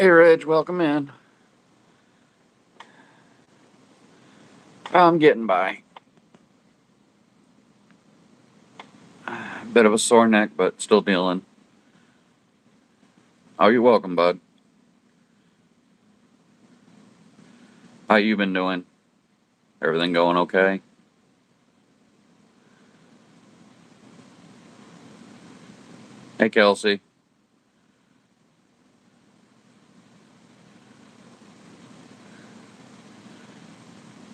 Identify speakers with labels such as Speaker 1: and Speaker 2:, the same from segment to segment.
Speaker 1: Hey, Reg, welcome in. I'm getting by. Bit of a sore neck, but still dealing. Oh, you're welcome, bud. How you been doing? Everything going okay? Hey, Kelsey.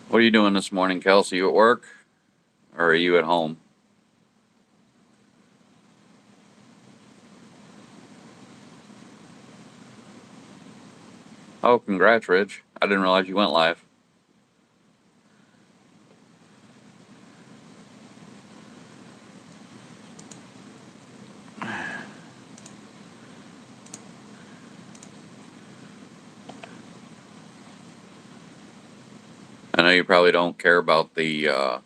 Speaker 1: What are you doing this morning, Kelsey? You at work? Or are you at home? Oh, congrats, Reg. I didn't realize you went live. I know you probably don't care about the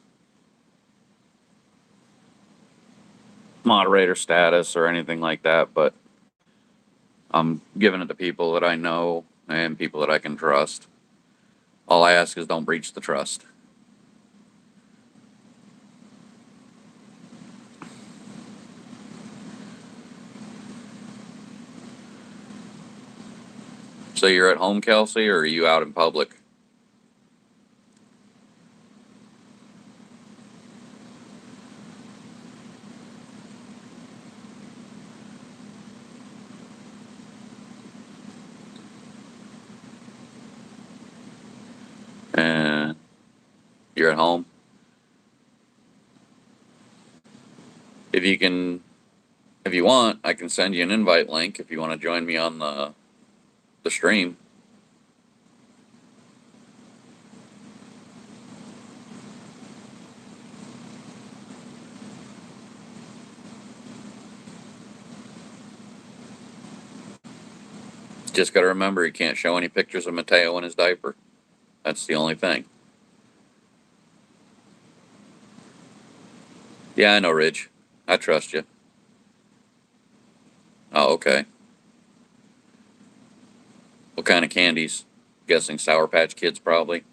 Speaker 1: moderator status or anything like that, but I'm giving it to people that I know and people that I can trust. All I ask is don't breach the trust. So you're at home, Kelsey, or are you out in public? And you're at home? If you can, if you want, I can send you an invite link if you want to join me on the stream. Just got to remember, you can't show any pictures of Mateo in his diaper. That's the only thing. Yeah, I know, Ridge. I trust you. Oh, okay. What kind of candies? Guessing Sour Patch Kids, probably.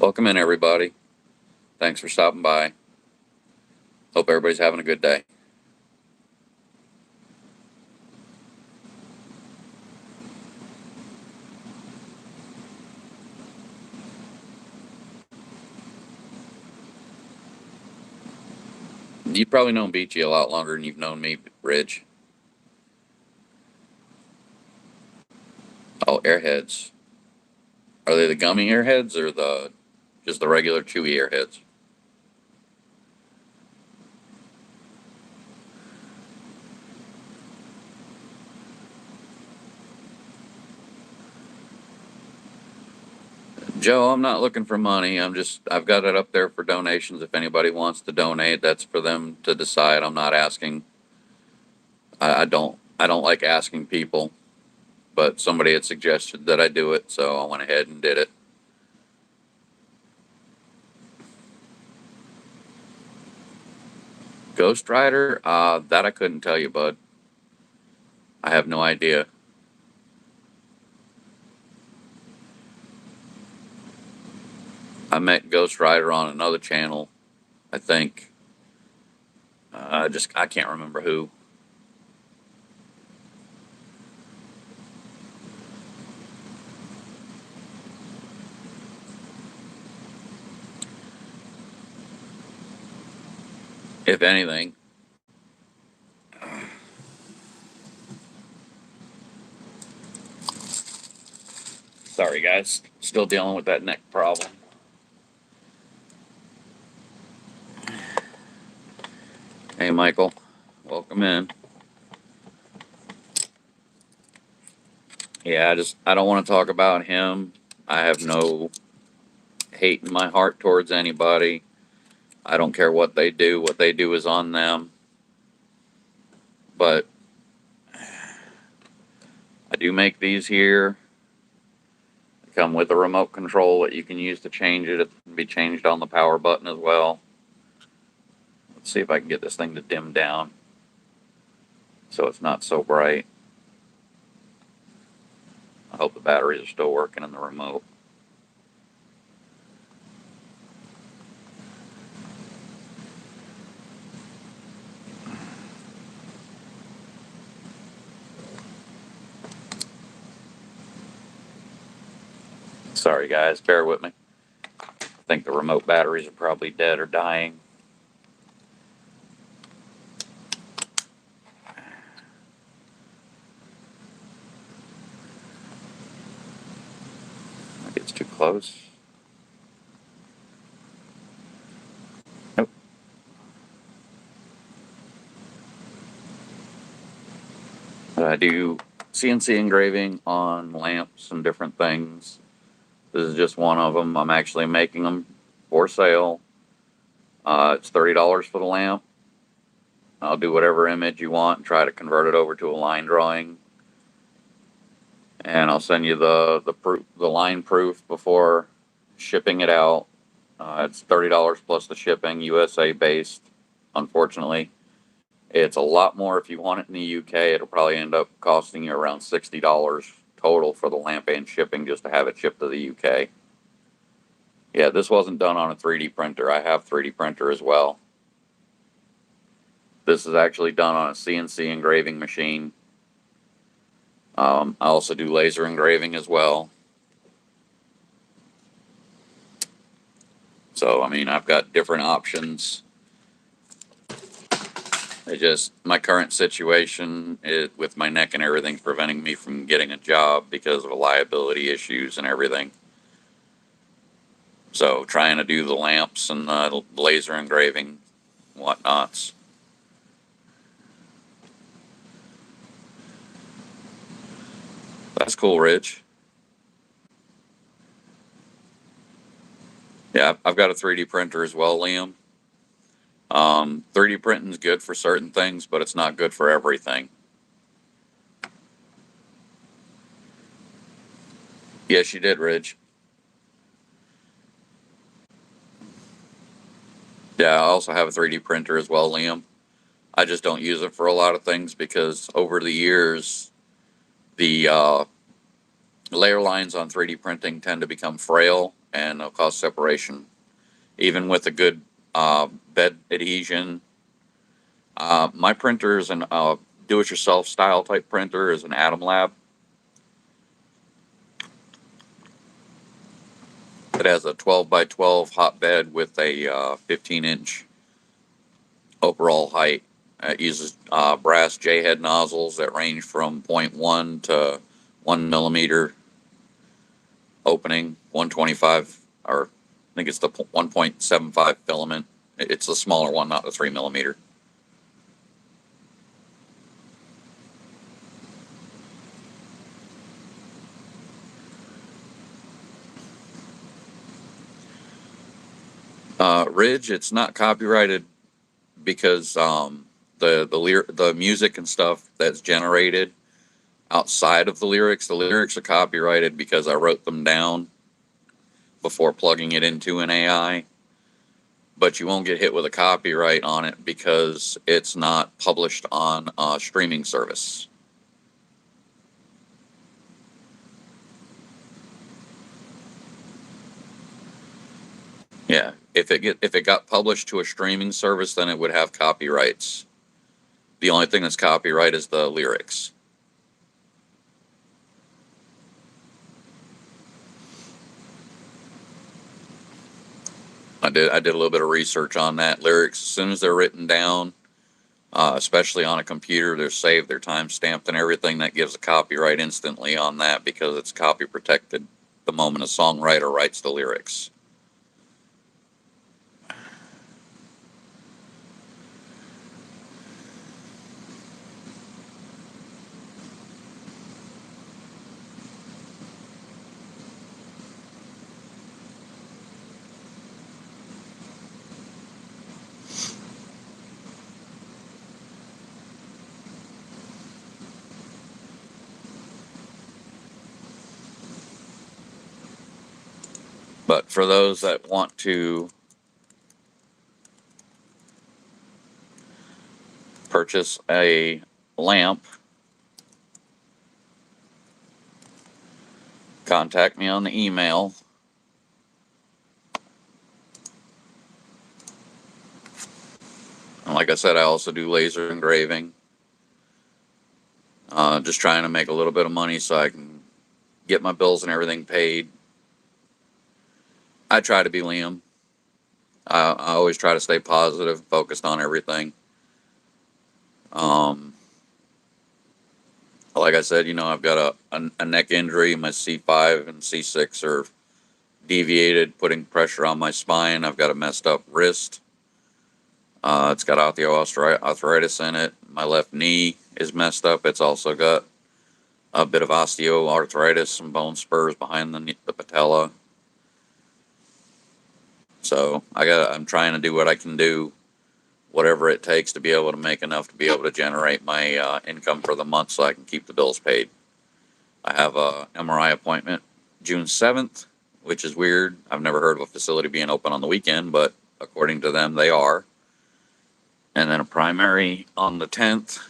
Speaker 1: Welcome in, everybody. Thanks for stopping by. Hope everybody's having a good day. You've probably known Beachy a lot longer than you've known me, Ridge. Oh, Airheads. Are they the gummy Airheads or just the regular chewy Airheads? Joe, I'm not looking for money. I've got it up there for donations. If anybody wants to donate, that's for them to decide. I'm not asking. I don't like asking people, but somebody had suggested that I do it, so I went ahead and did it. Ghost Rider, that I couldn't tell you, bud. I have no idea. I met Ghost Rider on another channel, I think. I can't remember who. If anything. Sorry, guys. Still dealing with that neck problem. Hey, Michael. Welcome in. Yeah, I don't want to talk about him. I have no hate in my heart towards anybody. I don't care what they do. What they do is on them. But I do make these here. They come with a remote control that you can use to change it. It can be changed on the power button as well. Let's see if I can get this thing to dim down. so it's not so bright. I hope the batteries are still working in the remote. Sorry guys, bear with me. I think the remote batteries are probably dead or dying. Maybe it's too close. Nope. I do CNC engraving on lamps and different things. This is just one of them. I'm actually making them for sale. It's $30 for the lamp. I'll do whatever image you want and try to convert it over to a line drawing. And I'll send you the line proof before shipping it out. It's $30 plus the shipping, USA based. Unfortunately, it's a lot more if you want it in the UK. It'll probably end up costing you around $60 total for the lamp and shipping just to have it shipped to the UK. Yeah, this wasn't done on a 3D printer. I have 3D printer as well. This is actually done on a CNC engraving machine. I also do laser engraving as well. So, I mean, I've got different options. It just, my current situation with my neck and everything preventing me from getting a job because of liability issues and everything. So, trying to do the lamps and the laser engraving, whatnots. That's cool, Rich. Yeah, I've got a 3D printer as well, Liam. 3D printing is good for certain things, but it's not good for everything. Yes, you did, Rich. Yeah, I also have a 3D printer as well, Liam. I just don't use it for a lot of things because over the years, the layer lines on 3D printing tend to become frail and they'll cause separation. Even with a good bed adhesion, my printer is an do-it-yourself style type printer, is an Atom Lab. It has a 12 by 12 hotbed with a 15-inch overall height. It uses brass J-head nozzles that range from 0.1 to 1 millimeter opening, 125, or I think it's the 1.75 filament. It's the smaller one, not the 3 millimeter. Ridge, it's not copyrighted because the music and stuff that's generated outside of the lyrics are copyrighted because I wrote them down before plugging it into an AI. But you won't get hit with a copyright on it because it's not published on a streaming service. Yeah, if it got published to a streaming service, then it would have copyrights. The only thing that's copyright is the lyrics. I did a little bit of research on that. Lyrics, as soon as they're written down, especially on a computer, they're saved, they're time stamped and everything. That gives a copyright instantly on that because it's copy protected the moment a songwriter writes the lyrics. But for those that want to purchase a lamp, contact me on the email. And like I said, I also do laser engraving. Just trying to make a little bit of money so I can get my bills and everything paid. I try to be, Liam. I always try to stay positive, focused on everything. Like I said, I've got a neck injury. My C5 and C6 are deviated, putting pressure on my spine. I've got a messed up wrist. It's got osteoarthritis in it. My left knee is messed up. It's also got a bit of osteoarthritis, some bone spurs behind the patella. So I'm trying to do what I can do, whatever it takes to be able to make enough to be able to generate my income for the month so I can keep the bills paid. I have a MRI appointment June 7th, which is weird. I've never heard of a facility being open on the weekend, but according to them, they are. And then a primary on the 10th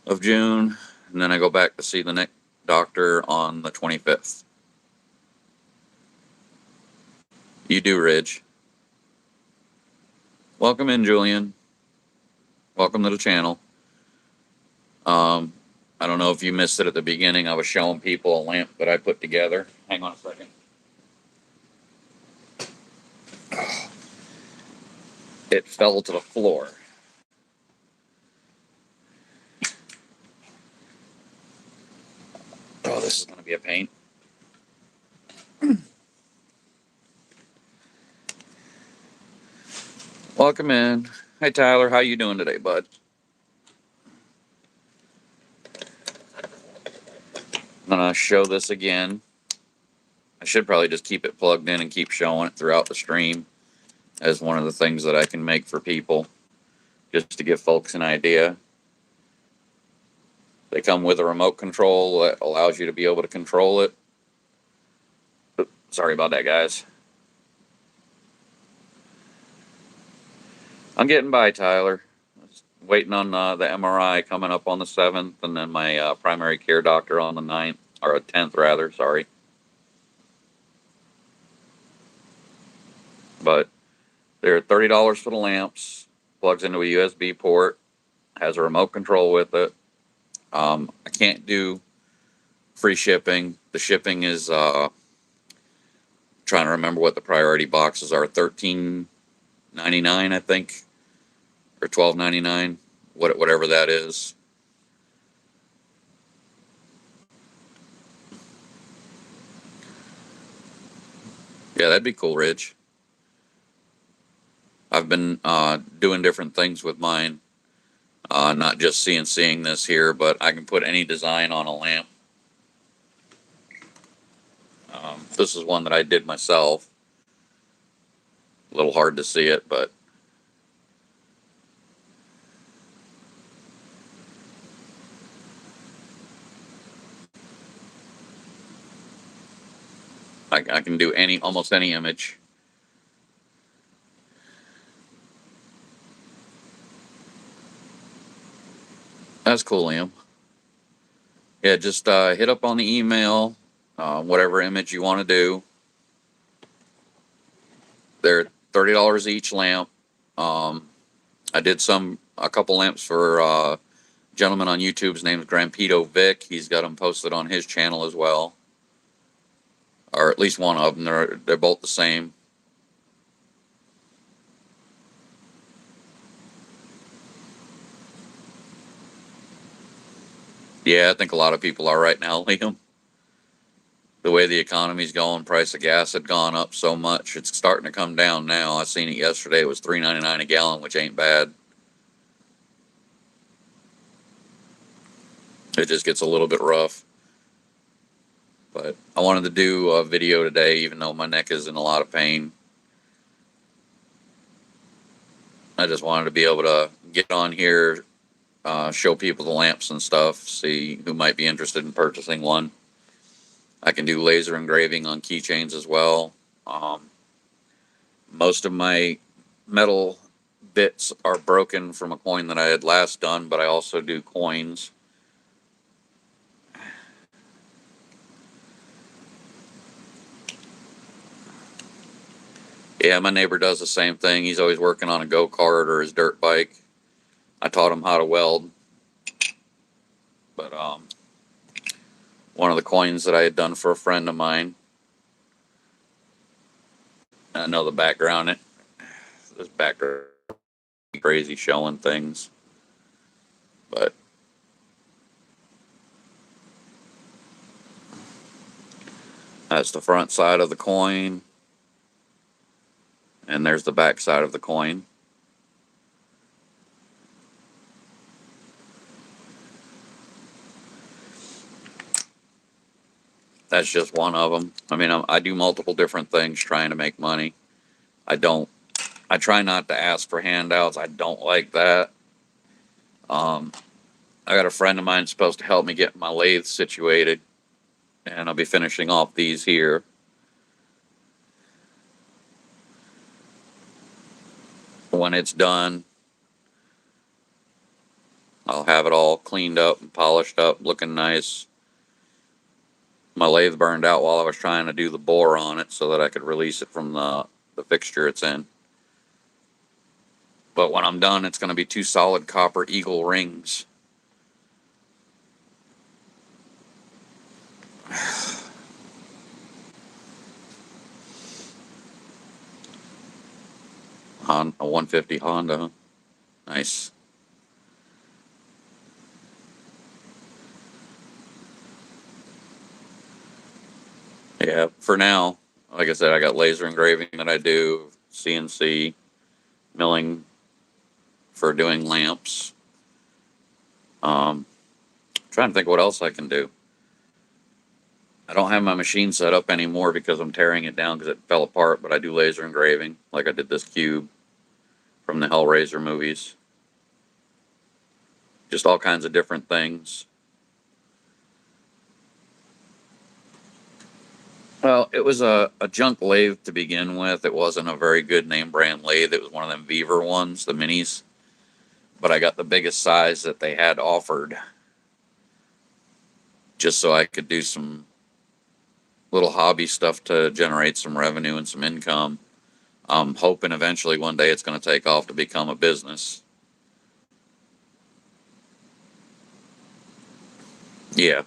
Speaker 1: of June. And then I go back to see the neck doctor on the 25th. You do, Ridge. Welcome in, Julian. Welcome to the channel. I don't know if you missed it at the beginning. I was showing people a lamp that I put together. Hang on a second. It fell to the floor. Oh, this is going to be a pain. Welcome in. Hi, Tyler. How you doing today, bud? I'm going to show this again. I should probably just keep it plugged in and keep showing it throughout the stream as one of the things that I can make for people, just to give folks an idea. They come with a remote control that allows you to be able to control it. Oops, sorry about that, guys. I'm getting by, Tyler. Waiting on the MRI coming up on the 7th, and then my primary care doctor on the 9th, or 10th rather, sorry. But they're $30 for the lamps, plugs into a USB port, has a remote control with it. I can't do free shipping. The shipping is, trying to remember what the priority boxes are, $13.99, I think, or $12.99, whatever that is. Yeah, that'd be cool, Ridge. I've been doing different things with mine, not just CNCing this here, but I can put any design on a lamp. This is one that I did myself. A little hard to see it, but I can do almost any image. That's cool, Liam. Yeah, just hit up on the email, whatever image you want to do. They're $30 each lamp. I did a couple lamps for a gentleman on YouTube. His name is Grampito Vic. He's got them posted on his channel as well, or at least one of them. They're both the same. Yeah, I think a lot of people are right now, Liam. The way the economy's going, price of gas had gone up so much. It's starting to come down now. I seen it yesterday. It was $3.99 a gallon, which ain't bad. It just gets a little bit rough. But I wanted to do a video today, even though my neck is in a lot of pain. I just wanted to be able to get on here, show people the lamps and stuff, see who might be interested in purchasing one. I can do laser engraving on keychains as well. Most of my metal bits are broken from a coin that I had last done, but I also do coins. Yeah, my neighbor does the same thing. He's always working on a go-kart or his dirt bike. I taught him how to weld. But one of the coins that I had done for a friend of mine, I know the background, this background crazy showing things. But that's the front side of the coin. And there's the back side of the coin. That's just one of them. I mean, I do multiple different things trying to make money. I try not to ask for handouts. I don't like that. I got a friend of mine supposed to help me get my lathe situated, and I'll be finishing off these here. When it's done, I'll have it all cleaned up and polished up, looking nice. My lathe burned out while I was trying to do the bore on it so that I could release it from the fixture it's in. But when I'm done, it's going to be 2 solid copper eagle rings. On a 150 Honda. Nice. Yeah, for now, like I said, I got laser engraving that I do, CNC milling for doing lamps. Trying to think what else I can do. I don't have my machine set up anymore because I'm tearing it down because it fell apart, but I do laser engraving, like I did this cube from the Hellraiser movies. Just all kinds of different things. Well, it was a junk lathe to begin with. It wasn't a very good name brand lathe. It was one of them Beaver ones, the minis. But I got the biggest size that they had offered just so I could do some little hobby stuff to generate some revenue and some income. I'm hoping eventually one day it's going to take off to become a business. Yeah.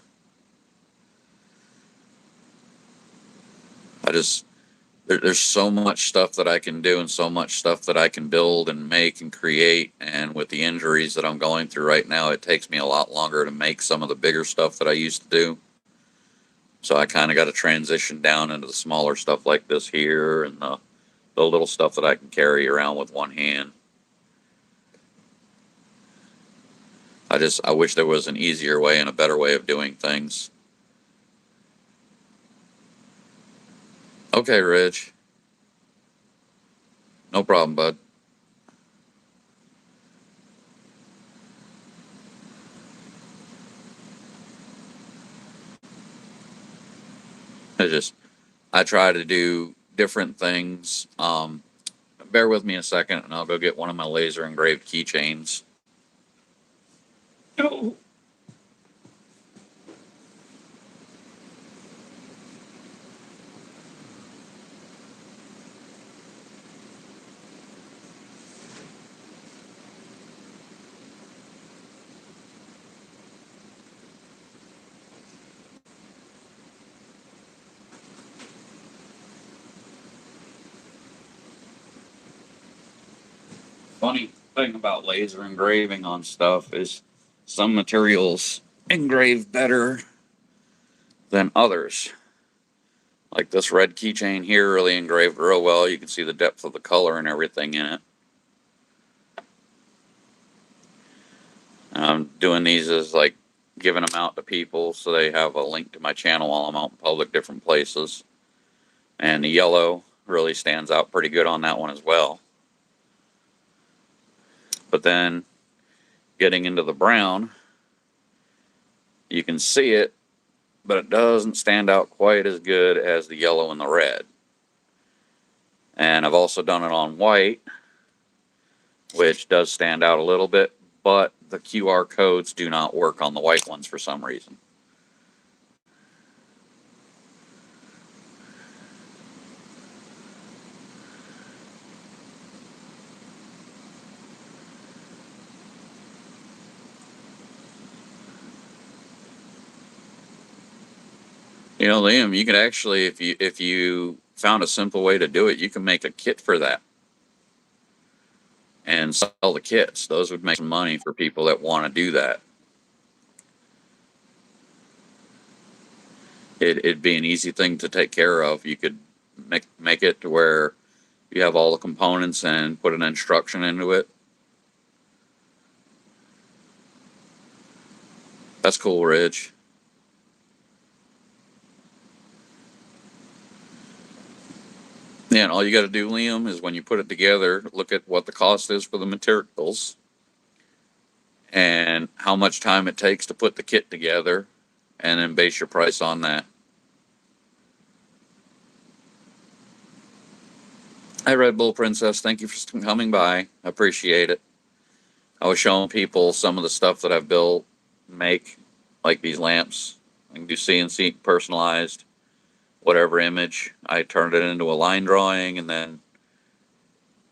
Speaker 1: There's so much stuff that I can do and so much stuff that I can build and make and create. And with the injuries that I'm going through right now, it takes me a lot longer to make some of the bigger stuff that I used to do. So I kind of got to transition down into the smaller stuff like this here and the little stuff that I can carry around with one hand. I wish there was an easier way and a better way of doing things. Okay, Rich. No problem, bud. I try to do different things. Bear with me a second and I'll go get one of my laser engraved keychains. Oh. Funny thing about laser engraving on stuff is some materials engrave better than others. Like this red keychain here really engraved real well. You can see the depth of the color and everything in it. I'm doing these as like giving them out to people so they have a link to my channel while I'm out in public different places. And the yellow really stands out pretty good on that one as well. But then getting into the brown, you can see it, but it doesn't stand out quite as good as the yellow and the red. And I've also done it on white which does stand out a little bit, but the QR codes do not work on the white ones for some reason. You know, Liam, you could actually, if you found a simple way to do it, you can make a kit for that and sell the kits. Those would make some money for people that want to do that. It'd be an easy thing to take care of. You could make it to where you have all the components and put an instruction into it. That's cool, Ridge. Yeah, and all you got to do, Liam, is when you put it together, look at what the cost is for the materials and how much time it takes to put the kit together, and then base your price on that. Hi, Red Bull Princess. Thank you for coming by. I appreciate it. I was showing people some of the stuff that I've built, make, like these lamps. I can do CNC personalized, whatever image. I turned it into a line drawing and then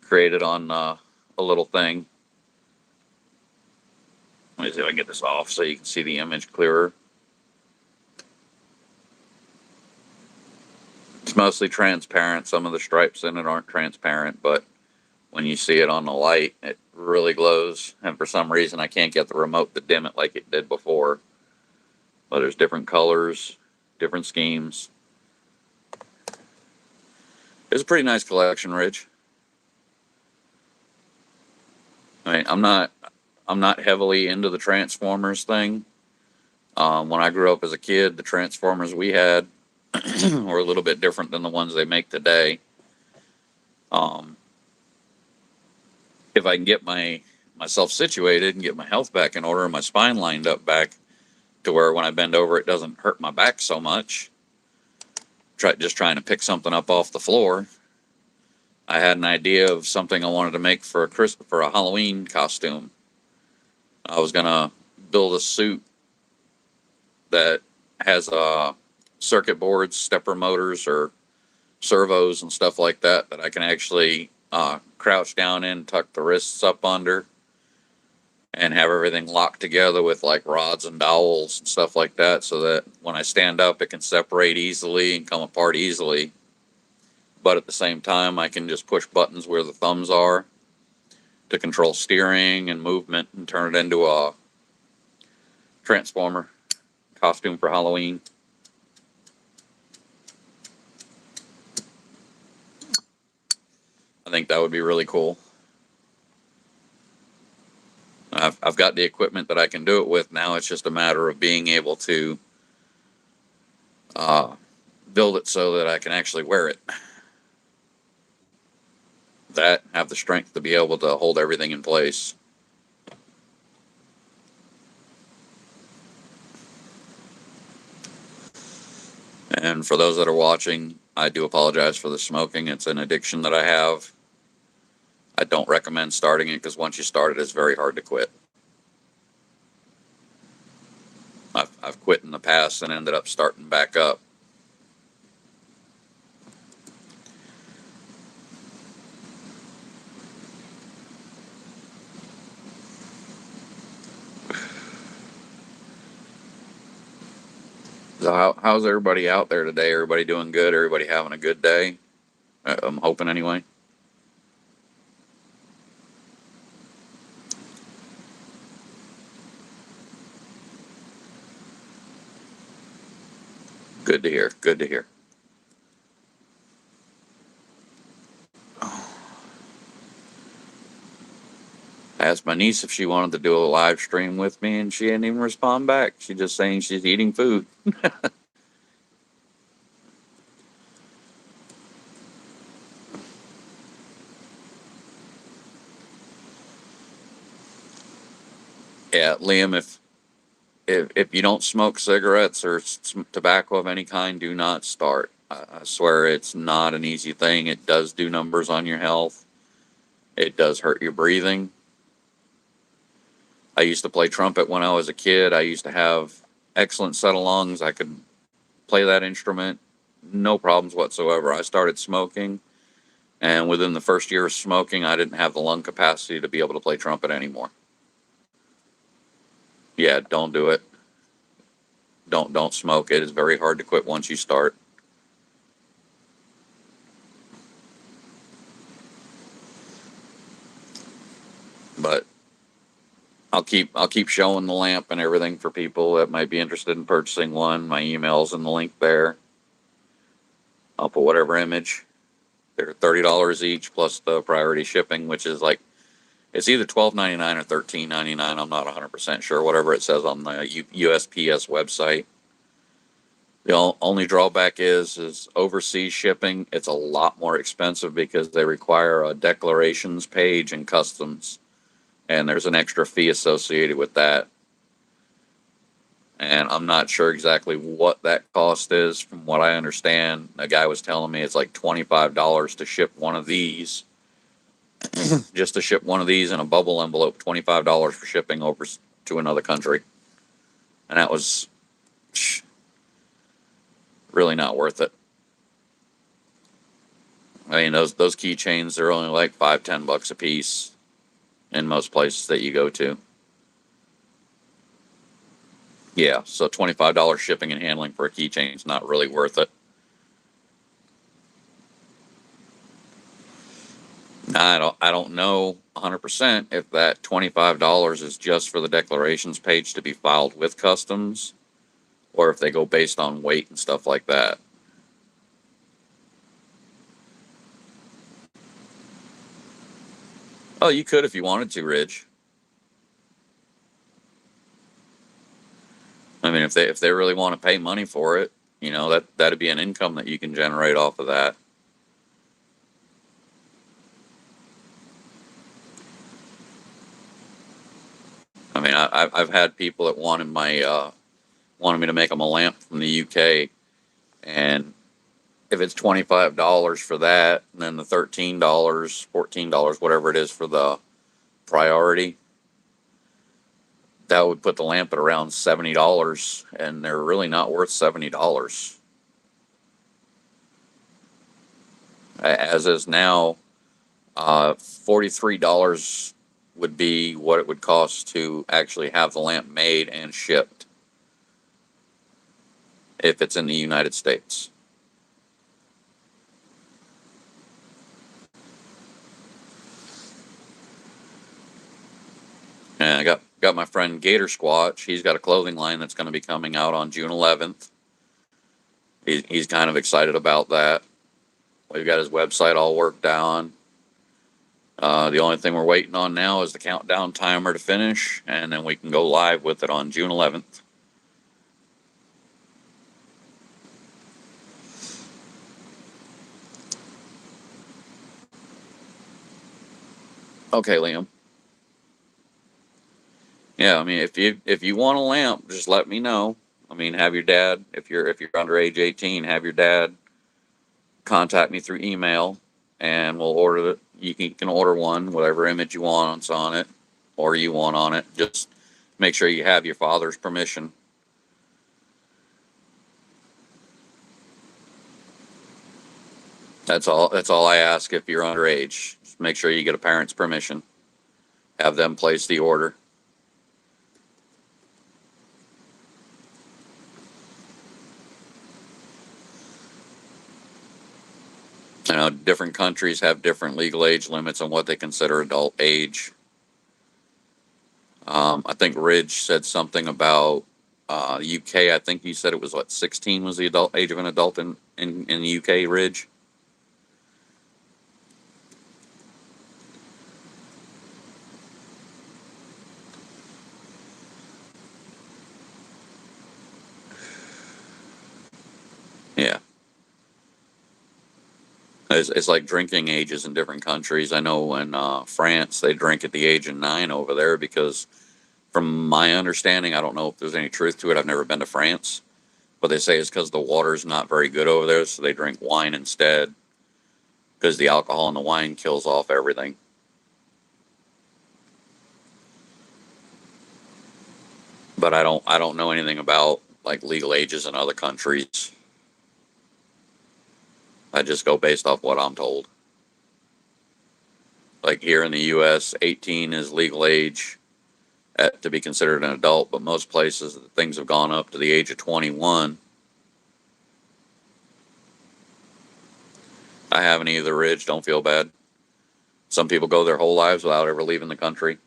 Speaker 1: created on a little thing. Let me see if I can get this off so you can see the image clearer. It's mostly transparent. Some of the stripes in it aren't transparent, but when you see it on the light, it really glows. And for some reason, I can't get the remote to dim it like it did before. But there's different colors, different schemes. It's a pretty nice collection, Rich. I mean, I'm not heavily into the Transformers thing. When I grew up as a kid, the Transformers we had were a little bit different than the ones they make today. If I can get myself situated and get my health back in order and my spine lined up back to where when I bend over it doesn't hurt my back so much, just trying to pick something up off the floor, I had an idea of something I wanted to make for a Halloween costume. I was gonna build a suit that has circuit boards, stepper motors, or servos and stuff like that I can actually crouch down in, tuck the wrists up under, and have everything locked together with like rods and dowels and stuff like that, so that when I stand up, it can separate easily and come apart easily. But at the same time, I can just push buttons where the thumbs are to control steering and movement and turn it into a Transformer costume for Halloween. I think that would be really cool. I've got the equipment that I can do it with now. It's just a matter of being able to build it so that I can actually wear it. That, have the strength to be able to hold everything in place. And for those that are watching, I do apologize for the smoking. It's an addiction that I have. I don't recommend starting it because once you start it, it's very hard to quit. I've quit in the past and ended up starting back up. So how's everybody out there today? Everybody doing good? Everybody having a good day? I'm hoping anyway. Good to hear. Good to hear. I asked my niece if she wanted to do a live stream with me, and she didn't even respond back. She's just saying she's eating food. Yeah, Liam, if you don't smoke cigarettes or tobacco of any kind, do not start. I swear it's not an easy thing. It does do numbers on your health. It does hurt your breathing. I used to play trumpet when I was a kid. I used to have excellent set of lungs. I could play that instrument, no problems whatsoever. I started smoking, and within the first year of smoking, I didn't have the lung capacity to be able to play trumpet anymore. Yeah, don't do it. Don't smoke. It is very hard to quit once you start. But I'll keep showing the lamp and everything for people that might be interested in purchasing one. My email's in the link there. I'll put whatever image. They're $30 each plus the priority shipping, which is like it's either $12.99 or $13.99. I'm not 100% sure. Whatever it says on the USPS website. The only drawback is overseas shipping. It's a lot more expensive because they require a declarations page and customs, and there's an extra fee associated with that. And I'm not sure exactly what that cost is. From what I understand, a guy was telling me it's like $25 to ship one of these. Just to ship one of these in a bubble envelope, $25 for shipping over to another country. And that was really not worth it. I mean, those keychains, are only like $5-10 a piece in most places that you go to. Yeah, so $25 shipping and handling for a keychain is not really worth it. I don't know 100% if that $25 is just for the declarations page to be filed with customs, or if they go based on weight and stuff like that. Oh, you could if you wanted to, Ridge. I mean, if they really want to pay money for it, that'd be an income that you can generate off of that. I mean, I've had people that wanted me to make them a lamp from the UK, and if it's $25 for that, and then the $13, $14, whatever it is for the priority, that would put the lamp at around $70, and they're really not worth $70. As is now, $43 would be what it would cost to actually have the lamp made and shipped if it's in the United States. And I got my friend Gator Squatch. He's got a clothing line that's going to be coming out on June 11th. He's kind of excited about that. We've got his website all worked out. The only thing we're waiting on now is the countdown timer to finish, and then we can go live with it on June 11th. Okay, Liam. Yeah, I mean, if you want a lamp, just let me know. I mean, have your dad, if you're under age 18, have your dad contact me through email, and we'll order it. You can order one, whatever image you want on it, or you want on it. Just make sure you have your father's permission. That's all. That's all I ask. If you're underage, just make sure you get a parent's permission. Have them place the order. I know different countries have different legal age limits on what they consider adult age. I think Ridge said something about the UK. I think you said it was 16 was the adult age of an adult in the UK, Ridge. Yeah. It's like drinking ages in different countries. I know in France they drink at the age of 9 over there because, from my understanding, I don't know if there's any truth to it. I've never been to France, but they say it's because the water's not very good over there, so they drink wine instead because the alcohol in the wine kills off everything. but I don't know anything about like legal ages in other countries. I just go based off what I'm told. Like here in the U.S., 18 is legal age to be considered an adult, but most places things have gone up to the age of 21. I haven't either, Ridge. Don't feel bad. Some people go their whole lives without ever leaving the country.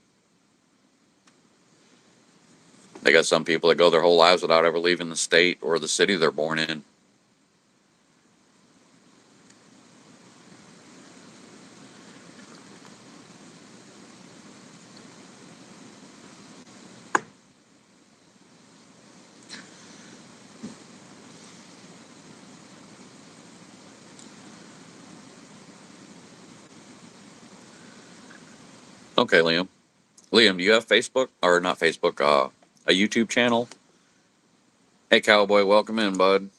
Speaker 1: They got some people that go their whole lives without ever leaving the state or the city they're born in. Okay, Liam. Liam, do you have Facebook or not Facebook? A YouTube channel? Hey, cowboy, welcome in, bud.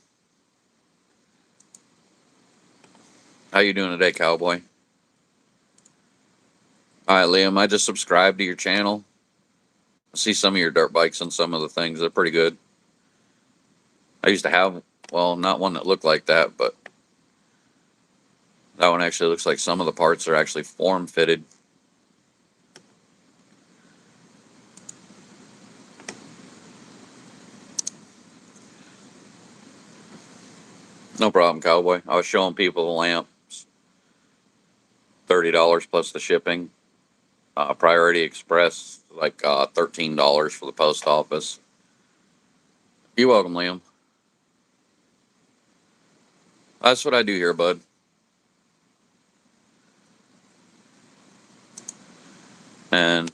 Speaker 1: How you doing today, cowboy? All right, Liam. I just subscribed to your channel. I see some of your dirt bikes and some of the things. They're pretty good. I used to have, well, not one that looked like that, but that one actually looks like some of the parts are actually form fitted. No problem, cowboy. I was showing people the lamps. $30 plus the shipping. Priority Express, like $13 for the post office. You're welcome, Liam. That's what I do here, bud. And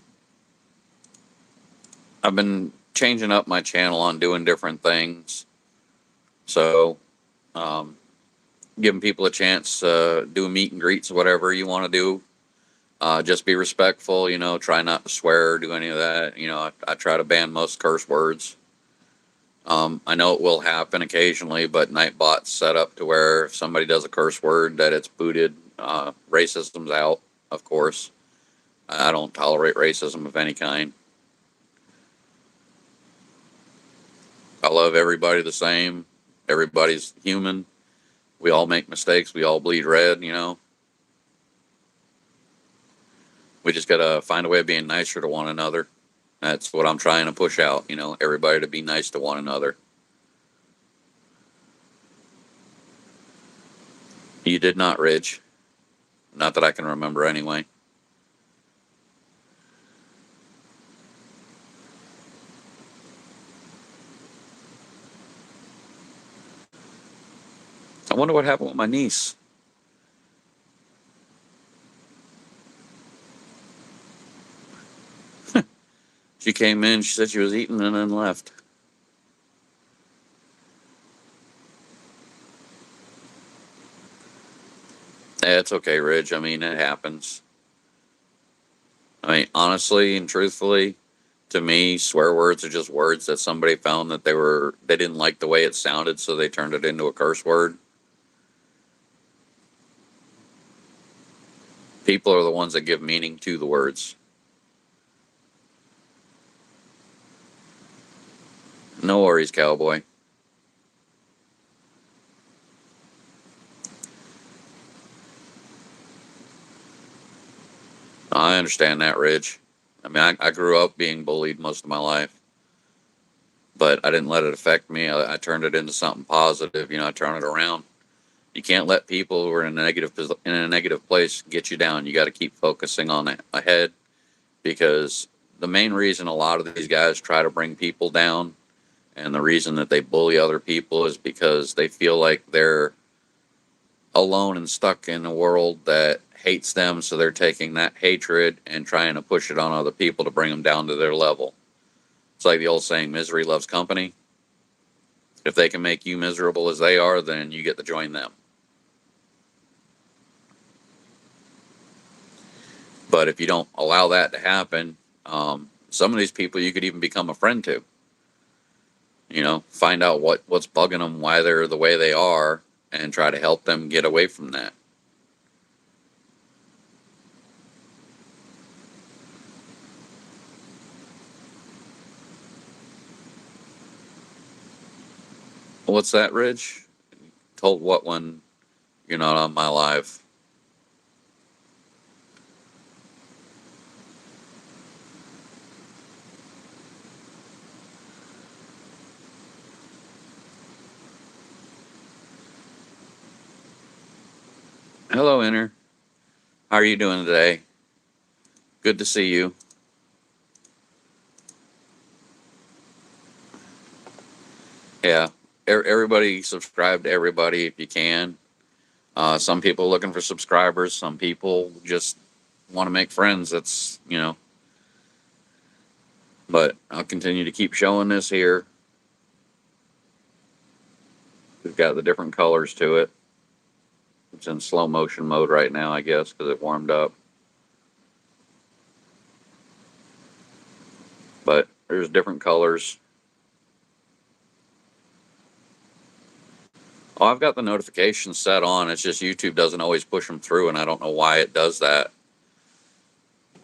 Speaker 1: I've been changing up my channel on doing different things. So, um, giving people a chance, do meet and greets, whatever you want to do. Just be respectful, try not to swear or do any of that. I try to ban most curse words. I know it will happen occasionally, but Nightbot's set up to where if somebody does a curse word that it's booted. Racism's out, of course. I don't tolerate racism of any kind. I love everybody the same. Everybody's human. We all make mistakes. We all bleed red. We just got to find a way of being nicer to one another. That's what I'm trying to push out, everybody to be nice to one another. You did not, Ridge. Not that I can remember anyway. I wonder what happened with my niece. She came in, she said she was eating and then left. Yeah, it's okay, Ridge. I mean, it happens. I mean, honestly and truthfully, to me, swear words are just words that somebody found that they didn't like the way it sounded, so they turned it into a curse word. People are the ones that give meaning to the words. No worries, cowboy. I understand that, Ridge. I mean, I grew up being bullied most of my life, but I didn't let it affect me. I turned it into something positive. I turn it around. You can't let people who are in a negative place get you down. You got to keep focusing on it ahead, because the main reason a lot of these guys try to bring people down and the reason that they bully other people is because they feel like they're alone and stuck in a world that hates them, so they're taking that hatred and trying to push it on other people to bring them down to their level. It's like the old saying, misery loves company. If they can make you miserable as they are, then you get to join them. But if you don't allow that to happen, some of these people you could even become a friend to. Find out what's bugging them, why they're the way they are, and try to help them get away from that. What's that, Rich? Told what when you're not on my live? Hello, Inner. How are you doing today? Good to see you. Yeah, everybody subscribe to everybody if you can. Some people looking for subscribers. Some people just want to make friends. That's, but I'll continue to keep showing this here. We've got the different colors to it. It's in slow motion mode right now, I guess, because it warmed up. But there's different colors. Oh, I've got the notifications set on. It's just YouTube doesn't always push them through, and I don't know why it does that.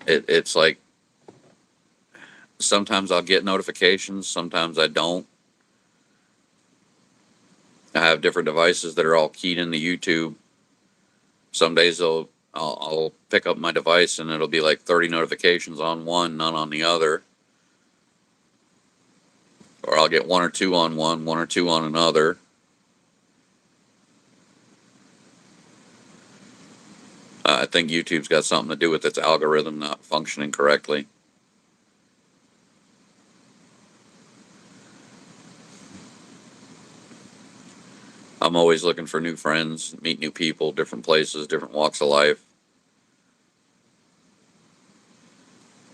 Speaker 1: It's like sometimes I'll get notifications, sometimes I don't. I have different devices that are all keyed into YouTube. Some days I'll pick up my device and it'll be like 30 notifications on one, none on the other. Or I'll get one or two on one or two on another. I think YouTube's got something to do with its algorithm not functioning correctly. I'm always looking for new friends, meet new people, different places, different walks of life.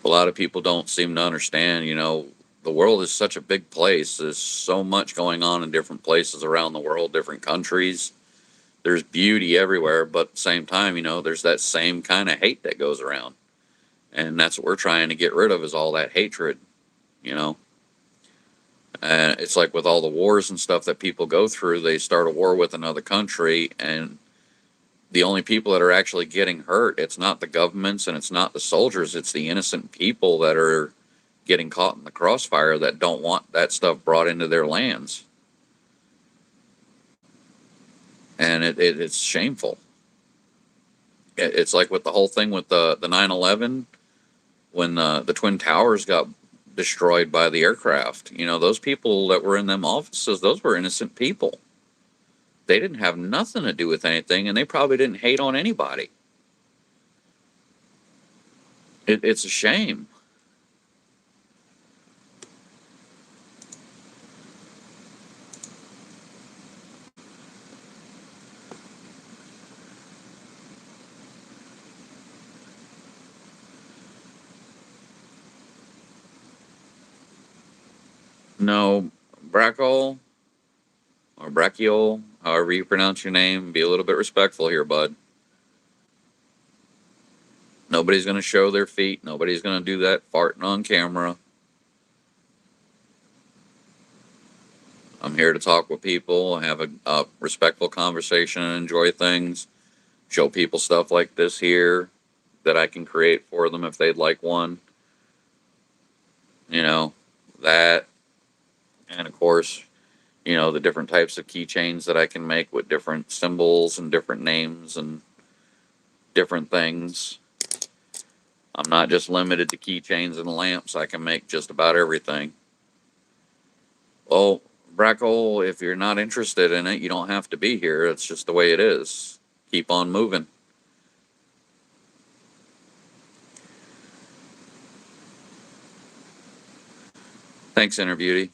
Speaker 1: A lot of people don't seem to understand, the world is such a big place. There's so much going on in different places around the world, different countries. There's beauty everywhere, but at the same time, there's that same kind of hate that goes around. And that's what we're trying to get rid of, is all that hatred, you know. And it's like with all the wars and stuff that people go through, they start a war with another country, and the only people that are actually getting hurt, it's not the governments and it's not the soldiers, it's the innocent people that are getting caught in the crossfire that don't want that stuff brought into their lands. And it's shameful. It's like with the whole thing with the 9/11, when the Twin Towers got destroyed by the aircraft. Those people that were in them offices, those were innocent people. They didn't have nothing to do with anything, and they probably didn't hate on anybody. It's a shame. No, Brackle or Brachiol, however you pronounce your name, be a little bit respectful here, bud. Nobody's going to show their feet. Nobody's going to do that farting on camera. I'm here to talk with people, have a respectful conversation, and enjoy things. Show people stuff like this here that I can create for them if they'd like one. That. And of course, the different types of keychains that I can make with different symbols and different names and different things. I'm not just limited to keychains and lamps. I can make just about everything. Well, Brackle, if you're not interested in it, you don't have to be here. It's just the way it is. Keep on moving. Thanks, Inner Beauty.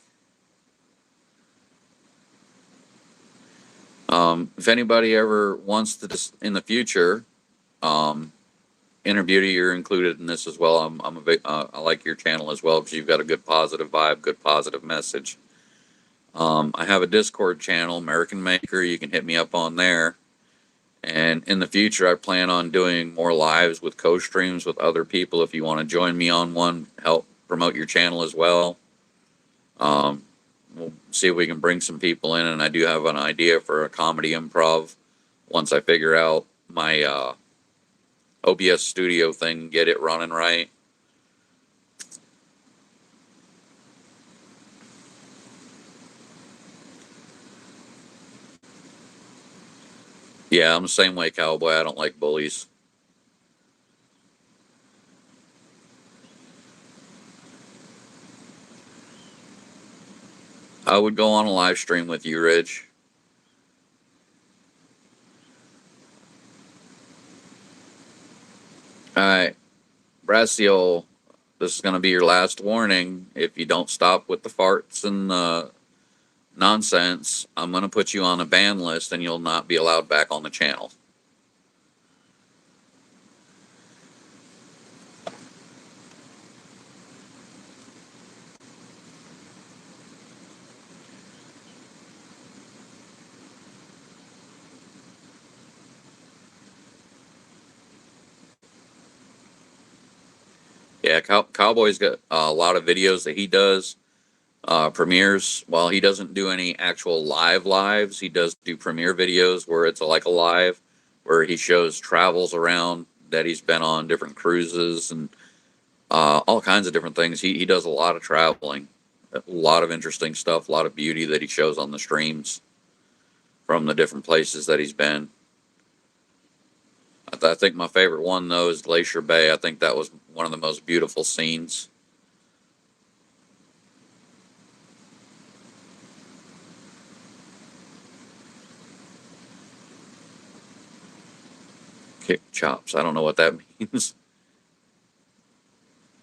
Speaker 1: If anybody ever wants to, in the future, Inner Beauty, you're included in this as well. I like your channel as well because you've got a good positive vibe, good positive message. I have a Discord channel, Merican Maker. You can hit me up on there. And in the future, I plan on doing more lives with co-streams with other people. If you want to join me on one, help promote your channel as well. We'll see if we can bring some people in. And I do have an idea for a comedy improv once I figure out my OBS studio thing, get it running right. Yeah, I'm the same way, cowboy. I don't like bullies. I would go on a live stream with you, Ridge. All right, Brassiel, this is going to be your last warning. If you don't stop with the farts and the nonsense, I'm going to put you on a ban list and you'll not be allowed back on the channel. Yeah, Cowboy's got a lot of videos that he does, premieres. While he doesn't do any actual lives, he does do premiere videos where it's like a live, where he shows travels around that he's been on, different cruises and all kinds of different things. He does a lot of traveling, a lot of interesting stuff, a lot of beauty that he shows on the streams from the different places that he's been. I think my favorite one though is Glacier Bay. I think that was one of the most beautiful scenes. Kick chops. I don't know what that means.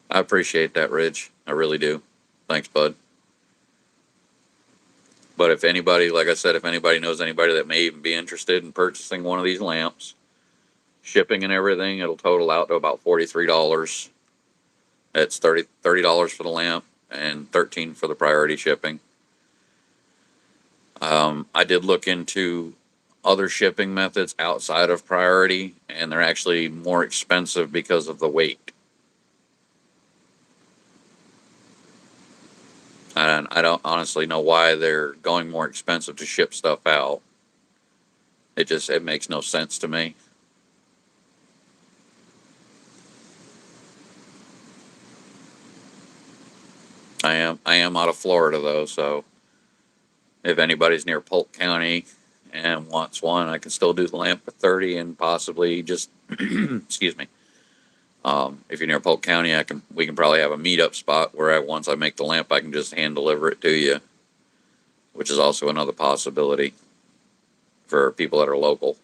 Speaker 1: I appreciate that, Ridge. I really do. Thanks, bud. But if anybody, like I said, if anybody knows anybody that may even be interested in purchasing one of these lamps, shipping and everything, it'll total out to about $43. It's $30 for the lamp and $13 for the priority shipping. I did look into other shipping methods outside of priority, and they're actually more expensive because of the weight. And I don't honestly know why they're going more expensive to ship stuff out. It makes no sense to me. I am out of Florida though, so if anybody's near Polk County and wants one, I can still do the lamp for 30 and possibly just excuse me. If you're near Polk County, we can probably have a meetup spot where once I make the lamp, I can just hand deliver it to you, which is also another possibility for people that are local.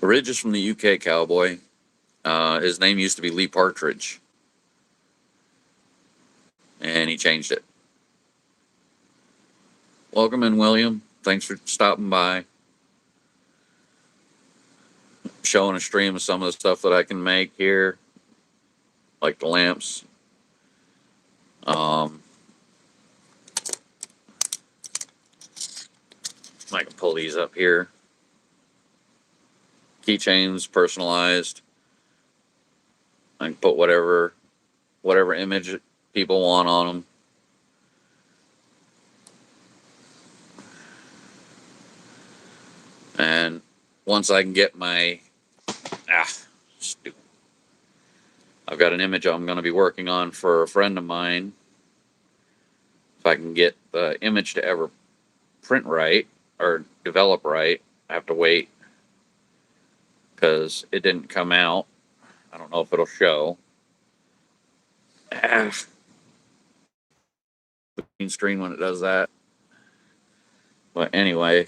Speaker 1: Ridge is from the UK, cowboy. His name used to be Lee Partridge, and he changed it. Welcome in, William. Thanks for stopping by, showing a stream of some of the stuff that I can make here, like the lamps. Um, I can pull these up here. Keychains, personalized. I can put whatever image people want on them. And once I can get my stupid. I've got an image I'm going to be working on for a friend of mine. If I can get the image to ever print right or develop right, I have to wait because it didn't come out. I don't know if it'll show. The green screen when it does that. But anyway,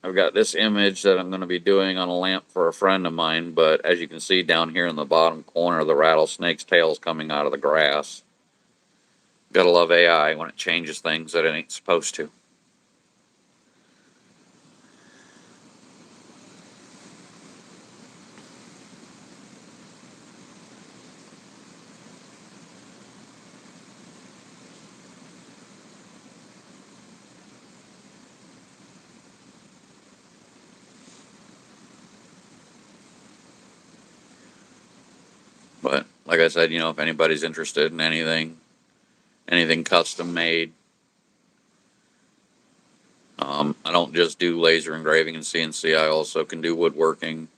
Speaker 1: I've got this image that I'm going to be doing on a lamp for a friend of mine, but as you can see down here in the bottom corner, the rattlesnake's tail's coming out of the grass. Gotta love AI when it changes things that it ain't supposed to. But like I said, if anybody's interested in anything custom made, I don't just do laser engraving and CNC. I also can do woodworking.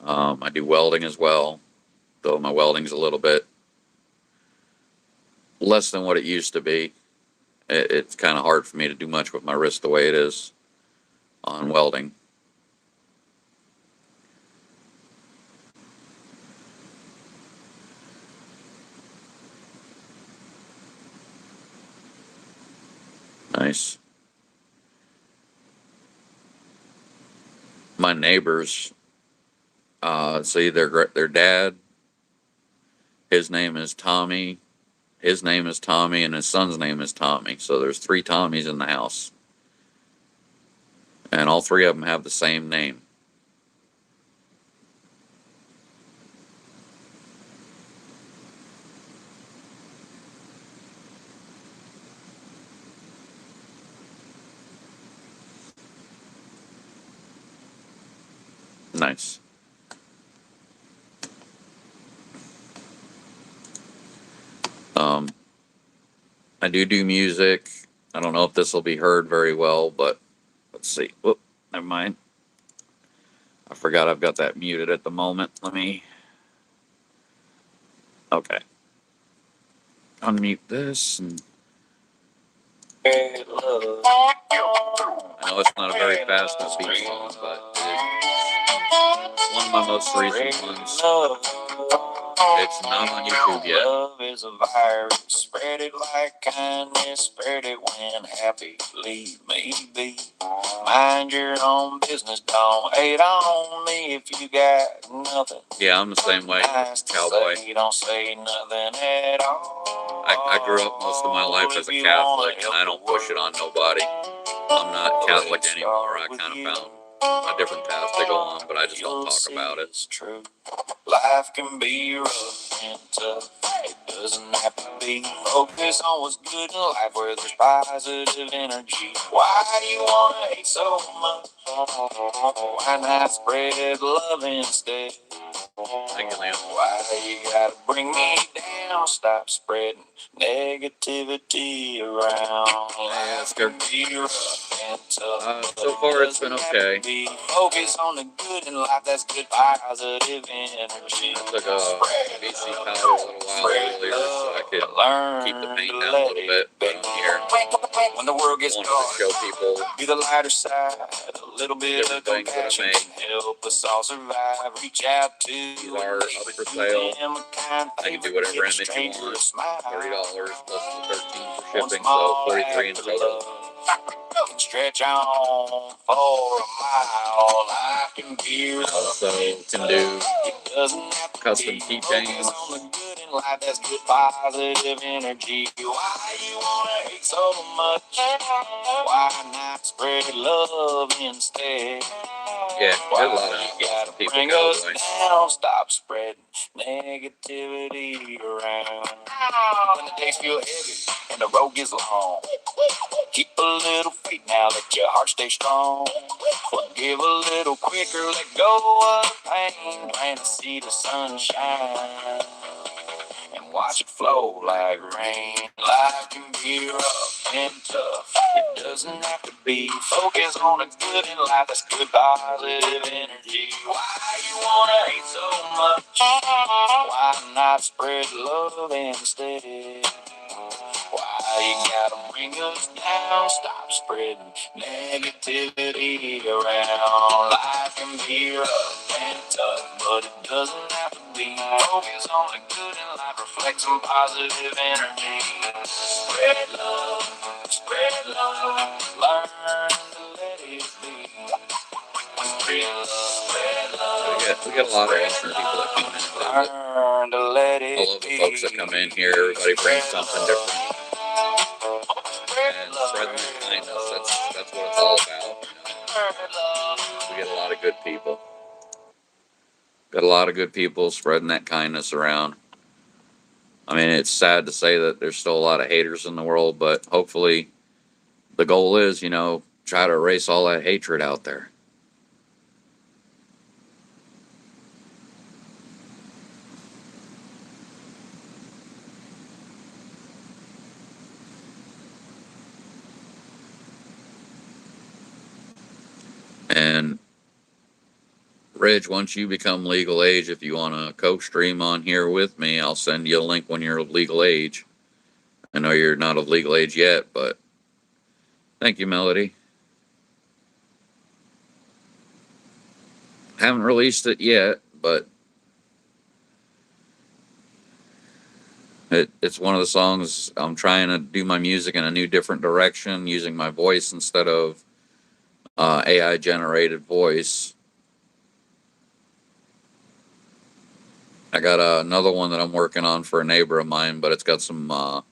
Speaker 1: I do welding as well, though my welding's a little bit less than what it used to be. It's kind of hard for me to do much with my wrist the way it is on welding. Nice. My neighbors, see their dad. His name is Tommy. His name is Tommy, and his son's name is Tommy. So there's three Tommies in the house, and all three of them have the same name. Nice. Um, I do music. I don't know if this will be heard very well, but let's see. Whoop, never mind. I forgot I've got that muted at the moment. Let me. Okay. Unmute this. And I know it's not a very fast upbeat song, but it's one of my most recent ones. It's not on YouTube yet. Love is a virus. Spread it like kindness. Spread it when happy. Leave me be. Mind your own business. Don't hate on me if you got nothing. Yeah, I'm the same way. Nice cowboy. Don't say nothing at all. I grew up most of my life as a Catholic, and I don't push it on nobody. I'm not Catholic anymore. I kind of found a different path to go on, but I just don't talk about it. It's true. Life can be rough and tough. It doesn't have to be. Focus on what's good in life where there's positive energy. Why do you want to hate so much? Why not spread love instead? Thank you, Liam. Why you gotta bring me down? Stop spreading negativity around. Yeah, that's good. So far it's been okay. Focus on the good in life. That's good positive energy. I took a BC powder a little while earlier so I could keep the pain down a little bit. But I'm here. When the world gets dark, show people be the lighter side. A little bit of compassion can help us all survive. Reach out to these are up for sale. I can do whatever image you want. $30 plus the 13 for shipping, so 43 in total. Can stretch on for a mile. I can feel also can do custom keychains. Life, that's good positive energy. Why you wanna hate so much? Why not spread love instead? Yeah, why a lot of you gotta bring us down? Stop spreading negativity around. When the days feel heavy and the road gets long, keep a little faith now, let your heart stay strong. Forgive a little quicker, let go of pain. Plant a seed of sunshine and watch it flow like rain. Life can be rough and tough. It doesn't have to be. Focus on the good in life. That's good positive energy. Why you wanna hate so much? Why not spread love instead? Why you gotta bring us down? Stop spreading negativity around. Life can be rough and tough, but it doesn't have to be. Focus on the good in life, reflect some positive energy. Spread love, learn to let it be. Spread love. We got a lot of Eastern people that come in. Learn to let it be. All of the folks that come in here, everybody brings something different. And spreading that kindness, that's what it's all about. We get a lot of good people. Got a lot of good people spreading that kindness around. I mean, it's sad to say that there's still a lot of haters in the world, but hopefully the goal is, try to erase all that hatred out there. Rich, once you become legal age, if you want to co-stream on here with me, I'll send you a link when you're of legal age. I know you're not of legal age yet, but thank you, Melody. Haven't released it yet, but it's one of the songs I'm trying to do my music in a new, different direction, using my voice instead of AI generated voice. I got another one that I'm working on for a neighbor of mine, but it's got some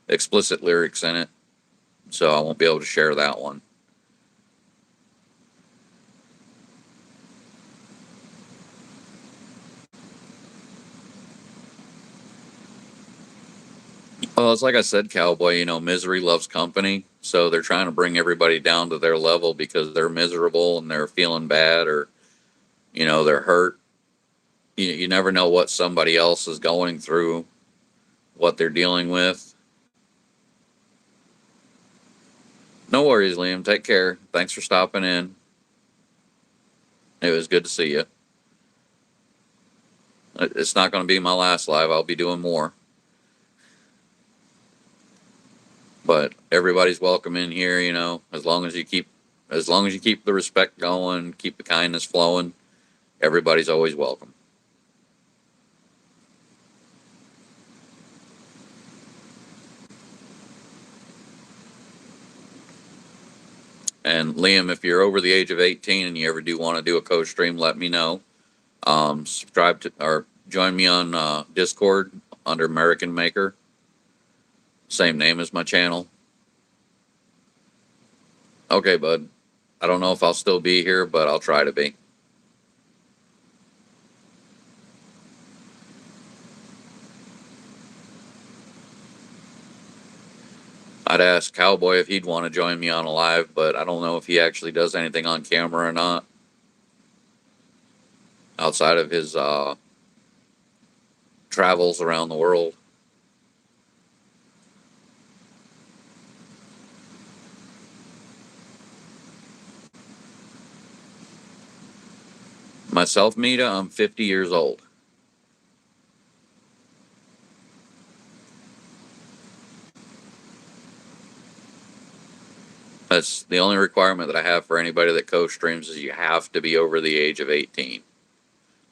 Speaker 1: explicit lyrics in it, so I won't be able to share that one. Well, it's like I said, Cowboy, misery loves company. So they're trying to bring everybody down to their level because they're miserable and they're feeling bad, or, they're hurt. You never know what somebody else is going through, what they're dealing with. No worries, Liam. Take care. Thanks for stopping in. It was good to see you. It's not going to be my last live. I'll be doing more. But everybody's welcome in here, as long as you keep the respect going, keep the kindness flowing, everybody's always welcome. And Liam, if you're over the age of 18 and you ever do want to do a co-stream, let me know. Subscribe to or join me on Discord under Merican Maker. Same name as my channel. Okay, bud. I don't know if I'll still be here, but I'll try to be. I'd ask Cowboy if he'd want to join me on a live, but I don't know if he actually does anything on camera or not. Outside of his travels around the world. Myself, Mita, I'm 50 years old. That's the only requirement that I have for anybody that co-streams is you have to be over the age of 18.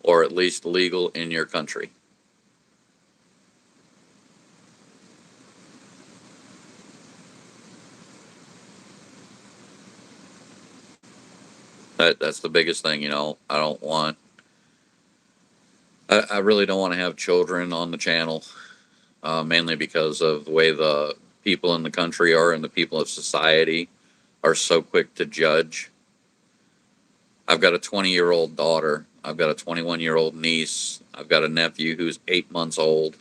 Speaker 1: Or at least legal in your country. That's the biggest thing, I don't want... I really don't want to have children on the channel, mainly because of the way the people in the country are and the people of society are so quick to judge. I've got a 20-year-old daughter. I've got a 21-year-old niece. I've got a nephew who's 8 months old.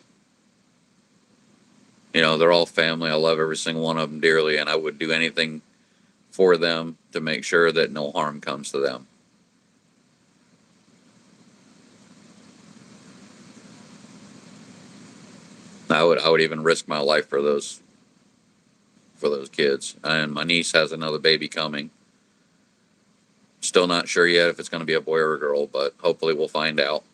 Speaker 1: They're all family. I love every single one of them dearly, and I would do anything for them to make sure that no harm comes to them. I would even risk my life for those kids. And my niece has another baby coming. Still not sure yet if it's going to be a boy or a girl, but hopefully we'll find out.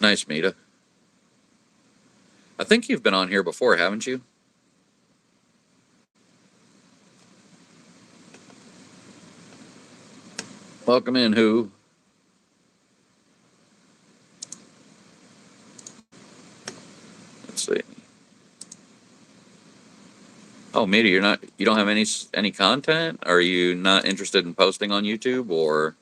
Speaker 1: Nice, Mita. I think you've been on here before, haven't you? Welcome in, who? Let's see. Oh, Mita, you don't have any content? Are you not interested in posting on YouTube, or?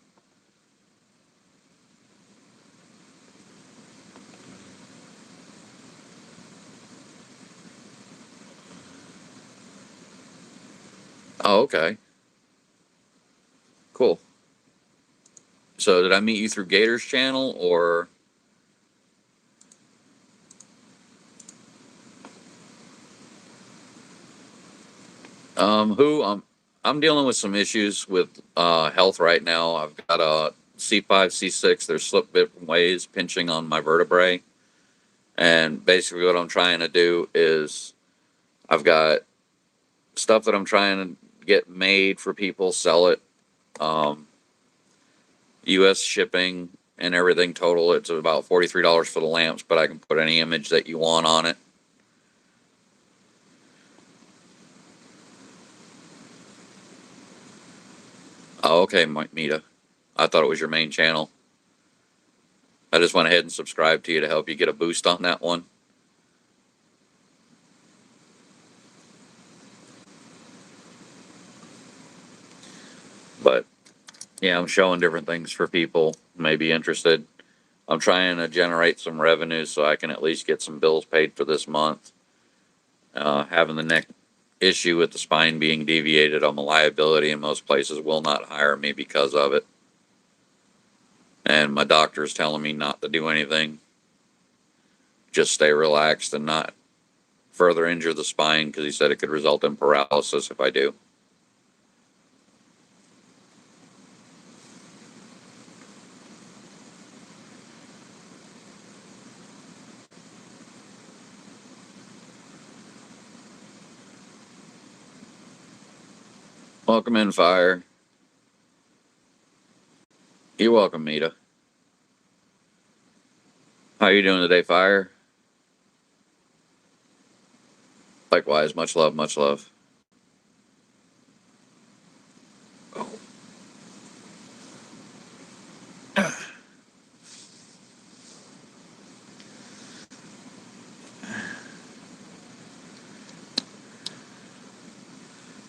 Speaker 1: Oh, okay. Cool. So did I meet you through Gator's channel, or? I'm dealing with some issues with health right now. I've got a C5, C6. There's slip different ways, pinching on my vertebrae. And basically what I'm trying to do is I've got stuff that I'm trying get made for people, sell it. U.S. shipping and everything total, it's about $43 for the lamps, but I can put any image that you want on it. Oh, okay, Mita. I thought it was your main channel. I just went ahead and subscribed to you to help you get a boost on that one. But yeah, I'm showing different things for people who may be interested. I'm trying to generate some revenue so I can at least get some bills paid for this month. Having the neck issue with the spine being deviated, I'm a liability, and most places will not hire me because of it. And my doctor's telling me not to do anything. Just stay relaxed and not further injure the spine because he said it could result in paralysis if I do. Welcome in, Fire. You're welcome, Mita. How you doing today, Fire? Likewise, much love, much love. Oh.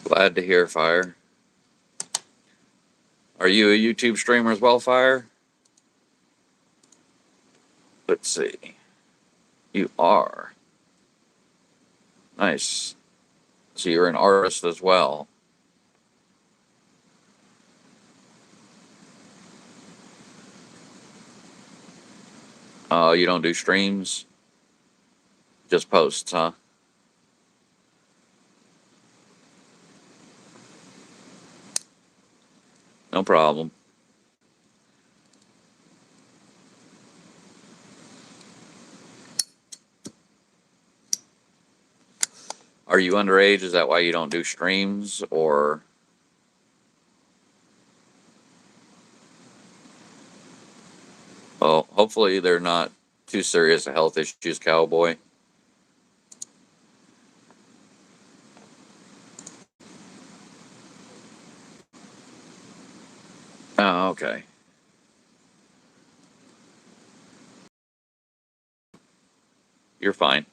Speaker 1: Glad to hear, Fire. Are you a YouTube streamer as well, Fire? Let's see. You are. Nice. So you're an artist as well. You don't do streams? Just posts, huh? No problem. Are you underage? Is that why you don't do streams? Or, well, hopefully they're not too serious health issues, Cowboy. Oh, okay. You're fine.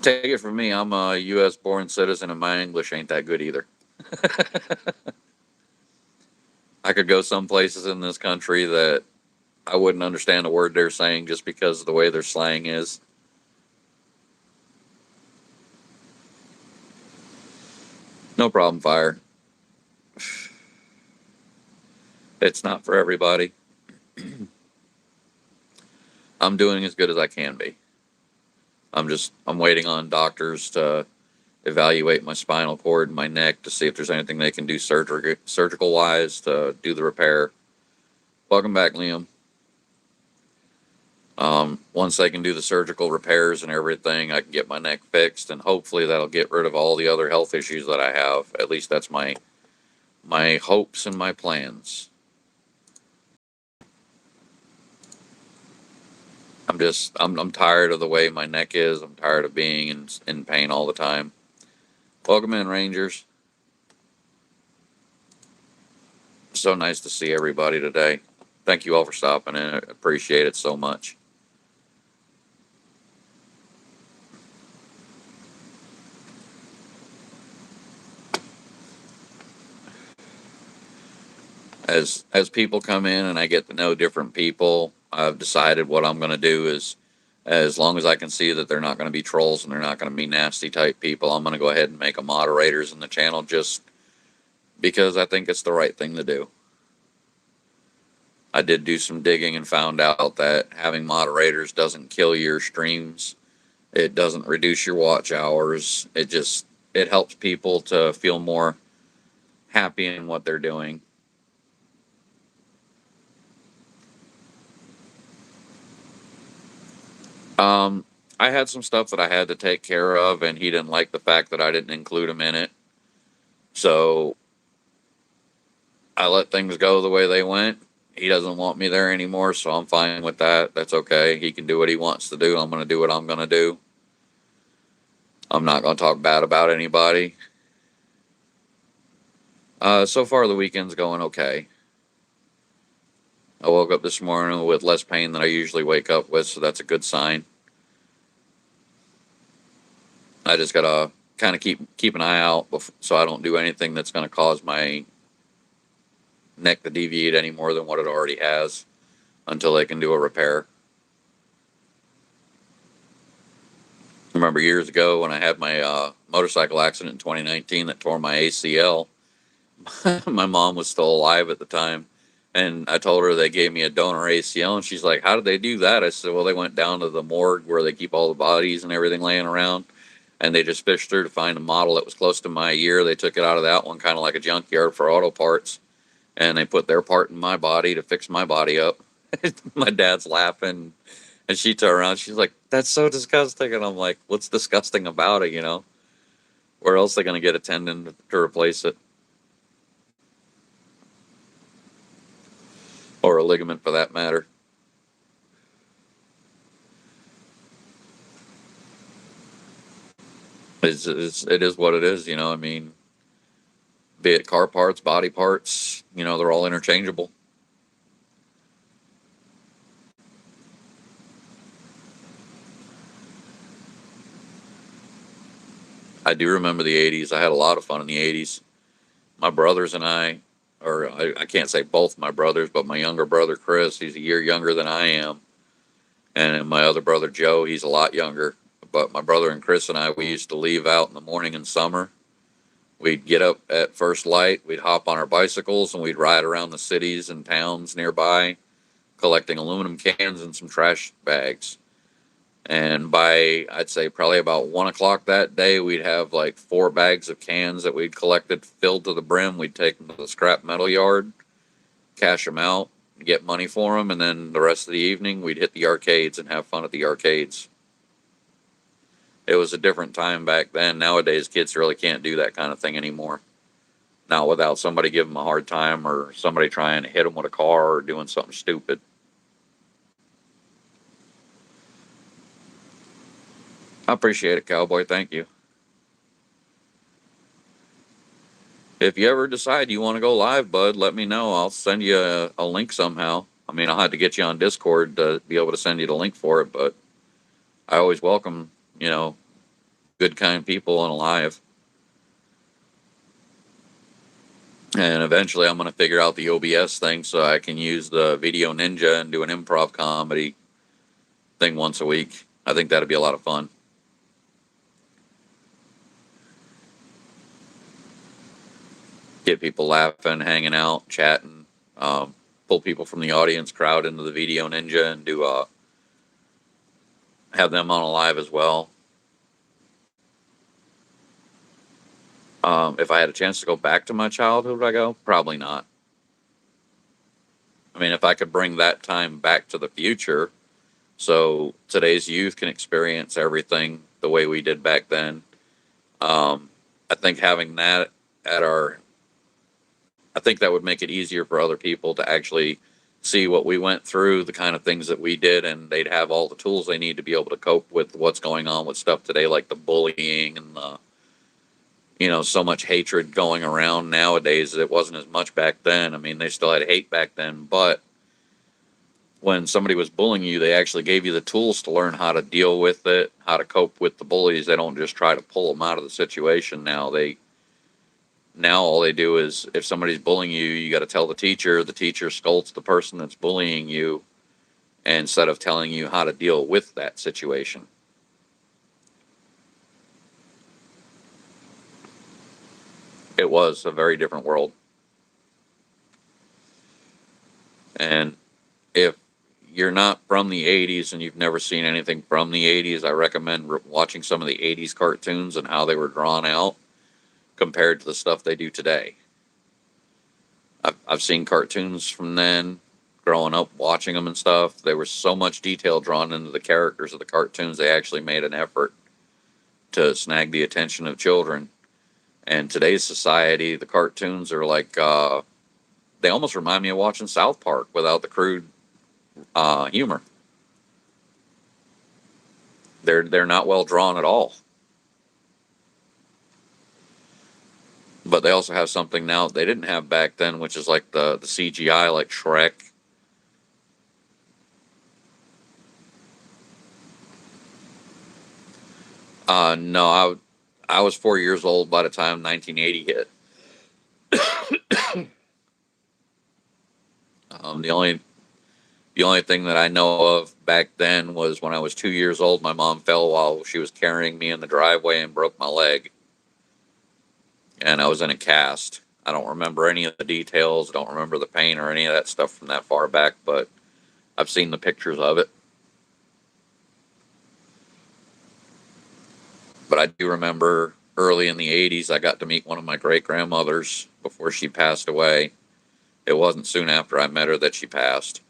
Speaker 1: Take it from me, I'm a U.S. born citizen and my English ain't that good either. I could go some places in this country that I wouldn't understand a word they're saying just because of the way their slang is. No problem, Fire. It's not for everybody. I'm doing as good as I can be. I'm waiting on doctors to evaluate my spinal cord and my neck to see if there's anything they can do surgical wise to do the repair. Welcome back, Liam. Once they can do the surgical repairs and everything, I can get my neck fixed, and hopefully that'll get rid of all the other health issues that I have. At least that's my hopes and my plans. I'm tired of the way my neck is. I'm tired of being in pain all the time. Welcome in, Rangers. So nice to see everybody today. Thank you all for stopping in. I appreciate it so much. As people come in and I get to know different people, I've decided what I'm going to do is, as long as I can see that they're not going to be trolls and they're not going to be nasty type people, I'm going to go ahead and make them moderators in the channel just because I think it's the right thing to do. I did do some digging and found out that having moderators doesn't kill your streams. It doesn't reduce your watch hours. It helps people to feel more happy in what they're doing. I had some stuff that I had to take care of, and he didn't like the fact that I didn't include him in it. So I let things go the way they went. He doesn't want me there anymore, so I'm fine with that. That's okay. He can do what he wants to do. I'm going to do what I'm going to do. I'm not going to talk bad about anybody. So far, the weekend's going okay. I woke up this morning with less pain than I usually wake up with, so that's a good sign. I just gotta kind of keep an eye out so I don't do anything that's going to cause my neck to deviate any more than what it already has until they can do a repair. I remember years ago when I had my motorcycle accident in 2019 that tore my ACL. My mom was still alive at the time, and I told her they gave me a donor ACL, and she's like, "How did they do that?" I said, "Well, they went down to the morgue where they keep all the bodies and everything laying around, and they just fished through to find a model that was close to my year. They took it out of that one, kind of like a junkyard for auto parts, and they put their part in my body to fix my body up." My dad's laughing, and she turned around. She's like, "That's so disgusting," and I'm like, "What's disgusting about it? You know, where else are they going to get a tendon to replace it, or a ligament for that matter?" It is what it is, you know. I mean, be it car parts, body parts, you know, they're all interchangeable. I do remember the 80s. I had a lot of fun in the 80s. My brothers and I can't say both my brothers, but my younger brother, Chris, he's a year younger than I am. And my other brother, Joe, he's a lot younger. But my brother and Chris and I, we used to leave out in the morning in summer. We'd get up at first light, we'd hop on our bicycles, and we'd ride around the cities and towns nearby, collecting aluminum cans and some trash bags. And by, I'd say, probably about 1 o'clock that day, we'd have like 4 bags of cans that we'd collected filled to the brim. We'd take them to the scrap metal yard, cash them out, get money for them, and then the rest of the evening, we'd hit the arcades and have fun at the arcades. It was a different time back then. Nowadays, kids really can't do that kind of thing anymore. Not without somebody giving them a hard time or somebody trying to hit them with a car or doing something stupid. I appreciate it, Cowboy. Thank you. If you ever decide you want to go live, bud, let me know. I'll send you a link somehow. I mean, I'll have to get you on Discord to be able to send you the link for it, but I always welcome, you know, good, kind people on a live. And eventually I'm going to figure out the OBS thing so I can use the Video Ninja and do an improv comedy thing once a week. I think that'd be a lot of fun. Get people laughing, hanging out, chatting, pull people from the audience crowd into the Video Ninja and do have them on a live as well. If I had a chance to go back to my childhood, would I go? Probably not. I mean, if I could bring that time back to the future so today's youth can experience everything the way we did back then, I think having that at our, I think that would make it easier for other people to actually see what we went through, the kind of things that we did, and they'd have all the tools they need to be able to cope with what's going on with stuff today, like the bullying and the, you know, so much hatred going around nowadays. It wasn't as much back then. I mean, they still had hate back then, but when somebody was bullying you, they actually gave you the tools to learn how to deal with it, how to cope with the bullies. They don't just try to pull them out of the situation. Now all they do is if somebody's bullying you, you got to tell the teacher scolds the person that's bullying you instead of telling you how to deal with that situation. It was a very different world. And if you're not from the 80s and you've never seen anything from the 80s, I recommend watching some of the 80s cartoons and how they were drawn out compared to the stuff they do today. I've seen cartoons from then, growing up watching them and stuff, there was so much detail drawn into the characters of the cartoons. They actually made an effort to snag the attention of children. And today's society, the cartoons are like they almost remind me of watching South Park without the crude humor. They're not well drawn at all. But they also have something now they didn't have back then, which is like the CGI, like Shrek. No, I was 4 years old by the time 1980 hit. The only thing that I know of back then was when I was 2 years old, my mom fell while she was carrying me in the driveway and broke my leg, and I was in a cast. I don't remember any of the details. I don't remember the pain or any of that stuff from that far back, but I've seen the pictures of it. But I do remember early in the 80s, I got to meet one of my great grandmothers before she passed away. It wasn't soon after I met her that she passed,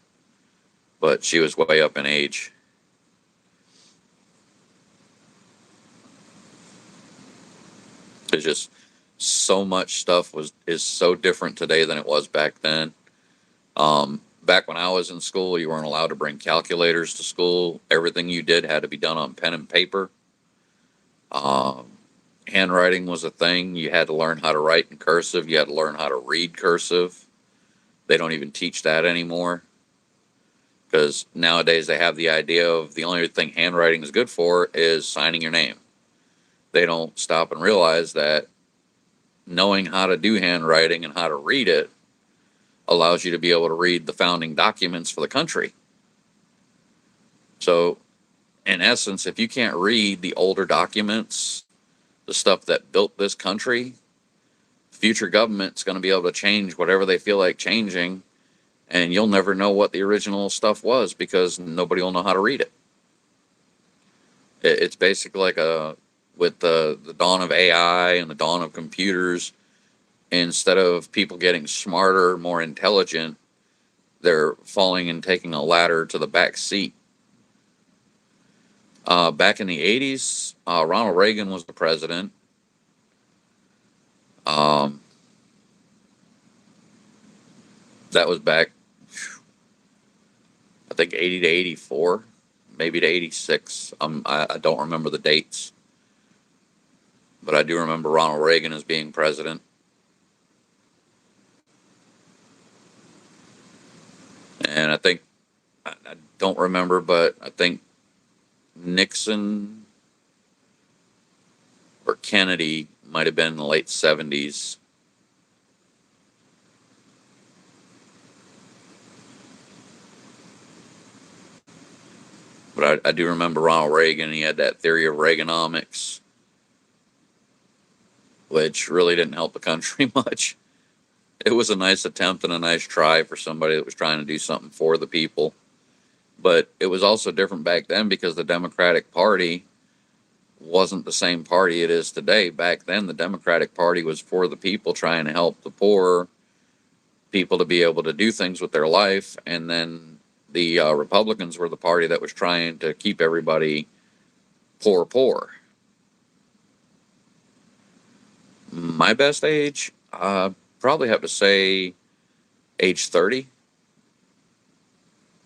Speaker 1: but she was way up in age. It's just so much stuff is so different today than it was back then. Back when I was in school, you weren't allowed to bring calculators to school. Everything you did had to be done on pen and paper. Um, Handwriting was a thing. You had to learn how to write in cursive. You had to learn how to read cursive. They don't even teach that anymore, because nowadays they have the idea of the only thing handwriting is good for is signing your name. They don't stop and realize that knowing how to do handwriting and how to read it allows you to be able to read the founding documents for the country. So, in essence, if you can't read the older documents, the stuff that built this country, future government's going to be able to change whatever they feel like changing, and you'll never know what the original stuff was because nobody will know how to read it. It's basically like with the dawn of AI and the dawn of computers, instead of people getting smarter, more intelligent, they're falling and taking a ladder to the back seat. Back in the 80s, Ronald Reagan was the president. Um, that was back, I think, 80 to 84, maybe to 86. I don't remember the dates, but I do remember Ronald Reagan as being president. And I don't remember, but I think Nixon or Kennedy might have been in the late 70s. But I do remember Ronald Reagan. He had that theory of Reaganomics, which really didn't help the country much. It was a nice attempt and a nice try for somebody that was trying to do something for the people. But it was also different back then because the Democratic Party wasn't the same party it is today. Back then, the Democratic Party was for the people, trying to help the poor people to be able to do things with their life. And then the Republicans were the party that was trying to keep everybody poor. My best age, probably have to say age 30.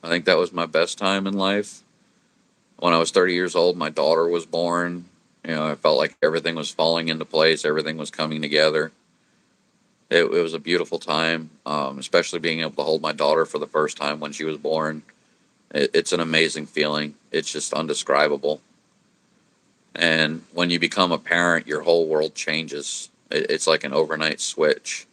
Speaker 1: I think that was my best time in life. When I was 30 years old, my daughter was born. I felt like everything was falling into place. Everything was coming together. It was a beautiful time, especially being able to hold my daughter for the first time when she was born. It's an amazing feeling. It's just undescribable. And when you become a parent, your whole world changes. It's like an overnight switch.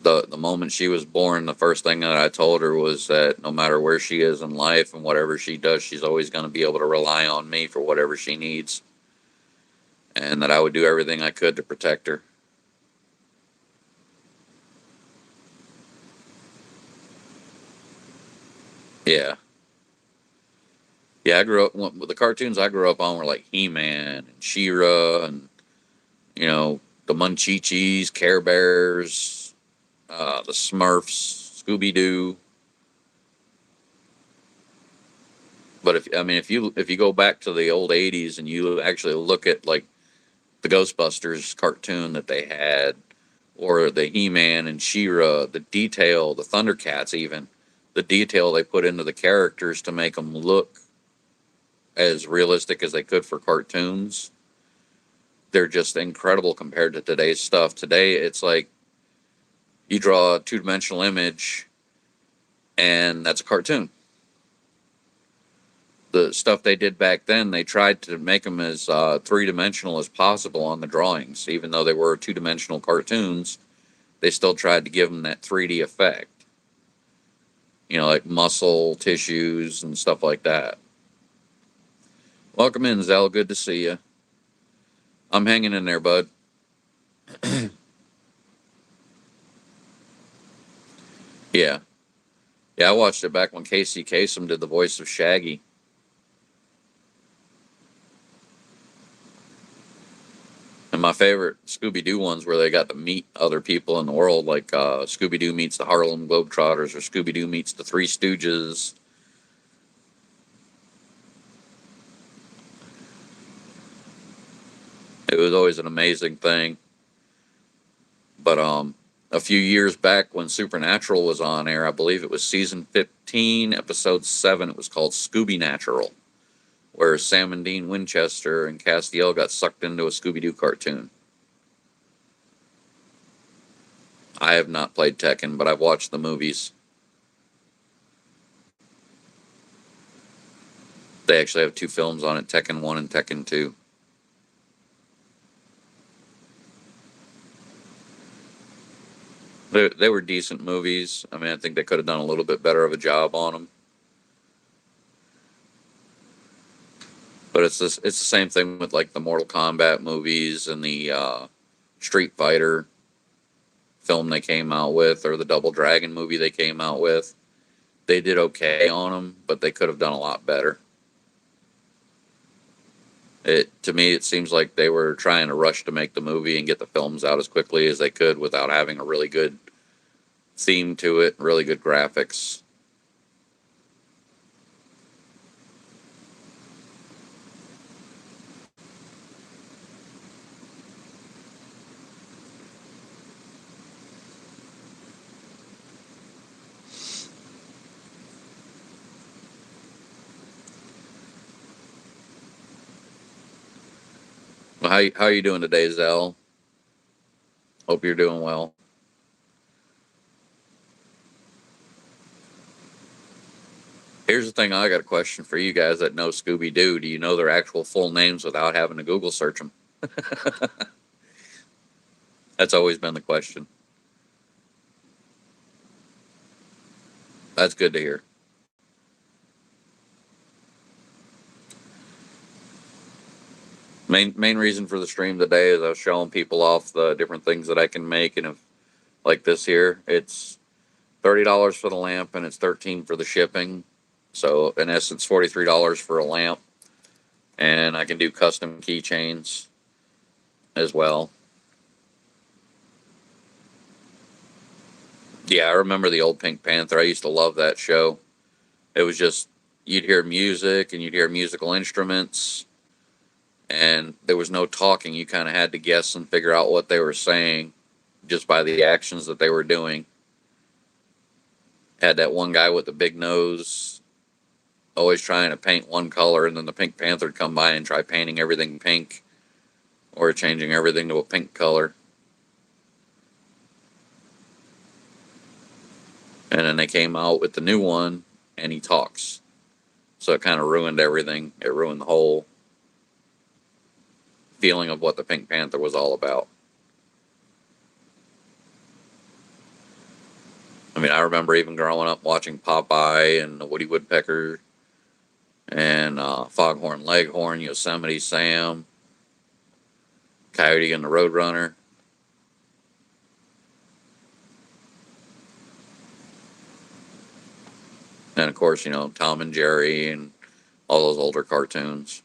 Speaker 1: The moment she was born, the first thing that I told her was that no matter where she is in life and whatever she does, she's always going to be able to rely on me for whatever she needs, and that I would do everything I could to protect her. Yeah. Yeah, I grew up with the cartoons I grew up on were like He-Man and She-Ra and, the Munchichis, Care Bears, the Smurfs, Scooby-Doo. But if you go back to the old '80s and you actually look at like the Ghostbusters cartoon that they had, or the He-Man and She-Ra, the detail, the Thundercats, even the detail they put into the characters to make them look as realistic as they could for cartoons, they're just incredible compared to today's stuff. Today, it's like you draw a two-dimensional image, and that's a cartoon. The stuff they did back then, they tried to make them as three-dimensional as possible on the drawings. Even though they were two-dimensional cartoons, they still tried to give them that 3D effect. Like muscle, tissues, and stuff like that. Welcome in, Zell. Good to see you. I'm hanging in there, bud. Yeah. Yeah, I watched it back when Casey Kasem did the voice of Shaggy. And my favorite Scooby-Doo ones where they got to meet other people in the world, like Scooby-Doo meets the Harlem Globetrotters, or Scooby-Doo meets the Three Stooges. It was always an amazing thing. But a few years back when Supernatural was on air, I believe it was season 15, episode 7, it was called Scooby Natural, where Sam and Dean Winchester and Castiel got sucked into a Scooby-Doo cartoon. I have not played Tekken, but I've watched the movies. They actually have 2 films on it, Tekken 1 and Tekken 2. They were decent movies. I think they could have done a little bit better of a job on them. But it's the same thing with like the Mortal Kombat movies and the Street Fighter film they came out with, or the Double Dragon movie they came out with. They did okay on them, but they could have done a lot better. To me, it seems like they were trying to rush to make the movie and get the films out as quickly as they could without having a really good theme to it, really good graphics. Well, how are you doing today, Zell? Hope you're doing well. Here's the thing, I got a question for you guys that know Scooby-Doo. Do you know their actual full names without having to Google search them? That's always been the question. That's good to hear. Main reason for the stream today is I was showing people off the different things that I can make, and if, like this here, it's $30 for the lamp and it's $13 for the shipping. So in essence, $43 for a lamp, and I can do custom keychains as well. Yeah, I remember the old Pink Panther. I used to love that show. It was just, you'd hear music and you'd hear musical instruments, and there was no talking. You kind of had to guess and figure out what they were saying just by the actions that they were doing. Had that one guy with the big nose always trying to paint one color, and then the Pink Panther would come by and try painting everything pink or changing everything to a pink color. And then they came out with the new one, and he talks. So it kind of ruined everything. It ruined the whole feeling of what the Pink Panther was all about. I remember even growing up watching Popeye and the Woody Woodpecker and Foghorn Leghorn, Yosemite Sam, Coyote and the Roadrunner. And of course, Tom and Jerry and all those older cartoons.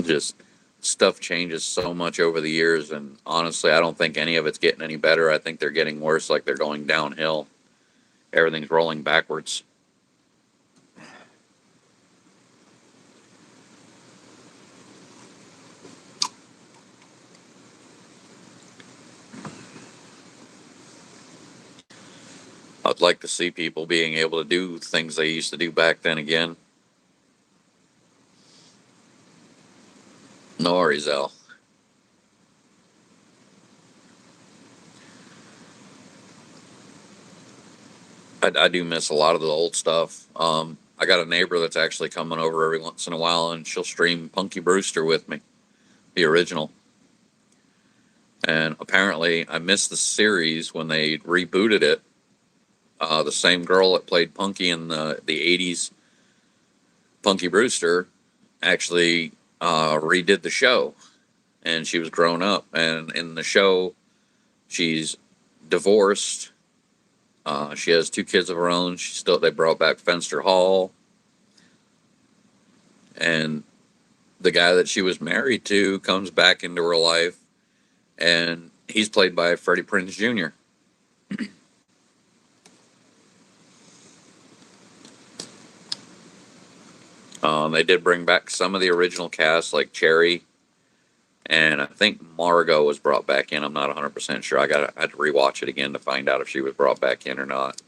Speaker 1: Just stuff changes so much over the years, and honestly, I don't think any of it's getting any better. I think they're getting worse, like they're going downhill. Everything's rolling backwards. I'd like to see people being able to do things they used to do back then again. No worries, Al. I do miss a lot of the old stuff. I got a neighbor that's actually coming over every once in a while, and she'll stream Punky Brewster with me, the original. And apparently, I missed the series when they rebooted it. The same girl that played Punky in the '80s, Punky Brewster, actually redid the show, and she was grown up. And in the show, she's divorced. She has two kids of her own. They brought back Fenster Hall, and the guy that she was married to comes back into her life, and he's played by Freddie Prinze Jr. They did bring back some of the original cast, like Cherry, and I think Margot was brought back in. I'm not 100% sure. I had to rewatch it again to find out if she was brought back in or not.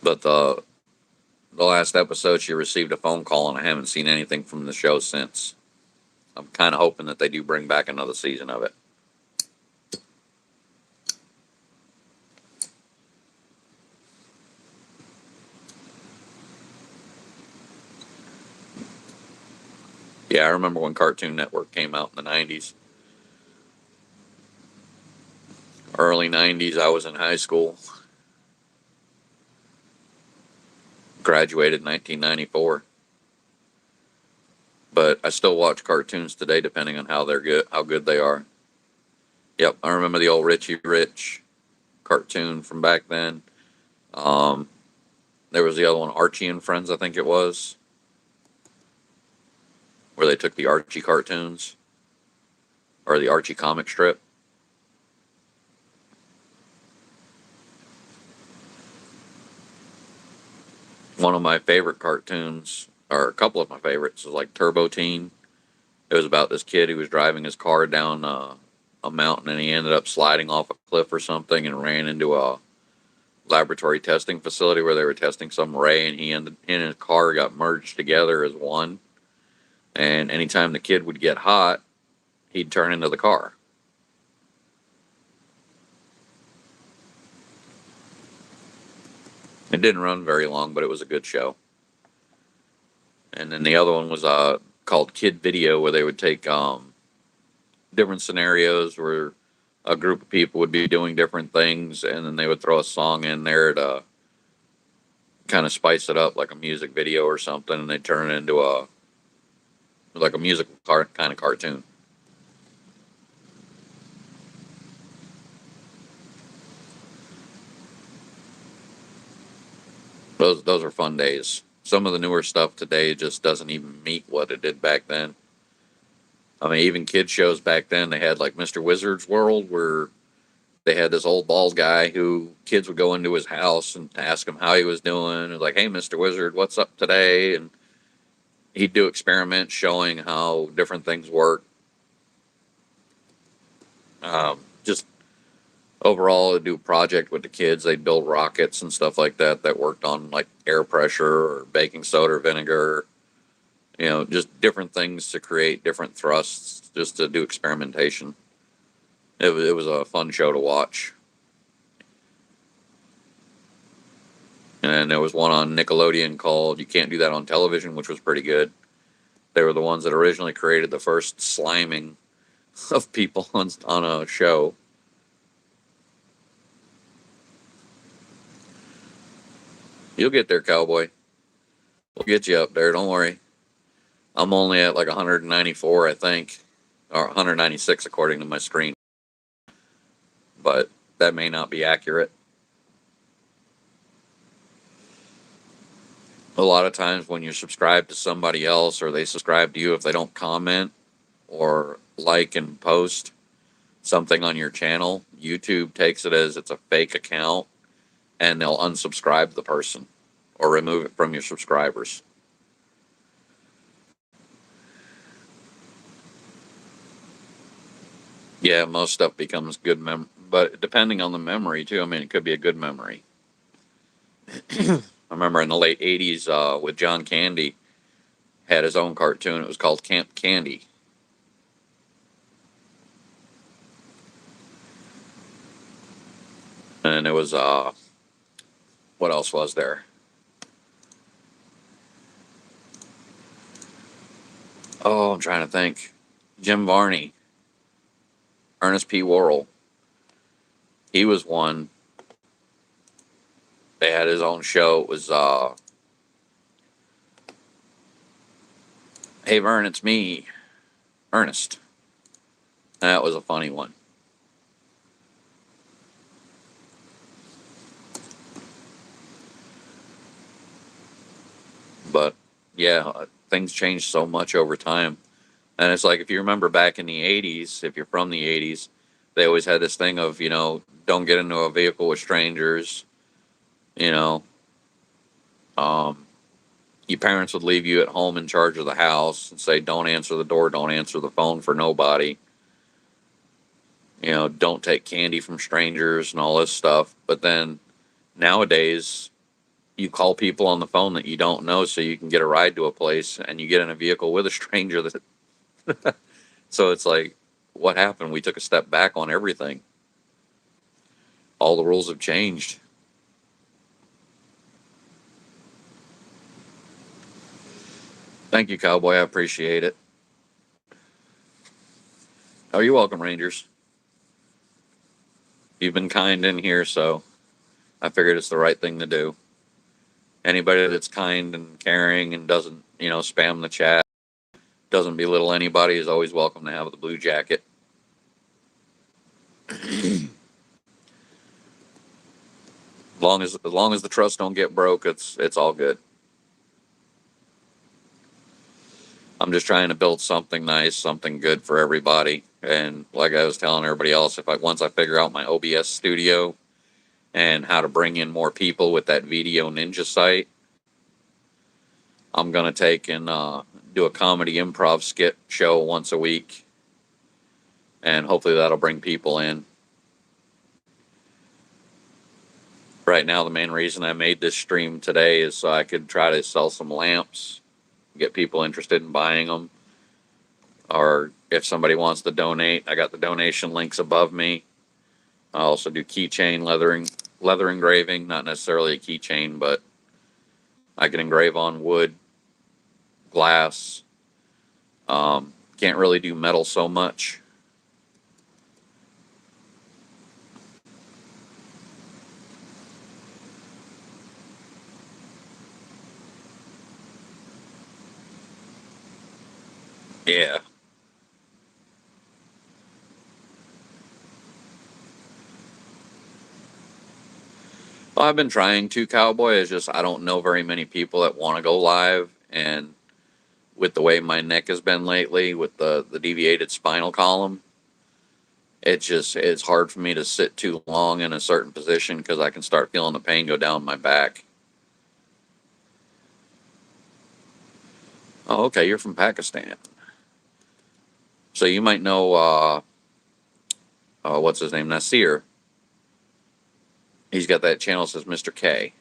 Speaker 1: But the last episode, she received a phone call, and I haven't seen anything from the show since. I'm kind of hoping that they do bring back another season of it. Yeah, I remember when Cartoon Network came out in the 90s. Early 90s, I was in high school. Graduated in 1994. But I still watch cartoons today, depending on how good they are. Yep, I remember the old Richie Rich cartoon from back then. Um, there was the other one, Archie and Friends, I think it was, where they took the Archie cartoons or the Archie comic strip. One of my favorite cartoons, or a couple of my favorites, was like Turbo Teen. It was about this kid who was driving his car down a mountain, and he ended up sliding off a cliff or something and ran into a laboratory testing facility where they were testing some ray, and he and his car got merged together as one. And anytime the kid would get hot, he'd turn into the car. It didn't run very long, but it was a good show. And then the other one was called Kid Video, where they would take different scenarios where a group of people would be doing different things, and then they would throw a song in there to kind of spice it up, like a music video or something, and they turn it into a musical kind of cartoon. Those are fun days. Some of the newer stuff today just doesn't even meet what it did back then. I mean, even kids shows back then, they had like Mr. Wizard's World, where they had this old bald guy who kids would go into his house and ask him how he was doing. It was like, "Hey, Mr. Wizard, what's up today?" And he'd do experiments showing how different things work. Just overall, they'd do a project with the kids. They'd build rockets and stuff like that that worked on like air pressure or baking soda or vinegar. Just different things to create different thrusts, just to do experimentation. It was a fun show to watch. And there was one on Nickelodeon called You Can't Do That on Television, which was pretty good. They were the ones that originally created the first sliming of people on a show. You'll get there, cowboy. We'll get you up there. Don't worry. I'm only at like 194, I think, or 196 according to my screen. But that may not be accurate. A lot of times when you're subscribed to somebody else or they subscribe to you, if they don't comment or like and post something on your channel, YouTube takes it as it's a fake account and they'll unsubscribe the person or remove it from your subscribers. Yeah, most stuff becomes good but depending on the memory too. I mean, it could be a good memory. I remember in the late '80s with John Candy had his own cartoon. It was called Camp Candy, and it was what else was there? Oh, I'm trying to think. Jim Varney, Ernest P. Worrell. He was one. They had his own show. It was Hey Vern, it's me, Ernest. That was a funny one. But yeah, things change so much over time. And it's like if you remember back in the '80s, if you're from the '80s, they always had this thing of, don't get into a vehicle with strangers. You know, um, your parents would leave you at home in charge of the house and say, don't answer the door, don't answer the phone for nobody. Don't take candy from strangers and all this stuff. But then nowadays, you call people on the phone that you don't know so you can get a ride to a place and you get in a vehicle with a stranger that so it's like, what happened? We took a step back on everything. All the rules have changed. Thank you, Cowboy. I appreciate it. Oh, you're welcome, Rangers. You've been kind in here, so I figured it's the right thing to do. Anybody that's kind and caring and doesn't, spam the chat, doesn't belittle anybody is always welcome to have the blue jacket. As long as the trusts don't get broke, it's all good. I'm just trying to build something nice, something good for everybody. And like I was telling everybody else, once I figure out my OBS studio and how to bring in more people with that Video Ninja site, I'm gonna take and do a comedy improv skit show once a week, and hopefully that'll bring people in. Right now, the main reason I made this stream today is so I could try to sell some lamps, get people interested in buying them, or if somebody wants to donate, I got the donation links above me. I also do keychain leather engraving, not necessarily a keychain, but I can engrave on wood, glass. Can't really do metal so much. Yeah. Well, I've been trying to, Cowboy. It's just I don't know very many people that want to go live, and with the way my neck has been lately, with the deviated spinal column, it's hard for me to sit too long in a certain position because I can start feeling the pain go down my back. Oh, okay, you're from Pakistan, so you might know what's his name, Nasir. He's got that channel that says Mr. K.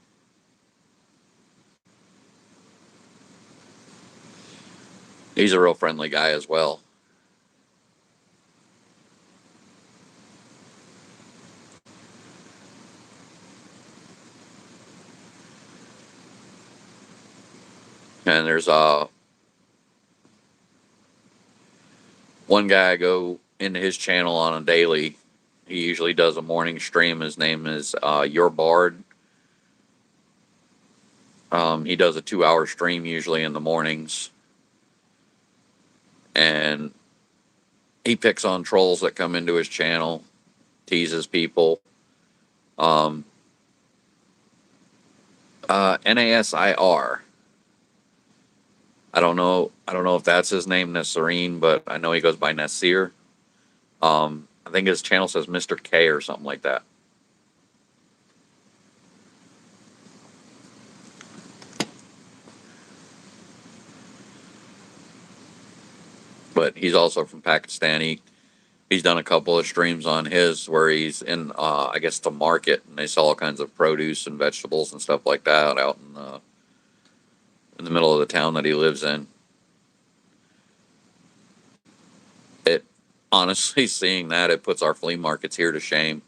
Speaker 1: He's a real friendly guy as well. And there's one guy I go into his channel on a daily. He usually does a morning stream. His name is Your Bard. He does a 2-hour stream usually in the mornings, and he picks on trolls that come into his channel, teases people. NASIR. I don't know if that's his name, Nasserine, but I know he goes by Nasir. I think his channel says Mr. K or something like that. But he's also from Pakistan. He's done a couple of streams on his where he's in, I guess, the market, and they sell all kinds of produce and vegetables and stuff like that out in the middle of the town that he lives in. It honestly, seeing that, it puts our flea markets here to shame.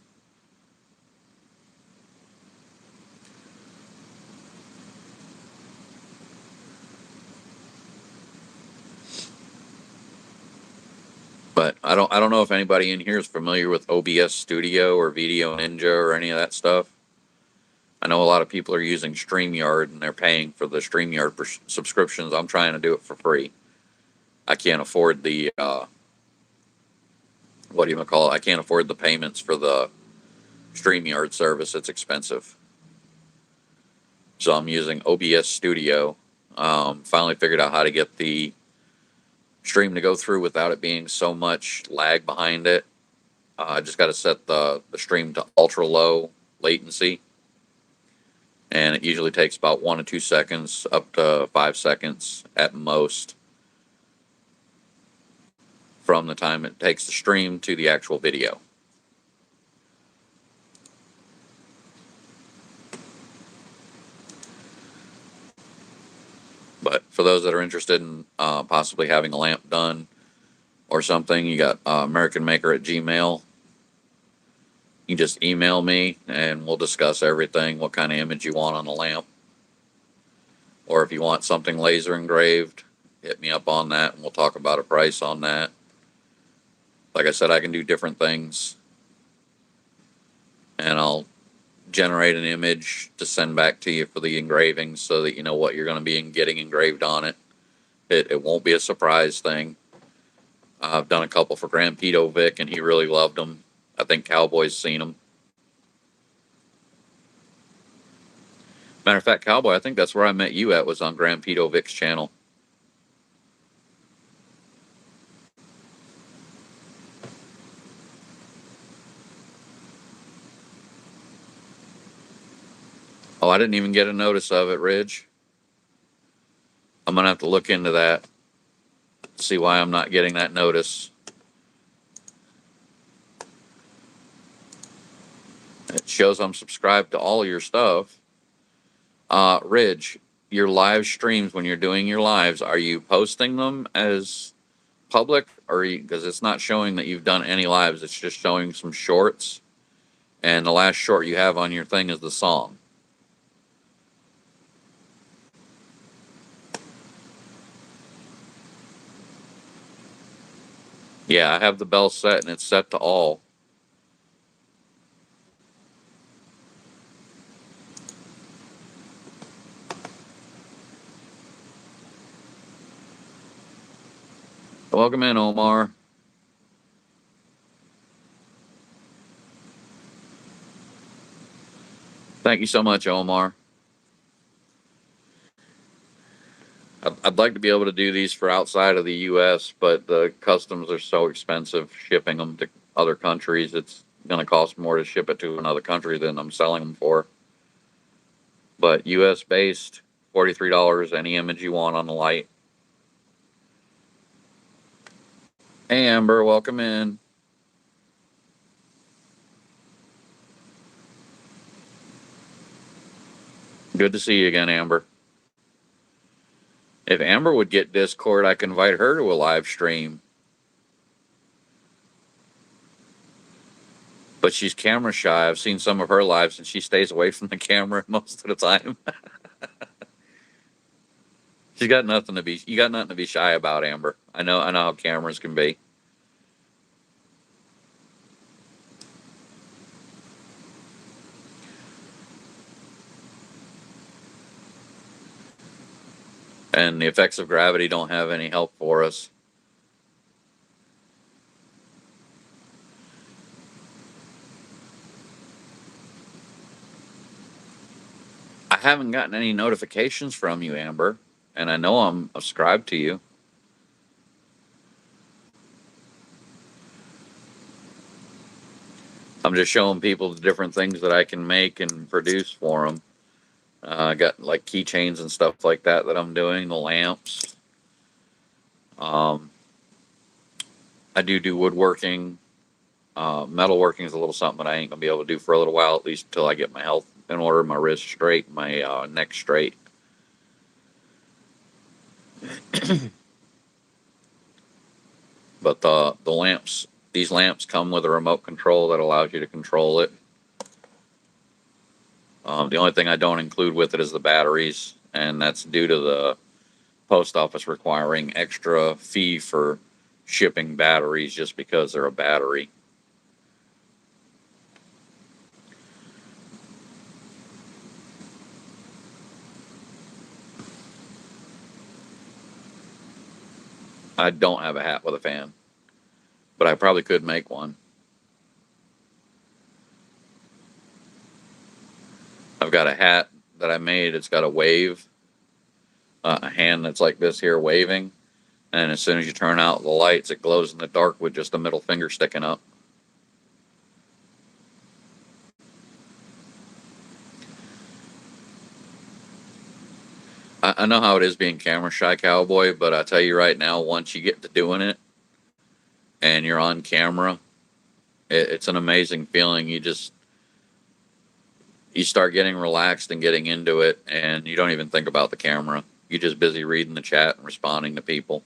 Speaker 1: But I don't know if anybody in here is familiar with OBS Studio or Video Ninja or any of that stuff. I know a lot of people are using StreamYard and they're paying for the StreamYard subscriptions. I'm trying to do it for free. I can't afford the what do you call it? I can't afford the payments for the StreamYard service. It's expensive. So I'm using OBS Studio. Finally figured out how to get the stream to go through without it being so much lag behind it. I just got to set the stream to ultra low latency. And it usually takes about 1 to 2 seconds, up to 5 seconds at most, from the time it takes the stream to the actual video. But for those that are interested in possibly having a lamp done or something, you got Merican Maker at Gmail. You just email me and we'll discuss everything, what kind of image you want on the lamp. Or if you want something laser engraved, hit me up on that and we'll talk about a price on that. Like I said, I can do different things. And I'll generate an image to send back to you for the engraving so that you know what you're going to be getting engraved on it. It won't be a surprise thing. I've done a couple for Grand Pedo Vic and he really loved them. I think Cowboy's seen them. Matter of fact, Cowboy, I think that's where I met you at, was on Grand Pedo Vic's channel. Oh, I didn't even get a notice of it, Ridge. I'm going to have to look into that. See why I'm not getting that notice. It shows I'm subscribed to all your stuff. Ridge, your live streams, when you're doing your lives, are you posting them as public? Or because it's not showing that you've done any lives, it's just showing some shorts. And the last short you have on your thing is the song. Yeah, I have the bell set and it's set to all. Welcome in, Omar. Thank you so much, Omar. I'd like to be able to do these for outside of the U.S., but the customs are so expensive shipping them to other countries. It's going to cost more to ship it to another country than I'm selling them for. But U.S. based, $43, any image you want on the light. Hey, Amber, welcome in. Good to see you again, Amber. If Amber would get Discord, I can invite her to a live stream. But she's camera shy. I've seen some of her lives, and she stays away from the camera most of the time. You got nothing to be shy about, Amber. I know how cameras can be. And the effects of gravity don't have any help for us. I haven't gotten any notifications from you, Amber. and I know I'm subscribed to you. I'm just showing people the different things that I can make and produce for them. I got like keychains and stuff like that I'm doing, the lamps. Um, I do woodworking. Metalworking is a little something that I ain't gonna be able to do for a little while, at least until I get my health in order, my wrist straight, my neck straight. But the lamps, these lamps come with a remote control that allows you to control it. The only thing I don't include with it is the batteries, and that's due to the post office requiring extra fee for shipping batteries just because they're a battery. I don't have a hat with a fan, but I probably could make one. I've got a hat that I made. It's got a wave, a hand that's like this here waving, and as soon as you turn out the lights, it glows in the dark with just a middle finger sticking up. I know how it is being camera shy, cowboy, but I tell you right now, once you get to doing it and you're on camera, it's an amazing feeling. You start getting relaxed and getting into it, and you don't even think about the camera. You're just busy reading the chat and responding to people.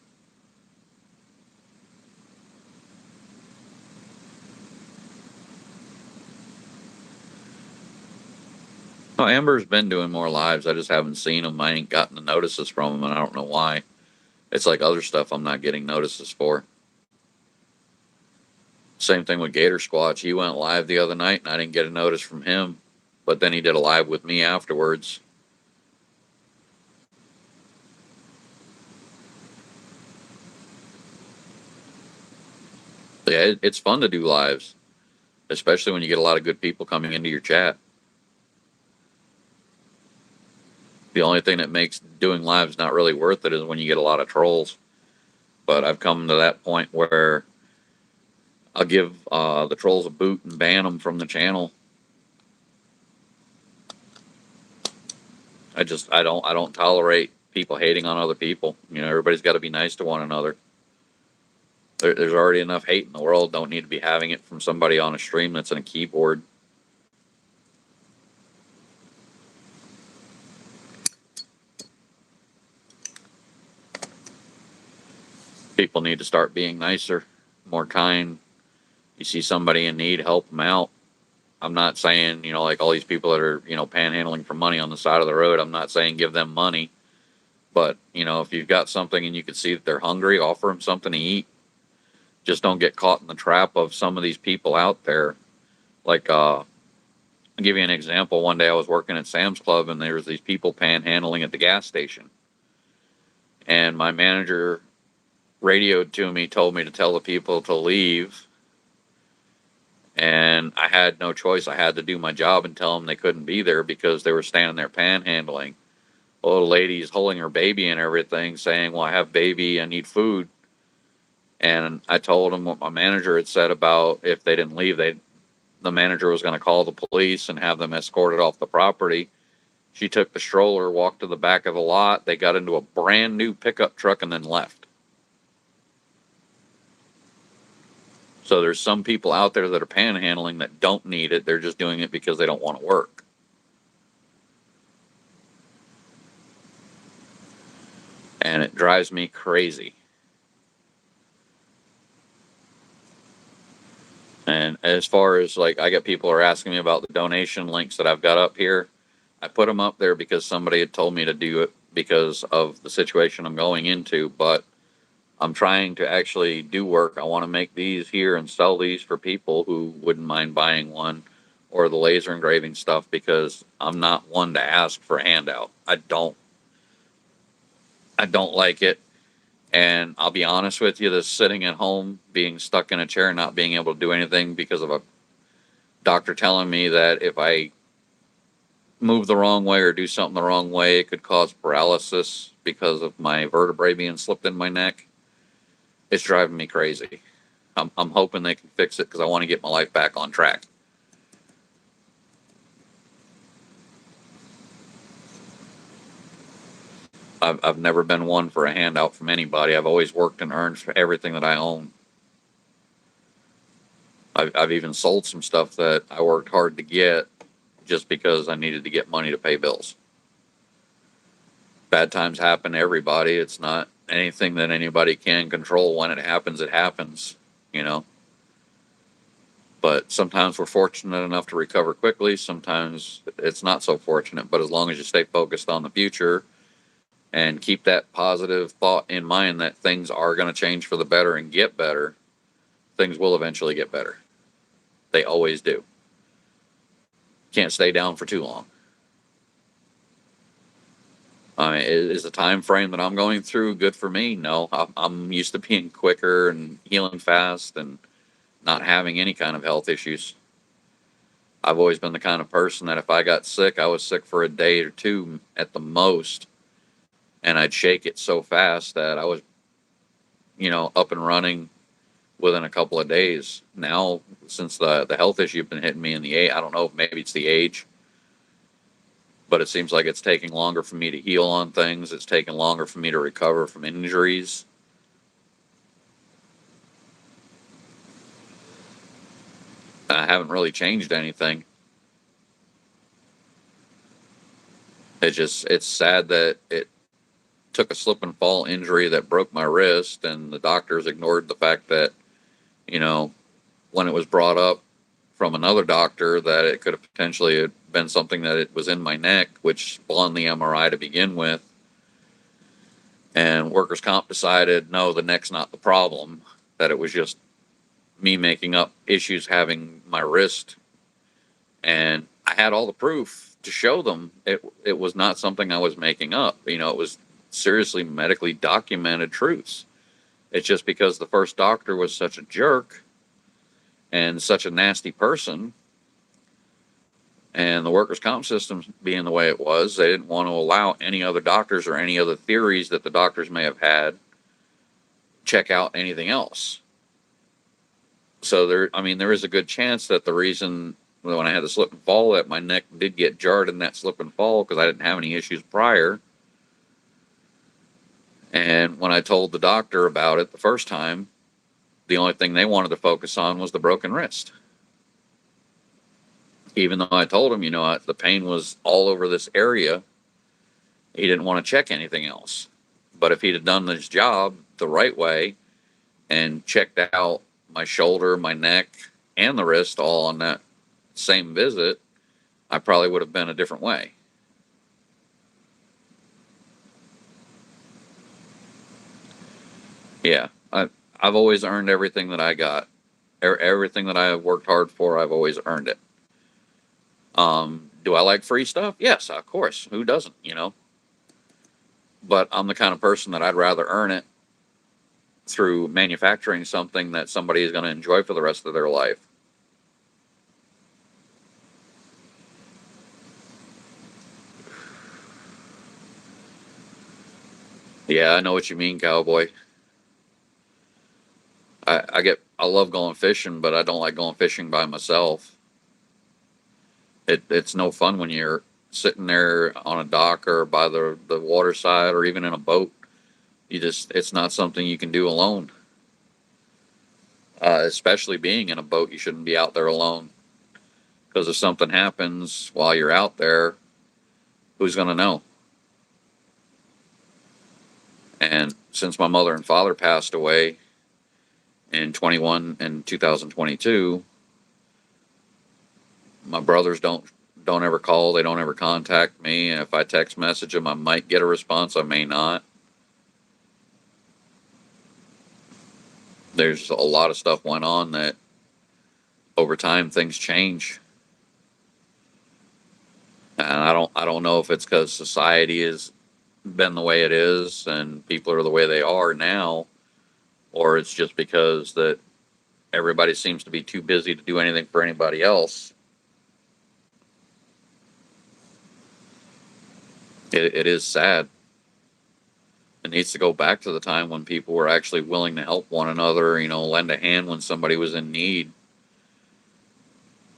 Speaker 1: No, Amber's been doing more lives. I just haven't seen them. I ain't gotten the notices from them, and I don't know why. It's like other stuff I'm not getting notices for. Same thing with Gator Squatch. He went live the other night, and I didn't get a notice from him. But then he did a live with me afterwards. Yeah, it's fun to do lives, especially when you get a lot of good people coming into your chat. The only thing that makes doing lives not really worth it is when you get a lot of trolls. But I've come to that point where I'll give the trolls a boot and ban them from the channel. I don't tolerate people hating on other people. You know, everybody's got to be nice to one another. There's already enough hate in the world. Don't need to be having it from somebody on a stream that's in a keyboard. People need to start being nicer, more kind. You see somebody in need, help them out. I'm not saying, like all these people that are, panhandling for money on the side of the road. I'm not saying give them money. But, if you've got something and you can see that they're hungry, offer them something to eat. Just don't get caught in the trap of some of these people out there. Like, I'll give you an example. One day I was working at Sam's Club and there was these people panhandling at the gas station. And my manager radioed to me, told me to tell the people to leave. And I had no choice. I had to do my job and tell them they couldn't be there because they were standing there panhandling. Well, the lady's holding her baby and everything, saying, well, I have baby, I need food. And I told them what my manager had said about if they didn't leave, the manager was going to call the police and have them escorted off the property. She took the stroller, walked to the back of the lot. They got into a brand new pickup truck and then left. So there's some people out there that are panhandling that don't need it. They're just doing it because they don't want to work. And it drives me crazy. And as far as like, I got people are asking me about the donation links that I've got up here. I put them up there because somebody had told me to do it because of the situation I'm going into. But I'm trying to actually do work. I want to make these here and sell these for people who wouldn't mind buying one, or the laser engraving stuff, because I'm not one to ask for a handout. I don't like it. And I'll be honest with you, this sitting at home, being stuck in a chair, not being able to do anything because of a doctor telling me that if I move the wrong way or do something the wrong way, it could cause paralysis because of my vertebrae being slipped in my neck. It's driving me crazy. I'm hoping they can fix it because I want to get my life back on track. I've never been one for a handout from anybody. I've always worked and earned for everything that I own. I've even sold some stuff that I worked hard to get just because I needed to get money to pay bills. Bad times happen to everybody. It's not anything that anybody can control. When it happens, you know. But sometimes we're fortunate enough to recover quickly. Sometimes it's not so fortunate. But as long as you stay focused on the future and keep that positive thought in mind that things are going to change for the better and get better, things will eventually get better. They always do. Can't stay down for too long. Is the time frame that I'm going through good for me? No, I'm used to being quicker and healing fast and not having any kind of health issues. I've always been the kind of person that if I got sick, I was sick for a day or two at the most, and I'd shake it so fast that I was, up and running within a couple of days. Now, since the health issue has been hitting me in the age, I don't know if maybe it's the age, but it seems like it's taking longer for me to heal on things. It's taking longer for me to recover from injuries. I haven't really changed anything. It's sad that it took a slip and fall injury that broke my wrist, and the doctors ignored the fact that, you know, when it was brought up from another doctor that it could have potentially been something that it was in my neck, which spawned the MRI to begin with. And workers' comp decided, no, the neck's not the problem, that it was just me making up issues having my wrist. And I had all the proof to show them it was not something I was making up. It was seriously medically documented truths. It's just because the first doctor was such a jerk and such a nasty person, and the workers' comp system being the way it was, they didn't want to allow any other doctors or any other theories that the doctors may have had check out anything else. So there is a good chance that the reason when I had the slip and fall that my neck did get jarred in that slip and fall because I didn't have any issues prior. And when I told the doctor about it the first time, the only thing they wanted to focus on was the broken wrist. Even though I told him, the pain was all over this area, he didn't want to check anything else. But if he'd have done his job the right way and checked out my shoulder, my neck, and the wrist all on that same visit, I probably would have been a different way. Yeah, I've always earned everything that I got. Everything that I have worked hard for, I've always earned it. Do I like free stuff? Yes, of course. Who doesn't? But I'm the kind of person that I'd rather earn it through manufacturing something that somebody is going to enjoy for the rest of their life. Yeah, I know what you mean, cowboy. I love going fishing, but I don't like going fishing by myself. It's no fun when you're sitting there on a dock or by the water side or even in a boat. It's not something you can do alone. Especially being in a boat, you shouldn't be out there alone. Because if something happens while you're out there, who's going to know? And since my mother and father passed away in 2022, my brothers don't ever call, they don't ever contact me. And if I text message them, I might get a response, I may not. There's a lot of stuff went on that over time things change. And I don't know if it's because society has been the way it is and people are the way they are now, or it's just because that everybody seems to be too busy to do anything for anybody else. It is sad. It needs to go back to the time when people were actually willing to help one another, lend a hand when somebody was in need.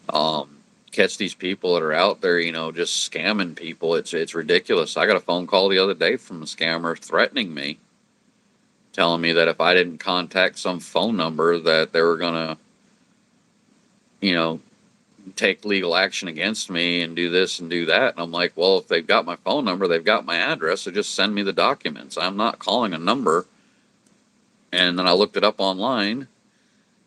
Speaker 1: Um, Catch these people that are out there, just scamming people. It's ridiculous. I got a phone call the other day from a scammer threatening me, telling me that if I didn't contact some phone number that they were gonna, you know, take legal action against me and do this and do that. And I'm like, well, if they've got my phone number, they've got my address, so just send me the documents. I'm not calling a number. And then I looked it up online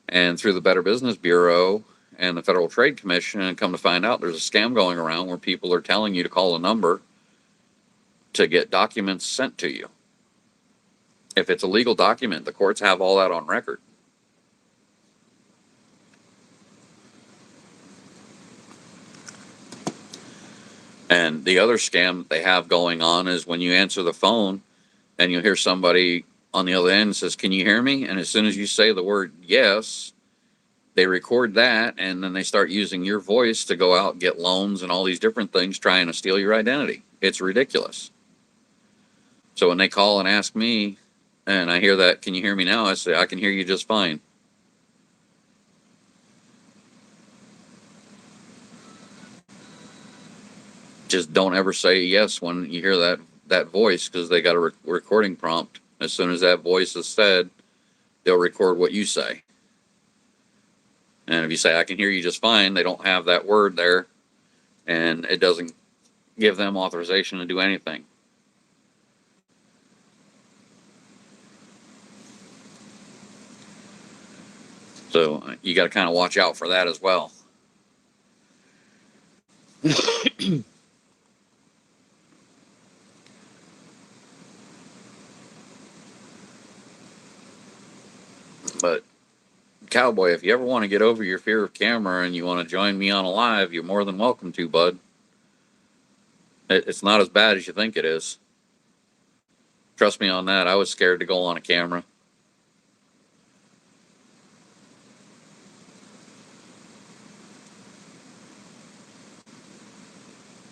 Speaker 1: and through the Better Business Bureau and the Federal Trade Commission, and come to find out there's a scam going around where people are telling you to call a number to get documents sent to you. If it's a legal document, the courts have all that on record. And the other scam that they have going on is when you answer the phone and you hear somebody on the other end that says, "Can you hear me?" And as soon as you say the word yes, they record that, and then they start using your voice to go out and get loans and all these different things, trying to steal your identity. It's ridiculous. So when they call and ask me, and I hear that, "Can you hear me now?" I say, "I can hear you just fine." Just don't ever say yes when you hear that voice, because they got a recording prompt. As soon as that voice is said, they'll record what you say. And if you say, "I can hear you just fine," they don't have that word there, and it doesn't give them authorization to do anything. So you got to kind of watch out for that as well. But Cowboy, if you ever want to get over your fear of camera and you want to join me on a live, you're more than welcome to, bud. It's not as bad as you think it is. Trust me on that. I was scared to go on a camera.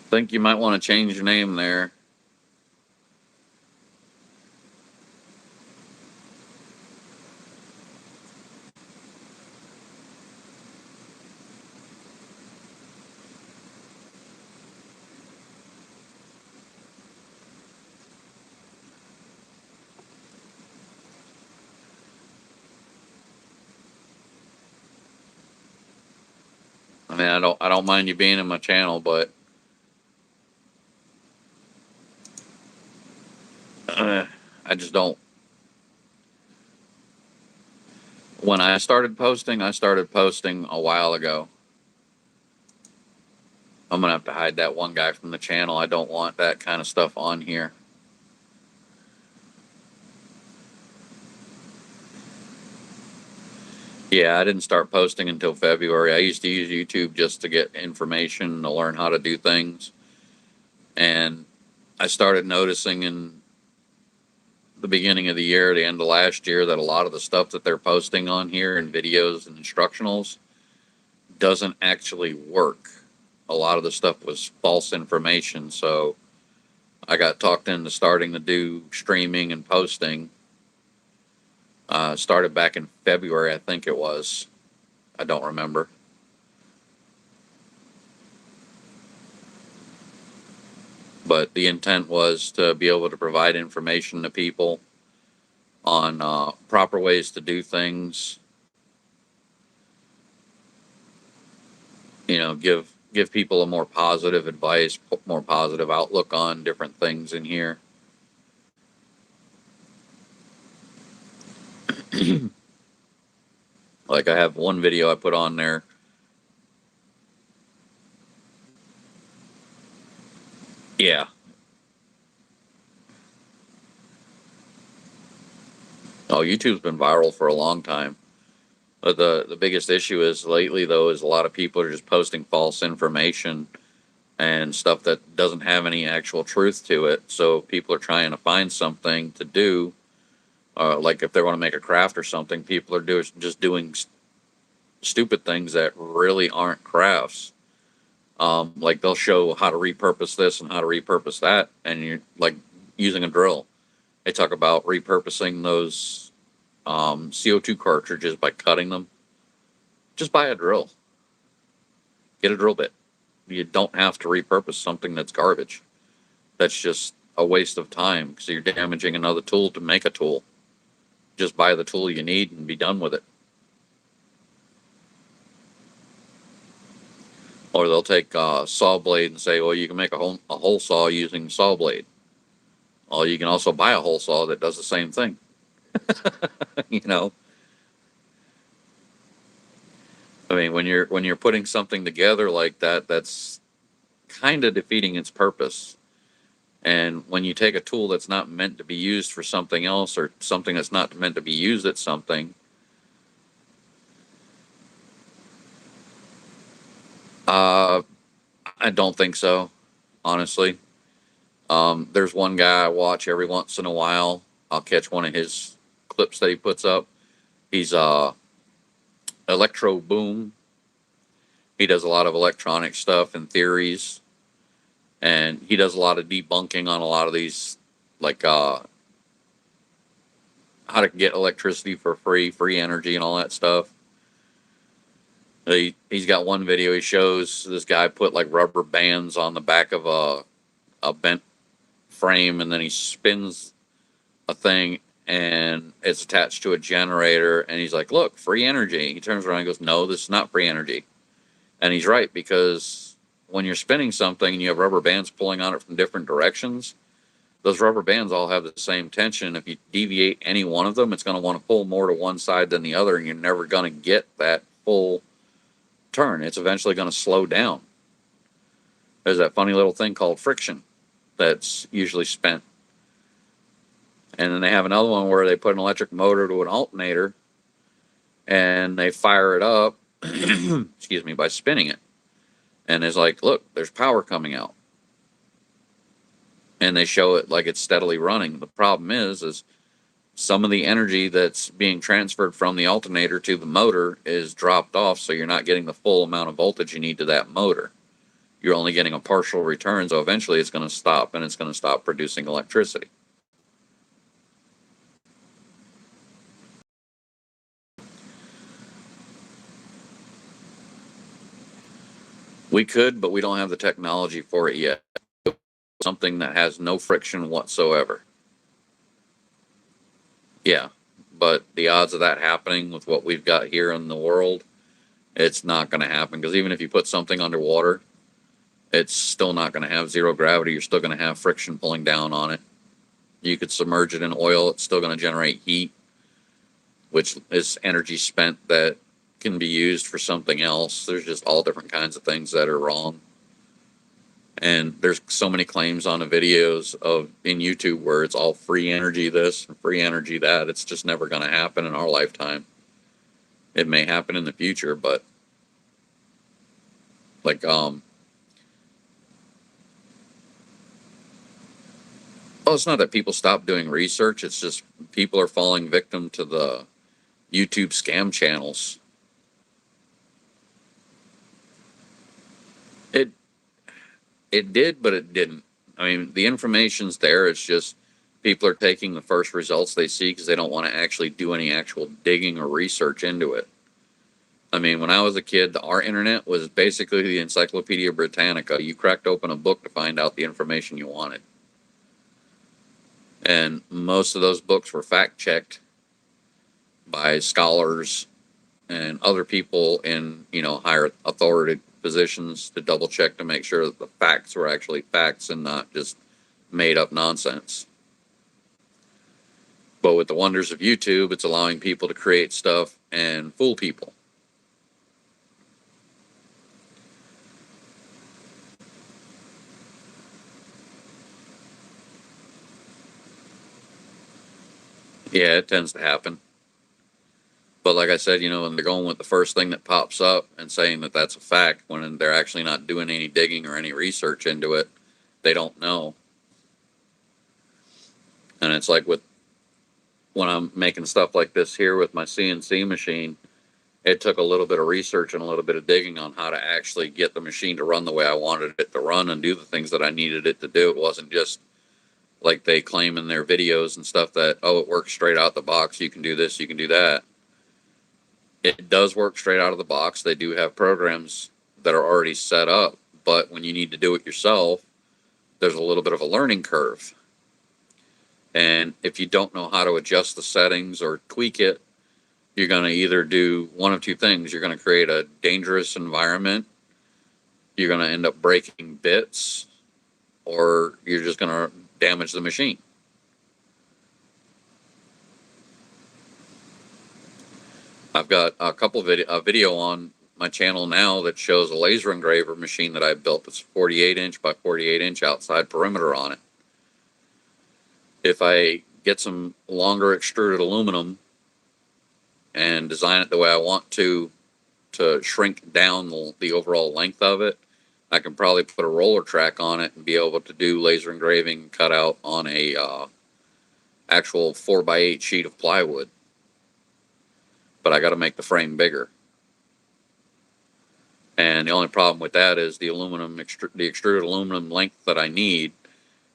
Speaker 1: Think you might want to change your name there. I mean, I don't mind you being in my channel, but I just don't. When I started posting a while ago. I'm gonna have to hide that one guy from the channel. I don't want that kind of stuff on here. Yeah, I didn't start posting until February. I used to use YouTube just to get information, to learn how to do things. And I started noticing in the beginning of the year, the end of last year, that a lot of the stuff that they're posting on here in videos and instructionals doesn't actually work. A lot of the stuff was false information. So I got talked into starting to do streaming and posting. Started back in February, I think it was. I don't remember. But the intent was to be able to provide information to people on proper ways to do things. Give people a more positive advice, more positive outlook on different things in here. Like I have one video I put on there. Yeah. Oh, YouTube's been viral for a long time. But the biggest issue is lately, though, is a lot of people are just posting false information and stuff that doesn't have any actual truth to it. So people are trying to find something to do. Like if they want to make a craft or something, people are just doing stupid things that really aren't crafts. Like they'll show how to repurpose this and how to repurpose that, and you're like using a drill. They talk about repurposing those CO2 cartridges by cutting them. Just buy a drill, get a drill bit. You don't have to repurpose something that's garbage. That's just a waste of time because you're damaging another tool to make a tool. Just buy the tool you need and be done with it. Or they'll take a saw blade and say, well, you can make a hole saw using saw blade. Well, you can also buy a hole saw that does the same thing. you know, I mean, when you're putting something together like that, that's kind of defeating its purpose. And when you take a tool that's not meant to be used for something else, or something that's not meant to be used at something, uh, I don't think so, honestly. There's one guy I watch every once in a while. I'll catch one of his clips that he puts up. He's Electro Boom. He does a lot of electronic stuff and theories, and he does a lot of debunking on a lot of these, like how to get electricity for free energy, and all that stuff. He's got one video he shows this guy put like rubber bands on the back of a bent frame, and then he spins a thing and it's attached to a generator, and he's like, look, free energy. He turns around and goes, no, this is not free energy. And he's right, because when you're spinning something and you have rubber bands pulling on it from different directions, those rubber bands all have the same tension. If you deviate any one of them, it's going to want to pull more to one side than the other, and you're never going to get that full turn. It's eventually going to slow down. There's that funny little thing called friction that's usually spent. And then they have another one where they put an electric motor to an alternator and they fire it up, excuse me, by spinning it. And it's like, look, there's power coming out. And they show it like it's steadily running. The problem is some of the energy that's being transferred from the alternator to the motor is dropped off, so you're not getting the full amount of voltage you need to that motor. You're only getting a partial return, so eventually it's going to stop, and it's going to stop producing electricity. We could, but we don't have the technology for it yet. Something that has no friction whatsoever. Yeah, but the odds of that happening with what we've got here in the world, it's not going to happen, because even if you put something underwater, it's still not going to have zero gravity. You're still going to have friction pulling down on it. You could submerge it in oil, it's still going to generate heat, which is energy spent that can be used for something else. There's just all different kinds of things that are wrong. And there's so many claims on the videos in YouTube where it's all free energy this and free energy that. It's just never going to happen in our lifetime. It may happen in the future, but like well, it's not that people stop doing research. It's just people are falling victim to the YouTube scam channels. It it did, but it didn't. I mean, the information's there. It's just people are taking the first results they see because they don't want to actually do any actual digging or research into it. I mean, when I was a kid, our internet was basically the Encyclopedia Britannica. You cracked open a book to find out the information you wanted. And most of those books were fact-checked by scholars and other people in, higher authority positions to double check to make sure that the facts were actually facts and not just made up nonsense. But with the wonders of YouTube, it's allowing people to create stuff and fool people. Yeah, it tends to happen. But like I said, when they're going with the first thing that pops up and saying that that's a fact, when they're actually not doing any digging or any research into it, they don't know. And it's like when I'm making stuff like this here with my CNC machine, It took a little bit of research and a little bit of digging on how to actually get the machine to run the way I wanted it to run and do the things that I needed it to do. It wasn't just like they claim in their videos and stuff that, oh, it works straight out the box. You can do this, you can do that. It does work straight out of the box. They do have programs that are already set up, but when you need to do it yourself, there's a little bit of a learning curve. And if you don't know how to adjust the settings or tweak it, you're going to either do one of two things. You're going to create a dangerous environment, you're going to end up breaking bits, or you're just going to damage the machine. I've got a video on my channel now that shows a laser engraver machine that I built that's 48 inch by 48 inch outside perimeter on it. If I get some longer extruded aluminum and design it the way I want to shrink down the overall length of it, I can probably put a roller track on it and be able to do laser engraving cut out on a actual 4x8 sheet of plywood. But I got to make the frame bigger. And the only problem with that is the the extruded aluminum length that I need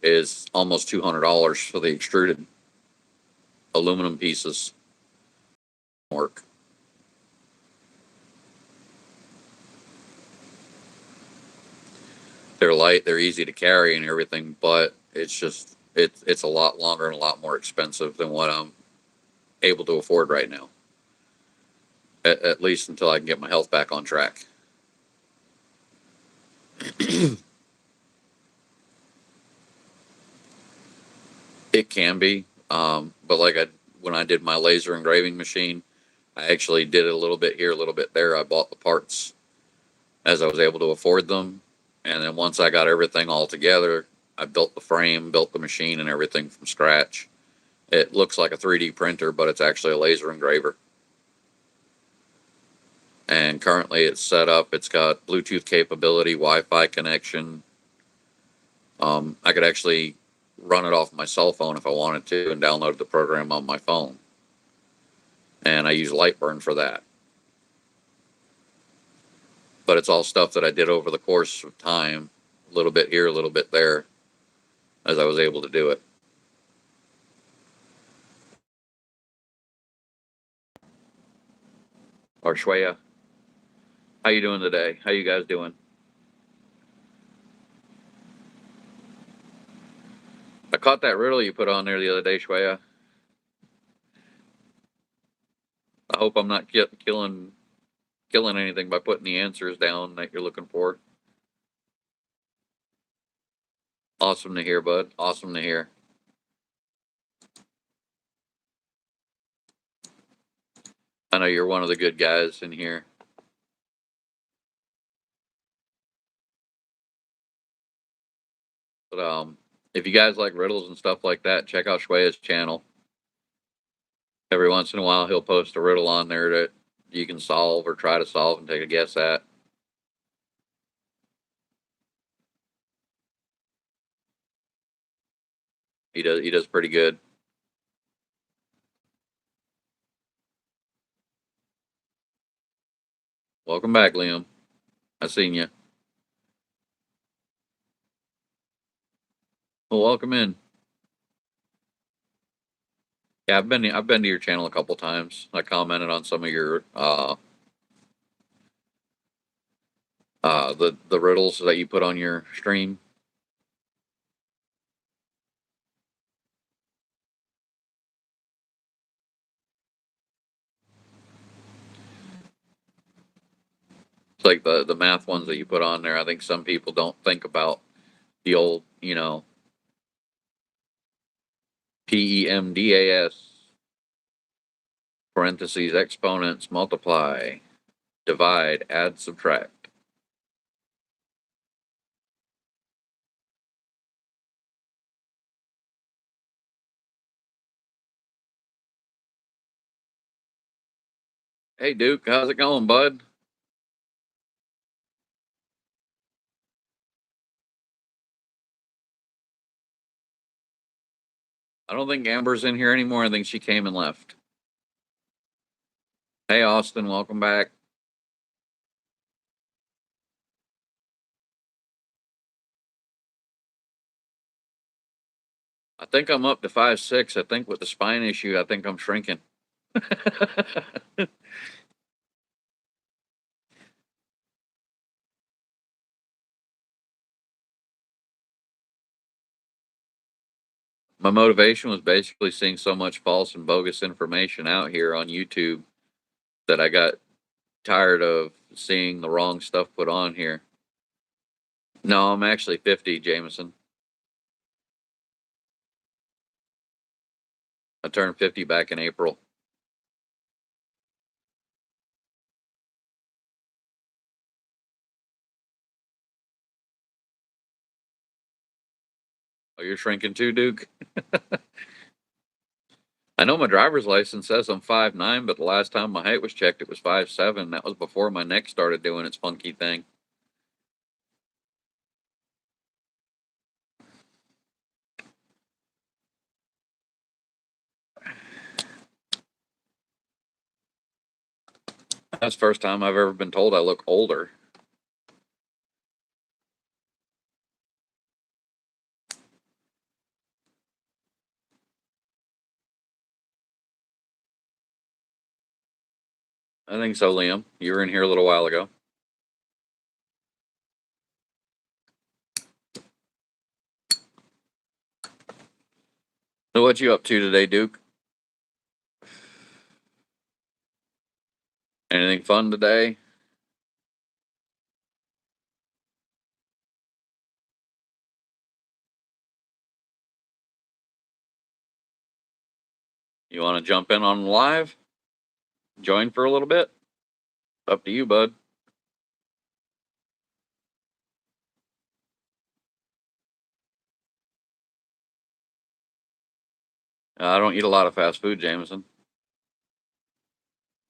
Speaker 1: is almost $200 for the extruded aluminum pieces. Work. They're light, they're easy to carry and everything, but it's a lot longer and a lot more expensive than what I'm able to afford right now. At least until I can get my health back on track. It can be, but when I did my laser engraving machine, I actually did it a little bit here, a little bit there. I bought the parts as I was able to afford them, and then once I got everything all together, I built the frame, built the machine, and everything from scratch. It looks like a 3D printer, but it's actually a laser engraver. And currently it's set up. It's got Bluetooth capability, Wi-Fi connection. I could actually run it off my cell phone if I wanted to and download the program on my phone. And I use Lightburn for that. But it's all stuff that I did over the course of time, a little bit here, a little bit there, as I was able to do it. Or Shweya, how you doing today? How you guys doing? I caught that riddle you put on there the other day, Shweya. I hope I'm not killing anything by putting the answers down that you're looking for. Awesome to hear, bud. Awesome to hear. I know you're one of the good guys in here. But if you guys like riddles and stuff like that, check out Shweya's channel. Every once in a while, he'll post a riddle on there that you can solve or try to solve and take a guess at. He does pretty good. Welcome back, Liam. I seen you. Well, welcome in. Yeah, I've been to your channel a couple times. I commented on some of your the riddles that you put on your stream. It's like the math ones that you put on there. I think some people don't think about the old, PEMDAS, parentheses, exponents, multiply, divide, add, subtract. Hey, Duke, how's it going, bud? I don't think Amber's in here anymore. I think she came and left. Hey, Austin, welcome back. I think I'm up to 5'6". I think with the spine issue, I think I'm shrinking. My motivation was basically seeing so much false and bogus information out here on YouTube that I got tired of seeing the wrong stuff put on here. No, I'm actually 50, Jameson. I turned 50 back in April. Oh, you're shrinking too, Duke? I know my driver's license says I'm 5'9", but the last time my height was checked, it was 5'7". That was before my neck started doing its funky thing. That's the first time I've ever been told I look older. I think so, Liam. You were in here a little while ago. So what you up to today, Duke? Anything fun today? You want to jump in on live? Join for a little bit? Up to you, bud. I don't eat a lot of fast food, Jameson.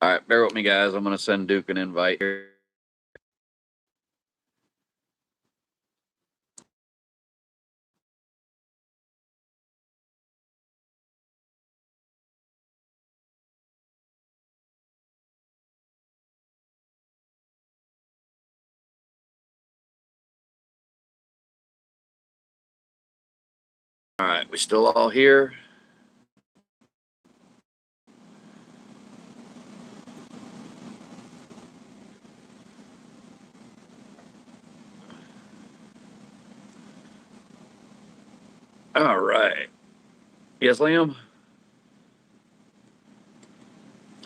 Speaker 1: All right, bear with me, guys. I'm going to send Duke an invite here. All right, we still all here? All right. Yes, Liam?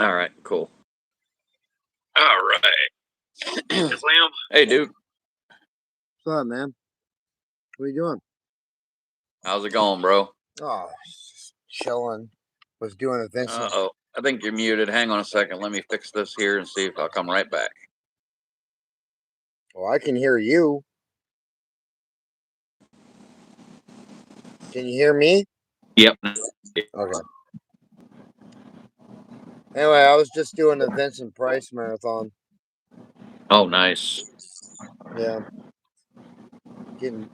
Speaker 1: All right, cool. All right. Yes, Liam? Hey, Duke.
Speaker 2: What's up, man? What are you doing?
Speaker 1: How's it going, bro?
Speaker 2: Oh, just chilling. Was doing a Vincent.
Speaker 1: Uh-oh. I think you're muted. Hang on a second. Let me fix this here and see if I'll come right back.
Speaker 2: Well, I can hear you. Can you hear me?
Speaker 1: Yep.
Speaker 2: Okay. Anyway, I was just doing a Vincent Price marathon.
Speaker 1: Oh, nice.
Speaker 2: Yeah.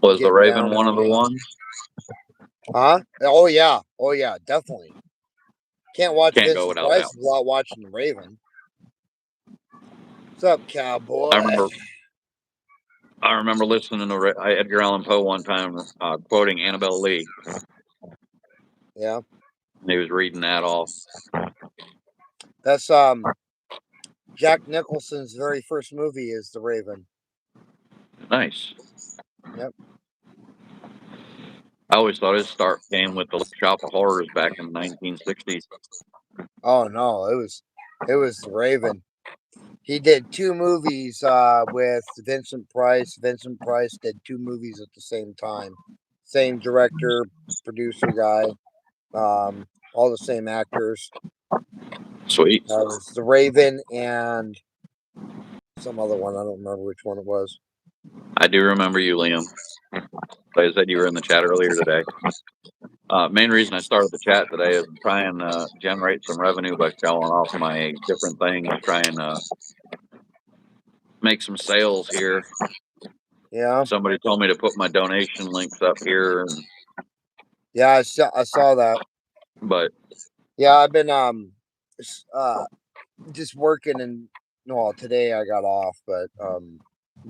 Speaker 1: Was the Raven
Speaker 2: down
Speaker 1: one of the ones?
Speaker 2: Huh? Oh yeah, definitely. Can't watch
Speaker 1: Can't go
Speaker 2: Vincent
Speaker 1: without
Speaker 2: Price
Speaker 1: that.
Speaker 2: without watching the Raven. What's up, cowboy?
Speaker 1: I remember listening to Edgar Allan Poe one time, quoting Annabelle Lee.
Speaker 2: Yeah.
Speaker 1: And he was reading that off.
Speaker 2: That's Jack Nicholson's very first movie is The Raven.
Speaker 1: Nice.
Speaker 2: Yep.
Speaker 1: I always thought his start came with the Shop of Horrors back in the 1960s.
Speaker 2: Oh no, it was The Raven. He did two movies with Vincent Price. Vincent Price did two movies at the same time. Same director, producer guy, all the same actors.
Speaker 1: Sweet.
Speaker 2: It was The Raven and some other one. I don't remember which one it was.
Speaker 1: I do remember you, Liam. Like I said, you were in the chat earlier today. Main reason I started the chat today is to try and generate some revenue by showing off my different things, try and make some sales here.
Speaker 2: Yeah.
Speaker 1: Somebody told me to put my donation links up here.
Speaker 2: Yeah, I saw that.
Speaker 1: But
Speaker 2: yeah, I've been just working and well, today I got off, but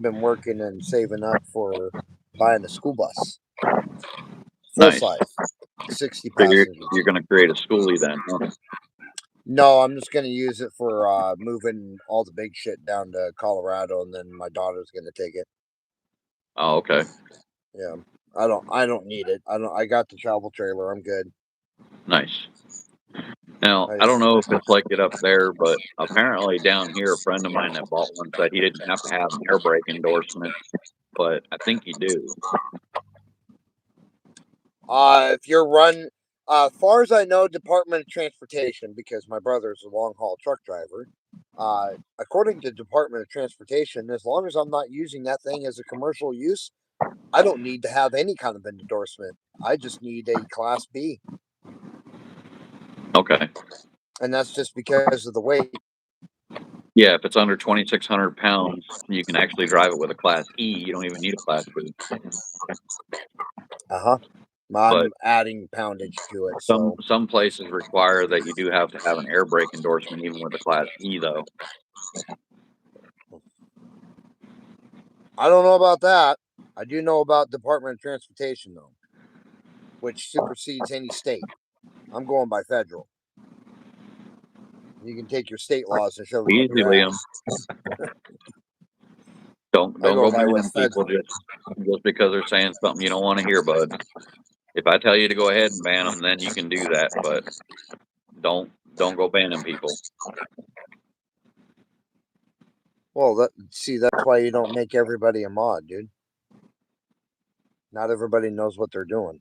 Speaker 2: been working and saving up for buying a school bus, full
Speaker 1: Nice.
Speaker 2: size, 60
Speaker 1: So you're
Speaker 2: passengers.
Speaker 1: you're gonna create a schoolie then, huh?
Speaker 2: No, I'm just gonna use it for moving all the big shit down to Colorado, and then my daughter's gonna take it.
Speaker 1: Oh, okay.
Speaker 2: Yeah, I don't need it. I got the travel trailer. I'm good.
Speaker 1: Nice. Now,
Speaker 2: I
Speaker 1: I don't
Speaker 2: just
Speaker 1: know if it's like it up there, but apparently down here, a friend of mine that bought one said he didn't have to have an air brake endorsement, but I think you do.
Speaker 2: if you're run, far as I know, Department of Transportation, because my brother's a long haul truck driver. According to Department of Transportation, as long as I'm not using that thing as a commercial use, I don't need to have any kind of an endorsement. I just need a Class B,
Speaker 1: Okay.
Speaker 2: and that's just because of the weight.
Speaker 1: Yeah, if it's under 2,600 pounds, you can actually drive it with a Class E. You don't even need a Class B.
Speaker 2: Uh huh.
Speaker 1: But
Speaker 2: I'm adding poundage to it,
Speaker 1: some
Speaker 2: so
Speaker 1: some places require that you do have to have an air brake endorsement, even with a Class E, though.
Speaker 2: I don't know about that. I do know about Department of Transportation though, which supersedes any state. I'm going by federal. You can take your state laws and shove them up
Speaker 1: Easy,
Speaker 2: your
Speaker 1: Liam.
Speaker 2: ass.
Speaker 1: Don't
Speaker 2: I
Speaker 1: don't
Speaker 2: go
Speaker 1: go
Speaker 2: by
Speaker 1: banning
Speaker 2: what's
Speaker 1: people
Speaker 2: federal.
Speaker 1: just because they're saying something you don't want to hear, bud. If I tell you to go ahead and ban them, then you can do that. But don't go banning people.
Speaker 2: Well, that's why you don't make everybody a mod, dude. Not everybody knows what they're doing.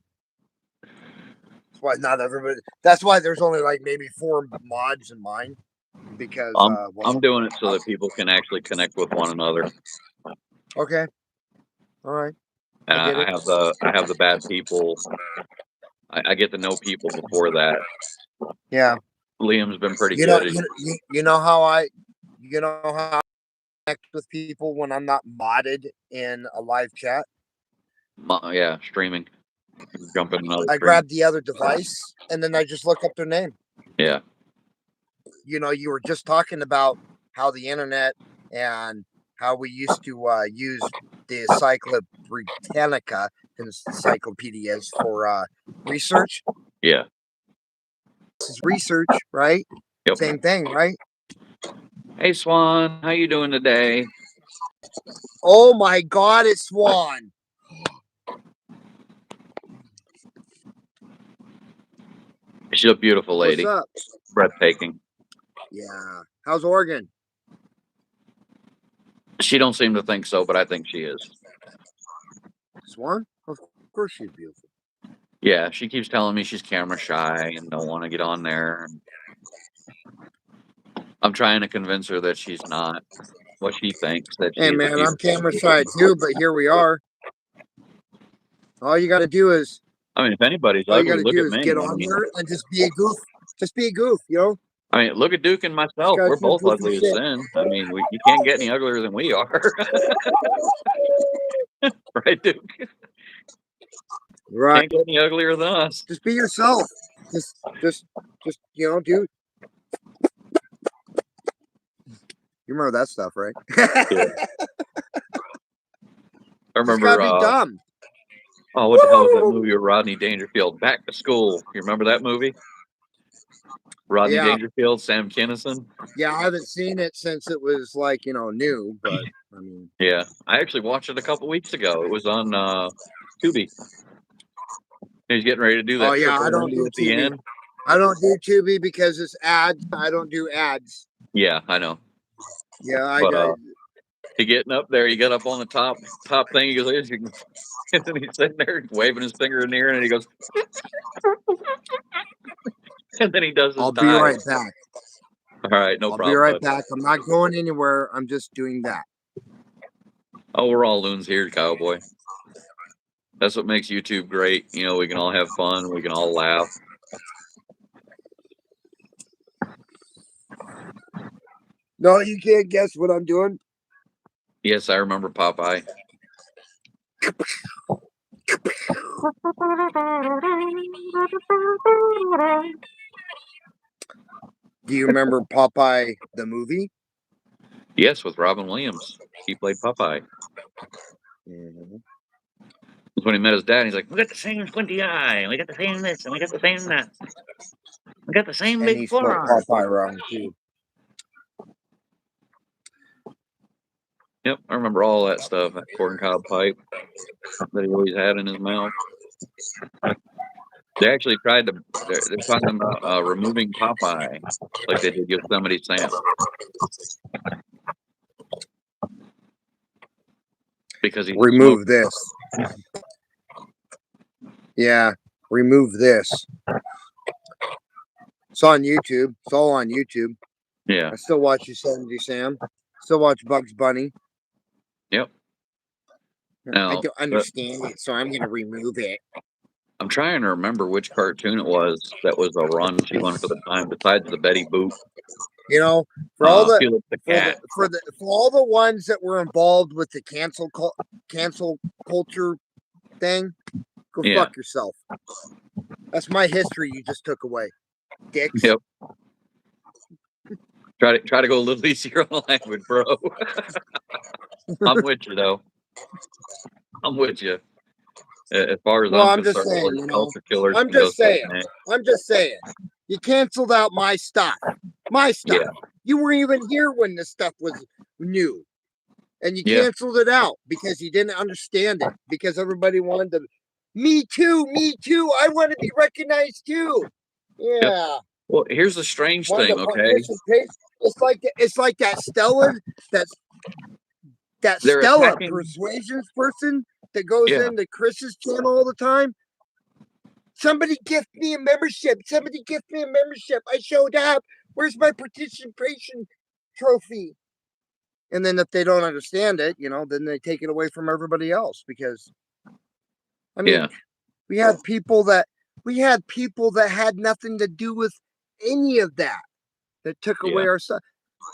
Speaker 2: That's why not everybody. That's why there's only like maybe 4 mods in mine because
Speaker 1: I'm doing it so that people can actually connect with one another.
Speaker 2: okay, all right,
Speaker 1: And
Speaker 2: I get it.
Speaker 1: I have the bad people. I get to know people before that.
Speaker 2: Yeah,
Speaker 1: Liam's been pretty
Speaker 2: you know,
Speaker 1: good.
Speaker 2: you know how I connect with people when I'm not modded in a live chat.
Speaker 1: Yeah, streaming, jump in another
Speaker 2: I
Speaker 1: stream.
Speaker 2: grab the other device and then I just look up their name.
Speaker 1: Yeah,
Speaker 2: You were just talking about how the internet and how we used to use the Encyclopedia Britannica encyclopedias for research.
Speaker 1: yeah,
Speaker 2: This is research, right?
Speaker 1: yep.
Speaker 2: Same thing, right?
Speaker 1: Hey, Swan, how you doing today?
Speaker 2: Oh my God, it's Swan.
Speaker 1: She's a beautiful
Speaker 2: What's
Speaker 1: lady,
Speaker 2: up?
Speaker 1: breathtaking.
Speaker 2: Yeah. How's Oregon?
Speaker 1: She don't seem to think so, but I think she is.
Speaker 2: Swan? Of course she's beautiful.
Speaker 1: Yeah, she keeps telling me she's camera shy and don't want to get on there. And I'm trying to convince her that she's not what she thinks, that
Speaker 2: Hey
Speaker 1: she is a
Speaker 2: man, I'm
Speaker 1: beautiful
Speaker 2: camera
Speaker 1: lady.
Speaker 2: shy too, but here we are. All you got to do is
Speaker 1: I mean, if anybody's
Speaker 2: all you got
Speaker 1: ugly,
Speaker 2: to
Speaker 1: look
Speaker 2: do
Speaker 1: at
Speaker 2: is
Speaker 1: me.
Speaker 2: get on here and just be a goof. Just be a goof,
Speaker 1: I mean, look at Duke and
Speaker 2: Just
Speaker 1: myself.
Speaker 2: gotta
Speaker 1: We're
Speaker 2: do
Speaker 1: both
Speaker 2: goofy
Speaker 1: ugly as
Speaker 2: shit.
Speaker 1: sin. I mean, you can't get any uglier than we are, right, Duke?
Speaker 2: Right.
Speaker 1: Can't get any uglier than us.
Speaker 2: Just be yourself. Just, just, just dude. You remember that stuff, right?
Speaker 1: Yeah. I
Speaker 2: Just gotta
Speaker 1: remember,
Speaker 2: be dumb.
Speaker 1: oh, what the hell was that movie with Rodney Dangerfield? Back to School. You remember that movie? Rodney
Speaker 2: Yeah,
Speaker 1: Dangerfield, Sam Kinison.
Speaker 2: yeah. I haven't seen it since it was like new, but I mean,
Speaker 1: Yeah, I actually watched it a couple weeks ago. It was on Tubi. He's getting ready to do
Speaker 2: oh
Speaker 1: that
Speaker 2: yeah, I
Speaker 1: triple
Speaker 2: don't
Speaker 1: whammy
Speaker 2: do
Speaker 1: at the
Speaker 2: TV.
Speaker 1: end.
Speaker 2: I don't do Tubi because it's ads. I don't do ads.
Speaker 1: Yeah, I know.
Speaker 2: Yeah,
Speaker 1: But he getting up there, he got up on the top thing. He goes, "Here's you can," and then he's sitting there waving his finger in the air, and he goes, and then he does his
Speaker 2: I'll be
Speaker 1: dive.
Speaker 2: right back.
Speaker 1: All right, no
Speaker 2: I'll be
Speaker 1: problem,
Speaker 2: right
Speaker 1: bud.
Speaker 2: back. I'm not going anywhere. I'm just doing that.
Speaker 1: Oh, we're all loons here, cowboy. That's what makes YouTube great. You know, we can all have fun. We can all laugh.
Speaker 2: No, you can't guess what I'm doing.
Speaker 1: Yes, I remember Popeye.
Speaker 2: Do you remember Popeye the movie?
Speaker 1: Yes, with Robin Williams. He played Popeye.
Speaker 2: Mm-hmm.
Speaker 1: That's when he met his dad. He's like, "We got the same squinty eye. We got the same this, and we got the same that. We got the same
Speaker 2: And
Speaker 1: big
Speaker 2: he spelled
Speaker 1: forearm."
Speaker 2: Popeye wrong too.
Speaker 1: Yep, I remember all that stuff. That corncob pipe that he always had in his mouth. They actually tried to. They're talking about removing Popeye, like they did Yosemite Sam, because he
Speaker 2: Remove
Speaker 1: smoked.
Speaker 2: this. Yeah, remove this. It's on YouTube. It's all on YouTube.
Speaker 1: Yeah.
Speaker 2: I still watch Yosemite Sam. Still watch Bugs Bunny.
Speaker 1: Yep.
Speaker 2: I
Speaker 1: Now,
Speaker 2: don't understand it, so I'm gonna remove it.
Speaker 1: I'm trying to remember which cartoon it was that was a raunchy one for the time, besides the Betty Boop.
Speaker 2: You know, for all the
Speaker 1: Felix the Cat.
Speaker 2: for all the ones that were involved with the cancel culture thing, go
Speaker 1: Yeah.
Speaker 2: fuck yourself. That's my history you just took away, dicks.
Speaker 1: Yep. Try to go a little easier on the language, bro. I'm with you though. I'm with you. As far as
Speaker 2: Well,
Speaker 1: I'm
Speaker 2: I'm just
Speaker 1: concerned,
Speaker 2: saying,
Speaker 1: where culture killers
Speaker 2: I'm
Speaker 1: can go
Speaker 2: just
Speaker 1: suck
Speaker 2: saying.
Speaker 1: neck.
Speaker 2: I'm just saying. You canceled out my stuff. My stuff.
Speaker 1: Yeah.
Speaker 2: You weren't even here when this stuff was new. And you
Speaker 1: Yeah.
Speaker 2: canceled it out because you didn't understand it. Because everybody wanted to, me too, I want to be recognized too. Yeah.
Speaker 1: Yep. Well, here's the strange
Speaker 2: Wanted
Speaker 1: thing,
Speaker 2: to
Speaker 1: okay?
Speaker 2: participate. It's like that Stella, that
Speaker 1: They're
Speaker 2: Stella
Speaker 1: attacking.
Speaker 2: persuasions person that goes
Speaker 1: Yeah.
Speaker 2: into Chris's channel all the time. Somebody gift me a membership. Somebody gift me a membership. I showed up. Where's my participation trophy? And then if they don't understand it, then they take it away from everybody else because I mean,
Speaker 1: Yeah.
Speaker 2: we had people that had nothing to do with any of that took away
Speaker 1: Yeah.
Speaker 2: our stuff.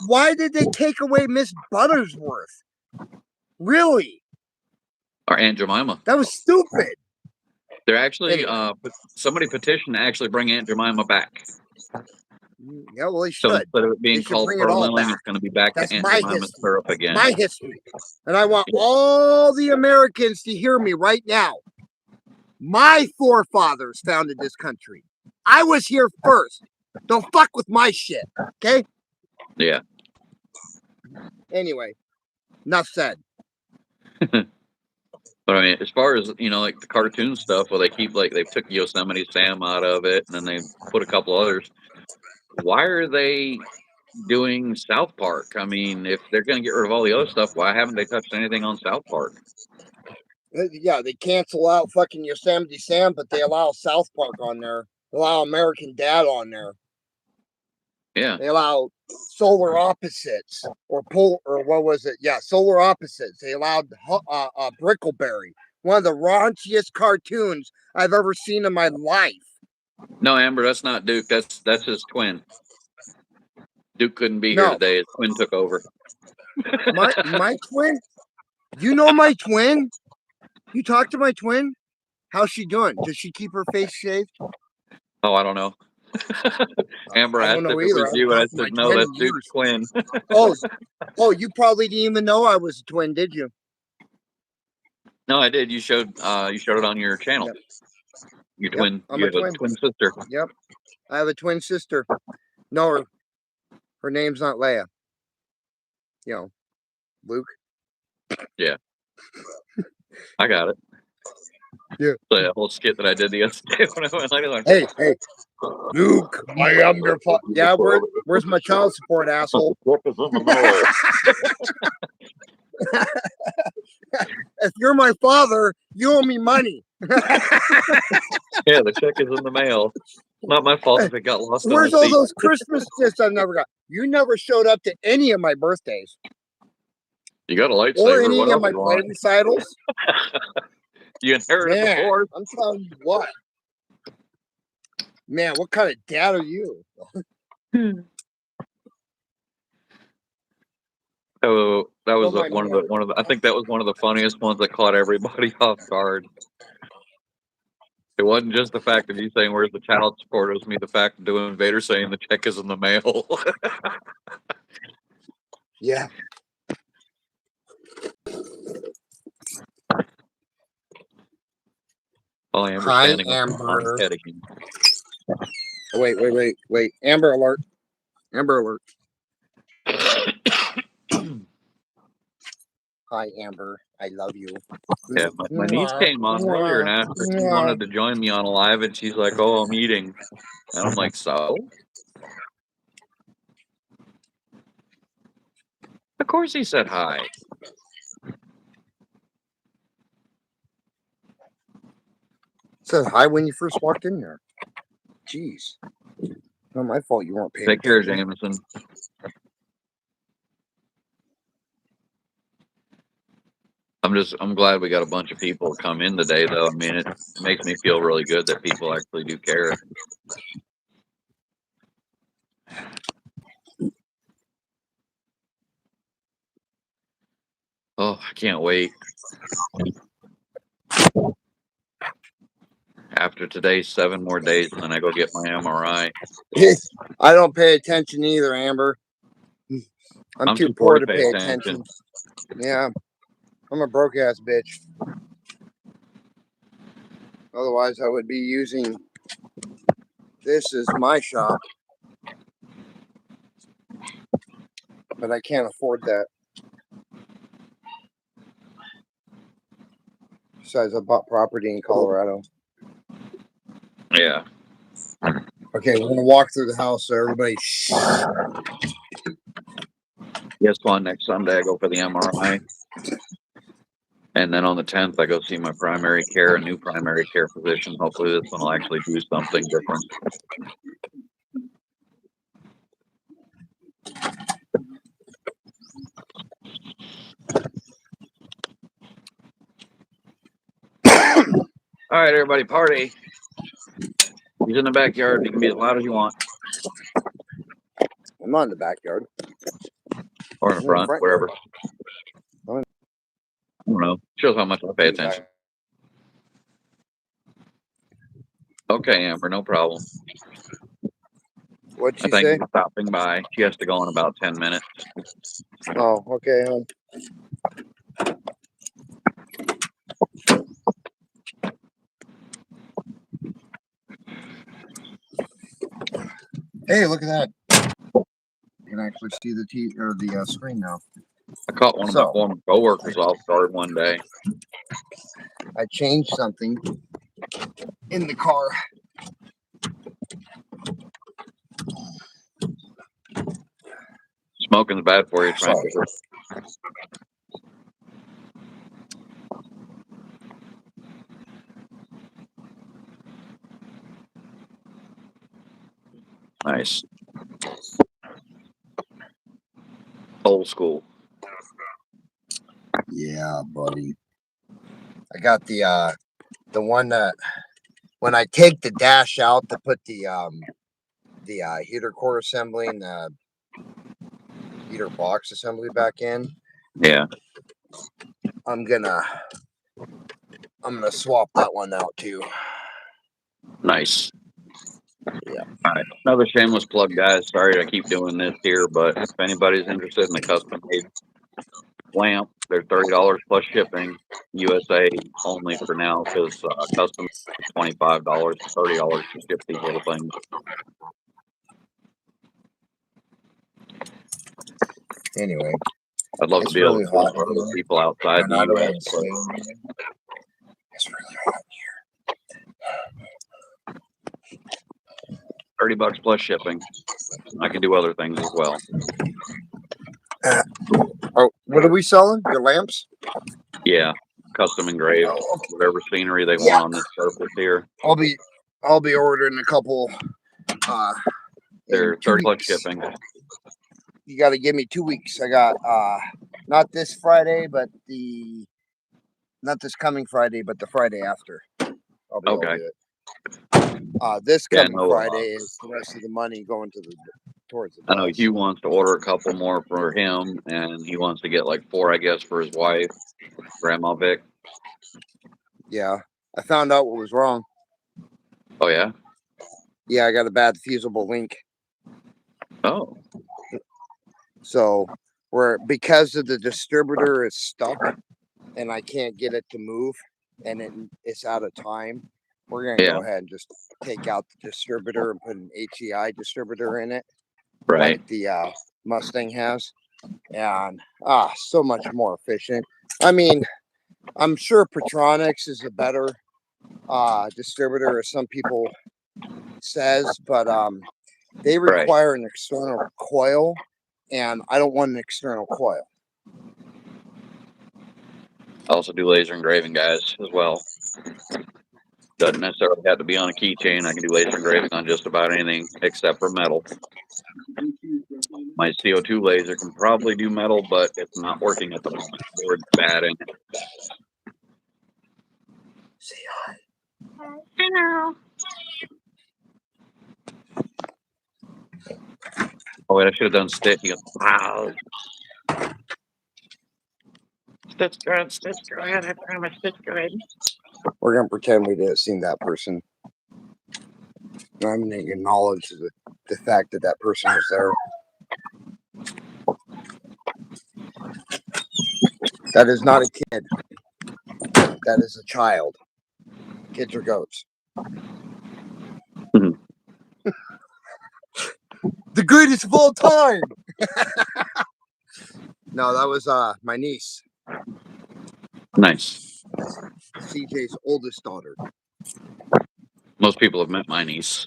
Speaker 2: Why did they take away Miss Buttersworth? Really?
Speaker 1: Or Aunt Jemima.
Speaker 2: That was stupid.
Speaker 1: They're actually
Speaker 2: Anyway.
Speaker 1: somebody petitioned to actually bring Aunt Jemima back.
Speaker 2: Yeah, well, they
Speaker 1: So
Speaker 2: should.
Speaker 1: instead of it
Speaker 2: They
Speaker 1: being
Speaker 2: should
Speaker 1: called
Speaker 2: bring it
Speaker 1: pearl
Speaker 2: all
Speaker 1: milling,
Speaker 2: back.
Speaker 1: it's going to be back
Speaker 2: That's
Speaker 1: to Aunt
Speaker 2: my
Speaker 1: Jemima's
Speaker 2: history.
Speaker 1: syrup again.
Speaker 2: My history. And I want
Speaker 1: Yeah.
Speaker 2: all the Americans to hear me right now. My forefathers founded this country. I was here first. Don't fuck with my shit. Okay?
Speaker 1: Yeah.
Speaker 2: Anyway, enough said.
Speaker 1: But I mean, as far as like the cartoon stuff, well, they keep they took Yosemite Sam out of it, and then they put a couple others. Why are they doing South Park? I mean, if they're going to get rid of all the other stuff, why haven't they touched anything on South Park?
Speaker 2: Yeah, they cancel out fucking Yosemite Sam, but they allow South Park on there. They allow American Dad on there.
Speaker 1: Yeah.
Speaker 2: They allow Solar Opposites or what was it? Yeah, Solar Opposites. They allowed Brickleberry, one of the raunchiest cartoons I've ever seen in my life.
Speaker 1: No, Amber, that's not Duke. That's his twin. Duke couldn't be here today. His twin took over.
Speaker 2: My twin? You know my twin? You talk to my twin? How's she doing? Does she keep her face shaved?
Speaker 1: Oh, I don't know. Amber
Speaker 2: I
Speaker 1: asked
Speaker 2: don't know
Speaker 1: if it was
Speaker 2: either.
Speaker 1: you, and I said, no, that's Duke's twin.
Speaker 2: You probably didn't even know I was a twin, did you?
Speaker 1: No, I did. You showed it on your channel.
Speaker 2: Yep.
Speaker 1: Your twin.
Speaker 2: I'm
Speaker 1: you
Speaker 2: a
Speaker 1: have
Speaker 2: twin.
Speaker 1: a twin sister.
Speaker 2: Yep. I have a twin sister. No, her name's not Leia. Luke.
Speaker 1: Yeah. I got it.
Speaker 2: Yeah.
Speaker 1: The whole skit that I did the other day when I went like,
Speaker 2: Hey, Luke, I am your father. Yeah, where's my child support, asshole? If you're my father, you owe me money.
Speaker 1: Yeah, the check is in the mail. Not my fault if it got lost.
Speaker 2: Where's all those Christmas gifts I've never got? You never showed up to any of my birthdays.
Speaker 1: You got a lightsaber.
Speaker 2: Or any
Speaker 1: what
Speaker 2: of my play recitals.
Speaker 1: You inherited the Force.
Speaker 2: I'm telling you what. Man, what kind of dad are you?
Speaker 1: So that was one of the. I think that was one of the funniest ones that caught everybody off guard. It wasn't just the fact of you saying where's the child support. It was me the fact of doing Vader saying the check is in the mail.
Speaker 2: Yeah.
Speaker 1: Well, Amber
Speaker 2: Hi,
Speaker 1: standing up on his
Speaker 2: Amber.
Speaker 1: head again.
Speaker 2: Wait. Amber alert. Amber alert. Hi, Amber. I love you.
Speaker 1: Yeah, my niece came on earlier and asked if she wanted to join me on a live, and she's like, "Oh, I'm eating," and I'm like, "So?" Of course, he said hi.
Speaker 2: Said hi when you first walked in here. Jeez. Not my fault you weren't paying
Speaker 1: Take care,
Speaker 2: attention.
Speaker 1: Jameson. I'm glad we got a bunch of people come in today, though. I mean, it makes me feel really good that people actually do care. Oh, I can't wait. After today, 7 more days, and then I go get my MRI.
Speaker 2: I don't pay attention either, Amber. I'm too poor to pay attention. Yeah. I'm a broke ass bitch. Otherwise, I would be using this as my shop. But I can't afford that. Besides, I bought property in Colorado.
Speaker 1: Yeah.
Speaker 2: Okay, we're going to walk through the house so everybody shh.
Speaker 1: Guess what? Next Sunday, I go for the MRI. And then on the 10th, I go see my primary care, a new primary care physician. Hopefully, this one will actually do something different. All right, everybody, party. He's in the backyard. You can be as loud as you want.
Speaker 2: I'm not in the backyard.
Speaker 1: Or in the front, wherever.
Speaker 2: Yard.
Speaker 1: I don't know. Shows how much I pay attention. Okay, Amber, no problem.
Speaker 2: What'd
Speaker 1: I
Speaker 2: she
Speaker 1: thank
Speaker 2: say?
Speaker 1: you for stopping by. She has to go in about 10 minutes.
Speaker 2: Oh, okay. Hey, look at that. You can actually see the screen now.
Speaker 1: I caught one of my former coworkers off guard one day.
Speaker 2: I changed something in the car.
Speaker 1: Smoking's bad for you, Frank. Nice. Old school.
Speaker 2: Yeah, buddy. I got the one that when I take the dash out to put the heater core assembly and the heater box assembly back in.
Speaker 1: Yeah.
Speaker 2: I'm gonna swap that one out too.
Speaker 1: Nice.
Speaker 2: Yeah.
Speaker 1: All right. Another shameless plug, guys. Sorry I keep doing this here, but if anybody's interested in a custom made lamp, they're $30 plus shipping. USA only for now because custom is $25, $30 to ship these little things.
Speaker 2: Anyway,
Speaker 1: I'd love to be able to do it for other people outside the US. But
Speaker 2: it's really hot here.
Speaker 1: $30 plus shipping. I can do other things as well.
Speaker 2: Oh, what are we selling? Your lamps?
Speaker 1: Yeah, custom engraved, whatever scenery they want on this surface here.
Speaker 2: I'll be ordering a couple.
Speaker 1: They're 30 plus shipping.
Speaker 2: You got to give me 2 weeks. I got not this Friday, but not this coming Friday, but the Friday after. I'll be able to do it. This coming Friday is the rest of the money going towards the bus.
Speaker 1: I know Hugh wants to order a couple more for him, and he wants to get like 4, I guess, for his wife, Grandma Vic.
Speaker 2: Yeah, I found out what was wrong.
Speaker 1: Oh yeah.
Speaker 2: Yeah, I got a bad fusible link.
Speaker 1: Oh.
Speaker 2: So because of the distributor is stuck and I can't get it to move and it's out of time, we're gonna
Speaker 1: Yeah.
Speaker 2: go ahead and just take out the distributor and put an HEI distributor in it,
Speaker 1: Right.
Speaker 2: like the Mustang has, and so much more efficient. I mean, I'm sure Petronics is a better distributor, as some people says, but they
Speaker 1: Right.
Speaker 2: require an external coil, and I don't want an external coil.
Speaker 1: I also do laser engraving, guys, as well. Doesn't necessarily have to be on a keychain. I can do laser engraving on just about anything except for metal. My CO2 laser can probably do metal, but it's not working at the moment. We're bad in it.
Speaker 2: Say hi.
Speaker 1: Hello. Oh wait, I should have done stitch. He goes, wow. Stitch good, stitch good. I promise, stitch good.
Speaker 2: We're gonna pretend we didn't see that person. I'm gonna acknowledge the fact that that person was there. That is not a kid. That is a child. Kids are goats.
Speaker 1: Mhm.
Speaker 2: The greatest of all time. No, that was my niece,
Speaker 1: Nice.
Speaker 2: CJ's oldest daughter.
Speaker 1: Most people have met my niece.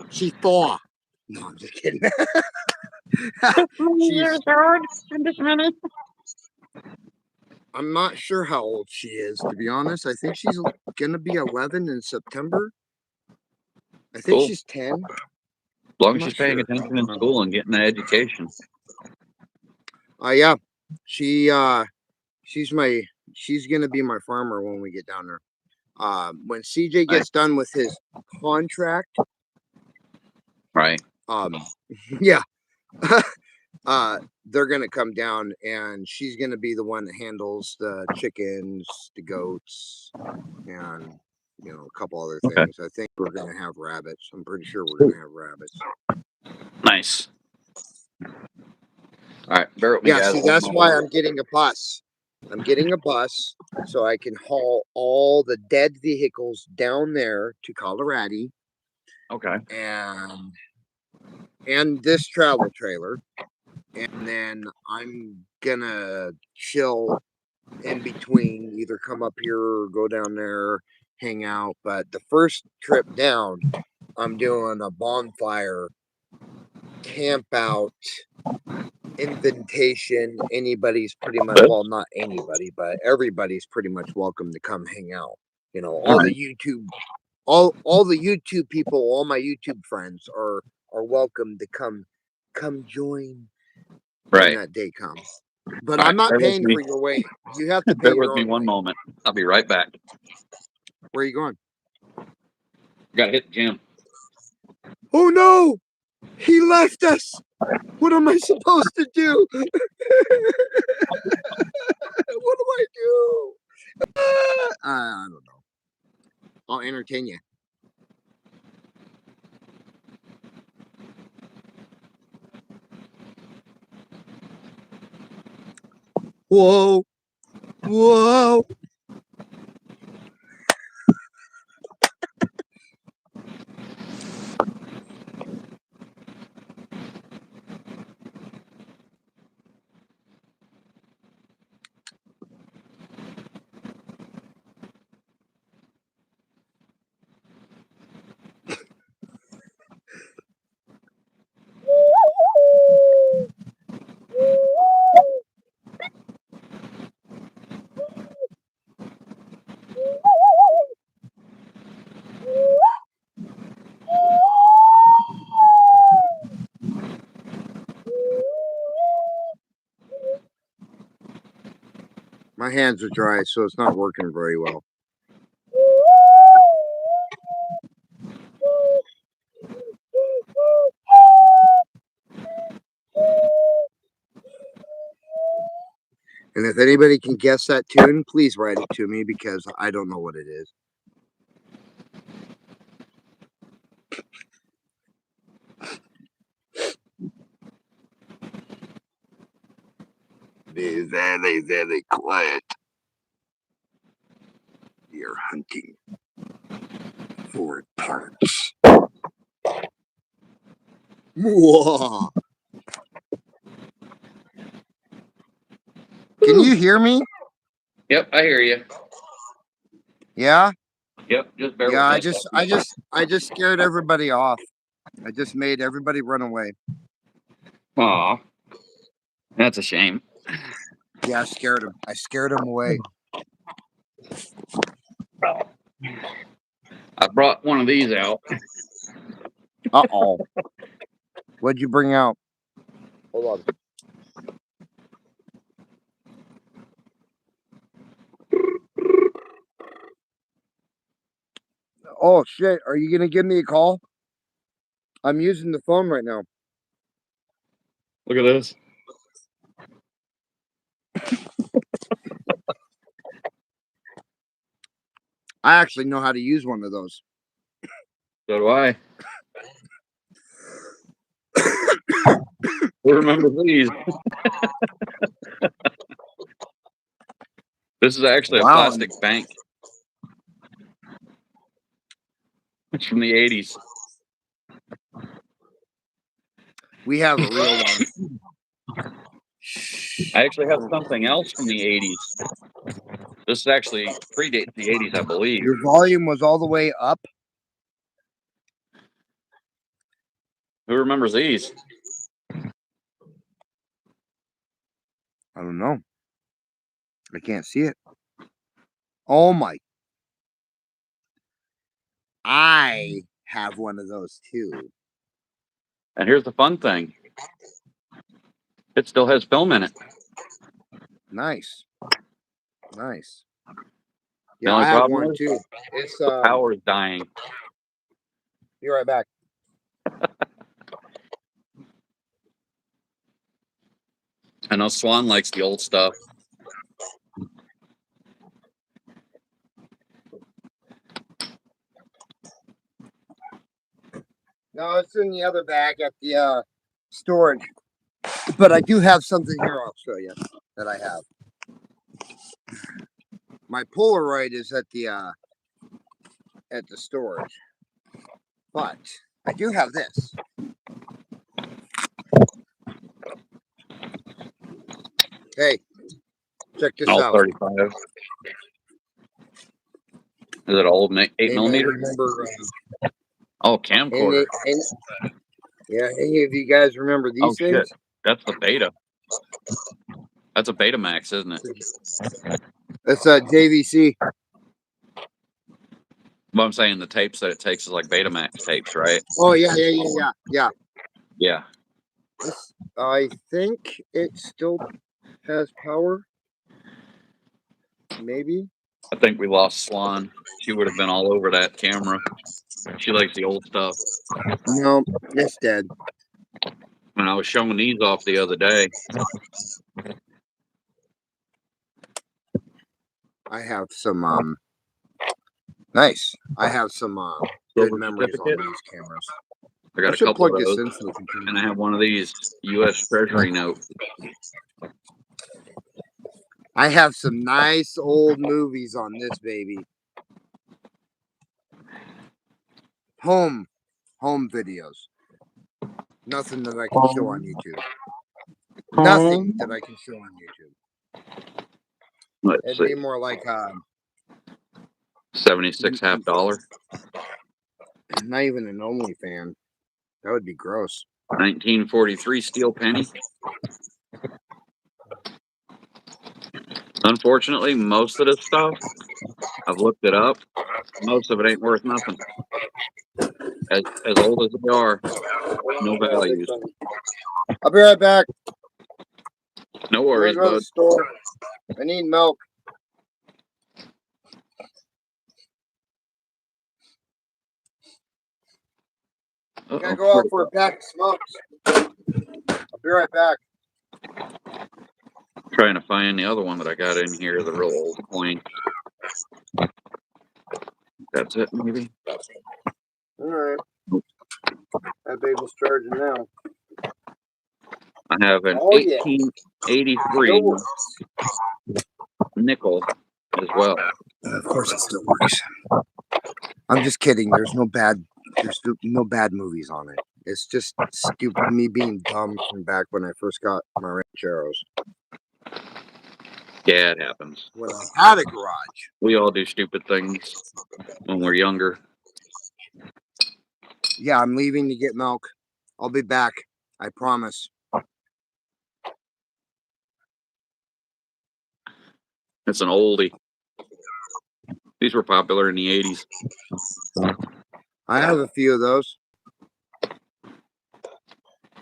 Speaker 2: She thought. No, I'm just kidding.
Speaker 1: Years old. I'm just many.
Speaker 2: I'm not sure how old she is, to be honest. I think she's gonna be 11 in September. I think
Speaker 1: Cool.
Speaker 2: she's 10.
Speaker 1: As long
Speaker 2: I'm
Speaker 1: as she's
Speaker 2: not
Speaker 1: paying
Speaker 2: sure.
Speaker 1: attention in school and getting an education.
Speaker 2: Yeah. She she's gonna be my farmer when we get down there. When CJ
Speaker 1: Right.
Speaker 2: gets done with his contract,
Speaker 1: Right.
Speaker 2: yeah, they're gonna come down and she's gonna be the one that handles the chickens, the goats, and a couple other
Speaker 1: Okay.
Speaker 2: things. I think we're gonna have rabbits. I'm pretty sure we're
Speaker 1: Cool.
Speaker 2: gonna have rabbits.
Speaker 1: Nice. All right. Bear with me,
Speaker 2: Yeah,
Speaker 1: guys.
Speaker 2: see, that's why I'm getting a bus. I'm getting a bus so I can haul all the dead vehicles down there to Colorado
Speaker 1: Okay.
Speaker 2: and this travel trailer. And then I'm gonna chill in between, either come up here or go down there, hang out. But the first trip down, I'm doing a bonfire camp out invitation. Anybody's pretty much,
Speaker 1: Good.
Speaker 2: well, not anybody, but everybody's pretty much welcome to come hang out.
Speaker 1: All
Speaker 2: All the
Speaker 1: right.
Speaker 2: YouTube, all the YouTube people, all my YouTube friends are welcome to come join when
Speaker 1: Right.
Speaker 2: that day comes. But
Speaker 1: All
Speaker 2: I'm
Speaker 1: right.
Speaker 2: not
Speaker 1: Bear with
Speaker 2: paying
Speaker 1: me.
Speaker 2: for your way. You have to pay
Speaker 1: Bear with
Speaker 2: your
Speaker 1: me
Speaker 2: own
Speaker 1: one
Speaker 2: way.
Speaker 1: moment. I'll be right back.
Speaker 2: Where are you going?
Speaker 1: Got to hit the gym.
Speaker 2: Oh no! He left us. What am I supposed to do? What do I do? I don't know. I'll entertain you. Whoa. Whoa. My hands are dry, so it's not working very well. And if anybody can guess that tune, please write it to me because I don't know what it is. Be very, very quiet. You're hunting for parts. Whoa. Can you hear me?
Speaker 1: Yep, I hear you.
Speaker 2: Yeah?
Speaker 1: Yep, just bear
Speaker 2: Yeah,
Speaker 1: with me.
Speaker 2: I just scared everybody off. I just made everybody run away.
Speaker 1: Aw, that's a shame.
Speaker 2: Yeah, I scared him. I scared him away.
Speaker 1: I brought one of these out.
Speaker 2: Uh-oh. What'd you bring out? Hold on. Oh, shit. Are you going to give me a call? I'm using the phone right now.
Speaker 1: Look at this.
Speaker 2: I actually know how to use one of those.
Speaker 1: So do I. Who remembers these? This is actually a
Speaker 2: Wow.
Speaker 1: plastic bank. It's from the 80s.
Speaker 2: We have a real one.
Speaker 1: I actually have something else from the 80s. This is actually predates the 80s, I believe.
Speaker 2: Your volume was all the way up?
Speaker 1: Who remembers these?
Speaker 2: I don't know. I can't see it. Oh my. I have one of those too.
Speaker 1: And here's the fun thing. It still has film in it.
Speaker 2: Nice. Nice.
Speaker 1: The
Speaker 2: Yeah,
Speaker 1: only
Speaker 2: I have
Speaker 1: problem
Speaker 2: one
Speaker 1: is
Speaker 2: too. It's
Speaker 1: the power is dying.
Speaker 2: be right back.
Speaker 1: I know Swan likes the old stuff.
Speaker 2: No, it's in the other bag at the storage. But I do have something here I'll show you that I have. My Polaroid is at the storage. But I do have this. Hey, check this
Speaker 1: All
Speaker 2: out.
Speaker 1: 35. Is it old 8
Speaker 2: Anybody
Speaker 1: millimeter?
Speaker 2: remember?
Speaker 1: Oh, camcorder.
Speaker 2: Yeah, any of you guys remember these
Speaker 1: Oh,
Speaker 2: things?
Speaker 1: shit. That's the beta. That's a Betamax, isn't it?
Speaker 2: That's a JVC.
Speaker 1: But I'm saying the tapes that it takes is like Betamax tapes, right?
Speaker 2: Oh yeah.
Speaker 1: Yeah.
Speaker 2: I think it still has power. Maybe.
Speaker 1: I think we lost Swan. She would have been all over that camera. She likes the old stuff.
Speaker 2: No, it's dead.
Speaker 1: And I was showing these off the other day.
Speaker 2: I have some nice. I have some good
Speaker 1: Silver
Speaker 2: memories on
Speaker 1: certificate.
Speaker 2: these cameras.
Speaker 1: I got a
Speaker 2: should
Speaker 1: couple
Speaker 2: plug
Speaker 1: of
Speaker 2: this
Speaker 1: those.
Speaker 2: into the computer.
Speaker 1: And I have one of these U.S. Treasury note.
Speaker 2: I have some nice old movies on this baby. Home videos. Nothing that I can show on YouTube. Nothing that I can show on YouTube.
Speaker 1: Let's
Speaker 2: It'd
Speaker 1: see.
Speaker 2: be more like
Speaker 1: 76 half dollar.
Speaker 2: not even an OnlyFan. That would be gross.
Speaker 1: 1943 steel penny. Unfortunately, most of this stuff, I've looked it up. Most of it ain't worth nothing. As old as they are, no values.
Speaker 2: I'll be right back.
Speaker 1: No
Speaker 2: I'm
Speaker 1: worries,
Speaker 2: gonna go to the
Speaker 1: bud.
Speaker 2: store. I need milk. I gotta go out for a pack of smokes. I'll be right back.
Speaker 1: Trying to find the other one that I got in here, the real old coin. That's it, maybe.
Speaker 2: All right. That baby's charging now.
Speaker 1: I have an
Speaker 2: Oh yeah,
Speaker 1: 1883 nickel as well.
Speaker 2: of course it still works. I'm just kidding. There's no bad movies on it. It's just stupid me being dumb from back when I first got my rancheros.
Speaker 1: Yeah, it happens.
Speaker 2: When I had a garage.
Speaker 1: We all do stupid things when we're younger.
Speaker 2: Yeah, I'm leaving to get milk. I'll be back. I promise.
Speaker 1: It's an oldie. These were popular in the 80s.
Speaker 2: I have a few of those.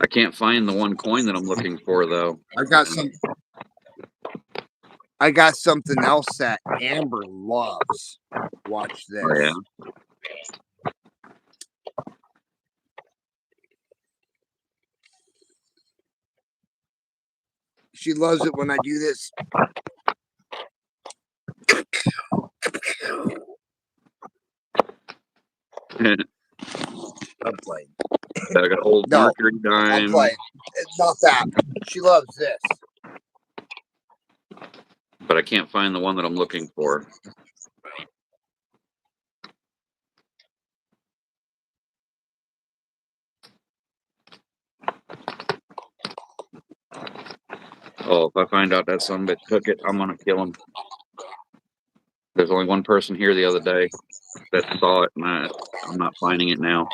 Speaker 1: I can't find the one coin that I'm looking for, though.
Speaker 2: I got something else that Amber loves. Watch this.
Speaker 1: Oh, yeah.
Speaker 2: She loves it when I do this. I'm playing.
Speaker 1: I got old
Speaker 2: No,
Speaker 1: Mercury
Speaker 2: I'm
Speaker 1: dime.
Speaker 2: playing. It's not that. She loves this.
Speaker 1: But I can't find the one that I'm looking for. Oh, if I find out that son bitch took it, I'm gonna kill him. There's only one person here the other day that saw it, and I'm not finding it now.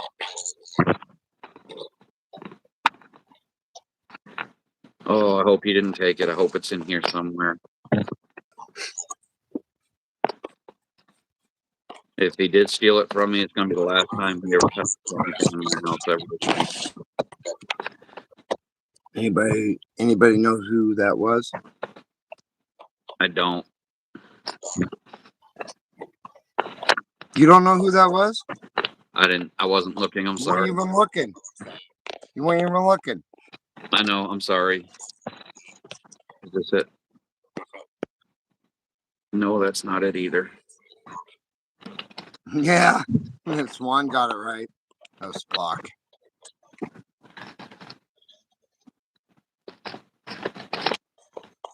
Speaker 1: Oh, I hope he didn't take it. I hope it's in here somewhere. If he did steal it from me, it's gonna be the last time he ever touches anything in my house ever.
Speaker 2: Anybody know who that was?
Speaker 1: I don't.
Speaker 2: You don't know who that was?
Speaker 1: I wasn't looking. I'm
Speaker 2: You weren't
Speaker 1: sorry.
Speaker 2: even looking. You weren't even looking.
Speaker 1: I know. I'm sorry. Is this it? No, that's not it either.
Speaker 2: Yeah. Swan got it right. That was Spock.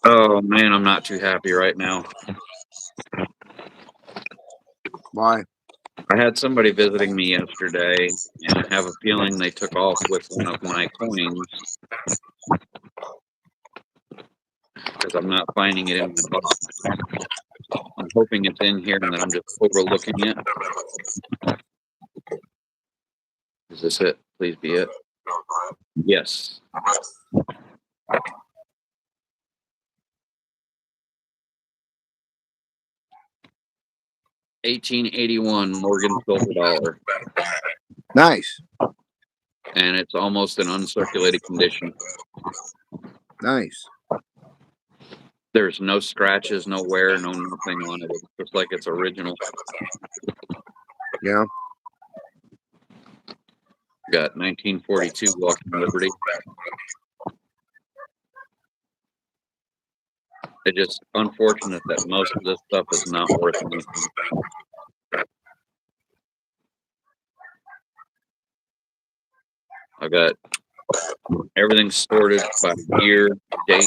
Speaker 1: Oh man, I'm not too happy right now.
Speaker 2: Why?
Speaker 1: I had somebody visiting me yesterday, and I have a feeling they took off with one of my coins because I'm not finding it in my box. I'm hoping it's in here and that I'm just overlooking it. Is this it? Please be it. Yes. $1881 Morgan silver dollar,
Speaker 2: Nice.
Speaker 1: and it's almost in uncirculated condition.
Speaker 2: Nice.
Speaker 1: There's no scratches, no wear, no nothing on it. It's just like it's original.
Speaker 2: Yeah.
Speaker 1: Got 1942 Walking Liberty. It's just unfortunate that most of this stuff is not worth anything. I got everything sorted by year, date.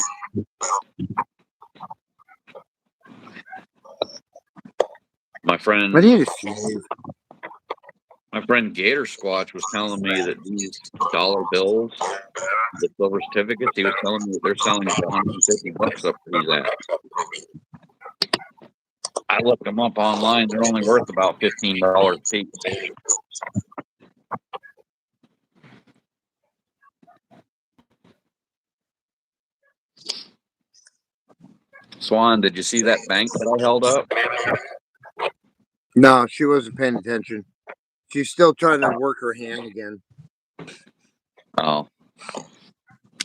Speaker 1: My friend
Speaker 2: I need a shave.
Speaker 1: Gator Squatch was telling me that these dollar bills, the silver certificates, he was telling me that they're selling for $150 up where he's at. I looked them up online. They're only worth about $15 a piece. Swan, did you see that bank that I held up?
Speaker 2: No, she wasn't paying attention. She's still trying to work her hand again.
Speaker 1: Oh,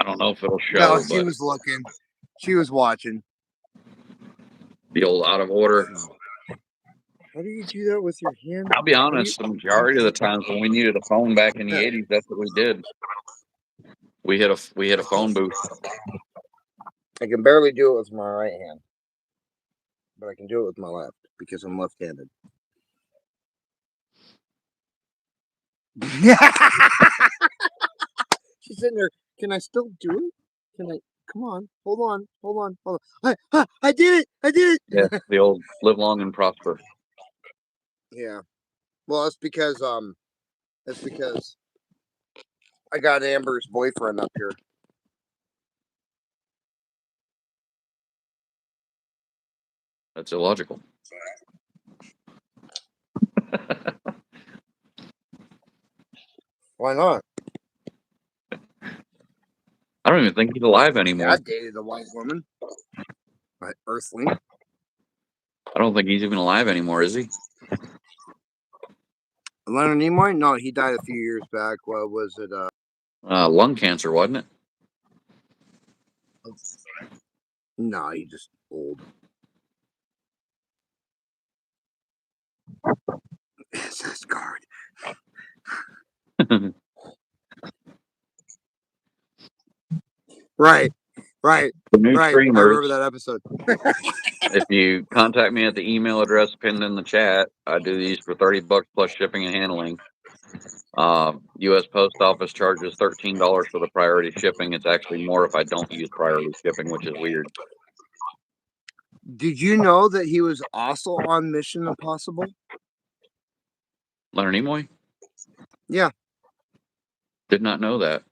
Speaker 1: I don't know if it'll show,
Speaker 2: No, she
Speaker 1: but
Speaker 2: was looking. She was watching.
Speaker 1: the old out of order.
Speaker 2: How do you do that with your hand?
Speaker 1: I'll be honest, the majority of the times when we needed a phone back in the
Speaker 2: Yeah.
Speaker 1: 80s, that's what we did. We hit a phone booth.
Speaker 2: I can barely do it with my right hand, but I can do it with my left because I'm left-handed. She's in there. Can I still do it? Can I? Come on. Hold on. I did it.
Speaker 1: Yeah, the old live long and prosper.
Speaker 2: Yeah. Well, that's because I got Amber's boyfriend up here.
Speaker 1: That's illogical.
Speaker 2: Why not?
Speaker 1: I don't even think he's alive anymore.
Speaker 2: Dad dated a white woman. Earthling.
Speaker 1: I don't think he's even alive anymore, is he?
Speaker 2: Leonard Nimoy? No, he died a few years back. What was it?
Speaker 1: Lung cancer, wasn't it?
Speaker 2: No, he just old. SS guard. Right.
Speaker 1: The new
Speaker 2: I
Speaker 1: streamers.
Speaker 2: remember that episode.
Speaker 1: If you contact me at the email address pinned in the chat, I do these for $30 plus shipping and handling. U.S. Post Office charges $13 for the priority shipping. It's actually more if I don't use priority shipping, which is weird.
Speaker 2: Did you know that he was also on Mission Impossible?
Speaker 1: Leonard Nimoy?
Speaker 2: Yeah.
Speaker 1: Did not know that.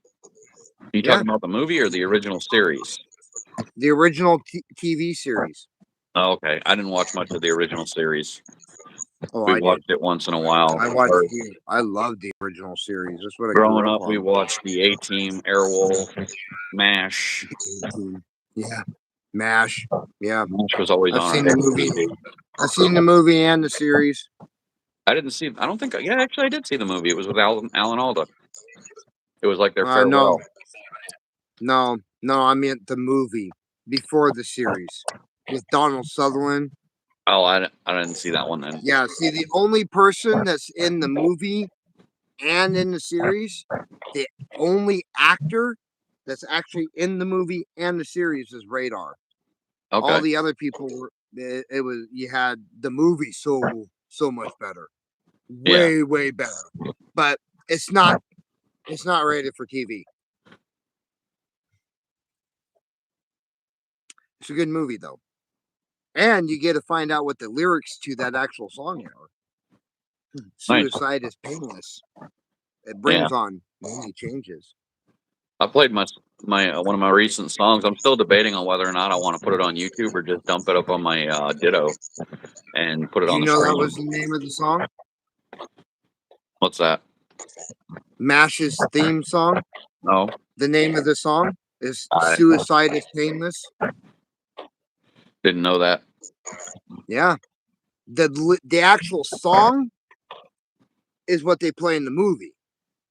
Speaker 1: You talking about the movie or the original series?
Speaker 2: The original TV series.
Speaker 1: Oh, okay. I didn't watch much of the original series.
Speaker 2: Oh,
Speaker 1: we watched it once in a while.
Speaker 2: I loved the original series. That's what I
Speaker 1: Growing
Speaker 2: grew
Speaker 1: up,
Speaker 2: up
Speaker 1: we
Speaker 2: on.
Speaker 1: watched the A-Team, Airwolf, MASH.
Speaker 2: Yeah. MASH. Yeah.
Speaker 1: MASH was always on.
Speaker 2: I've seen the movie. I've seen the movie and the series.
Speaker 1: I didn't see. I don't think. Yeah, actually, I did see the movie. It was with Alan Alda. It was like their farewell.
Speaker 2: No. I meant the movie before the series with Donald Sutherland.
Speaker 1: Oh, I didn't see that one then.
Speaker 2: Yeah. See, the only person that's in the movie and in the series, the only actor that's actually in the movie and the series is Radar.
Speaker 1: Okay.
Speaker 2: All the other people were. You had the movie so much better, way better, but it's not rated for TV. It's a good movie though, and you get to find out what the lyrics to that actual song are. Suicide is painless. It brings on many changes.
Speaker 1: I played my one of my recent songs. I'm still debating on whether or not I want to put it on YouTube or just dump it up on my Ditto and put it on the screen.
Speaker 2: That was the name of the song?
Speaker 1: What's that?
Speaker 2: MASH's theme song?
Speaker 1: No.
Speaker 2: The name of the song is Suicide is Painless.
Speaker 1: Didn't know that.
Speaker 2: Yeah. The actual song is what they play in the movie.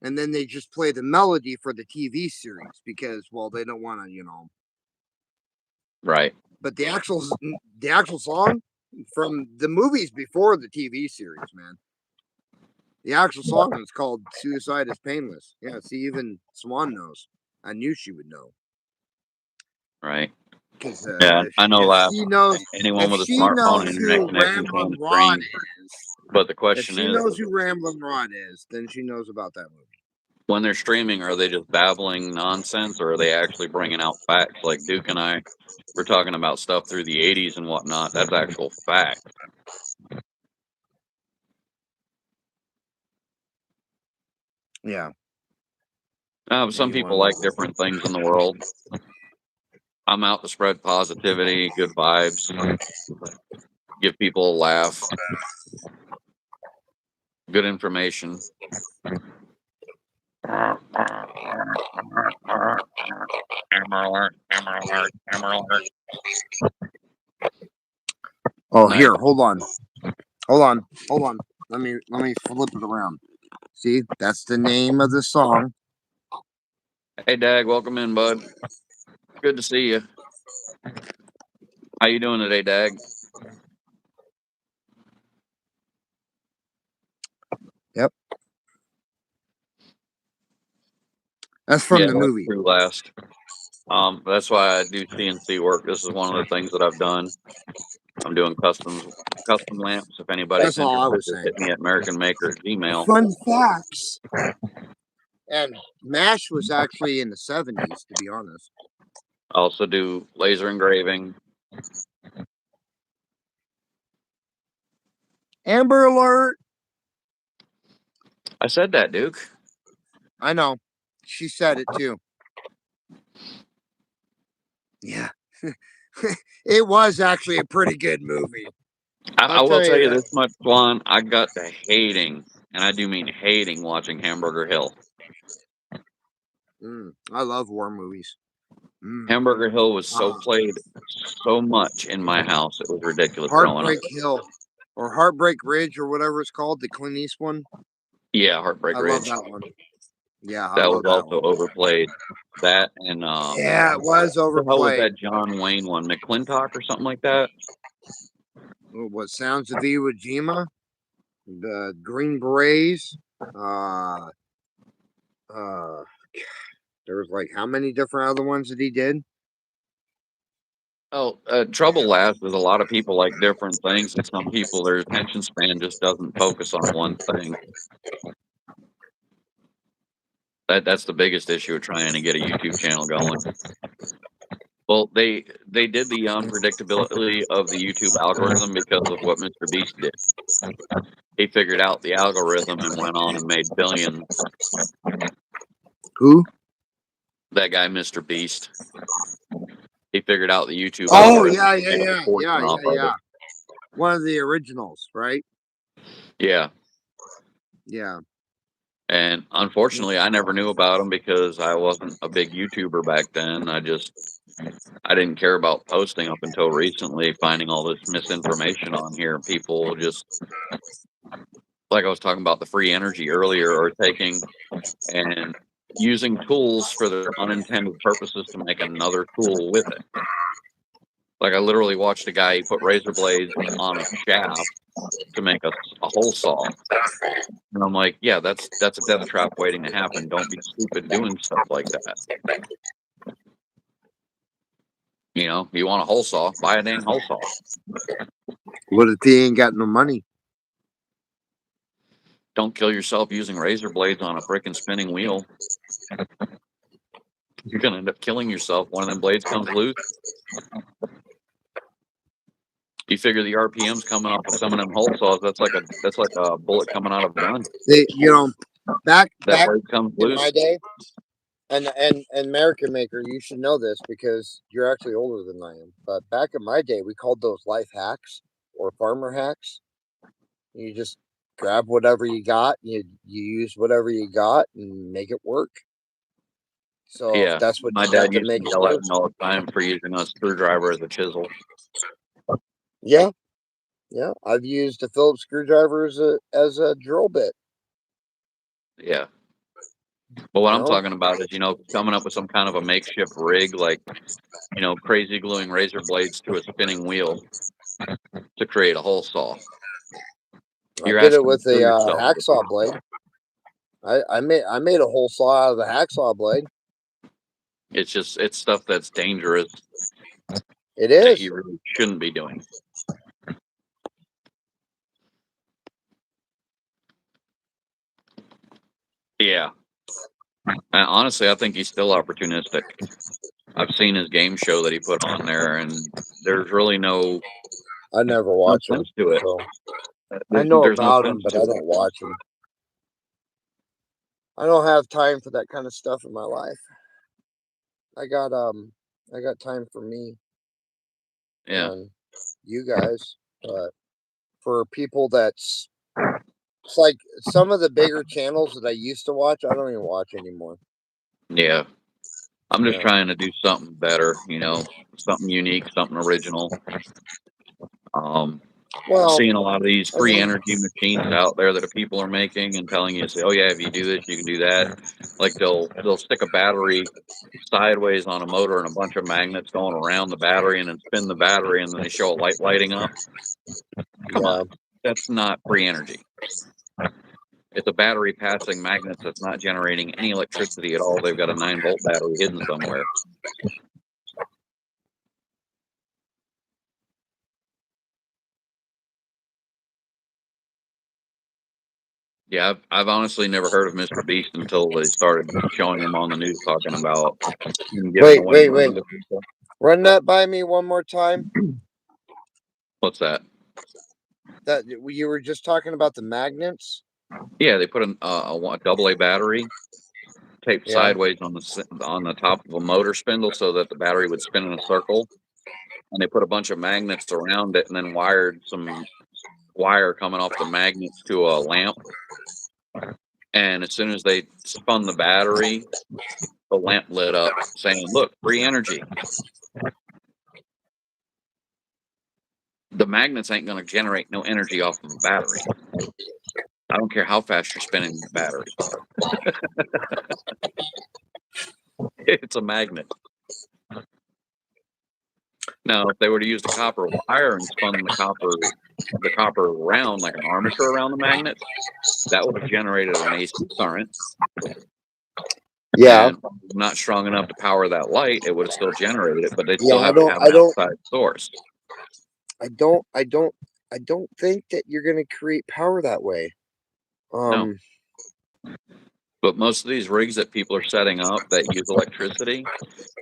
Speaker 2: And then they just play the melody for the TV series because, well, they don't want to,
Speaker 1: Right.
Speaker 2: But the actual song from the movies before the TV series, man. The actual song is called Suicide is Painless. Yeah, see, even Swan knows. I knew she would know.
Speaker 1: Right. Yeah, I know that. Anyone with a smartphone and internet connection can stream. But the question is,
Speaker 2: if she knows who Ramblin' Rod is, then she knows about that movie.
Speaker 1: When they're streaming, are they just babbling nonsense, or are they actually bringing out facts? Like Duke and I were talking about stuff through the 80s and whatnot. That's actual fact.
Speaker 2: Yeah.
Speaker 1: Some people like different things in the world. I'm out to spread positivity, good vibes, give people a laugh, good information.
Speaker 2: Oh, nice. Here, hold on. Let me flip it around. See, that's the name of the song.
Speaker 1: Hey, Dag, welcome in, bud. Good to see you. How you doing today, Dag?
Speaker 2: Yep. That's from the movie.
Speaker 1: True last. That's why I do CNC work. This is one of the things that I've done. I'm doing custom lamps. If anybody's interested, hit me at Merican Maker email.
Speaker 2: Fun facts. And MASH was actually in the 70s, to be honest.
Speaker 1: I also do laser engraving.
Speaker 2: Amber Alert.
Speaker 1: I said that, Duke.
Speaker 2: I know. She said it too. Yeah. It was actually a pretty good movie.
Speaker 1: I
Speaker 2: I'll
Speaker 1: will
Speaker 2: tell
Speaker 1: tell
Speaker 2: you
Speaker 1: you
Speaker 2: that.
Speaker 1: this much, Swan. I got to hating, and I do mean hating, watching Hamburger Hill.
Speaker 2: I love war movies. Mm.
Speaker 1: Hamburger Hill was so
Speaker 2: Uh,
Speaker 1: played so much in my house. It was ridiculous growing up.
Speaker 2: Heartbreak Hill or Heartbreak Ridge or whatever it's called, the Clint Eastwood one.
Speaker 1: Yeah, Heartbreak
Speaker 2: I love
Speaker 1: Ridge.
Speaker 2: that one. Yeah, I
Speaker 1: That was
Speaker 2: love that
Speaker 1: also
Speaker 2: one.
Speaker 1: overplayed. That and
Speaker 2: Yeah, it was
Speaker 1: what the hell was
Speaker 2: overplayed.
Speaker 1: that John Wayne one? McClintock or something like that?
Speaker 2: What Sounds of Iwo Jima, the Green Berets. Uh, uh, there was like how many different other ones that he did?
Speaker 1: Oh, trouble laughs is a lot of people like different things, and some people their attention span just doesn't focus on one thing. That's the biggest issue of trying to get a YouTube channel going. Well, they did the unpredictability of the YouTube algorithm because of what Mr. Beast did. He figured out the algorithm and went on and made billions.
Speaker 2: Who?
Speaker 1: That guy, Mr. Beast, he figured out the YouTube
Speaker 2: Oh
Speaker 1: algorithm,
Speaker 2: yeah,
Speaker 1: made a fortune off of
Speaker 2: yeah.
Speaker 1: it.
Speaker 2: One of the originals, right?
Speaker 1: Yeah.
Speaker 2: Yeah.
Speaker 1: And unfortunately, I never knew about him because I wasn't a big YouTuber back then. I didn't care about posting up until recently, finding all this misinformation on here. People just, like I was talking about the free energy earlier, are taking and using tools for their unintended purposes to make another tool with it. Like I literally watched a guy, he put razor blades on a shaft to make a hole saw. And I'm like, yeah, that's a death trap waiting to happen. Don't be stupid doing stuff like that. You know, you want a hole saw, buy a dang hole saw.
Speaker 2: What if he ain't got no money?
Speaker 1: Don't kill yourself using razor blades on a frickin' spinning wheel. You're gonna end up killing yourself. One of them blades comes loose. You figure the RPMs coming off of some of them hole saws. That's like a bullet coming out of a gun.
Speaker 2: You know,
Speaker 1: That
Speaker 2: back
Speaker 1: blade comes
Speaker 2: in my
Speaker 1: loose.
Speaker 2: day, and Merican Maker, you should know this because you're actually older than I am. But back in my day, we called those life hacks or farmer hacks. You just grab whatever you got, you use whatever you got, and make it work. So if
Speaker 1: Yeah,
Speaker 2: that's what
Speaker 1: my
Speaker 2: you got
Speaker 1: dad
Speaker 2: to
Speaker 1: used to
Speaker 2: make it
Speaker 1: yell at
Speaker 2: work,
Speaker 1: me all the time for using a screwdriver as a chisel.
Speaker 2: yeah, yeah. I've used a Phillips screwdriver as a drill bit.
Speaker 1: Yeah. But what
Speaker 2: You
Speaker 1: I'm
Speaker 2: know,
Speaker 1: talking about is, coming up with some kind of a makeshift rig, like, crazy gluing razor blades to a spinning wheel to create a hole saw.
Speaker 2: I
Speaker 1: You're
Speaker 2: did it
Speaker 1: asking to
Speaker 2: with
Speaker 1: kill
Speaker 2: a
Speaker 1: yourself.
Speaker 2: hacksaw blade. I made a whole saw out of the hacksaw blade.
Speaker 1: It's stuff that's dangerous
Speaker 2: It
Speaker 1: that
Speaker 2: is.
Speaker 1: you really shouldn't be doing. Yeah. And honestly, I think he's still opportunistic. I've seen his game show that he put on there, and there's really
Speaker 2: I never
Speaker 1: no
Speaker 2: watch them,
Speaker 1: sense to it.
Speaker 2: so I know
Speaker 1: There's no
Speaker 2: about them,
Speaker 1: sense
Speaker 2: but
Speaker 1: to
Speaker 2: I
Speaker 1: it.
Speaker 2: don't watch them. I don't have time for that kind of stuff in my life. I got I got time for me
Speaker 1: Yeah.
Speaker 2: and you guys, but for people that's it's like some of the bigger channels that I used to watch, I don't even watch anymore.
Speaker 1: Yeah. I'm just
Speaker 2: Yeah.
Speaker 1: trying to do something better, something unique, something original. Um,
Speaker 2: Well,
Speaker 1: Seeing a lot of these
Speaker 2: I
Speaker 1: free
Speaker 2: mean,
Speaker 1: energy machines out there that people are making and telling you, say, oh yeah, if you do this, you can do that. Like they'll stick a battery sideways on a motor and a bunch of magnets going around the battery and then spin the battery and then they show a light lighting up. Come
Speaker 2: yeah.
Speaker 1: on, that's not free energy. It's a battery passing magnets that's not generating any electricity at all. They've got a 9-volt battery hidden somewhere. Yeah, I've honestly never heard of Mr. Beast until they started showing him on the news talking about him giving
Speaker 2: Wait,
Speaker 1: away
Speaker 2: wait,
Speaker 1: money
Speaker 2: wait.
Speaker 1: to people.
Speaker 2: Run that by me one more time.
Speaker 1: What's that?
Speaker 2: That you were just talking about the magnets.
Speaker 1: Yeah, they put a double A battery taped
Speaker 2: Yeah.
Speaker 1: sideways on the top of a motor spindle so that the battery would spin in a circle, and they put a bunch of magnets around it, and then wired some wire coming off the magnets to a lamp. And as soon as they spun the battery, the lamp lit up, saying, "Look, free energy." The magnets ain't going to generate no energy off of a battery. I don't care how fast you're spinning the battery. It's a magnet. Now, if they were to use the copper wire and spun the copper around like an armature around the magnets, that would have generated an AC current.
Speaker 2: Yeah.
Speaker 1: And not strong enough to power that light, it would have still generated it, but they'd
Speaker 2: Yeah.
Speaker 1: still have to have an outside source.
Speaker 2: I don't think that you're going to create power that way.
Speaker 1: No. But most of these rigs that people are setting up that use electricity,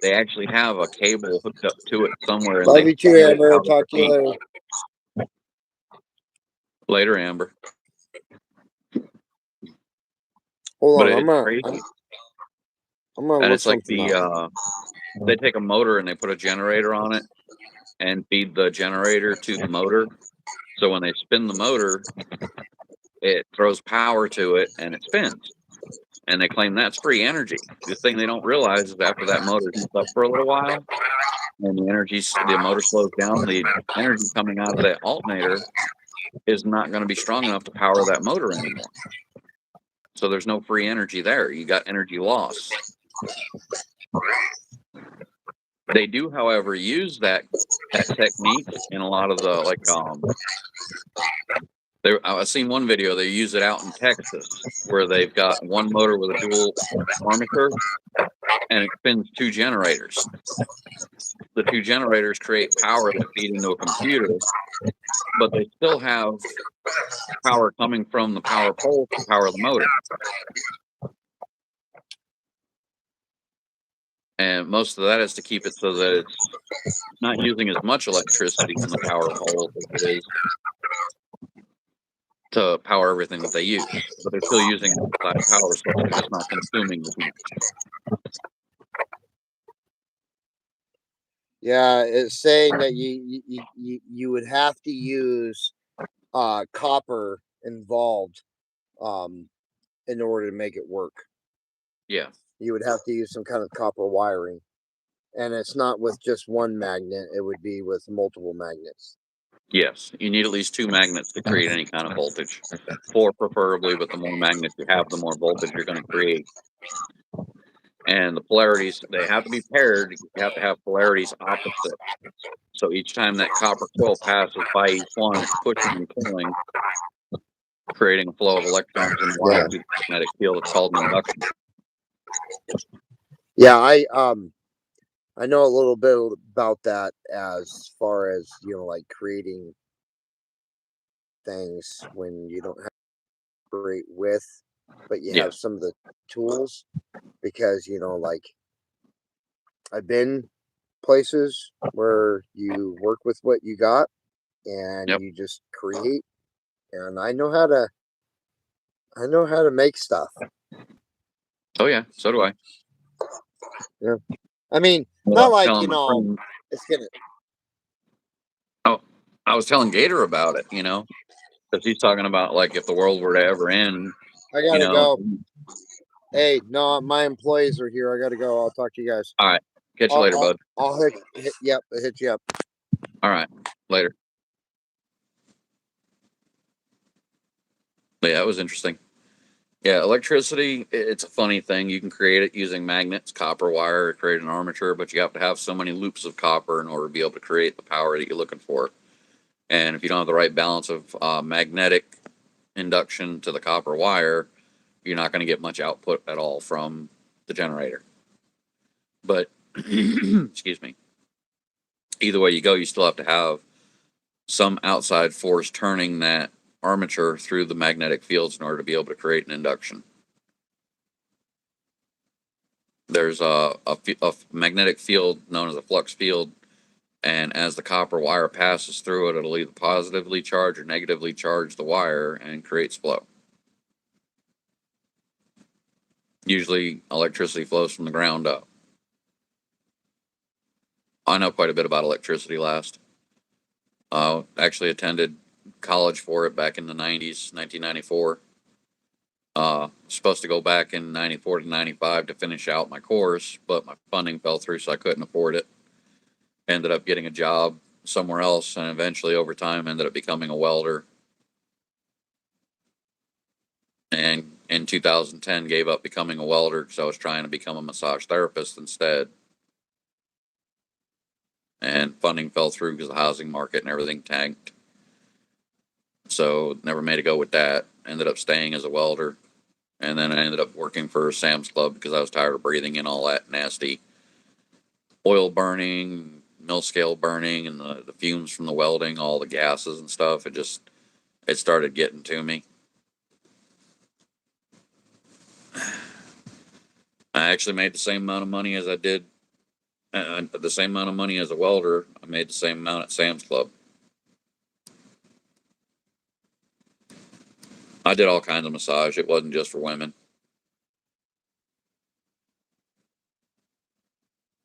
Speaker 1: they actually have a cable hooked up to it somewhere, and
Speaker 2: Love
Speaker 1: they
Speaker 2: you too,
Speaker 1: set it
Speaker 2: Amber.
Speaker 1: out at their
Speaker 2: Talk to you
Speaker 1: feet.
Speaker 2: later.
Speaker 1: Later, Amber.
Speaker 2: Hold
Speaker 1: But
Speaker 2: on,
Speaker 1: it's crazy.
Speaker 2: I'm gonna
Speaker 1: And
Speaker 2: look
Speaker 1: it's like
Speaker 2: something up.
Speaker 1: they take a motor and they put a generator on it and feed the generator to the motor. So when they spin the motor, it throws power to it and it spins. And they claim that's free energy. The thing they don't realize is after that motor heats up for a little while and the motor slows down, the energy coming out of that alternator is not going to be strong enough to power that motor anymore. So there's no free energy there. You got energy loss. They do, however, use that technique in a lot of the I've seen one video, they use it out in Texas where they've got one motor with a dual armature and it spins two generators. The two generators create power that feed into a computer, but they still have power coming from the power pole to power the motor. And most of that is to keep it so that it's not using as much electricity in the power pole as it is to power everything that they use. But they're still using an outside power source. They're just not consuming as much.
Speaker 2: Yeah, it's saying that you would have to use copper involved in order to make it work.
Speaker 1: Yeah.
Speaker 2: You would have to use some kind of copper wiring. And it's not with just one magnet, it would be with multiple magnets.
Speaker 1: Yes. You need at least two magnets to create any kind of voltage. Four preferably, but the more magnets you have, the more voltage you're going to create. And the polarities, they have to be paired. You have to have polarities opposite. So each time that copper coil passes by each one, it's pushing and pulling, creating a flow of electrons and wire through the magnetic field. It's called an induction.
Speaker 2: Yeah, I know a little bit about that as far as, like creating things when you don't have to create with, but you have some of the tools because, like I've been places where you work with what you got and you just create, and I know how to make stuff.
Speaker 1: Oh yeah, so do I.
Speaker 2: Yeah. I mean,
Speaker 1: Well,
Speaker 2: not like, it's gonna.
Speaker 1: Oh, I was telling Gator about it, because he's talking about like if the world were to ever end,
Speaker 2: I gotta go. Hey, no, my employees are here. I gotta go. I'll talk to you guys.
Speaker 1: All right. Catch you later, bud.
Speaker 2: I'll hit you up.
Speaker 1: All right. Later. But yeah, it was interesting. Yeah, electricity, it's a funny thing. You can create it using magnets, copper wire, create an armature, but you have to have so many loops of copper in order to be able to create the power that you're looking for. And if you don't have the right balance of magnetic induction to the copper wire, you're not going to get much output at all from the generator. But, excuse me, either way you go, you still have to have some outside force turning that armature through the magnetic fields in order to be able to create an induction. There's a magnetic field known as a flux field, and as the copper wire passes through it, it'll either positively charge or negatively charge the wire and creates flow. Usually, electricity flows from the ground up. I know quite a bit about electricity last. Actually attended college for it back in the 90s, 1994. Supposed to go back in 94 to 95 to finish out my course, but my funding fell through, so I couldn't afford it. Ended up getting a job somewhere else, and eventually, over time, ended up becoming a welder. And in 2010, gave up becoming a welder because I was trying to become a massage therapist instead. And funding fell through because the housing market and everything tanked. So never made a go with that. Ended up staying as a welder. And then I ended up working for Sam's Club because I was tired of breathing in all that nasty oil burning, mill scale burning, and the fumes from the welding, all the gases and stuff. It started getting to me. I actually made the same amount of money as I did, the same amount of money as a welder. I made the same amount at Sam's Club. I did all kinds of massage. It wasn't just for women.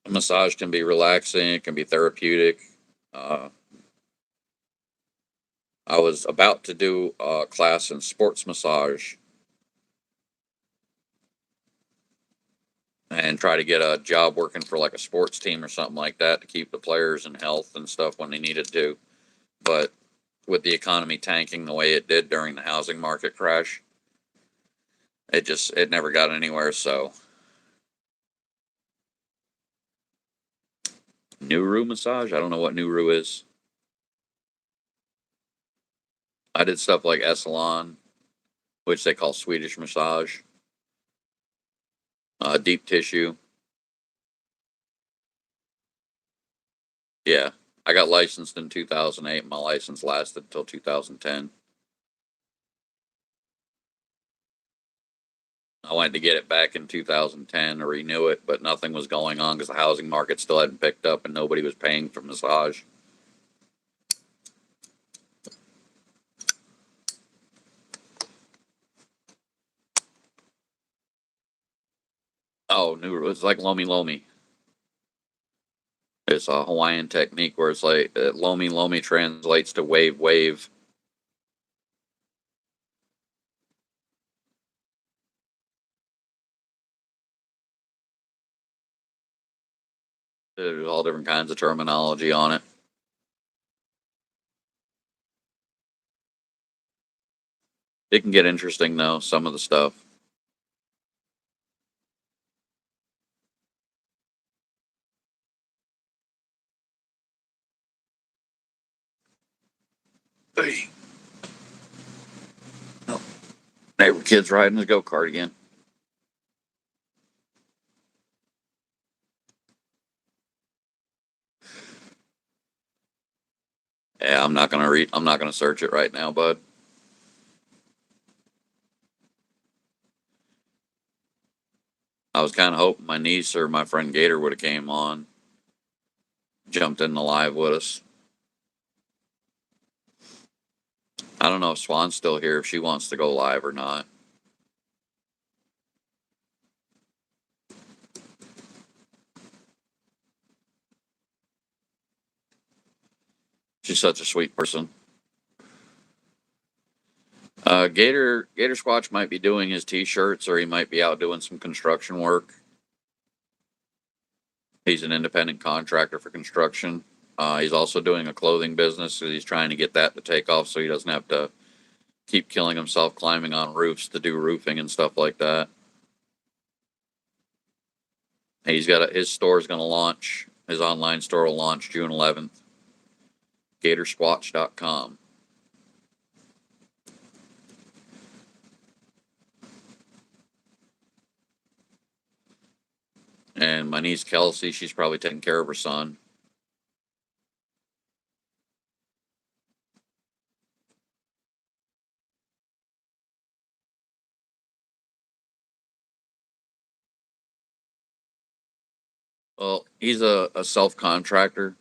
Speaker 1: A massage can be relaxing. It can be therapeutic. Uh, I was about to do a class in sports massage and try to get a job working for like a sports team or something like that to keep the players in health and stuff when they needed to. But with the economy tanking the way it did during the housing market crash, it never got anywhere. So Nuru massage, I don't know what Nuru is. I did stuff like Essalon, which they call Swedish massage, deep tissue. Yeah, I got licensed in 2008. My license lasted until 2010. I wanted to get it back in 2010 to renew it, but nothing was going on because the housing market still hadn't picked up and nobody was paying for massage. Oh, Nuru, it's like Lomi Lomi. It's a Hawaiian technique where it's like Lomi Lomi translates to wave wave. There's all different kinds of terminology on it. It can get interesting though, some of the stuff. Hey, oh, neighbor kid's riding his go kart again. Yeah, I'm not gonna read. I'm not gonna search it right now, bud. I was kind of hoping my niece or my friend Gator would have came on, jumped in the live with us. I don't know if Swan's still here, if she wants to go live or not. She's such a sweet person. Gator Squatch might be doing his t-shirts, or he might be out doing some construction work. He's an independent contractor for construction. He's also doing a clothing business, so he's trying to get that to take off so he doesn't have to keep killing himself climbing on roofs to do roofing and stuff like that. His store is going to launch. His online store will launch June 11th. GatorSquatch.com. And my niece Kelsey, she's probably taking care of her son. Well, he's a self contractor.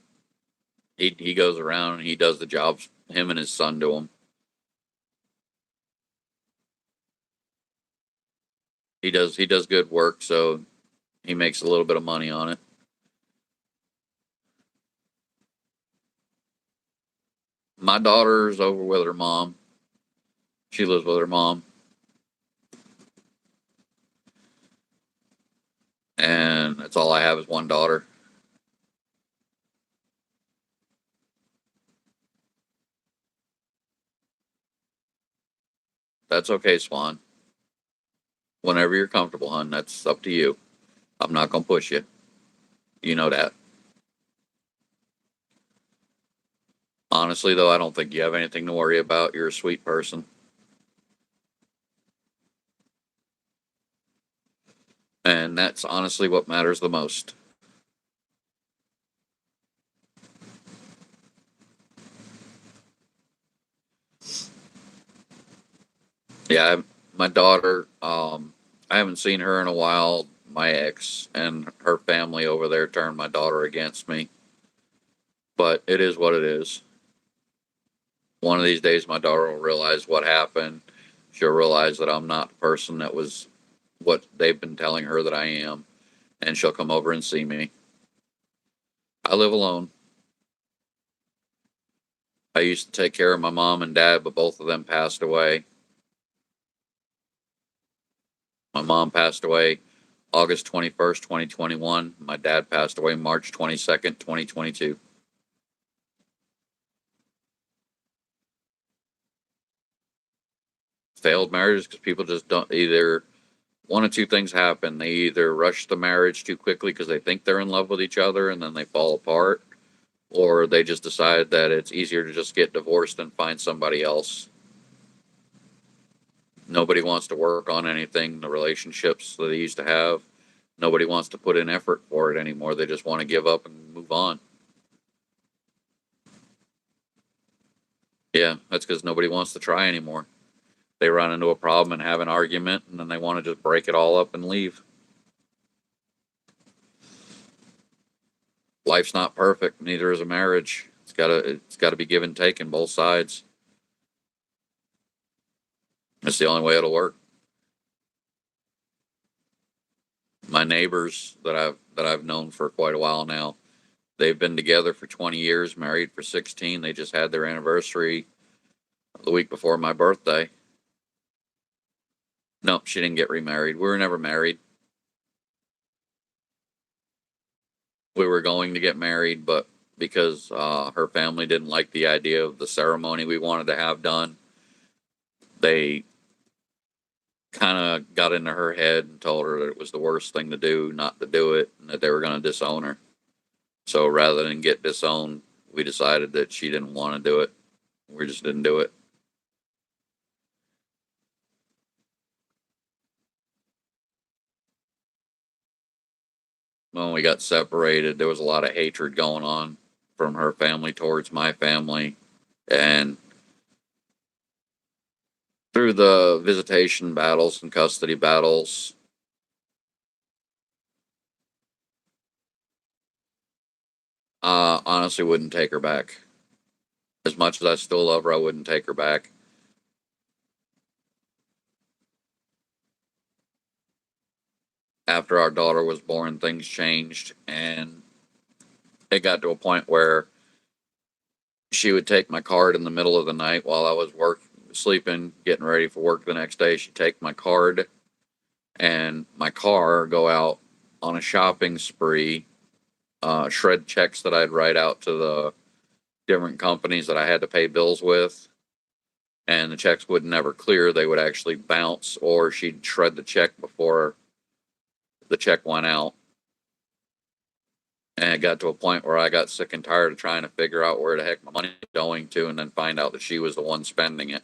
Speaker 1: He goes around and he does the jobs. Him and his son do them. He does good work, so he makes a little bit of money on it. My daughter's over with her mom. She lives with her mom, and that's all I have is one daughter. That's okay, Swan. Whenever you're comfortable, hon, that's up to you. I'm not gonna push you. You know that. Honestly, though, I don't think you have anything to worry about. You're a sweet person, and that's honestly what matters the most. Yeah, my daughter. I haven't seen her in a while. My ex and her family over there turned my daughter against me, but it is what it is. One of these days, my daughter will realize what happened. She'll realize that I'm not the person that was what they've been telling her that I am, and she'll come over and see me. I live alone. I used to take care of my mom and dad, but both of them passed away. My mom passed away August 21st, 2021. My dad passed away March 22nd, 2022. Failed marriages because people just don't either. One of two things happen. They either rush the marriage too quickly because they think they're in love with each other and then they fall apart, or they just decide that it's easier to just get divorced and find somebody else. Nobody wants to work on anything, the relationships that they used to have. Nobody wants to put in effort for it anymore. They just want to give up and move on. Yeah, that's because nobody wants to try anymore. They run into a problem and have an argument, and then they want to just break it all up and leave. Life's not perfect, neither is a marriage. It's gotta be give and take in both sides. It's the only way it'll work. My neighbors that I've known for quite a while now, they've been together for 20 years, married for 16. They just had their anniversary the week before my birthday. Nope, she didn't get remarried. We were never married. We were going to get married, but because her family didn't like the idea of the ceremony we wanted to have done, they kind of got into her head and told her that it was the worst thing to do not to do it and that they were going to disown her. So rather than get disowned, we decided that she didn't want to do it. We just didn't do it. When we got separated, there was a lot of hatred going on from her family towards my family. And through the visitation battles and custody battles, honestly wouldn't take her back. As much as I still love her, I wouldn't take her back. After our daughter was born, things changed, and it got to a point where she would take my card in the middle of the night while I was sleeping, getting ready for work the next day. She'd take my card and my car, go out on a shopping spree, shred checks that I'd write out to the different companies that I had to pay bills with, and the checks would never clear. They would actually bounce, or she'd shred the check before the check went out. And it got to a point where I got sick and tired of trying to figure out where the heck my money was going to, and then find out that she was the one spending it.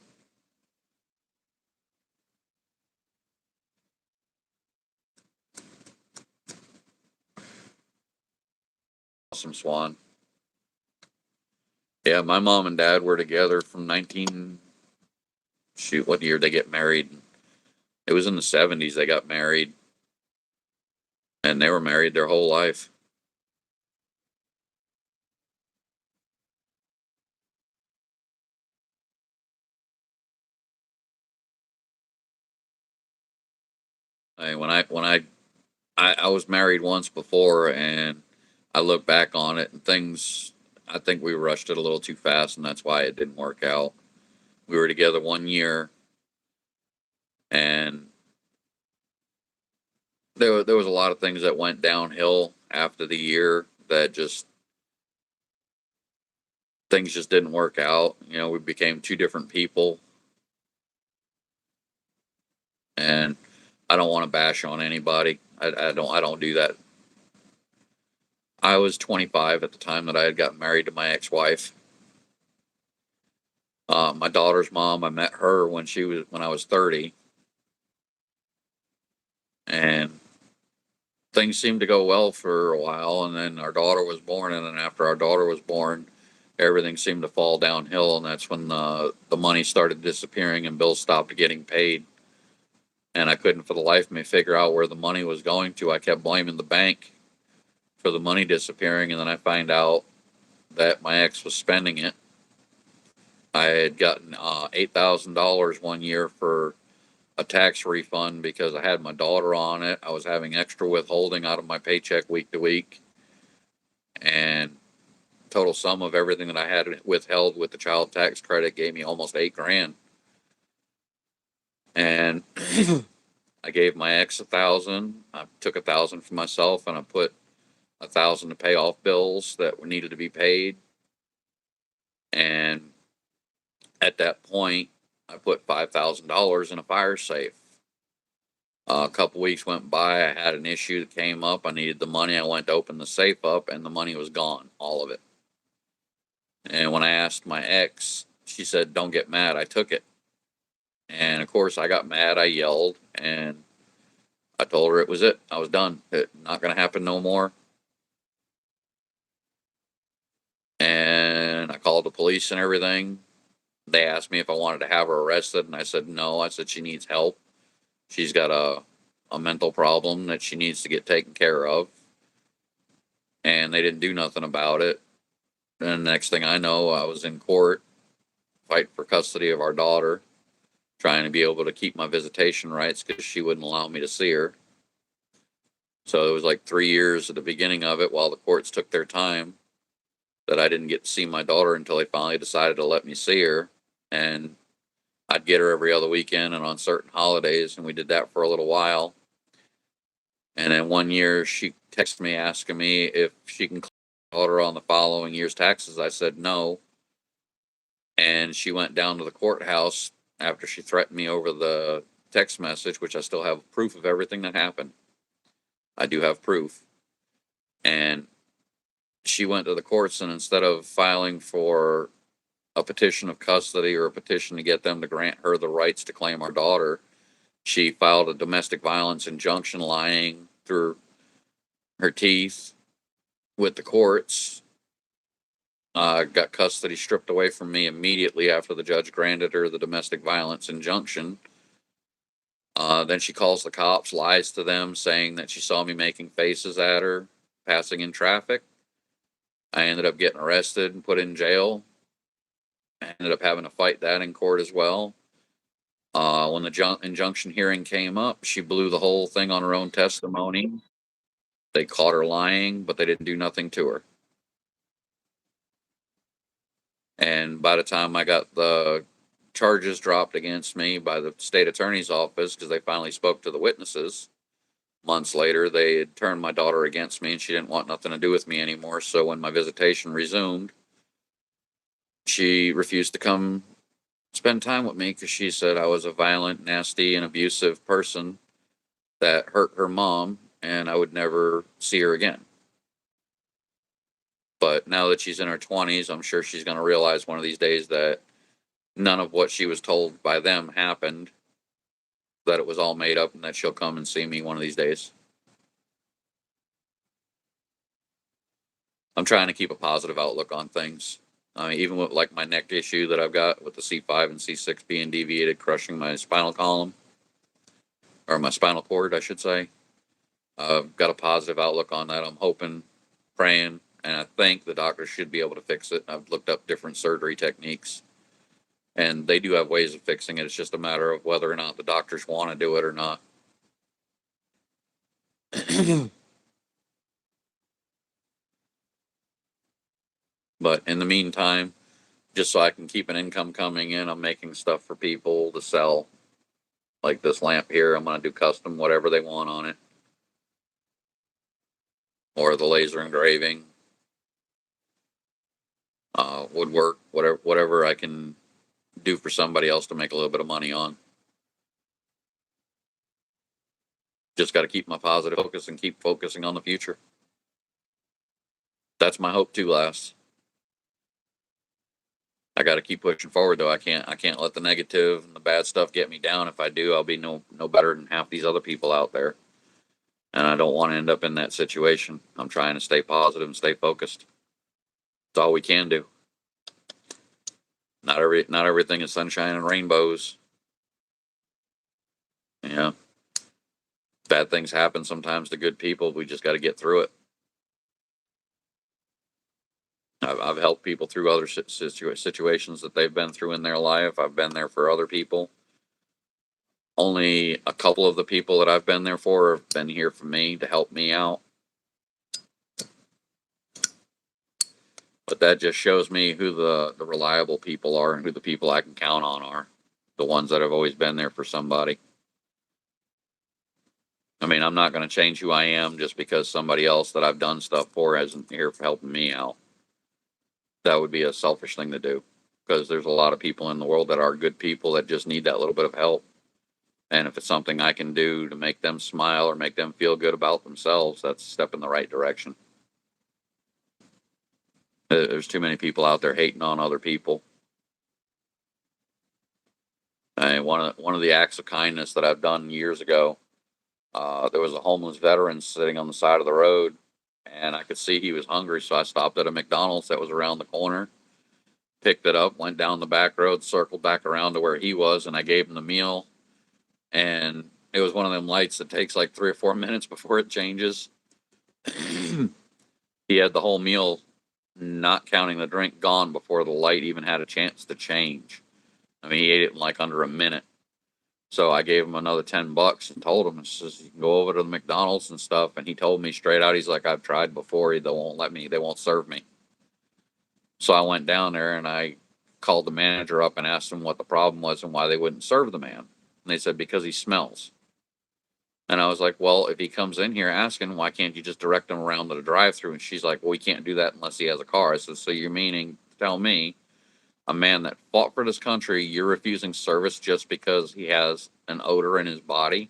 Speaker 1: Awesome, Swan. Yeah, my mom and dad were together from 19. Shoot, what year they get married? It was in the 70s they got married, and they were married their whole life. I was married once before, and I look back on it and things. I think we rushed it a little too fast, and that's why it didn't work out. We were together 1 year, and there was a lot of things that went downhill after the year that just things just didn't work out. You know, we became two different people, and I don't want to bash on anybody. I don't do that. I was 25 at the time that I had gotten married to my ex-wife. My daughter's mom, I met her when I was 30, and things seemed to go well for a while. And then our daughter was born, and then after our daughter was born, everything seemed to fall downhill, and that's when the money started disappearing and bills stopped getting paid. And I couldn't for the life of me figure out where the money was going to. I kept blaming the bank for the money disappearing, and then I find out that my ex was spending it. I had gotten $8,000 one year for a tax refund because I had my daughter on it. I was having extra withholding out of my paycheck week to week, and total sum of everything that I had withheld with the child tax credit gave me almost 8 grand. And I gave my ex 1,000. I took 1,000 for myself, and I put 1,000 to pay off bills that needed to be paid. And at that point, I put $5,000 in a fire safe. A couple weeks went by. I had an issue that came up. I needed the money. I went to open the safe up, and the money was gone, all of it. And when I asked my ex, she said, "Don't get mad. I took it." And of course, I got mad. I yelled, and I told her it was it. I was done. It not going to happen no more. And I called the police and everything. They asked me if I wanted to have her arrested, and I said no. I said she needs help. She's got a mental problem that she needs to get taken care of. And they didn't do nothing about it. And the next thing I know, I was in court fighting for custody of our daughter, trying to be able to keep my visitation rights because she wouldn't allow me to see her. So it was like 3 years at the beginning of it while the courts took their time that I didn't get to see my daughter until they finally decided to let me see her. And I'd get her every other weekend and on certain holidays, and we did that for a little while. And then 1 year, she texted me asking me if she can claim my daughter on the following year's taxes. I said no. And she went down to the courthouse after she threatened me over the text message, which I still have proof of everything that happened. I do have proof. And she went to the courts, and instead of filing for a petition of custody or a petition to get them to grant her the rights to claim our daughter, she filed a domestic violence injunction lying through her teeth with the courts. Got custody stripped away from me immediately after the judge granted her the domestic violence injunction. Then she calls the cops, lies to them, saying that she saw me making faces at her, passing in traffic. I ended up getting arrested and put in jail. I ended up having to fight that in court as well. When the injunction hearing came up, she blew the whole thing on her own testimony. They caught her lying, but they didn't do nothing to her. And by the time I got the charges dropped against me by the state attorney's office, because they finally spoke to the witnesses, months later, they had turned my daughter against me, and she didn't want nothing to do with me anymore. So when my visitation resumed, she refused to come spend time with me because she said I was a violent, nasty, and abusive person that hurt her mom, and I would never see her again. But now that she's in her 20s, I'm sure she's going to realize one of these days that none of what she was told by them happened, that it was all made up, and that she'll come and see me one of these days. I'm trying to keep a positive outlook on things. Even with like my neck issue that I've got with the C5 and C6 being deviated, crushing my spinal column, or my spinal cord, I should say. I've got a positive outlook on that. I'm hoping, praying, and I think the doctor should be able to fix it. I've looked up different surgery techniques, and they do have ways of fixing it. It's just a matter of whether or not the doctors want to do it or not. But in the meantime, just so I can keep an income coming in, I'm making stuff for people to sell. Like this lamp here, I'm going to do custom whatever they want on it, or the laser engraving, woodwork, whatever I can do for somebody else to make a little bit of money on. Just got to keep my positive focus and keep focusing on the future. That's my hope too, lass. I got to keep pushing forward though. I can't let the negative and the bad stuff get me down. If I do, I'll be no better than half these other people out there. And I don't want to end up in that situation. I'm trying to stay positive and stay focused. It's all we can do. Not everything is sunshine and rainbows. Yeah, bad things happen sometimes to good people. We just got to get through it. I've helped people through other situations that they've been through in their life. I've been there for other people. Only a couple of the people that I've been there for have been here for me to help me out. But that just shows me who the reliable people are and who the people I can count on are. The ones that have always been there for somebody. I mean, I'm not going to change who I am just because somebody else that I've done stuff for isn't here for helping me out. That would be a selfish thing to do, because there's a lot of people in the world that are good people that just need that little bit of help. And if it's something I can do to make them smile or make them feel good about themselves, that's a step in the right direction. There's too many people out there hating on other people. And one of the acts of kindness that I've done years ago, there was a homeless veteran sitting on the side of the road, and I could see he was hungry, so I stopped at a McDonald's that was around the corner, picked it up, went down the back road, circled back around to where he was, and I gave him the meal. And it was one of them lights that takes like 3 or 4 minutes before it changes. He had the whole meal, not counting the drink, gone before the light even had a chance to change. I mean, he ate it in like under a minute. So I gave him another $10 and told him, says, you can go over to the McDonald's and stuff. And he told me straight out, he's like, I've tried before. They won't let me, they won't serve me. So I went down there and I called the manager up and asked him what the problem was and why they wouldn't serve the man. And they said, because he smells. And I was like, well, if he comes in here asking, why can't you just direct him around to the drive-through? And she's like, well, we can't do that unless he has a car. I said, so you're meaning to tell me a man that fought for this country, you're refusing service just because he has an odor in his body?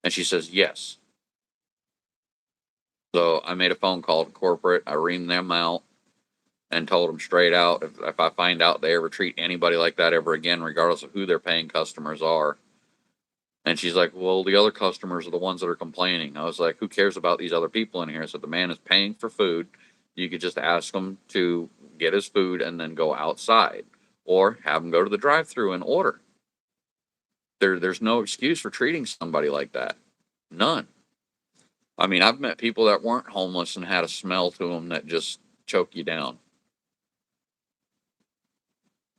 Speaker 1: And she says, yes. So I made a phone call to corporate. I reamed them out and told them straight out, if I find out they ever treat anybody like that ever again, regardless of who their paying customers are. And she's like, well, the other customers are the ones that are complaining. I was like, who cares about these other people in here? So the man is paying for food. You could just ask him to get his food and then go outside, or have him go to the drive-through and order. There's no excuse for treating somebody like that. None. I mean, I've met people that weren't homeless and had a smell to them that just choke you down.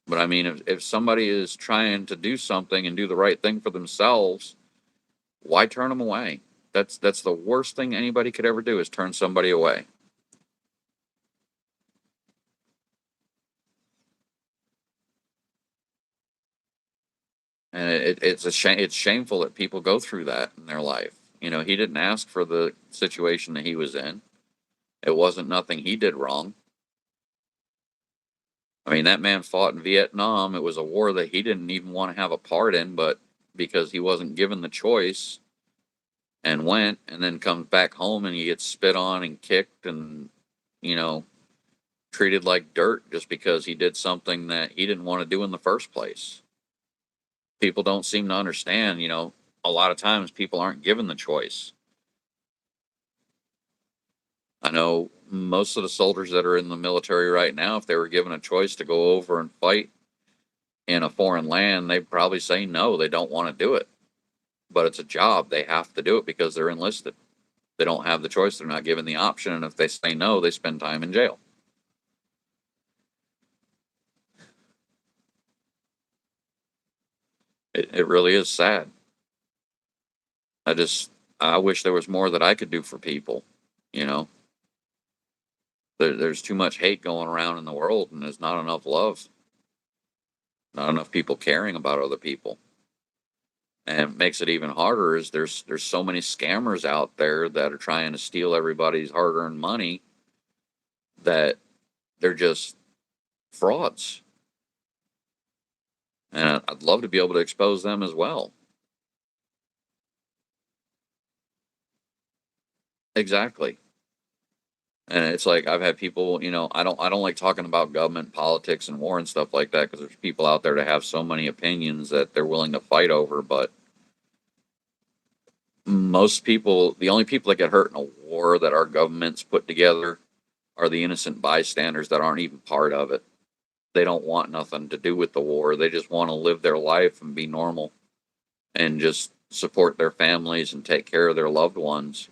Speaker 1: But I mean, if somebody is trying to do something and do the right thing for themselves, why turn them away? That's the worst thing anybody could ever do, is turn somebody away. And it's a shame. It's shameful that people go through that in their life. You know, he didn't ask for the situation that he was in. It wasn't nothing he did wrong. I mean, that man fought in Vietnam. It was a war that he didn't even want to have a part in, but because he wasn't given the choice and went, and then comes back home and he gets spit on and kicked and, you know, treated like dirt just because he did something that he didn't want to do in the first place. People don't seem to understand, you know, a lot of times people aren't given the choice. I know most of the soldiers that are in the military right now, if they were given a choice to go over and fight in a foreign land, they'd probably say no, they don't want to do it. But it's a job. They have to do it because they're enlisted. They don't have the choice. They're not given the option. And if they say no, they spend time in jail. It really is sad. I just, I wish there was more that I could do for people. You know, there's too much hate going around in the world, and there's not enough love, not enough people caring about other people. And it makes it even harder is there's so many scammers out there that are trying to steal everybody's hard-earned money that they're just frauds. And I'd love to be able to expose them as well. Exactly. And it's like I've had people, I don't like talking about government, politics, and war and stuff like that because there's people out there that have so many opinions that they're willing to fight over. But most people, the only people that get hurt in a war that our governments put together are the innocent bystanders that aren't even part of it. They don't want nothing to do with the war. They just want to live their life and be normal and just support their families and take care of their loved ones.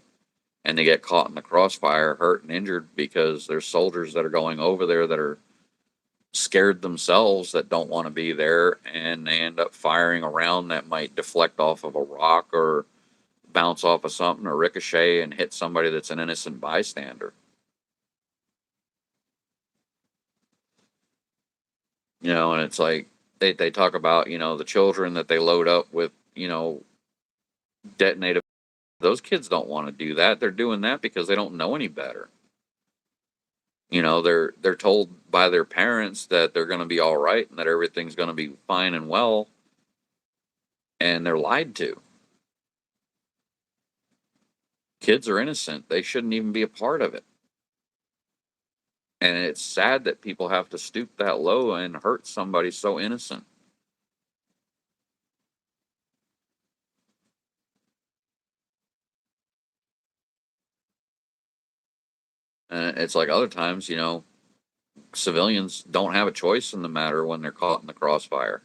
Speaker 1: And they get caught in the crossfire, hurt and injured because there's soldiers that are going over there that are scared themselves that don't want to be there, and they end up firing around that might deflect off of a rock or bounce off of something or ricochet and hit somebody that's an innocent bystander. And it's like they talk about, the children that they load up with, detonated. Those kids don't want to do that. They're doing that because they don't know any better. They're told by their parents that they're going to be all right and that everything's going to be fine and well, and they're lied to. Kids are innocent. They shouldn't even be a part of it. And it's sad that people have to stoop that low and hurt somebody so innocent. And it's like other times, civilians don't have a choice in the matter when they're caught in the crossfire.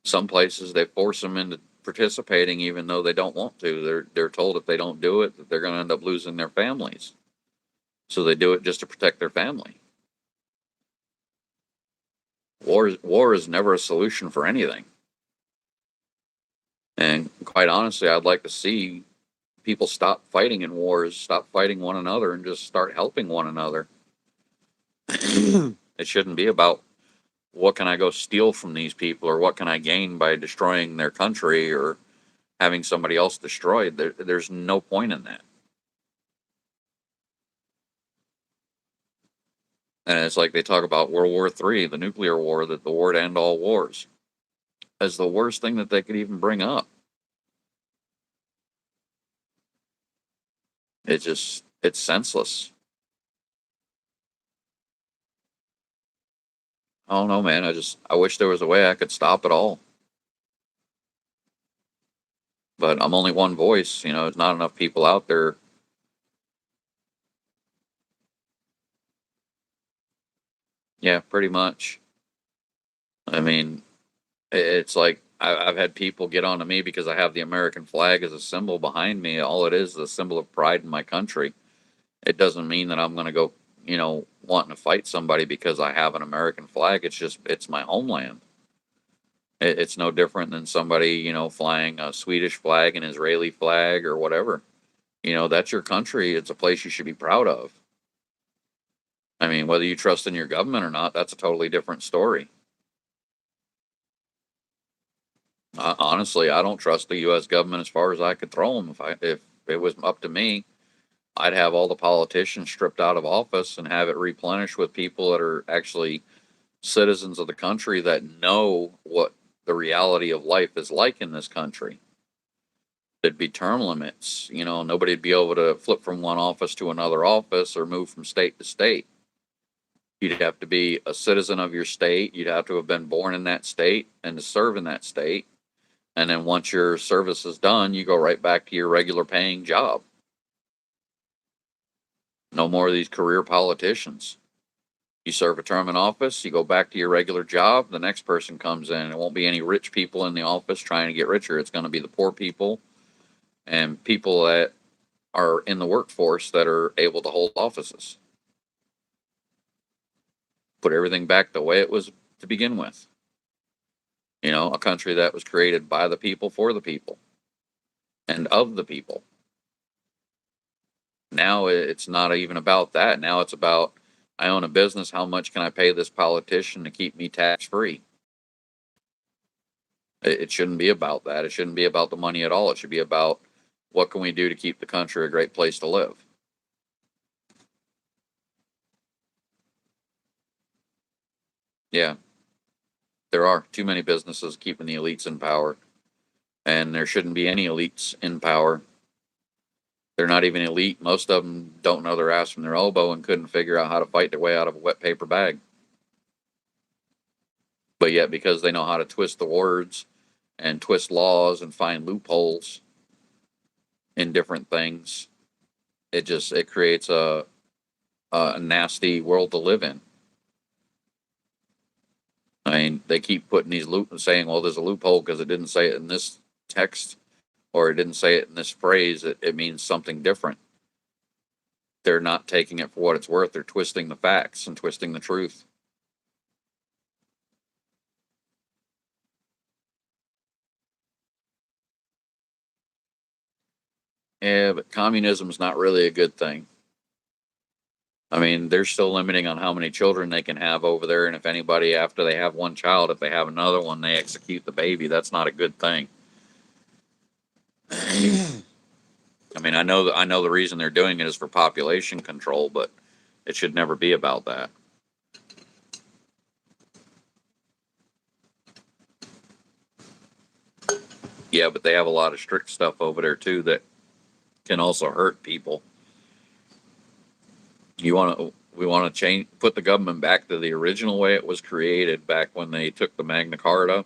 Speaker 1: Some places they force them into participating even though they don't want to. They're told if they don't do it that they're going to end up losing their families. So they do it just to protect their family. War is never a solution for anything. And quite honestly, I'd like to see people stop fighting in wars, stop fighting one another, and just start helping one another. It shouldn't be about what can I go steal from these people or what can I gain by destroying their country or having somebody else destroyed. There's no point in that. And it's like they talk about World War III, the nuclear war, that the war to end all wars, as the worst thing that they could even bring up. It's senseless. I don't know, man. I wish there was a way I could stop it all. But I'm only one voice. There's not enough people out there. Yeah, pretty much. I mean, it's like I've had people get onto me because I have the American flag as a symbol behind me. All it is a symbol of pride in my country. It doesn't mean that I'm going to go, wanting to fight somebody because I have an American flag. It's my homeland. It's no different than somebody, flying a Swedish flag, an Israeli flag, or whatever. That's your country. It's a place you should be proud of. I mean, whether you trust in your government or not, that's a totally different story. Honestly, I don't trust the U.S. government as far as I could throw them. If it was up to me, I'd have all the politicians stripped out of office and have it replenished with people that are actually citizens of the country that know what the reality of life is like in this country. There'd be term limits. Nobody'd be able to flip from one office to another office or move from state to state. You'd have to be a citizen of your state. You'd have to have been born in that state and to serve in that state. And then once your service is done, you go right back to your regular paying job. No more of these career politicians. You serve a term in office, you go back to your regular job, the next person comes in. It won't be any rich people in the office trying to get richer. It's going to be the poor people and people that are in the workforce that are able to hold offices. Put everything back the way it was to begin with. A country that was created by the people for the people. and of the people. Now it's not even about that. Now it's about, I own a business. How much can I pay this politician to keep me tax free? It shouldn't be about that. It shouldn't be about the money at all. It should be about what can we do to keep the country a great place to live. Yeah, there are too many businesses keeping the elites in power, and there shouldn't be any elites in power. They're not even elite. Most of them don't know their ass from their elbow and couldn't figure out how to fight their way out of a wet paper bag. But yet, because they know how to twist the words and twist laws and find loopholes in different things, it creates a nasty world to live in. I mean, they keep putting these saying, "Well, there's a loophole because it didn't say it in this text, or it didn't say it in this phrase. It means something different." They're not taking it for what it's worth. They're twisting the facts and twisting the truth. Yeah, but communism is not really a good thing. I mean, they're still limiting on how many children they can have over there, and if anybody, after they have one child, if they have another one, they execute the baby. That's not a good thing. I mean, I know the reason they're doing it is for population control, but it should never be about that. Yeah, but they have a lot of strict stuff over there too that can also hurt people. We want to change, put the government back to the original way it was created back when they took the Magna Carta,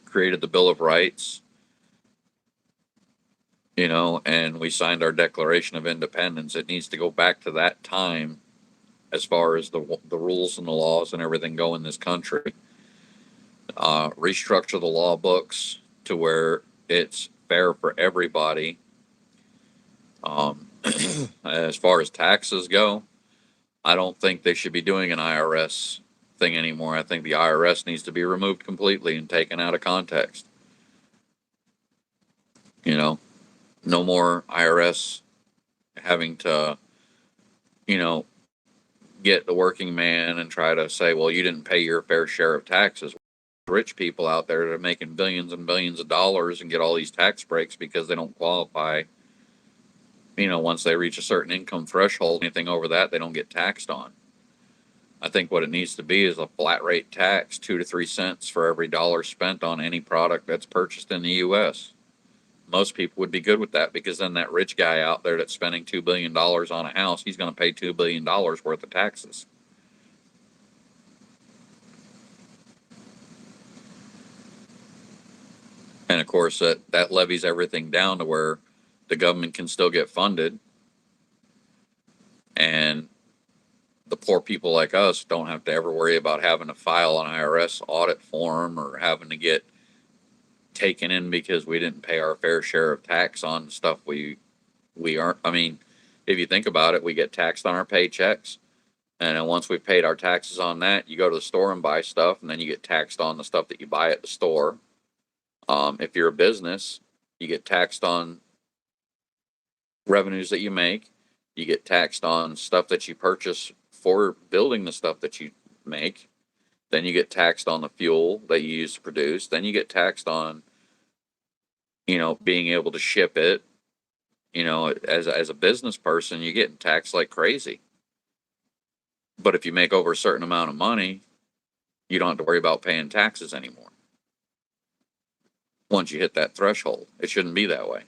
Speaker 1: created the Bill of Rights, and we signed our Declaration of Independence. It needs to go back to that time as far as the rules and the laws and everything go in this country. Restructure the law books to where it's fair for everybody. As far as taxes go, I don't think they should be doing an IRS thing anymore. I think the IRS needs to be removed completely and taken out of context. You know, no more IRS having to, you know, get the working man and try to say, well, you didn't pay your fair share of taxes. Rich people out there that are making billions and billions of dollars and get all these tax breaks because they don't qualify. Once they reach a certain income threshold, anything over that, they don't get taxed on. I think what it needs to be is a flat rate tax, 2 to 3 cents for every dollar spent on any product that's purchased in the U.S. Most people would be good with that because then that rich guy out there that's spending $2 billion on a house, he's going to pay $2 billion worth of taxes. And of course, that levies everything down to where the government can still get funded, and the poor people like us don't have to ever worry about having to file an IRS audit form or having to get taken in because we didn't pay our fair share of tax on stuff we aren't. I mean, if you think about it, we get taxed on our paychecks, and then once we've paid our taxes on that, you go to the store and buy stuff, and then you get taxed on the stuff that you buy at the store. If you're a business, you get taxed on revenues that you make. You get taxed on stuff that you purchase for building the stuff that you make. Then you get taxed on the fuel that you use to produce. Then you get taxed on, being able to ship it. As a business person, you're getting taxed like crazy. But if you make over a certain amount of money, you don't have to worry about paying taxes anymore. Once you hit that threshold, it shouldn't be that way.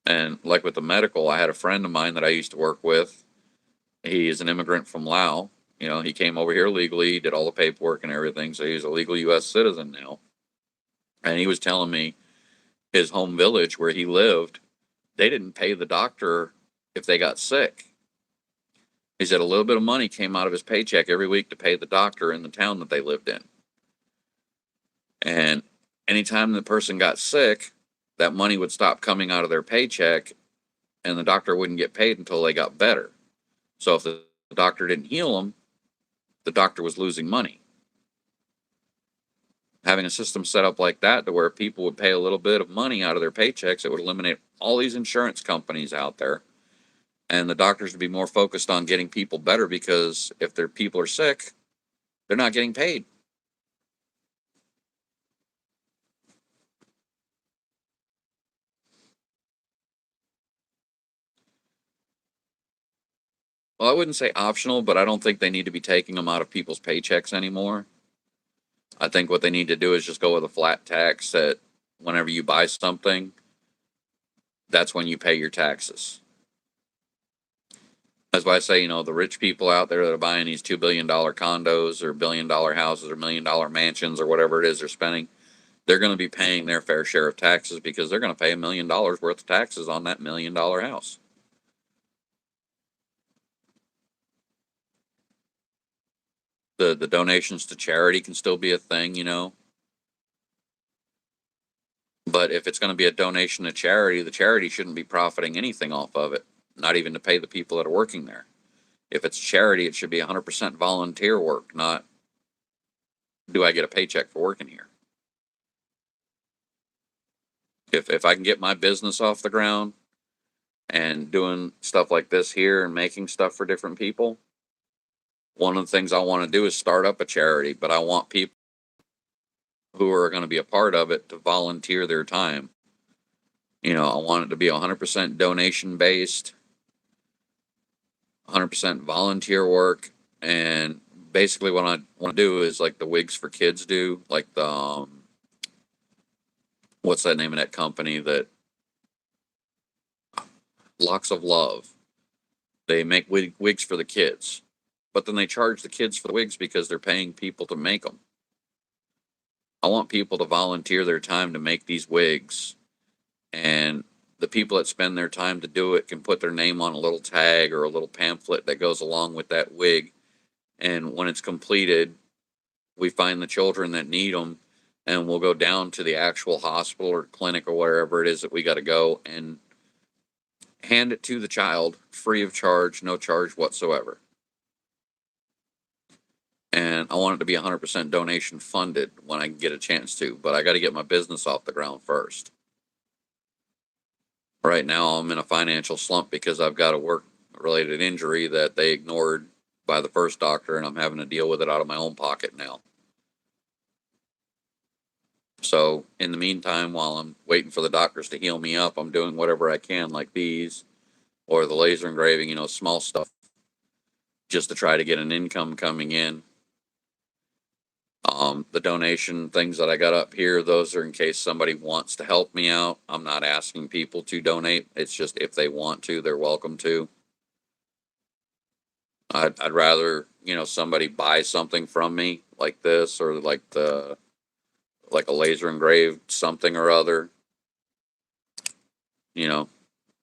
Speaker 1: And like with the medical, I had a friend of mine that I used to work with. He is an immigrant from Laos. He came over here legally, did all the paperwork and everything, so he's a legal U.S. citizen now. And he was telling me his home village where he lived, they didn't pay the doctor if they got sick. He said a little bit of money came out of his paycheck every week to pay the doctor in the town that they lived in. And anytime the person got sick, that money would stop coming out of their paycheck and the doctor wouldn't get paid until they got better. So if the doctor didn't heal them, the doctor was losing money. Having a system set up like that to where people would pay a little bit of money out of their paychecks, it would eliminate all these insurance companies out there. And the doctors would be more focused on getting people better, because if their people are sick, they're not getting paid. Well, I wouldn't say optional, but I don't think they need to be taking them out of people's paychecks anymore. I think what they need to do is just go with a flat tax that whenever you buy something, that's when you pay your taxes. That's why I say, the rich people out there that are buying these $2 billion condos or $1 billion houses or $1 million mansions or whatever it is they're spending, they're going to be paying their fair share of taxes, because they're going to pay $1 million worth of taxes on that $1 million house. The donations to charity can still be a thing. But if it's going to be a donation to charity, the charity shouldn't be profiting anything off of it, not even to pay the people that are working there. If it's charity, it should be 100% volunteer work, not do I get a paycheck for working here. If I can get my business off the ground and doing stuff like this here and making stuff for different people, one of the things I want to do is start up a charity, but I want people who are going to be a part of it to volunteer their time. I want it to be 100% donation based, 100% volunteer work. And basically what I want to do is like the wigs for kids do, like the what's that name of that company, that Locks of Love. They make wigs for the kids, but then they charge the kids for the wigs because they're paying people to make them. I want people to volunteer their time to make these wigs, and the people that spend their time to do it can put their name on a little tag or a little pamphlet that goes along with that wig. And when it's completed, we find the children that need them, and we'll go down to the actual hospital or clinic or wherever it is that we got to go and hand it to the child free of charge, no charge whatsoever. And I want it to be 100% donation funded when I get a chance to, but I got to get my business off the ground first. Right now, I'm in a financial slump because I've got a work-related injury that they ignored by the first doctor, and I'm having to deal with it out of my own pocket now. So, in the meantime, while I'm waiting for the doctors to heal me up, I'm doing whatever I can, like these, or the laser engraving, small stuff, just to try to get an income coming in. The donation things that I got up here, those are in case somebody wants to help me out. I'm not asking people to donate. It's just if they want to, they're welcome to. I'd rather, somebody buy something from me like this, or like a laser engraved something or other. I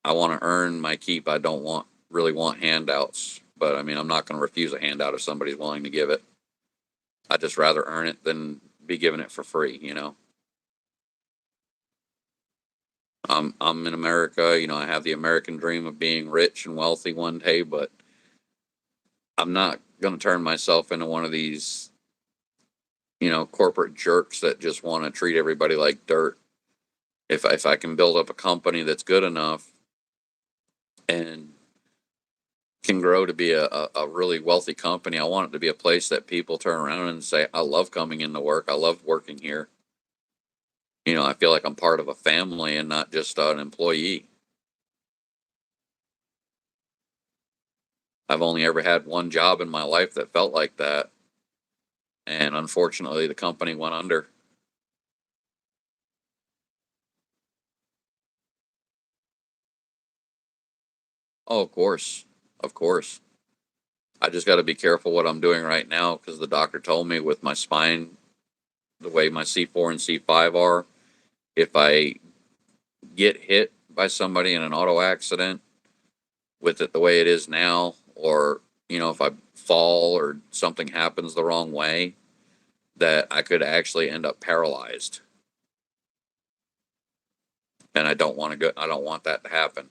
Speaker 1: want to earn my keep. I don't really want handouts, but I mean, I'm not going to refuse a handout if somebody's willing to give it. I'd just rather earn it than be given it for free. I'm in America. I have the American dream of being rich and wealthy one day, but I'm not going to turn myself into one of these, corporate jerks that just want to treat everybody like dirt. If I can build up a company that's good enough and can grow to be a really wealthy company, I want it to be a place that people turn around and say, I love coming into work. I love working here. I feel like I'm part of a family and not just an employee. I've only ever had one job in my life that felt like that. And unfortunately, the company went under. Oh, of course. Of course. I just got to be careful what I'm doing right now, because the doctor told me with my spine, the way my C4 and C5 are, if I get hit by somebody in an auto accident with it the way it is now, or, if I fall or something happens the wrong way, that I could actually end up paralyzed. And I don't want that to happen.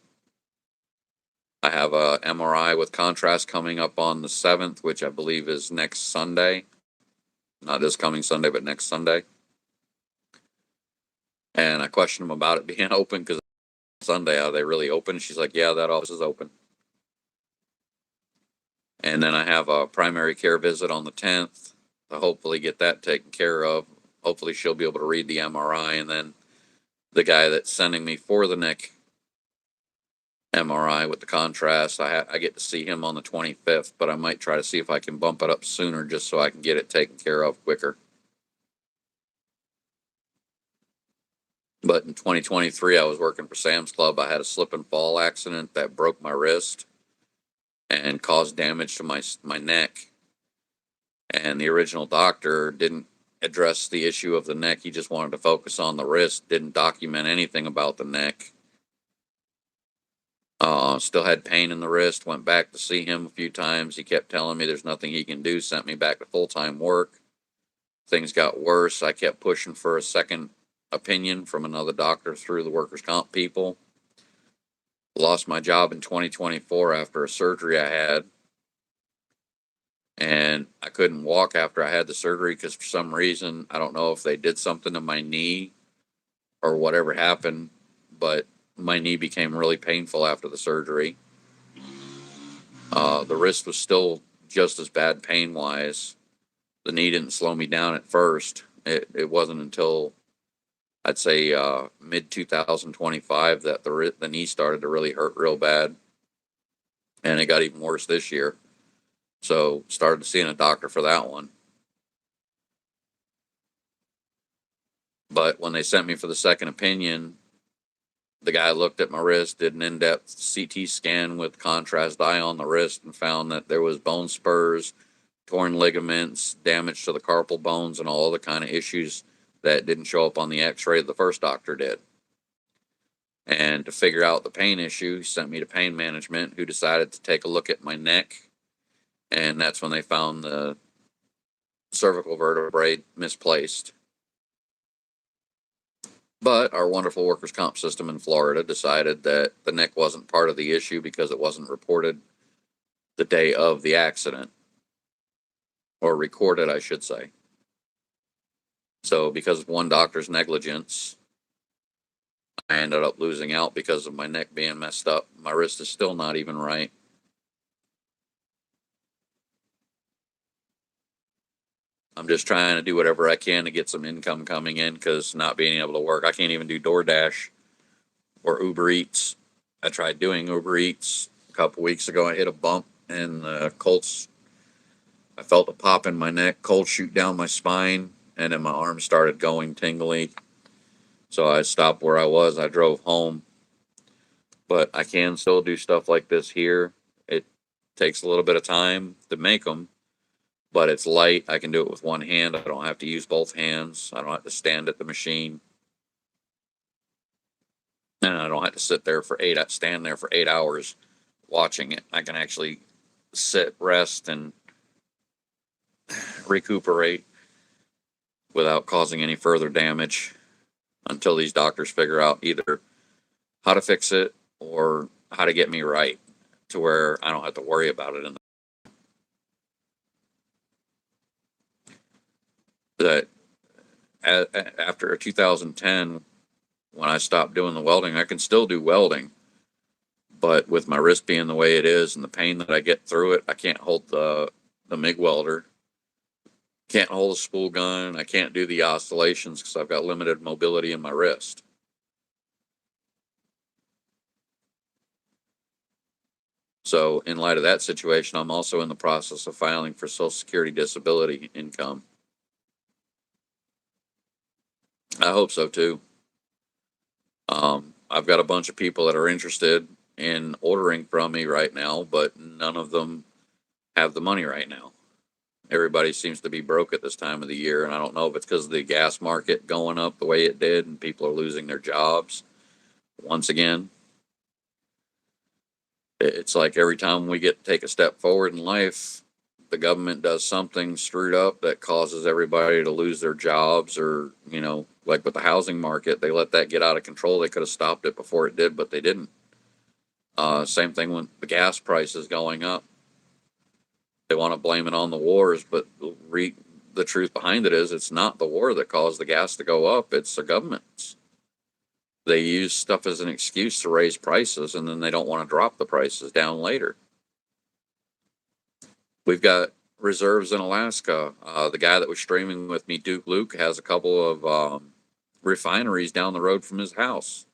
Speaker 1: I have a MRI with contrast coming up on the 7th, which I believe is next Sunday. Not this coming Sunday, but next Sunday. And I questioned them about it being open because Sunday, are they really open? She's like, yeah, that office is open. And then I have a primary care visit on the 10th to hopefully get that taken care of. Hopefully she'll be able to read the MRI, and then the guy that's sending me for the neck MRI with the contrast, I get to see him on the 25th, but I might try to see if I can bump it up sooner just so I can get it taken care of quicker. But in 2023, I was working for Sam's Club. I had a slip and fall accident that broke my wrist and caused damage to my neck. And the original doctor didn't address the issue of the neck. He just wanted to focus on the wrist, didn't document anything about the neck. Still had pain in the wrist. Went back to see him a few times. He kept telling me there's nothing he can do. Sent me back to full-time work. Things got worse. I kept pushing for a second opinion from another doctor through the workers' comp people. Lost my job in 2024 after a surgery I had. And I couldn't walk after I had the surgery because for some reason, I don't know if they did something to my knee or whatever happened, but my knee became really painful after the surgery. The wrist was still just as bad pain wise. The knee didn't slow me down at first. It wasn't until I'd say mid 2025 that the knee started to really hurt real bad, and it got even worse this year. So started seeing a doctor for that one. But when they sent me for the second opinion, the guy looked at my wrist, did an in-depth CT scan with contrast dye on the wrist, and found that there was bone spurs, torn ligaments, damage to the carpal bones, and all other kind of issues that didn't show up on the x-ray the first doctor did. And to figure out the pain issue, he sent me to pain management, who decided to take a look at my neck, and that's when they found the cervical vertebrae misplaced. But our wonderful workers' comp system in Florida decided that the neck wasn't part of the issue because it wasn't reported the day of the accident, or recorded, I should say. So because of one doctor's negligence, I ended up losing out because of my neck being messed up. My wrist is still not even right. I'm just trying to do whatever I can to get some income coming in because not being able to work, I can't even do DoorDash or Uber Eats. I tried doing Uber Eats a couple weeks ago. I hit a bump and the Colts, I felt a pop in my neck, cold shoot down my spine, and then my arm started going tingly. So I stopped where I was. I drove home. But I can still do stuff like this here. It takes a little bit of time to make them, but it's light. I can do it with one hand. I don't have to use both hands. I don't have to stand at the machine. And I don't have to stand there for 8 hours watching it. I can actually sit, rest, and recuperate without causing any further damage until these doctors figure out either how to fix it or how to get me right to where I don't have to worry about it. And that after 2010, when I stopped doing the welding, I can still do welding, but with my wrist being the way it is and the pain that I get through it, I can't hold the MIG welder, can't hold a spool gun, I can't do the oscillations because I've got limited mobility in my wrist. So in light of that situation, I'm also in the process of filing for Social Security disability income. I hope so too. I've got a bunch of people that are interested in ordering from me right now, but none of them have the money right now. Everybody seems to be broke at this time of the year, and I don't know if it's because of the gas market going up the way it did and people are losing their jobs once again. It's like every time we get to take a step forward in life, the government does something screwed up that causes everybody to lose their jobs, or, like with the housing market, they let that get out of control. They could have stopped it before it did, but they didn't. Same thing with the gas prices going up. They want to blame it on the wars, but the truth behind it is it's not the war that caused the gas to go up. It's the governments. They use stuff as an excuse to raise prices, and then they don't want to drop the prices down later. We've got reserves in Alaska. The guy that was streaming with me, Duke Luke, has a couple of refineries down the road from his house.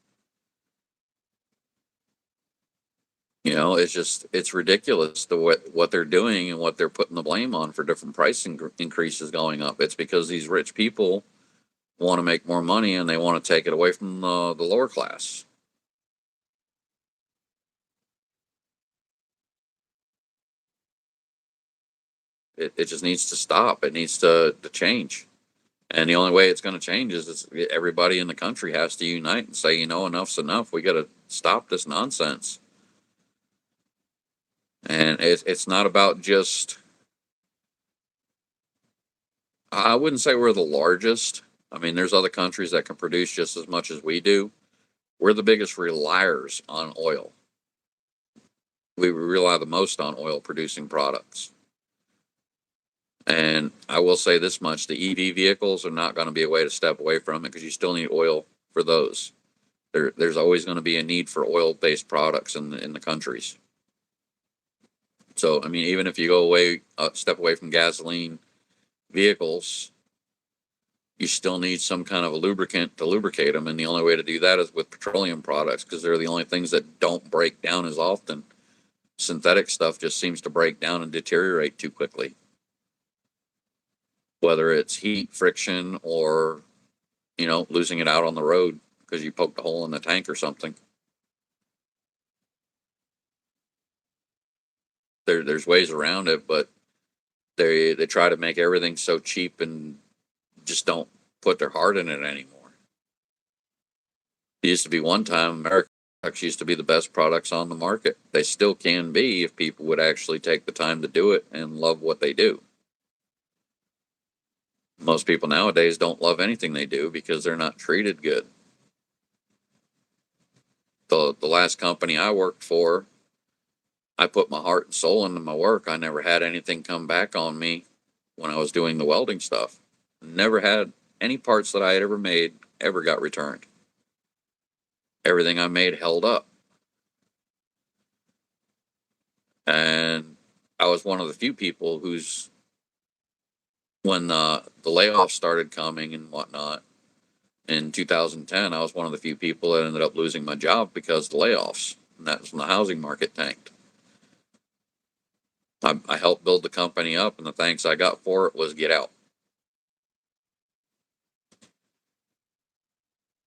Speaker 1: It's ridiculous what they're doing and what they're putting the blame on for different price increases going up. It's because these rich people want to make more money and they want to take it away from the lower class. It just needs to stop. It needs to change. And the only way it's going to change is everybody in the country has to unite and say, enough's enough. We got to stop this nonsense. And it's not about just, I wouldn't say we're the largest. I mean, there's other countries that can produce just as much as we do. We're the biggest reliers on oil. We rely the most on oil producing products. And I will say this much, the EV vehicles are not going to be a way to step away from it because you still need oil for those. There's always going to be a need for oil-based products in the countries. So, I mean, even if you go away, step away from gasoline vehicles, you still need some kind of a lubricant to lubricate them. And the only way to do that is with petroleum products because they're the only things that don't break down as often. Synthetic stuff just seems to break down and deteriorate too quickly. Whether it's heat, friction, or, losing it out on the road because you poked a hole in the tank or something. There's ways around it, but they try to make everything so cheap and just don't put their heart in it anymore. It used to be one time American products used to be the best products on the market. They still can be if people would actually take the time to do it and love what they do. Most people nowadays don't love anything they do because they're not treated good. The last company I worked for, I put my heart and soul into my work. I never had anything come back on me when I was doing the welding stuff. Never had any parts that I had ever made ever got returned. Everything I made held up. And I was one of the few people when the layoffs started coming and whatnot, in 2010, I was one of the few people that ended up losing my job because of the layoffs. And that was when the housing market tanked. I helped build the company up, and the thanks I got for it was get out.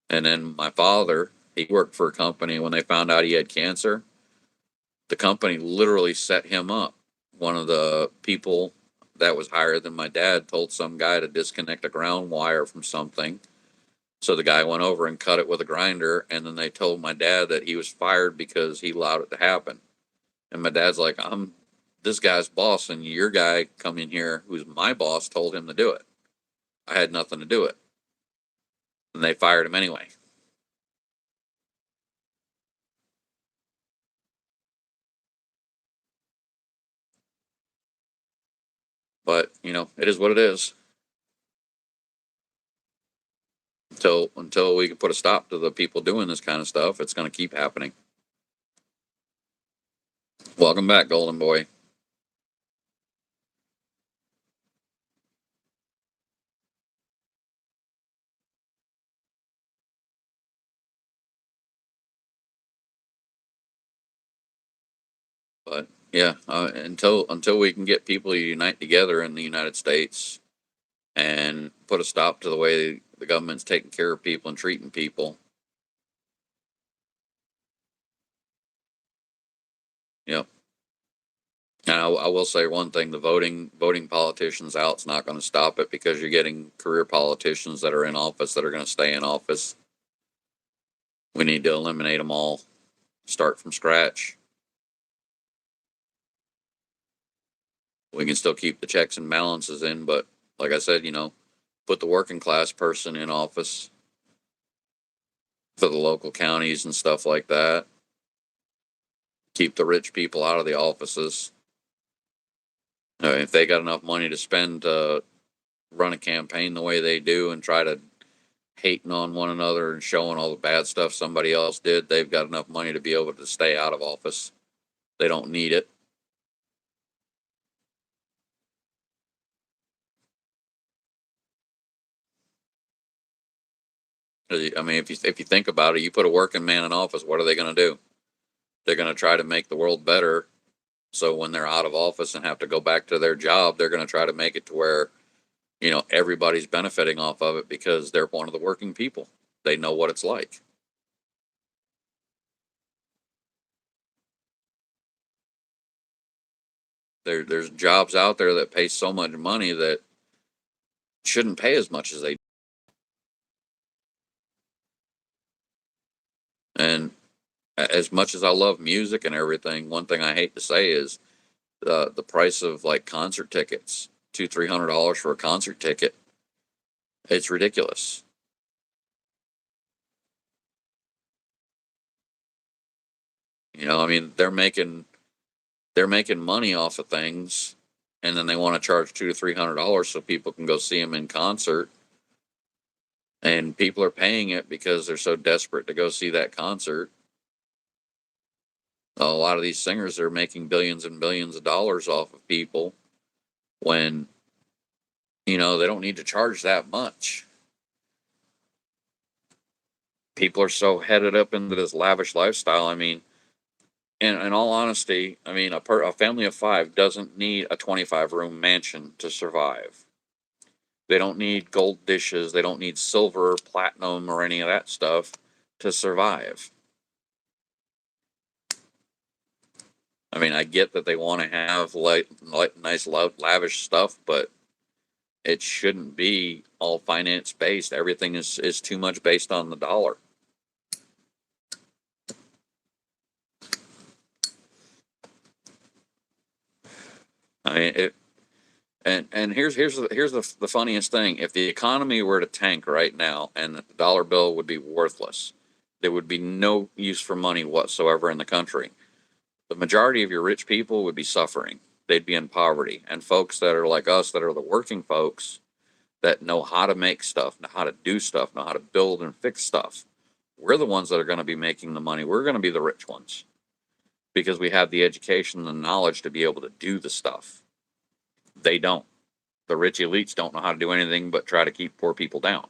Speaker 1: And then my father, he worked for a company. When they found out he had cancer, the company literally set him up. One of the people that was higher than my dad told some guy to disconnect a ground wire from something. So the guy went over and cut it with a grinder, and then they told my dad that he was fired because he allowed it to happen. And my dad's like, I'm this guy's boss, and your guy come in here, who's my boss, told him to do it. I had nothing to do it. And they fired him anyway. But, it is what it is. Until we can put a stop to the people doing this kind of stuff, it's going to keep happening. Welcome back, Golden Boy. But yeah, until we can get people to unite together in the United States and put a stop to the way the government's taking care of people and treating people. Yep. And I will say one thing: the voting politicians out's not going to stop it because you're getting career politicians that are in office that are going to stay in office. We need to eliminate them all. Start from scratch. We can still keep the checks and balances in, but like I said, put the working class person in office for the local counties and stuff like that. Keep the rich people out of the offices. If they got enough money to spend to run a campaign the way they do and try to hating on one another and showing all the bad stuff somebody else did. They've got enough money to be able to stay out of office. They don't need it. I mean, if you think about it, you put a working man in office, what are they going to do? They're going to try to make the world better. So when they're out of office and have to go back to their job, they're going to try to make it to where, everybody's benefiting off of it because they're one of the working people. They know what it's like. There's jobs out there that pay so much money that shouldn't pay as much as they do. And as much as I love music and everything, one thing I hate to say is the price of like concert tickets, $200-300 for a concert ticket. It's ridiculous. I mean, they're making money off of things, and then they want to charge $200 to $300 so people can go see them in concert, and people are paying it because they're so desperate to go see that concert. A lot of these singers are making billions and billions of dollars off of people when they don't need to charge that much. People are so headed up into this lavish lifestyle. I mean, in all honesty, I mean, a family of five doesn't need a 25-room mansion to survive. They don't need gold dishes. They don't need silver, platinum, or any of that stuff to survive. I mean, I get that they want to have nice, lavish stuff, but it shouldn't be all finance based. Everything is too much based on the dollar. I mean, and here's the funniest thing. If the economy were to tank right now and the dollar bill would be worthless, there would be no use for money whatsoever in the country. The majority of your rich people would be suffering. They'd be in poverty. And folks that are like us, that are the working folks, that know how to make stuff, know how to do stuff, know how to build and fix stuff, we're the ones that are going to be making the money. We're going to be the rich ones because we have the education and the knowledge to be able to do the stuff. They don't. The rich elites don't know how to do anything but try to keep poor people down.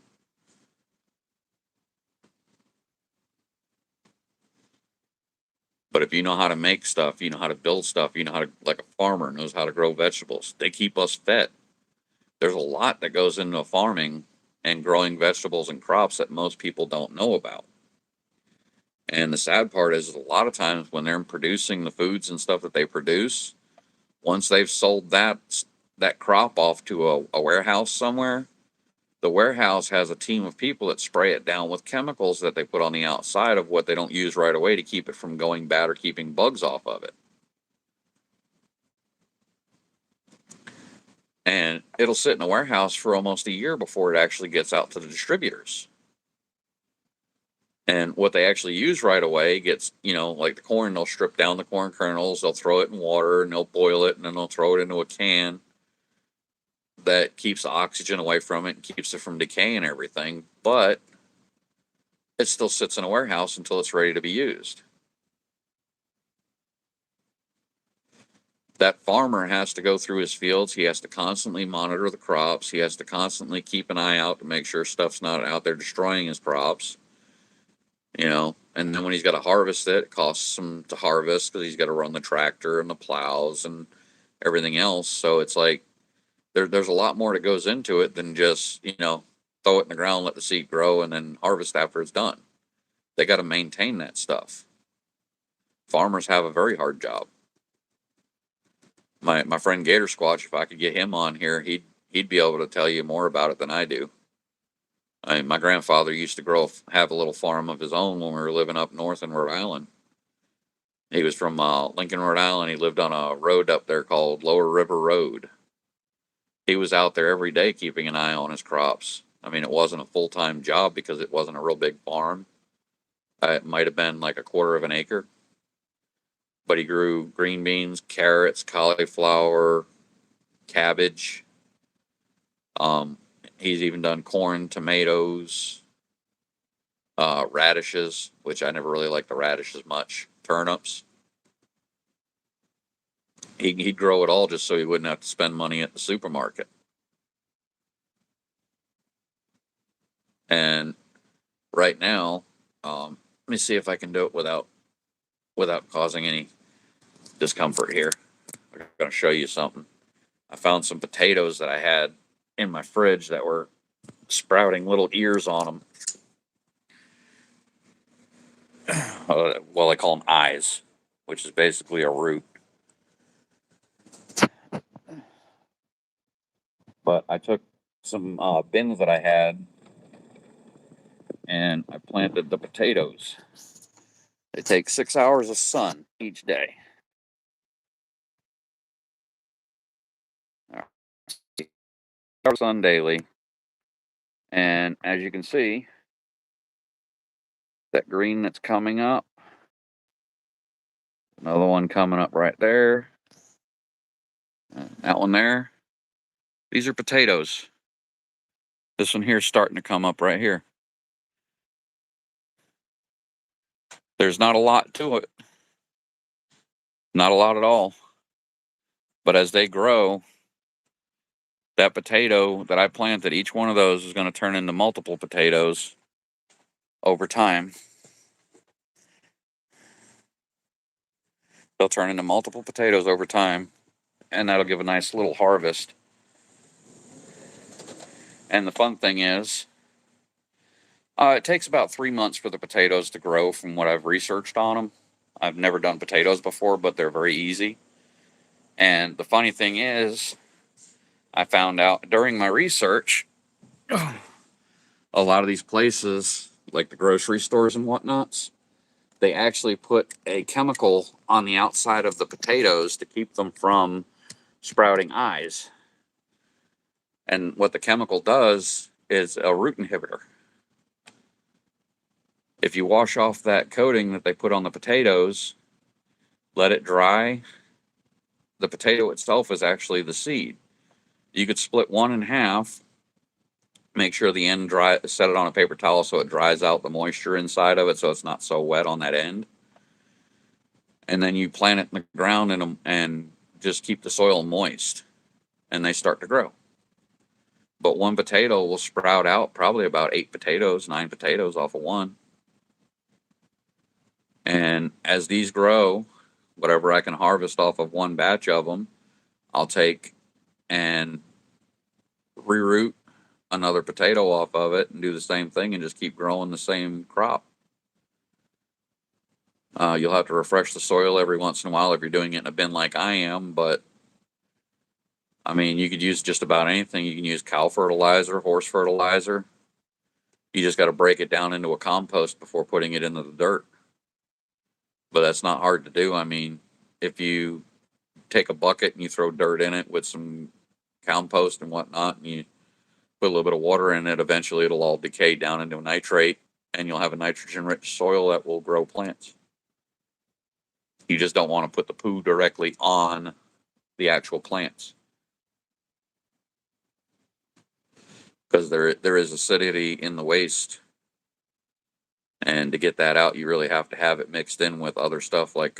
Speaker 1: But if you know how to make stuff, you know how to build stuff, you know how to, like a farmer knows how to grow vegetables, they keep us fed. There's a lot that goes into farming and growing vegetables and crops that most people don't know about. And the sad part is a lot of times when they're producing the foods and stuff that they produce, once they've sold that crop off to a warehouse somewhere, the warehouse has a team of people that spray it down with chemicals that they put on the outside of what they don't use right away to keep it from going bad or keeping bugs off of it. And it'll sit in a warehouse for almost a year before it actually gets out to the distributors. And what they actually use right away gets, like the corn, they'll strip down the corn kernels, they'll throw it in water, and they'll boil it, and then they'll throw it into a can that keeps the oxygen away from it and keeps it from decaying and everything. But it still sits in a warehouse until it's ready to be used. That farmer has to go through his fields. He has to constantly monitor the crops. He has to constantly keep an eye out to make sure stuff's not out there destroying his crops. And then when he's got to harvest it, it costs him to harvest because he's got to run the tractor and the plows and everything else. So it's like there's a lot more that goes into it than just, throw it in the ground, let the seed grow, and then harvest after it's done. They got to maintain that stuff. Farmers have a very hard job. My friend Gator Squatch, if I could get him on here, he'd be able to tell you more about it than I do. I mean, my grandfather used to have a little farm of his own when we were living up north in Rhode Island. He was from Lincoln, Rhode Island. He lived on a road up there called Lower River Road. He was out there every day keeping an eye on his crops. I mean, it wasn't a full-time job because it wasn't a real big farm. It might have been like a quarter of an acre. But he grew green beans, carrots, cauliflower, cabbage. Um, he's even done corn, tomatoes, radishes, which I never really liked the radishes much. Turnips. He'd grow it all just so he wouldn't have to spend money at the supermarket. And right now, let me see if I can do it without causing any discomfort here. I'm going to show you something. I found some potatoes that I had in my fridge that were sprouting little ears on them. Well, I call them eyes, which is basically a root. But I took some bins that I had and I planted the potatoes. They take 6 hours of sun each day. Sun daily. And as you can see, that green that's coming up, another one coming up right there, and that one there. These are potatoes. This one here is starting to come up right here. There's not a lot to it. Not a lot at all. But as they grow, that potato that I planted, each one of those is going to turn into multiple potatoes over time. They'll turn into multiple potatoes over time, and that'll give a nice little harvest. And the fun thing is, it takes about 3 months for the potatoes to grow from what I've researched on them. I've never done potatoes before, but they're very easy. And the funny thing is, I found out during my research, a lot of these places, like the grocery stores and whatnots, they actually put a chemical on the outside of the potatoes to keep them from sprouting eyes. And what the chemical does is a root inhibitor. If you wash off that coating that they put on the potatoes, let it dry, the potato itself is actually the seed. You could split one in half, make sure the end dry, set it on a paper towel so it dries out the moisture inside of it so it's not so wet on that end. And then you plant it in the ground and just keep the soil moist, and they start to grow. But one potato will sprout out probably about 8 potatoes, 9 potatoes off of one. And as these grow, whatever I can harvest off of one batch of them, I'll take and reroot another potato off of it and do the same thing and just keep growing the same crop. You'll have to refresh the soil every once in a while if you're doing it in a bin like I am, but I mean, you could use just about anything. You can use cow fertilizer, horse fertilizer. You just got to break it down into a compost before putting it into the dirt. But that's not hard to do. I mean, if you take a bucket and you throw dirt in it with some compost and whatnot, and you put a little bit of water in it, eventually it'll all decay down into a nitrate, and you'll have a nitrogen-rich soil that will grow plants. You just don't want to put the poo directly on the actual plants, because there is acidity in the waste, and to get that out, you really have to have it mixed in with other stuff like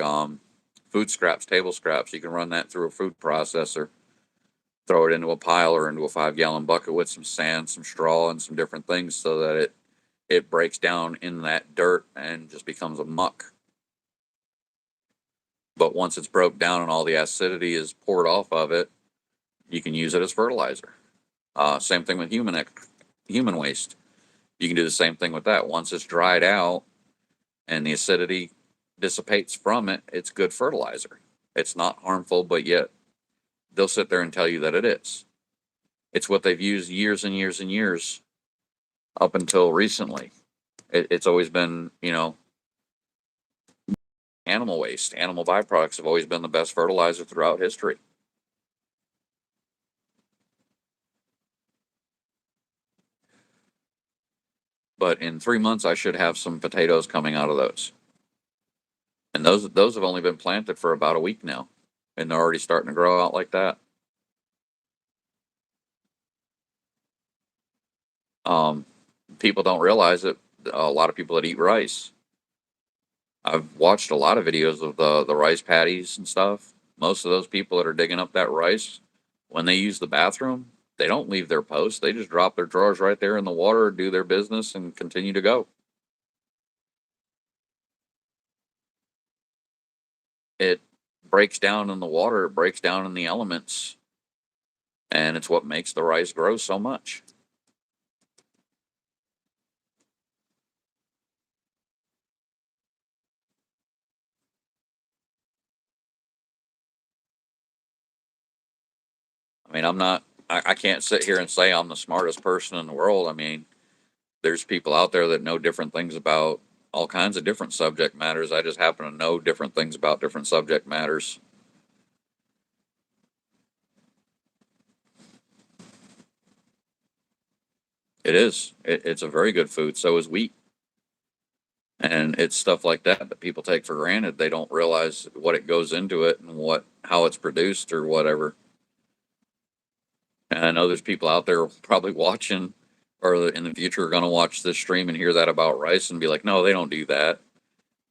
Speaker 1: food scraps, table scraps. You can run that through a food processor, throw it into a pile or into a 5-gallon bucket with some sand, some straw, and some different things so that it breaks down in that dirt and just becomes a muck. But once it's broke down and all the acidity is poured off of it, you can use it as fertilizer. Same thing with human waste. You can do the same thing with that. Once it's dried out and the acidity dissipates from it, it's good fertilizer. It's not harmful, but yet they'll sit there and tell you that it is. It's what they've used years and years and years up until recently. It's always been, animal waste. Animal byproducts have always been the best fertilizer throughout history. But in 3 months, I should have some potatoes coming out of those. And those have only been planted for about a week now, and they're already starting to grow out like that. People don't realize it. a lot of people that eat rice. I've watched a lot of videos of the rice paddies and stuff. Most of those people that are digging up that rice, when they use the bathroom, they don't leave their post. They just drop their drawers right there in the water, do their business, and continue to go. It breaks down in the water, it breaks down in the elements, and it's what makes the rice grow so much. I mean, I can't sit here and say I'm the smartest person in the world. I mean, there's people out there that know different things about all kinds of different subject matters. I just happen to know different things about different subject matters. It is. It's a very good food. So is wheat. And it's stuff like that that people take for granted. They don't realize what it goes into it and how it's produced or whatever. And I know there's people out there probably watching or in the future are going to watch this stream and hear that about rice and be like, no, they don't do that.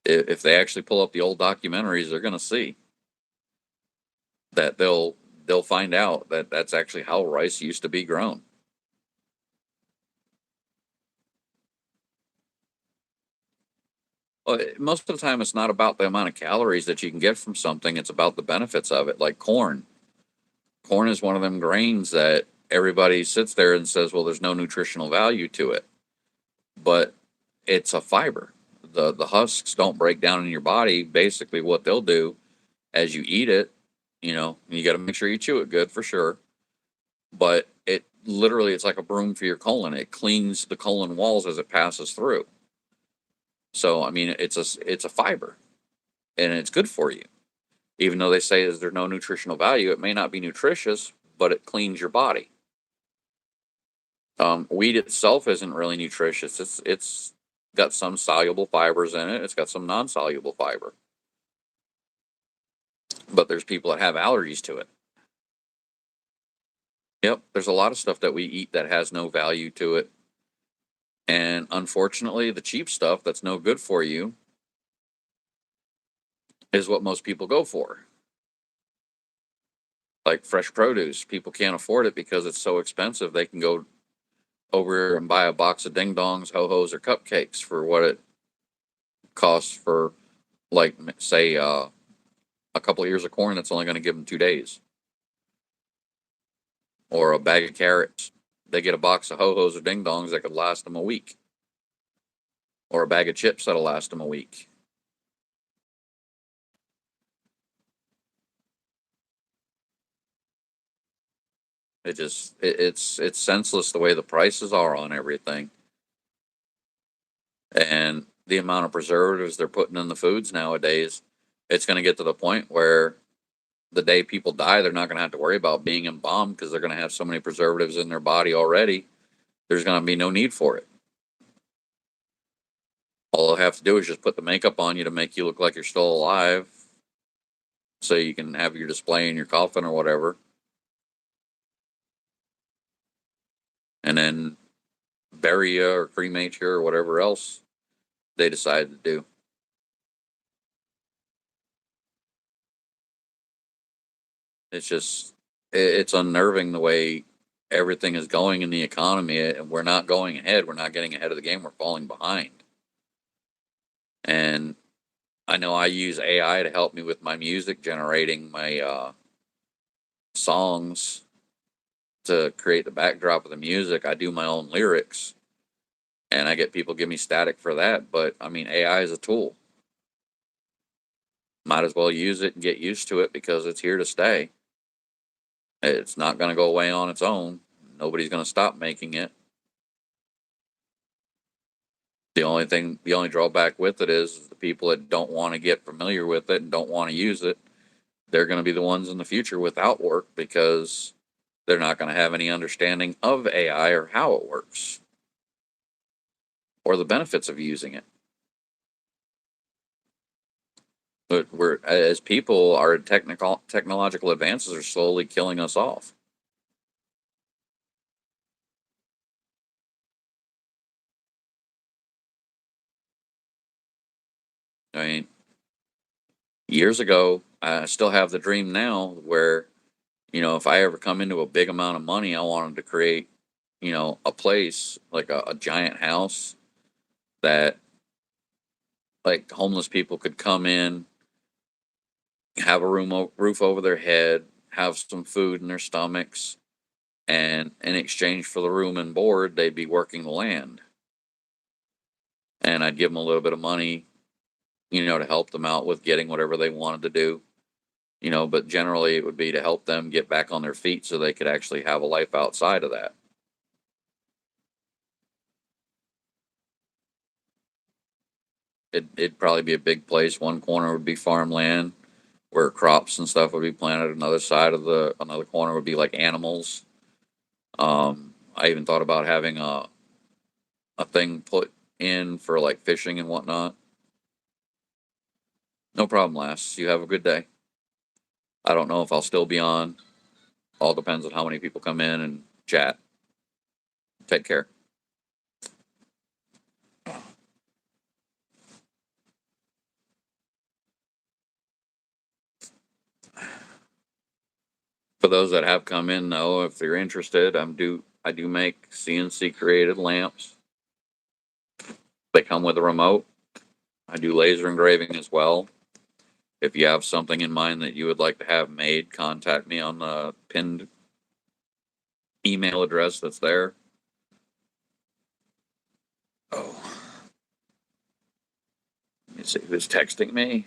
Speaker 1: If they actually pull up the old documentaries, they're going to see that they'll find out that that's actually how rice used to be grown. Well, most of the time, it's not about the amount of calories that you can get from something. It's about the benefits of it. Like corn. Corn is one of them grains that everybody sits there and says, well, there's no nutritional value to it. But it's a fiber. The husks don't break down in your body. Basically, what they'll do as you eat it, you got to make sure you chew it good for sure. But it literally, it's like a broom for your colon. It cleans the colon walls as it passes through. So I mean, it's a fiber, and it's good for you. Even though they say there's no nutritional value, it may not be nutritious, but it cleans your body. Wheat itself isn't really nutritious. It's got some soluble fibers in it. It's got some non-soluble fiber. But there's people that have allergies to it. Yep, there's a lot of stuff that we eat that has no value to it. And unfortunately, the cheap stuff that's no good for you is what most people go for. Like fresh produce, people can't afford it because it's so expensive. They can go over and buy a box of ding dongs, ho hos, or cupcakes for what it costs for, like, say, a couple of ears of corn that's only going to give them 2 days, or a bag of carrots. They get a box of ho hos or ding dongs that could last them a week, or a bag of chips that'll last them a week. It's senseless the way the prices are on everything, and the amount of preservatives they're putting in the foods nowadays. It's going to get to the point where the day people die, they're not going to have to worry about being embalmed because they're going to have so many preservatives in their body already. There's going to be no need for it. All they'll have to do is just put the makeup on you to make you look like you're still alive, so you can have your display in your coffin or whatever, and then bury you or cremate you or whatever else they decide to do. It's just, it's unnerving the way everything is going in the economy, and we're not going ahead. We're not getting ahead of the game. We're falling behind. And I know I use AI to help me with my music, generating my songs to create the backdrop of the music. I do my own lyrics, and I get people give me static for that. But I mean, AI is a tool. Might as well use it and get used to it because it's here to stay. It's not going to go away on its own. Nobody's going to stop making it. The only drawback with it is the people that don't want to get familiar with it and don't want to use it, they're going to be the ones in the future without work because they're not going to have any understanding of AI or how it works or the benefits of using it. But as people, our technological advances are slowly killing us off. I mean, years ago, I still have the dream now where, if I ever come into a big amount of money, I wanted to create, a place like a giant house that like homeless people could come in, have a roof over their head, have some food in their stomachs, and in exchange for the room and board, they'd be working the land. And I'd give them a little bit of money, to help them out with getting whatever they wanted to do. But generally it would be to help them get back on their feet so they could actually have a life outside of that. It'd probably be a big place. One corner would be farmland where crops and stuff would be planted. Another corner would be like animals. I even thought about having a thing put in for like fishing and whatnot. No problem, lass. You have a good day. I don't know if I'll still be on. All depends on how many people come in and chat. Take care. For those that have come in, though, if you're interested, I do make CNC created lamps. They come with a remote. I do laser engraving as well. If you have something in mind that you would like to have made, contact me on the pinned email address that's there. Oh, let me see who's texting me.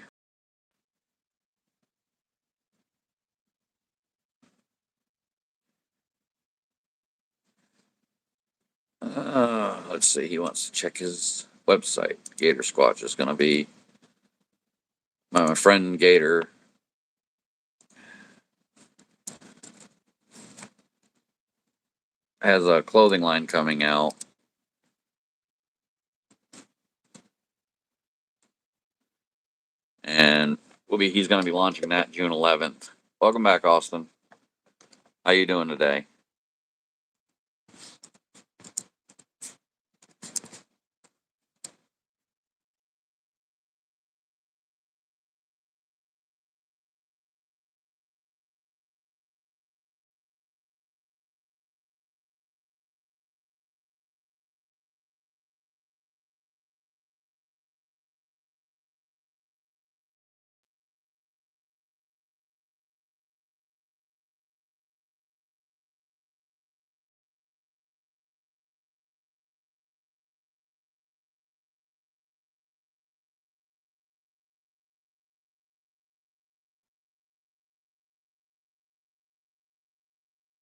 Speaker 1: Let's see. He wants to check his website. Gator Squatch is going to be my friend Gator. Has a clothing line coming out. And he's going to be launching that June 11th. Welcome back, Austin. How you doing today?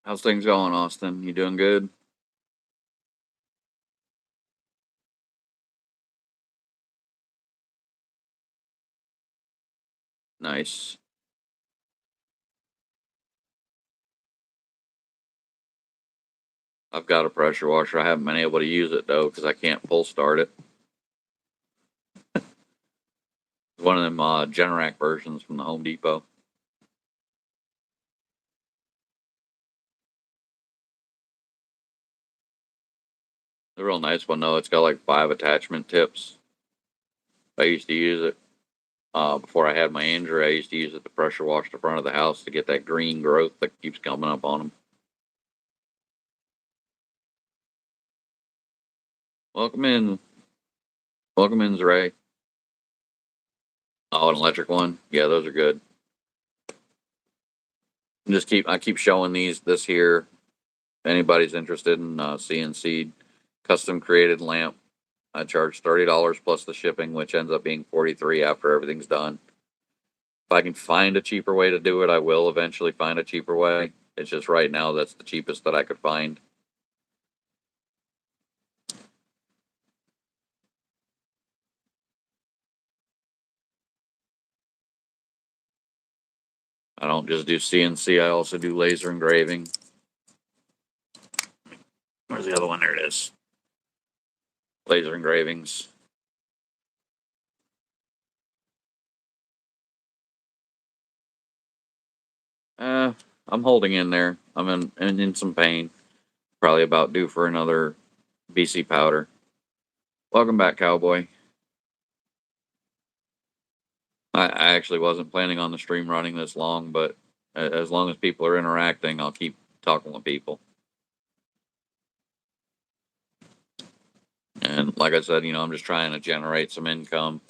Speaker 1: How's things going, Austin? You doing good? Nice. I've got a pressure washer. I haven't been able to use it though because I can't pull start it. It's one of them Generac versions from the Home Depot. The real nice one though. It's got like 5 attachment tips. I used to use it before I had my injury. I used to use it to pressure wash the front of the house to get that green growth that keeps coming up on them. Welcome in. Welcome in, Zray. Oh, an electric one. Yeah, those are good. I keep showing this here. If anybody's interested in CNC custom created lamp, I charge $30 plus the shipping, which ends up being 43 after everything's done. If I can find a cheaper way to do it, I will eventually find a cheaper way. It's just right now that's the cheapest that I could find. I don't just do CNC, I also do laser engraving. Where's the other one? There it is. Laser engravings. Uh, I'm holding in there. I'm in some pain. Probably about due for another BC powder. Welcome back, Cowboy. I actually wasn't planning on the stream running this long, but as long as people are interacting, I'll keep talking with people. And like I said, I'm just trying to generate some income,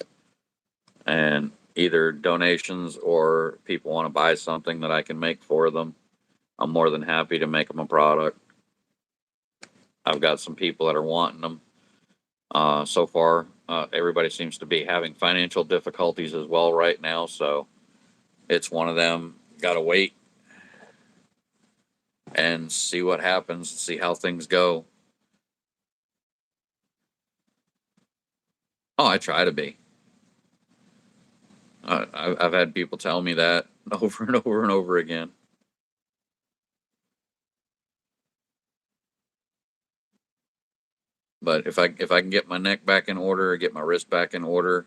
Speaker 1: and either donations or people want to buy something that I can make for them. I'm more than happy to make them a product. I've got some people that are wanting them. So far, everybody seems to be having financial difficulties as well right now, so it's one of them. Got to wait and see what happens, see how things go. Oh, I try to be. I've had people tell me that over and over and over again. But if I can get my neck back in order, get my wrist back in order,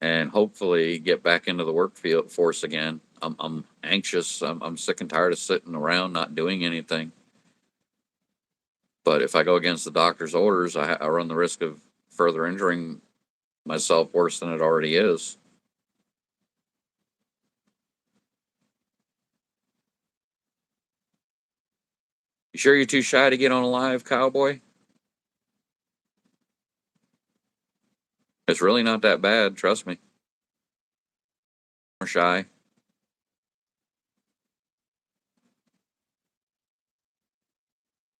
Speaker 1: and hopefully get back into the workforce again, I'm anxious. I'm sick and tired of sitting around not doing anything. But if I go against the doctor's orders, I run the risk of further injuring myself worse than it already is. You sure you're too shy to get on a live, cowboy? It's really not that bad, trust me. Or shy.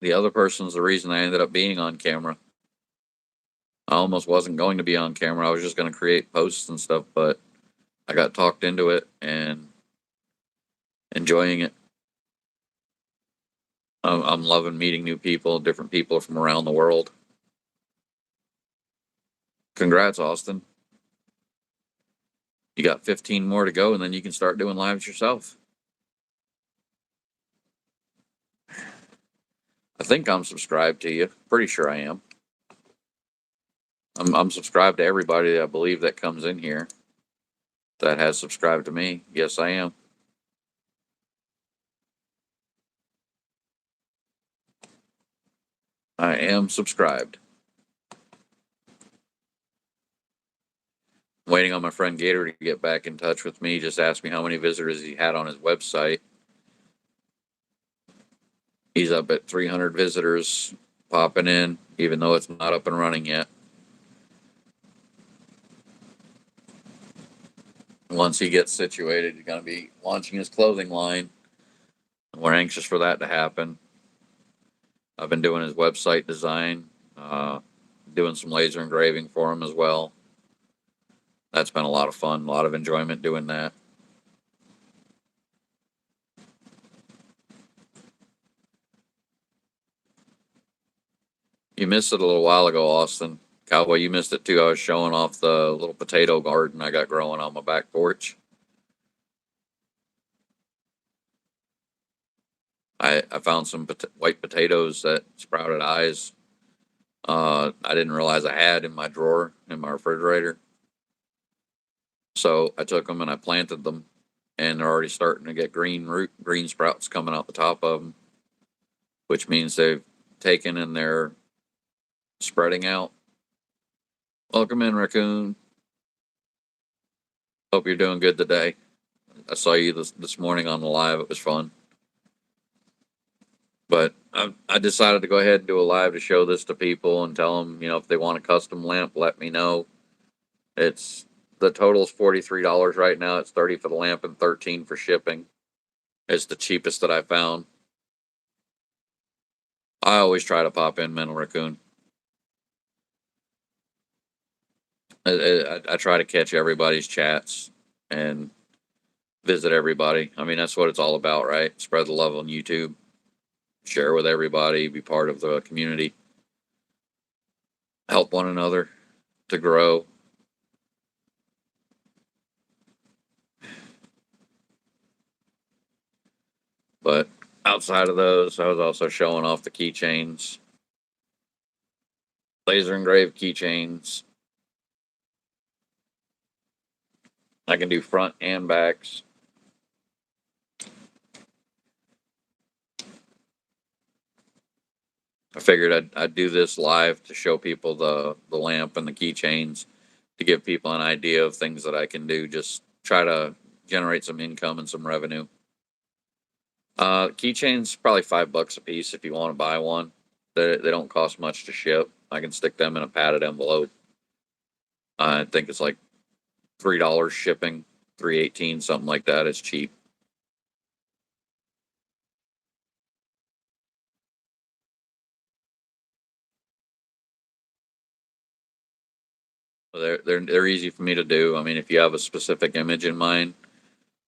Speaker 1: The other person's the reason I ended up being on camera. I almost wasn't going to be on camera. I was just going to create posts and stuff, but I got talked into it and enjoying it. I'm loving meeting new people, different people from around the world. Congrats, Austin. You got 15 more to go, and then you can start doing lives yourself. I think I'm subscribed to you. Pretty sure I am. I'm subscribed to everybody that I believe that comes in here that has subscribed to me. Yes, I am. I am subscribed. Waiting on my friend Gator to get back in touch with me. Just asked me how many visitors he had on his website. He's up at 300 visitors popping in, even though it's not up and running yet. Once he gets situated, he's going to be launching his clothing line. We're anxious for that to happen. I've been doing his website design, doing some laser engraving for him as well. That's been a lot of fun, a lot of enjoyment doing that. You missed it a little while ago, Austin. Cowboy, you missed it too. I was showing off the little potato garden I got growing on my back porch. I found some white potatoes that sprouted eyes. I didn't realize I had in my drawer in my refrigerator. So I took them and I planted them, and they're already starting to get green sprouts coming out the top of them, which means they've taken and they're spreading out. Welcome in, raccoon. Hope you're doing good today. I saw you this morning on the live. It was fun. But I decided to go ahead and do a live to show this to people and tell them, if they want a custom lamp, let me know. It's the total's $43 right now. It's 30 for the lamp and 13 for shipping. It's the cheapest that I found. I always try to pop in, Mental Raccoon. I try to catch everybody's chats and visit everybody. I mean, that's what it's all about, right? Spread the love on YouTube, share with everybody, be part of the community, help one another to grow. But outside of those, I was also showing off the keychains, laser engraved keychains. I can do front and backs. I figured I'd do this live to show people the lamp and the keychains, to give people an idea of things that I can do just try to generate some income and some revenue. Keychains probably $5 a piece if you want to buy one. They don't cost much to ship. I can stick them in a padded envelope. I think it's like $3 shipping, 3.18, something like that. It's cheap. They're easy for me to do. I mean, if you have a specific image in mind,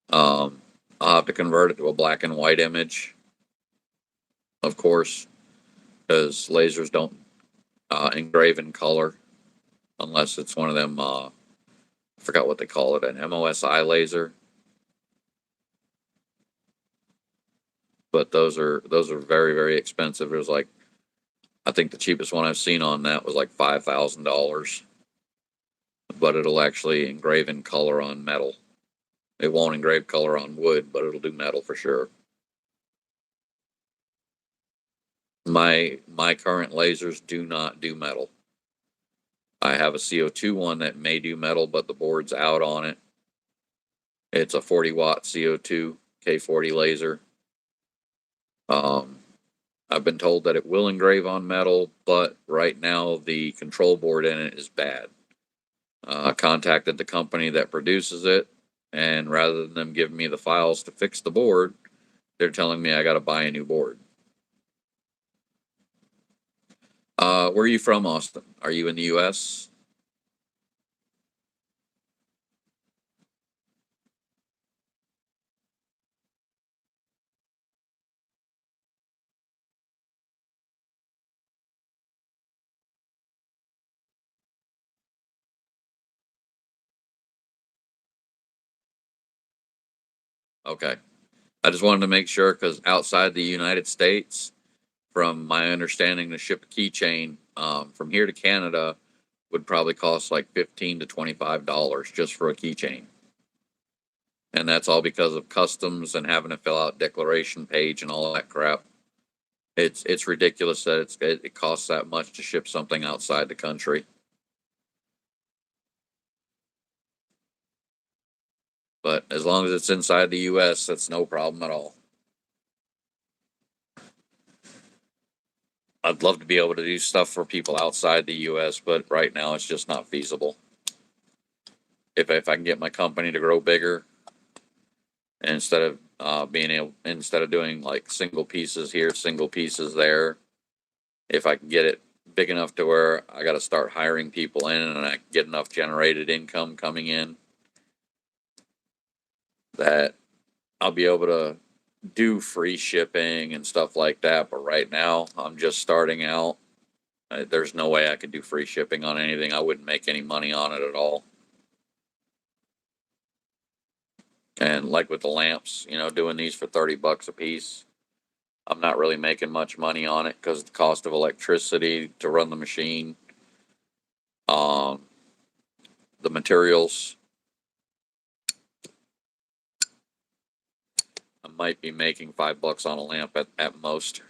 Speaker 1: I'll have to convert it to a black and white image, of course, because lasers don't engrave in color unless it's one of them. I forgot what they call it, an MOSI laser. But those are very, very expensive. It was like, I think the cheapest one I've seen on that was like $5,000. But it'll actually engrave in color on metal. It won't engrave color on wood, but it'll do metal for sure. My current lasers do not do metal. I have a CO2 one that may do metal, but the board's out on it. It's a 40-watt CO2 K40 laser. I've been told that it will engrave on metal, but right now the control board in it is bad. I contacted the company that produces it, and rather than them giving me the files to fix the board, they're telling me I got to buy a new board. Where are you from, Austin? Are you in the U.S.? Okay. I just wanted to make sure because outside the United States, from my understanding, to ship a keychain from here to Canada would probably cost like $15 to $25 just for a keychain. And that's all because of customs and having to fill out declaration page and all that crap. It's ridiculous that it costs that much to ship something outside the country. But as long as it's inside the U.S., that's no problem at all. I'd love to be able to do stuff for people outside the U.S., but right now it's just not feasible. If I can get my company to grow bigger, and instead of doing like single pieces here, single pieces there, if I can get it big enough to where I got to start hiring people in and I get enough generated income coming in that I'll be able to do free shipping and stuff like that. But right now, I'm just starting out. There's no way I could do free shipping on anything. I wouldn't make any money on it at all. And like with the lamps, doing these for $30 a piece, I'm not really making much money on it because the cost of electricity to run the machine, um, the materials. I might be making $5 on a lamp at most.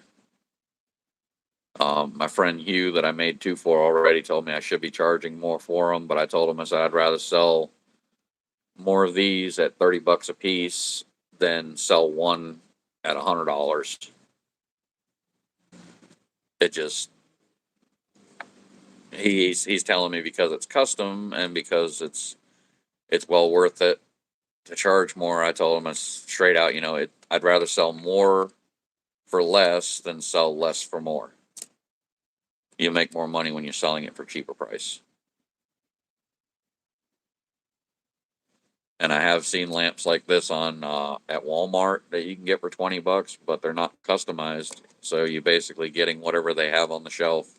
Speaker 1: My friend Hugh that I made two for already told me I should be charging more for them, but I told him I said I'd rather sell more of these at $30 a piece than sell one at $100. It just he's telling me because it's custom and because it's well worth it to charge more. I told him straight out, I'd rather sell more for less than sell less for more. You make more money when you're selling it for cheaper price. And I have seen lamps like this on at Walmart that you can get for $20, but they're not customized. So you're basically getting whatever they have on the shelf.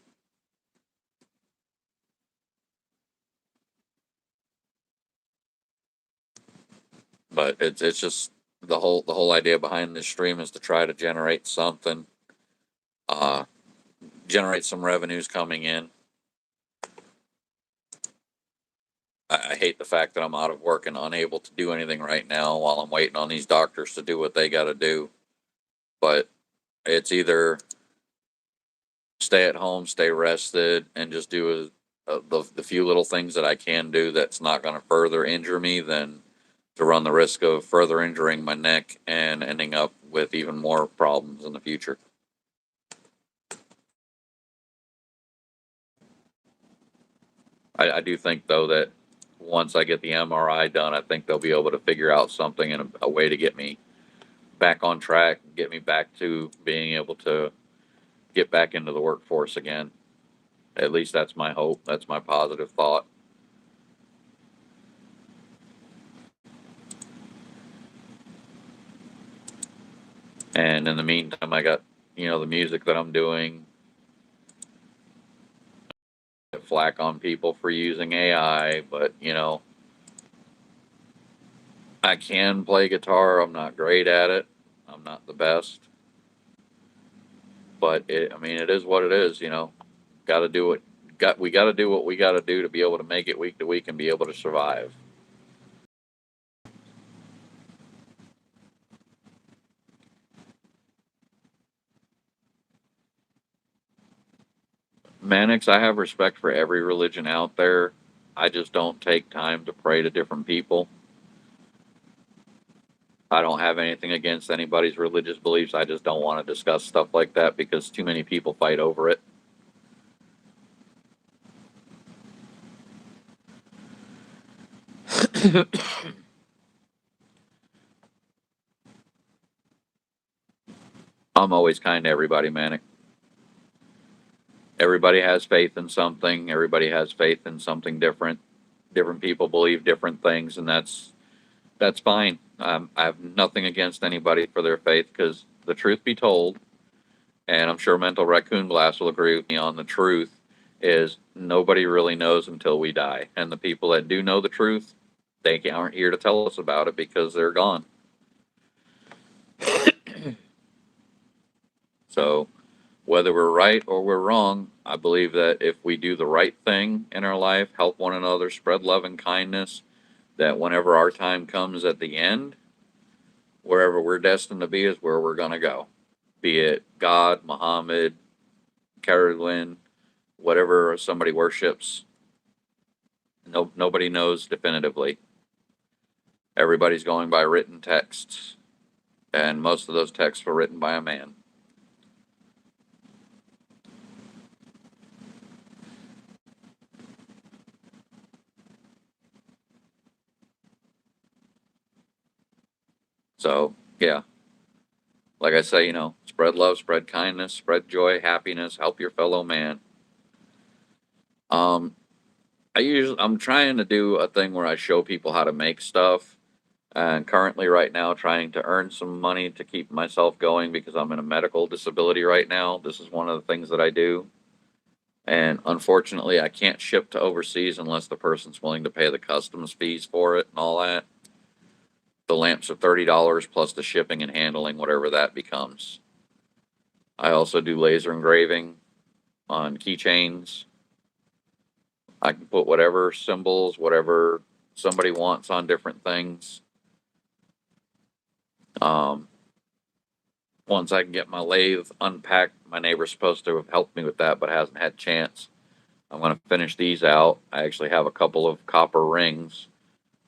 Speaker 1: But it's just the whole idea behind this stream is to try to generate something, uh, generate some revenues coming in. I hate the fact that I'm out of work and unable to do anything right now while I'm waiting on these doctors to do what they got to do. But it's either stay at home, stay rested, and just do the few little things that I can do that's not going to further injure me, then to run the risk of further injuring my neck and ending up with even more problems in the future. I do think, though, that once I get the MRI done, I think they'll be able to figure out something and a way to get me back on track, get me back to being able to get back into the workforce again. At least that's my hope. That's my positive thought. And in the meantime, I got, the music that I'm doing, flack on people for using AI, but, I can play guitar. I'm not great at it. I'm not the best. But it is what it is. Got to do it. We got to do what we got to do to be able to make it week to week and be able to survive. Mannix, I have respect for every religion out there. I just don't take time to pray to different people. I don't have anything against anybody's religious beliefs. I just don't want to discuss stuff like that because too many people fight over it. I'm always kind to everybody, Manic. Everybody has faith in something. Everybody has faith in something different. Different people believe different things, and that's fine. I have nothing against anybody for their faith because the truth be told, and I'm sure Mental Raccoon Blast will agree with me on the truth, is nobody really knows until we die. And the people that do know the truth, they aren't here to tell us about it because they're gone. So, whether we're right or we're wrong, I believe that if we do the right thing in our life, help one another, spread love and kindness, that whenever our time comes at the end, wherever we're destined to be is where we're going to go. Be it God, Muhammad, Carolyn, whatever somebody worships, nobody knows definitively. Everybody's going by written texts, and most of those texts were written by a man. So, yeah, like I say, spread love, spread kindness, spread joy, happiness, help your fellow man. Um, I'm trying to do a thing where I show people how to make stuff, and currently right now trying to earn some money to keep myself going because I'm in a medical disability right now. This is one of the things that I do. And unfortunately, I can't ship to overseas unless the person's willing to pay the customs fees for it and all that. The lamps are $30 plus the shipping and handling, whatever that becomes. I also do laser engraving on keychains. I can put whatever symbols, whatever somebody wants on different things. Um, Once I can get my lathe unpacked, my neighbor's supposed to have helped me with that, but hasn't had a chance. I'm going to finish these out. I actually have a couple of copper rings.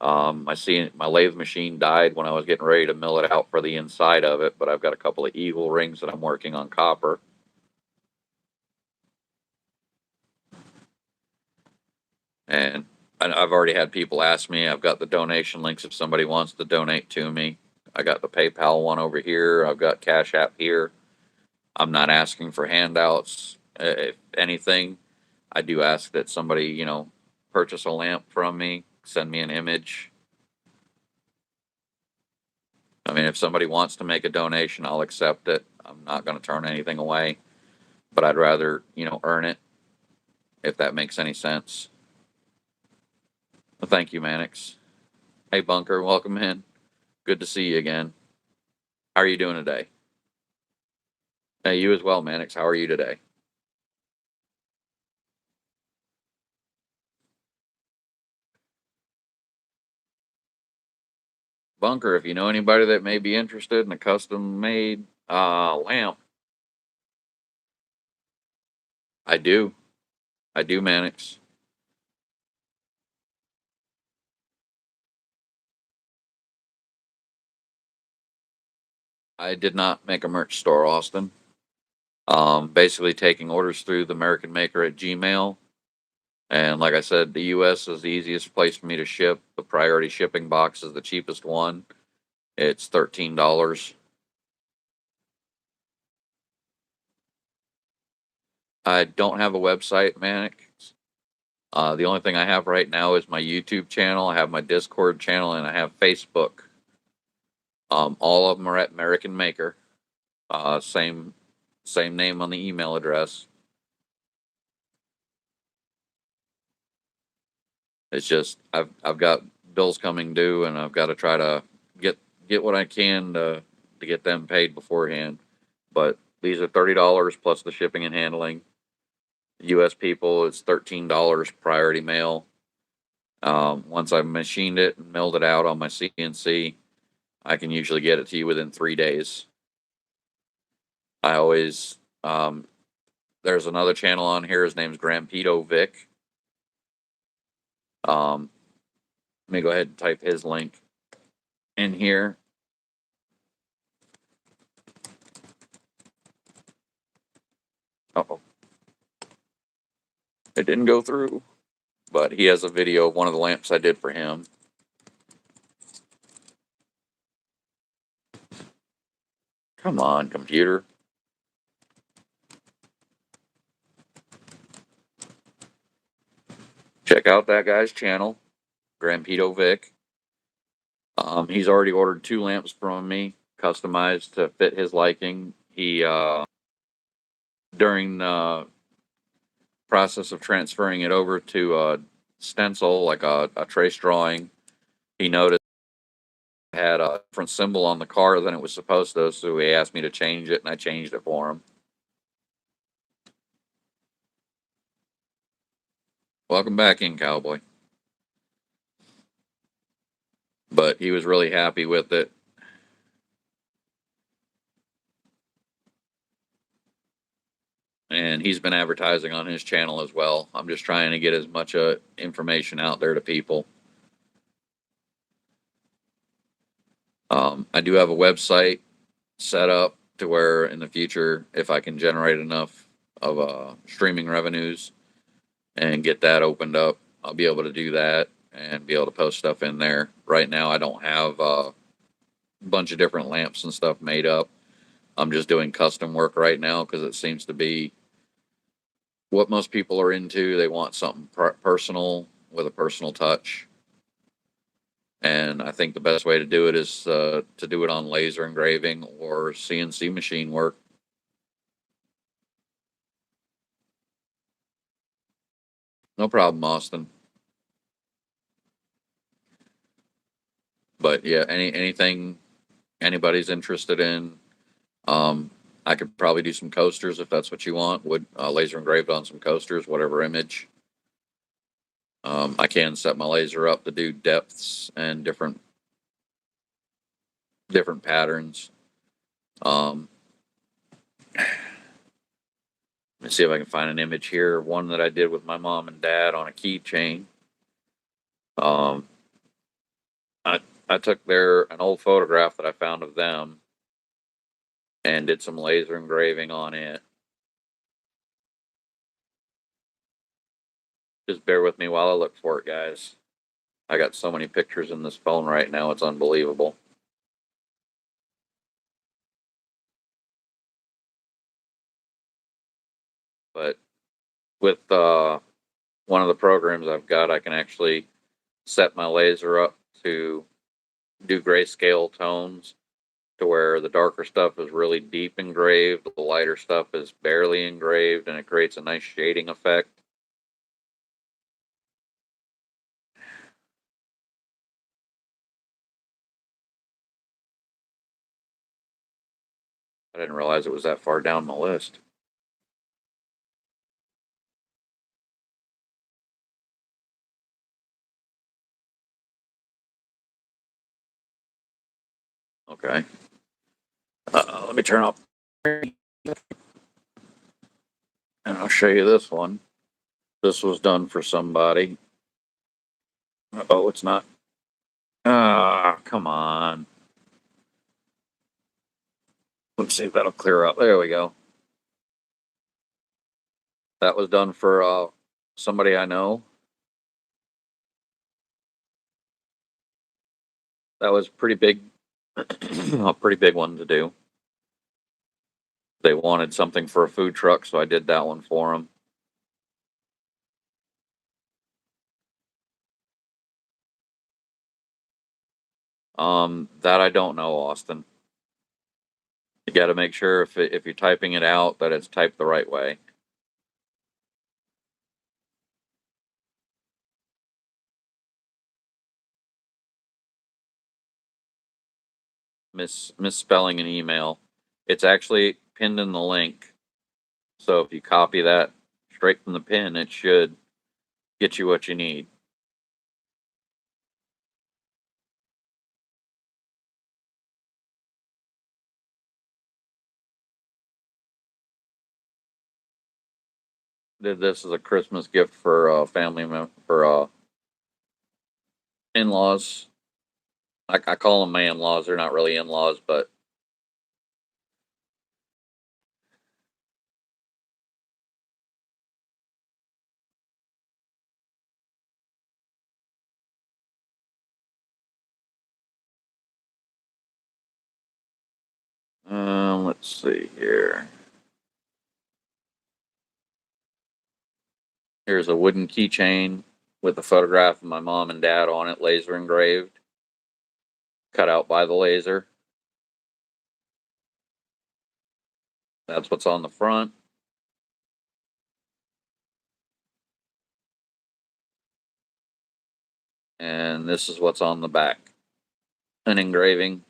Speaker 1: My lathe machine died when I was getting ready to mill it out for the inside of it, but I've got a couple of eagle rings that I'm working on copper. And I've already had people ask me. I've got the donation links if somebody wants to donate to me. I got the PayPal one over here. I've got Cash App here. I'm not asking for handouts. If anything, I do ask that somebody, purchase a lamp from me, send me an image. I mean, if somebody wants to make a donation, I'll accept it. I'm not going to turn anything away, but I'd rather, earn it, if that makes any sense. Well, thank you, Mannix. Hey, Bunker, welcome in. Good to see you again. How are you doing today? Hey, you as well, Mannix. How are you today? Bunker, if you know anybody that may be interested in a custom made lamp, I do. I do, Mannix. I did not make a merch store, Austin. Basically taking orders through the Merican Maker at Gmail. And like I said, the US is the easiest place for me to ship. The priority shipping box is the cheapest one. It's $13. I don't have a website, Manic. The only thing I have right now is my YouTube channel. I have my Discord channel, and I have Facebook. All of them are at Merican Maker. Same name on the email address. It's just I've got bills coming due, and I've got to try to get what I can to get them paid beforehand. But these are $30 plus the shipping and handling. U.S. people, it's $13 priority mail. Once I've machined it and milled it out on my CNC, I can usually get it to you within 3 days. I always there's another channel on here. His name's Grampito Vic. Let me go ahead and type his link in here. Oh, it didn't go through, but he has a video of one of the lamps I did for him. Come on, computer. Check out that guy's channel, Grampito Vic. He's already ordered 2 lamps from me, customized to fit his liking. He during the process of transferring it over to a stencil, like a trace drawing, he noticed it had a different symbol on the car than it was supposed to, so he asked me to change it, and I changed it for him. Welcome back in, cowboy. But he was really happy with it. And he's been advertising on his channel as well. I'm just trying to get as much information out there to people. I do have a website set up to where in the future, if I can generate enough of streaming revenues and get that opened up, I'll be able to do that and be able to post stuff in there. Right now, I don't have a bunch of different lamps and stuff made up. I'm just doing custom work right now because it seems to be what most people are into. They want something personal with a personal touch. And I think the best way to do it is to do it on laser engraving or CNC machine work. No problem, Austin. But yeah, anything anybody's interested in, I could probably do some coasters if that's what you want. Would laser engraved on some coasters, whatever image. I can set my laser up to do depths and different patterns. Let me see if I can find an image here. One that I did with my mom and dad on a keychain. Um, I took an old photograph that I found of them and did some laser engraving on it. Just bear with me while I look for it, guys. I got so many pictures in this phone right now, it's unbelievable. But with one of the programs I've got, I can actually set my laser up to do grayscale tones to where the darker stuff is really deep engraved, the lighter stuff is barely engraved, and it creates a nice shading effect. I didn't realize it was that far down the list. Okay. Let me turn off and I'll show you this one. This was done for somebody. Oh, it's not. Ah, come on. Let's see if that'll clear up. There we go. That was done for somebody I know. That was pretty big, a pretty big one to do. They wanted something for a food truck, so I did that one for them. That I don't know, Austin. You got to make sure if you're typing it out that it's typed the right way. Misspelling an email. It's actually pinned in the link. So if you copy that straight from the pin, it should get you what you need. Did this as a Christmas gift for family member for in-laws. I call them my in-laws. They're not really in-laws, but let's see here. Here's a wooden keychain with a photograph of my mom and dad on it, laser engraved, cut out by the laser. That's what's on the front. And this is what's on the back. An engraving.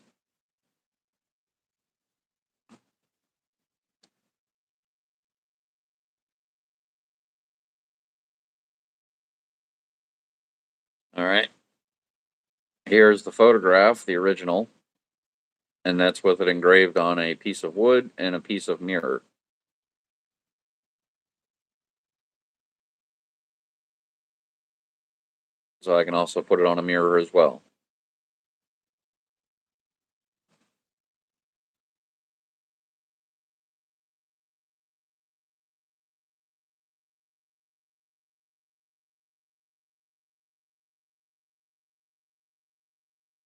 Speaker 1: All right. Here's the photograph, the original. And that's with it engraved on a piece of wood and a piece of mirror. So I can also put it on a mirror as well.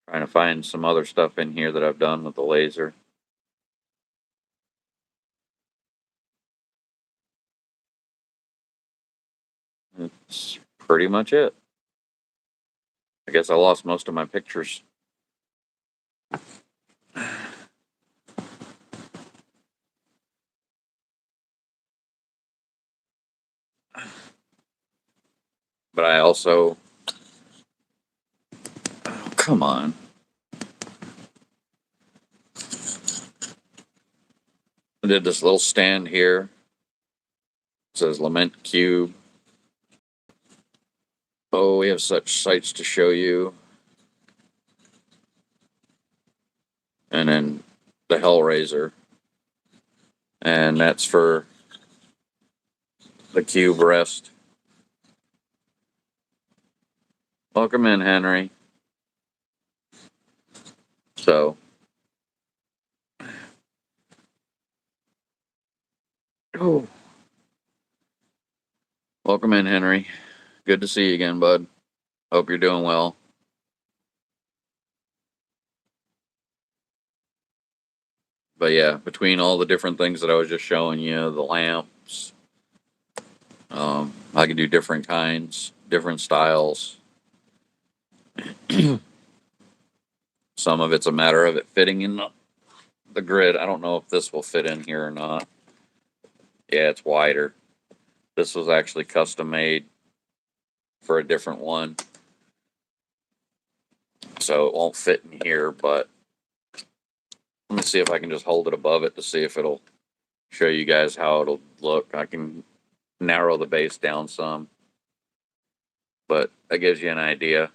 Speaker 1: Trying to find some other stuff in here that I've done with the laser. It's pretty much it. I guess I lost most of my pictures. But I also. Oh, come on. I did this little stand here. It says Lament Cube. Oh, we have such sights to show you. And then the Hellraiser. And that's for the cube rest. Welcome in, Henry. So, oh, welcome in, Henry. Good to see you again, bud. Hope you're doing well. But yeah, between all the different things that I was just showing you, the lamps, I can do different kinds, different styles. Some of it's a matter of it fitting in the grid. I don't know if this will fit in here or not. Yeah, it's wider. This was actually custom made for a different one. So it won't fit in here, but let me see if I can just hold it above it to see if it'll show you guys how it'll look. I can narrow the base down some, but that gives you an idea.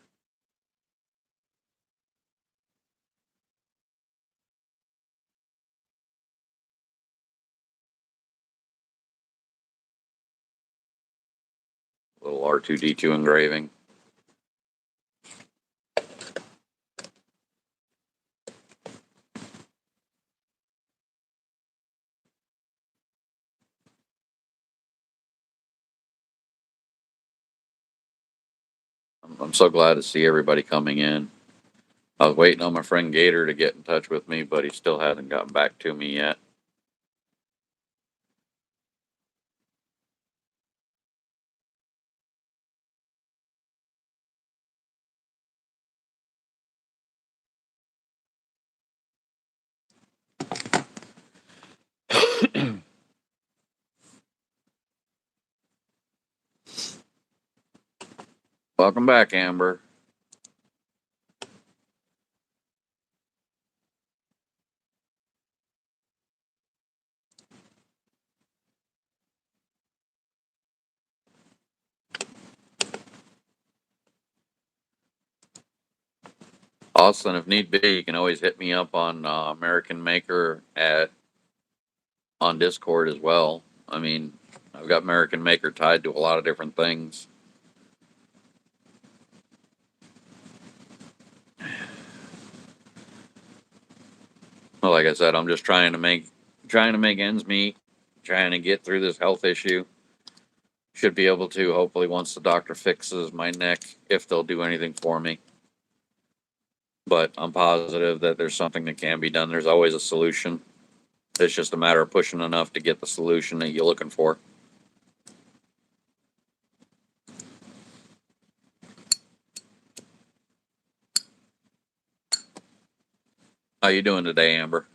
Speaker 1: Little R2D2 engraving. I'm so glad to see everybody coming in. I was waiting on my friend Gator to get in touch with me, but he still hasn't gotten back to me yet. Welcome back, Amber. Austin, if need be, you can always hit me up on American Maker at on Discord as well. I mean, I've got American Maker tied to a lot of different things. Well, like I said, I'm just trying to make ends meet, trying to get through this health issue. Should be able to hopefully once the doctor fixes my neck, if they'll do anything for me. But I'm positive that there's something that can be done. There's always a solution. It's just a matter of pushing enough to get the solution that you're looking for. How you doing today, Amber?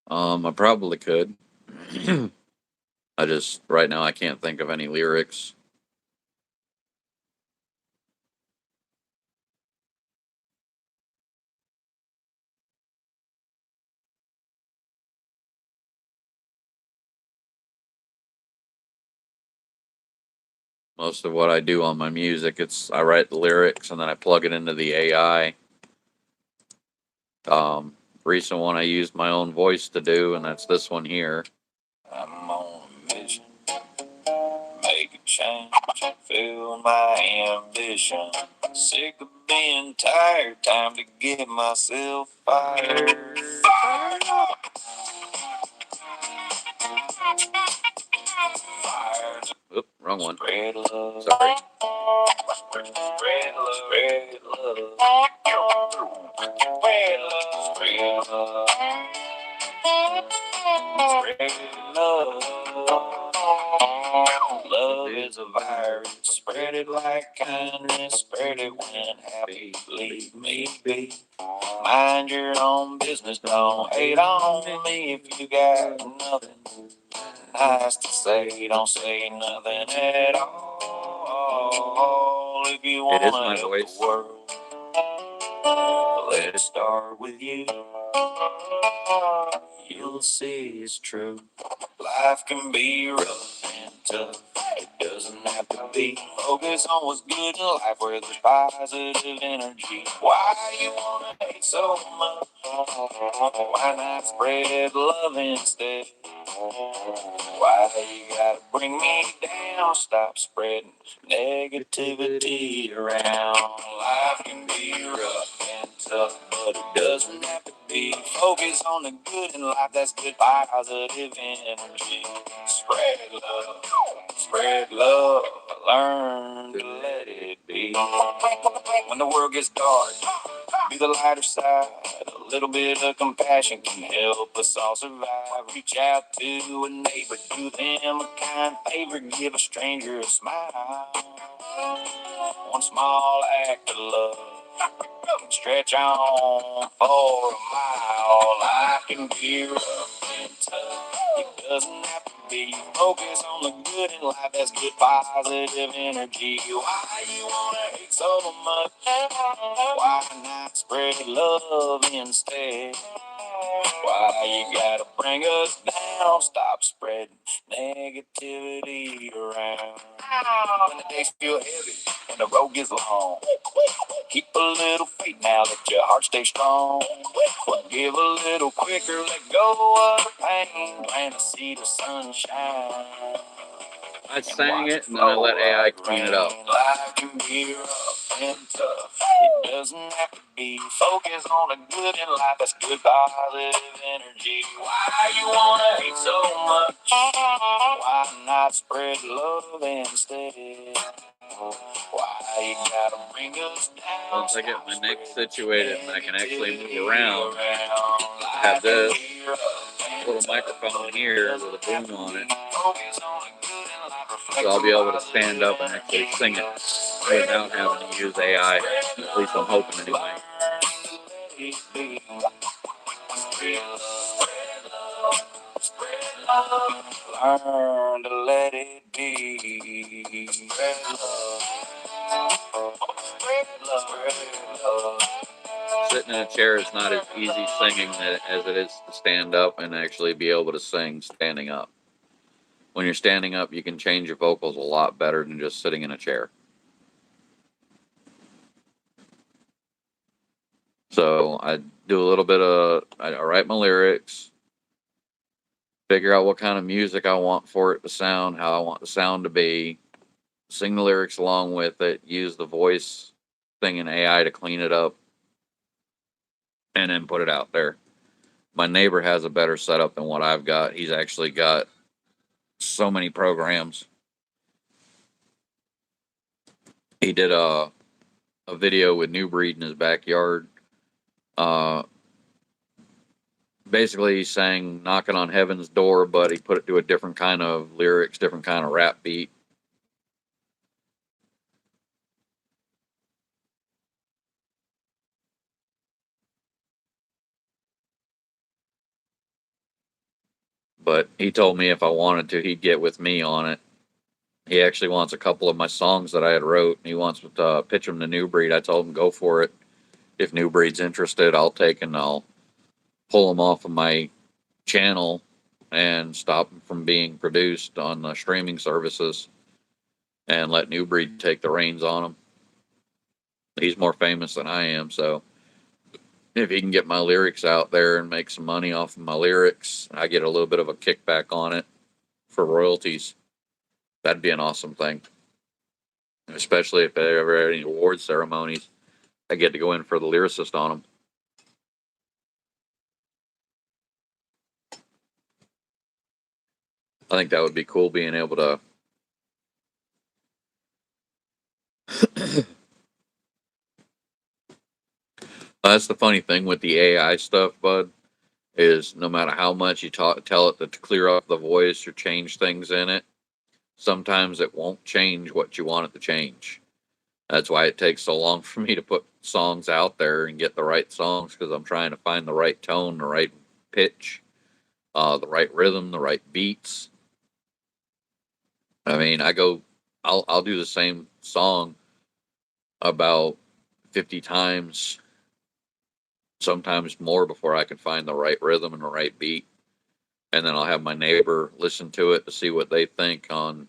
Speaker 1: I probably could. I just right now I can't think of any lyrics. Most of what I do on my music, it's I write the lyrics and then I plug it into the AI. Recent one I used my own voice to do, and that's this one here. I'm on a mission, make a change, feel my ambition. Sick of being tired, time to get myself fired. Oop, wrong one. Spread love. Sorry. Spread love. Spread love. Spread love. Spread love. Spread love. Love is a virus. Spread it like kindness. Spread it when happy. Leave me be. Mind your own business. Don't hate on me if you got nothing nice to say. Don't say nothing at all. If you want to help the world, let it start with you. You'll see it's true. Life can be rough and tough. It doesn't have to be. Focus on what's good in life where there's positive energy. Why you wanna hate so much? Why not spread love instead? Why you gotta bring me down? Stop spreading negativity around. Life can be rough and tough, but it doesn't have to be. Focus on the good in life, that's good positive energy. Spread love, spread love. Learn to let it be. When the world gets dark, be the lighter side. A little bit of compassion can help us all survive. Reach out to a neighbor, do them a kind favor, give a stranger a smile. One small act of love can stretch on for a mile. Life can be rough and tough. It doesn't have to be. Focus on the good in life. That's good positive energy. Why you wanna hate so much? Why not spread love instead? Why you gotta bring us down? Stop spreading negativity around. When the days feel heavy and the road gets long, keep a little faith now, let your heart stay strong. Forgive a little quicker, let go of the pain, plant a seed of sunshine. I sang it and then I let AI clean it up. Life can be rough and tough. It
Speaker 3: doesn't have to be. Focus on the good in life, that's good positive energy. Why you wanna hate so much? Why not spread love instead? Why you gotta bring us down?
Speaker 1: Once I get my neck situated and I can actually move around, I have this little microphone here with a boom on it. So I'll be able to stand up and actually sing it without having to use AI. At least I'm hoping anyway.
Speaker 3: Learn to let it be. Spread love. Spread love.
Speaker 1: Sitting in a chair is not as easy singing as it is to stand up and actually be able to sing standing up. When you're standing up, you can change your vocals a lot better than just sitting in a chair. So I do a little bit of, I write my lyrics, figure out what kind of music I want for it to sound, how I want the sound to be, sing the lyrics along with it, use the voice thing in AI to clean it up, and then put it out there. My neighbor has a better setup than what I've got. He's actually got so many programs. He did a video with New Breed in his backyard. Uh, Basically, he sang "Knocking on Heaven's Door," but he put it to a different kind of lyrics, different kind of rap beat. But he told me if I wanted to, he'd get with me on it. He actually wants a couple of my songs that I had wrote. He wants to pitch them to New Breed. I told him go for it. If New Breed's interested, I'll pull them off of my channel and stop them from being produced on the streaming services and let New Breed take the reins on them. He's more famous than I am, so if he can get my lyrics out there and make some money off of my lyrics, I get a little bit of a kickback on it for royalties. That'd be an awesome thing. Especially if there ever any award ceremonies, I get to go in for the lyricist on them. I think that would be cool being able to. That's the funny thing with the AI stuff, bud, is no matter how much you tell it to clear up the voice or change things in it, sometimes it won't change what you want it to change. That's why it takes so long for me to put songs out there and get the right songs, because I'm trying to find the right tone, the right pitch, the right rhythm, the right beats. I mean, I'll do the same song about 50 times, sometimes more, before I can find the right rhythm and the right beat. And then I'll have my neighbor listen to it to see what they think on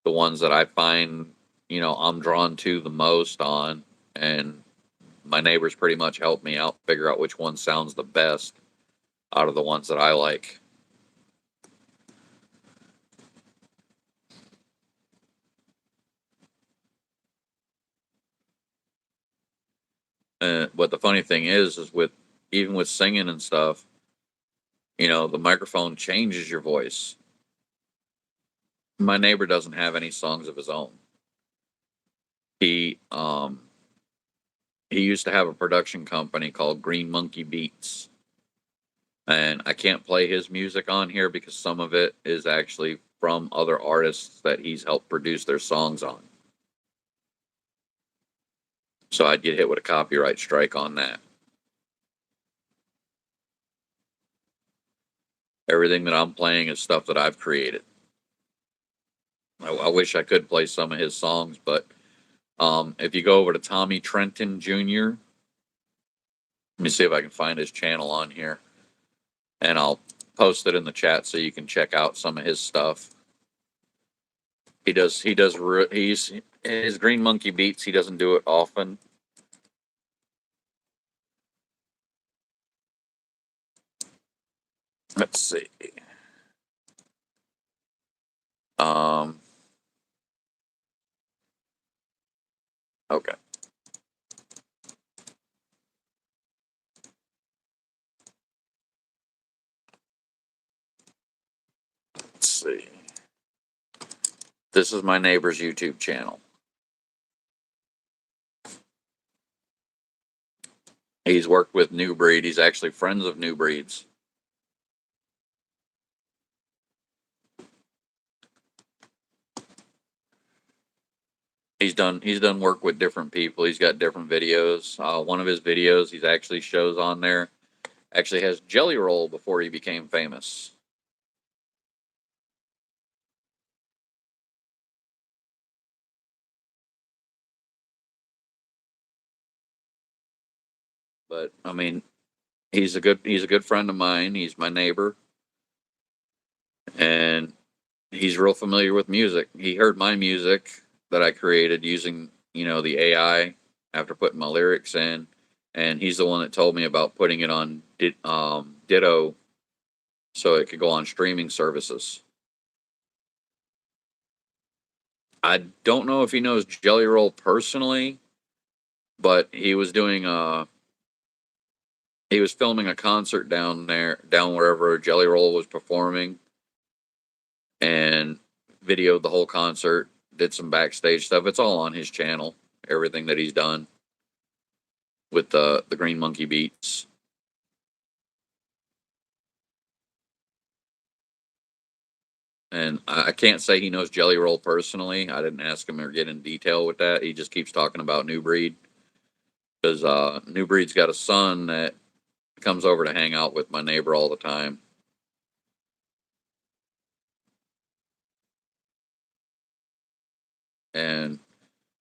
Speaker 1: the ones that I find, I'm drawn to the most on. And my neighbors pretty much help me out, figure out which one sounds the best out of the ones that I like. But the funny thing is with even with singing and stuff, the microphone changes your voice. My neighbor doesn't have any songs of his own. He used to have a production company called Green Monkey Beats. And I can't play his music on here because some of it is actually from other artists that he's helped produce their songs on. So I'd get hit with a copyright strike on that. Everything that I'm playing is stuff that I've created. I wish I could play some of his songs, but if you go over to Tommy Trenton Jr., let me see if I can find his channel on here, and I'll post it in the chat so you can check out some of his stuff. He's his Green Monkey Beats. He doesn't do it often. Let's see. Okay. see. This is my neighbor's YouTube channel. He's worked with New Breed. He's actually friends of New Breed's. He's done work with different people. He's got different videos. One of his videos he's actually shows on there actually has Jelly Roll before he became famous. But I mean, he's a good friend of mine. He's my neighbor, and he's real familiar with music. He heard my music that I created using, the AI after putting my lyrics in, and he's the one that told me about putting it on Ditto so it could go on streaming services. I don't know if he knows Jelly Roll personally, but he was filming a concert down wherever Jelly Roll was performing, and videoed the whole concert, did some backstage stuff. It's all on his channel, everything that he's done with the Green Monkey Beats. And I can't say he knows Jelly Roll personally. I didn't ask him or get in detail with that. He just keeps talking about New Breed because New Breed's got a son that comes over to hang out with my neighbor all the time. And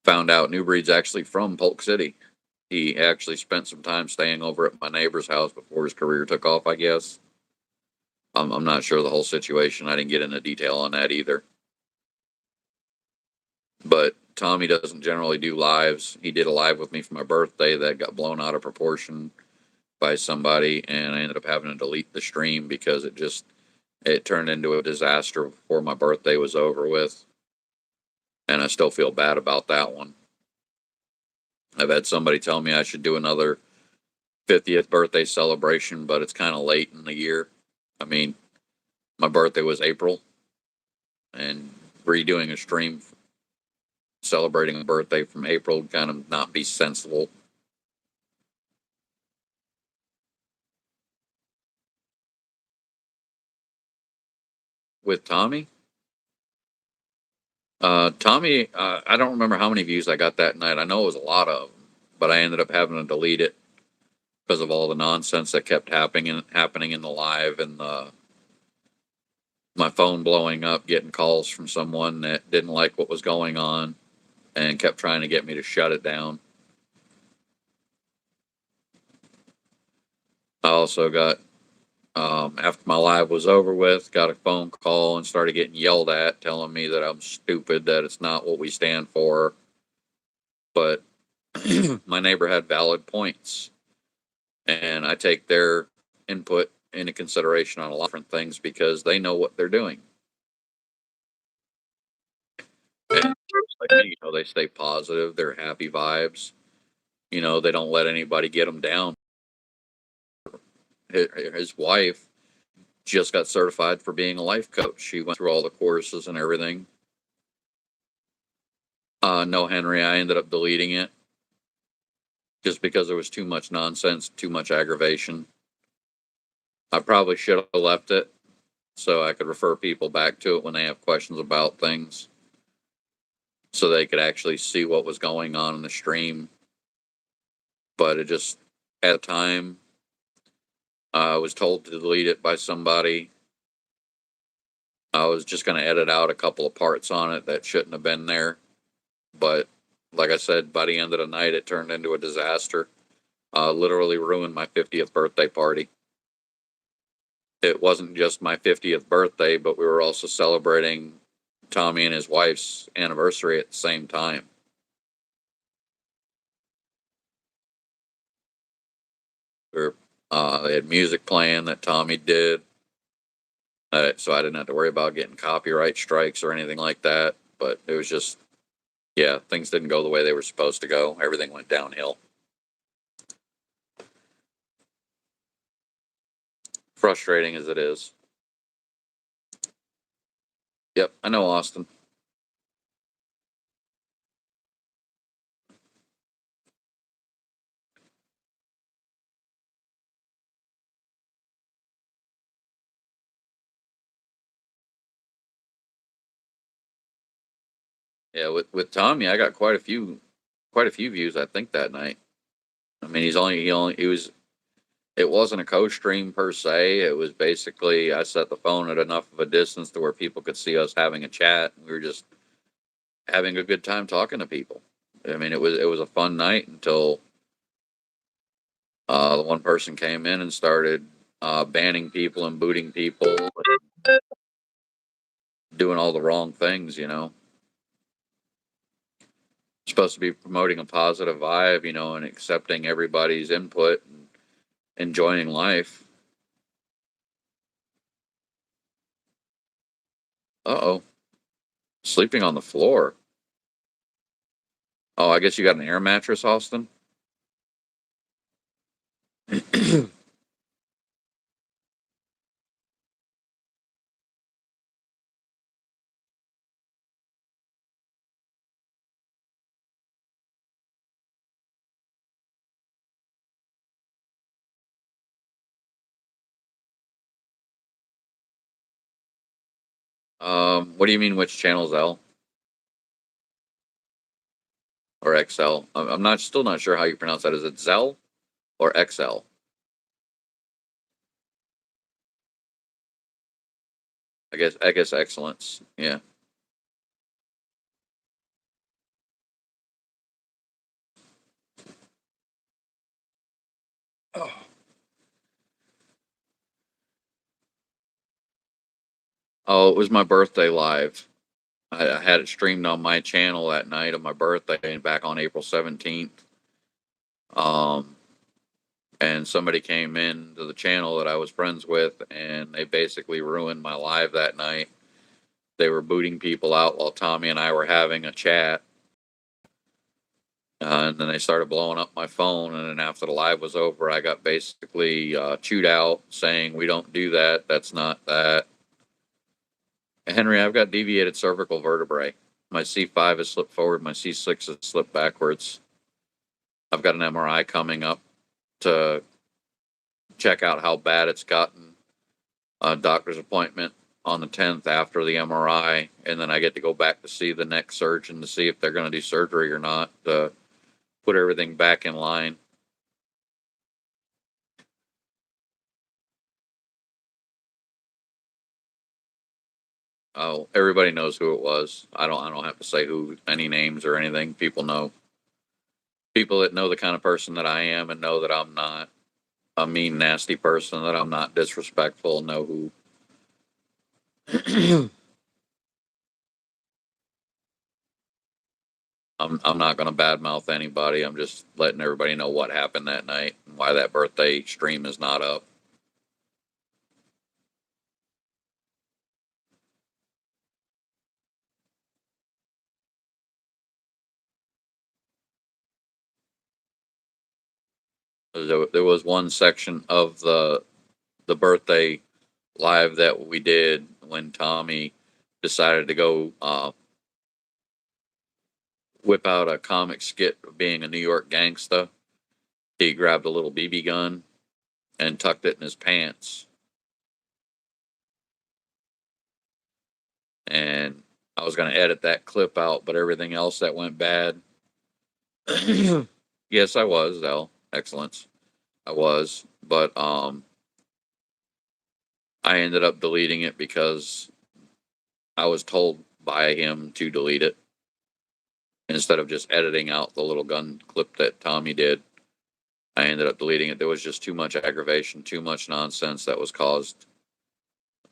Speaker 1: found out New Breed's actually from Polk City. He actually spent some time staying over at my neighbor's house before his career took off, I guess. I'm not sure the whole situation. I didn't get into detail on that either. But Tommy doesn't generally do lives. He did a live with me for my birthday that got blown out of proportion by somebody, and I ended up having to delete the stream because it turned into a disaster before my birthday was over with. And I still feel bad about that one. I've had somebody tell me I should do another 50th birthday celebration, but it's kind of late in the year. I mean, my birthday was April, and redoing a stream celebrating a birthday from April would kind of not be sensible. With Tommy, Tommy, I don't remember how many views I got that night. I know it was a lot of them, but I ended up having to delete it because of all the nonsense that kept happening in the live, and my phone blowing up, getting calls from someone that didn't like what was going on and kept trying to get me to shut it down. I also got, after my live was over with, got a phone call and started getting yelled at, telling me that I'm stupid, that it's not what we stand for. But my neighbor had valid points, and I take their input into consideration on a lot of different things because they know what they're doing. And like me, they stay positive, they're happy vibes. They don't let anybody get them down. His wife just got certified for being a life coach. She went through all the courses and everything. No, Henry, I ended up deleting it just because there was too much nonsense, too much aggravation. I probably should have left it so I could refer people back to it when they have questions about things, so they could actually see what was going on in the stream. But it just, at the time, I was told to delete it by somebody. I was just going to edit out a couple of parts on it that shouldn't have been there. But like I said, by the end of the night, it turned into a disaster. Literally ruined my 50th birthday party. It wasn't just my 50th birthday, but we were also celebrating Tommy and his wife's anniversary at the same time. They had music playing that Tommy did, so I didn't have to worry about getting copyright strikes or anything like that. But it was just, yeah, things didn't go the way they were supposed to go. Everything went downhill. Frustrating as it is. Yep, I know Austin. Yeah, with Tommy, I got quite a few views. I think that night. I mean, he was. It wasn't a co-stream per se. It was basically I set the phone at enough of a distance to where people could see us having a chat. We were just having a good time talking to people. I mean, it was a fun night until the one person came in and started banning people and booting people, and doing all the wrong things. Supposed to be promoting a positive vibe, and accepting everybody's input and enjoying life. Uh oh, sleeping on the floor. Oh, I guess you got an air mattress, Austin. What do you mean? Which channel's L or XL? I'm not still not sure how you pronounce that. Is it Zell or XL? I guess excellence. Yeah. Oh, it was my birthday live. I had it streamed on my channel that night of my birthday, back on April 17th. Um, and somebody came in to the channel that I was friends with, and they basically ruined my live that night. They were booting people out while Tommy and I were having a chat. And then they started blowing up my phone. And then after the live was over, I got basically chewed out saying, "We don't do that. That's not that." Henry, I've got deviated cervical vertebrae. My C5 has slipped forward. My C6 has slipped backwards. I've got an MRI coming up to check out how bad it's gotten. A doctor's appointment on the 10th after the MRI. And then I get to go back to see the neck surgeon to see if they're going to do surgery or not to put everything back in line. Oh, everybody knows who it was. I don't have to say who, any names or anything. People know. People that know the kind of person that I am and know that I'm not a mean, nasty person, that I'm not disrespectful, know who. I'm not going to badmouth anybody. I'm just letting everybody know what happened that night and why that birthday stream is not up. There was one section of the birthday live that we did when Tommy decided to go whip out a comic skit of being a New York gangsta. He grabbed a little BB gun and tucked it in his pants. And I was going to edit that clip out, but everything else that went bad. Yes, I was, L. Excellence. I was. But I ended up deleting it because I was told by him to delete it instead of just editing out the little gun clip that Tommy did. I ended up deleting it. There was just too much aggravation, too much nonsense that was caused,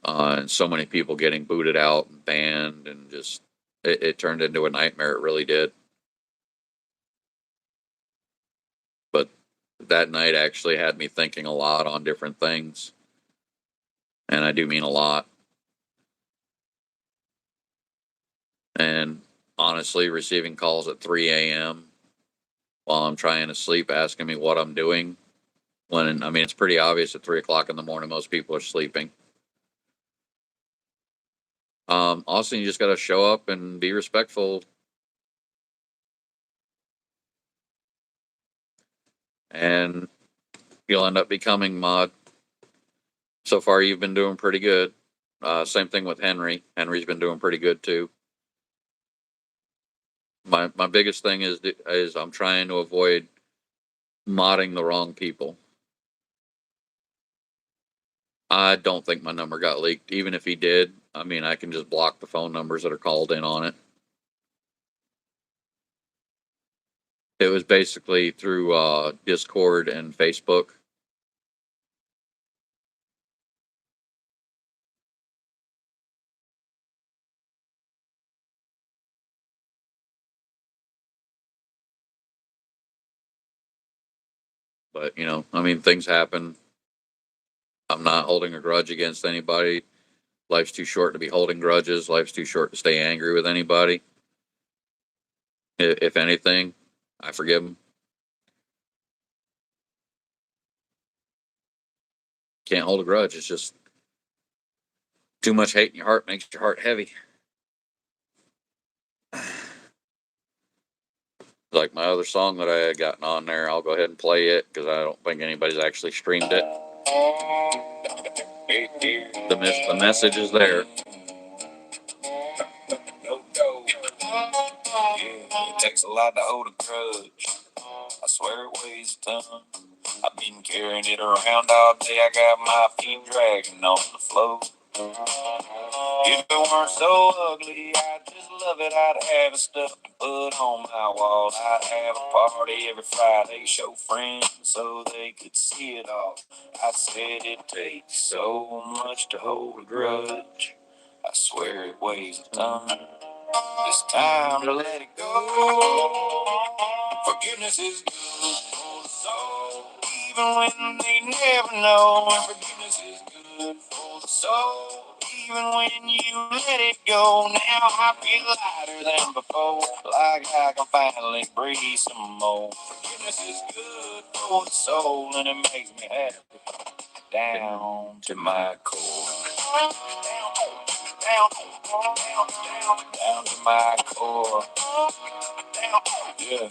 Speaker 1: and so many people getting booted out and banned, and just it turned into a nightmare. It really did. But that night actually had me thinking a lot on different things, and I do mean a lot. And honestly, receiving calls at 3 a.m. while I'm trying to sleep, asking me what I'm doing. When I mean, it's pretty obvious at 3 o'clock in the morning, most people are sleeping. Austin, you just got to show up and be respectful, and you'll end up becoming mod. So far, you've been doing pretty good. Same thing with Henry. Henry's been doing pretty good too. My biggest thing is I'm trying to avoid modding the wrong people. I don't think my number got leaked. Even if he did, I mean, I can just block the phone numbers that are called in on it. It was basically through Discord and Facebook. But, I mean, things happen. I'm not holding a grudge against anybody. Life's too short to be holding grudges. Life's too short to stay angry with anybody. If anything, I forgive them. Can't hold a grudge. It's just too much hate in your heart makes your heart heavy. Like my other song that I had gotten on there, I'll go ahead and play it because I don't think anybody's actually streamed it. The message is there.
Speaker 3: It takes a lot to hold a grudge. I swear it weighs a ton. I've been carrying it around all day. I got my feet dragging on the floor. If it weren't so ugly, I'd just love it. I'd have it stuff to put on my wall. I'd have a party every Friday, show friends so they could see it all. I said it takes so much to hold a grudge. I swear it weighs a ton. It's time to let it go. Forgiveness is good for the soul, even when they never know. Forgiveness is good for the soul, even when you let it go. Now I feel lighter than before, like I can finally breathe some more. Forgiveness is good for the soul, and it makes me happy down to my core. Down to my core. Yeah,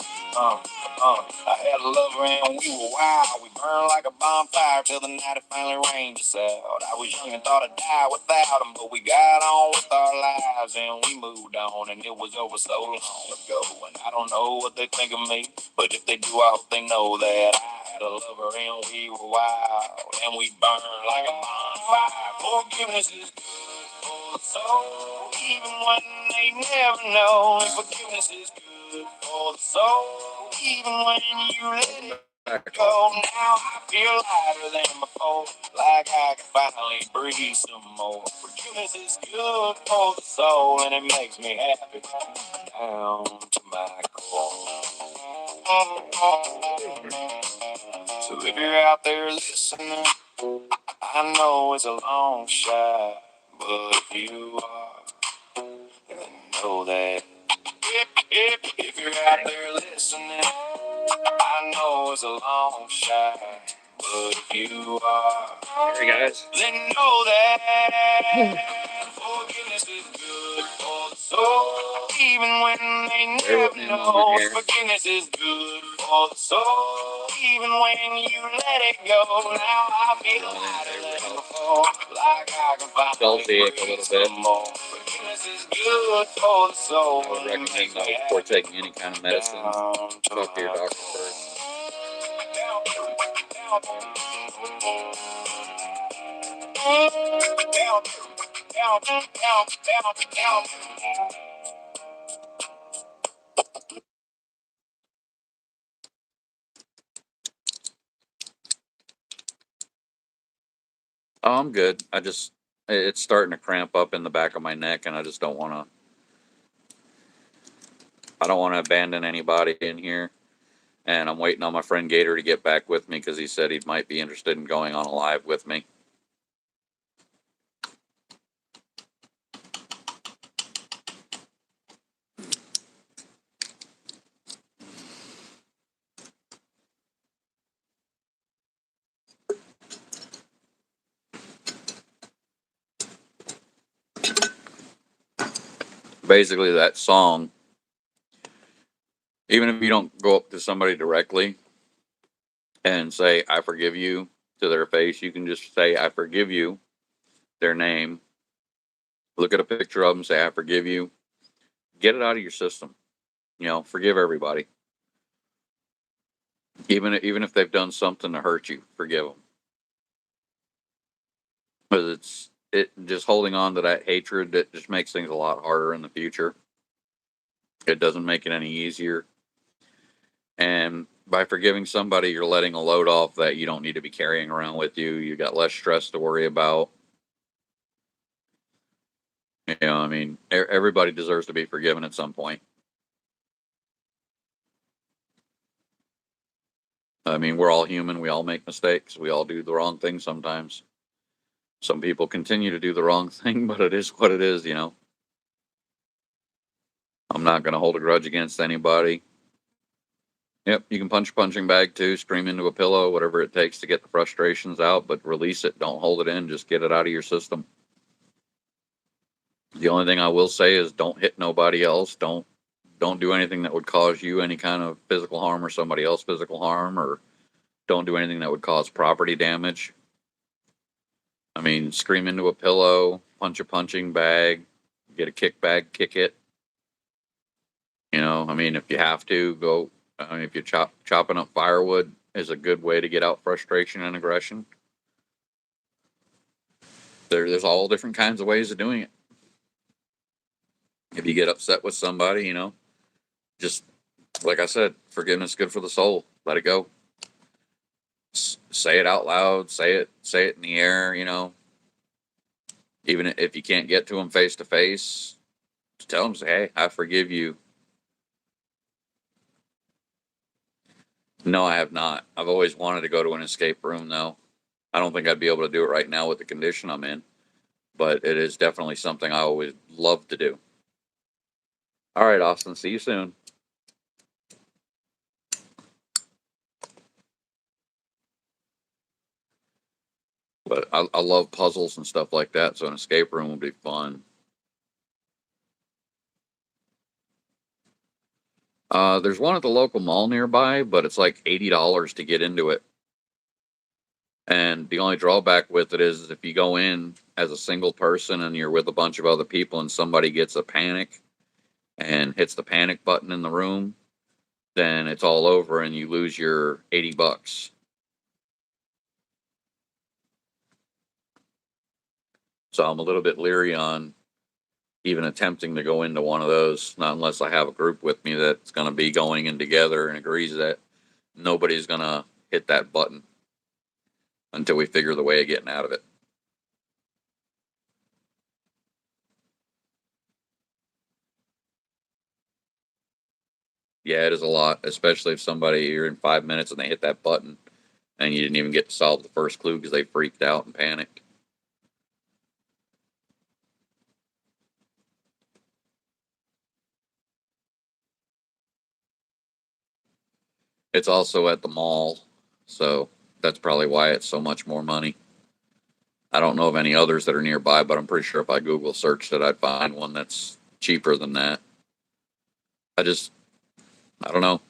Speaker 3: I had a lover and we were wild. We burned like a bonfire till the night it finally rained us out. I was young and thought I'd die without him, but we got on with our lives and we moved on, and it was over so long ago. And I don't know what they think of me, but if they do, I hope they know that I had a lover and we were wild and we burned like a bonfire. Forgiveness is good for the soul, even when they never know. And forgiveness is good for the soul, even when you let it go. Now I feel lighter than before, like I can finally breathe some more. Forgiveness is good for the soul, and it makes me happy down to my core. So if you're out there listening, I know it's a long shot, but if you are, then know that. If you're out there listening, I know it's a long shot, but if you are,
Speaker 1: Hey guys.
Speaker 3: then know that forgiveness is good for the soul, even when they never know. Forgiveness is good for the soul, even when you let it go. Now I feel lighter than before, like I can finally breathe some more. Forgiveness is good for the soul.
Speaker 1: I would recommend not before taking any kind of medicine. Talk to your doctor first. Oh, I'm good. It's starting to cramp up in the back of my neck, and I just don't want to. I don't want to abandon anybody in here. And I'm waiting on my friend Gator to get back with me because he said he might be interested in going on a live with me. Basically, that song, even if you don't go up to somebody directly and say, I forgive you to their face, you can just say, I forgive you, their name, look at a picture of them, say, I forgive you, get it out of your system. Forgive everybody. Even if they've done something to hurt you, forgive them. Because it just holding on to that hatred that just makes things a lot harder in the future. It doesn't make it any easier. And by forgiving somebody, you're letting a load off that you don't need to be carrying around with you. You got less stress to worry about. I mean, everybody deserves to be forgiven at some point. I mean, we're all human. We all make mistakes. We all do the wrong thing sometimes. Some people continue to do the wrong thing, but it is what it is, I'm not going to hold a grudge against anybody. Yep, you can punch a punching bag too, scream into a pillow, whatever it takes to get the frustrations out, but release it. Don't hold it in. Just get it out of your system. The only thing I will say is don't hit nobody else. Don't do anything that would cause you any kind of physical harm or somebody else physical harm, or don't do anything that would cause property damage. I mean, scream into a pillow, punch a punching bag, get a kick bag, kick it. I mean, if you have to, go. I mean, if you're chopping up firewood is a good way to get out frustration and aggression. There's all different kinds of ways of doing it. If you get upset with somebody, just like I said, forgiveness is good for the soul. Let it go. Say it out loud. Say it in the air. Even if you can't get to them face to face, tell them, say, hey, I forgive you. No, I have not. I've always wanted to go to an escape room, though. I don't think I'd be able to do it right now with the condition I'm in, but it is definitely something I always love to do. All right, Austin. See you soon. But I love puzzles and stuff like that, so an escape room would be fun. There's one at the local mall nearby, but it's like $80 to get into it. And the only drawback with it is if you go in as a single person and you're with a bunch of other people and somebody gets a panic and hits the panic button in the room, then it's all over and you lose your $80. So I'm a little bit leery on even attempting to go into one of those, not unless I have a group with me that's going to be going in together and agrees that nobody's going to hit that button until we figure the way of getting out of it. Yeah, it is a lot, especially if you're in 5 minutes and they hit that button and you didn't even get to solve the first clue because they freaked out and panicked. It's also at the mall, so that's probably why it's so much more money. I don't know of any others that are nearby, but I'm pretty sure if I Google searched it, I'd find one that's cheaper than that. I don't know.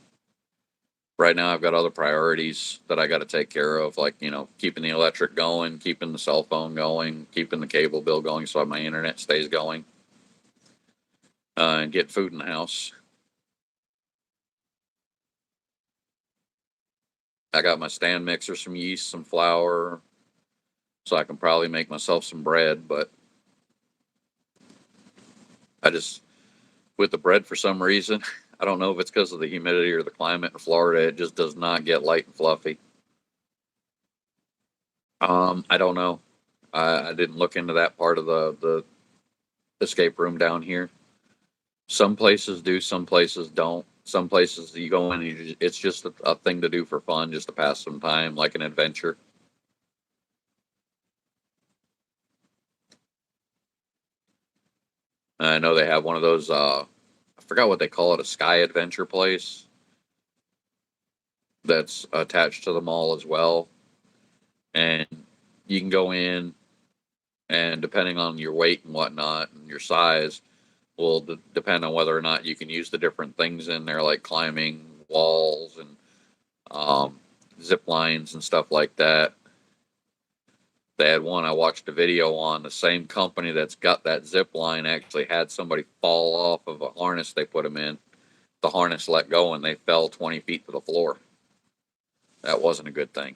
Speaker 1: Right now, I've got other priorities that I got to take care of, like, keeping the electric going, keeping the cell phone going, keeping the cable bill going so my internet stays going, and get food in the house. I got my stand mixer, some yeast, some flour, so I can probably make myself some bread, but with the bread for some reason, I don't know if it's because of the humidity or the climate in Florida, it just does not get light and fluffy. I don't know. I didn't look into that part of the escape room down here. Some places do, some places don't. Some places you go in, it's just a thing to do for fun, just to pass some time, like an adventure. I know they have one of those. I forgot what they call it, a sky adventure place that's attached to the mall as well, and you can go in, and depending on your weight and whatnot and your size, will depend on whether or not you can use the different things in there, like climbing walls and um, zip lines and stuff like that. They had one I watched a video on. The same company that's got that zip line actually had somebody fall off of a harness they put them in. The harness let go and they fell 20 feet to the floor. That wasn't a good thing.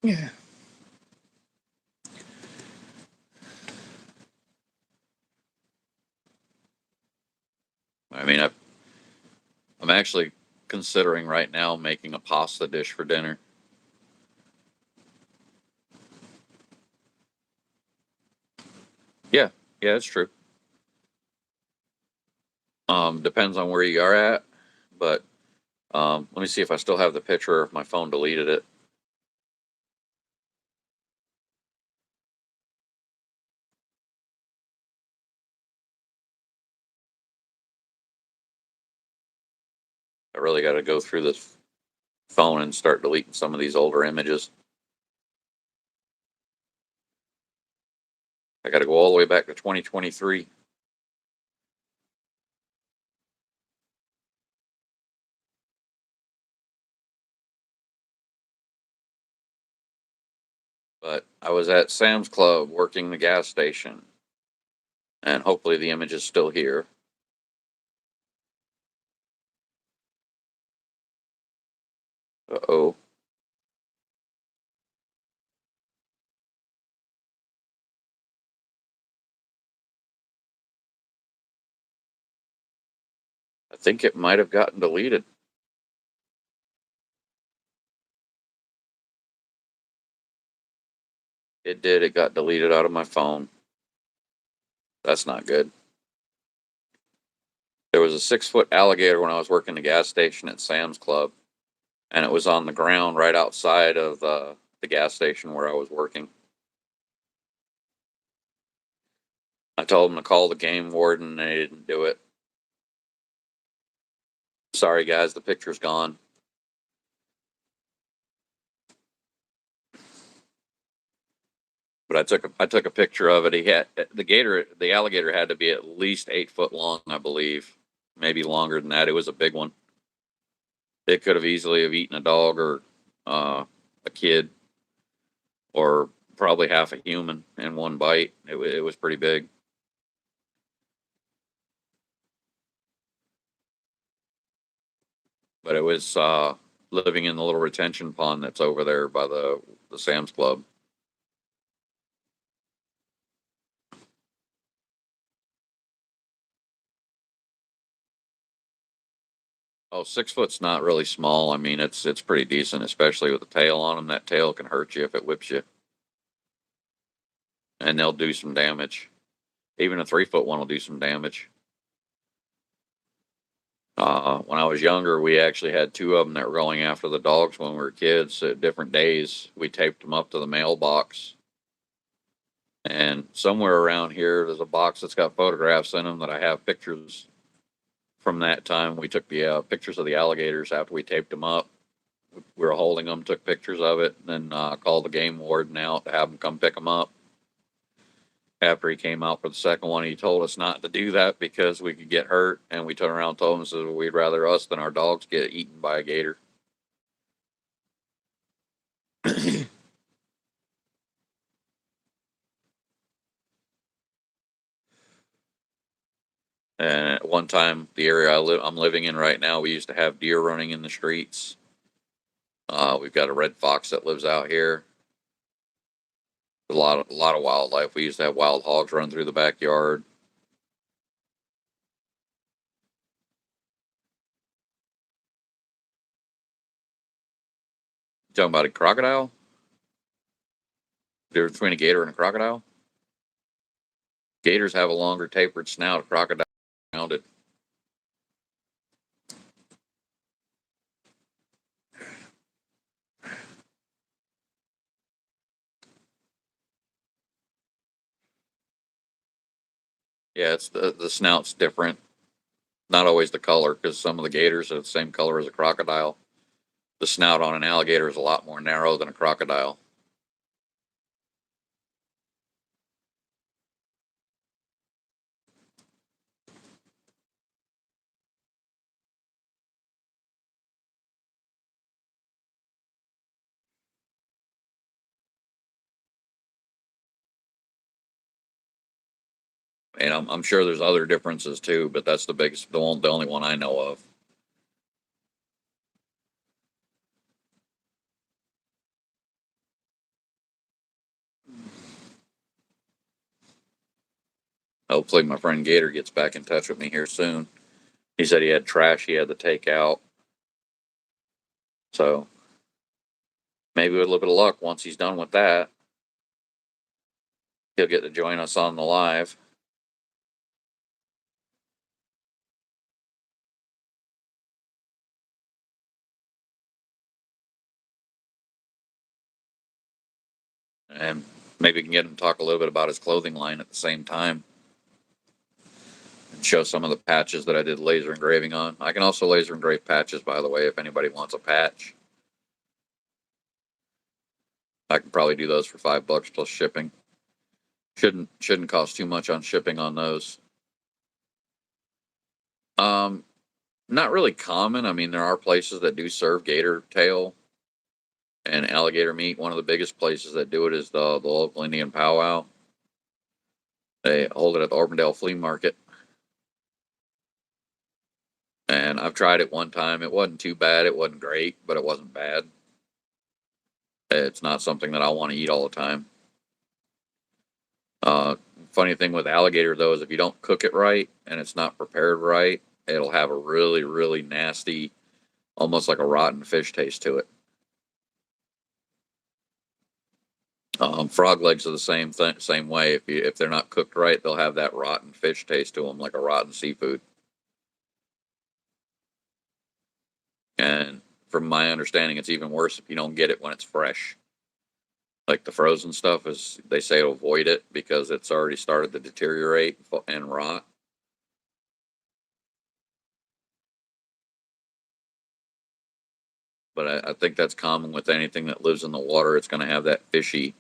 Speaker 1: Yeah. I mean, I'm actually considering right now making a pasta dish for dinner. Yeah, yeah, it's true. Depends on where you are at, but let me see if I still have the picture, if my phone deleted it. I really got to go through this phone and start deleting some of these older images. I got to go all the way back to 2023. But I was at Sam's Club working the gas station, and hopefully the image is still here. Uh-oh. I think it might have gotten deleted. It did. It got deleted out of my phone. That's not good. There was a 6-foot alligator when I was working the gas station at Sam's Club, and it was on the ground right outside of the gas station where I was working. I told them to call the game warden, and they didn't do it. Sorry, guys, the picture's gone. But I took a picture of it. He had the alligator had to be at least 8 foot long, I believe, maybe longer than that. It was a big one. It could have easily have eaten a dog or a kid or probably half a human in one bite. It was pretty big. But it was living in the little retention pond that's over there by the Sam's Club. Oh, 6 foot's not really small. I mean, it's pretty decent, especially with the tail on them. That tail can hurt you if it whips you, and they'll do some damage. Even a 3 foot one will do some damage. When I was younger, we actually had two of them that were going after the dogs when we were kids at different days. We taped them up to the mailbox. And somewhere around here, there's a box that's got photographs in them that I have pictures from that time. We took the pictures of the alligators after we taped them up. We were holding them, took pictures of it, and then called the game warden out to have him come pick them up. After he came out for the second one, he told us not to do that because we could get hurt. And we turned around and told him, said, well, we'd rather us than our dogs get eaten by a gator. And at one time, the area I'm living in right now, we used to have deer running in the streets. We've got a red fox that lives out here. A lot of wildlife. We used to have wild hogs run through the backyard. You talking about a crocodile? Difference between a gator and a crocodile? Gators have a longer tapered snout. A crocodile rounded. Yeah, it's the snout's different. Not always the color, because some of the gators are the same color as a crocodile. The snout on an alligator is a lot more narrow than a crocodile. And I'm sure there's other differences too, but that's the biggest, the only one I know of. Hopefully, my friend Gator gets back in touch with me here soon. He said he had trash he had to take out. So maybe with a little bit of luck, once he's done with that, he'll get to join us on the live. And maybe we can get him to talk a little bit about his clothing line at the same time and show some of the patches that I did laser engraving on. I can also laser engrave patches, by the way, if anybody wants a patch. I can probably do those for $5 plus shipping. Shouldn't cost too much on shipping on those. Um, Not really common. I mean, there are places that do serve gator tail and alligator meat. One of the biggest places that do it is the local Indian powwow. They hold it at the Auburndale Flea Market. And I've tried it one time. It wasn't too bad. It wasn't great, but it wasn't bad. It's not something that I want to eat all the time. Uh, Funny thing with alligator, though, is if you don't cook it right and it's not prepared right, it'll have a really, really nasty, almost like a rotten fish taste to it. Frog legs are the same way. If they're not cooked right, they'll have that rotten fish taste to them, like a rotten seafood. And from my understanding, it's even worse if you don't get it when it's fresh. Like the frozen stuff is, they say to avoid it because it's already started to deteriorate and rot. But I think that's common with anything that lives in the water. It's going to have that fishy,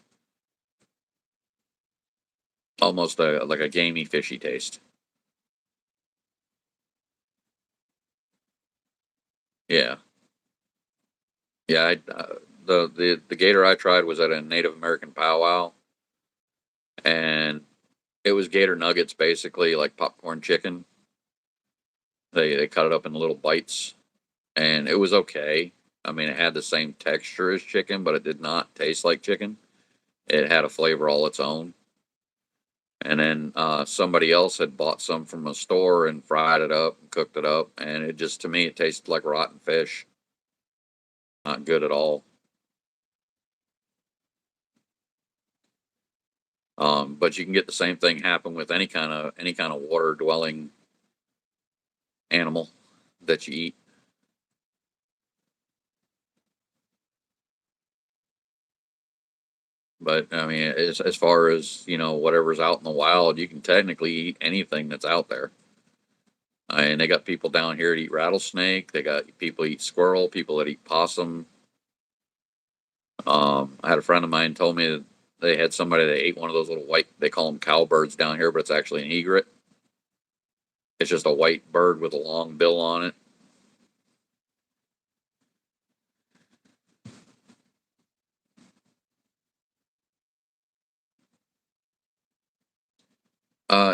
Speaker 1: almost like a gamey fishy taste. Yeah, yeah. The gator I tried was at a Native American powwow, and it was gator nuggets, basically like popcorn chicken. They cut it up in little bites, and it was okay. I mean, it had the same texture as chicken, but it did not taste like chicken. It had a flavor all its own. And then somebody else had bought some from a store and fried it up and cooked it up, and it just, to me, it tasted like rotten fish. Not good at all. But you can get the same thing happen with any kind of water dwelling animal that you eat. But I mean, as far as whatever's out in the wild, you can technically eat anything that's out there. And they got people down here that eat rattlesnake. They got people eat squirrel. People that eat possum. I had a friend of mine told me that they had somebody that ate one of those little white. They call them cowbirds down here, but it's actually an egret. It's just a white bird with a long bill on it.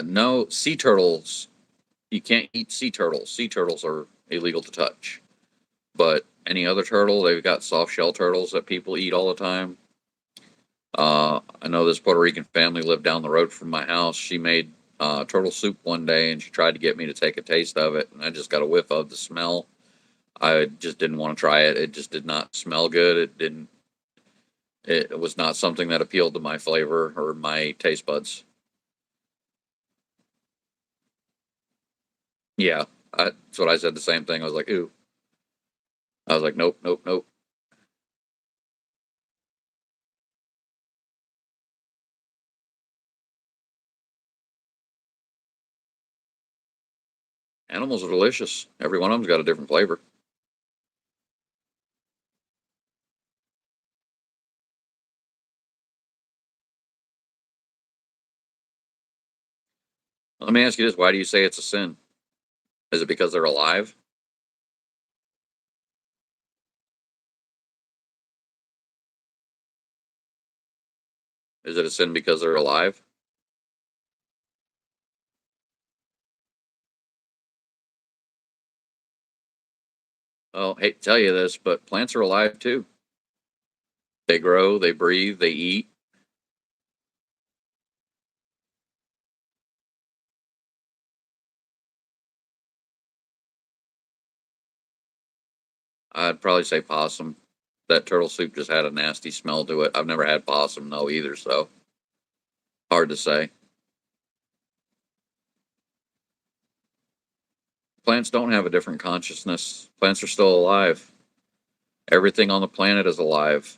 Speaker 1: No, sea turtles. You can't eat sea turtles. Sea turtles are illegal to touch. But any other turtle, they've got soft shell turtles that people eat all the time. I know this Puerto Rican family lived down the road from my house. She made turtle soup one day, and she tried to get me to take a taste of it, and I just got a whiff of the smell. I just didn't want to try it. It just did not smell good. It didn't. It was not something that appealed to my flavor or my taste buds. Yeah, that's what I said. The same thing. I was like, ooh. I was like, nope, nope, nope. Animals are delicious. Every one of them's got a different flavor. Let me ask you this: why do you say it's a sin? Is it because they're alive? Is it a sin because they're alive? Well, hate to tell you this, but plants are alive too. They grow, they breathe, they eat. I'd probably say possum. That turtle soup just had a nasty smell to it. I've never had possum though either, so hard to say. Plants don't have a different consciousness. Plants are still alive. Everything on the planet is alive.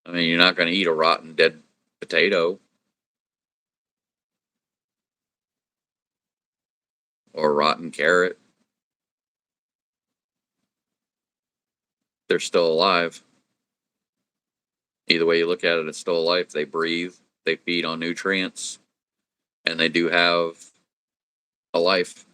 Speaker 1: I mean, you're not going to eat a rotten dead potato or a rotten carrot. They're still alive. Either way you look at it, it's still alive. They breathe, they feed on nutrients, and they do have a life.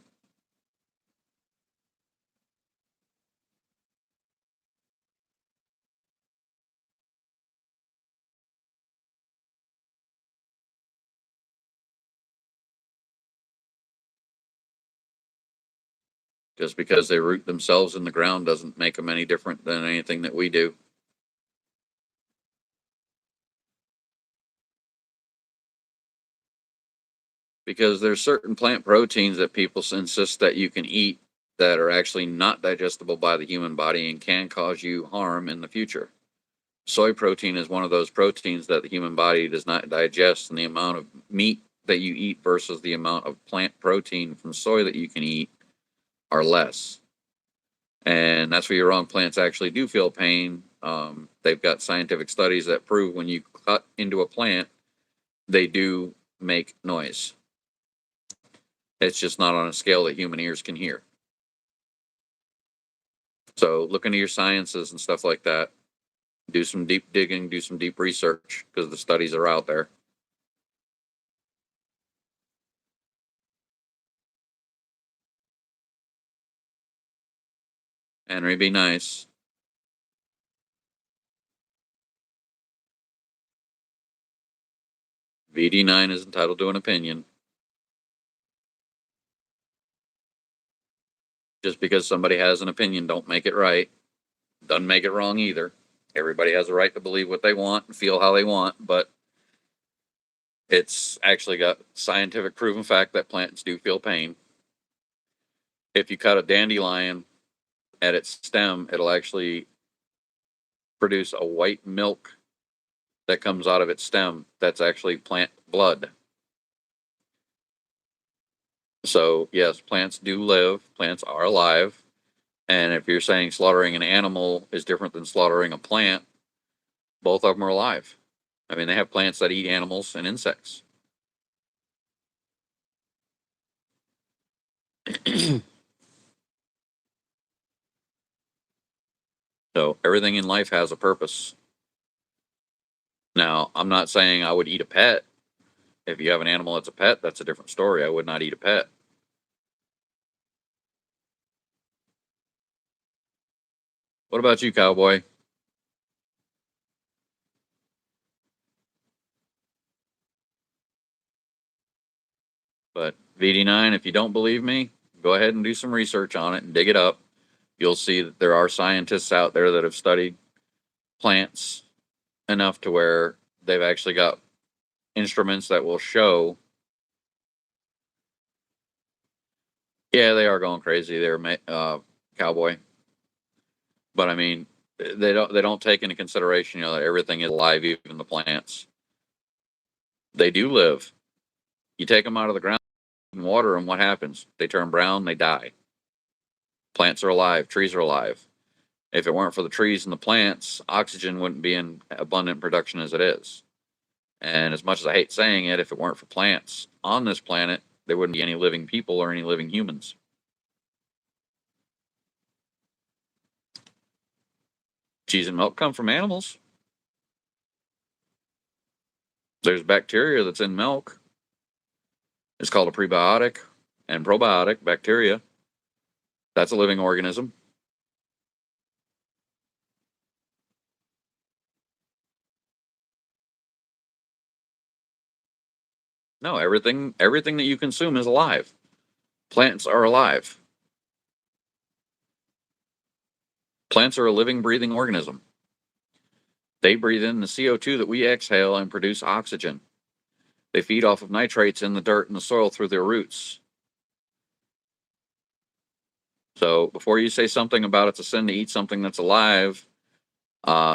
Speaker 1: Just because they root themselves in the ground doesn't make them any different than anything that we do. Because there's certain plant proteins that people insist that you can eat that are actually not digestible by the human body and can cause you harm in the future. Soy protein is one of those proteins that the human body does not digest, and the amount of meat that you eat versus the amount of plant protein from soy that you can eat are less. And that's where you're wrong. Plants actually do feel pain. They've got scientific studies that prove when you cut into a plant, they do make noise. It's just not on a scale that human ears can hear. So look into your sciences and stuff like that. Do some deep digging, do some deep research because the studies are out there. Henry, be nice. VD9 is entitled to an opinion. Just because somebody has an opinion, don't make it right. Doesn't make it wrong either. Everybody has a right to believe what they want and feel how they want, but it's actually got scientific proven fact that plants do feel pain. If you cut a dandelion at its stem, it'll actually produce a white milk that comes out of its stem that's actually plant blood. So, yes, plants do live, plants are alive. And if you're saying slaughtering an animal is different than slaughtering a plant, both of them are alive. I mean, they have plants that eat animals and insects. So, everything in life has a purpose. Now, I'm not saying I would eat a pet. If you have an animal that's a pet, that's a different story. I would not eat a pet. What about you, cowboy? But VD9, if you don't believe me, go ahead and do some research on it and dig it up. You'll see that there are scientists out there that have studied plants enough to where they've actually got instruments that will show. Yeah, they are going crazy there, cowboy. But I mean, they don't take into consideration, that everything is alive, even the plants. They do live. You take them out of the ground and water them, what happens? They turn brown, they die. Plants are alive, trees are alive. If it weren't for the trees and the plants, oxygen wouldn't be in abundant production as it is. And as much as I hate saying it, if it weren't for plants on this planet, there wouldn't be any living people or any living humans. Cheese and milk come from animals. There's bacteria that's in milk. It's called a prebiotic and probiotic bacteria. That's a living organism. No, everything that you consume is alive. Plants are alive. Plants are a living, breathing organism. They breathe in the CO2 that we exhale and produce oxygen. They feed off of nitrates in the dirt and the soil through their roots. So before you say something about it's a sin to eat something that's alive,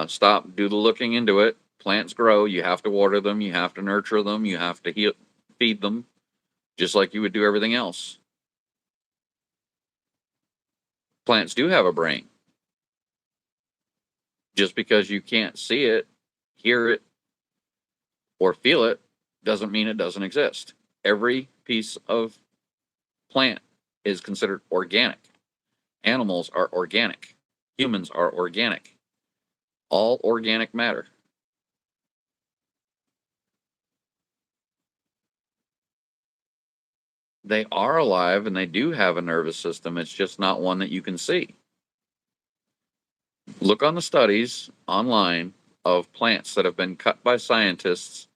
Speaker 1: stop, do the looking into it. Plants grow. You have to water them. You have to nurture them. You have to feed them, just like you would do everything else. Plants do have a brain. Just because you can't see it, hear it, or feel it doesn't mean it doesn't exist. Every piece of plant is considered organic. Animals are organic. Humans are organic. All organic matter. They are alive and they do have a nervous system. It's just not one that you can see. Look on the studies online of plants that have been cut by scientists,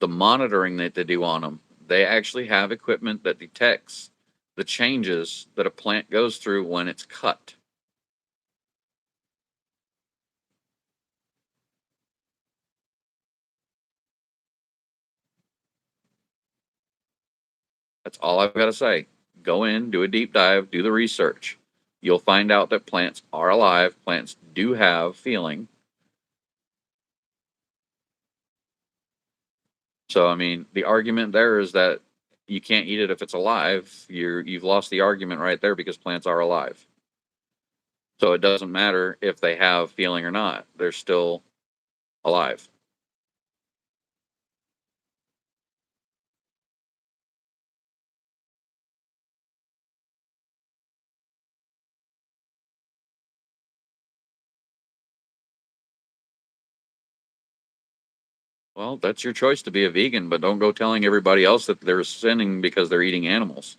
Speaker 1: the monitoring that they do on them. They actually have equipment that detects the changes that a plant goes through when it's cut. That's all I've got to say. Go in, do a deep dive, do the research. You'll find out that plants are alive. Plants do have feeling. So, I mean, the argument there is that you can't eat it if it's alive. You've lost the argument right there because plants are alive. So it doesn't matter if they have feeling or not. They're still alive. Well, that's your choice to be a vegan, but don't go telling everybody else that they're sinning because they're eating animals.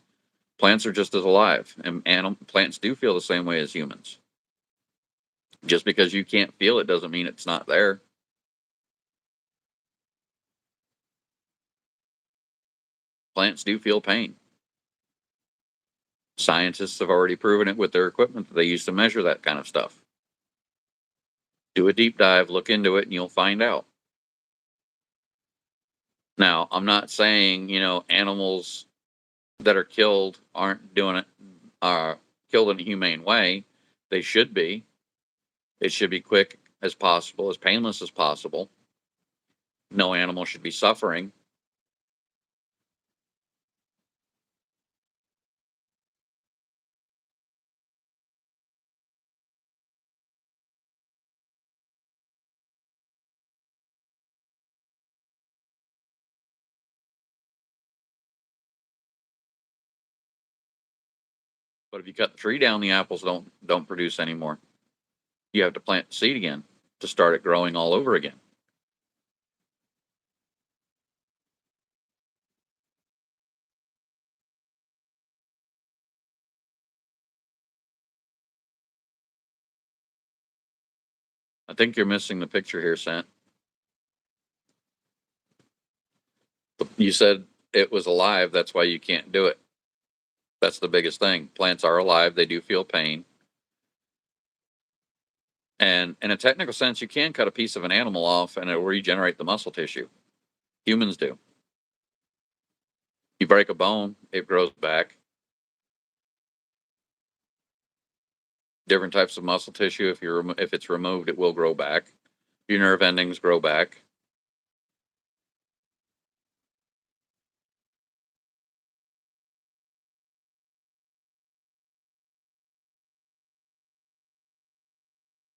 Speaker 1: Plants are just as alive, and plants do feel the same way as humans. Just because you can't feel it doesn't mean it's not there. Plants do feel pain. Scientists have already proven it with their equipment that they use to measure that kind of stuff. Do a deep dive, look into it, and you'll find out. Now, I'm not saying, animals that are killed aren't doing it, killed in a humane way. They should be. It should be quick as possible, as painless as possible. No animal should be suffering. But if you cut the tree down, the apples don't produce anymore. You have to plant the seed again to start it growing all over again. I think you're missing the picture here, Sant. You said it was alive, that's why you can't do it. That's the biggest thing. Plants are alive, they do feel pain. And in a technical sense, you can cut a piece of an animal off and it'll regenerate the muscle tissue. Humans do. You break a bone, it grows back. Different types of muscle tissue, if it's removed, it will grow back. Your nerve endings grow back.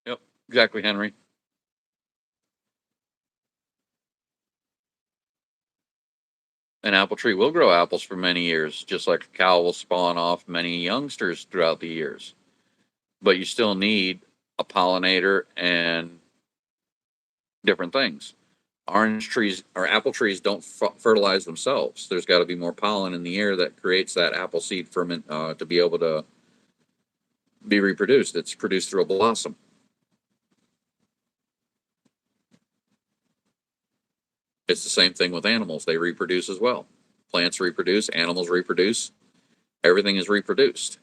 Speaker 1: Yep, exactly, Henry. An apple tree will grow apples for many years, just like a cow will spawn off many youngsters throughout the years. But you still need a pollinator and different things. Orange trees or apple trees don't fertilize themselves. There's got to be more pollen in the air that creates that apple seed ferment to be able to be reproduced. It's produced through a blossom. It's the same thing with animals. They reproduce as well. Plants reproduce, animals reproduce, everything is reproduced.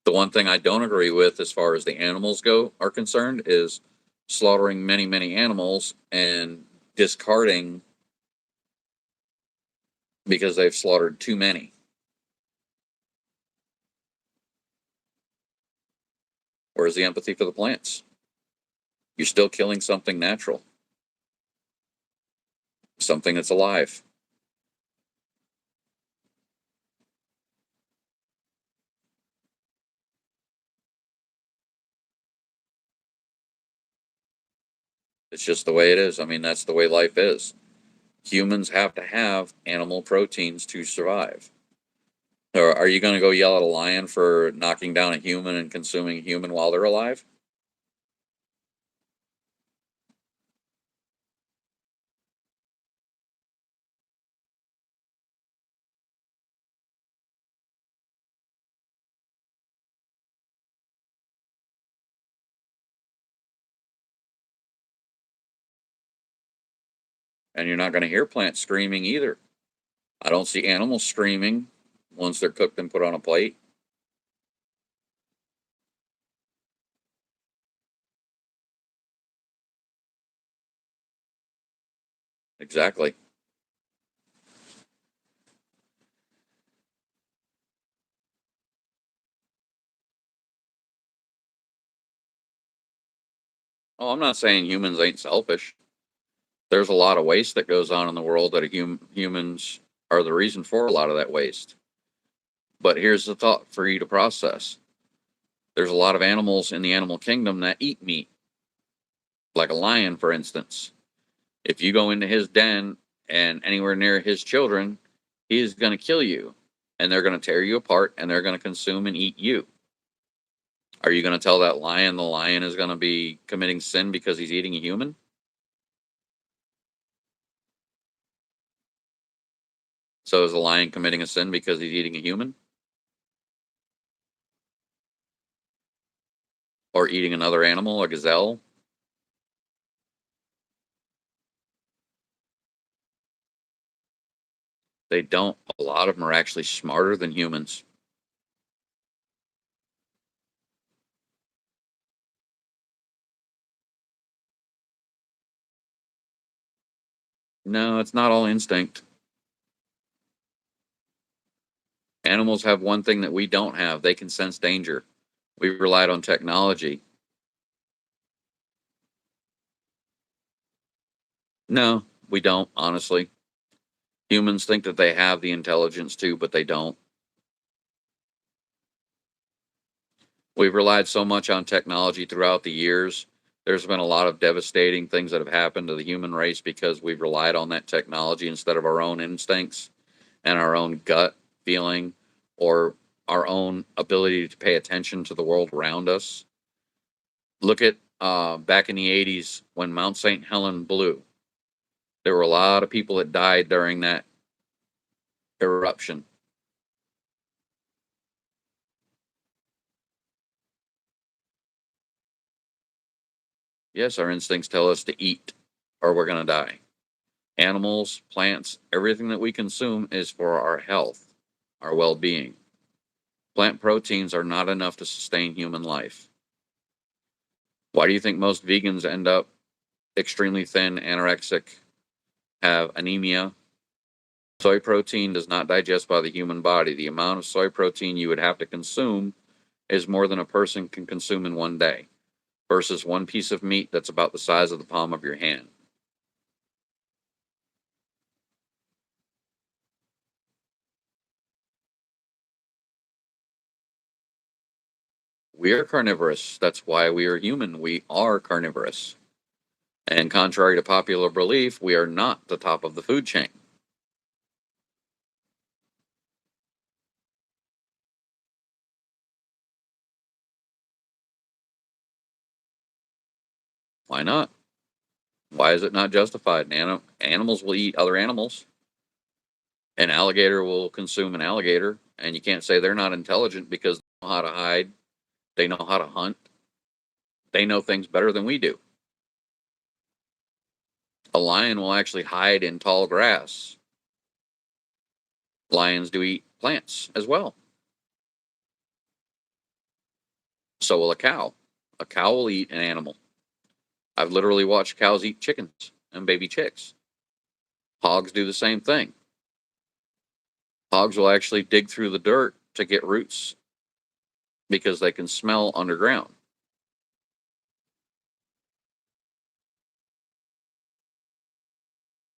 Speaker 1: The one thing I don't agree with as far as the animals are concerned is slaughtering many, many animals and discarding because they've slaughtered too many. Where's the empathy for the plants? You're still killing something natural, something that's alive. It's just the way it is. I mean, that's the way life is. Humans have to have animal proteins to survive. Or are you going to go yell at a lion for knocking down a human and consuming a human while they're alive? And you're not going to hear plants screaming either. I don't see animals screaming once they're cooked and put on a plate. Exactly. Oh, I'm not saying humans ain't selfish. There's a lot of waste that goes on in the world that humans are the reason for a lot of that waste. But here's the thought for you to process. There's a lot of animals in the animal kingdom that eat meat, like a lion, for instance. If you go into his den and anywhere near his children, he is going to kill you, and they're going to tear you apart, and they're going to consume and eat you. Are you going to tell that lion the lion is going to be committing sin because he's eating a human? So is the lion committing a sin because he's eating a human? Or eating another animal, a gazelle? They don't. A lot of them are actually smarter than humans. No, it's not all instinct. Animals have one thing that we don't have. They can sense danger. We've relied on technology. No, we don't, honestly. Humans think that they have the intelligence too, but they don't. We've relied so much on technology throughout the years. There's been a lot of devastating things that have happened to the human race because we've relied on that technology instead of our own instincts and our own gut feeling or our own ability to pay attention to the world around us. Look at back in the 80s when Mount St. Helens blew. There were a lot of people that died during that eruption. Yes, our instincts tell us to eat or we're going to die. Animals, plants, everything that we consume is for our health, our well being. Plant proteins are not enough to sustain human life. Why do you think most vegans end up extremely thin, anorexic, have anemia? Soy protein does not digest by the human body. The amount of soy protein you would have to consume is more than a person can consume in one day, versus one piece of meat that's about the size of the palm of your hand. We are carnivorous. That's why we are human. We are carnivorous. And contrary to popular belief, we are not the top of the food chain. Why not? Why is it not justified? Animals will eat other animals. An alligator will consume an alligator, and you can't say they're not intelligent because how to hide. They know how to hunt. They know things better than we do. A lion will actually hide in tall grass. Lions do eat plants as well. So will a cow. A cow will eat an animal. I've literally watched cows eat chickens and baby chicks. Hogs do the same thing. Hogs will actually dig through the dirt to get roots because they can smell underground.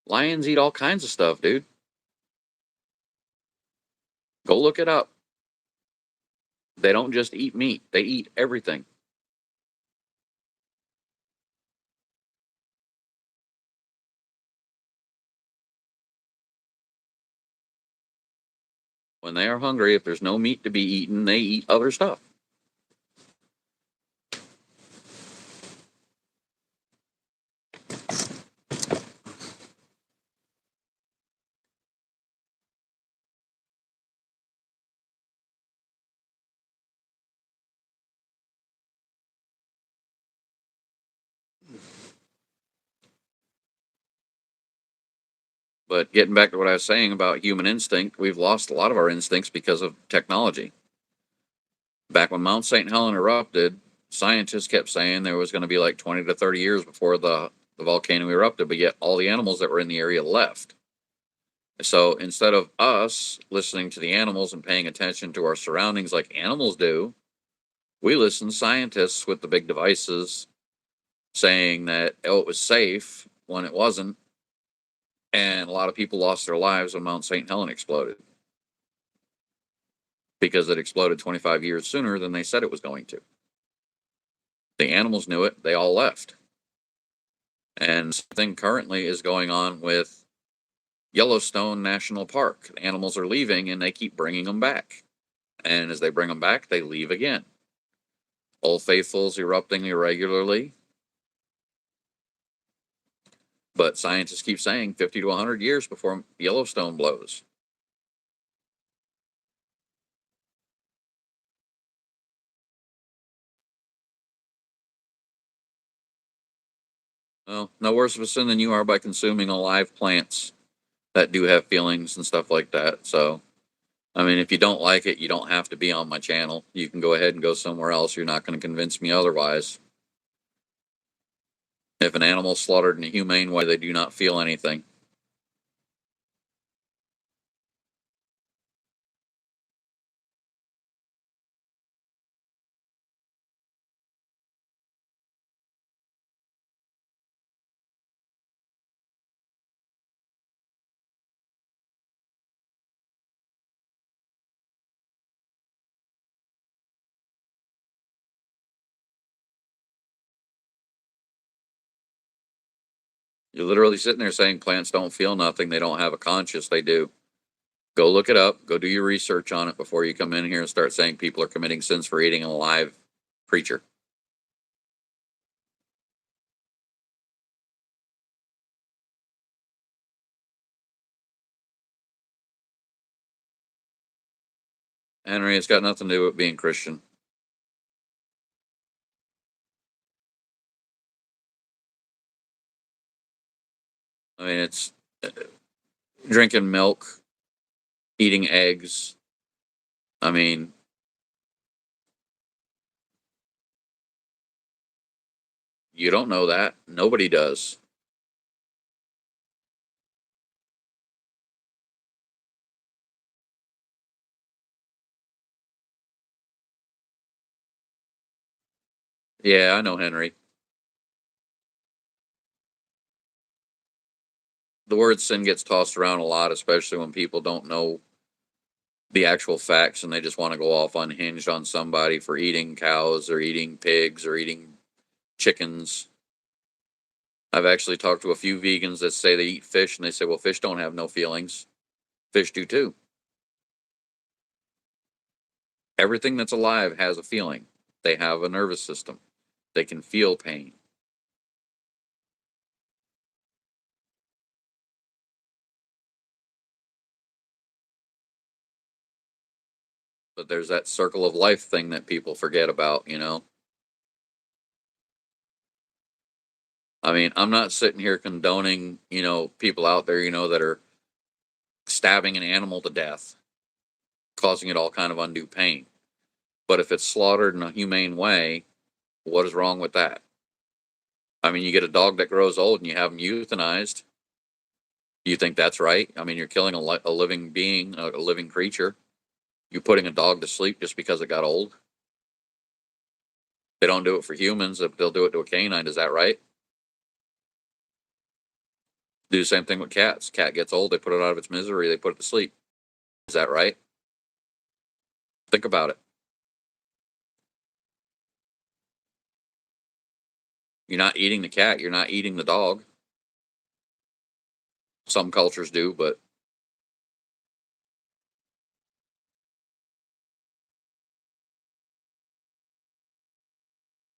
Speaker 1: Lions eat all kinds of stuff, dude. Go look it up. They don't just eat meat, they eat everything. When they are hungry, if there's no meat to be eaten, they eat other stuff. But getting back to what I was saying about human instinct, we've lost a lot of our instincts because of technology. Back when Mount St. Helens erupted, scientists kept saying there was going to be like 20 to 30 years before the volcano erupted, but yet all the animals that were in the area left. So instead of us listening to the animals and paying attention to our surroundings like animals do, we listen to scientists with the big devices saying that, oh, it was safe when it wasn't. And a lot of people lost their lives when Mount St. Helens exploded because it exploded 25 years sooner than they said it was going to. The animals knew it, they all left. And something currently is going on with Yellowstone National Park. The animals are leaving and they keep bringing them back. And as they bring them back, they leave again. Old Faithful's erupting irregularly. But scientists keep saying 50 to 100 years before Yellowstone blows. Well, no worse of a sin than you are by consuming alive plants that do have feelings and stuff like that. So, I mean, if you don't like it, you don't have to be on my channel. You can go ahead and go somewhere else. You're not going to convince me otherwise. If an animal is slaughtered in a humane way, they do not feel anything. You're literally sitting there saying plants don't feel nothing. They don't have a conscience. They do. Go look it up. Go do your research on it before you come in here and start saying people are committing sins for eating a live creature. Henry, it's got nothing to do with being Christian. I mean, it's drinking milk, eating eggs. I mean, you don't know that. Nobody does. Yeah, I know, Henry. The word sin gets tossed around a lot, especially when people don't know the actual facts and they just want to go off unhinged on somebody for eating cows or eating pigs or eating chickens. I've actually talked to a few vegans that say they eat fish and they say, well, fish don't have no feelings. Fish do too. Everything that's alive has a feeling. They have a nervous system. They can feel pain. But But there's that circle of life thing that people forget about, I mean, I'm not sitting here condoning, people out there, that are stabbing an animal to death, causing it all kind of undue pain. But if it's slaughtered in a humane way, what is wrong with that? I mean, you get a dog that grows old and you have them euthanized. You think that's right? I mean, you're killing a living being, a living creature. You're putting a dog to sleep just because it got old. They don't do it for humans. If they'll do it to a canine, is that right? Do the same thing with cats. Cat gets old, they put it out of its misery, they put it to sleep. Is that right? Think about it. You're not eating the cat, you're not eating the dog. Some cultures do, but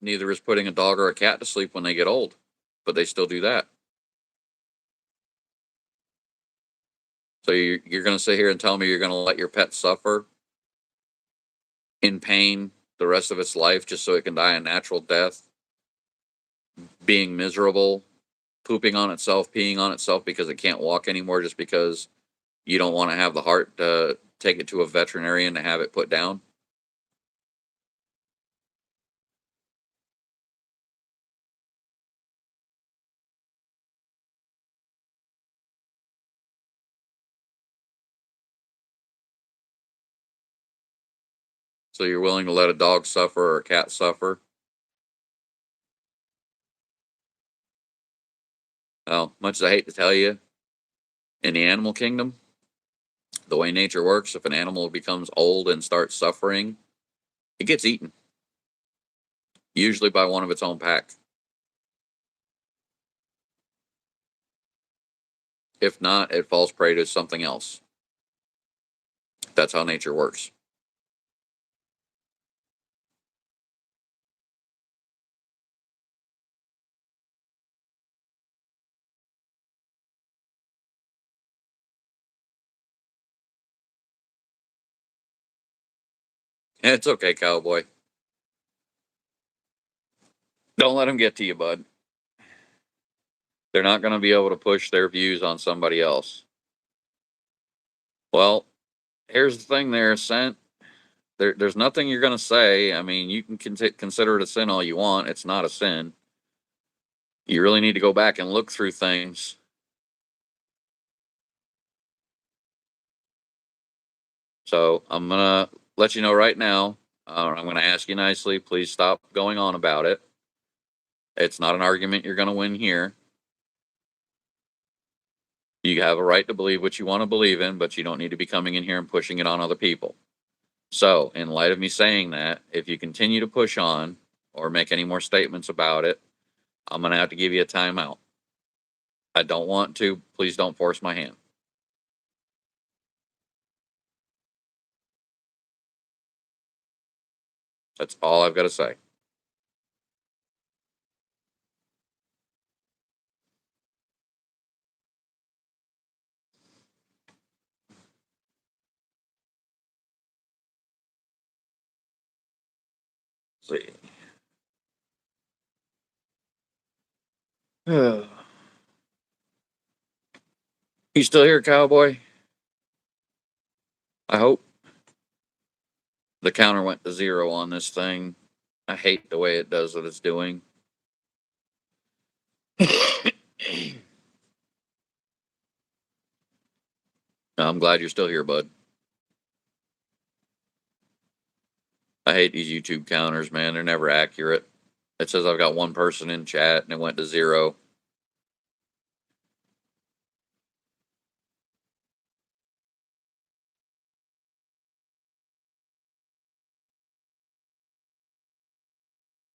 Speaker 1: neither is putting a dog or a cat to sleep when they get old. But they still do that. So you're going to sit here and tell me you're going to let your pet suffer in pain the rest of its life just so it can die a natural death, being miserable, pooping on itself, peeing on itself because it can't walk anymore just because you don't want to have the heart to take it to a veterinarian to have it put down? So you're willing to let a dog suffer or a cat suffer? Well, much as I hate to tell you, in the animal kingdom, the way nature works, if an animal becomes old and starts suffering, it gets eaten, usually by one of its own pack. If not, it falls prey to something else. That's how nature works. And it's okay, cowboy. Don't let them get to you, bud. They're not going to be able to push their views on somebody else. Well, here's the thing there, Scent. There's nothing you're going to say. I mean, you can consider it a sin all you want. It's not a sin. You really need to go back and look through things. So I'm going to let you know right now. I'm going to ask you nicely. Please stop going on about it. It's not an argument you're going to win here. You have a right to believe what you want to believe in, but you don't need to be coming in here and pushing it on other people. So, in light of me saying that, if you continue to push on or make any more statements about it, I'm going to have to give you a timeout. I don't want to. Please don't force my hand. That's all I've got to say. Let's see. You still here, cowboy? I hope. The counter went to 0 on this thing. I hate the way it does what it's doing. I'm glad you're still here, bud. I hate these YouTube counters, man. They're never accurate. It says I've got one person in chat and it went to 0.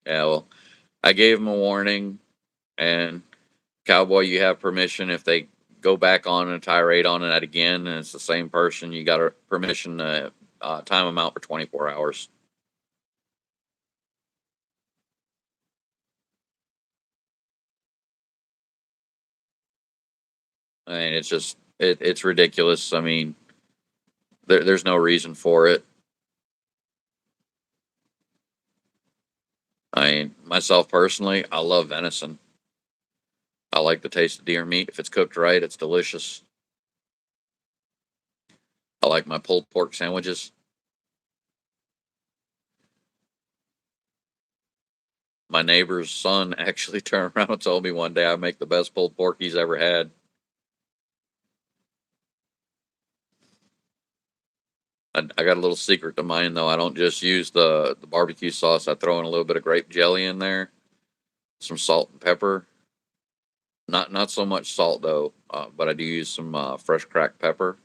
Speaker 1: Yeah, well, I gave them a warning, and Cowboy, you have permission if they go back on a tirade on that again, and it's the same person. You got a permission to time them out for 24 hours. I mean, it's just it's ridiculous. I mean, there's no reason for it. Myself personally, I love venison. I like the taste of deer meat. If it's cooked right, it's delicious. I like my pulled pork sandwiches. My neighbor's son actually turned around and told me one day I make the best pulled pork he's ever had. I got a little secret to mine though. I don't just use the barbecue sauce. I throw in a little bit of grape jelly in there, some salt and pepper. Not so much salt though, but I do use some fresh cracked pepper,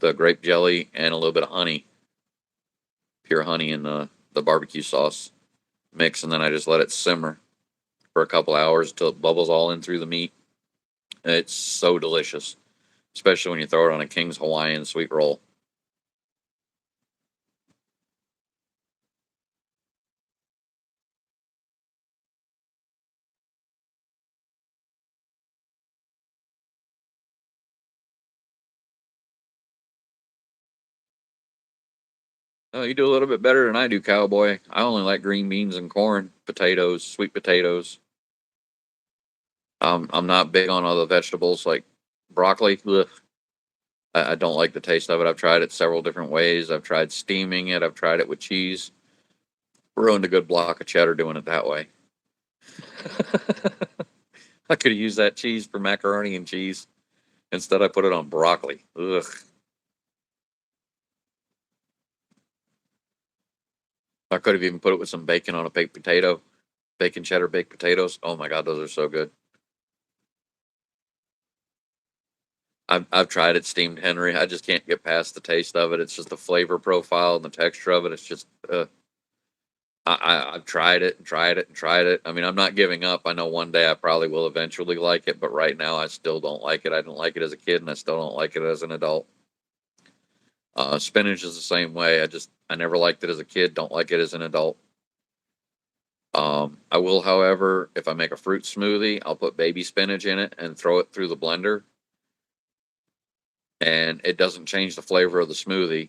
Speaker 1: the grape jelly, and a little bit of honey, pure honey in the barbecue sauce mix, and then I just let it simmer for a couple hours until it bubbles all in through the meat. It's so delicious, especially when you throw it on a King's Hawaiian sweet roll. Oh, you do a little bit better than I do, cowboy. I only like green beans and corn, potatoes, sweet potatoes. I'm not big on other vegetables like broccoli. Ugh. I don't like the taste of it. I've tried it several different ways. I've tried steaming it. I've tried it with cheese. Ruined a good block of cheddar doing it that way. I could have used that cheese for macaroni and cheese. Instead, I put it on broccoli. Ugh. I could have even put it with some bacon on a baked potato. Bacon cheddar baked potatoes. Oh my God, those are so good. I've tried it steamed Henry. I just can't get past the taste of it. It's just the flavor profile and the texture of it. It's just I've tried it and tried it and tried it. I mean, I'm not giving up. I know one day I probably will eventually like it, but right now I still don't like it. I didn't like it as a kid, and I still don't like it as an adult. Spinach is the same way. I never liked it as a kid. Don't like it as an adult. I will, however, if I make a fruit smoothie, I'll put baby spinach in it and throw it through the blender, and it doesn't change the flavor of the smoothie.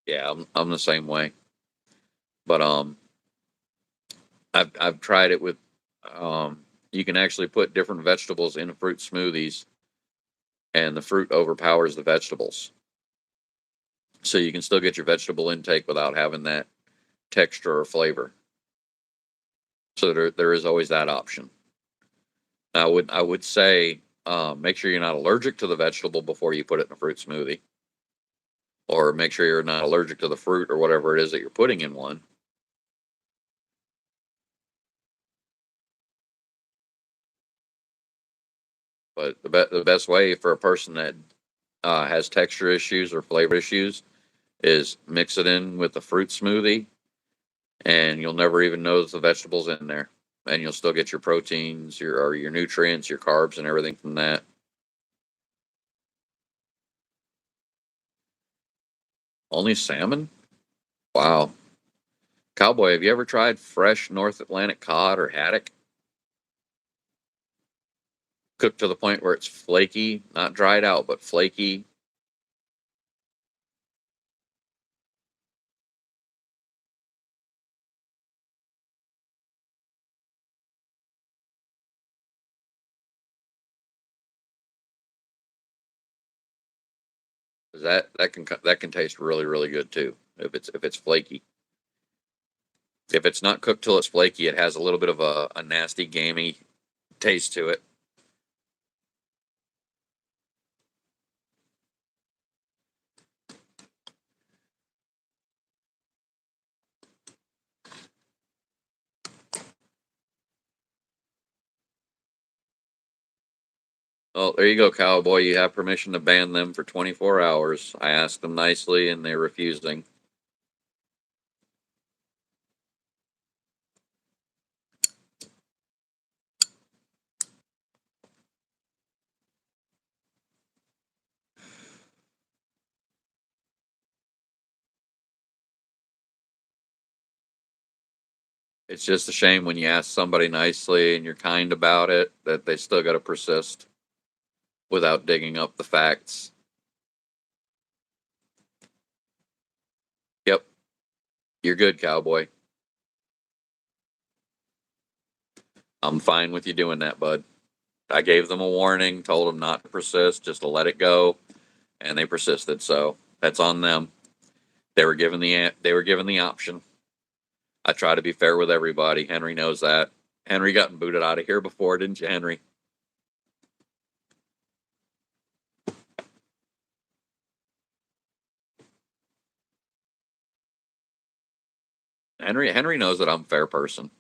Speaker 1: Yeah, I'm the same way. But I've tried it with you can actually put different vegetables in fruit smoothies, and the fruit overpowers the vegetables. So you can still get your vegetable intake without having that texture or flavor. So there is always that option. I would say make sure you're not allergic to the vegetable before you put it in a fruit smoothie, or make sure you're not allergic to the fruit or whatever it is that you're putting in one. But the best way for a person that has texture issues or flavor issues is mix it in with the fruit smoothie, and you'll never even notice the vegetables in there, and you'll still get your proteins, your nutrients, your carbs, and everything from that. Only salmon? Wow. Cowboy, have you ever tried fresh North Atlantic cod or haddock? Cooked to the point where it's flaky, not dried out, but flaky. That can taste really really good too if it's flaky. If it's not cooked till it's flaky, it has a little bit of a nasty gamey taste to it. Oh, there you go, cowboy. You have permission to ban them for 24 hours. I asked them nicely, and they're refusing. It's just a shame when you ask somebody nicely and you're kind about it that they still got to persist without digging up the facts. You're good, cowboy. I'm fine with you doing that, bud. I gave them a warning, told them not to persist, just to let it go, and they persisted. So that's on them. They were given the option. I try to be fair with everybody. Henry knows that. Henry got booted out of here before, didn't you, Henry? Henry knows that I'm a fair person.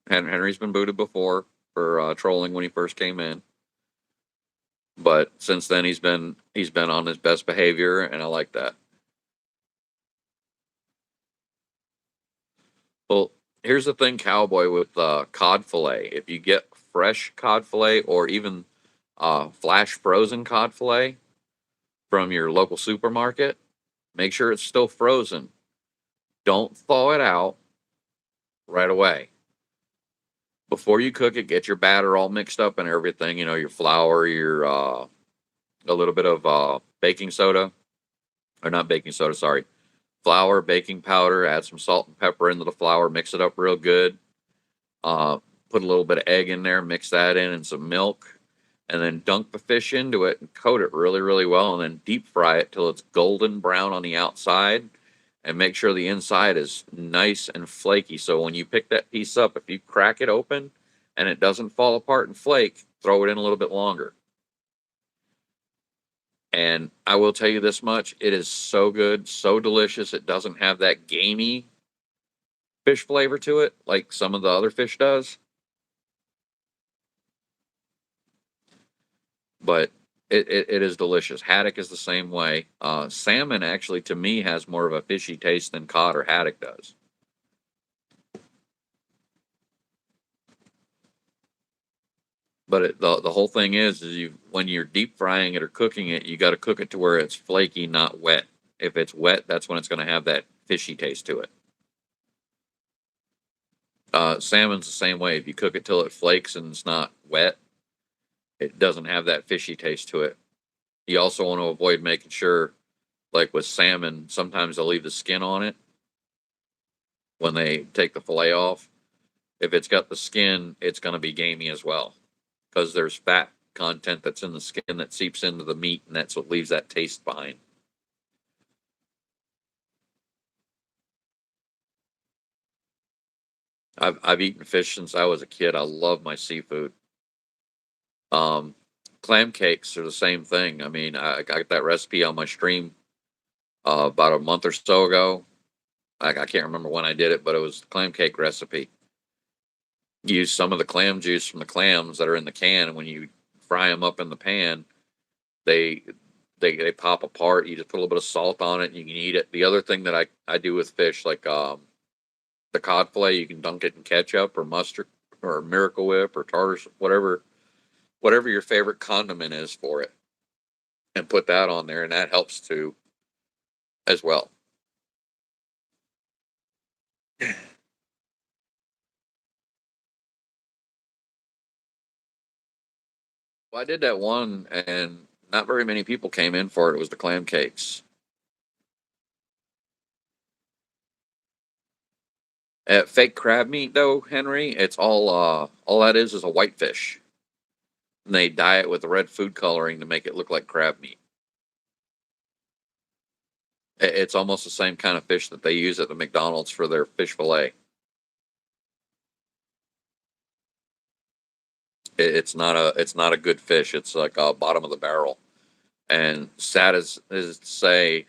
Speaker 1: Henry's been booted before for trolling when he first came in, but since then he's been on his best behavior, and I like that. Well, here's the thing, cowboy, with cod fillet. If you get fresh cod fillet or even flash frozen cod fillet from your local supermarket, make sure it's still frozen. Don't thaw it out right away. Before you cook it, get your batter all mixed up and everything. You know, your flour, your a little bit of baking soda, or not baking soda, sorry, flour, baking powder. Add some salt and pepper into the flour. Mix it up real good. Uh, Put a little bit of egg in there. Mix that in and some milk, and then dunk the fish into it and coat it really, really well, and then deep fry it till it's golden brown on the outside, and make sure the inside is nice and flaky. So when you pick that piece up, if you crack it open and it doesn't fall apart and flake, throw it in a little bit longer. And I will tell you this much, it is so good, so delicious. It doesn't have that gamey fish flavor to it like some of the other fish does, but it is delicious. Haddock is the same way. Salmon actually, to me, has more of a fishy taste than cod or haddock does. But the whole thing is you when you're deep frying it or cooking it, you got to cook it to where it's flaky, not wet. If it's wet, that's when it's going to have that fishy taste to it. Salmon's the same way. If you cook it till it flakes and it's not wet, it doesn't have that fishy taste to it. You also want to avoid making sure, like with salmon, sometimes they'll leave the skin on it when they take the fillet off. If it's got the skin, it's going to be gamey as well because there's fat content that's in the skin that seeps into the meat, and that's what leaves that taste behind. I've eaten fish since I was a kid. I love my seafood. Um, Clam cakes are the same thing. I mean, I got that recipe on my stream about a month or so ago. I can't remember when I did it, but it was the clam cake recipe. Use some of the clam juice from the clams that are in the can, and when you fry them up in the pan, they they pop apart. You just put a little bit of salt on it, and you can eat it. The other thing that I do with fish, like the cod fillet, you can dunk it in ketchup or mustard or Miracle Whip or tartar, whatever your favorite condiment is for it, and put that on there, and that helps too as well. Well, I did that one, and not very many people came in for it. It was the clam cakes. Fake crab meat, though, Henry, it's all that is a whitefish. And they dye it with red food coloring to make it look like crab meat. It's almost the same kind of fish that they use at the McDonald's for their fish fillet. It's not a good fish. It's like bottom of the barrel. And sad as to say,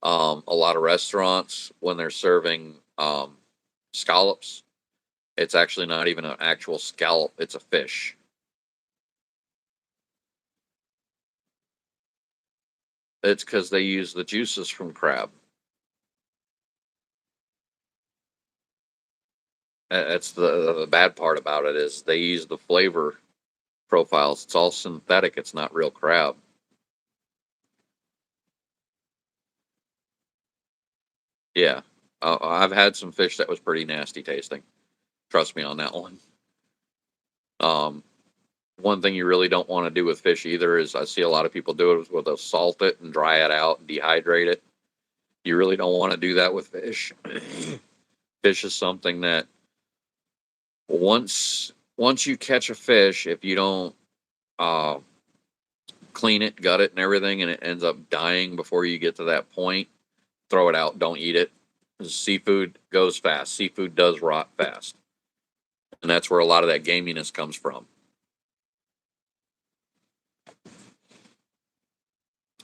Speaker 1: a lot of restaurants when they're serving scallops, it's actually not even an actual scallop. It's a fish. It's because they use the juices from crab. That's the bad part about it is they use the flavor profiles. It's all synthetic. It's not real crab. Yeah, I've had some fish that was pretty nasty tasting. Trust me on that one. Um, One thing you really don't want to do with fish either is I see a lot of people do it where they'll salt it and dry it out and dehydrate it. You really don't want to do that with fish. Fish is something that once you catch a fish, if you don't uh, clean it, gut it, and everything, and it ends up dying before you get to that point, throw it out. Don't eat it. Seafood goes fast. Seafood does rot fast, and that's where a lot of that gaminess comes from.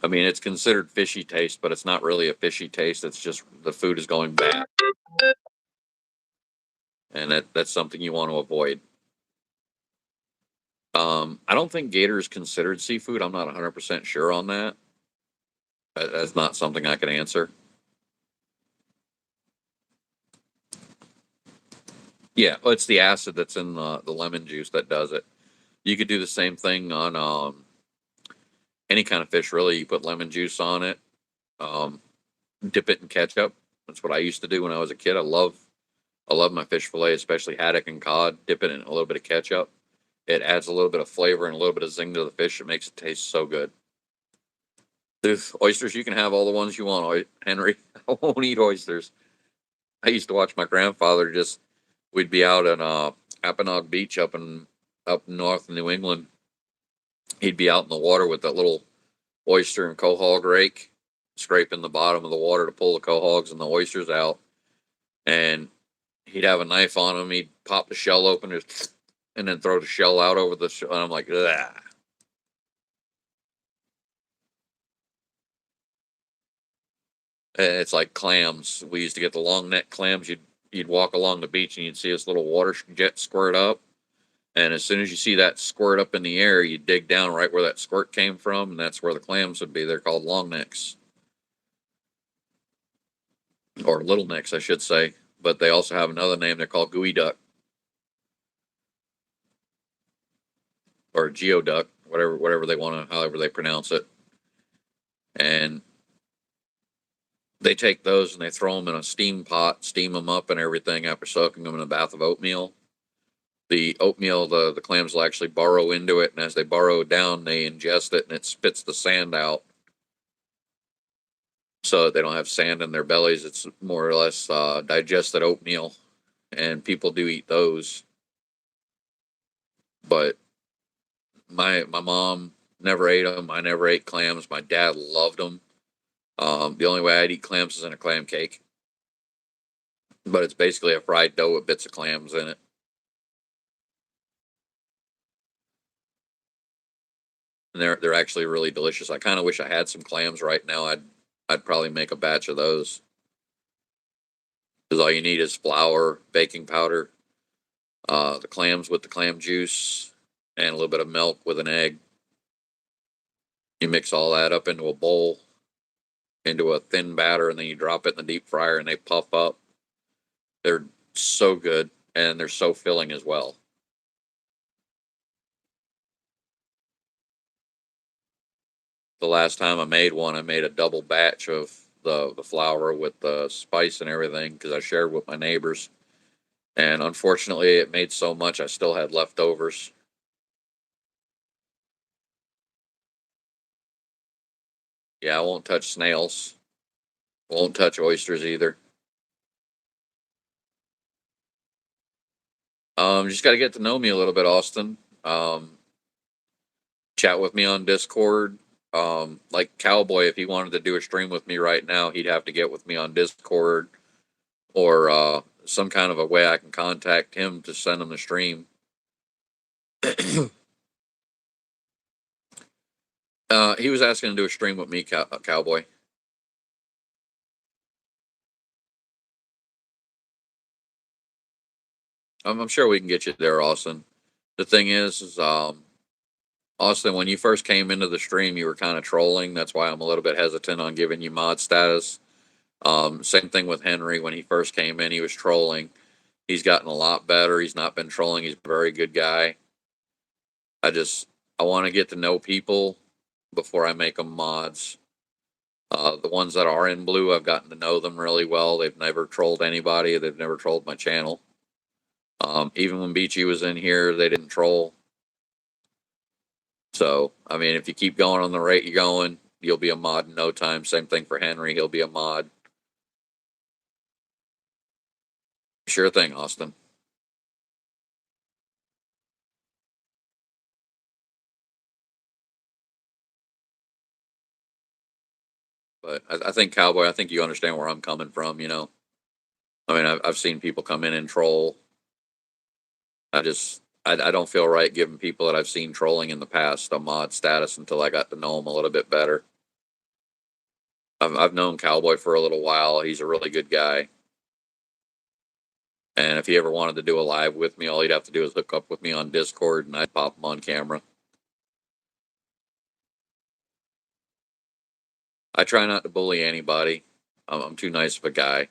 Speaker 1: I mean, it's considered fishy taste, but it's not really a fishy taste. It's just the food is going bad, and that's something you want to avoid. I don't think gator is considered seafood. I'm not 100% sure on that. That's not something I can answer. Yeah, well, it's the acid that's in the lemon juice that does it. You could do the same thing on any kind of fish, really. You put lemon juice on it, um, dip it in ketchup. That's what I used to do when I was a kid. I love my fish fillet, especially haddock and cod. Dip it in a little bit of ketchup. It adds a little bit of flavor and a little bit of zing to the fish. It makes it taste so good. There's oysters, you can have all the ones you want, Henry. I won't eat oysters. I used to watch my grandfather just. We'd be out on Apponaug Beach up north in New England. He'd be out in the water with that little oyster and quahog rake, scraping the bottom of the water to pull the quahogs and the oysters out. And he'd have a knife on him. He'd pop the shell open and then throw the shell out over the shell. And I'm like, ah. It's like clams. We used to get the long neck clams. You'd walk along the beach and you'd see this little water jet squirt up. And as soon as you see that squirt up in the air, you dig down right where that squirt came from, and that's where the clams would be. They're called long necks, or little necks, I should say. But they also have another name. They're called gooey duck, or geoduck, whatever they want to, however they pronounce it. And they take those and they throw them in a steam pot, steam them up and everything after soaking them in a bath of oatmeal. The oatmeal, the clams will actually burrow into it, and as they burrow down, they ingest it, and it spits the sand out. So they don't have sand in their bellies. It's more or less digested oatmeal, and people do eat those. But my mom never ate them. I never ate clams. My dad loved them. The only way I'd eat clams is in a clam cake, but it's basically a fried dough with bits of clams in it. And they're actually really delicious. I kind of wish I had some clams right now. I'd probably make a batch of those. Because all you need is flour, baking powder, the clams with the clam juice, and a little bit of milk with an egg. You mix all that up into a bowl, into a thin batter, and then you drop it in the deep fryer, and they puff up. They're so good, and they're so filling as well. The last time I made one, I made a double batch of the flour with the spice and everything because I shared with my neighbors. And unfortunately, it made so much I still had leftovers. Yeah, I won't touch snails. Won't touch oysters either. Just got to get to know me a little bit, Austin. Chat with me on Discord. Like Cowboy, if he wanted to do a stream with me right now, he'd have to get with me on Discord or some kind of a way I can contact him to send him the stream. He was asking to do a stream with me, Cowboy. I'm sure we can get you there, Austin. The thing is Austin, when you first came into the stream, you were kind of trolling. That's why I'm a little bit hesitant on giving you mod status. Same thing with Henry. When he first came in, he was trolling. He's gotten a lot better. He's not been trolling. He's a very good guy. I want to get to know people before I make them mods. The ones that are in blue, I've gotten to know them really well. They've never trolled anybody. They've never trolled my channel. Even when Beachy was in here, they didn't troll. So, I mean, if you keep going on the rate you're going, you'll be a mod in no time. Same thing for Henry. He'll be a mod. Sure thing, Austin. But I think Cowboy, I think you understand where I'm coming from. I mean, I've seen people come in and troll. I don't feel right giving people that I've seen trolling in the past a mod status until I got to know them a little bit better. I've known Cowboy for a little while. He's a really good guy. And if he ever wanted to do a live with me, all he'd have to do is hook up with me on Discord and I'd pop him on camera. I try not to bully anybody. I'm too nice of a guy.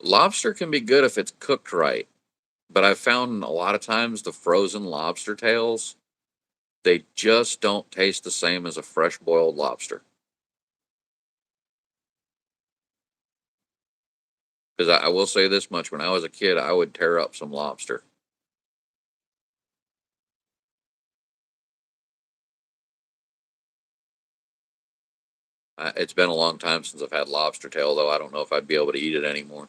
Speaker 1: Lobster can be good if it's cooked right, but I've found a lot of times the frozen lobster tails, they just don't taste the same as a fresh boiled lobster. Because I will say this much: when I was a kid, I would tear up some lobster. It's been a long time since I've had lobster tail, though. I don't know if I'd be able to eat it anymore.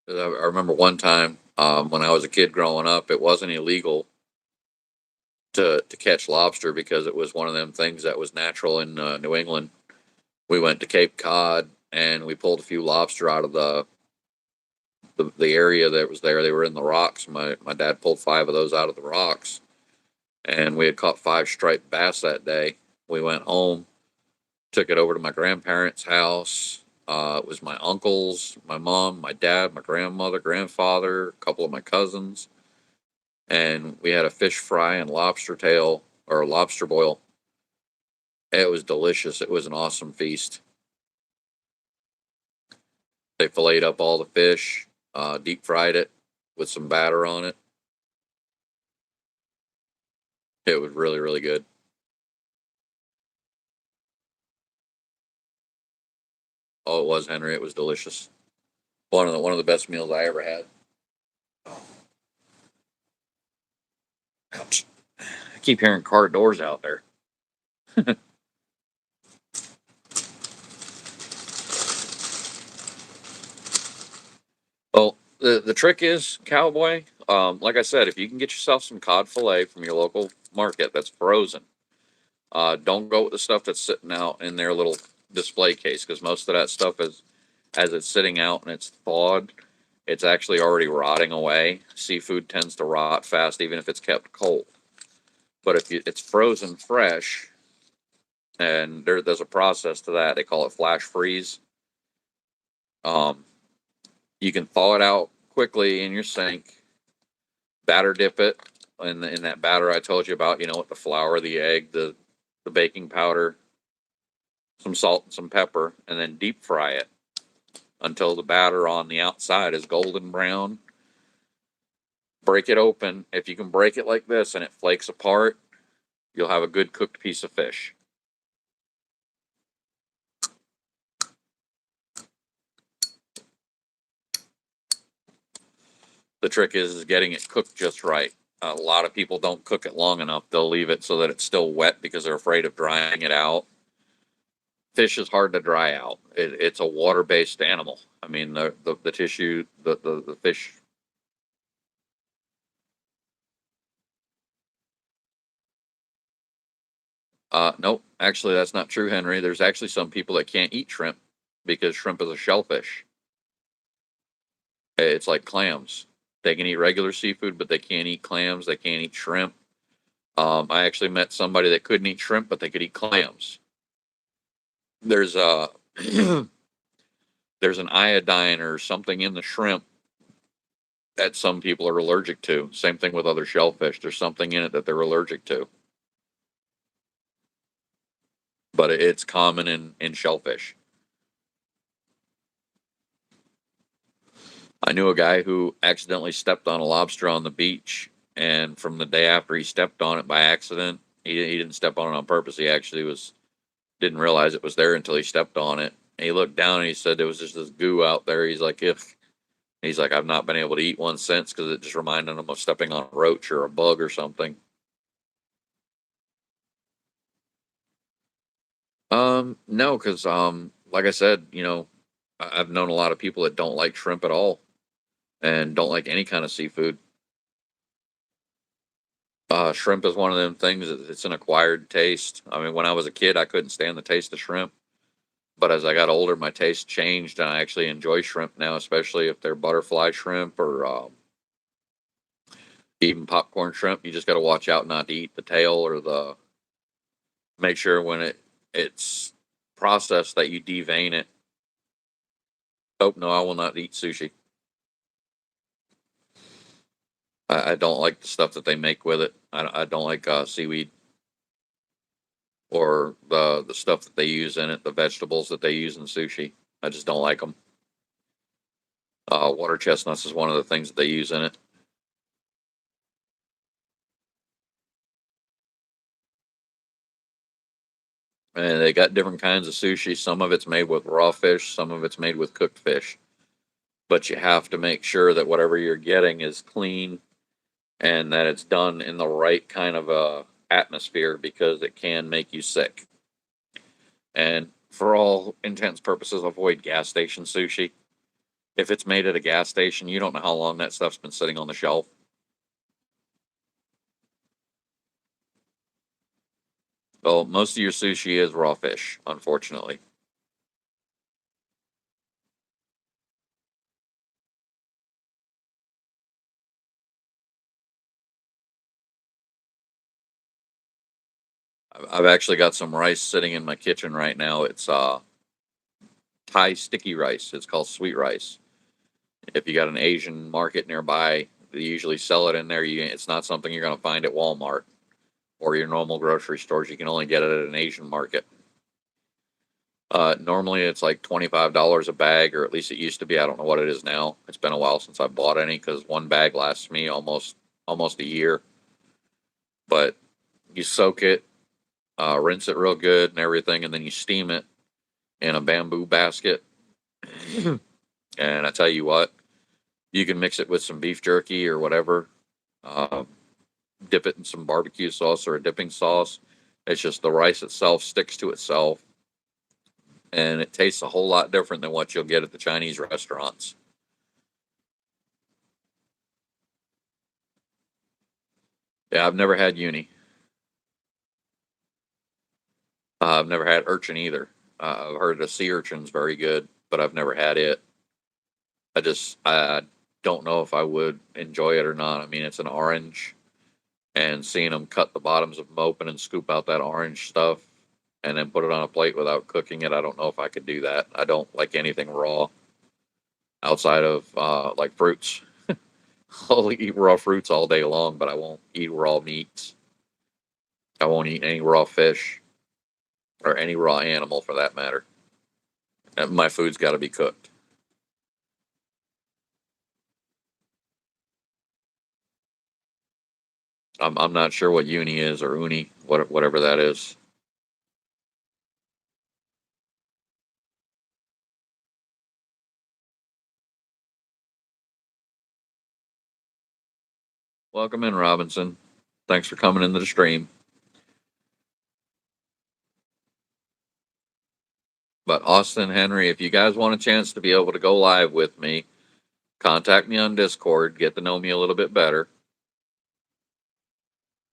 Speaker 1: I remember one time when I was a kid growing up, it wasn't illegal to catch lobster because it was one of them things that was natural in New England. We went to Cape Cod and we pulled a few lobster out of the area that was there. They were in the rocks. My dad pulled 5 of those out of the rocks, and we had caught 5 striped bass that day. We went home, took it over to my grandparents' house. It was my uncles, my mom, my dad, my grandmother, grandfather, a couple of my cousins, and we had a fish fry and lobster tail or lobster boil. It was delicious. It was an awesome feast. They filleted up all the fish, deep fried it with some batter on it. It was really, really good. Oh, it was, Henry. It was delicious. One of the best meals I ever had. Ouch! I keep hearing car doors out there. Well, the trick is, Cowboy. Like I said, if you can get yourself some cod fillet from your local market that's frozen, don't go with the stuff that's sitting out in their little display case because most of that stuff is, as it's sitting out and it's thawed, it's actually already rotting away. Seafood tends to rot fast, even if it's kept cold. But if it's frozen fresh, and there's a process to that. They call it flash freeze. Um, you can thaw it out quickly in your sink, batter dip it in that batter I told you about. With the flour, the egg, the baking powder, some salt, and some pepper, and then deep fry it until the batter on the outside is golden brown. Break it open. If you can break it like this and it flakes apart, you'll have a good cooked piece of fish. The trick is getting it cooked just right. A lot of people don't cook it long enough. They'll leave it so that it's still wet because they're afraid of drying it out. Fish is hard to dry out. It's a water-based animal. I mean, the tissue, the fish. Nope, actually, that's not true, Henry. There's actually some people that can't eat shrimp because shrimp is a shellfish. It's like clams. They can eat regular seafood, but they can't eat clams. They can't eat shrimp. I actually met somebody that couldn't eat shrimp, but they could eat clams. There's a there's an iodine or something in the shrimp that some people are allergic to. Same thing with other shellfish. There's something in it that they're allergic to, but it's common in shellfish. I knew a guy who accidentally stepped on a lobster on the beach, and from the day after he stepped on it by accident, he didn't step on it on purpose. He actually didn't realize it was there until he stepped on it. And he looked down and he said there was just this goo out there. He's like, if he's like, I've not been able to eat one since because it just reminded him of stepping on a roach or a bug or something. No, because like I said, I've known a lot of people that don't like shrimp at all and don't like any kind of seafood. Shrimp is one of them things it's an acquired taste. I mean, when I was a kid, I couldn't stand the taste of shrimp, but as I got older, my taste changed, and I actually enjoy shrimp now, especially if they're butterfly shrimp or even popcorn shrimp. You just got to watch out not to eat the tail or the. Make sure when it's processed that you devein it. Oh no, I will not eat sushi. I don't like the stuff that they make with it. I don't like seaweed or the stuff that they use in it, the vegetables that they use in sushi. I just don't like them. Water chestnuts is one of the things that they use in it. And they got different kinds of sushi. Some of it's made with raw fish, some of it's made with cooked fish. But you have to make sure that whatever you're getting is clean and that it's done in the right kind of atmosphere because it can make you sick. And for all intents purposes, avoid gas station sushi. If it's made at a gas station, you don't know how long that stuff's been sitting on the shelf. Well, most of your sushi is raw fish, unfortunately. I've actually got some rice sitting in my kitchen right now. It's Thai sticky rice. It's called sweet rice. If you got an Asian market nearby, they usually sell it in there. It's not something you're going to find at Walmart or your normal grocery stores. You can only get it at an Asian market. Normally it's like $25 a bag, or at least it used to be. I don't know what it is now. It's been a while since I bought any because one bag lasts me almost a year. But you soak it, rinse it real good and everything, and then you steam it in a bamboo basket. And I tell you what, you can mix it with some beef jerky or whatever. Uh, dip it in some barbecue sauce or a dipping sauce. It's just the rice itself sticks to itself, and it tastes a whole lot different than what you'll get at the Chinese restaurants. Yeah, I've never had uni. I've never had urchin either. I've heard the sea urchin's very good, but I've never had it. I don't know if I would enjoy it or not. I mean, it's an orange, and seeing them cut the bottoms of them open and scoop out that orange stuff and then put it on a plate without cooking it, I don't know if I could do that. I don't like anything raw outside of like fruits. I'll eat raw fruits all day long, but I won't eat raw meats. I won't eat any raw fish or any raw animal for that matter. And my food's got to be cooked. I'm not sure what uni is or uni, whatever that is. Welcome in, Robinson. Thanks for coming into the stream. But Austin, Henry, if you guys want a chance to be able to go live with me, contact me on Discord, get to know me a little bit better,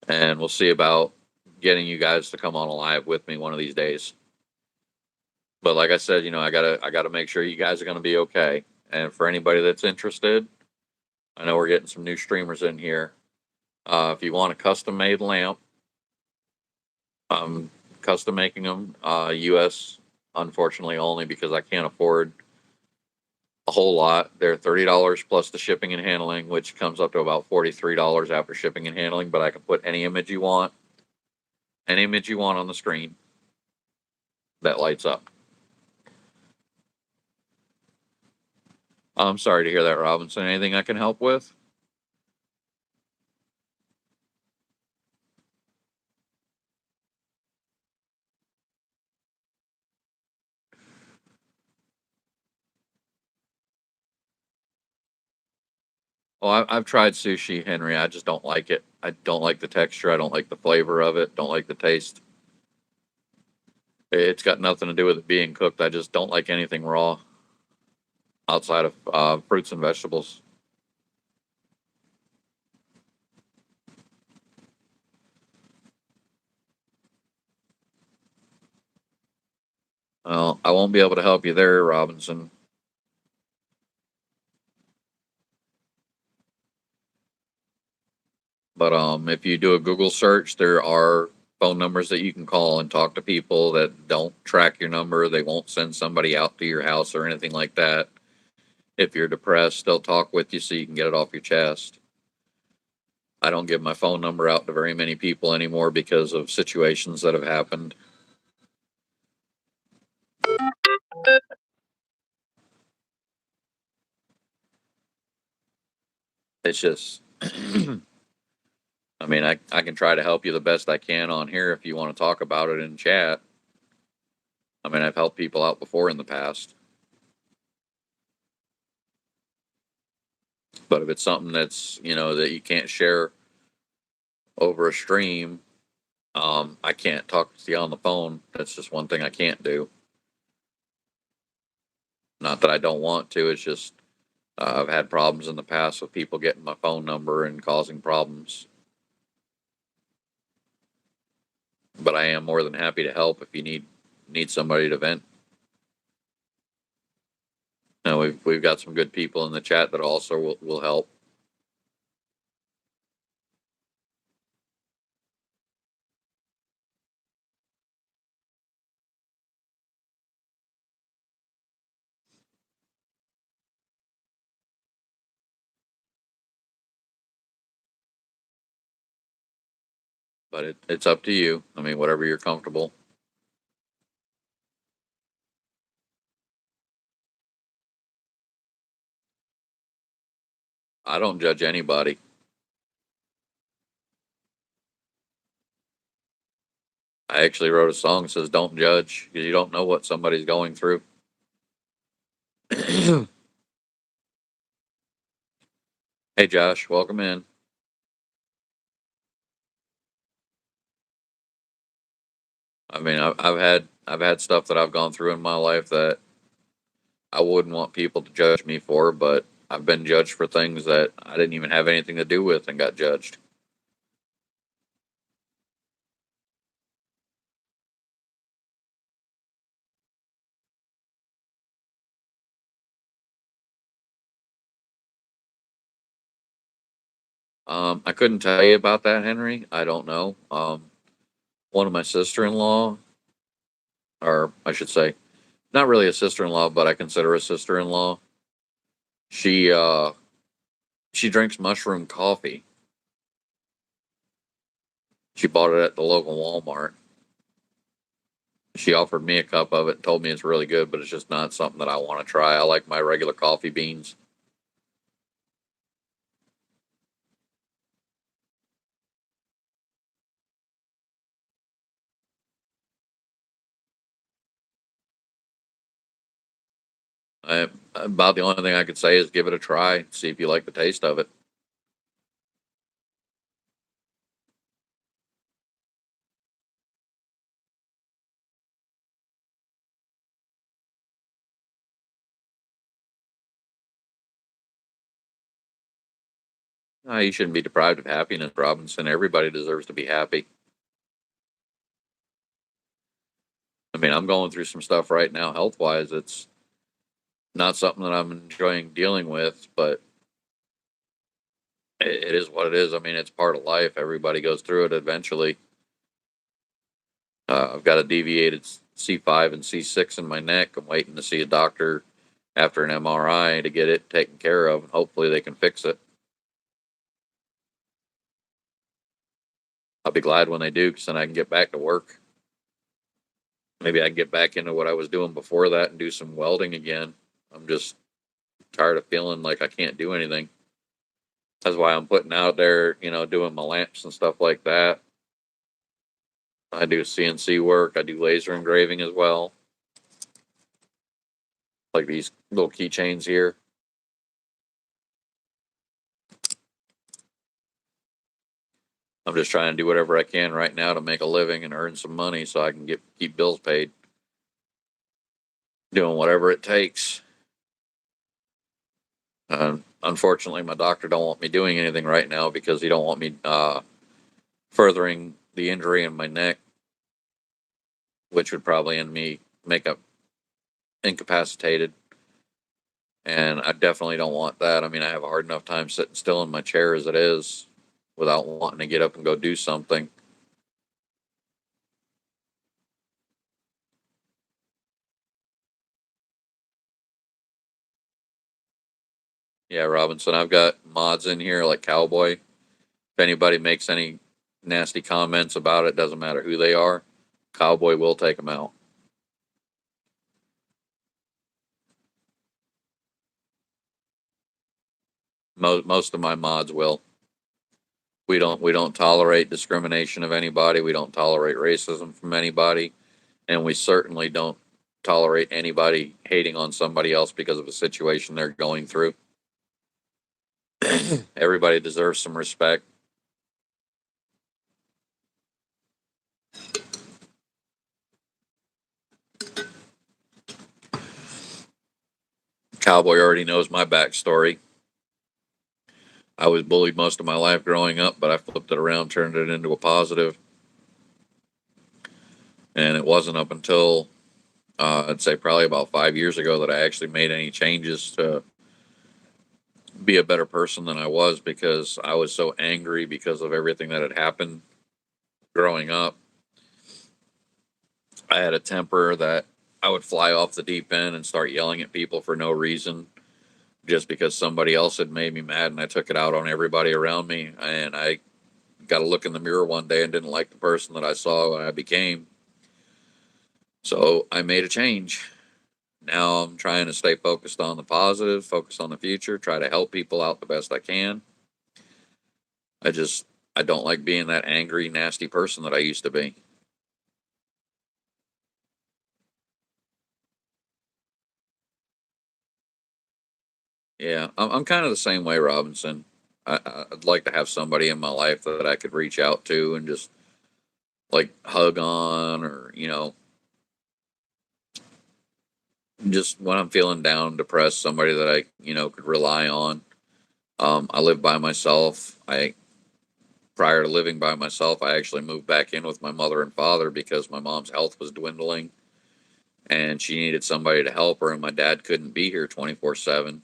Speaker 1: and we'll see about getting you guys to come on live with me one of these days. But like I said, I gotta make sure you guys are gonna be okay. And for anybody that's interested, I know we're getting some new streamers in here. If you want a custom made lamp, I'm custom making them US, unfortunately only because I can't afford a whole lot. They're $30 plus the shipping and handling, which comes up to about $43 after shipping and handling. But I can put any image you want on the screen that lights up. I'm sorry to hear that, Robinson. Anything I can help with? Oh, I've tried sushi, Henry. I just don't like it. I don't like the texture. I don't like the flavor of it. Don't like the taste. It's got nothing to do with it being cooked. I just don't like anything raw outside of fruits and vegetables. Well, I won't be able to help you there, Robinson. But if you do a Google search, there are phone numbers that you can call and talk to people that don't track your number. They won't send somebody out to your house or anything like that. If you're depressed, they'll talk with you so you can get it off your chest. I don't give my phone number out to very many people anymore because of situations that have happened. It's just, I mean, I can try to help you the best I can on here if you want to talk about it in chat. I mean, I've helped people out before in the past. But if it's something that's, that you can't share over a stream, I can't talk to you on the phone. That's just one thing I can't do. Not that I don't want to, it's just I've had problems in the past with people getting my phone number and causing problems. But I am more than happy to help if you need somebody to vent. No, we've got some good people in the chat that also will help. But it's up to you. I mean, whatever you're comfortable. I don't judge anybody. I actually wrote a song that says "Don't judge" because you don't know what somebody's going through. Hey, Josh, welcome in. I mean, I've had stuff that I've gone through in my life that I wouldn't want people to judge me for, but I've been judged for things that I didn't even have anything to do with and got judged. I couldn't tell you about that, Henry. I don't know. One of my sister-in-law, or I should say, not really a sister-in-law, but I consider a sister-in-law. She she drinks mushroom coffee. She bought it at the local Walmart. She offered me a cup of it and told me it's really good, but it's just not something that I want to try. I like my regular coffee beans. About the only thing I could say is give it a try, see if you like the taste of it. You shouldn't be deprived of happiness, Robinson. Everybody deserves to be happy. I mean, I'm going through some stuff right now, health wise. It's not something that I'm enjoying dealing with, but it is what it is. I mean, it's part of life. Everybody goes through it eventually. I've got a deviated C5 and C6 in my neck. I'm waiting to see a doctor after an MRI to get it taken care of, and hopefully they can fix it. I'll be glad when they do, because then I can get back to work. Maybe I can get back into what I was doing before that and do some welding again. I'm just tired of feeling like I can't do anything. That's why I'm putting out there, doing my lamps and stuff like that. I do CNC work. I do laser engraving as well. Like these little keychains here. I'm just trying to do whatever I can right now to make a living and earn some money so I can keep bills paid. Doing whatever it takes. Unfortunately, my doctor don't want me doing anything right now because he don't want me furthering the injury in my neck, which would probably end me make up incapacitated. And I definitely don't want that. I mean, I have a hard enough time sitting still in my chair as it is without wanting to get up and go do something. Yeah, Robinson, I've got mods in here like Cowboy. If anybody makes any nasty comments about it, doesn't matter who they are, Cowboy will take them out. Most of my mods will. We don't tolerate discrimination of anybody. We don't tolerate racism from anybody, and we certainly don't tolerate anybody hating on somebody else because of a situation they're going through. Everybody deserves some respect. Cowboy already knows my backstory. I was bullied most of my life growing up, but I flipped it around, turned it into a positive. And it wasn't up until I'd say probably about 5 years ago that I actually made any changes to be a better person than I was, because I was so angry because of everything that had happened growing up. I had a temper that I would fly off the deep end and start yelling at people for no reason just because somebody else had made me mad, and I took it out on everybody around me. And I got to look in the mirror one day and didn't like the person that I saw I became. So I made a change. Now I'm trying to stay focused on the positive, focus on the future, try to help people out the best I can. I just, I don't like being that angry, nasty person that I used to be. Yeah, I'm kind of the same way, Robinson. I'd like to have somebody in my life that I could reach out to and just like hug on, or, just when I'm feeling down, depressed, somebody that I, could rely on. I live by myself. Prior to living by myself, I actually moved back in with my mother and father because my mom's health was dwindling and she needed somebody to help her, and my dad couldn't be here 24/7.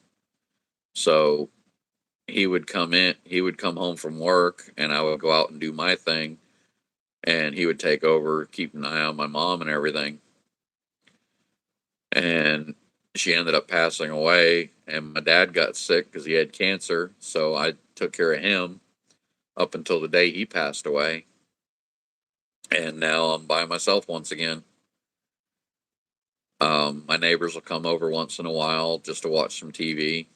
Speaker 1: So he would come home from work, and I would go out and do my thing, and he would take over, keep an eye on my mom and everything. And she ended up passing away, and my dad got sick because he had cancer. So I took care of him up until the day he passed away. And now I'm by myself once again. My neighbors will come over once in a while just to watch some TV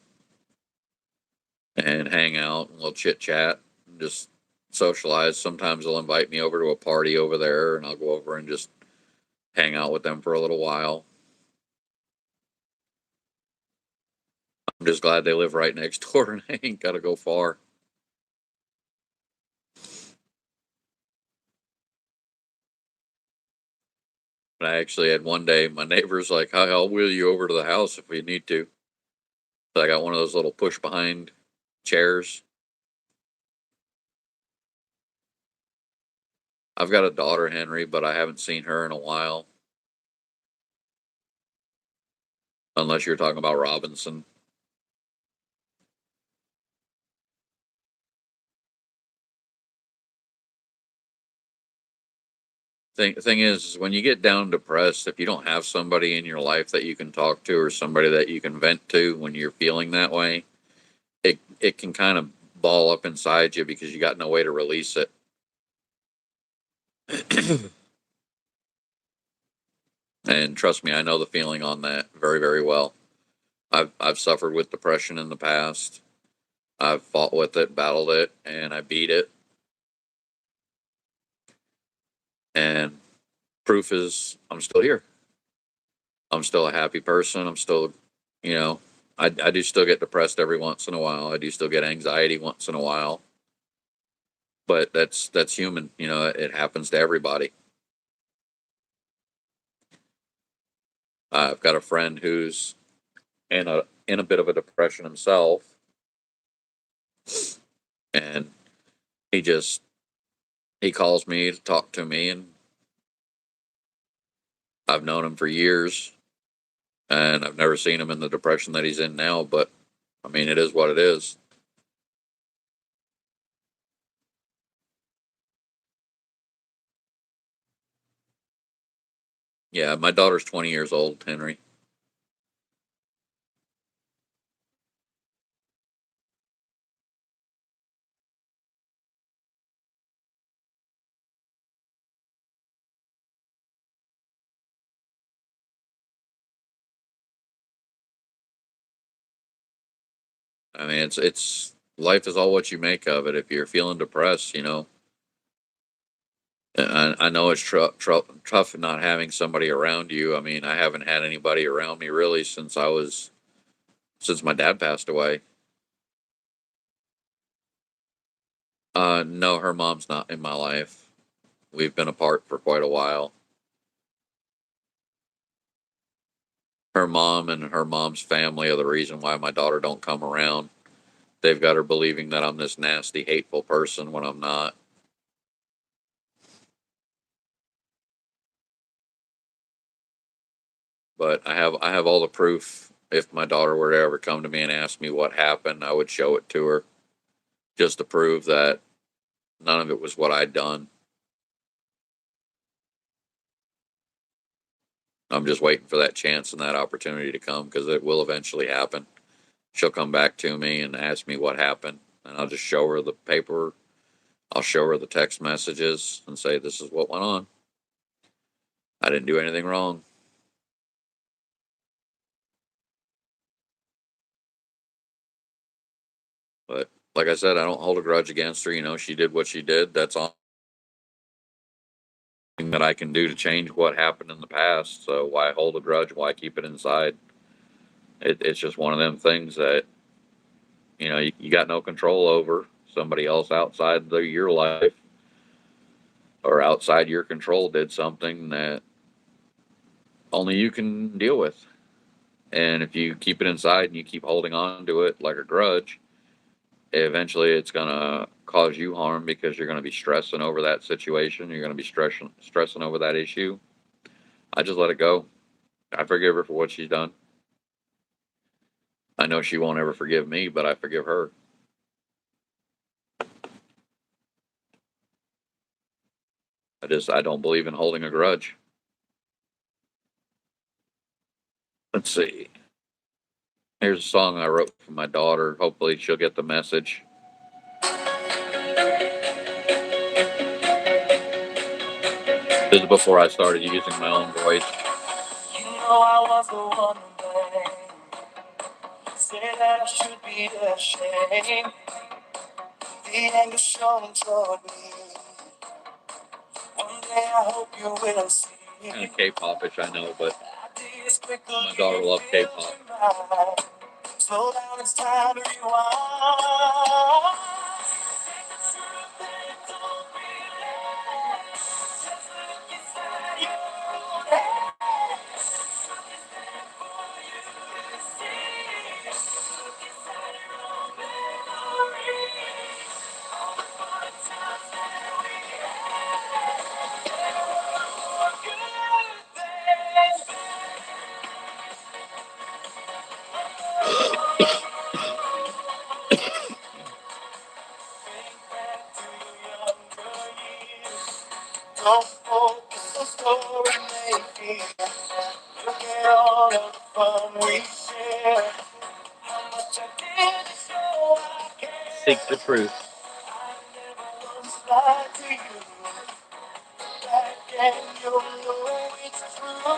Speaker 1: and hang out, and we'll chit chat and just socialize. Sometimes they'll invite me over to a party over there, and I'll go over and just hang out with them for a little while. I'm just glad they live right next door and I ain't got to go far. But I actually had one day, my neighbor's like, I'll wheel you over to the house if we need to. So I got one of those little push behind chairs. I've got a daughter, Henry, but I haven't seen her in a while. Unless you're talking about Robinson. Thing is, when you get down depressed, if you don't have somebody in your life that you can talk to, or somebody that you can vent to when you're feeling that way, it can kind of ball up inside you because you got no way to release it. And trust me, I know the feeling on that very, very well. I've suffered with depression in the past. I've fought with it, battled it, and I beat it. And proof is I'm still here. I'm still a happy person. I'm still, you know, I do still get depressed every once in a while. I do still get anxiety once in a while. but that's human. You know, it happens to everybody. I've got a friend who's in a bit of a depression himself, and he just he calls me to talk to me, and I've known him for years, and I've never seen him in the depression that he's in now. But I mean, it is what it is. Yeah, my daughter's 20 years old, Henry. I mean, it's life is all what you make of it. If you're feeling depressed, you know, I know it's tough not having somebody around you. I mean, I haven't had anybody around me really since my dad passed away. No, her mom's not in my life. We've been apart for quite a while. Her mom and her mom's family are the reason why my daughter don't come around. They've got her believing that I'm this nasty, hateful person when I'm not. But I have all the proof. If my daughter were to ever come to me and ask me what happened, I would show it to her just to prove that none of it was what I'd done. I'm just waiting for that chance and that opportunity to come because it will eventually happen. She'll come back to me and ask me what happened, and I'll just show her the paper. I'll show her the text messages and say, "This is what went on. I didn't do anything wrong." But like I said, I don't hold a grudge against her. You know, she did what she did. That's all that I can do to change what happened in the past. So why hold a grudge? Why keep it inside? It's just one of them things that you got no control over. Somebody else outside your life or outside your control did something that only you can deal with. And if you keep it inside and you keep holding on to it like a grudge, eventually it's going to cause you harm because you're going to be stressing over that situation. You're going to be stressing over that issue. I just let it go. I forgive her for what she's done. I know she won't ever forgive me, but I forgive her. I don't believe in holding a grudge. Let's see. Here's a song I wrote for my daughter. Hopefully she'll get the message. This is before I started using my own voice.
Speaker 3: You know I was the one to blame. Say that I should be ashamed. The anger shown toward me. One day I hope you will see.
Speaker 1: Kind of K-popish, I know, but
Speaker 3: Ideas quickly
Speaker 1: my daughter loves K-pop.
Speaker 3: Slow down, it's time to rewind. Don't focus on story making. Look at all of the fun we share. How much I did show I care.
Speaker 1: Seek the truth.
Speaker 3: I never once lied to you. Back and you'll know it's true.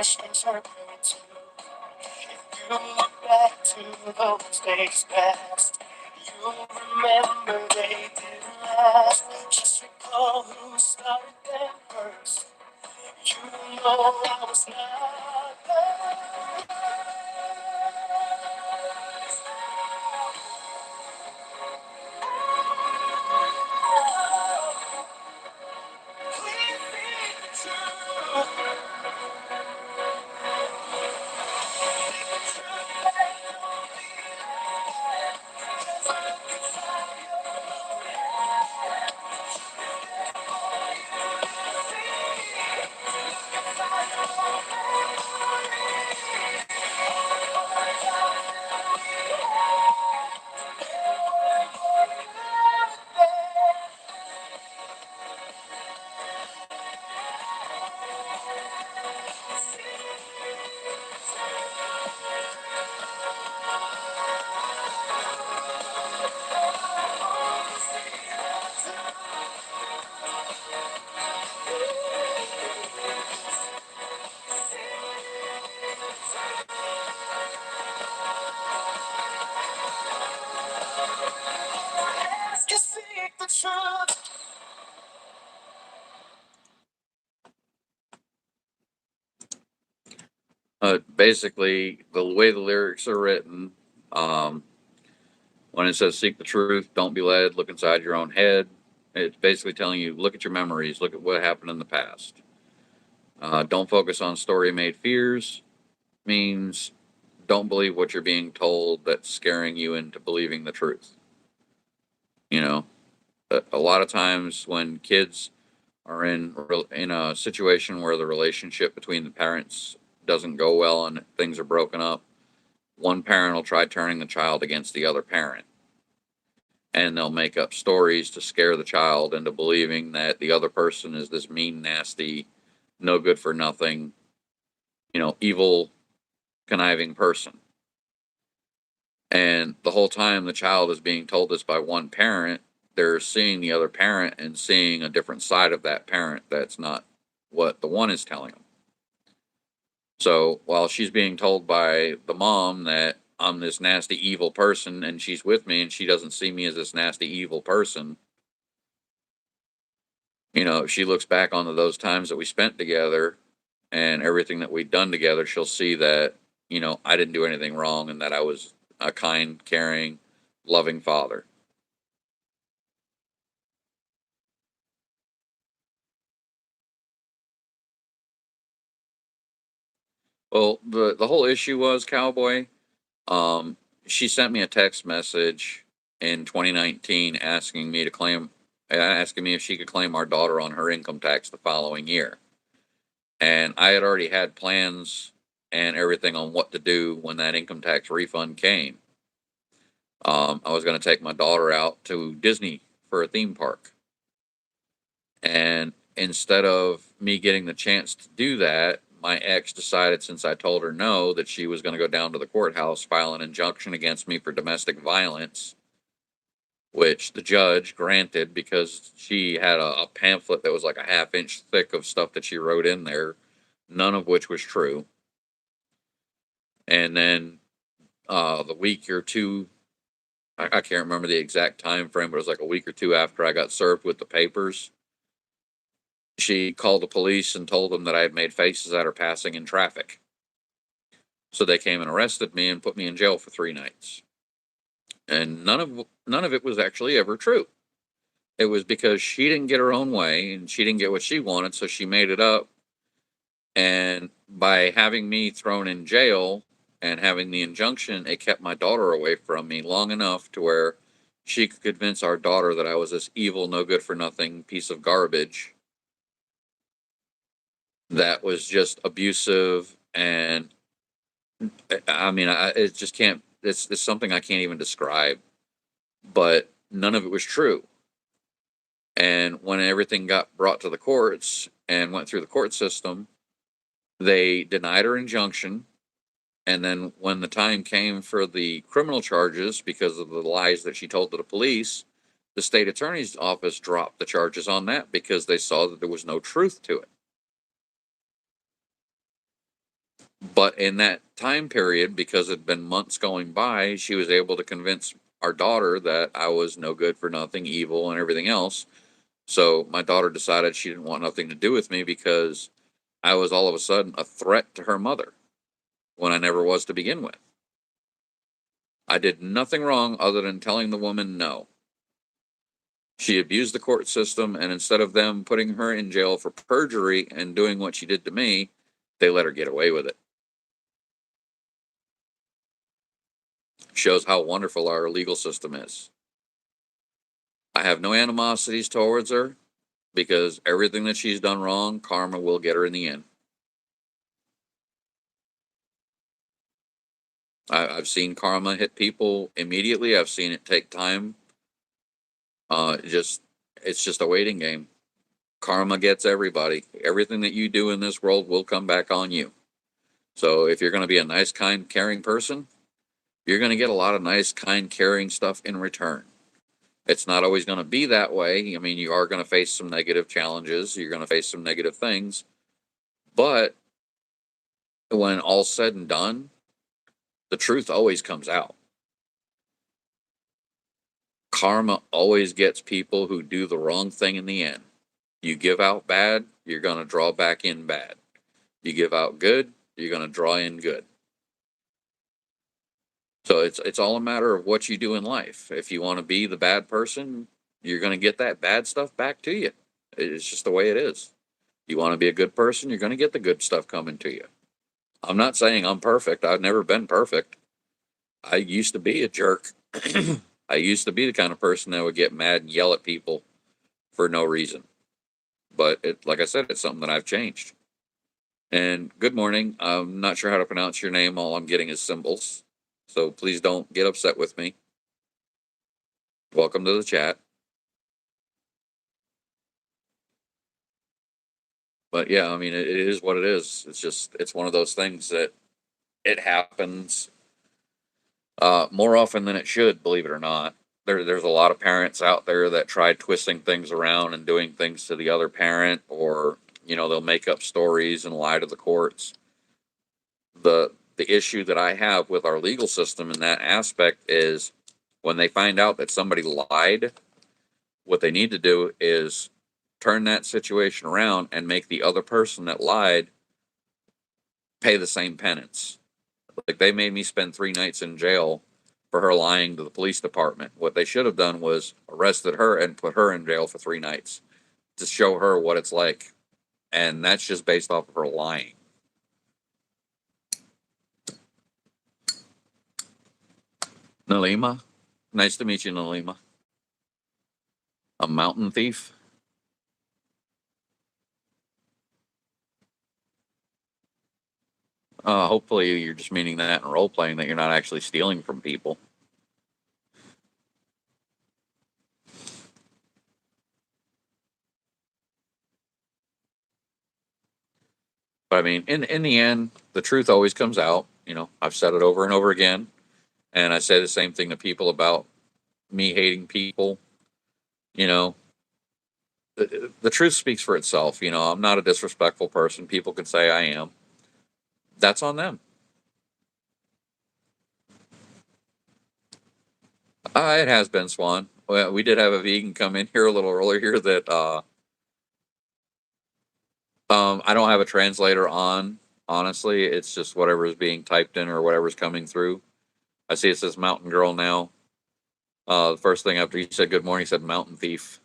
Speaker 3: questions hurt me too. If you look back to those days past, you'll remember they didn't last. Just recall who started them first. You know I was not there. Please see the truth. Just seek the truth.
Speaker 1: Basically, the way the lyrics are written, um, when it says "seek the truth, don't be led, look inside your own head," it's basically telling you look at your memories, look at what happened in the past. Don't focus on story-made fears means don't believe what you're being told that's scaring you into believing the truth. You know, a lot of times when kids are in a situation where the relationship between the parents doesn't go well and things are broken up, one parent will try turning the child against the other parent, and they'll make up stories to scare the child into believing that the other person is this mean, nasty, no good for nothing, evil, conniving person. And the whole time the child is being told this by one parent, they're seeing the other parent and seeing a different side of that parent that's not what the one is telling them. So while she's being told by the mom that I'm this nasty, evil person and she's with me and she doesn't see me as this nasty, evil person, if she looks back on those times that we spent together and everything that we'd done together, she'll see that, I didn't do anything wrong and that I was a kind, caring, loving father. Well, the whole issue was, Cowboy, um, she sent me a text message in 2019 asking me if she could claim our daughter on her income tax the following year. And I had already had plans and everything on what to do when that income tax refund came. I was going to take my daughter out to Disney for a theme park. And instead of me getting the chance to do that, my ex decided, since I told her no, that she was going to go down to the courthouse, file an injunction against me for domestic violence, which the judge granted because she had a pamphlet that was like a half-inch thick of stuff that she wrote in there, none of which was true. And then the week or two, I can't remember the exact time frame, but it was like a week or two after I got served with the papers, she called the police and told them that I had made faces at her passing in traffic. So they came and arrested me and put me in jail for 3 nights. And none of it was actually ever true. It was because she didn't get her own way and she didn't get what she wanted, so she made it up. And by having me thrown in jail and having the injunction, it kept my daughter away from me long enough to where she could convince our daughter that I was this evil, no good for nothing piece of garbage that was just abusive. And I mean, it just can't, it's something I can't even describe, but none of it was true. And when everything got brought to the courts and went through the court system, they denied her injunction. And then when the time came for the criminal charges, because of the lies that she told to the police, the state attorney's office dropped the charges on that because they saw that there was no truth to it. But in that time period, because it had been months going by, she was able to convince our daughter that I was no good for nothing, evil, and everything else. So my daughter decided she didn't want nothing to do with me because I was all of a sudden a threat to her mother when I never was to begin with. I did nothing wrong other than telling the woman no. She abused the court system, and instead of them putting her in jail for perjury and doing what she did to me, they let her get away with it. Shows how wonderful our legal system is. I have no animosities towards her because everything that she's done wrong, karma will get her in the end. I've seen karma hit people immediately. I've seen it take time. Just it's just a waiting game. Karma gets everybody. Everything that you do in this world will come back on you. So if you're going to be a nice, kind, caring person, you're going to get a lot of nice, kind, caring stuff in return. It's not always going to be that way. I mean, you are going to face some negative challenges. You're going to face some negative things. But when all's said and done, the truth always comes out. Karma always gets people who do the wrong thing in the end. You give out bad, you're going to draw back in bad. You give out good, you're going to draw in good. So it's all a matter of what you do in life. If you want to be the bad person, you're going to get that bad stuff back to you. It's just the way it is. You want to be a good person, you're going to get the good stuff coming to you. I'm not saying I'm perfect. I've never been perfect. I used to be a jerk. I used to be the kind of person that would get mad and yell at people for no reason. But like I said, it's something that I've changed. And good morning. I'm not sure how to pronounce your name. All I'm getting is symbols. So please don't get upset with me. Welcome to the chat. But yeah, I mean, it is what it is. It's one of those things that it happens more often than it should, believe it or not. There's a lot of parents out there that try twisting things around and doing things to the other parent, or they'll make up stories and lie to the courts. The issue that I have with our legal system in that aspect is when they find out that somebody lied, what they need to do is turn that situation around and make the other person that lied pay the same penance. Like, they made me spend 3 nights in jail for her lying to the police department. What they should have done was arrested her and put her in jail for 3 nights to show her what it's like. And that's just based off of her lying. Nalima, nice to meet you, Nalima. A mountain thief? Hopefully you're just meaning that in role playing, that you're not actually stealing from people. But I mean, in the end, the truth always comes out. I've said it over and over again, and I say the same thing to people about me hating people. You know, the truth speaks for itself. I'm not a disrespectful person. People can say I am. That's on them. It has been, Swan. Well, we did have a vegan come in here a little earlier that I don't have a translator on. Honestly, it's just whatever is being typed in or whatever's coming through. I see it says Mountain Girl now. The first thing after he said good morning, he said Mountain Thief.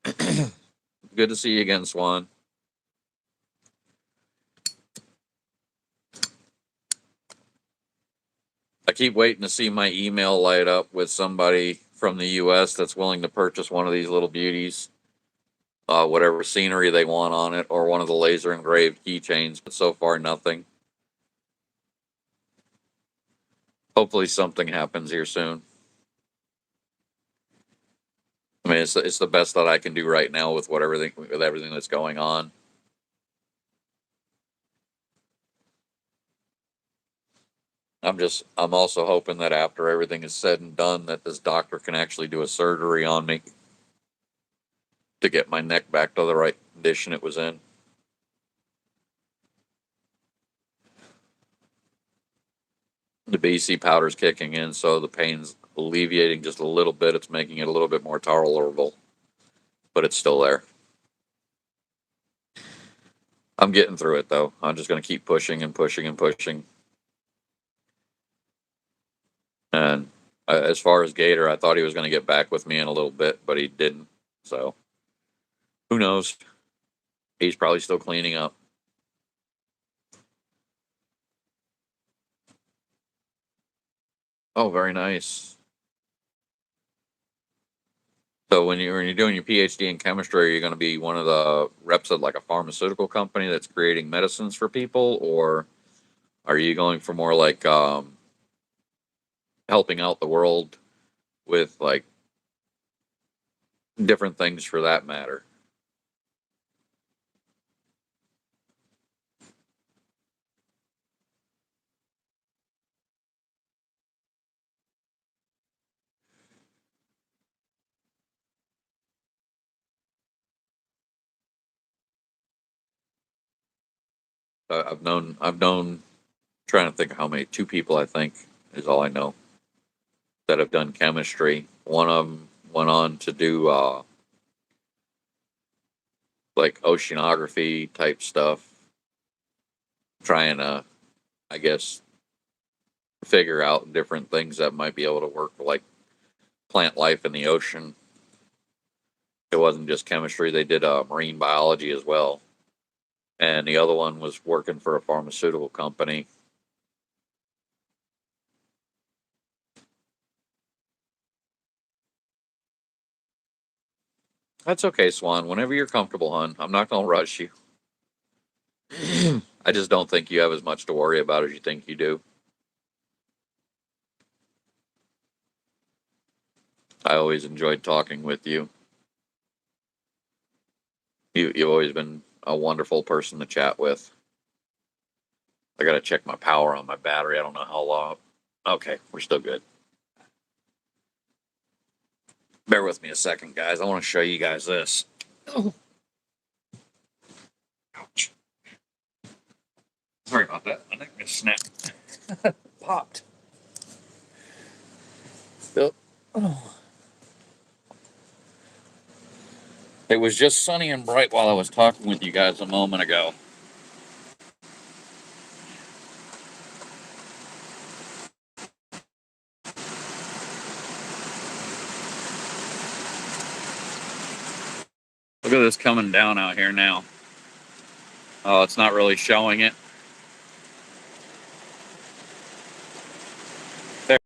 Speaker 1: Good to see you again, Swan. I keep waiting to see my email light up with somebody from the U.S. that's willing to purchase one of these little beauties, whatever scenery they want on it, or one of the laser engraved keychains, but so far nothing. Hopefully something happens here soon. I mean, it's the best that I can do right now with everything that's going on. I'm also hoping that after everything is said and done, that this doctor can actually do a surgery on me to get my neck back to the right condition it was in. The BC powder's kicking in, so the pain's alleviating just a little bit. It's making it a little bit more tolerable, but it's still there. I'm getting through it though. I'm just going to keep pushing and pushing and pushing. And as far as Gator, I thought he was going to get back with me in a little bit, but he didn't. So who knows? He's probably still cleaning up. Oh, very nice. So when you're doing your PhD in chemistry, are you going to be one of the reps at like a pharmaceutical company that's creating medicines for people, or are you going for more like helping out the world with like different things for that matter? I've known, trying to think of how many, two people I think is all I know that have done chemistry. One of them went on to do like oceanography type stuff, trying to, I guess, figure out different things that might be able to work for like plant life in the ocean. It wasn't just chemistry; they did marine biology as well. And the other one was working for a pharmaceutical company. That's okay, Swan. Whenever you're comfortable, hon. I'm not gonna rush you. I just don't think you have as much to worry about as you think you do. I always enjoyed talking with you. You've always been a wonderful person to chat with. I gotta check my power on my battery. I don't know how long. Okay, we're still good. Bear with me a second, guys. I want to show you guys this. Oh, ouch. Sorry about that. I think it snapped. Popped. Yep. Oh. It was just sunny and bright while I was talking with you guys a moment ago. Look at this coming down out here now. Oh, it's not really showing it. There.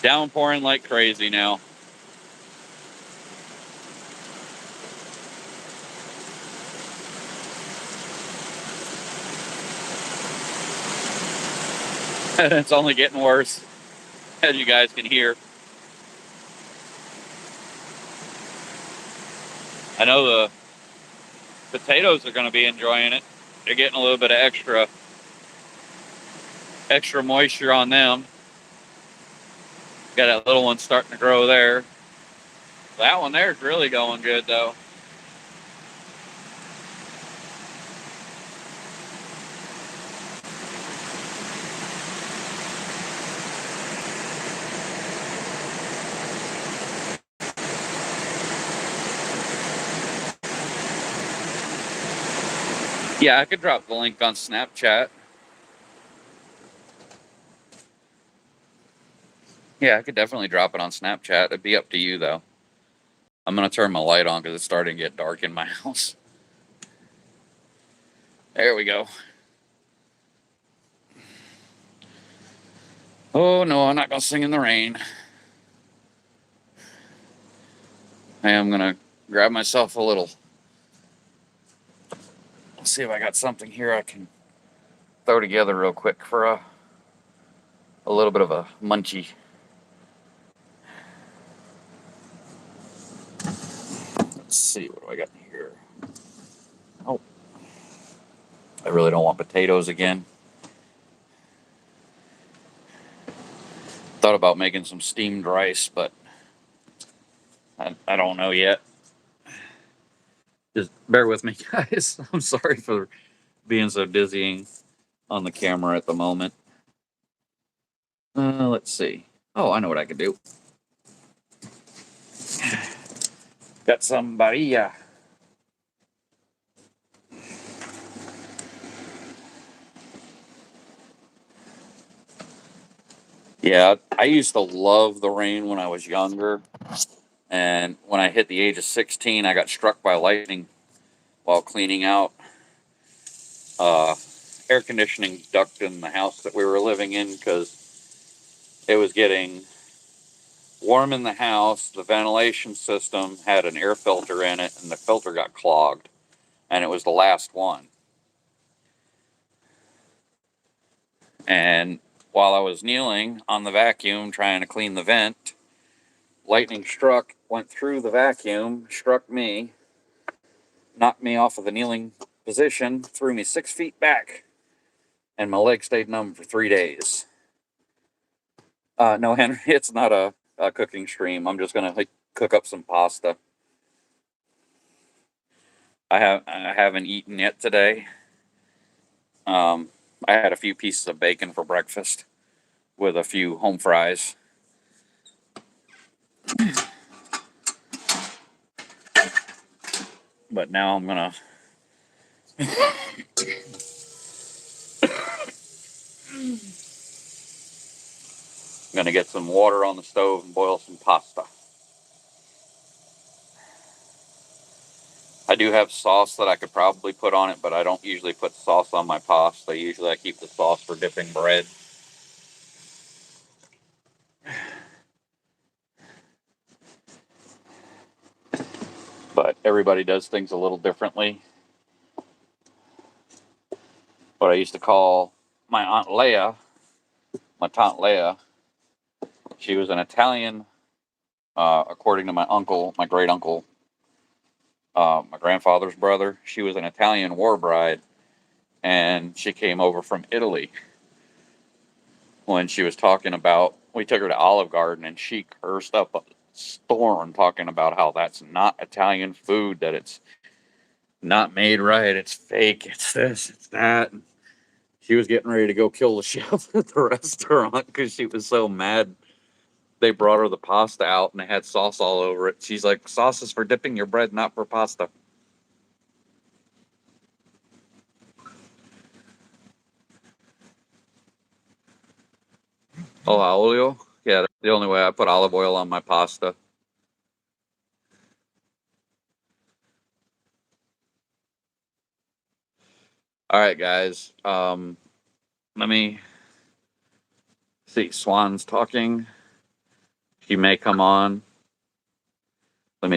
Speaker 1: Downpouring like crazy now. And it's only getting worse, as you guys can hear. I know the potatoes are going to be enjoying it. They're getting a little bit of extra moisture on them. Got that little one starting to grow there. That one there is really going good though. Yeah, I could drop the link on Snapchat. Yeah, I could definitely drop it on Snapchat. It'd be up to you though. I'm gonna turn my light on because it's starting to get dark in my house. There we go. Oh no, I'm not gonna sing in the rain. I am gonna grab myself a little. Let's see if I got something here I can throw together real quick for a little bit of a munchie. Let's see, what do I got here? Oh, I really don't want potatoes again. Thought about making some steamed rice, but I don't know yet. Just bear with me, guys. I'm sorry for being so dizzying on the camera at the moment. Let's see. Oh, I know what I could do. Got some barilla. Yeah, I used to love the rain when I was younger. And when I hit the age of 16, I got struck by lightning while cleaning out uh, air conditioning duct in the house that we were living in because it was getting warm in the house. The ventilation system had an air filter in it, and the filter got clogged. And it was the last one. And while I was kneeling on the vacuum trying to clean the vent, lightning struck, went through the vacuum, struck me, knocked me off of the kneeling position, threw me 6 feet back, and my leg stayed numb for 3 days. No, Henry, it's not a cooking stream. I'm just gonna cook up some pasta. I haven't eaten yet today. Um, I had a few pieces of bacon for breakfast with a few home fries. But now I'm gonna get some water on the stove and boil some pasta. I do have sauce that I could probably put on it, but I don't usually put sauce on my pasta. Usually I keep the sauce for dipping bread. But everybody does things a little differently. What I used to call my Aunt Leah, my Tante Leah, she was an Italian, according to my uncle, my great uncle, my grandfather's brother. She was an Italian war bride, and she came over from Italy. When she was talking about, we took her to Olive Garden, and she cursed up a storm talking about how that's not Italian food, that it's not made right, it's fake, it's this, it's that. She was getting ready to go kill the chef at the restaurant because she was so mad. They brought her the pasta out and they had sauce all over it. She's like, sauce is for dipping your bread, not for pasta. Oh, olive oil? Yeah, that's the only way I put olive oil on my pasta. All right, guys. Let me see. Swan's talking. He may come on. Let me.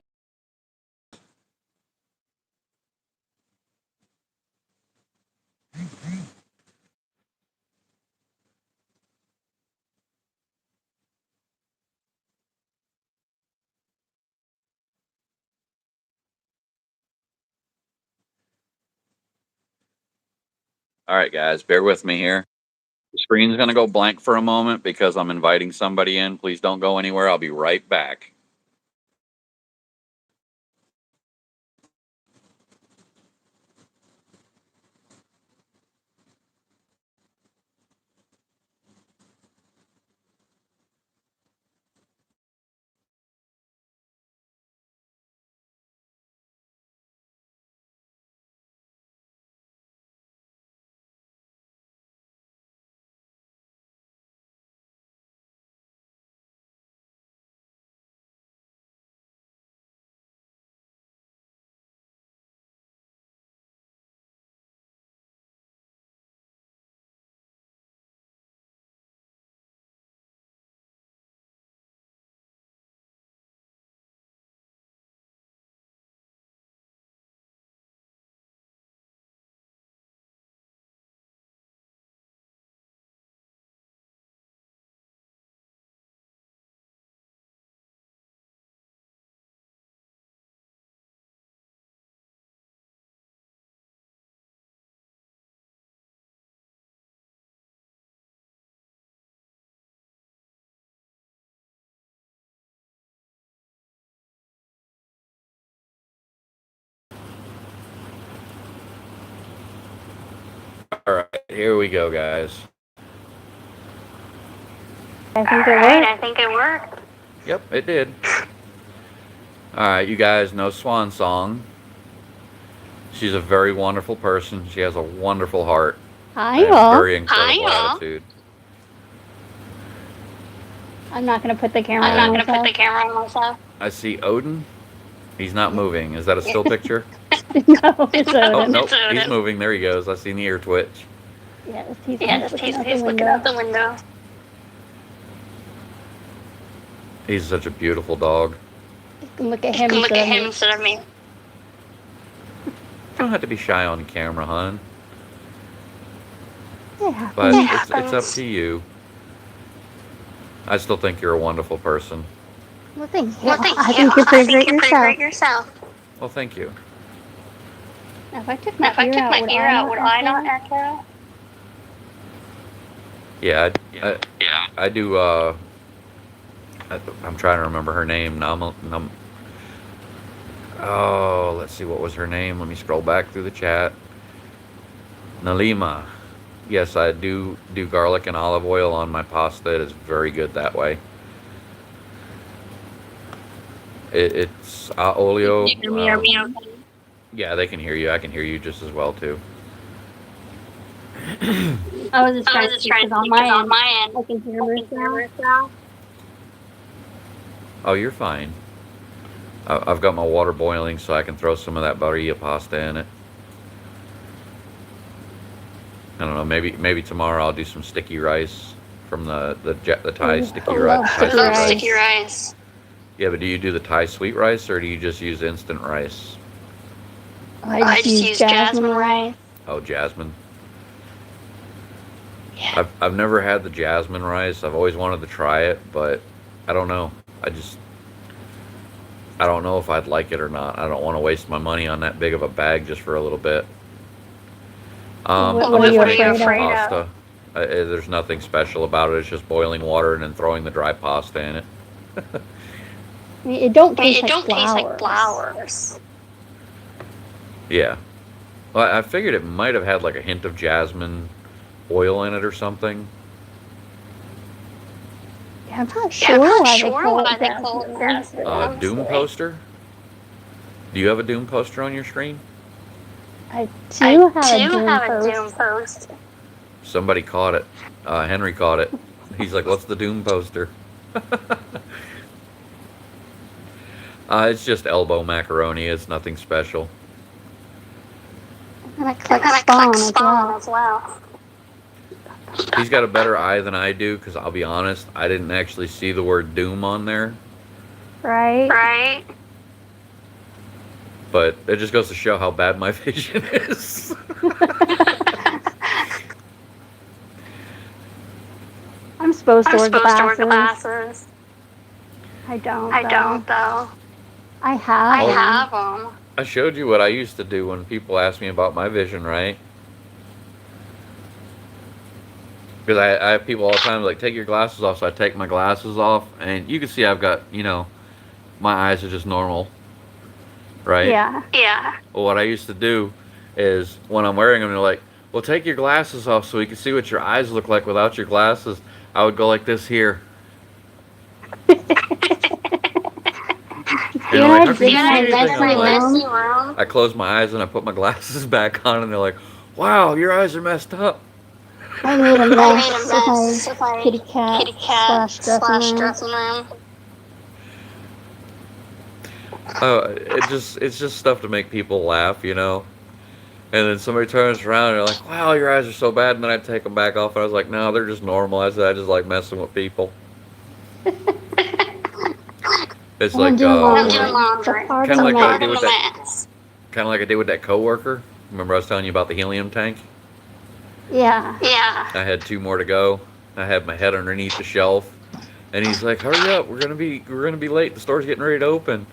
Speaker 1: All right, guys. Bear with me here. The screen's going to go blank for a moment because I'm inviting somebody in. Please don't go anywhere. I'll be right back. All right, here we go, guys.
Speaker 4: I think it worked.
Speaker 1: Yep, it did. All right, you guys know Swan Song. She's a very wonderful person. She has a wonderful heart.
Speaker 5: Hi,
Speaker 1: And
Speaker 5: y'all.
Speaker 1: very incredible attitude.
Speaker 5: I'm not going to put the camera
Speaker 4: I'm not
Speaker 5: on
Speaker 4: going to put
Speaker 5: myself.
Speaker 4: the camera on myself.
Speaker 1: I see Odin. He's not moving. Is that a still picture?
Speaker 5: No, it's
Speaker 1: Oh,
Speaker 5: Odin.
Speaker 1: nope. He's moving. There he goes. I see the ear twitch.
Speaker 5: Yes, he's
Speaker 4: He's looking out the window.
Speaker 1: He's such a beautiful dog.
Speaker 5: You can look at him
Speaker 4: Look at him
Speaker 5: instead
Speaker 4: instead of me.
Speaker 1: You don't have to be shy on camera, hon.
Speaker 5: of me. Yeah.
Speaker 1: But it's up to you. I still think you're a wonderful person.
Speaker 5: Well, thank you.
Speaker 4: Well, thank
Speaker 5: I
Speaker 4: you.
Speaker 5: think you're pretty great
Speaker 4: you're
Speaker 5: yourself.
Speaker 4: pretty great yourself.
Speaker 1: Well, thank you.
Speaker 5: Now, if I took
Speaker 4: Now, if I
Speaker 5: my
Speaker 4: took my
Speaker 5: ear
Speaker 4: ear out, would I not
Speaker 5: echo?
Speaker 4: echo?
Speaker 1: Yeah, I do. I'm trying to remember her name. Oh, let's see. What was her name? Let me scroll back through the chat. Nalima. Yes, I do garlic and olive oil on my pasta. It is very good that way. It's olio.
Speaker 4: You can hear me okay?
Speaker 1: Yeah, they can hear you. I can hear you just as well too.
Speaker 5: I was just
Speaker 4: I
Speaker 5: trying
Speaker 4: was
Speaker 5: to
Speaker 4: just
Speaker 5: see
Speaker 4: trying
Speaker 5: because
Speaker 4: to
Speaker 5: on
Speaker 4: think
Speaker 5: my
Speaker 4: on
Speaker 5: end,
Speaker 4: my end.
Speaker 5: I can hear
Speaker 4: I can hear
Speaker 5: myself.
Speaker 4: myself.
Speaker 1: Oh, you're fine. I've got my water boiling, so I can throw some of that barilla pasta in it. I don't know. Maybe tomorrow I'll do some sticky rice from the Thai
Speaker 5: Ooh,
Speaker 1: sticky
Speaker 5: I
Speaker 1: rice.
Speaker 5: love
Speaker 1: Thai
Speaker 5: sticky
Speaker 1: sweet
Speaker 4: Love
Speaker 5: rice.
Speaker 4: sticky rice.
Speaker 1: Yeah, but do you do the Thai sweet rice or do you just use instant rice?
Speaker 5: I just use jasmine rice.
Speaker 1: Oh, jasmine.
Speaker 4: Yeah.
Speaker 1: I've never had the jasmine rice. I've always wanted to try it, but I don't know. I don't know if I'd like it or not. I don't want to waste my money on that big of a bag just for a little bit.
Speaker 5: What
Speaker 1: I'm
Speaker 5: are you
Speaker 1: just making
Speaker 5: afraid of?
Speaker 1: pasta. There's nothing special about it. It's just boiling water and then throwing the dry pasta in it.
Speaker 5: I mean, it don't taste
Speaker 4: It
Speaker 5: like
Speaker 4: don't taste like
Speaker 5: flowers.
Speaker 4: flowers.
Speaker 1: Yeah. Well, I figured it might have had like a hint of jasmine oil in it or something.
Speaker 5: Yeah, I'm not
Speaker 4: Yeah,
Speaker 5: sure
Speaker 4: I'm not
Speaker 5: why
Speaker 4: sure
Speaker 5: they call
Speaker 4: why
Speaker 5: it
Speaker 4: they call it
Speaker 5: jasmine.
Speaker 4: jasmine.
Speaker 1: Doom poster? Do you have a Doom poster on your screen?
Speaker 5: I
Speaker 4: I
Speaker 5: do have a
Speaker 4: do
Speaker 5: Doom
Speaker 4: have a
Speaker 5: post.
Speaker 4: Doom post.
Speaker 1: Somebody caught it. Henry caught it. He's like, what's the Doom poster? It's just elbow macaroni. It's nothing special.
Speaker 5: And I click
Speaker 4: And I
Speaker 5: spawn
Speaker 4: click
Speaker 5: as
Speaker 4: spawn
Speaker 5: well.
Speaker 4: as well.
Speaker 1: He's got a better eye than I do, because I'll be honest, I didn't actually see the word Doom on there.
Speaker 5: Right?
Speaker 4: Right?
Speaker 1: But it just goes to show how bad my vision is.
Speaker 5: I'm supposed to
Speaker 4: I'm
Speaker 5: wear
Speaker 4: supposed to wear
Speaker 5: glasses.
Speaker 4: glasses.
Speaker 5: I don't.
Speaker 4: I
Speaker 5: though.
Speaker 4: don't though.
Speaker 5: I have.
Speaker 4: I
Speaker 5: them.
Speaker 4: have them.
Speaker 1: I showed you what I used to do when people ask me about my vision, right? Because I have people all the time like, take your glasses off. So I take my glasses off, and you can see I've got, my eyes are just normal, right?
Speaker 5: Yeah.
Speaker 4: Yeah.
Speaker 1: Well, what I used to do is when I'm wearing them, they're like, well, take your glasses off so we can see what your eyes look like without your glasses. I would go like this here.
Speaker 5: See what I did in my
Speaker 1: anything?
Speaker 5: messy
Speaker 1: I'm like,
Speaker 5: room?
Speaker 4: room.
Speaker 1: I close my eyes and I put my glasses back on, and they're like, wow, your eyes are messed up.
Speaker 5: I made a
Speaker 4: I
Speaker 5: mess
Speaker 4: made a mess
Speaker 5: with
Speaker 4: with
Speaker 5: my kitty cat slash dressing room.
Speaker 1: Oh, it's just stuff to make people laugh, And then somebody turns around and they're like, wow, your eyes are so bad. And then I take them back off, and I was like, no, they're just normal. I said, I just like messing with people. It's like,
Speaker 4: I'm doing laundry.
Speaker 1: kind of like I did with that.
Speaker 4: Mess.
Speaker 1: Kind of like I did with that coworker. Remember I was telling you about the helium tank?
Speaker 5: Yeah.
Speaker 4: Yeah.
Speaker 1: I had 2 more to go. I had my head underneath the shelf, and he's like, hurry up, we're gonna be late. The store's getting ready to open.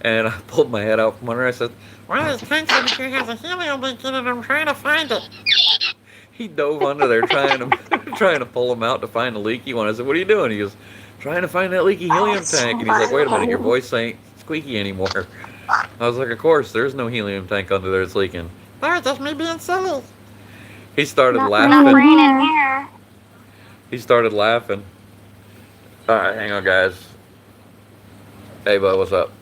Speaker 1: And I pulled my head out from under. I said, one of these tanks over here has a helium leak in it. I'm trying to find it. He dove under there trying to pull him out to find the leaky one. I said, what are you doing? He goes, trying to find that leaky helium tank. And he's like, wait a minute, your voice ain't squeaky anymore. I was like, of course, there's no helium tank under there that's leaking. No, it's just me being silly. He started laughing.
Speaker 4: Raining here.
Speaker 1: He started laughing. All right, hang on, guys. Hey, bud, what's up?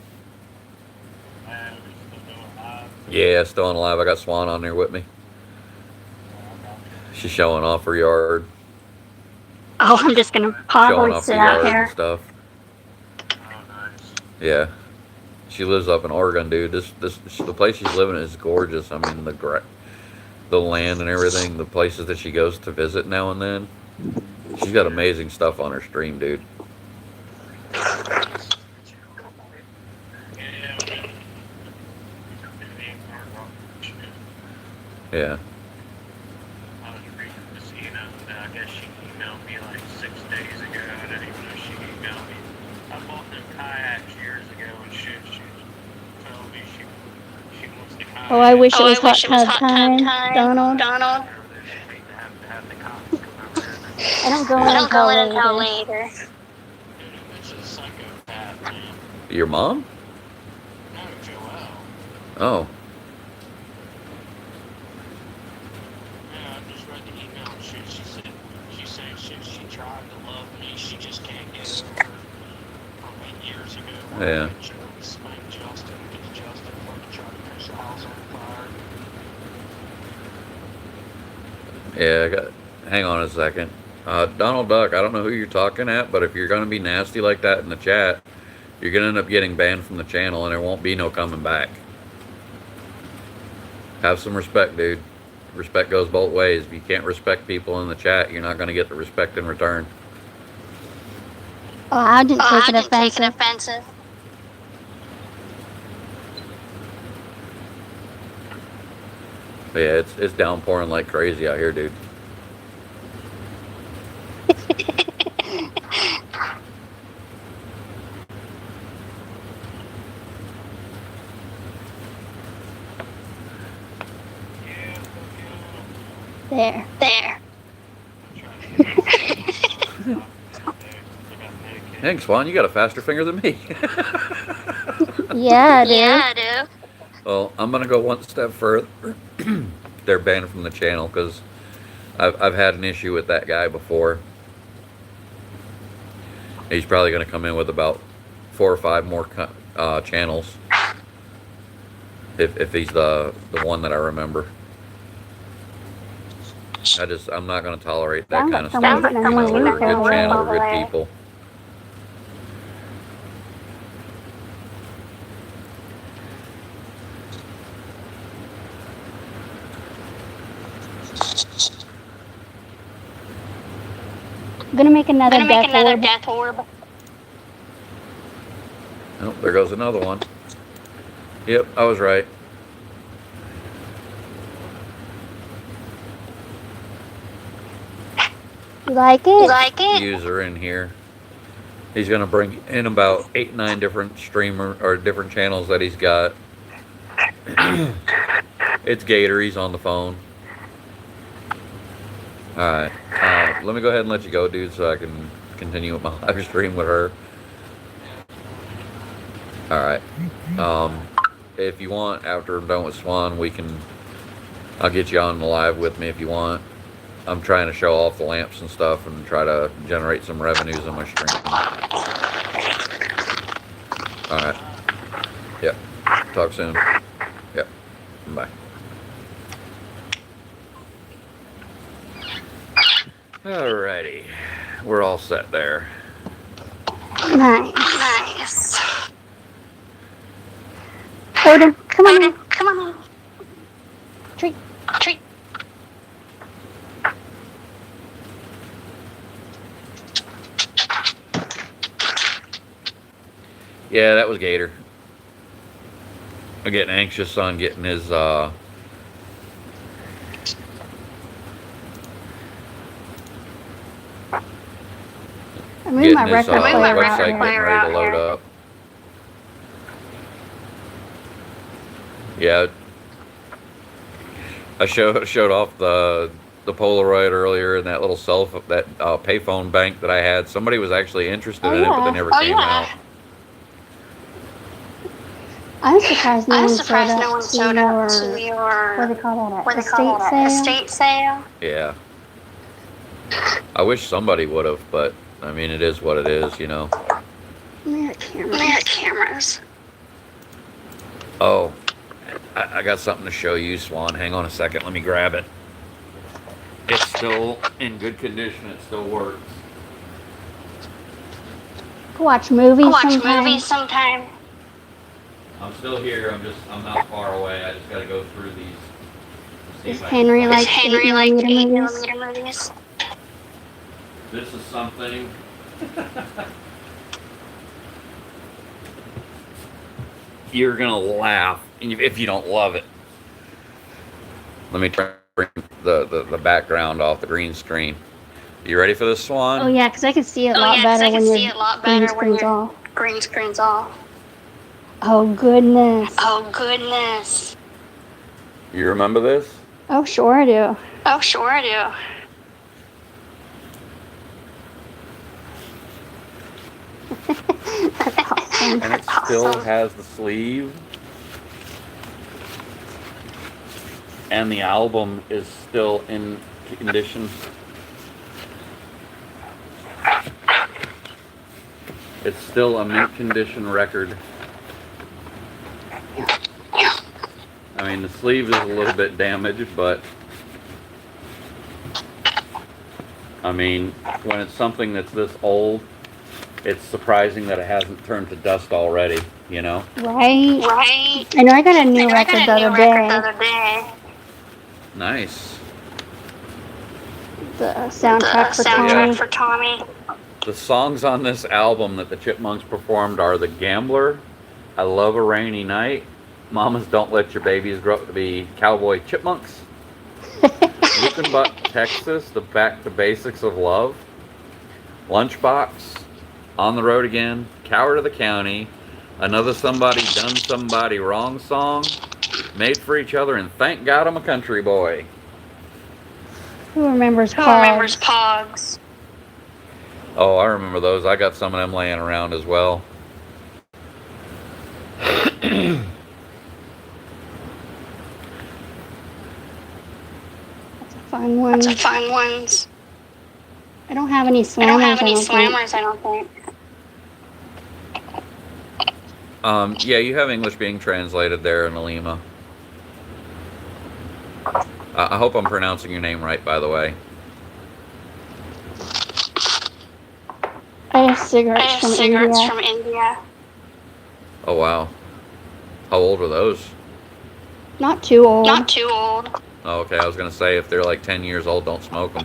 Speaker 1: Yeah, still on live. I got Swan on there with me. She's showing off her yard,
Speaker 4: Oh, I'm just gonna
Speaker 1: showing
Speaker 4: probably
Speaker 1: off
Speaker 4: sit
Speaker 1: the
Speaker 4: out
Speaker 1: yard and
Speaker 4: here.
Speaker 1: stuff. Yeah, she lives up in Oregon, dude. The place she's living in is gorgeous. I mean, the land and everything, the places that she goes to visit now and then. She's got amazing stuff on her stream, dude. Yeah.
Speaker 6: I was reading this, I guess she emailed me like 6 days ago. I didn't even know she emailed me. I bought them kayaks years ago and she told me she wants the kayaks.
Speaker 5: Oh, I wish it
Speaker 4: Oh,
Speaker 5: was
Speaker 4: I
Speaker 5: hot
Speaker 4: wish it was
Speaker 5: tub
Speaker 4: hot tub
Speaker 5: time,
Speaker 4: time,
Speaker 5: Donald.
Speaker 4: Donald.
Speaker 6: Hate to have the cops come out there and
Speaker 5: I don't go
Speaker 4: I
Speaker 5: in
Speaker 4: don't go
Speaker 5: until
Speaker 4: in until
Speaker 5: later.
Speaker 4: later.
Speaker 6: it's a psychopath, man.
Speaker 1: Your mom?
Speaker 6: No, Joelle.
Speaker 1: Oh.
Speaker 6: Yeah, I just read the email and she said she tried to love me, she just can't get over from 8 years ago.
Speaker 1: Yeah.
Speaker 6: Joe spanked Justin because Justin fucking tried to catch the house on fire.
Speaker 1: Yeah, hang on a second. Donald Duck, I don't know who you're talking at, but if you're going to be nasty like that in the chat, you're going to end up getting banned from the channel and there won't be no coming back. Have some respect, dude. Respect goes both ways. If you can't respect people in the chat, you're not going to get the respect in return.
Speaker 5: Oh, I didn't take it
Speaker 4: Take it
Speaker 5: offensive.
Speaker 4: offensive.
Speaker 1: But yeah, it's downpouring like crazy out here, dude.
Speaker 5: There.
Speaker 4: There.
Speaker 1: Dang, Swan, you got a faster finger than me.
Speaker 5: Yeah, I do.
Speaker 4: Yeah, I do.
Speaker 1: Well, I'm going to go one step further. They're banned from the channel because I've had an issue with that guy before. He's probably going to come in with about 4 or 5 more channels. If he's the one that I remember. I'm not going to tolerate that
Speaker 5: Sounds
Speaker 1: kind
Speaker 5: like
Speaker 1: of
Speaker 5: someone's
Speaker 1: stuff.
Speaker 5: getting
Speaker 1: You know,
Speaker 5: someone
Speaker 1: we're a
Speaker 5: weird
Speaker 1: good channel,
Speaker 5: over
Speaker 1: we're
Speaker 4: there.
Speaker 1: good people.
Speaker 5: I'm gonna make another
Speaker 4: I'm gonna make
Speaker 5: death
Speaker 4: another
Speaker 5: orb.
Speaker 4: death orb.
Speaker 1: Oh, there goes another one. Yep, I was right.
Speaker 5: You like it?
Speaker 4: Like it?
Speaker 1: User in here. He's gonna bring in about 8, 9 different streamer or different channels that he's got. It's Gator. He's on the phone. All right. Let me go ahead and let you go, dude, so I can continue with my live stream with her. All right. If you want, after I'm done with Swan, I'll get you on the live with me if you want. I'm trying to show off the lamps and stuff and try to generate some revenues on my stream. All right. Yep. Talk soon. Yep. Bye. Alrighty. We're all set there.
Speaker 5: Nice.
Speaker 4: Nice.
Speaker 5: Odin, come on.
Speaker 4: Odin, come on.
Speaker 5: Treat.
Speaker 4: Treat.
Speaker 1: Yeah, that was Gator. I'm getting anxious on getting his
Speaker 5: I moved my record player out
Speaker 1: website
Speaker 5: here.
Speaker 1: getting ready to load up. Yeah, I showed off the Polaroid earlier and that little payphone bank that I had. Somebody was actually interested in it, but they never came out.
Speaker 5: I'm surprised no
Speaker 4: I'm
Speaker 5: one
Speaker 4: surprised
Speaker 5: showed
Speaker 4: no
Speaker 5: up
Speaker 4: one
Speaker 5: to
Speaker 4: showed up to
Speaker 5: what do
Speaker 4: your
Speaker 5: they call that?
Speaker 4: what they call that?
Speaker 5: Estate sale?
Speaker 4: Estate sale.
Speaker 1: Yeah. I wish somebody would have, but I mean, it is what it is, you know.
Speaker 4: Cameras.
Speaker 1: Oh, I got something to show you, Swan. Hang on a second. Let me grab it. It's still in good condition. It still works.
Speaker 5: Watch movies
Speaker 4: Watch
Speaker 5: sometime.
Speaker 4: movies sometime.
Speaker 1: I'm still here. I'm not far away. I just got to go through these. See
Speaker 5: Is
Speaker 1: if I can
Speaker 5: Henry
Speaker 1: find
Speaker 5: like
Speaker 1: it.
Speaker 4: Henry
Speaker 5: 8
Speaker 4: like
Speaker 5: millimeter
Speaker 4: 8
Speaker 5: movies?
Speaker 4: movies?
Speaker 1: This is something. You're gonna laugh if you don't love it. Let me try to bring the background off the green screen. You ready for this, Swan?
Speaker 5: Oh yeah, because I can see it a
Speaker 4: Oh
Speaker 5: lot
Speaker 4: yeah, 'cause
Speaker 5: better
Speaker 4: I can
Speaker 5: when
Speaker 4: see
Speaker 5: your
Speaker 4: it a lot
Speaker 5: green
Speaker 4: better when
Speaker 5: screen's
Speaker 4: your
Speaker 5: off.
Speaker 4: green screen's off.
Speaker 5: Oh goodness.
Speaker 4: Oh goodness.
Speaker 1: You remember this?
Speaker 5: Oh sure I do.
Speaker 4: Oh sure I do.
Speaker 5: That's awesome.
Speaker 1: And it still has the sleeve. And the album is still in condition. It's still a mint condition record. I mean, the sleeve is a little bit damaged, but I mean, when it's something that's this old, it's surprising that it hasn't turned to dust already, you know?
Speaker 5: Right?
Speaker 4: Right.
Speaker 5: I know I got a new
Speaker 4: I
Speaker 5: record
Speaker 4: got
Speaker 5: the
Speaker 4: a new
Speaker 5: other
Speaker 4: record the
Speaker 5: day.
Speaker 4: other day.
Speaker 1: Nice.
Speaker 5: The soundtrack for
Speaker 4: Soundtrack
Speaker 5: Tommy.
Speaker 4: for Tommy.
Speaker 1: The songs on this album that the Chipmunks performed are The Gambler, I Love a Rainy Night, Mamas Don't Let Your Babies Grow Up to Be Cowboy Chipmunks, Lukin' Buck, Texas, The Back to Basics of Love, Lunchbox, On the Road Again, Coward of the County, Another Somebody Done Somebody Wrong song, Made for Each Other, and Thank God I'm a Country Boy.
Speaker 5: Who remembers
Speaker 4: Who remembers
Speaker 5: Pogs?
Speaker 4: Pogs?
Speaker 1: Oh, I remember those. I got some of them laying around as well.
Speaker 5: That's a fun one.
Speaker 4: That's a fun ones.
Speaker 5: I don't have any
Speaker 4: I
Speaker 5: slammers.
Speaker 4: don't have any
Speaker 5: think.
Speaker 4: slammers, I don't think.
Speaker 1: Yeah, you have English being translated there in Alima. I hope I'm pronouncing your name right, by the way.
Speaker 5: I have cigarettes
Speaker 4: I have
Speaker 5: from
Speaker 4: cigarettes
Speaker 5: India.
Speaker 4: from India.
Speaker 1: Oh, wow. How old were those?
Speaker 5: Not too old.
Speaker 4: Not too old.
Speaker 1: Oh, okay, I was going to say, if they're like 10 years old, don't smoke them.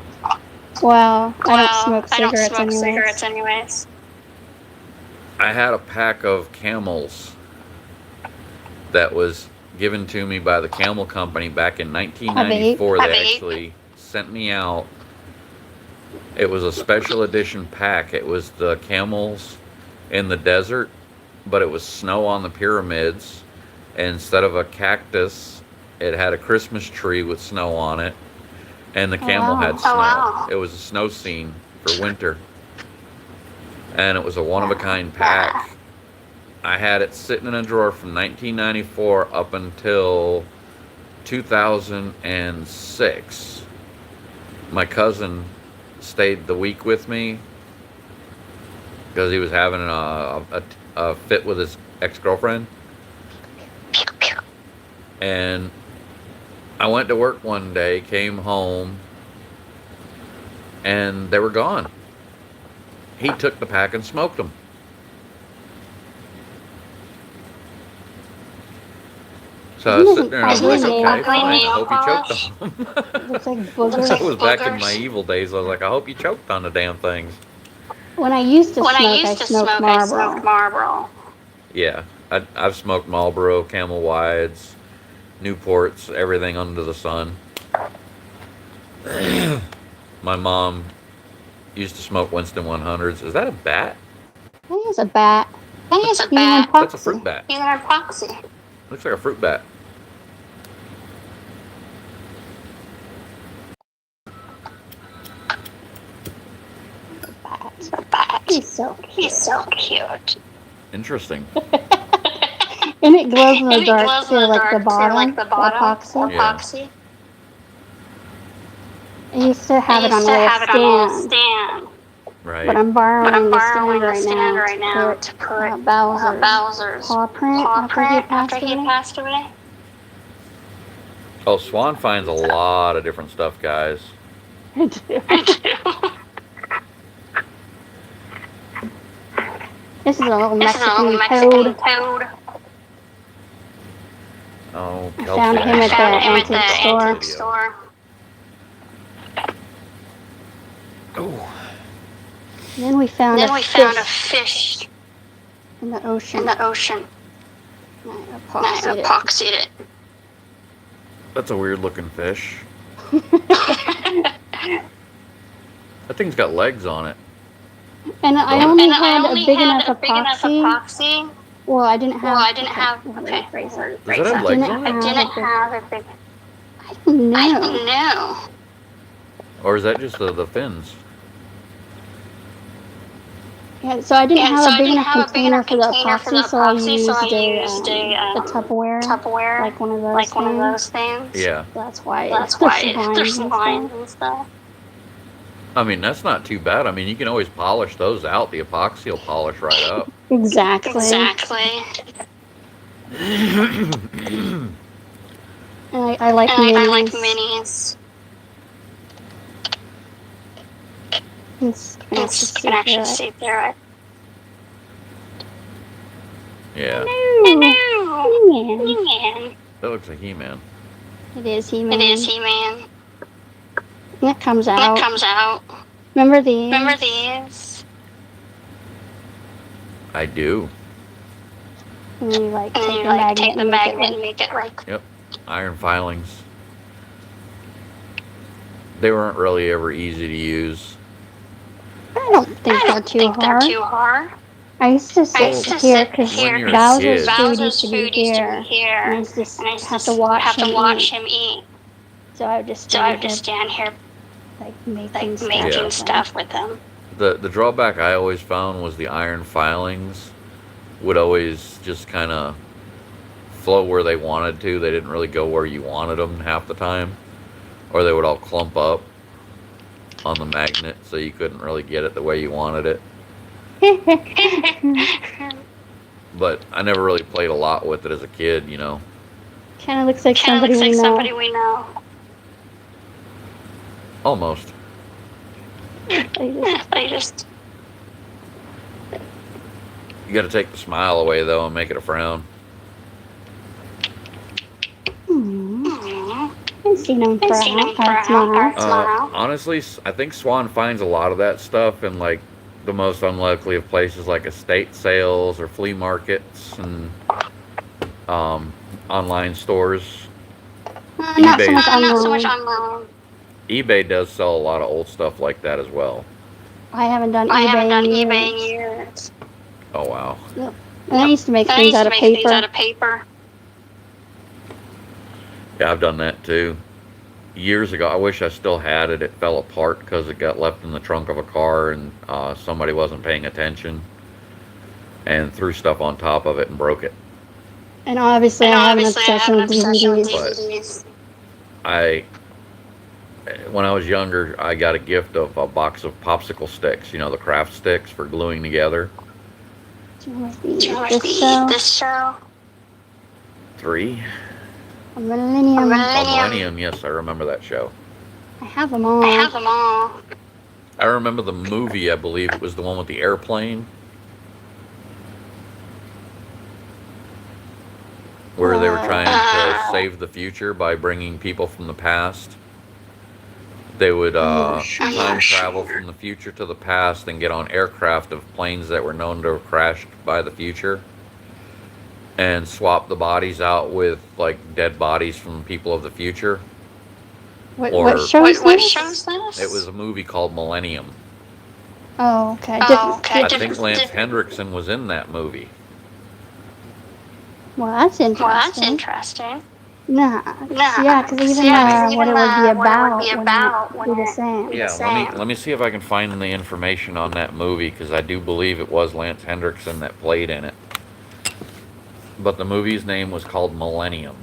Speaker 5: Well, I don't smoke
Speaker 4: I don't
Speaker 5: cigarettes
Speaker 4: smoke
Speaker 5: anyways.
Speaker 4: cigarettes anyways.
Speaker 1: I had a pack of Camels that was given to me by the Camel Company back in 1994.
Speaker 4: A vape?
Speaker 1: They actually sent me out. It was a special edition pack. It was the camels in the desert, but it was snow on the pyramids. And instead of a cactus, it had a Christmas tree with snow on it. And the camel
Speaker 5: wow.
Speaker 1: had snow.
Speaker 4: Oh, wow.
Speaker 1: It was a snow scene for winter. And it was a one-of-a-kind pack. I had it sitting in a drawer from 1994 up until 2006. My cousin stayed the week with me because he was having a fit with his ex-girlfriend. And I went to work one day, came home, and they were gone. He took the pack and smoked them. So I was sitting there and I was like, okay, fine. I hope you choked on them.
Speaker 5: Looks like boogers.
Speaker 1: It was back in my evil days. I was like, I hope you choked on the damn things.
Speaker 5: When I used to
Speaker 4: When
Speaker 5: smoke,
Speaker 4: I used to
Speaker 5: smoked
Speaker 4: smoke,
Speaker 5: Marlboro.
Speaker 4: I smoked Marlboro.
Speaker 1: Yeah, I've smoked Marlboro, Camel Wides, Newports, everything under the sun. My mom used to smoke Winston 100s. Is that a bat?
Speaker 5: I think it's a bat.
Speaker 4: I think it's a
Speaker 5: Even
Speaker 4: bat.
Speaker 1: That's a
Speaker 5: epoxy.
Speaker 1: fruit bat.
Speaker 4: Even epoxy.
Speaker 1: Looks like a fruit bat.
Speaker 5: Bat. He's so cute.
Speaker 4: He's so cute.
Speaker 1: Interesting.
Speaker 5: And it glows in the
Speaker 4: And it
Speaker 5: dark
Speaker 4: glows
Speaker 5: too,
Speaker 4: in the
Speaker 5: like
Speaker 4: dark
Speaker 5: the
Speaker 4: too,
Speaker 5: bottom.
Speaker 4: like the bottom.
Speaker 5: Epoxy.
Speaker 1: Yeah.
Speaker 4: Epoxy.
Speaker 5: I used to have
Speaker 4: I
Speaker 5: it on
Speaker 4: used
Speaker 5: a
Speaker 4: to
Speaker 5: little
Speaker 4: have it on a little
Speaker 5: stand.
Speaker 4: stand.
Speaker 1: Right.
Speaker 5: But I'm borrowing the stand
Speaker 4: the
Speaker 5: right
Speaker 4: stand
Speaker 5: now
Speaker 4: right now
Speaker 5: to
Speaker 4: to
Speaker 5: put
Speaker 4: put
Speaker 5: Bowser's paw print after he passed away.
Speaker 4: away.
Speaker 1: Oh, Swan finds a lot of different stuff, guys.
Speaker 5: I do. This is a little
Speaker 4: This is a little
Speaker 5: Mexican
Speaker 4: Mexican
Speaker 5: toad.
Speaker 4: toad.
Speaker 1: Oh,
Speaker 5: I
Speaker 1: Kelsey.
Speaker 5: found him at the
Speaker 4: Found him at
Speaker 5: antique
Speaker 4: the
Speaker 5: store.
Speaker 4: antique store.
Speaker 1: Oh.
Speaker 5: Then we found
Speaker 4: Then
Speaker 5: a
Speaker 4: we
Speaker 5: fish
Speaker 4: found a fish
Speaker 5: in the ocean.
Speaker 4: in the ocean.
Speaker 5: I
Speaker 4: And I
Speaker 5: epoxied it.
Speaker 4: epoxied it.
Speaker 1: That's a weird looking fish. That thing's got legs on it.
Speaker 5: And I
Speaker 1: Don't it?
Speaker 5: only had a big enough epoxy.
Speaker 4: epoxy.
Speaker 5: Well, I didn't have.
Speaker 4: Well, I didn't
Speaker 5: okay,
Speaker 4: have.
Speaker 5: let me
Speaker 4: Okay,
Speaker 5: rephrase that.
Speaker 1: Does it have legs on
Speaker 4: I
Speaker 1: it?
Speaker 4: didn't have a big.
Speaker 5: I don't know.
Speaker 4: I don't know.
Speaker 1: Or is that just the fins?
Speaker 5: Yeah, so I didn't
Speaker 4: Yeah,
Speaker 5: have
Speaker 4: so
Speaker 5: a
Speaker 4: I
Speaker 5: big
Speaker 4: didn't
Speaker 5: enough
Speaker 4: have a big
Speaker 5: container
Speaker 4: enough
Speaker 5: for the
Speaker 4: container for the
Speaker 5: epoxy, so I
Speaker 4: epoxy, so I
Speaker 5: used
Speaker 4: used
Speaker 5: a Tupperware,
Speaker 4: Tupperware,
Speaker 5: like one of those
Speaker 4: like
Speaker 5: things.
Speaker 4: one of those things.
Speaker 1: Yeah.
Speaker 5: That's why
Speaker 4: That's
Speaker 5: there's
Speaker 4: why
Speaker 5: some
Speaker 4: there's some
Speaker 5: lines
Speaker 4: lines
Speaker 5: and
Speaker 4: and stuff.
Speaker 1: I mean, that's not too bad. I mean, you can always polish those out. The epoxy will polish right up.
Speaker 5: Exactly.
Speaker 4: Exactly.
Speaker 5: And I like
Speaker 4: And
Speaker 5: minis.
Speaker 4: I like minis.
Speaker 5: It's
Speaker 4: You can actually see through it.
Speaker 1: Yeah.
Speaker 5: He-Man.
Speaker 4: He-Man.
Speaker 1: That looks like He-Man.
Speaker 5: It is He-Man.
Speaker 4: It is He-Man.
Speaker 5: And it comes
Speaker 4: And
Speaker 5: out.
Speaker 4: it comes out.
Speaker 5: Remember these?
Speaker 4: Remember these?
Speaker 1: I do.
Speaker 5: And you like
Speaker 4: And
Speaker 5: take
Speaker 4: you
Speaker 5: the
Speaker 4: like
Speaker 5: magnet
Speaker 4: take the
Speaker 5: and make it
Speaker 4: magnet and
Speaker 5: like.
Speaker 4: make it like.
Speaker 1: Yep. Iron filings. They weren't really ever easy to use.
Speaker 5: I don't think they're too hard.
Speaker 4: They're too hard.
Speaker 5: I used to sit here because
Speaker 1: When you're a
Speaker 5: Bowser's
Speaker 1: kid.
Speaker 5: food used to be here, and I used to have to watch him eat.
Speaker 4: him eat.
Speaker 5: So I would just
Speaker 4: So I would
Speaker 5: stand
Speaker 4: just
Speaker 5: here,
Speaker 4: stand here
Speaker 5: like making
Speaker 4: like
Speaker 5: stuff.
Speaker 4: making
Speaker 5: with
Speaker 4: stuff with them.
Speaker 1: The drawback I always found was the iron filings would always just kind of flow where they wanted to. They didn't really go where you wanted them half the time. Or they would all clump up on the magnet so you couldn't really get it the way you wanted it. But I never really played a lot with it as a kid, you know.
Speaker 5: Kind of looks like somebody we know.
Speaker 4: Somebody we know.
Speaker 1: Almost.
Speaker 5: I
Speaker 4: just
Speaker 1: You got to take the smile away though and make it a frown.
Speaker 5: I've seen him for a smile.
Speaker 1: Honestly, I think Swan finds a lot of that stuff in like the most unlikely of places, like estate sales or flea markets and online stores.
Speaker 5: Not so much
Speaker 4: online.
Speaker 1: eBay does sell a lot of old stuff like that as well.
Speaker 5: I haven't done eBay in years.
Speaker 1: Oh wow.
Speaker 5: Yep. And I used to make things out of
Speaker 4: paper.
Speaker 1: Yeah, I've done that too. Years ago, I wish I still had it. It fell apart because it got left in the trunk of a car and somebody wasn't paying attention and threw stuff on top of it and broke it.
Speaker 5: And obviously I have an obsession with DVDs.
Speaker 1: When I was younger, I got a gift of a box of popsicle sticks, you know, the craft sticks for gluing together.
Speaker 5: Do you remember this show?
Speaker 1: 3?
Speaker 5: A Millennium.
Speaker 1: Oh, Millennium, yes, I remember that show.
Speaker 5: I have them all.
Speaker 1: I remember the movie, I believe it was the one with the airplane. Where they were trying to save the future by bringing people from the past. They would time travel from the future to the past and get on aircraft of planes that were known to have crashed by the future. And swap the bodies out with like dead bodies from people of the future.
Speaker 5: What show is this?
Speaker 1: It was a movie called Millennium.
Speaker 5: Oh, okay.
Speaker 1: I think Lance Hendrickson was in that movie.
Speaker 5: Well, that's interesting. Nah. Yeah, because even what it would be about wouldn't be the same.
Speaker 1: Yeah, let me see if I can find the information on that movie, because I do believe it was Lance Hendrickson that played in it. But the movie's name was called Millennium.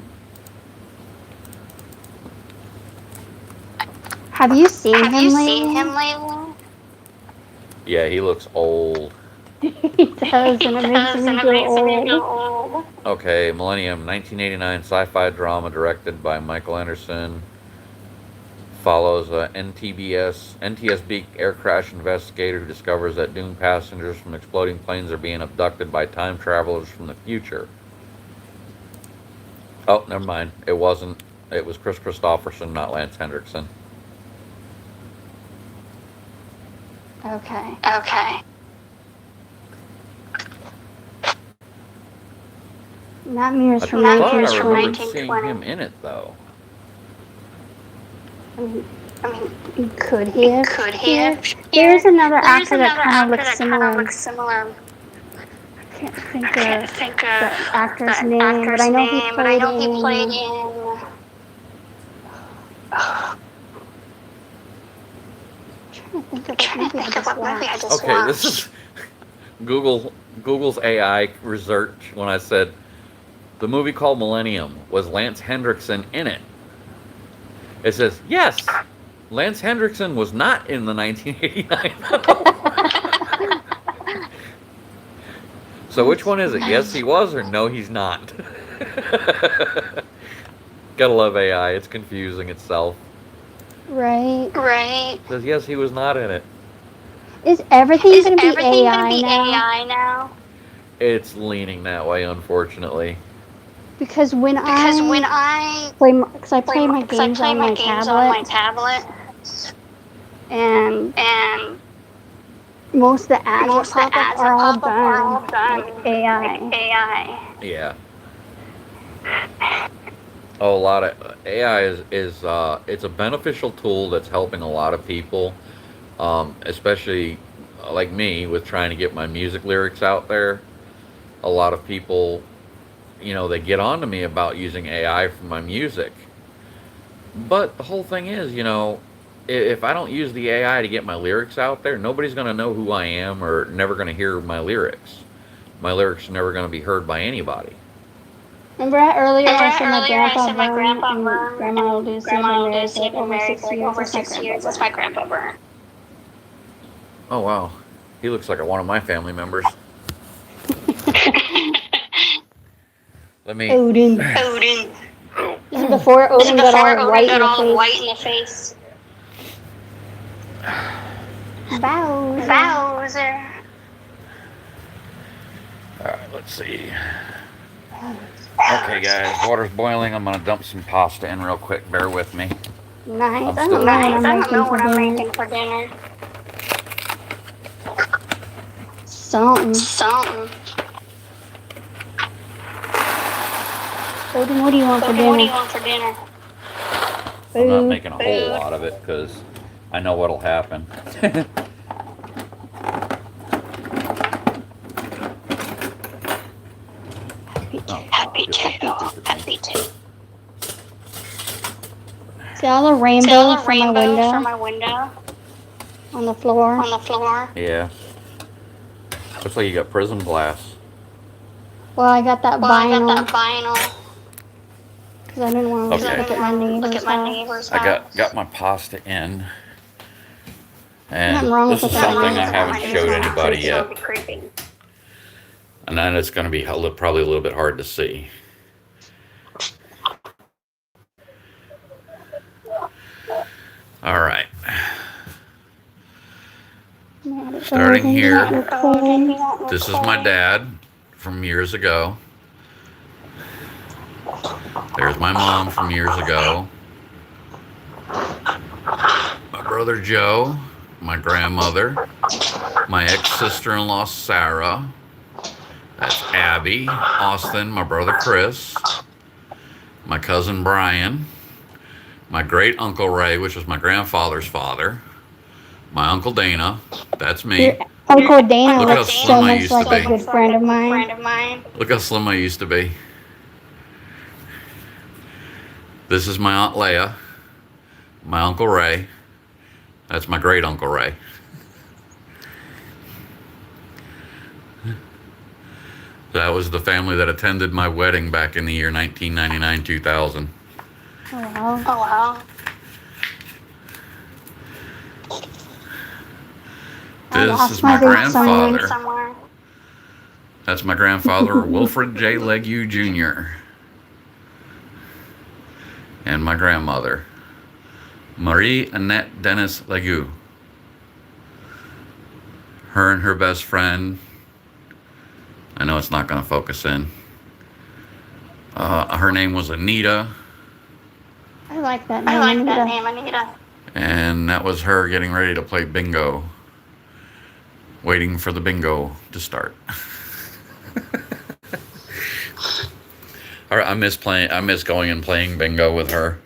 Speaker 5: Have you seen him lately?
Speaker 1: Yeah, he looks old.
Speaker 5: He does, and it makes me feel old.
Speaker 1: Okay, Millennium, 1989 sci-fi drama directed by Michael Anderson. Follows a NTSB air crash investigator who discovers that doomed passengers from exploding planes are being abducted by time travelers from the future. Oh, never mind. It wasn't. It was Chris Christopherson, not Lance Hendrickson.
Speaker 5: Okay.
Speaker 4: Okay.
Speaker 5: Nightmares from
Speaker 1: I thought I remembered
Speaker 5: 1920.
Speaker 1: seeing him in it, though.
Speaker 5: I mean,
Speaker 4: I mean,
Speaker 5: could he have?
Speaker 4: could he have?
Speaker 5: There's another
Speaker 4: There's
Speaker 5: actor that
Speaker 4: another
Speaker 5: kind of
Speaker 4: actor
Speaker 5: looks
Speaker 4: that kind of
Speaker 5: similar.
Speaker 4: looks similar.
Speaker 5: I can't think
Speaker 4: Can't
Speaker 5: of
Speaker 4: think
Speaker 5: the
Speaker 4: of
Speaker 5: actor's
Speaker 4: the
Speaker 5: name, but
Speaker 4: actor's
Speaker 5: I know he
Speaker 4: name, but I
Speaker 5: played
Speaker 4: know he played
Speaker 5: in.
Speaker 4: in.
Speaker 5: I'm trying to think of
Speaker 4: Trying
Speaker 5: what
Speaker 4: to
Speaker 5: movie I
Speaker 4: think of
Speaker 5: just
Speaker 4: what movie I
Speaker 5: watched.
Speaker 4: just
Speaker 1: Okay,
Speaker 4: watched.
Speaker 1: this is Google's AI research when I said the movie called Millennium was Lance Hendrickson in it. It says yes, Lance Hendrickson was not in the 1989 film. So which one is it? Yes, he was, or no, he's not. Gotta love AI. It's confusing itself.
Speaker 5: Right.
Speaker 4: Right.
Speaker 1: It says yes, he was not in it.
Speaker 5: Is everything
Speaker 4: Is
Speaker 5: going to be
Speaker 4: everything
Speaker 5: AI
Speaker 4: gonna be
Speaker 5: now?
Speaker 4: AI now?
Speaker 1: It's leaning that way, unfortunately.
Speaker 5: Because when
Speaker 4: I
Speaker 5: play, because I play my
Speaker 4: because I
Speaker 5: games
Speaker 4: play
Speaker 5: on
Speaker 4: my
Speaker 5: my
Speaker 4: games on my
Speaker 5: tablet,
Speaker 4: tablet,
Speaker 5: and
Speaker 4: and
Speaker 5: most of the ads that
Speaker 4: most of the
Speaker 5: pop up
Speaker 4: ads
Speaker 5: are
Speaker 4: that
Speaker 5: all
Speaker 4: pop up are all
Speaker 5: done
Speaker 4: done
Speaker 5: like AI.
Speaker 4: like AI.
Speaker 1: Yeah. Oh, a lot of AI is it's a beneficial tool that's helping a lot of people, especially like me with trying to get my music lyrics out there. A lot of people, they get on to me about using AI for my music. But the whole thing is, if I don't use the AI to get my lyrics out there, nobody's going to know who I am or never going to hear my lyrics. My lyrics are never going to be heard by anybody.
Speaker 5: Remember earlier I said my
Speaker 4: Earlier, I
Speaker 5: grandpa
Speaker 4: said my
Speaker 5: Vern
Speaker 4: grandpa
Speaker 5: and
Speaker 4: Vern
Speaker 5: Grandma
Speaker 4: and
Speaker 5: Lucy have been
Speaker 4: Grandma
Speaker 5: married for
Speaker 4: Lucy
Speaker 5: like
Speaker 4: have been
Speaker 5: over
Speaker 4: married for
Speaker 5: 6
Speaker 4: like
Speaker 5: years.
Speaker 4: over
Speaker 5: That's my
Speaker 4: 6 years.
Speaker 5: grandpa
Speaker 4: That's my
Speaker 5: Vern.
Speaker 4: grandpa Vern.
Speaker 1: Oh, wow. He looks like one of my family members. Let me.
Speaker 5: Odin.
Speaker 4: Odin.
Speaker 5: This is before
Speaker 4: This is
Speaker 5: Odin got
Speaker 4: before
Speaker 5: all
Speaker 4: Odin
Speaker 5: white in
Speaker 4: got
Speaker 5: the
Speaker 4: all white
Speaker 5: face.
Speaker 4: in the face.
Speaker 5: Bowser.
Speaker 4: Bowser.
Speaker 1: Alright, let's see. Okay, guys, water's boiling. I'm going to dump some pasta in real quick. Bear with me.
Speaker 5: Nice.
Speaker 1: I'm
Speaker 5: I
Speaker 1: still
Speaker 5: don't know what
Speaker 1: cooking.
Speaker 5: I'm
Speaker 4: I don't
Speaker 5: making
Speaker 4: know
Speaker 5: for
Speaker 4: what I'm
Speaker 5: dinner.
Speaker 4: making for dinner.
Speaker 5: Something.
Speaker 4: Something.
Speaker 5: Odin, what do you want for
Speaker 4: Odin, what do you
Speaker 5: dinner?
Speaker 4: want for dinner?
Speaker 1: I'm not
Speaker 5: Food.
Speaker 1: making a whole lot of it because I know what'll happen.
Speaker 4: Happy too. Happy too.
Speaker 5: See all the
Speaker 4: See all
Speaker 5: rainbows
Speaker 4: the
Speaker 5: from my
Speaker 4: rainbows from
Speaker 5: window
Speaker 4: my window
Speaker 5: on the floor?
Speaker 4: on the floor.
Speaker 1: Yeah. Looks like you got prison glass.
Speaker 5: Well, I got that
Speaker 4: Well, I got
Speaker 5: vinyl
Speaker 4: that vinyl
Speaker 5: because I didn't want to
Speaker 1: Okay.
Speaker 5: look at my
Speaker 4: look
Speaker 5: neighbor's
Speaker 4: at my
Speaker 5: house.
Speaker 4: neighbor's
Speaker 1: I
Speaker 4: house.
Speaker 1: got my pasta in. And
Speaker 5: Nothing wrong
Speaker 1: this
Speaker 5: with
Speaker 1: is
Speaker 5: looking at
Speaker 1: something
Speaker 5: my
Speaker 1: I
Speaker 5: neighbor's
Speaker 1: haven't
Speaker 5: house.
Speaker 1: showed
Speaker 5: It's not
Speaker 1: anybody
Speaker 5: creepy.
Speaker 1: yet.
Speaker 4: Be creepy.
Speaker 1: And then it's going to be probably a little bit hard to see. All right. Starting here, this is my dad from years ago. There's my mom from years ago. My brother Joe, my grandmother, my ex-sister-in-law Sarah. That's Abby, Austin, my brother Chris, my cousin Brian, my great uncle Ray, which was my grandfather's father, my uncle Dana, that's me.
Speaker 5: Your Uncle Dana
Speaker 1: Look how
Speaker 5: looks
Speaker 1: slim
Speaker 5: so
Speaker 1: I
Speaker 5: much
Speaker 1: used
Speaker 5: like
Speaker 1: to
Speaker 5: a
Speaker 1: be.
Speaker 5: good friend of mine.
Speaker 1: Look how slim I used to be. This is my Aunt Leah, my Uncle Ray. That's my great Uncle Ray. That was the family that attended my wedding back in the year 1999-2000.
Speaker 5: Oh, wow.
Speaker 4: Oh wow.
Speaker 1: This is my grandfather. That's my grandfather, Wilfred J. Legue Jr. And my grandmother, Marie Annette Dennis Legue. Her and her best friend. I know it's not going to focus in. Her name was Anita.
Speaker 5: I like that name, Anita.
Speaker 1: And that was her getting ready to play bingo. Waiting for the bingo to start. I miss going and playing bingo with her.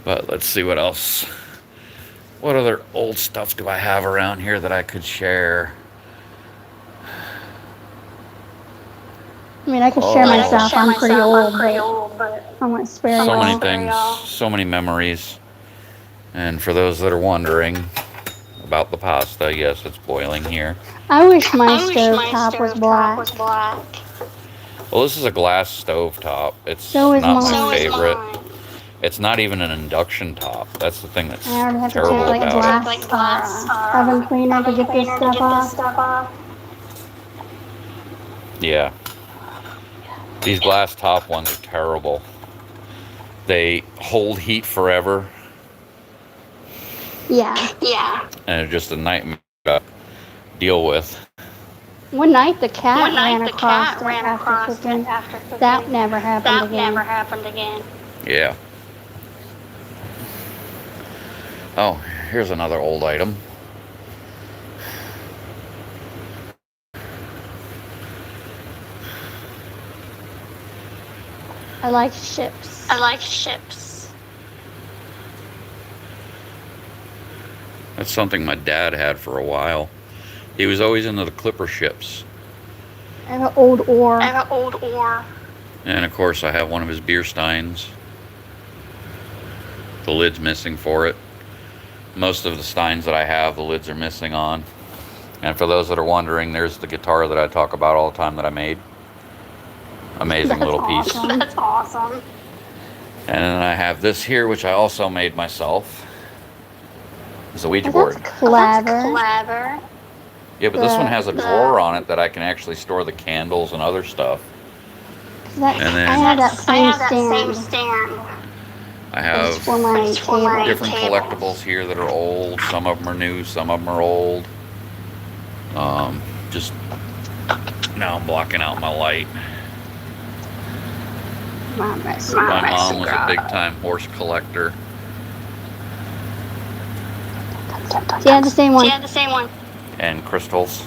Speaker 1: But let's see what else. What other old stuff do I have around here that I could share?
Speaker 5: I mean, I could share myself. I'm pretty old, but I want to spare y'all.
Speaker 1: So many things, so many memories. And for those that are wondering about the pasta, yes, it's boiling here.
Speaker 5: I wish my stove top was black.
Speaker 1: Well, this is a glass stove top. It's
Speaker 5: So is
Speaker 1: not
Speaker 5: mine.
Speaker 1: my favorite. It's not even an induction top. That's the thing that's
Speaker 5: I already have to
Speaker 1: terrible
Speaker 5: take
Speaker 1: about
Speaker 5: glass oven cleaner to get this stuff off.
Speaker 1: it. Yeah. These glass top ones are terrible. They hold heat forever.
Speaker 5: Yeah.
Speaker 1: And it's just a nightmare to deal with.
Speaker 5: One night the cat ran across it after cooking. That never happened again.
Speaker 1: Yeah. Oh, here's another old item.
Speaker 5: I like ships.
Speaker 1: That's something my dad had for a while. He was always into the clipper ships.
Speaker 5: I have an old oar.
Speaker 1: And of course I have one of his beer steins. The lid's missing for it. Most of the steins that I have, the lids are missing on. And for those that are wondering, there's the guitar that I talk about all the time that I made. Amazing little piece.
Speaker 5: That's awesome.
Speaker 1: And then I have this here, which I also made myself. It's a Ouija board.
Speaker 5: That's clever.
Speaker 1: Yeah, but this one has a drawer on it that I can actually store the candles and other stuff.
Speaker 5: I have that same stand.
Speaker 1: I have
Speaker 5: It's for my table.
Speaker 1: different collectibles here that are old. Some of them are new, some of them are old. Just now I'm blocking out my light. My mom was a big time horse collector.
Speaker 5: She had the same one.
Speaker 1: And crystals.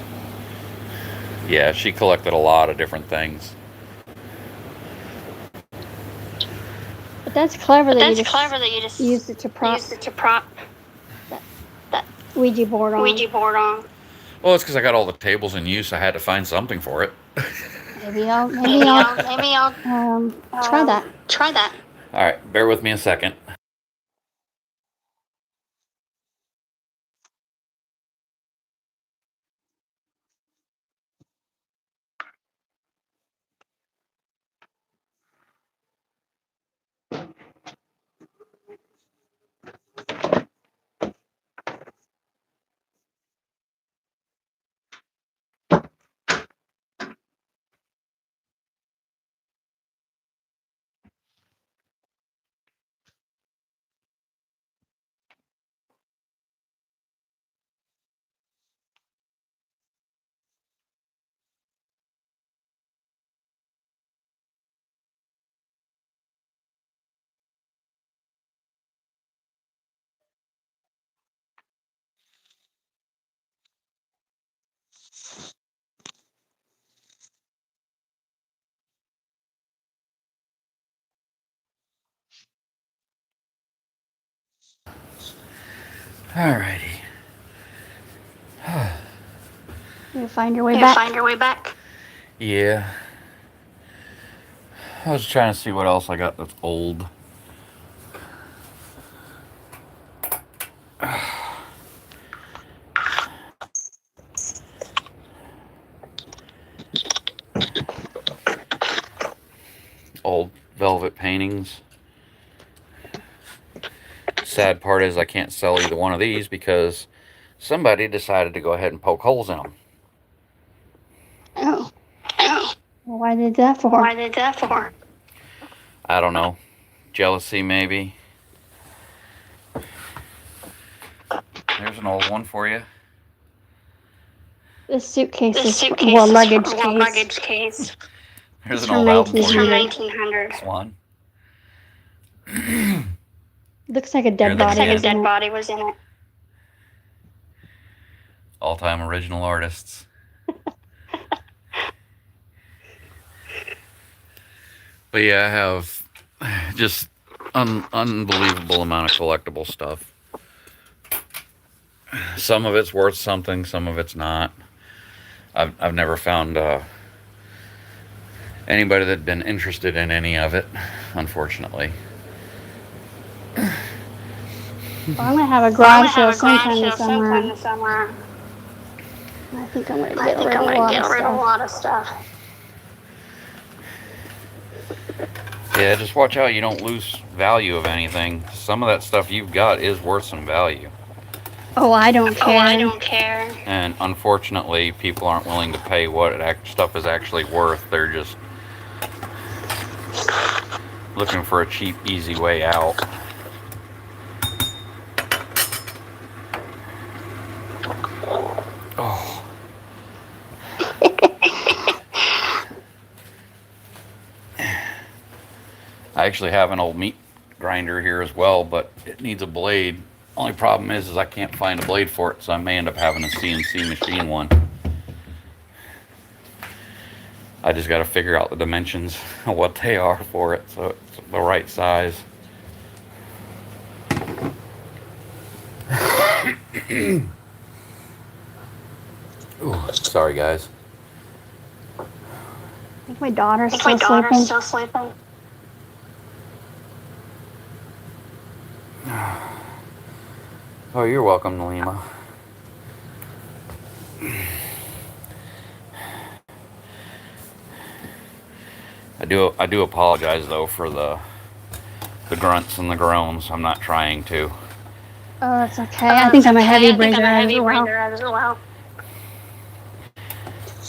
Speaker 1: Yeah, she collected a lot of different things.
Speaker 5: But that's clever that you just used it to prop that Ouija board on.
Speaker 1: Well, it's because I got all the tables in use. I had to find something for it.
Speaker 5: Maybe I'll try that.
Speaker 1: All right, bear with me a second. Alrighty.
Speaker 5: You find your way back.
Speaker 1: Yeah. I was trying to see what else I got that's old. Old velvet paintings. sad part is I can't sell either one of these because somebody decided to go ahead and poke holes in them.
Speaker 5: Oh. Well, why did that for?
Speaker 1: I don't know. Jealousy, maybe. There's an old one for you.
Speaker 5: This suitcase is luggage case.
Speaker 1: There's
Speaker 5: It's
Speaker 1: an
Speaker 5: from
Speaker 1: old album for you.
Speaker 5: 1900.
Speaker 1: Swan.
Speaker 5: Looks like a dead body was in it.
Speaker 1: All-time original artists. But yeah, I have just unbelievable amount of collectible stuff. Some of it's worth something, some of it's not. I've never found anybody that'd been interested in any of it, unfortunately.
Speaker 5: Well, I'm gonna have a garage sale sometime this summer. I think I'm gonna get rid of a lot of stuff.
Speaker 1: Yeah, just watch out you don't lose value of anything. Some of that stuff you've got is worth some value.
Speaker 5: Oh, I don't care.
Speaker 1: And unfortunately, people aren't willing to pay what stuff is actually worth. They're just looking for a cheap, easy way out. Oh. I actually have an old meat grinder here as well, but it needs a blade. Only problem is I can't find a blade for it, so I may end up having a CNC machine one. I just got to figure out the dimensions of what they are for it, so it's the right size. Ooh, sorry guys.
Speaker 5: I think my daughter's still sleeping.
Speaker 1: Oh, you're welcome, Nalima. I do apologize though for the grunts and the groans. I'm not trying to.
Speaker 5: Oh, that's okay. I think I'm a heavy breather as well.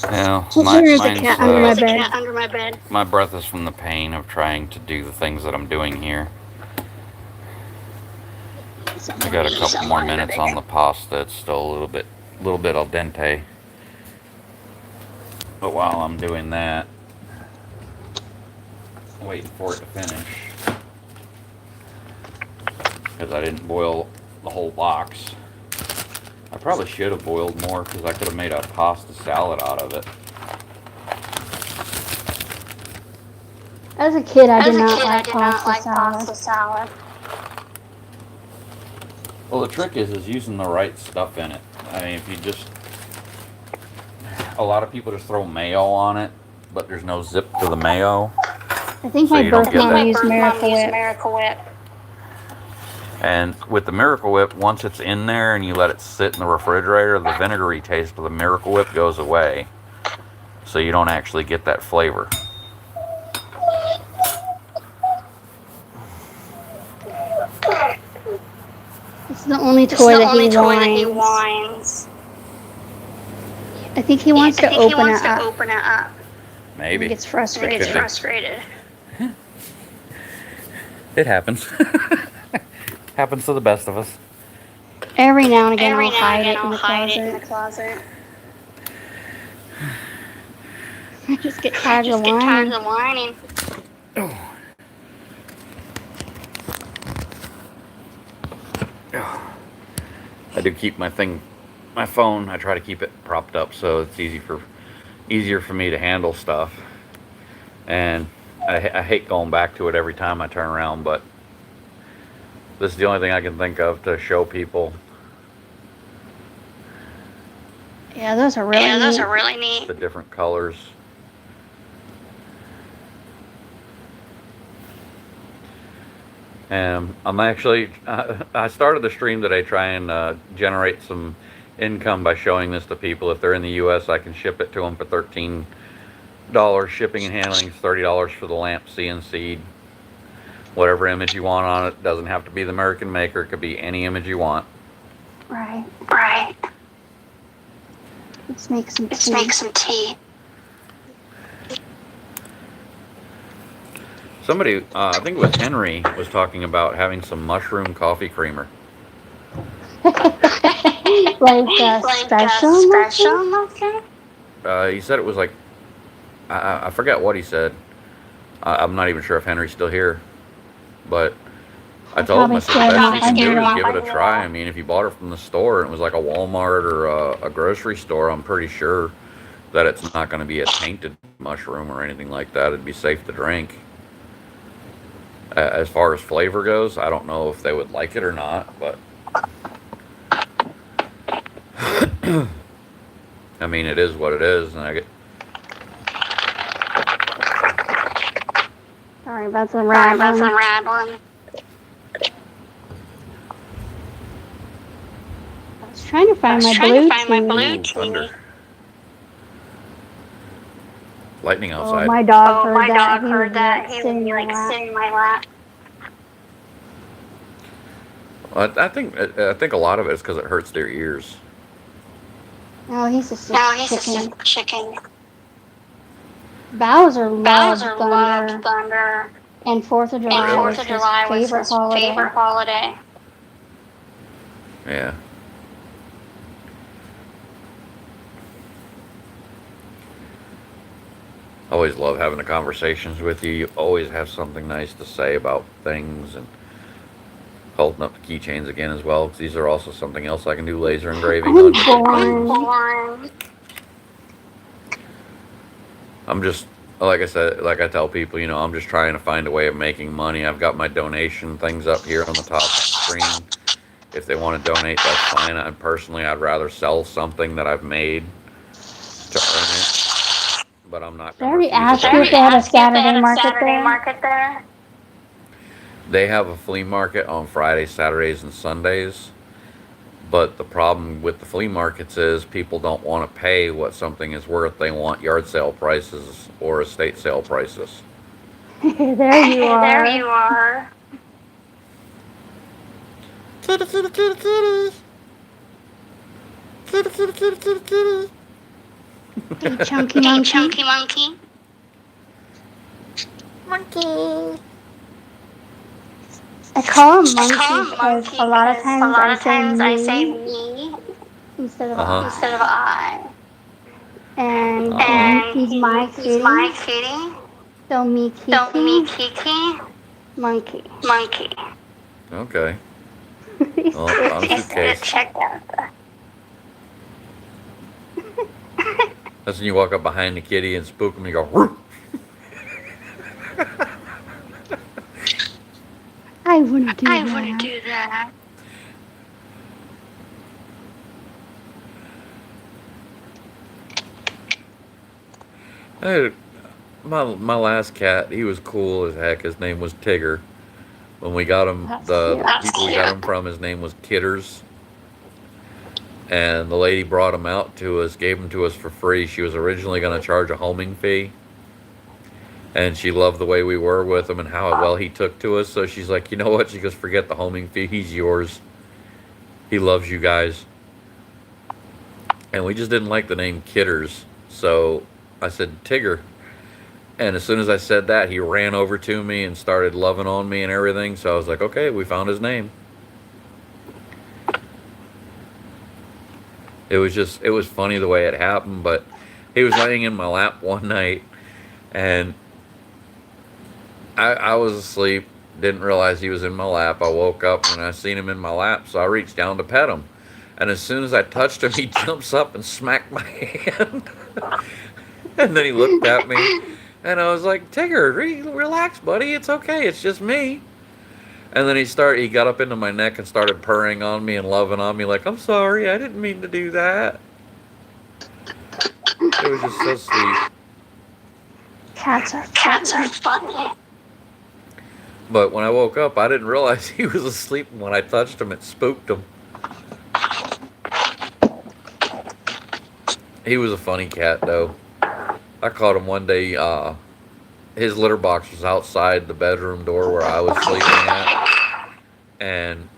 Speaker 1: Yeah,
Speaker 5: There's a cat under my bed.
Speaker 1: My breath is from the pain of trying to do the things that I'm doing here. I got a couple more minutes on the pasta. It's still a little bit al dente. But while I'm doing that, waiting for it to finish, because I didn't boil the whole box. I probably should have boiled more because I could have made a pasta salad out of it.
Speaker 5: As a kid, I did not like pasta salad.
Speaker 1: Well, the trick is using the right stuff in it. I mean, if you just... A lot of people just throw mayo on it, but there's no zip to the mayo.
Speaker 5: I think my birth mom used Miracle Whip.
Speaker 1: And with the Miracle Whip, once it's in there and you let it sit in the refrigerator, the vinegary taste of the Miracle Whip goes away. So you don't actually get that flavor.
Speaker 5: It's the only toy that he whines. I think he wants to open it up.
Speaker 1: Maybe.
Speaker 5: He gets frustrated.
Speaker 1: It happens. Happens to the best of us.
Speaker 5: Every now and again, I'll hide it in the closet. I just get tired of whining.
Speaker 1: Oh. I do keep my phone. I try to keep it propped up so it's easier for me to handle stuff. And I hate going back to it every time I turn around, but this is the only thing I can think of to show people.
Speaker 5: Yeah, those are really neat.
Speaker 1: The different colors. And I'm actually, I started the stream today trying to generate some income by showing this to people. If they're in the U.S., I can ship it to them for $13 shipping and handling, $30 for the lamp CNC'd. Whatever image you want on it. Doesn't have to be the Merican Maker. It could be any image you want.
Speaker 5: Right.
Speaker 3: Right.
Speaker 5: Let's make some
Speaker 3: Let's
Speaker 5: tea.
Speaker 3: make some tea.
Speaker 1: Somebody, I think it was Henry, was talking about having some mushroom coffee creamer.
Speaker 5: Like a
Speaker 3: Like a
Speaker 5: special mushroom?
Speaker 3: special mushroom?
Speaker 1: He said it was like, I forget what he said. I'm not even sure if Henry's still here. But I told him, I said, the best you can do is give it a try. I mean, if you bought it from the store and it was like a Walmart or a grocery store, I'm pretty sure that it's not going to be a tainted mushroom or anything like that. It'd be safe to drink. As far as flavor goes, I don't know if they would like it or not, but I mean, it is what it is, and I get.
Speaker 5: Sorry about the
Speaker 3: Sorry about some
Speaker 5: rattling.
Speaker 3: rattling.
Speaker 5: I was trying to find my blue
Speaker 1: Ooh, thunder. Lightning
Speaker 5: Oh,
Speaker 1: outside.
Speaker 5: my dog heard
Speaker 3: My
Speaker 5: that.
Speaker 3: dog
Speaker 5: He
Speaker 3: heard
Speaker 5: was
Speaker 3: that.
Speaker 5: like
Speaker 3: He
Speaker 5: sitting
Speaker 3: would be
Speaker 5: in my
Speaker 3: like
Speaker 5: lap.
Speaker 3: sitting in my lap.
Speaker 1: I think a lot of it is because it hurts their ears.
Speaker 5: No, he's just a
Speaker 3: No, he's
Speaker 5: chicken.
Speaker 3: just a chicken.
Speaker 5: Bowser loved
Speaker 3: Bowser
Speaker 5: thunder.
Speaker 3: loved thunder.
Speaker 5: And 4th of
Speaker 3: And
Speaker 5: July was
Speaker 3: 4th of
Speaker 5: his
Speaker 3: July was
Speaker 5: favorite
Speaker 3: his
Speaker 5: holiday.
Speaker 3: favorite holiday.
Speaker 1: Yeah. I always love having the conversations with you. You always have something nice to say about things, and holding up the keychains again as well, because these are also something else I can do laser engraving on different things.
Speaker 3: Born.
Speaker 1: I'm just, like I said, like I tell people, I'm just trying to find a way of making money. I've got my donation things up here on the top screen. If they want to donate, that's fine. I'd rather sell something that I've made to earn it. But I'm not going to
Speaker 5: Very
Speaker 1: refuse
Speaker 5: ask
Speaker 1: a
Speaker 5: you if they
Speaker 1: donation.
Speaker 5: had a Saturday market there.
Speaker 3: market there.
Speaker 1: They have a flea market on Fridays, Saturdays, and Sundays. But the problem with the flea markets is people don't want to pay what something is worth. They want yard sale prices or estate sale prices.
Speaker 5: There you are.
Speaker 3: There you are.
Speaker 5: Hey, chunky
Speaker 3: Hey,
Speaker 5: monkey.
Speaker 3: chunky monkey.
Speaker 5: I call him monkey
Speaker 3: Call him
Speaker 5: because
Speaker 3: monkey
Speaker 5: a lot of
Speaker 3: because
Speaker 5: times
Speaker 3: a lot of times I say
Speaker 5: me
Speaker 3: me
Speaker 5: instead of
Speaker 1: Uh-huh.
Speaker 3: instead of I.
Speaker 5: And
Speaker 1: Uh-huh.
Speaker 5: he's my
Speaker 3: He's my
Speaker 5: kitty.
Speaker 3: kitty.
Speaker 5: So me
Speaker 3: So me
Speaker 5: Kiki,
Speaker 3: Kiki.
Speaker 5: monkey.
Speaker 3: Monkey.
Speaker 1: Okay.
Speaker 5: He's
Speaker 1: Well,
Speaker 5: so
Speaker 1: on a
Speaker 5: cute.
Speaker 1: suitcase.
Speaker 3: Check out the.
Speaker 1: That's when you walk up behind the kitty and spook him and you go, "Roof."
Speaker 5: I wouldn't do
Speaker 3: I
Speaker 5: that.
Speaker 3: wouldn't do that.
Speaker 1: Hey, my last cat, he was cool as heck. His name was Tigger. When we got him,
Speaker 5: That's
Speaker 1: the
Speaker 5: cute.
Speaker 1: people we got him from, his name was Kitters. And the lady brought him out to us, gave him to us for free. She was originally going to charge a homing fee. And she loved the way we were with him and how well he took to us. So she's like, you know what? She goes, forget the homing fee. He's yours. He loves you guys. And we just didn't like the name Kitters. So I said, Tigger. And as soon as I said that, he ran over to me and started loving on me and everything. So I was like, okay, we found his name. It was funny the way it happened, but he was laying in my lap one night, and I was asleep, didn't realize he was in my lap. I woke up and I seen him in my lap, so I reached down to pet him. And as soon as I touched him, he jumps up and smacked my hand. And then he looked at me, and I was like, Tigger, relax, buddy. It's okay. It's just me. And then he got up into my neck and started purring on me and loving on me like, I'm sorry, I didn't mean to do that. It was just so sweet.
Speaker 5: Cats are
Speaker 3: funny.
Speaker 1: But when I woke up, I didn't realize he was asleep. And when I touched him, it spooked him. He was a funny cat, though. I caught him one day. his litter box was outside the bedroom door where I was sleeping at, and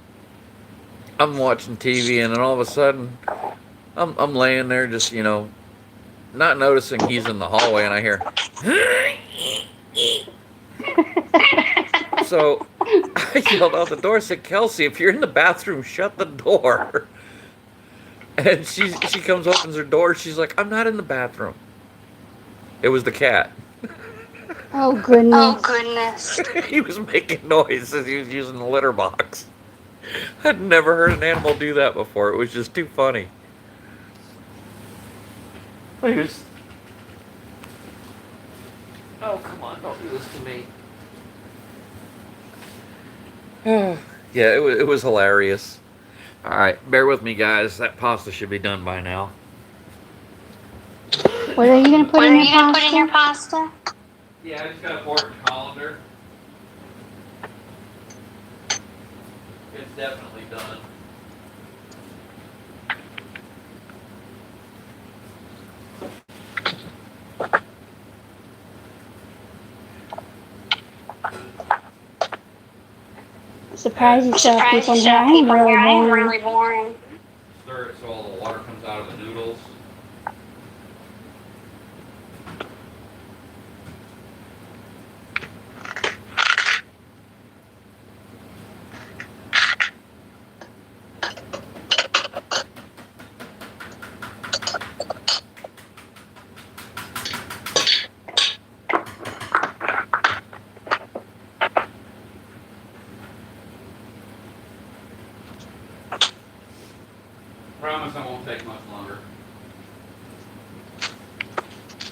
Speaker 1: I'm watching TV, and then all of a sudden, I'm laying there just not noticing he's in the hallway, and I hear. So I yelled out the door, said, "Kelsey, if you're in the bathroom, shut the door." And she comes, opens her door. She's like, "I'm not in the bathroom." It was the cat.
Speaker 5: Oh goodness.
Speaker 4: Oh goodness.
Speaker 1: He was making noises. He was using the litter box. I'd never heard an animal do that before. It was just too funny. He was... Oh, come on. Don't do this to me. Yeah, it was hilarious. All right, bear with me, guys. That pasta should be done by now.
Speaker 5: What are you gonna put
Speaker 4: What
Speaker 5: in
Speaker 4: are
Speaker 5: your
Speaker 4: you gonna put in your
Speaker 5: pasta?
Speaker 4: pasta?
Speaker 1: Yeah, I just got to pour it in colander. It's definitely done.
Speaker 5: Surprise yourself,
Speaker 4: Surprise
Speaker 5: people.
Speaker 4: yourself,
Speaker 5: I am
Speaker 4: people.
Speaker 5: really
Speaker 4: I am
Speaker 5: boring.
Speaker 4: really boring.
Speaker 1: Stir it so all the water comes out of the noodles. Promise it won't take much longer.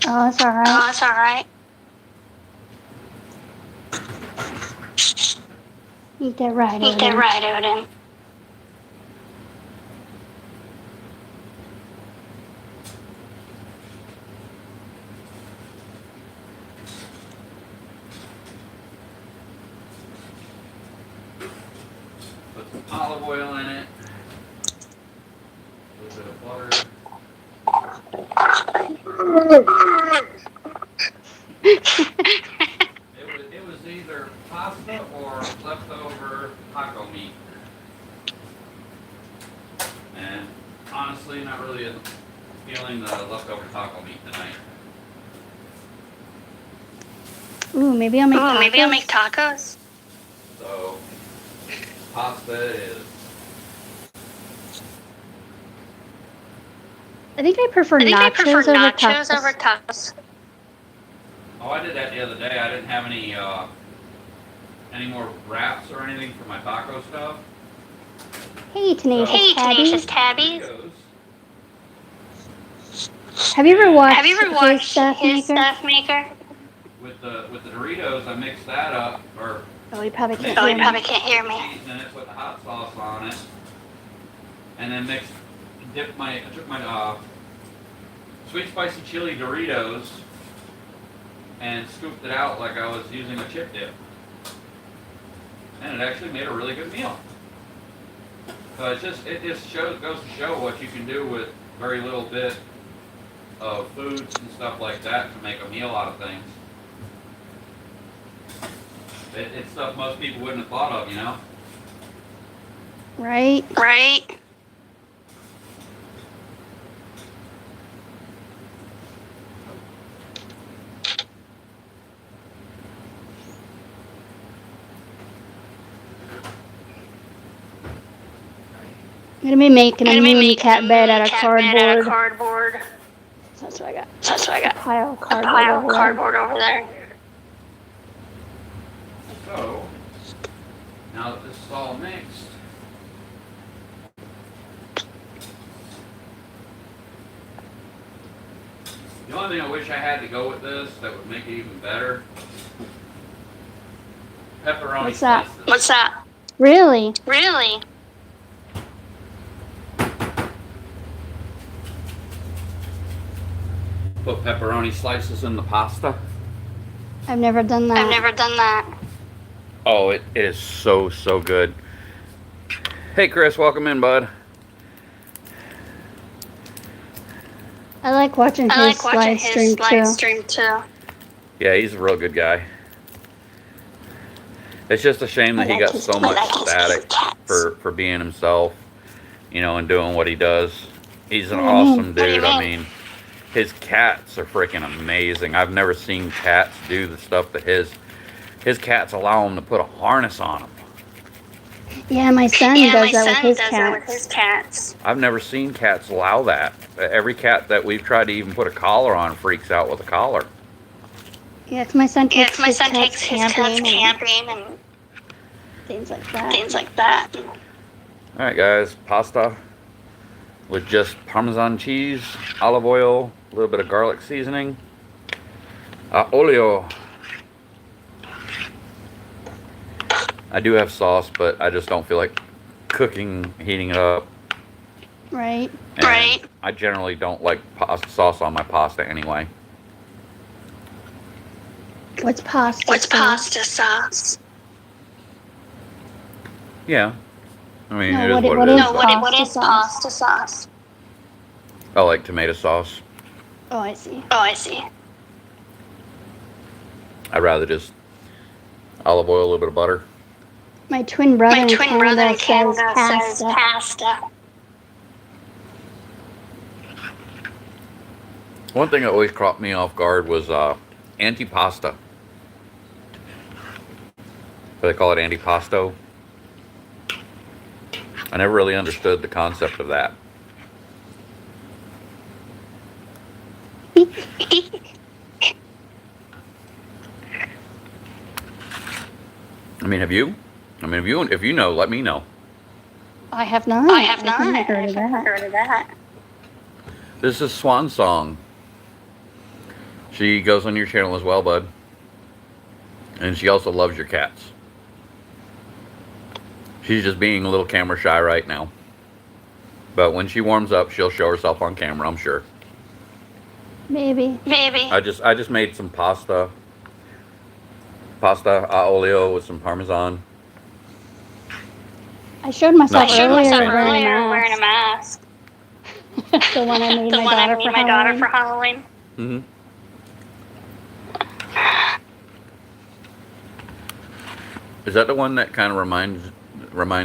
Speaker 5: Oh, it's alright.
Speaker 4: Oh, that's alright.
Speaker 5: Eat that right,
Speaker 4: Eat that
Speaker 5: Odin.
Speaker 4: right, Odin.
Speaker 1: Put some olive oil in it. A little bit of butter. It was either pasta or leftover taco meat. And honestly, not really feeling the leftover taco meat tonight.
Speaker 5: Ooh, maybe I'll make tacos.
Speaker 4: Maybe I'll make tacos.
Speaker 1: So, pasta is...
Speaker 5: I think I prefer
Speaker 4: I think I
Speaker 5: nachos
Speaker 4: prefer
Speaker 5: over
Speaker 4: nachos
Speaker 5: tacos.
Speaker 4: over tacos.
Speaker 1: Oh, I did that the other day. I didn't have any more wraps or anything for my taco stuff.
Speaker 5: Hey, Tenacious
Speaker 4: Hey,
Speaker 5: Tabby.
Speaker 4: Tenacious Tabby.
Speaker 1: Doritos.
Speaker 5: Have you ever watched,
Speaker 4: Have you ever watched his
Speaker 5: Maker?
Speaker 4: Stuff Maker?
Speaker 1: With the Doritos, I mixed that up, or
Speaker 5: Oh, you probably can't
Speaker 4: Oh,
Speaker 5: hear
Speaker 4: you
Speaker 5: me.
Speaker 4: probably can't hear me.
Speaker 1: cheese in it, put the hot sauce on it, and then took my sweet spicy chili Doritos and scooped it out like I was using a chip dip, and it actually made a really good meal. So it just goes to show what you can do with very little bit of foods and stuff like that to make a meal out of things. It's stuff most people wouldn't have thought of, you know?
Speaker 5: Right?
Speaker 4: Right?
Speaker 5: I'm gonna be making a moon cat bed out of cardboard.
Speaker 4: Cardboard.
Speaker 5: That's what I got.
Speaker 4: That's what I got.
Speaker 5: A pile of
Speaker 4: A
Speaker 5: cardboard
Speaker 4: pile
Speaker 5: over
Speaker 4: of cardboard over there.
Speaker 1: So, now that this is all mixed, the only thing I wish I had to go with this that would make it even better, pepperoni
Speaker 5: What's that?
Speaker 1: slices.
Speaker 4: What's that?
Speaker 5: Really?
Speaker 4: Really?
Speaker 1: Put pepperoni slices in the pasta.
Speaker 5: I've never done that.
Speaker 4: I've never done that.
Speaker 1: Oh, it is so good. Hey Chris, welcome in, bud.
Speaker 5: I like watching his live stream too.
Speaker 1: Yeah, he's a real good guy. It's just a shame that he got so much static for being himself, you know, and doing what he does. He's an awesome dude. I mean, his cats are freaking amazing. I've never seen cats do the stuff that his cats allow him to put a harness on them.
Speaker 5: Yeah, my son does that with his cats.
Speaker 1: I've never seen cats allow that. Every cat that we've tried to even put a collar on freaks out with a collar.
Speaker 5: Yeah, 'cause my son takes his cats camping and things like that.
Speaker 1: All right, guys, pasta with just Parmesan cheese, olive oil, a little bit of garlic seasoning, olio. I do have sauce, but I just don't feel like heating it up.
Speaker 5: Right.
Speaker 1: And I generally don't like sauce on my pasta anyway.
Speaker 5: What's pasta sauce?
Speaker 1: Yeah. I mean,
Speaker 5: No,
Speaker 1: it is
Speaker 5: what
Speaker 1: it is.
Speaker 5: what is pasta sauce?
Speaker 1: I like tomato sauce.
Speaker 5: Oh, I see.
Speaker 1: I'd rather just olive oil, a little bit of butter.
Speaker 5: My twin brother in Canada says pasta.
Speaker 1: One thing that always caught me off guard was antipasta. They call it antipasto. I never really understood the concept of that. I mean, have you? I mean, if you know, let me know.
Speaker 5: I have not. I have not heard of that.
Speaker 1: This is Swan Song. She goes on your channel as well, bud. And she also loves your cats. She's just being a little camera shy right now. But when she warms up, she'll show herself on camera, I'm sure.
Speaker 5: Maybe.
Speaker 1: I just made some pasta olio with some Parmesan.
Speaker 5: I showed myself earlier wearing a mask. The one I made my daughter for Halloween.
Speaker 1: Mm-hmm. Is that the one that kind of reminds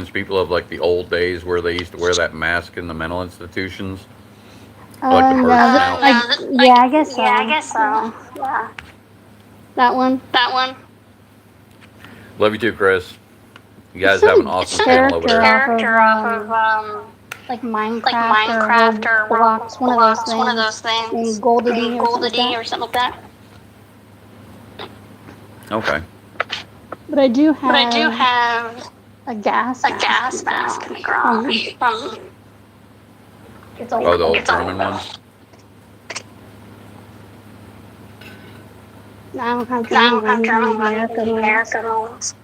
Speaker 1: people of like the old days where they used to wear that mask in the mental institutions? Like the bird snout?
Speaker 5: Yeah, I guess so. Yeah. That one.
Speaker 1: Love you too, Chris. You guys have an awesome channel over there.
Speaker 5: Character off of like Minecraft or Roblox, one of those things. Goldie or something like that.
Speaker 1: Okay.
Speaker 5: But I do have a gas mask in the garage. It's old.
Speaker 1: Oh, the old German ones?
Speaker 5: No, I don't have German American ones.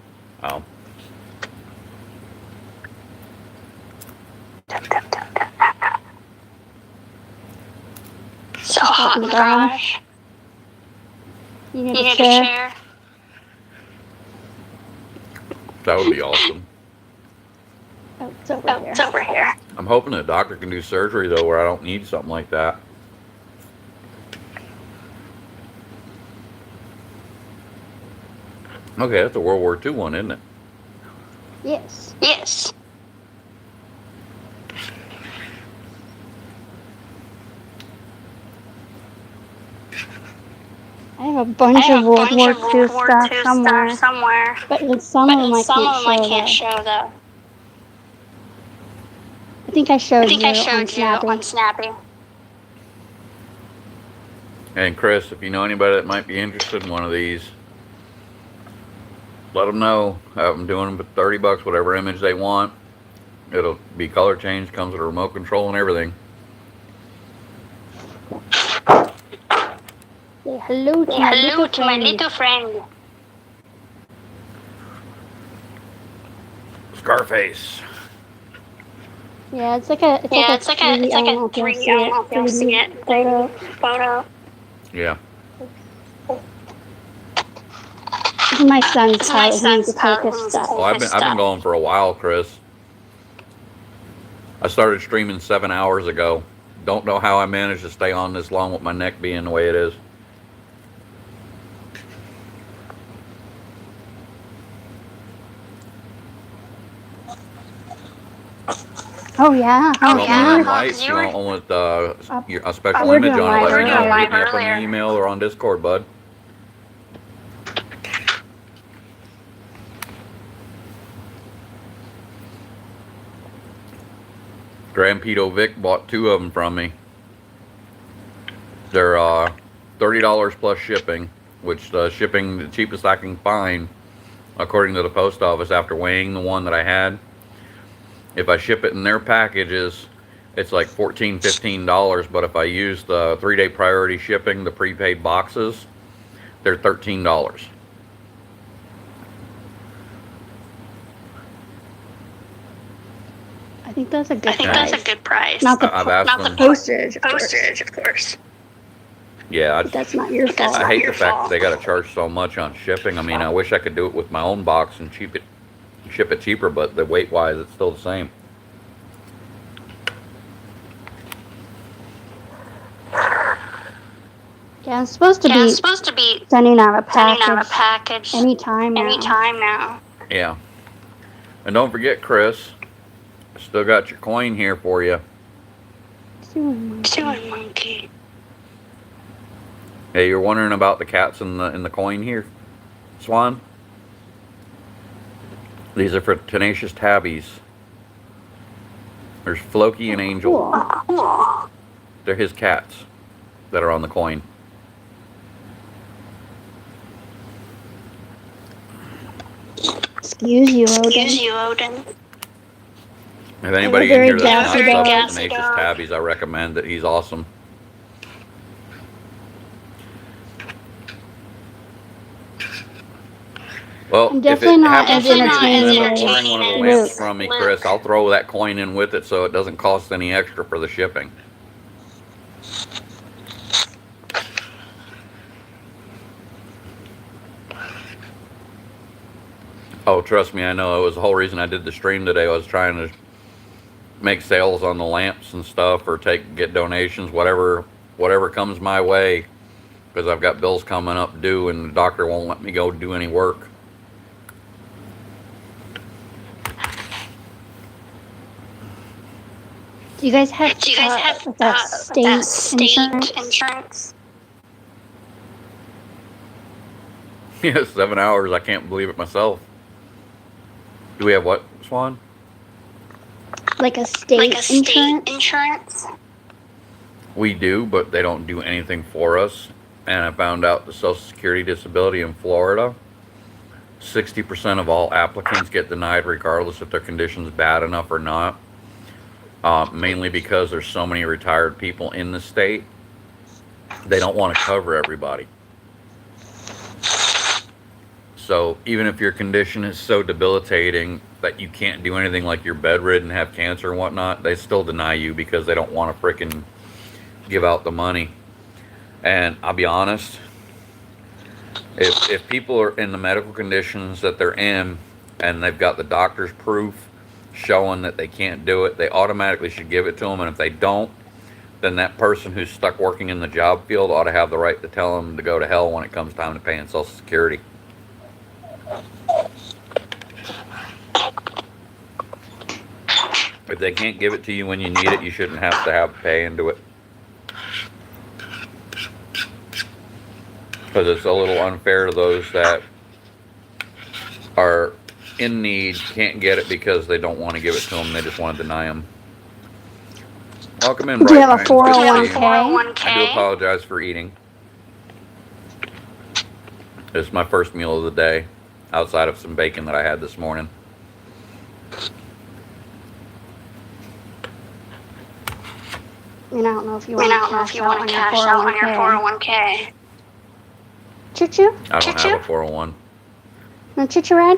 Speaker 1: Oh.
Speaker 5: So hot in the garage. You need a chair.
Speaker 1: That would be awesome.
Speaker 5: Oh, it's over here.
Speaker 1: I'm hoping the doctor can do surgery, though, where I don't need something like that. Okay, that's a World War II one, isn't it?
Speaker 5: Yes. I have a bunch of World War II stuff somewhere. But some of them I can't show though. I think I showed you on Snappy.
Speaker 1: And Chris, if you know anybody that might be interested in one of these, let them know. I'm doing them for $30, whatever image they want. It'll be color change, comes with a remote control and everything.
Speaker 5: Say hello to my little friend.
Speaker 1: Scarface.
Speaker 5: Yeah, it's like a 3D, I don't know if you'll see it. Photo.
Speaker 1: Yeah.
Speaker 5: This is my son's house. He to take his stuff.
Speaker 1: Well, I've been going for a while, Chris. I started streaming 7 hours ago. Don't know how I managed to stay on this long with my neck being the way it is.
Speaker 5: Oh yeah.
Speaker 1: You
Speaker 5: Oh
Speaker 1: want
Speaker 5: yeah.
Speaker 1: one of them
Speaker 5: Oh,
Speaker 1: lights? You want one with a special
Speaker 5: we're
Speaker 1: image
Speaker 5: doing
Speaker 1: on it?
Speaker 5: live
Speaker 1: Let me know.
Speaker 5: earlier.
Speaker 1: Hit me up in the email or on Discord, bud. Grampito Vic bought 2 of them from me. They're $30 plus shipping, which shipping the cheapest I can find, according to the post office, after weighing the one that I had. If I ship it in their packages, it's like $14, $15. But if I use the 3-day priority shipping, the prepaid boxes, they're $13.
Speaker 5: I think that's a good
Speaker 4: I think
Speaker 5: price.
Speaker 4: that's a good price.
Speaker 5: Not the
Speaker 1: I've asked
Speaker 5: not
Speaker 1: them.
Speaker 5: the postage,
Speaker 4: Postage, of course.
Speaker 1: Yeah,
Speaker 5: But that's not your fault.
Speaker 1: I hate the fact that they got to charge so much on shipping. I mean, I wish I could do it with my own box and ship it cheaper, but the weight wise, it's still the same.
Speaker 5: Yeah, it's supposed to be sending out a package anytime now.
Speaker 1: Yeah. And don't forget, Chris, I still got your coin here for you.
Speaker 4: Doing monkey.
Speaker 1: Hey, you're wondering about the cats in the coin here, Swan? These are for Tenacious Tabbies. There's Floki and Angel.
Speaker 5: Cool.
Speaker 1: They're his cats that are on the coin.
Speaker 5: Excuse you, Odin.
Speaker 1: If anybody in here that's
Speaker 5: very
Speaker 1: not
Speaker 5: gassy
Speaker 1: sub Tenacious Tabbies, I recommend it. He's awesome. Well,
Speaker 5: I'm
Speaker 1: if
Speaker 5: definitely
Speaker 1: it
Speaker 5: not
Speaker 1: happens
Speaker 5: as
Speaker 1: to be
Speaker 5: entertaining
Speaker 1: ordering one of the
Speaker 5: as
Speaker 1: lamps from me, Chris, I'll throw that coin in with it so it doesn't cost any extra for the shipping. Oh, trust me, I know. It was the whole reason I did the stream today. I was trying to make sales on the lamps and stuff, or get donations, whatever comes my way, because I've got bills coming up due, and the doctor won't let me go do any work.
Speaker 5: Do you guys have that state insurance?
Speaker 1: Yeah, 7 hours. I can't believe it myself. Do we have what, Swan?
Speaker 5: Like a state insurance?
Speaker 1: We do, but they don't do anything for us. And I found out the Social Security disability in Florida, 60% of all applicants get denied regardless if their condition's bad enough or not. Mainly because there's so many retired people in the state. They don't want to cover everybody. So even if your condition is so debilitating that you can't do anything, like you're bedridden, have cancer and whatnot, they still deny you because they don't want to frickin' give out the money. And I'll be honest, if people are in the medical conditions that they're in and they've got the doctor's proof showing that they can't do it, they automatically should give it to them. And if they don't, then that person who's stuck working in the job field ought to have the right to tell them to go to hell when it comes time to paying Social Security. If they can't give it to you when you need it, you shouldn't have to pay into it. Because it's a little unfair to those that are in need, can't get it because they don't want to give it to them, they just want to deny them. Welcome in,
Speaker 5: Do you have a
Speaker 1: Bright Minds.
Speaker 5: 401k?
Speaker 1: I do apologize for eating. It's my first meal of the day, outside of some bacon that I had this morning.
Speaker 5: I don't know if you want to cash out on your 401k. Choo-choo?
Speaker 1: I don't have a 401.
Speaker 5: No choo-choo ride?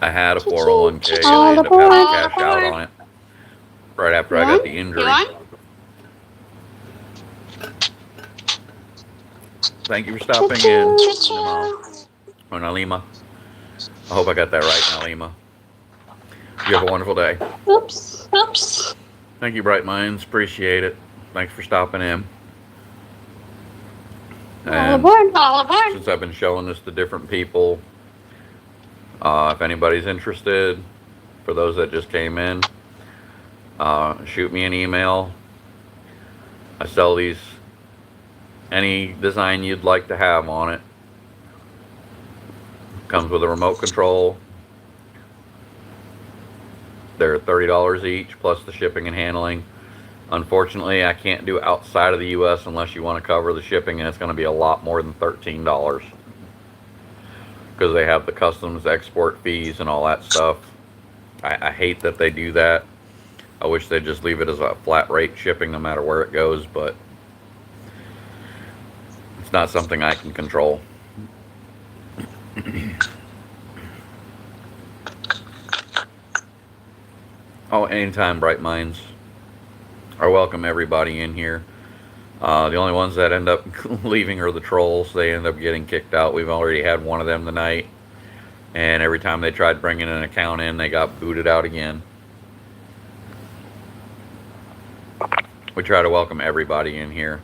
Speaker 1: I had a 401k.
Speaker 5: All
Speaker 1: I ended up
Speaker 5: aboard.
Speaker 1: having to cash out on it right after I got the injury. Thank you for stopping in, Nalima. I hope I got that right, Nalima. You have a wonderful day.
Speaker 5: Oops.
Speaker 1: Thank you, Bright Minds. Appreciate it. Thanks for stopping in.
Speaker 5: All aboard.
Speaker 3: All aboard.
Speaker 1: Since I've been showing this to different people, if anybody's interested, for those that just came in, shoot me an email. I sell these, any design you'd like to have on it. Comes with a remote control. They're $30 each plus the shipping and handling. Unfortunately, I can't do outside of the US unless you want to cover the shipping, and it's going to be a lot more than $13 because they have the customs export fees and all that stuff. I hate that they do that. I wish they'd just leave it as a flat rate shipping no matter where it goes, but it's not something I can control. Oh, anytime, Bright Minds. I welcome everybody in here. The only ones that end up leaving are the trolls. They end up getting kicked out. We've already had one of them tonight. And every time they tried bringing an account in, they got booted out again. We try to welcome everybody in here.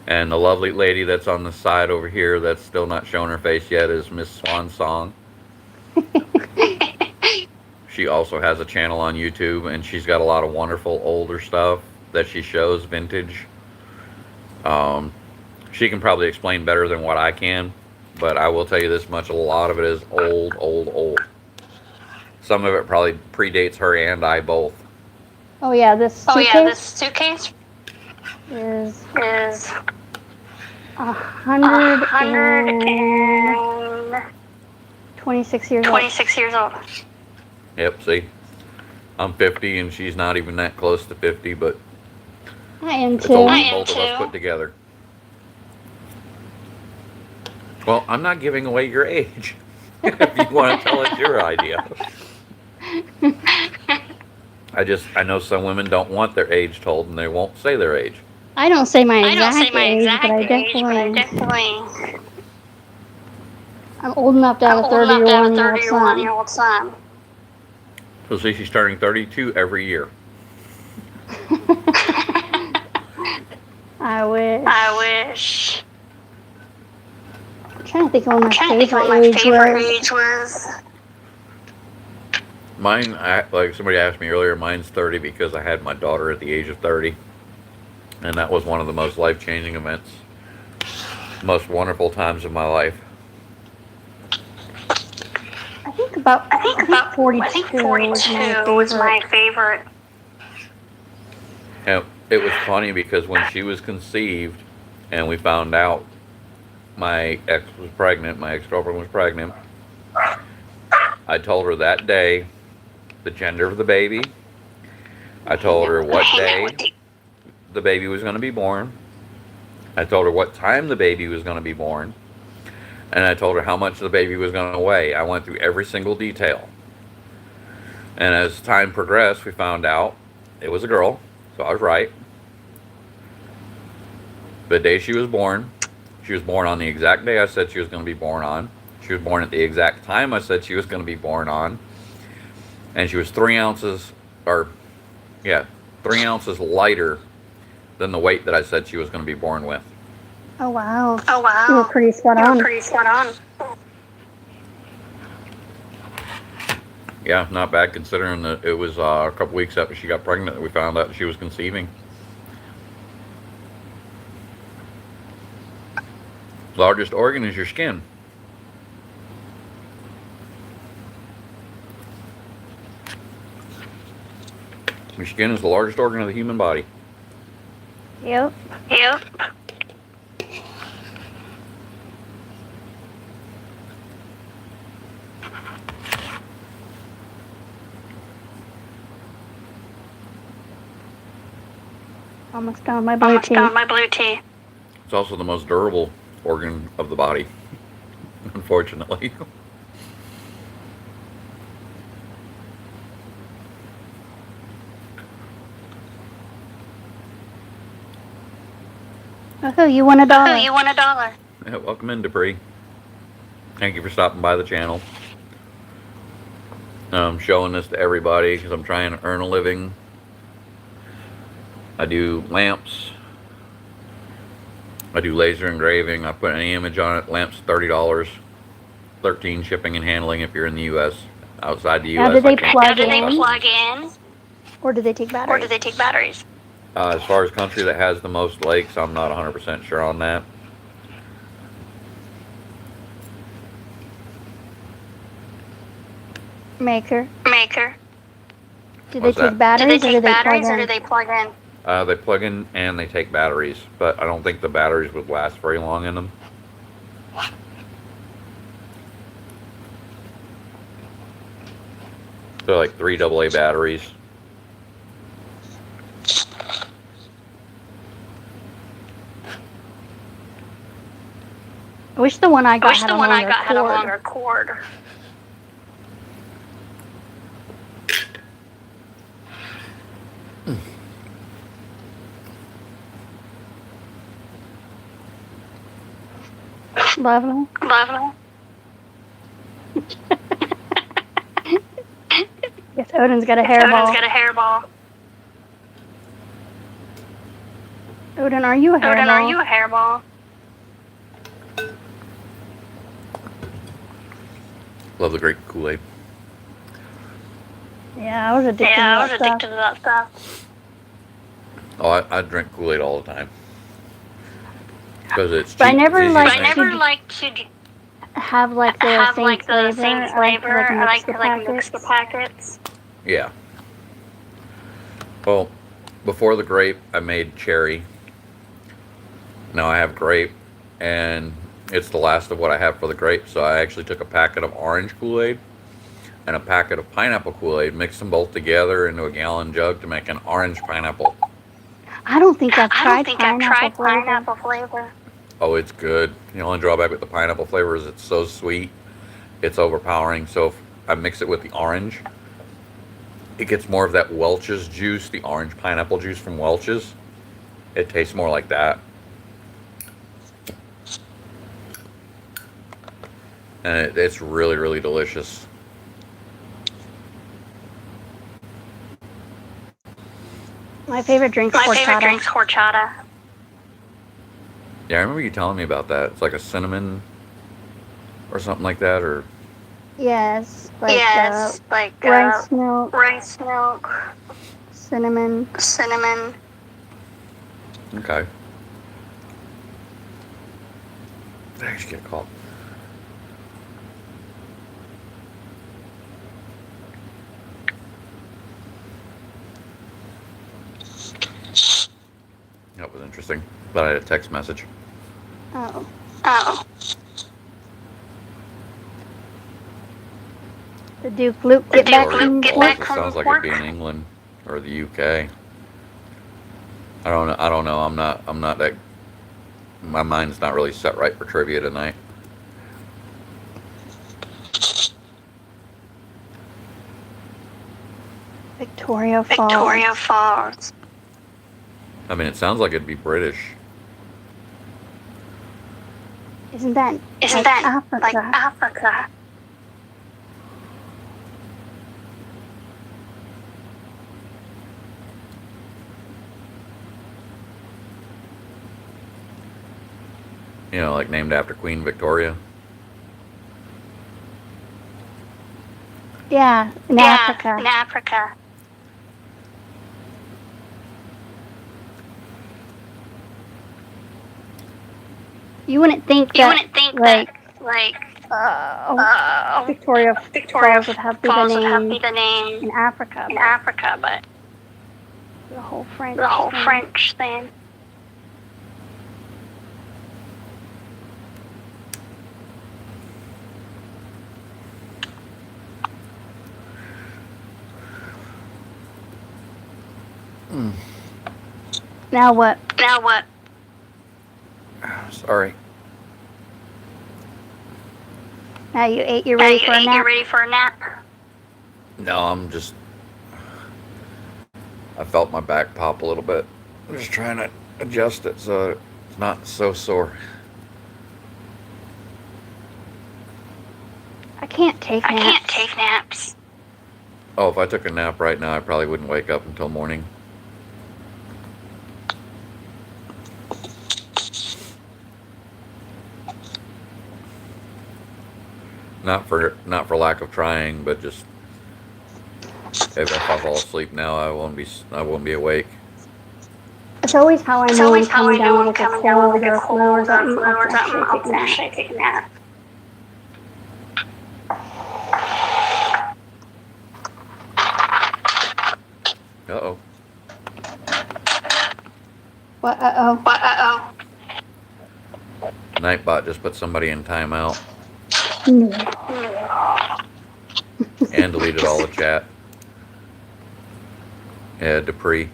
Speaker 1: And the lovely lady that's on the side over here that's still not showing her face yet is Miss Swan Song. She also has a channel on YouTube, and she's got a lot of wonderful older stuff that she shows, vintage. She can probably explain better than what I can, but I will tell you this much, a lot of it is old. Some of it probably predates her and I both.
Speaker 5: Oh yeah, this
Speaker 3: suitcase
Speaker 5: is
Speaker 3: is
Speaker 5: 126 years old.
Speaker 3: 26 years old.
Speaker 1: Yep, see? I'm 50 and she's not even that close to 50, but
Speaker 5: I am
Speaker 1: it's
Speaker 5: too.
Speaker 1: only both of us put together. Well, I'm not giving away your age. If you want to tell us your idea. I know some women don't want their age told and they won't say their age.
Speaker 5: I don't say my
Speaker 3: I don't say
Speaker 5: exact
Speaker 3: my
Speaker 5: age,
Speaker 3: exact
Speaker 5: but I
Speaker 3: age, but I
Speaker 5: definitely. I'm old enough to have a 31-year-old son.
Speaker 1: So see, she's turning 32 every year.
Speaker 5: I wish. I'm trying to think of what my favorite age was.
Speaker 1: Mine, like somebody asked me earlier, mine's 30 because I had my daughter at the age of 30. And that was one of the most life-changing events. Most wonderful times of my life.
Speaker 5: I think about 42 was my favorite.
Speaker 1: And it was funny because when she was conceived and we found out my ex-girlfriend was pregnant, I told her that day the gender of the baby. I told her what day the baby was going to be born. I told her what time the baby was going to be born. And I told her how much the baby was going to weigh. I went through every single detail. And as time progressed, we found out it was a girl. So I was right. The day she was born on the exact day I said she was going to be born on. She was born at the exact time I said she was going to be born on. And she was 3 ounces lighter than the weight that I said she was going to be born with.
Speaker 5: Oh wow.
Speaker 3: Oh wow.
Speaker 5: You were pretty spot on.
Speaker 1: Yeah, not bad considering that it was a couple weeks after she got pregnant that we found out that she was conceiving. Largest organ is your skin. Your skin is the largest organ of the human body.
Speaker 5: Yep. Almost done with my blue tea.
Speaker 1: It's also the most durable organ of the body, unfortunately.
Speaker 5: Oh, you won $1.
Speaker 1: Yeah, welcome in, Dupree. Thank you for stopping by the channel. I'm showing this to everybody because I'm trying to earn a living. I do lamps, I do laser engraving. I put any image on it. Lamps $30. 13 shipping and handling if you're in the U.S. Outside the
Speaker 5: Now,
Speaker 1: U.S.,
Speaker 5: do they
Speaker 1: I can't
Speaker 5: plug
Speaker 1: ship
Speaker 5: in,
Speaker 1: customs.
Speaker 5: or do they take
Speaker 3: Or do
Speaker 5: batteries?
Speaker 3: they take batteries?
Speaker 1: As far as country that has the most lakes, I'm not 100% sure on that.
Speaker 5: Maker.
Speaker 3: Maker.
Speaker 5: Do they
Speaker 1: What's that?
Speaker 5: take batteries, or do they plug
Speaker 3: Or do
Speaker 5: in?
Speaker 3: they plug in?
Speaker 1: They plug in and they take batteries, but I don't think the batteries would last very long in them. They're like 3 AA batteries.
Speaker 5: I wish the one I
Speaker 3: I
Speaker 5: got
Speaker 3: wish
Speaker 5: had
Speaker 3: the
Speaker 5: a
Speaker 3: one I
Speaker 5: longer
Speaker 3: got had a
Speaker 5: cord.
Speaker 3: longer cord.
Speaker 5: Lovely.
Speaker 3: Lovely.
Speaker 5: Yes, Odin's got a
Speaker 3: Odin's
Speaker 5: hairball.
Speaker 3: got a hairball.
Speaker 5: Odin, are you a hairball?
Speaker 3: Odin, are you a hairball?
Speaker 1: Love the grape Kool-Aid.
Speaker 5: Yeah, I was addicted to
Speaker 3: Yeah, I
Speaker 5: that
Speaker 3: was
Speaker 5: stuff.
Speaker 3: addicted to that stuff.
Speaker 1: Oh, I drink Kool-Aid all the time. Because it's cheap.
Speaker 5: But I never
Speaker 1: it's easy
Speaker 5: liked
Speaker 1: to
Speaker 3: I
Speaker 1: make.
Speaker 3: never liked to
Speaker 5: have like the
Speaker 3: have
Speaker 5: same
Speaker 3: like the
Speaker 5: flavor.
Speaker 3: same flavor.
Speaker 5: I like to like mix the
Speaker 3: mix
Speaker 5: packets.
Speaker 3: the packets.
Speaker 1: Yeah. Well, before the grape, I made cherry. Now I have grape, and it's the last of what I have for the grape. So I actually took a packet of orange Kool-Aid and a packet of pineapple Kool-Aid, mixed them both together into a gallon jug to make an orange pineapple.
Speaker 5: I don't think I've
Speaker 3: I
Speaker 5: tried
Speaker 3: don't think I've tried
Speaker 5: flavor.
Speaker 3: pineapple flavor.
Speaker 1: Oh, it's good. The only drawback with the pineapple flavor is it's so sweet. It's overpowering. So if I mix it with the orange, it gets more of that Welch's juice, the orange pineapple juice from Welch's. It tastes more like that. And it's really, really delicious.
Speaker 5: My favorite drink's
Speaker 3: My
Speaker 5: horchata.
Speaker 3: favorite drink's horchata.
Speaker 1: Yeah, I remember you telling me about that. It's like a cinnamon or something like that, or
Speaker 5: Yes,
Speaker 3: like
Speaker 5: rice milk,
Speaker 3: rice milk,
Speaker 5: cinnamon.
Speaker 3: cinnamon.
Speaker 1: okay. I just get a call. That was interesting. But I had a text message.
Speaker 5: Oh,
Speaker 3: Oh,
Speaker 5: the Duke Luke get
Speaker 3: Duke
Speaker 5: back
Speaker 3: Luke
Speaker 5: from
Speaker 3: get
Speaker 5: work.
Speaker 3: back
Speaker 1: It
Speaker 3: from
Speaker 1: sounds like
Speaker 3: work.
Speaker 1: it'd be in England or the UK. I don't know. I don't know. I'm not that. My mind's not really set right for trivia tonight.
Speaker 5: Victoria Falls.
Speaker 3: Victoria Falls.
Speaker 1: I mean, it sounds like it'd be British.
Speaker 5: Isn't that
Speaker 3: Isn't
Speaker 5: like
Speaker 3: that
Speaker 5: Africa?
Speaker 3: like Africa?
Speaker 1: You know, like named after Queen Victoria.
Speaker 5: Yeah, in Africa.
Speaker 3: In Africa.
Speaker 5: You wouldn't think
Speaker 3: You
Speaker 5: that
Speaker 3: wouldn't think
Speaker 5: like
Speaker 3: that
Speaker 5: Victoria
Speaker 3: Victoria
Speaker 5: Falls would have be the
Speaker 3: Falls would have
Speaker 5: name
Speaker 3: be the name
Speaker 5: in Africa,
Speaker 3: in
Speaker 5: but
Speaker 3: Africa, but
Speaker 5: the whole French
Speaker 3: the whole
Speaker 5: thing.
Speaker 3: French thing.
Speaker 5: Now what?
Speaker 3: Now what?
Speaker 1: Sorry.
Speaker 5: Now you ate. You're ready for a nap.
Speaker 3: You're ready for a nap.
Speaker 1: No, I'm just. I felt my back pop a little bit. I'm just trying to adjust it so it's not so sore.
Speaker 5: I can't take
Speaker 3: I
Speaker 5: naps.
Speaker 3: can't take naps.
Speaker 1: Oh, if I took a nap right now, I probably wouldn't wake up until morning. Not for lack of trying, but just if I fall asleep now, I won't be awake.
Speaker 5: It's always how I
Speaker 3: It's
Speaker 5: know I'm
Speaker 3: always how I
Speaker 5: coming
Speaker 3: know
Speaker 5: down with
Speaker 3: I'm
Speaker 5: like a
Speaker 3: coming down with
Speaker 5: cold
Speaker 3: like a
Speaker 5: or a flu or
Speaker 3: cold or a
Speaker 5: something.
Speaker 3: flu
Speaker 5: I'll
Speaker 3: or
Speaker 5: finish
Speaker 3: something. I'll
Speaker 5: taking a
Speaker 3: finish
Speaker 5: nap.
Speaker 3: taking a nap.
Speaker 1: Uh-oh.
Speaker 5: What? Uh-oh.
Speaker 3: What? Uh-oh.
Speaker 1: Nightbot just put somebody in timeout
Speaker 5: No.
Speaker 1: and deleted all the chat. Yeah, Dupree.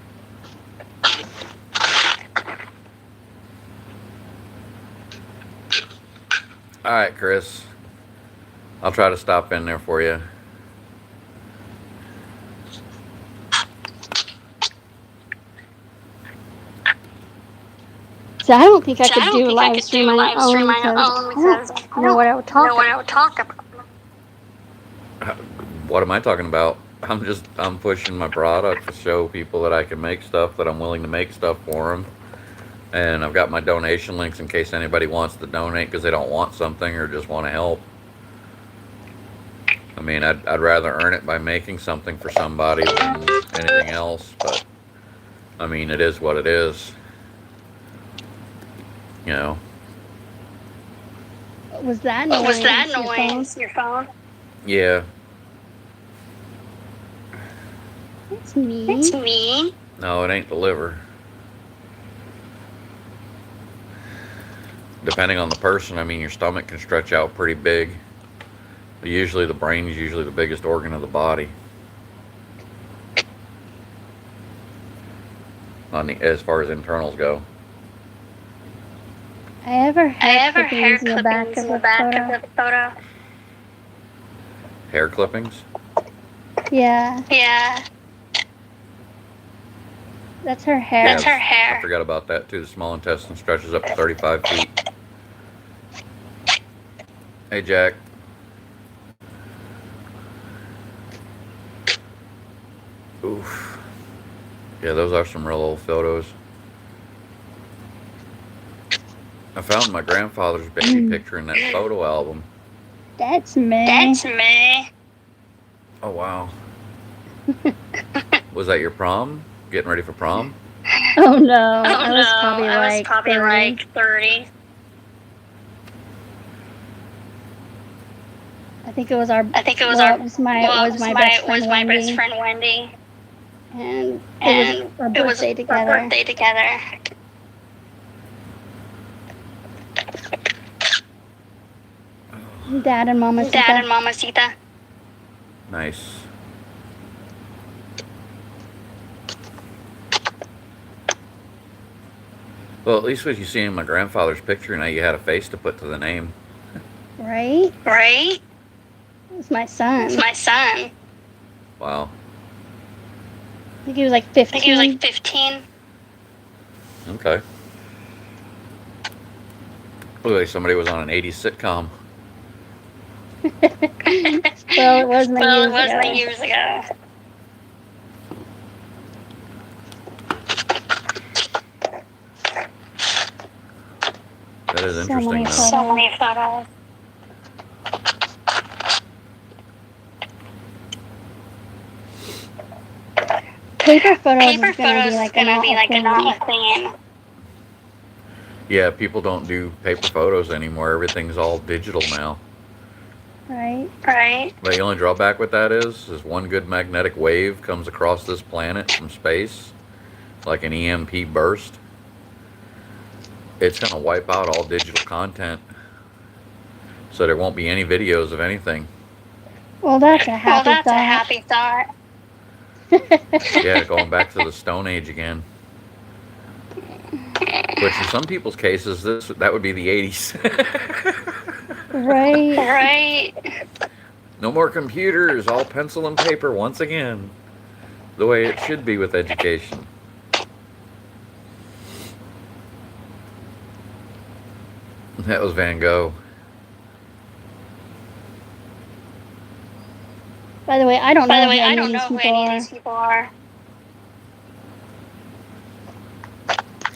Speaker 1: All right, Chris. I'll try to stop in there for you.
Speaker 5: So I don't think I
Speaker 3: So I
Speaker 5: could
Speaker 3: don't
Speaker 5: do
Speaker 3: think I
Speaker 5: live
Speaker 3: could
Speaker 5: stream
Speaker 3: do
Speaker 5: on your
Speaker 3: live stream
Speaker 5: own
Speaker 3: on your
Speaker 5: because
Speaker 3: own
Speaker 5: I don't
Speaker 3: because I
Speaker 5: know what I
Speaker 3: don't
Speaker 5: would talk
Speaker 3: know what I
Speaker 5: about.
Speaker 3: would talk about.
Speaker 1: What am I talking about? I'm pushing my product to show people that I can make stuff, that I'm willing to make stuff for them. And I've got my donation links in case anybody wants to donate because they don't want something or just want to help. I mean, I'd rather earn it by making something for somebody than anything else, but I mean, it is what it is. You know.
Speaker 5: Was that
Speaker 3: Was that
Speaker 5: noise your phone?
Speaker 3: noise your phone?
Speaker 1: Yeah.
Speaker 5: It's me.
Speaker 3: It's me.
Speaker 1: No, it ain't the liver. Depending on the person, I mean, your stomach can stretch out pretty big. But usually the brain is usually the biggest organ of the body. As far as internals go.
Speaker 5: I ever
Speaker 3: Hair
Speaker 5: clippings in the back
Speaker 3: clippings
Speaker 5: of
Speaker 3: in the
Speaker 5: the
Speaker 3: back
Speaker 5: photo.
Speaker 3: of the photo.
Speaker 1: Hair clippings?
Speaker 5: Yeah,
Speaker 3: Yeah,
Speaker 5: that's her hair.
Speaker 3: that's her hair.
Speaker 1: I forgot about that too. The small intestine stretches up to 35 feet. Hey, Jack. Oof. Yeah, those are some real old photos. I found my grandfather's baby picture in that photo album.
Speaker 5: That's me.
Speaker 3: That's me.
Speaker 1: Oh, wow. Was that your prom? Getting ready for prom?
Speaker 5: Oh no,
Speaker 3: Oh
Speaker 5: I was
Speaker 3: no,
Speaker 5: probably
Speaker 3: I was
Speaker 5: like
Speaker 3: probably
Speaker 5: 30.
Speaker 3: like 30.
Speaker 5: I think it was our.
Speaker 3: I think it was
Speaker 5: well,
Speaker 3: our.
Speaker 5: it was my best friend Wendy,
Speaker 3: Wendy,
Speaker 5: and it
Speaker 3: and
Speaker 5: was our
Speaker 3: it was
Speaker 5: birthday
Speaker 3: our
Speaker 5: together.
Speaker 3: birthday together.
Speaker 5: Dad and Mama Sita.
Speaker 3: Dad and Mama Sita.
Speaker 1: Nice. Well, at least when you see in my grandfather's picture, now you had a face to put to the name.
Speaker 5: Right?
Speaker 3: Right?
Speaker 5: It's my son.
Speaker 3: It's my son.
Speaker 1: Wow.
Speaker 5: I think he was like 15.
Speaker 3: I think he was like 15.
Speaker 1: Okay. Looked like somebody was on an 80s sitcom.
Speaker 5: Well, it wasn't
Speaker 3: years ago.
Speaker 1: That is
Speaker 5: So
Speaker 1: interesting,
Speaker 5: many
Speaker 1: though.
Speaker 5: photos.
Speaker 3: So many photos.
Speaker 5: Paper photos
Speaker 3: Paper
Speaker 5: is gonna be
Speaker 3: photos is
Speaker 5: like
Speaker 3: gonna be like a
Speaker 5: thing.
Speaker 3: normal thing.
Speaker 1: Yeah, people don't do paper photos anymore. Everything's all digital now.
Speaker 5: Right?
Speaker 3: Right?
Speaker 1: The only drawback with that is one good magnetic wave comes across this planet from space, like an EMP burst. It's going to wipe out all digital content. So there won't be any videos of anything.
Speaker 5: Well, that's a happy
Speaker 3: Well, that's
Speaker 5: thought.
Speaker 3: a happy thought.
Speaker 1: Yeah, going back to the Stone Age again. Which in some people's cases, that would be the 80s.
Speaker 5: Right?
Speaker 3: Right?
Speaker 1: No more computers, all pencil and paper once again. The way it should be with education. That was Van Gogh.
Speaker 5: By the way, I don't know
Speaker 3: By the
Speaker 5: who
Speaker 3: way, I
Speaker 5: any
Speaker 3: don't
Speaker 5: of
Speaker 3: know
Speaker 5: these
Speaker 3: who
Speaker 5: people
Speaker 3: any of
Speaker 5: are.
Speaker 3: these people are.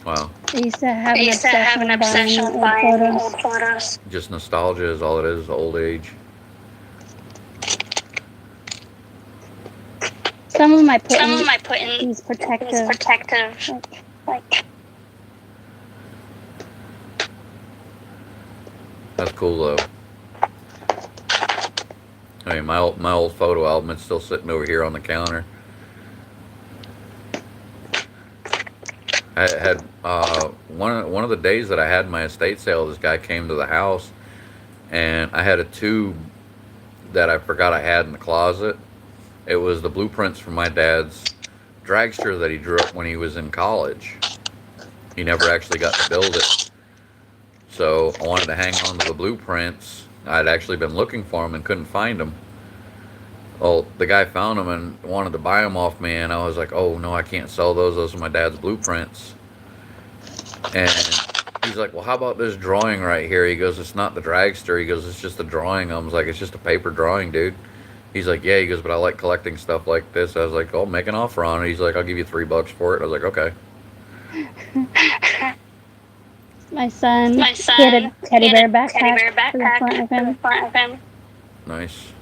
Speaker 1: Wow.
Speaker 5: I used to have
Speaker 3: I
Speaker 5: an
Speaker 3: used to have
Speaker 5: obsession
Speaker 3: an
Speaker 5: with buying
Speaker 3: obsession with
Speaker 5: old
Speaker 3: buying
Speaker 5: photos.
Speaker 3: old photos.
Speaker 1: Just nostalgia is all it is, old age.
Speaker 5: Some of them I put
Speaker 3: Some of
Speaker 5: in
Speaker 3: them I put in
Speaker 5: these protective,
Speaker 3: like.
Speaker 1: That's cool though. I mean, my old photo album is still sitting over here on the counter. I had one of the days that I had my estate sale. This guy came to the house, and I had a tube that I forgot I had in the closet. It was the blueprints from my dad's dragster that he drew up when he was in college. He never actually got to build it, so I wanted to hang on to the blueprints. I'd actually been looking for them and couldn't find them. Well, the guy found them and wanted to buy them off me, and I was like, "Oh no, I can't sell those. Those are my dad's blueprints." And he's like, "Well, how about this drawing right here?" He goes, "It's not the dragster." He goes, "It's just a drawing." I was like, "It's just a paper drawing, dude." He's like, "Yeah." He goes, "But I like collecting stuff like this." I was like, "Oh, make an offer on it." He's like, "I'll give you $3 for it." I was like, "Okay."
Speaker 5: my son,
Speaker 3: My
Speaker 5: he had a teddy bear backpack,
Speaker 3: teddy bear
Speaker 5: for the front of him.
Speaker 3: front of him.
Speaker 1: Nice.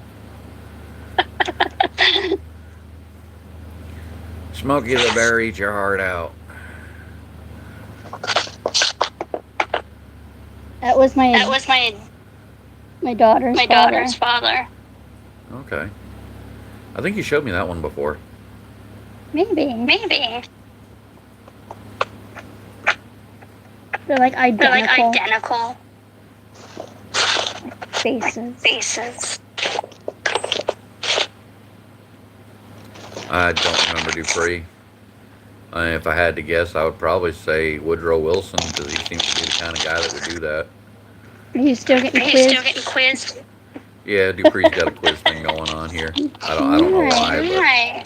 Speaker 1: Smokey the Bear, eat your heart out.
Speaker 5: That was my daughter's
Speaker 3: father.
Speaker 1: Okay. I think you showed me that one before.
Speaker 5: Maybe. They're like identical. Faces.
Speaker 1: I don't remember Dupree. If I had to guess, I would probably say Woodrow Wilson, because he seems to be the kind of guy that would do that.
Speaker 5: Are you still getting quizzed?
Speaker 1: Yeah, Dupree's got a quiz thing going on here. I don't know why,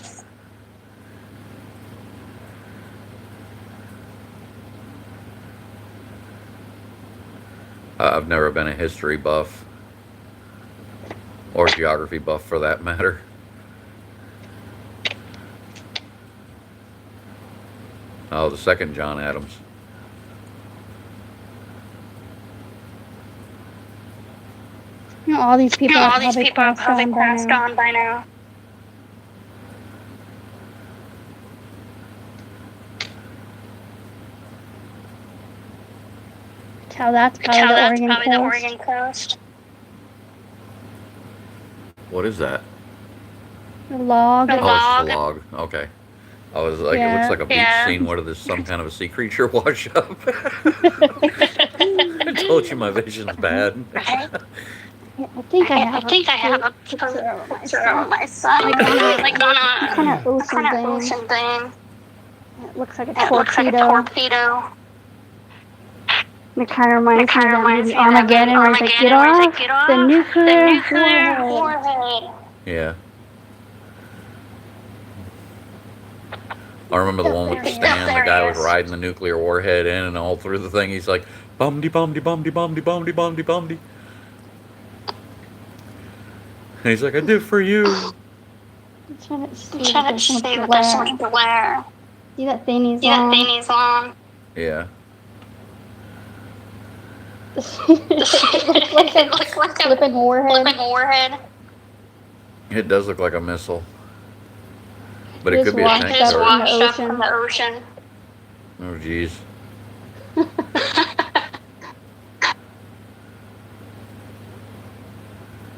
Speaker 1: but I've never been a history buff or geography buff for that matter. Oh, the second John Adams.
Speaker 5: You know, all these people are probably passed on
Speaker 3: by now.
Speaker 5: Tell that's probably the
Speaker 3: Oregon coast.
Speaker 1: What is that?
Speaker 5: The log.
Speaker 1: Oh, it's the log. Okay. I was like,
Speaker 5: Yeah.
Speaker 1: It looks like a beach scene. What is this? Some kind of a sea creature wash up? I told you my vision's bad.
Speaker 5: I think I have a picture of my son. Like on a kind of ocean thing. It looks like a torpedo. It kind of reminds me of that movie Armageddon, where it's like, get off the nuclear warhead.
Speaker 1: Yeah. I remember the one with the stand. The guy was riding the nuclear warhead in, and all through the thing, he's like, "Bumdy, bumdy, bumdy, bumdy, bumdy, bumdy, bumdy." And he's like, "I did for you."
Speaker 5: I'm trying to see if there's some glare. See that thing he's on?
Speaker 1: Yeah.
Speaker 5: It looks like a flipping warhead.
Speaker 1: It does look like a missile. But it could be a tank
Speaker 5: turret.
Speaker 3: Washed up from the ocean.
Speaker 1: Oh, jeez.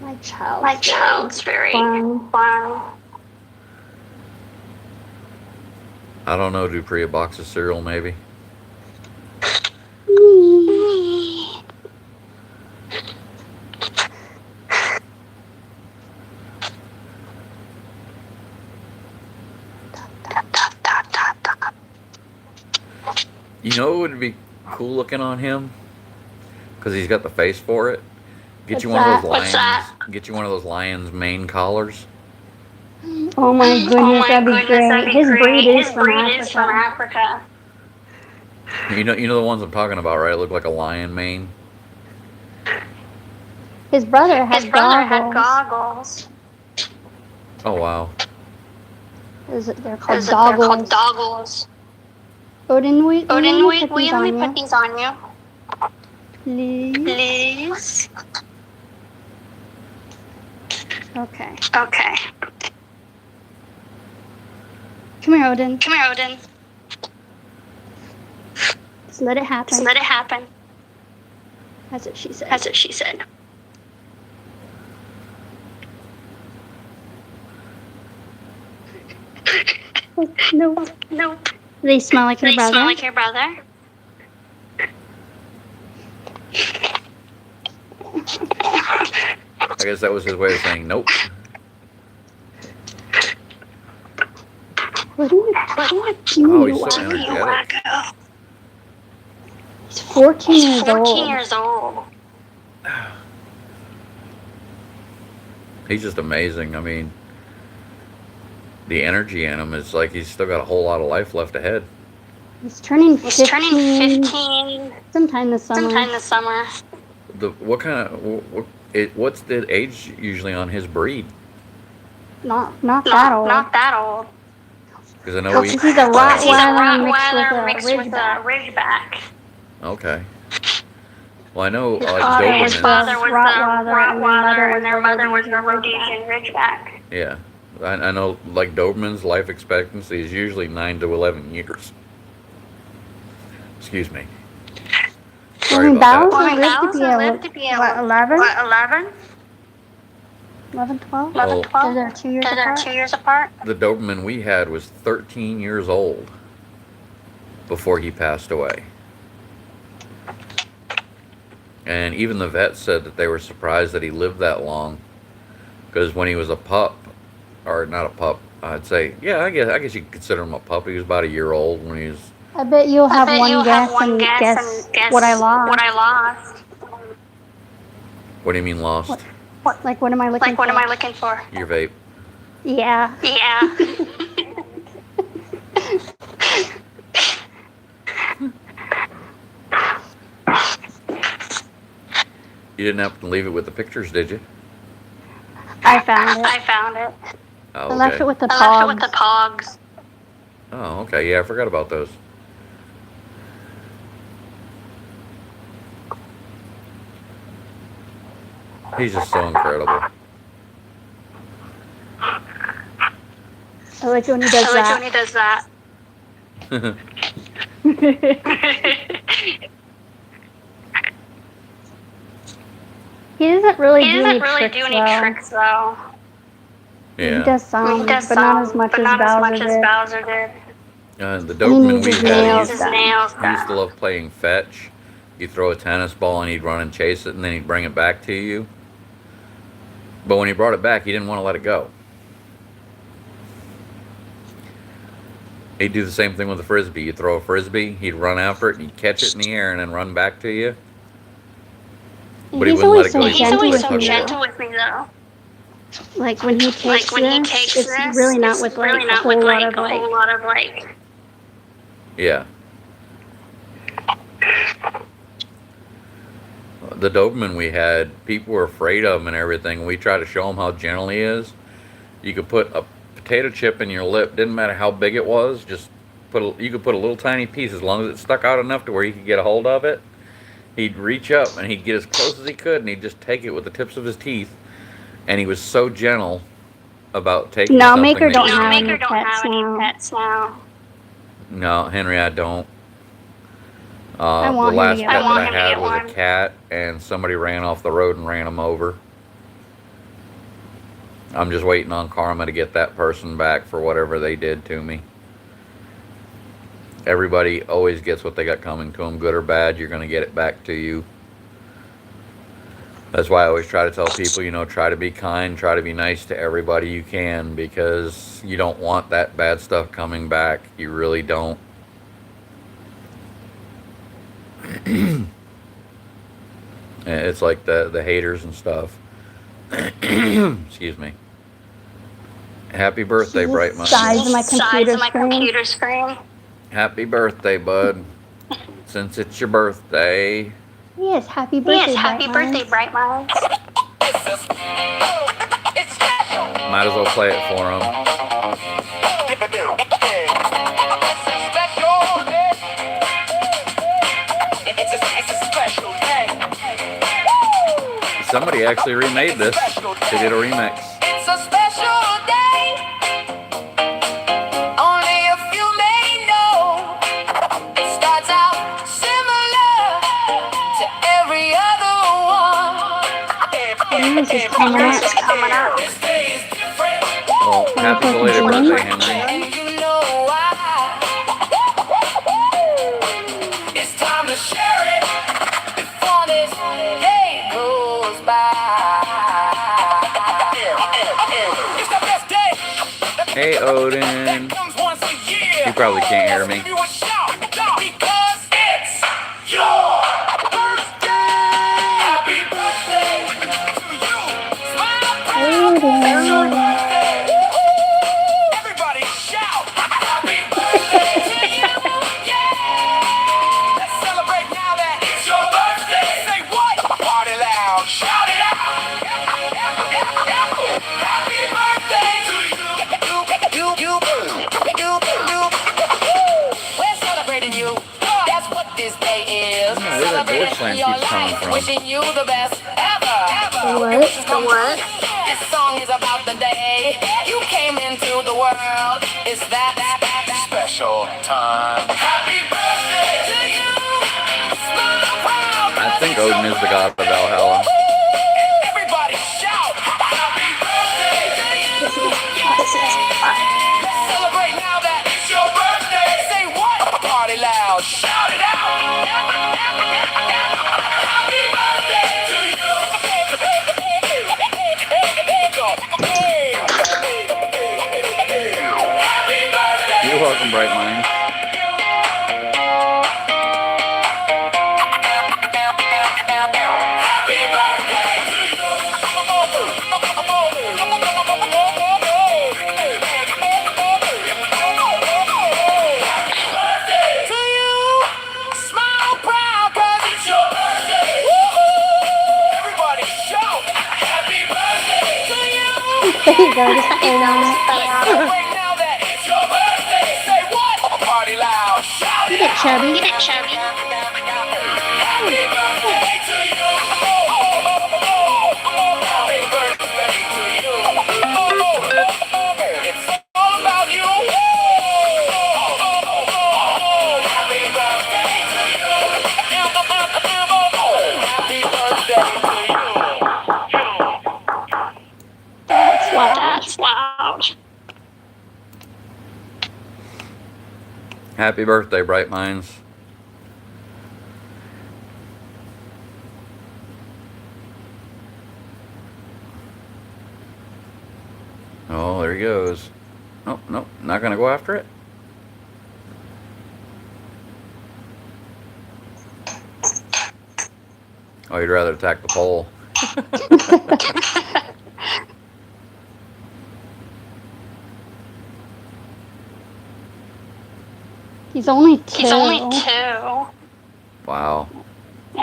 Speaker 5: My child's very fun.
Speaker 1: I don't know, Dupree, a box of cereal maybe? You know what would be cool looking on him? Because he's got the face for it. Get you one of those lions. Get you one of those lions' mane collars.
Speaker 5: Oh my goodness, that'd be great. His breed is from Africa.
Speaker 1: You know the ones I'm talking about, right? Look like a lion mane.
Speaker 5: His brother had goggles.
Speaker 1: Oh wow.
Speaker 5: They're called goggles. Odin, we put these on you. Please. Okay. Come here, Odin.
Speaker 3: Come here, Odin.
Speaker 5: Just let it happen.
Speaker 3: Just let it happen.
Speaker 5: That's what she said.
Speaker 3: That's what she said.
Speaker 5: No.
Speaker 3: No.
Speaker 5: They smell like your
Speaker 3: They
Speaker 5: brother.
Speaker 3: smell like your brother.
Speaker 1: I guess that was his way of saying nope.
Speaker 5: What are you doing?
Speaker 1: Oh, he's so
Speaker 5: You
Speaker 1: energetic.
Speaker 3: Wacko.
Speaker 5: He's 14
Speaker 3: He's
Speaker 5: years
Speaker 3: 14
Speaker 5: old.
Speaker 3: years old.
Speaker 1: He's just amazing. I mean, the energy in him is like he's still got a whole lot of life left ahead.
Speaker 5: He's turning 15.
Speaker 3: He's turning 15
Speaker 5: Sometime this summer.
Speaker 3: sometime this summer.
Speaker 1: What's the age usually on his breed?
Speaker 5: Not that old.
Speaker 3: Not that old.
Speaker 1: Because I know
Speaker 5: He's a Rottweiler mixed with a
Speaker 3: Ridgeback.
Speaker 5: Ridgeback.
Speaker 1: Okay. Well, I know
Speaker 5: His father was
Speaker 3: His
Speaker 5: the
Speaker 3: father was
Speaker 5: Rottweiler,
Speaker 3: and their mother was the
Speaker 5: Rhodesian
Speaker 3: Rhodesian Ridgeback.
Speaker 1: Yeah, I know. Like Doberman's life expectancy is usually 9 to 11 years. Excuse me. Sorry about that.
Speaker 5: Bowser lived to be 11?
Speaker 3: 11?
Speaker 5: 11, 12?
Speaker 1: Oh.
Speaker 5: 12? They're 2 years apart?
Speaker 3: 2 years apart.
Speaker 1: The Doberman we had was 13 years old before he passed away. And even the vet said that they were surprised that he lived that long, because when he was a pup, or not a pup, I'd say, yeah, I guess you could consider him a pup. He was about a year old when he was.
Speaker 5: I bet you'll have one guess and guess what I lost.
Speaker 3: What I lost.
Speaker 1: What do you mean lost?
Speaker 5: What am I looking for?
Speaker 3: What am I looking for?
Speaker 1: Your vape.
Speaker 5: Yeah.
Speaker 3: Yeah.
Speaker 1: You didn't happen to leave it with the pictures, did you?
Speaker 5: I found it.
Speaker 3: I found it.
Speaker 1: Oh,
Speaker 5: I left it with the
Speaker 3: I left it
Speaker 5: pogs.
Speaker 3: with the pogs.
Speaker 1: Oh, okay. Yeah, I forgot about those. He's just so incredible.
Speaker 5: I like it when he does
Speaker 3: I like
Speaker 5: that.
Speaker 3: when he does that.
Speaker 5: He doesn't really
Speaker 3: He
Speaker 5: do
Speaker 3: doesn't
Speaker 5: any
Speaker 3: really
Speaker 5: tricks,
Speaker 3: do any
Speaker 5: though.
Speaker 3: tricks though.
Speaker 1: Yeah.
Speaker 5: He does some, but not as much as Bowser did.
Speaker 1: The Doberman we
Speaker 5: his
Speaker 1: had
Speaker 5: nails
Speaker 1: used,
Speaker 5: done.
Speaker 1: he used to love playing fetch. You throw a tennis ball and he'd run and chase it, and then he'd bring it back to you. But when he brought it back, he didn't want to let it go. He'd do the same thing with a frisbee. You throw a frisbee, he'd run after it, and he'd catch it in the air and then run back to you. But he wouldn't let it go.
Speaker 3: He's always so
Speaker 1: Tug
Speaker 3: gentle with me though.
Speaker 5: Like when he takes this, it's
Speaker 3: this,
Speaker 5: really not
Speaker 3: it's
Speaker 5: with
Speaker 3: really
Speaker 5: like
Speaker 3: not
Speaker 5: a
Speaker 3: with
Speaker 5: whole lot
Speaker 3: like
Speaker 5: of
Speaker 3: a
Speaker 5: like.
Speaker 3: whole lot of like.
Speaker 1: Yeah. The Doberman we had, people were afraid of him and everything. We tried to show him how gentle he is. You could put a potato chip in your lip, didn't matter how big it was, just you could put a little tiny piece, as long as it stuck out enough to where he could get a hold of it. He'd reach up and he'd get as close as he could, and he'd just take it with the tips of his teeth. And he was so gentle about taking something.
Speaker 5: Maker don't
Speaker 3: No,
Speaker 5: have
Speaker 3: Maker
Speaker 5: any
Speaker 3: don't have any
Speaker 5: now.
Speaker 3: pets now.
Speaker 1: No, Henry, I don't. The
Speaker 5: want him to
Speaker 1: last
Speaker 5: get
Speaker 1: pet
Speaker 5: one.
Speaker 1: that I had was
Speaker 3: one.
Speaker 1: a cat, and somebody ran off the road and ran him over. I'm just waiting on karma to get that person back for whatever they did to me. Everybody always gets what they got coming to them, good or bad. You're going to get it back to you. That's why I always try to tell people, try to be kind, try to be nice to everybody you can, because you don't want that bad stuff coming back. You really don't. It's like the haters and stuff. Excuse me. Happy birthday, Bright Mind.
Speaker 5: Size of my computer screen.
Speaker 1: Happy birthday, bud. Since it's your birthday.
Speaker 5: Yes, happy birthday,
Speaker 3: Bright Mind.
Speaker 1: Might as well play it for him. Somebody actually remade this. They did a remix.
Speaker 3: It's a special day. Only
Speaker 5: Christmas is coming up.
Speaker 1: Well,
Speaker 5: Are we
Speaker 1: happy
Speaker 5: talking
Speaker 1: belated
Speaker 5: June?
Speaker 1: birthday, Henry.
Speaker 3: And you know why. It's time to share it before this day goes by. It's the best day.
Speaker 1: Hey, Odin.
Speaker 3: Comes once a year.
Speaker 1: You probably can't hear me.
Speaker 3: Give you a shout because it's your birthday. Happy birthday to you. Smile proud. It's your birthday. Everybody shout. Happy birthday to you. Yeah. Let's celebrate now that it's your birthday. Say what? Party loud. Shout it out. Happy birthday to you. We're celebrating you. That's what this day is.
Speaker 1: I don't know where that door slam
Speaker 3: Your
Speaker 1: keeps coming
Speaker 3: life.
Speaker 1: from.
Speaker 3: Wishing you the best ever.
Speaker 5: What?
Speaker 3: This song is about the day you came into the world. It's that special time. Happy birthday to you. Smile proud.
Speaker 1: I think Odin is the god of Valhalla.
Speaker 3: Everybody shout. Happy birthday to you.
Speaker 5: This is fun.
Speaker 3: Let's celebrate now that it's your birthday. Say what? Party loud. Shout it out. Happy birthday to you. Happy birthday.
Speaker 1: You're welcome, Bright Mind.
Speaker 3: Happy birthday to you. Smile proud 'cause it's your birthday. Woo-hoo. Everybody shout. Happy birthday to you.
Speaker 5: There you go, just play on it.
Speaker 3: Celebrate now that it's your birthday. Say what? Party loud. Shout it
Speaker 5: Get
Speaker 3: out.
Speaker 5: chubby.
Speaker 3: Happy birthday to you. Happy birthday to you. It's all about you. Happy birthday to you. Happy birthday to you.
Speaker 5: That's loud.
Speaker 1: Happy birthday, Bright Minds. Oh, there he goes. Nope, nope, not gonna go after it. Oh, you'd rather attack the pole.
Speaker 5: He's only two.
Speaker 1: Wow.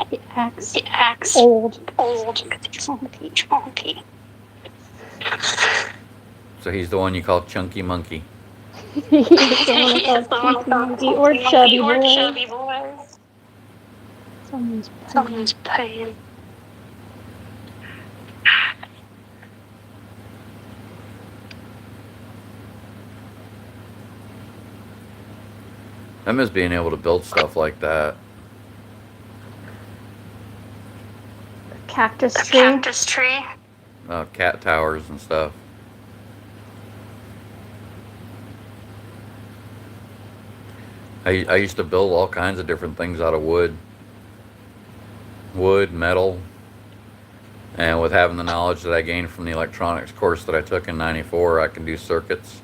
Speaker 5: He acts old. Chunky.
Speaker 1: So he's the one you call Chunky Monkey.
Speaker 5: He's the one called Chunky or Chubby Boy. Someone's paying.
Speaker 1: I miss being able to build stuff like that.
Speaker 5: Cactus tree.
Speaker 1: Cat towers and stuff. I used to build all kinds of different things out of wood, metal, and with having the knowledge that I gained from the electronics course that I took in '94, I can do circuits.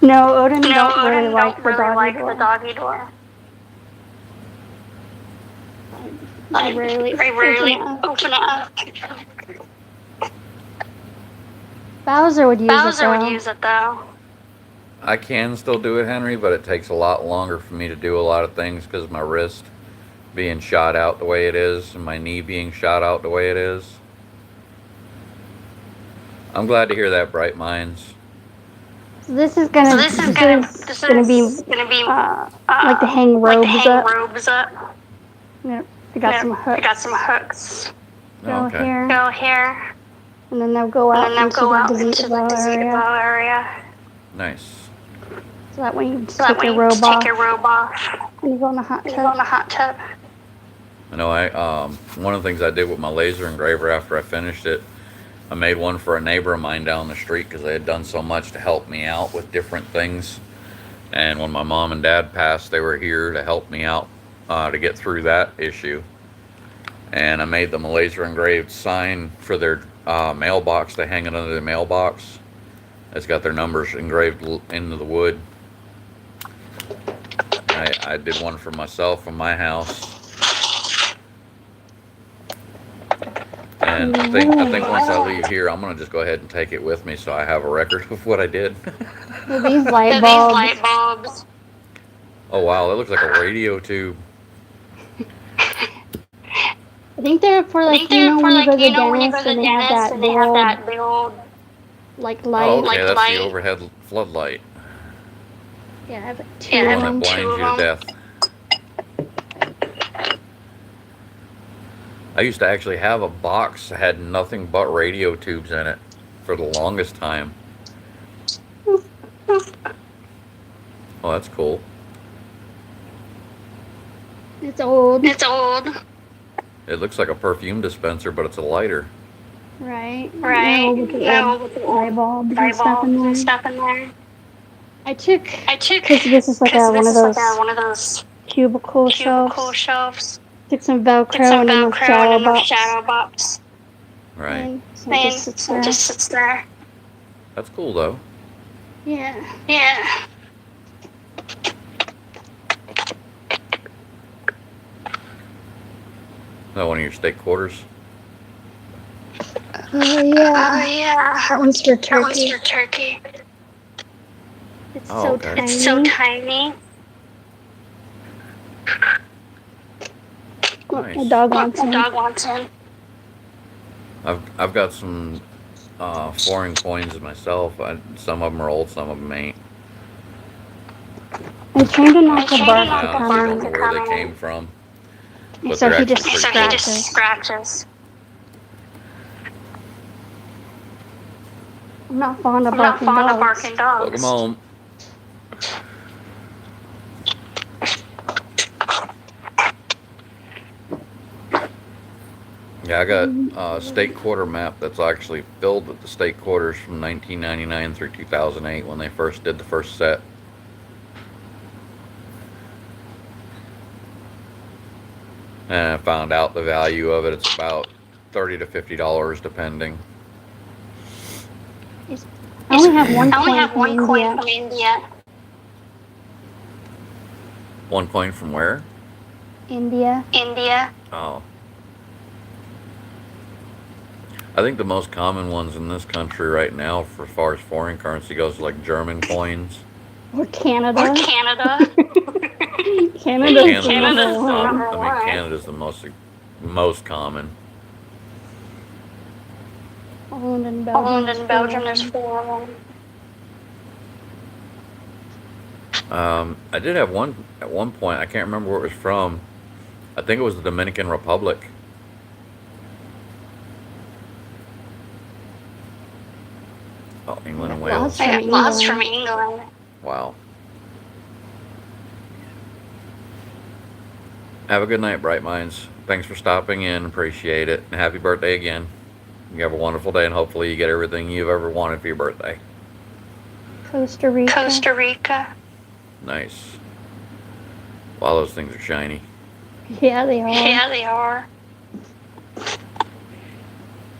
Speaker 5: No, Odin don't really like the doggy door. I rarely open it up. Bowser would use it though.
Speaker 1: I can still do it, Henry, but it takes a lot longer for me to do a lot of things because of my wrist being shot out the way it is and my knee being shot out the way it is. I'm glad to hear that, Bright Minds.
Speaker 5: So this is gonna be like to hang robes up. Yeah, I got some hooks.
Speaker 1: Okay.
Speaker 5: Go here. And then they'll go out into the gazebo area.
Speaker 1: Nice.
Speaker 5: So that way you take your robe off. And you go in the hot tub.
Speaker 1: I know one of the things I did with my laser engraver after I finished it, I made one for a neighbor of mine down the street because they had done so much to help me out with different things. And when my mom and dad passed, they were here to help me out to get through that issue. And I made them a laser engraved sign for their mailbox. They hang it under the mailbox. It's got their numbers engraved into the wood. I did one for myself in my house. And I think once I leave here, I'm gonna just go ahead and take it with me so I have a record of what I did.
Speaker 5: Well, these light bulbs.
Speaker 1: Oh wow, that looks like a radio tube.
Speaker 5: I think they're for like when you go to the dentist and they have that big old like light.
Speaker 1: Oh, okay, that's the overhead floodlight.
Speaker 5: Yeah, I have
Speaker 1: The
Speaker 5: two
Speaker 1: one
Speaker 5: of
Speaker 1: that
Speaker 5: them.
Speaker 1: blinds you to death. I used to actually have a box that had nothing but radio tubes in it for the longest time. Oh, that's cool.
Speaker 5: It's old.
Speaker 1: It looks like a perfume dispenser, but it's a lighter.
Speaker 5: Right. No, with the light bulbs and stuff in there. I took because this is like one of those cubicle shelves. Took some Velcro and a little shadow box.
Speaker 1: Right.
Speaker 5: And so it just sits there.
Speaker 1: That's cool though.
Speaker 5: Yeah.
Speaker 1: Is that one of your steak quarters?
Speaker 5: Yeah. That one's for turkey. It's
Speaker 1: Oh,
Speaker 5: so
Speaker 1: okay.
Speaker 5: tiny. Look,
Speaker 1: Nice.
Speaker 5: my dog wants him.
Speaker 1: I've got some foreign coins myself. Some of them are old, some of them ain't.
Speaker 5: I trained an Uncle Bark
Speaker 1: I
Speaker 5: to come
Speaker 1: honestly don't know
Speaker 5: in.
Speaker 1: where they came from, but
Speaker 5: So
Speaker 1: they're
Speaker 5: he
Speaker 1: actually
Speaker 5: just
Speaker 1: pretty cool.
Speaker 5: scratches. I'm not fond of barking dogs.
Speaker 1: Welcome home. Yeah, I got a state quarter map that's actually filled with the state quarters from 1999 through 2008 when they first did the first set. And I found out the value of it. It's about $30 to $50 depending.
Speaker 5: I only have one coin from India.
Speaker 1: One coin from where?
Speaker 5: India.
Speaker 1: Oh. I think the most common ones in this country right now, for as far as foreign currency goes, like German coins.
Speaker 5: Or Canada. Canada's
Speaker 1: Canada's
Speaker 5: number one.
Speaker 1: I mean, Canada's the most common.
Speaker 5: Holland and Belgium, there's four of them.
Speaker 1: I did have one at one point. I can't remember where it was from. I think it was the Dominican Republic. Oh, England and Wales.
Speaker 5: Lots from England.
Speaker 1: Wow. Have a good night, Bright Minds. Thanks for stopping in. Appreciate it. And happy birthday again. You have a wonderful day, and hopefully you get everything you've ever wanted for your birthday.
Speaker 5: Costa Rica.
Speaker 1: Nice. Wow, those things are shiny.
Speaker 5: Yeah, they are.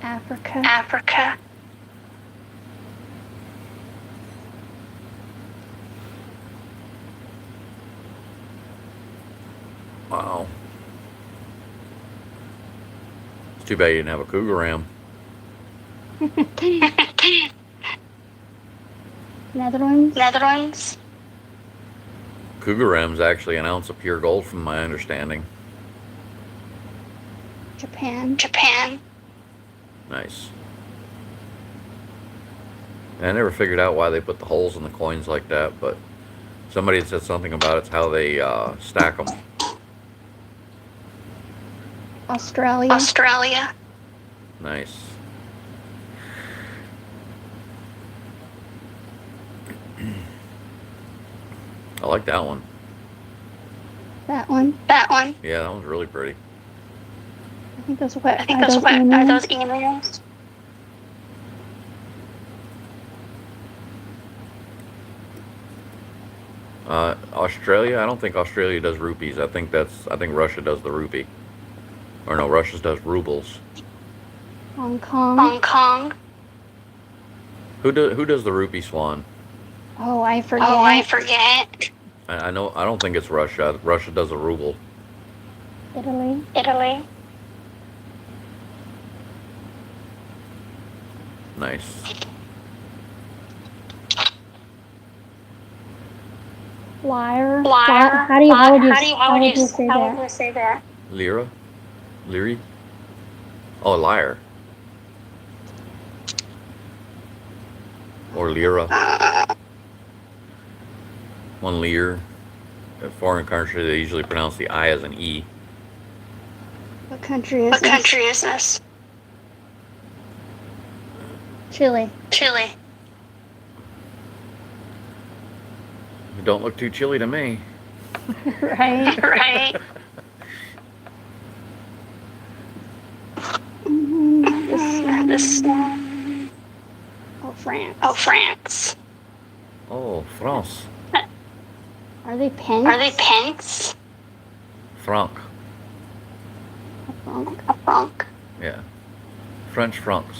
Speaker 5: Africa.
Speaker 1: Wow. It's too bad you didn't have a cougar ram.
Speaker 5: Netherlands.
Speaker 1: Cougar ram's actually an ounce of pure gold, from my understanding.
Speaker 5: Japan.
Speaker 1: Nice. And I never figured out why they put the holes in the coins like that, but somebody had said something about it's how they stack them.
Speaker 5: Australia.
Speaker 1: Nice. I like that one.
Speaker 5: That one.
Speaker 1: Yeah, that one's really pretty.
Speaker 5: think those
Speaker 3: I think
Speaker 5: are
Speaker 3: those
Speaker 5: those
Speaker 3: what are those
Speaker 5: emails.
Speaker 3: emails?
Speaker 1: Australia. I don't think Australia does rupees. I think Russia does the rupee. Or no, Russia does rubles.
Speaker 5: Hong Kong.
Speaker 3: Hong Kong.
Speaker 1: Who does the rupee swan?
Speaker 5: Oh, I forget.
Speaker 3: Oh, I forget.
Speaker 1: I know. I don't think it's Russia. Russia does a ruble.
Speaker 5: Italy.
Speaker 3: Italy.
Speaker 1: Nice.
Speaker 5: Lyre.
Speaker 3: Lyre.
Speaker 5: How would you
Speaker 3: say that?
Speaker 1: Lira? Leary? Oh, lyre. Or lira. One leer. In foreign country, they usually pronounce the I as an E.
Speaker 5: What country is
Speaker 3: What
Speaker 5: this?
Speaker 3: country is this?
Speaker 5: Chile.
Speaker 3: Chile.
Speaker 1: It don't look too chilly to me.
Speaker 5: Right.
Speaker 3: Right. This.
Speaker 5: Oh, France.
Speaker 3: Oh, France.
Speaker 1: Oh, France.
Speaker 5: Are they pence?
Speaker 3: Are they pence?
Speaker 1: Franc.
Speaker 5: A franc.
Speaker 3: A franc.
Speaker 1: Yeah. French francs.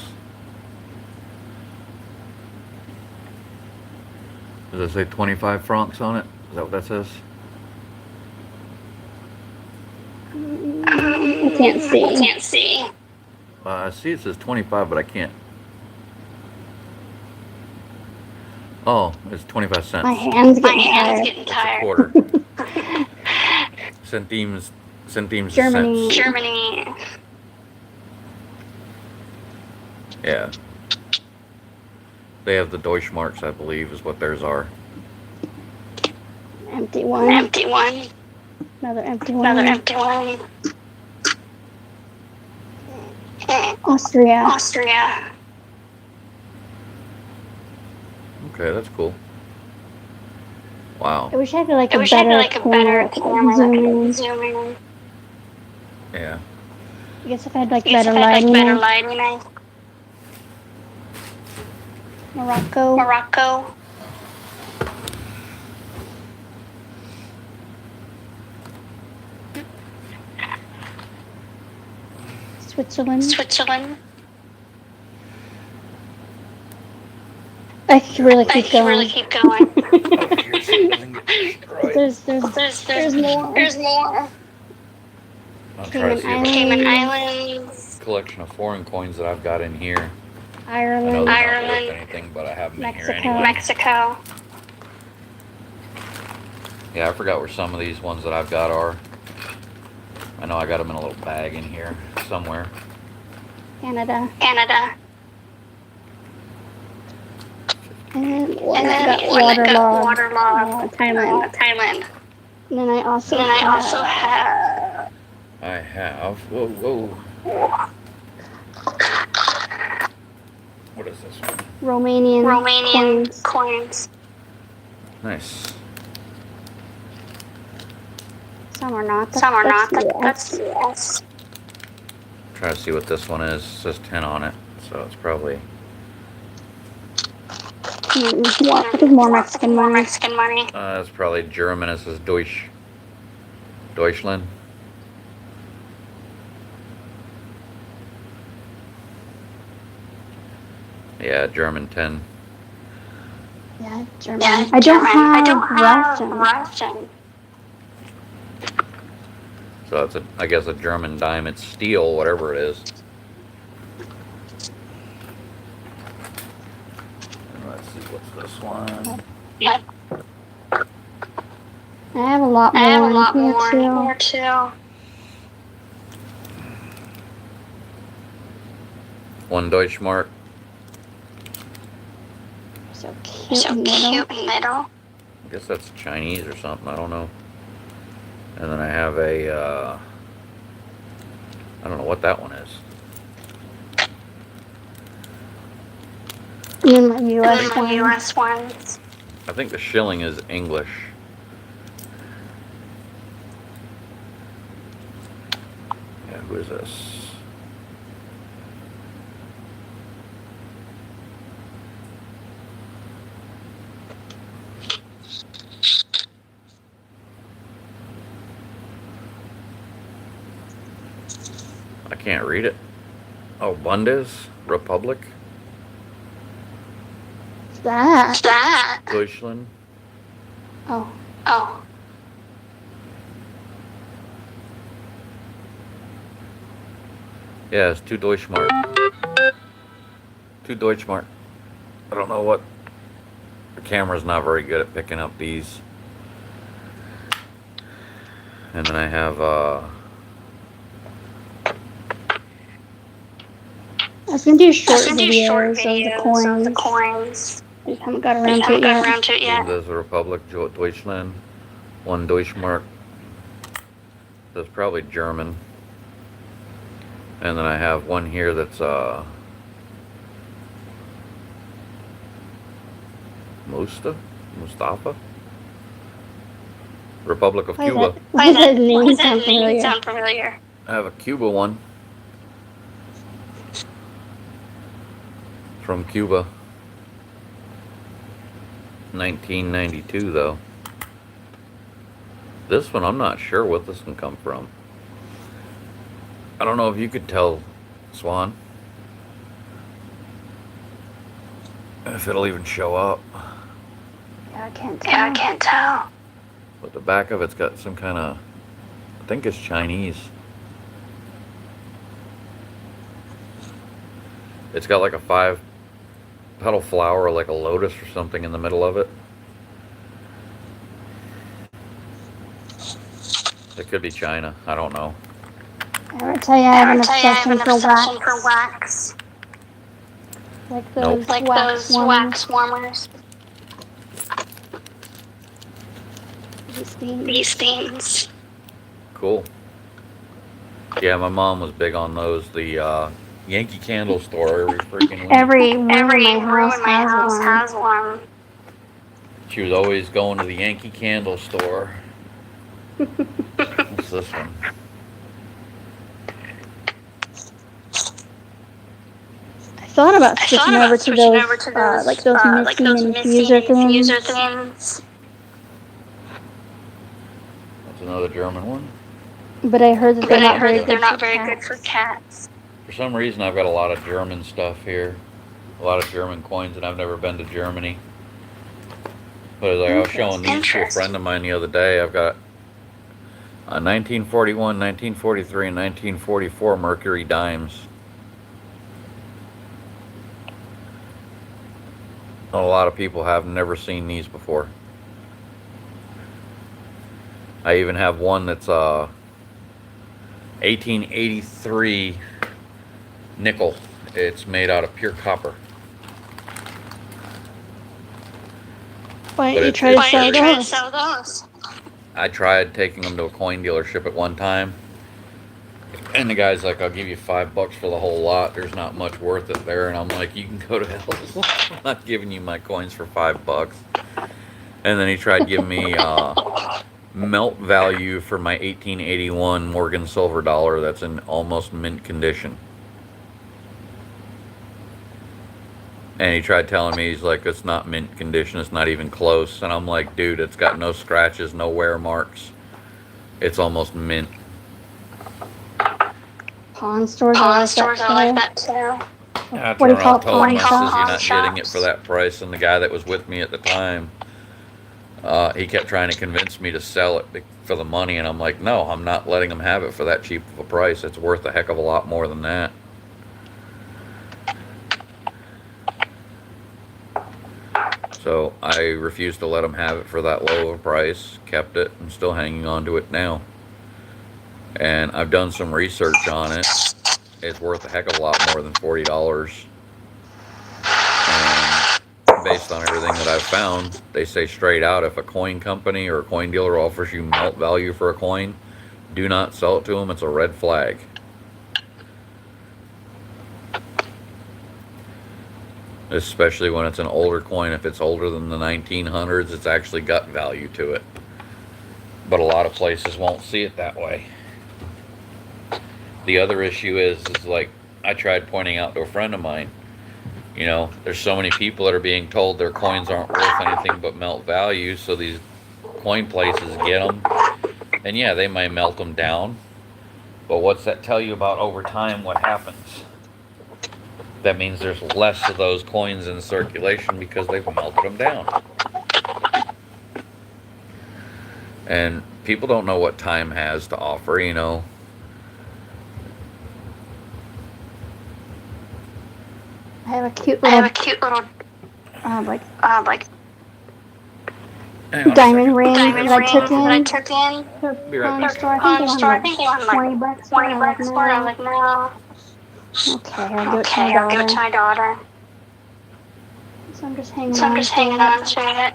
Speaker 1: Does it say 25 francs on it? Is that what that says?
Speaker 5: I can't see.
Speaker 3: I can't see.
Speaker 1: I see it says 25, but I can't. Oh, it's 25 cents.
Speaker 5: My hand's
Speaker 3: My
Speaker 5: getting
Speaker 3: hand's
Speaker 5: tired.
Speaker 3: getting
Speaker 1: It's a
Speaker 3: tired.
Speaker 1: quarter. Centimes is
Speaker 5: Germany.
Speaker 1: cents.
Speaker 3: Germany.
Speaker 1: Yeah. They have the Deutschmarks, I believe, is what theirs are.
Speaker 5: Empty
Speaker 3: An
Speaker 5: one.
Speaker 3: empty one.
Speaker 5: Another empty one.
Speaker 3: Another empty one.
Speaker 5: Austria.
Speaker 3: Austria.
Speaker 1: Okay, that's cool. Wow.
Speaker 5: I wish I had like
Speaker 3: I
Speaker 5: a
Speaker 3: wish I had
Speaker 5: better
Speaker 3: like a better camera that could
Speaker 5: zoom in.
Speaker 3: zoom in.
Speaker 1: Yeah.
Speaker 5: I guess if I had like
Speaker 3: I guess
Speaker 5: better
Speaker 3: if I had like better
Speaker 5: lighting.
Speaker 3: lighting.
Speaker 5: Morocco.
Speaker 3: Morocco.
Speaker 5: Switzerland.
Speaker 3: Switzerland.
Speaker 5: I could really keep
Speaker 3: I
Speaker 5: going.
Speaker 3: really keep going.
Speaker 5: There's more.
Speaker 3: There's more.
Speaker 1: I'll try to see if I
Speaker 3: Cayman
Speaker 1: can
Speaker 3: Islands.
Speaker 1: collection of foreign coins that I've got in here. I know
Speaker 5: Ireland.
Speaker 1: they're not
Speaker 3: Ireland.
Speaker 1: worth anything, but I have them in here
Speaker 5: Mexico.
Speaker 1: anyway.
Speaker 3: Mexico.
Speaker 1: Yeah, I forgot where some of these ones that I've got are. I know I got them in a little bag in here somewhere.
Speaker 5: Canada.
Speaker 3: Canada.
Speaker 5: And one
Speaker 3: And
Speaker 5: that
Speaker 3: then
Speaker 5: got
Speaker 3: one that got
Speaker 5: waterlogged.
Speaker 3: waterlogged.
Speaker 5: Thailand.
Speaker 3: Thailand.
Speaker 5: And then I also
Speaker 3: And I also have.
Speaker 1: I have. Whoa, whoa. What is this one?
Speaker 5: Romanian
Speaker 3: coins.
Speaker 1: Nice.
Speaker 5: Some are not.
Speaker 3: Some are not.
Speaker 5: That's
Speaker 3: That's US.
Speaker 1: Try to see what this one is. It says 10 on it, so it's probably.
Speaker 5: I think more Mexican
Speaker 3: More
Speaker 5: money.
Speaker 3: Mexican money.
Speaker 1: It's probably German. It says Deutschland. Yeah, German 10.
Speaker 5: Yeah, German.
Speaker 3: Yeah,
Speaker 5: I don't
Speaker 3: German.
Speaker 5: have Russian.
Speaker 3: Russian.
Speaker 1: So it's I guess a German dime. It's steel, whatever it is. And let's see, what's this one?
Speaker 3: Yep.
Speaker 5: I have a lot more.
Speaker 3: I have a lot
Speaker 5: in
Speaker 3: more
Speaker 5: here
Speaker 3: in here too.
Speaker 1: One Deutschmark.
Speaker 5: So cute.
Speaker 3: So
Speaker 5: in the middle.
Speaker 3: cute in the middle.
Speaker 1: I guess that's Chinese or something. I don't know. And then I have a. I don't know what that one is.
Speaker 5: And then my
Speaker 3: And
Speaker 5: US
Speaker 3: then my
Speaker 5: one.
Speaker 3: US ones.
Speaker 1: I think the shilling is English. Yeah, who is this? I can't read it. Oh, Bundes Republic.
Speaker 5: What's that?
Speaker 3: What's that?
Speaker 1: Deutschland.
Speaker 5: Oh.
Speaker 3: Oh.
Speaker 1: Yeah, it's 2 Deutschmark. 2 Deutschmark. I don't know what. The camera's not very good at picking up these. And then I have
Speaker 5: I was gonna do short videos of the coins. I just haven't got around to it yet.
Speaker 1: Bundes Republic Deutschland. 1 Deutschmark. That's probably German. And then I have one here that's Mustafa? Republic of Cuba.
Speaker 5: Why does that name
Speaker 3: Does
Speaker 5: sound
Speaker 3: that name
Speaker 5: familiar?
Speaker 3: sound familiar?
Speaker 1: I have a Cuba one. From Cuba. 1992 though. This one, I'm not sure what this can come from. I don't know if you could tell, Swan. If it'll even show up.
Speaker 5: Yeah, I can't tell.
Speaker 3: Yeah, I can't tell.
Speaker 1: But the back of it's got some kind of, I think it's Chinese. It's got like a 5-petal flower, like a lotus or something in the middle of it. It could be China. I don't know.
Speaker 5: I ever tell you I have an obsession for wax? Like those
Speaker 3: Like
Speaker 5: wax
Speaker 3: those
Speaker 5: warmers.
Speaker 3: wax warmers. These things.
Speaker 1: Cool. Yeah, my mom was big on those. The Yankee Candle store every freaking week.
Speaker 5: Every room
Speaker 3: Every
Speaker 5: in my
Speaker 3: room in my house
Speaker 5: house
Speaker 3: has one.
Speaker 1: She was always going to the Yankee Candle store. What's this one?
Speaker 5: I thought about switching over to those, like those missing infuser things.
Speaker 1: That's another German one.
Speaker 5: But I heard that
Speaker 3: But I
Speaker 5: they're
Speaker 3: heard that
Speaker 5: not
Speaker 3: they're
Speaker 5: very
Speaker 3: not
Speaker 5: good
Speaker 3: very
Speaker 5: for
Speaker 3: good
Speaker 5: cats.
Speaker 3: for cats.
Speaker 1: For some reason, I've got a lot of German stuff here. A lot of German coins, and I've never been to Germany. But like I was showing these to a friend of mine the other day. I've got a 1941, 1943, and 1944 Mercury dimes. A lot of people have never seen these before. I even have one that's 1883 nickel. It's made out of pure copper.
Speaker 5: Why
Speaker 1: But
Speaker 5: don't you try to sell those?
Speaker 1: I tried taking them to a coin dealership at one time, and the guy's like, "I'll give you $5 for the whole lot. There's not much worth it there." And I'm like, "You can go to hell. I'm not giving you my coins for $5." And then he tried giving me melt value for my 1881 Morgan silver dollar that's in almost mint condition. And he tried telling me, he's like, it's not mint condition, it's not even close. And I'm like, dude, it's got no scratches, no wear marks. It's almost mint.
Speaker 5: Pawn stores are like that too.
Speaker 1: That's
Speaker 5: What do you call it?
Speaker 1: told him, I
Speaker 5: Pawn
Speaker 1: says, you're not
Speaker 5: shops?
Speaker 1: getting it for that price. And the guy that was with me at the time, he kept trying to convince me to sell it for the money. And I'm like, no, I'm not letting him have it for that cheap of a price. It's worth a heck of a lot more than that. So I refused to let him have it for that low of a price, kept it, and still hanging on to it now. And I've done some research on it. It's worth a heck of a lot more than $40. And based on everything that I've found, they say straight out, if a coin company or a coin dealer offers you melt value for a coin, do not sell it to them. It's a red flag. Especially when it's an older coin. If it's older than the 1900s, it's actually got value to it. But a lot of places won't see it that way. The other issue is like I tried pointing out to a friend of mine, you know, there's so many people that are being told their coins aren't worth anything but melt value, so these coin places get them. And yeah, they might melt them down, But what's that tell you about over time what happens? That means there's less of those coins in circulation because they've melted them down. And people don't know what time has to offer, you know.
Speaker 5: I have a cute little, like diamond ring that I took in the pawn store. I think they wanted like $20 for it. I'm like, no. Okay, I'll give it to my daughter. So I'm just hanging on to it.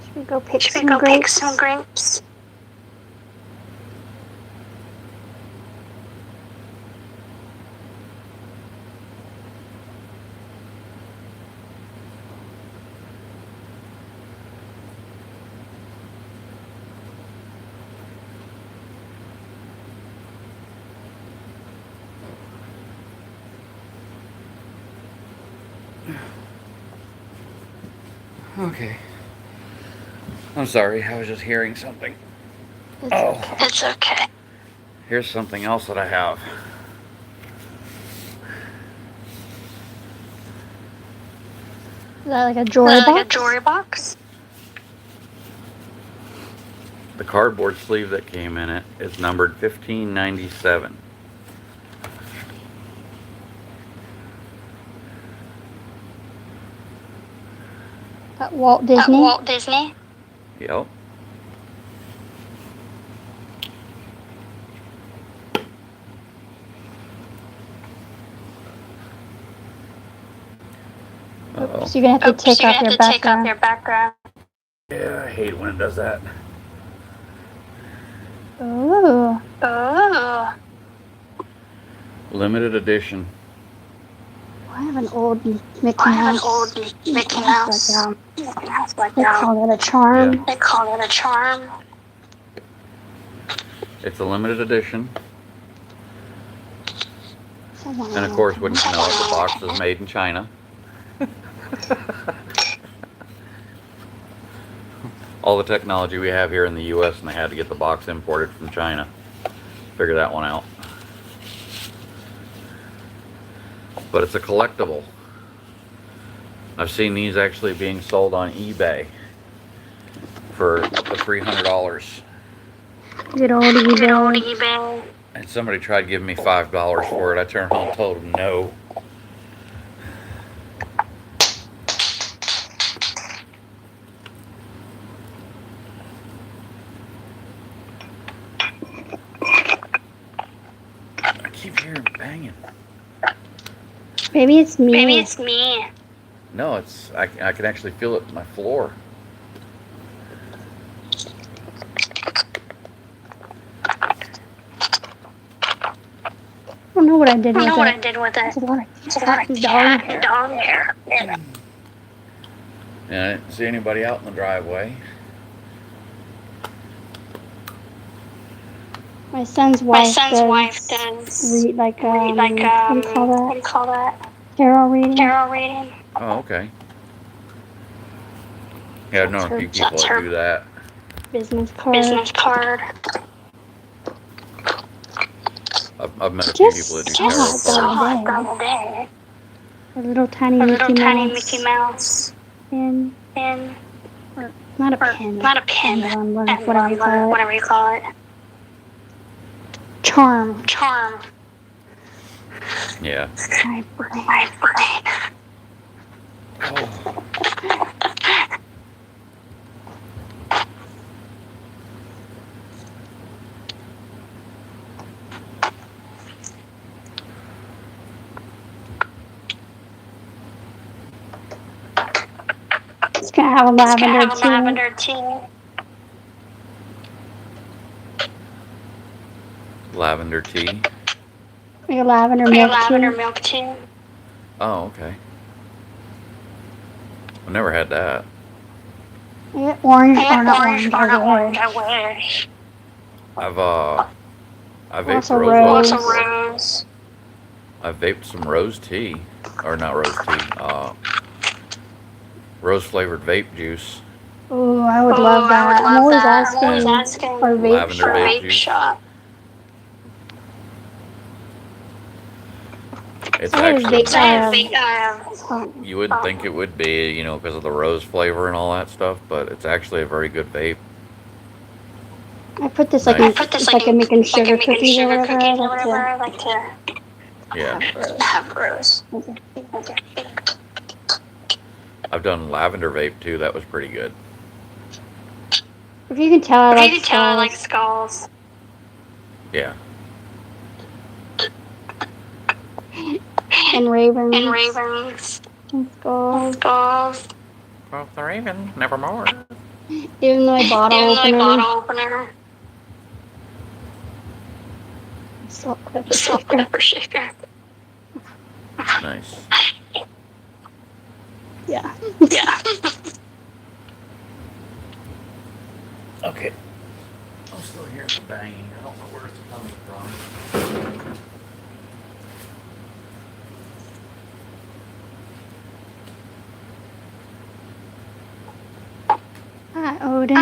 Speaker 5: Should we go pick some grapes?
Speaker 1: Okay. I'm sorry, I was just hearing something.
Speaker 5: It's okay.
Speaker 1: Here's something else that I have.
Speaker 5: Is that like a jewelry box?
Speaker 1: The cardboard sleeve that came in it is numbered 1597.
Speaker 5: Walt Disney?
Speaker 1: Yep.
Speaker 5: So you're going to have to take off your background.
Speaker 1: Yeah, I hate when it does that.
Speaker 5: Oh.
Speaker 1: Limited edition.
Speaker 5: I have an old Mickey Mouse. They call that a charm.
Speaker 1: Yeah. It's a limited edition. And of course, wouldn't you know it, the box is made in China. All the technology we have here in the U.S. and they had to get the box imported from China. Figure that one out. But it's a collectible. I've seen these actually being sold on eBay for up to $300.
Speaker 5: Good old eBay.
Speaker 1: And somebody tried giving me $5 for it. I turned around and told them no. I keep hearing banging.
Speaker 5: Maybe it's me.
Speaker 1: No, I can actually feel it in my floor.
Speaker 5: I don't know what I did with it. It's a lot of dog hair.
Speaker 1: And I didn't see anybody out in the driveway.
Speaker 5: My son's wife does read what do you call that? Tarot reading.
Speaker 1: Oh, okay. Yeah, I've known a few people that do that.
Speaker 5: Business card.
Speaker 1: I've met a few people that do tarot cards.
Speaker 5: A little tiny Mickey Mouse. Pin. Or not a pin. Whatever you call it. Charm.
Speaker 1: Yeah.
Speaker 5: My brain.
Speaker 1: Oh.
Speaker 5: It's gonna have a lavender tea.
Speaker 1: Lavender tea.
Speaker 5: Like a lavender milk tea.
Speaker 1: Oh, okay. I've never had that.
Speaker 5: Yeah, orange or not orange. I wish.
Speaker 1: I've ate
Speaker 5: Also
Speaker 1: rose.
Speaker 5: rose.
Speaker 1: I vaped some rose tea, or not rose tea, rose flavored vape juice.
Speaker 5: Oh, I would love that. I'm always asking our vape
Speaker 1: Lavender
Speaker 5: shop.
Speaker 1: vape juice. It's actually nice. You wouldn't think it would be, you know, because of the rose flavor and all that stuff, but it's actually a very good vape.
Speaker 5: I put this
Speaker 1: Nice.
Speaker 5: like I'm making sugar cookies or whatever. I like to
Speaker 1: Yeah.
Speaker 5: have rose.
Speaker 1: I've done lavender vape too. That was pretty good.
Speaker 5: If you can tell, I like skulls.
Speaker 1: Yeah.
Speaker 5: And ravens. And skulls.
Speaker 1: Well, the raven, nevermore.
Speaker 5: Even though I bottle opener. Salt pepper shaker.
Speaker 1: Nice.
Speaker 5: Yeah.
Speaker 1: Okay. I'm still hearing the banging. I don't know where it's coming from.
Speaker 5: Hi, Odin.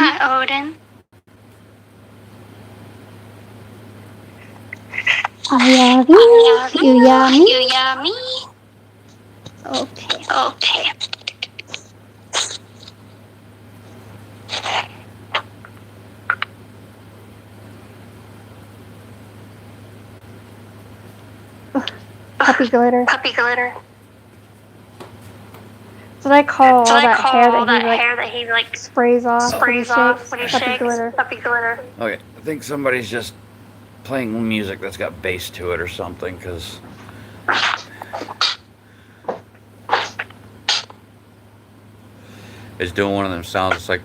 Speaker 5: I love you. You yummy. Okay. Puppy glitter. So I call all that hair that he like sprays off when he shakes. Puppy glitter.
Speaker 1: Okay, I think somebody's just playing music that's got bass to it or something, because it's doing one of them sounds. It's like.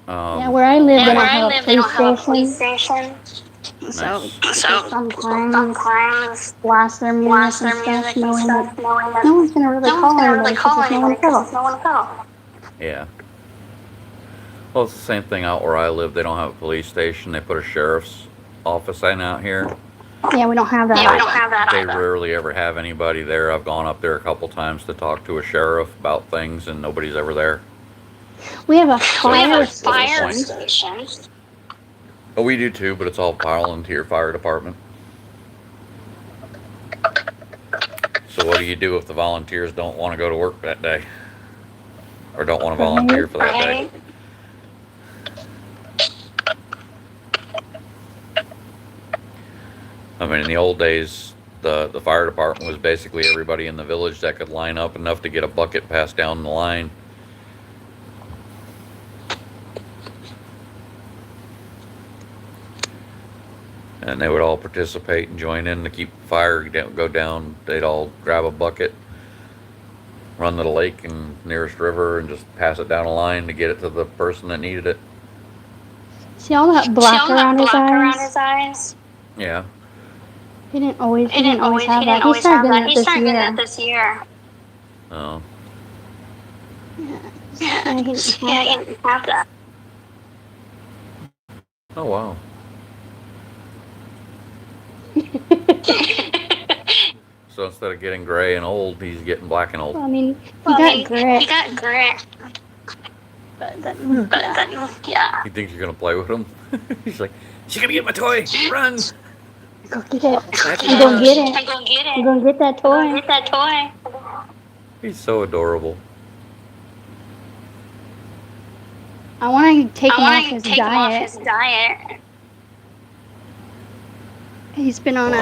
Speaker 5: Yeah, where I live, they don't have a police station. So sometimes blast their music and stuff, knowing that no one's gonna really call anybody because there's no one to call.
Speaker 1: Yeah. Well, it's the same thing out where I live. They don't have a police station. They put a sheriff's office in out here.
Speaker 5: Yeah, we don't have that.
Speaker 1: They rarely ever have anybody there. I've gone up there a couple times to talk to a sheriff about things, and nobody's ever there.
Speaker 5: We have a fire station.
Speaker 1: Oh, we do too, but it's all volunteer fire department. So what do you do if the volunteers don't want to go to work that day? Or don't want to volunteer for that day? I mean, in the old days, the fire department was basically everybody in the village that could line up enough to get a bucket passed down the line. And they would all participate and join in to keep the fire go down. They'd all grab a bucket, run to the lake and nearest river, and just pass it down a line to get it to the person that needed it.
Speaker 5: See all that black around his eyes?
Speaker 1: Yeah.
Speaker 5: He didn't always have that. He started getting that this year.
Speaker 1: Oh.
Speaker 5: Yeah, he didn't have that.
Speaker 1: Oh, wow. So instead of getting gray and old, he's getting black and old.
Speaker 5: Well, I mean, he got gray. But then, yeah.
Speaker 1: He thinks you're gonna play with him. He's like, "She's gonna get my toy. Run!
Speaker 5: Go get it. You gonna get it. You gonna get that toy.
Speaker 1: He's so adorable.
Speaker 5: I want to take him off his diet. He's been on a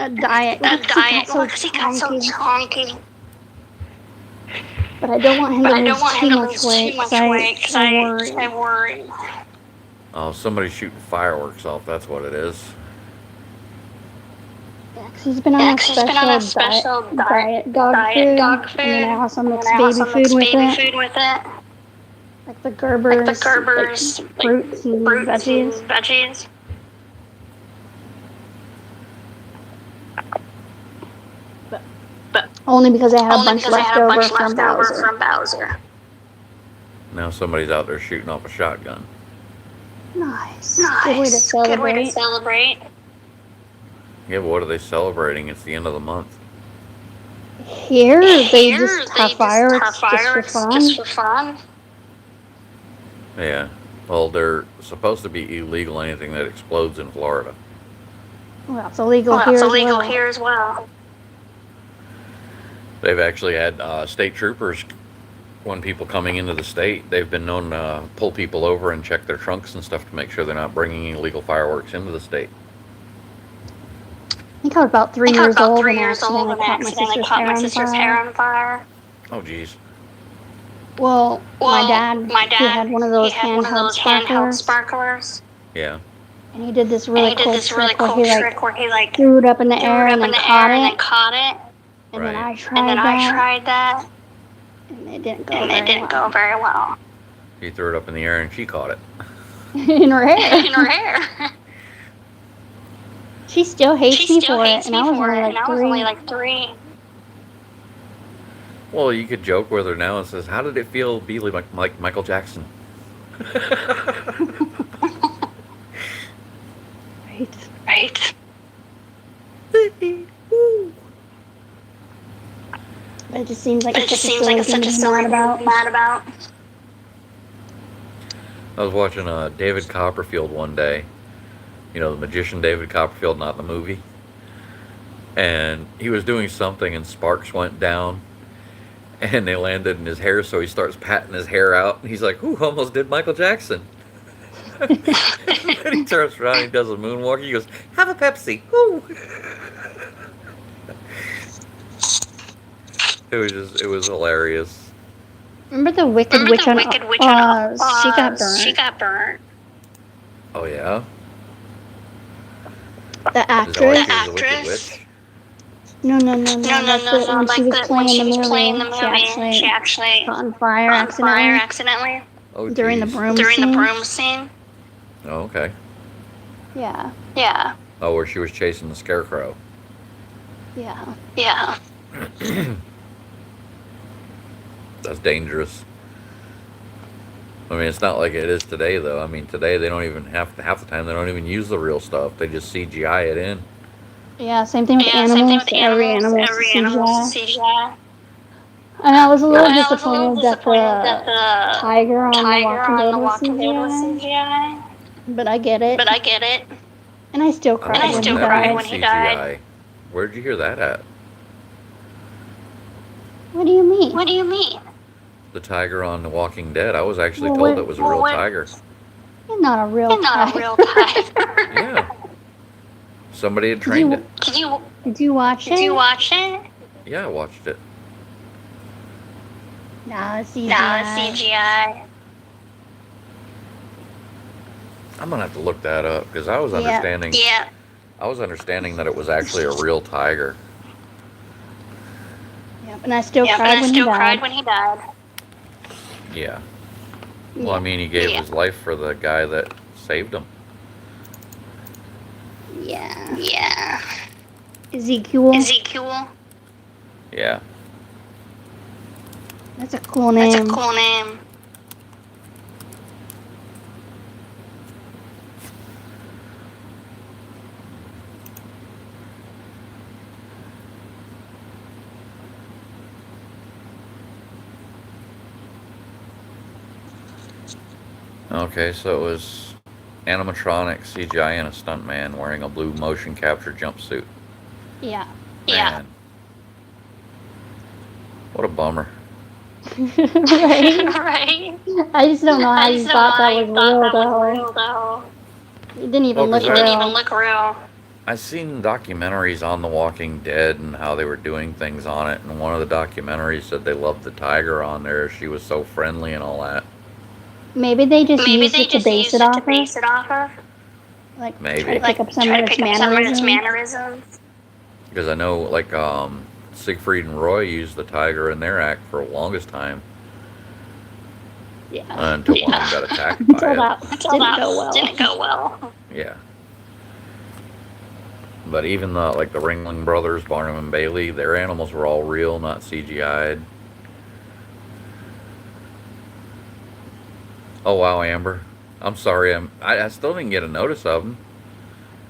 Speaker 5: diet because he got so chunky. But I don't want him to lose too much weight because I worry.
Speaker 1: Oh, somebody's shooting fireworks off. That's what it is.
Speaker 5: Yeah, because he's been on a special diet dog food. And then I also mix baby food with it. Like the Gerber's fruits and veggies. But only because I had a bunch left over from Bowser.
Speaker 1: Now somebody's out there shooting off a shotgun.
Speaker 5: Nice. Good way to celebrate.
Speaker 3: Good way to celebrate.
Speaker 1: Yeah, but what are they celebrating? It's the end of the month.
Speaker 5: Here, they just have fireworks just for fun.
Speaker 3: Just for fun.
Speaker 1: Yeah. Well, they're supposed to be illegal anything that explodes in Florida.
Speaker 5: Well, it's illegal
Speaker 3: here as well.
Speaker 1: They've actually had state troopers, when people coming into the state, they've been known to pull people over and check their trunks and stuff to make sure they're not bringing illegal fireworks into the state.
Speaker 5: I think I was about 3 years old and accidentally caught my sister's hair on fire.
Speaker 1: Oh, geez.
Speaker 5: Well, my dad, he had one of those handheld sparklers.
Speaker 1: Yeah.
Speaker 5: And he did this really cool trick where he like threw it up in the air and then caught it. And then I tried that. And it didn't go very well.
Speaker 1: He threw it up in the air and she caught it.
Speaker 5: In her hair. She still hates me for it, and I was only like 3.
Speaker 1: Well, you could joke with her now and says, "How did it feel to be like Michael Jackson?"
Speaker 5: Right. But it just seems like it's such a silly mad about.
Speaker 1: I was watching David Copperfield one day. You know, the magician David Copperfield, not the movie. And he was doing something and sparks went down and they landed in his hair, so he starts patting his hair out. And he's like, "Ooh, almost did Michael Jackson." And he turns around and he does a moonwalk. He goes, "Have a Pepsi." Ooh. It was hilarious.
Speaker 5: Remember the Wicked Witch on Oz? She got burnt.
Speaker 1: Oh, yeah?
Speaker 5: The actress? No. When she was playing the movie, she actually caught on fire accidentally.
Speaker 1: Oh,
Speaker 5: during the broom scene.
Speaker 1: Oh, okay.
Speaker 5: Yeah.
Speaker 1: Oh, where she was chasing the scarecrow.
Speaker 5: Yeah.
Speaker 1: That's dangerous. I mean, it's not like it is today, though. I mean, today they don't even half the time they don't even use the real stuff. They just CGI it in.
Speaker 5: Yeah, same thing with animals. Every animal is CGI. And I was a little disappointed that the tiger on The Walking Dead was CGI. But I get it. And I still cried when he died.
Speaker 1: Where'd you hear that at?
Speaker 5: What do you mean?
Speaker 1: The tiger on The Walking Dead. I was actually told it was a real tiger.
Speaker 5: You're not a real tiger.
Speaker 1: Yeah. Somebody had trained it.
Speaker 5: Did you watch it?
Speaker 1: Yeah, I watched it.
Speaker 5: No, it's CGI.
Speaker 1: I'm gonna have to look that up because I was understanding.
Speaker 5: Yeah.
Speaker 1: I was understanding that it was actually a real tiger.
Speaker 5: Yep, and I still cried when he died.
Speaker 1: Yeah. Well, I mean, he gave his life for the guy that saved him.
Speaker 5: Yeah. Ezekiel.
Speaker 1: Yeah.
Speaker 5: That's a cool name.
Speaker 1: Okay, so it was animatronic CGI and a stuntman wearing a blue motion capture jumpsuit.
Speaker 5: Yeah.
Speaker 1: Man. What a bummer.
Speaker 5: Right? I just don't know how you thought that was real, though. It didn't even look real.
Speaker 1: I've seen documentaries on The Walking Dead and how they were doing things on it, and one of the documentaries said they loved the tiger on there. She was so friendly and all that.
Speaker 5: Maybe they just used it to base it off of. Like,
Speaker 1: maybe.
Speaker 5: Try to pick up some of its mannerisms.
Speaker 1: Because I know, like, Siegfried and Roy used the tiger in their act for the longest time.
Speaker 5: Yeah.
Speaker 1: Until one of them got attacked by it.
Speaker 5: Until that didn't go well.
Speaker 1: Yeah. But even the Ringling Brothers, Barnum and Bailey, their animals were all real, not CGI'd. Oh wow, Amber. I'm sorry. I still didn't get a notice of them,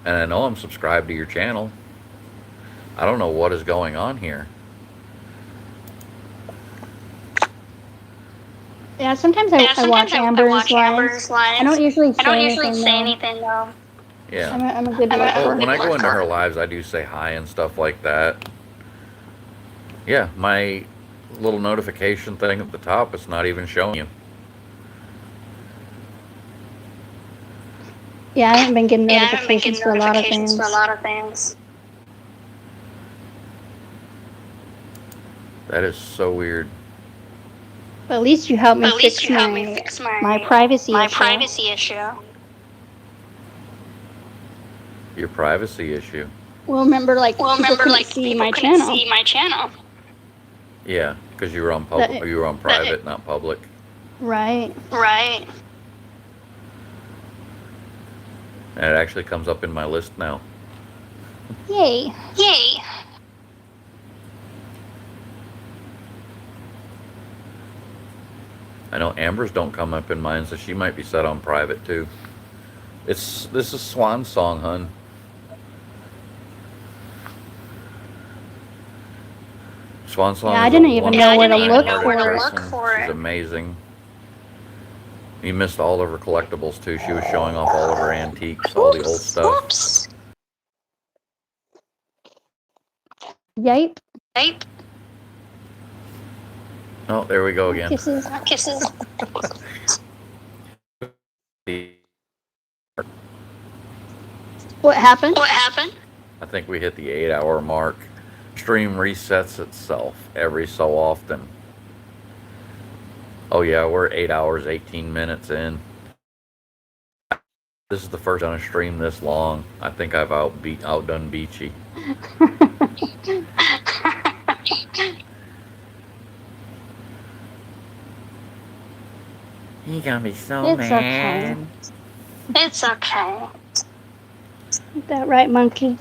Speaker 1: and I know I'm subscribed to your channel. I don't know what is going on here.
Speaker 5: Yeah, sometimes I watch Amber's lives. I don't usually say anything though.
Speaker 1: Yeah.
Speaker 5: I'm a good
Speaker 1: Well,
Speaker 5: lurker.
Speaker 1: when I go into her lives, I do say hi and stuff like that. Yeah, my little notification thing at the top, it's not even showing you.
Speaker 5: Yeah, I haven't been getting notifications for a lot of things.
Speaker 1: That is so weird.
Speaker 5: But at least you helped me fix my privacy issue.
Speaker 1: Your privacy issue.
Speaker 5: Well, remember, like people couldn't see my channel.
Speaker 1: Yeah, because you were on public. You were on private, not public.
Speaker 5: Right.
Speaker 1: And it actually comes up in my list now.
Speaker 5: Yay.
Speaker 1: I know Amber's don't come up in mine, so she might be set on private too. This is Swan Song, hun. Swan Song.
Speaker 5: Yeah,
Speaker 1: I
Speaker 5: didn't even know where to look for it.
Speaker 1: She's amazing. You missed all of her collectibles too. She was showing off all of her antiques, all the old stuff.
Speaker 5: Oops. Yipe.
Speaker 1: Oh, there we go again.
Speaker 5: Kisses. What happened?
Speaker 1: I think we hit the 8-hour mark. Stream resets itself every so often. Oh yeah, we're 8 hours, 18 minutes in. This is the first on a stream this long. I think I've outdone Beachy. You're gonna be so mad.
Speaker 5: It's okay. Ain't that right, monkey?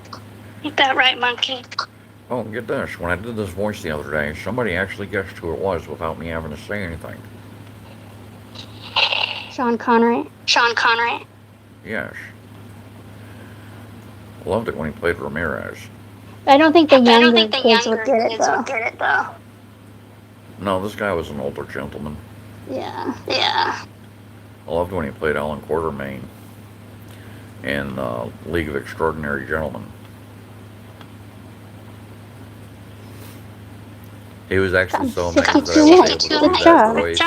Speaker 1: Oh, get this. When I did this voice the other day, somebody actually guessed who it was without me having to say anything.
Speaker 5: Sean Connery.
Speaker 1: Yes. I loved it when he played Ramirez.
Speaker 5: I don't think the younger kids would get it though.
Speaker 1: No, this guy was an older gentleman.
Speaker 5: Yeah.
Speaker 1: I loved when he played Alan Quartermain in League of Extraordinary Gentlemen. He was actually so amazed that I was able to do that voice.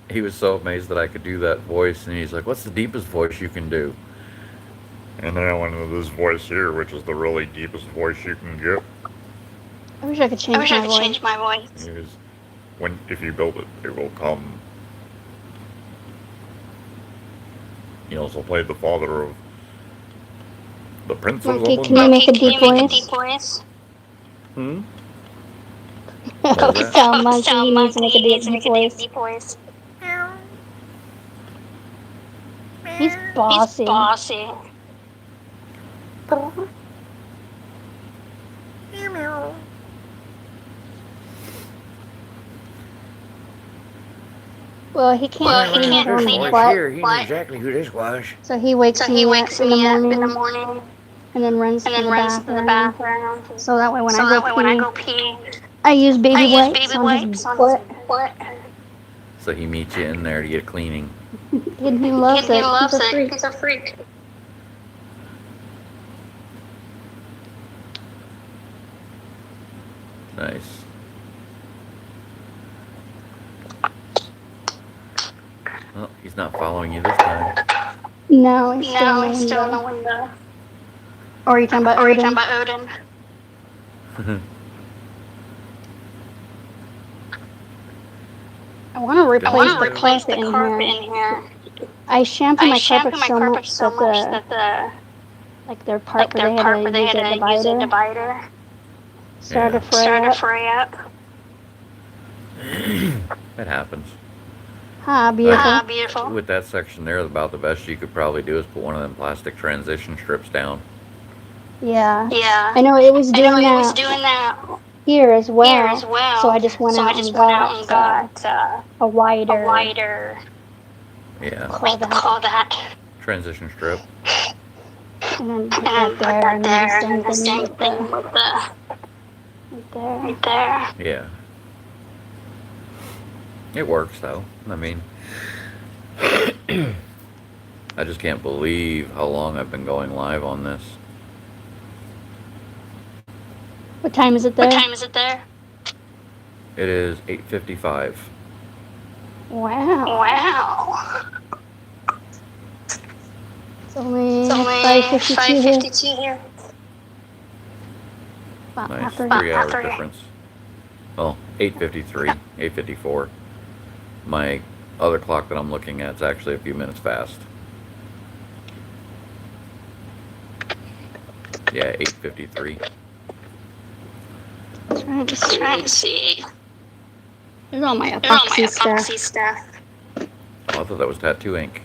Speaker 1: He was so amazed that I could do that voice, and he's like, "What's the deepest voice you can do?" And then I went into this voice here, which is the really deepest voice you can get.
Speaker 5: I wish I could change my voice.
Speaker 1: He was, if you build it, it will come. He also played the father of the Prince of
Speaker 5: Monkey, can you make a deep voice?
Speaker 1: Hmm?
Speaker 5: Tell Monkey he needs to make a deep voice. He's bossy. Well, he can't clean his own butt.
Speaker 1: He knew exactly who this was.
Speaker 5: So he wakes me up in the morning and then runs to the bathroom. So that way when I go pee, I use baby wipes on his butt.
Speaker 1: So he meets you in there to get cleaning.
Speaker 5: And he loves it. He's a freak.
Speaker 1: Nice. Well, he's not following you this time.
Speaker 5: No, he's still in the window. Or are you talking about Odin? I want to replace the carpet in here. I shampoo my carpet so much that their part where they had to use a divider started to fray up.
Speaker 1: It happens.
Speaker 5: Beautiful.
Speaker 1: With that section there, about the best you could probably do is put one of them plastic transition strips down.
Speaker 5: Yeah. I know it was doing that here as well. So I just went out and got a wider
Speaker 1: Yeah.
Speaker 5: call that.
Speaker 1: Transition strip.
Speaker 5: And then put that there, and then the same thing with the right there.
Speaker 1: Yeah. It works though. I mean, I just can't believe how long I've been going live on this.
Speaker 5: What time is it there?
Speaker 1: It is 8:55.
Speaker 5: Wow. It's only 5:52 here. About
Speaker 1: Nice.
Speaker 5: after
Speaker 1: 3 hours difference. Well, 8:53, 8:54. My other clock that I'm looking at is actually a few minutes fast. Yeah, 8:53.
Speaker 5: Trying to see. There's all my epoxy stuff.
Speaker 1: Oh, I thought that was tattoo ink.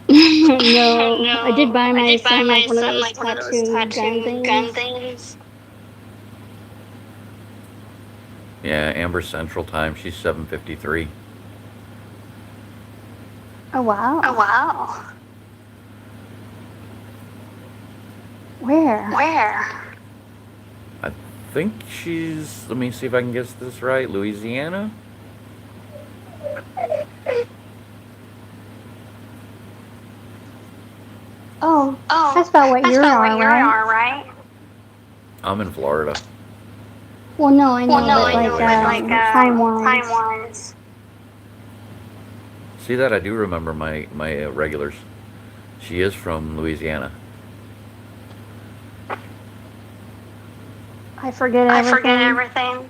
Speaker 5: No, I did buy my son like one of those tattoo gun things.
Speaker 1: Yeah, Amber Central Time. She's 7:53.
Speaker 5: Oh wow. Where?
Speaker 1: I think she's. Let me see if I can guess this right. Louisiana.
Speaker 5: Oh, that's about what you are, right?
Speaker 1: I'm in Florida.
Speaker 5: Well, no, I know, like time-wise.
Speaker 1: See that? I do remember my regulars. She is from Louisiana.
Speaker 5: I forget everything.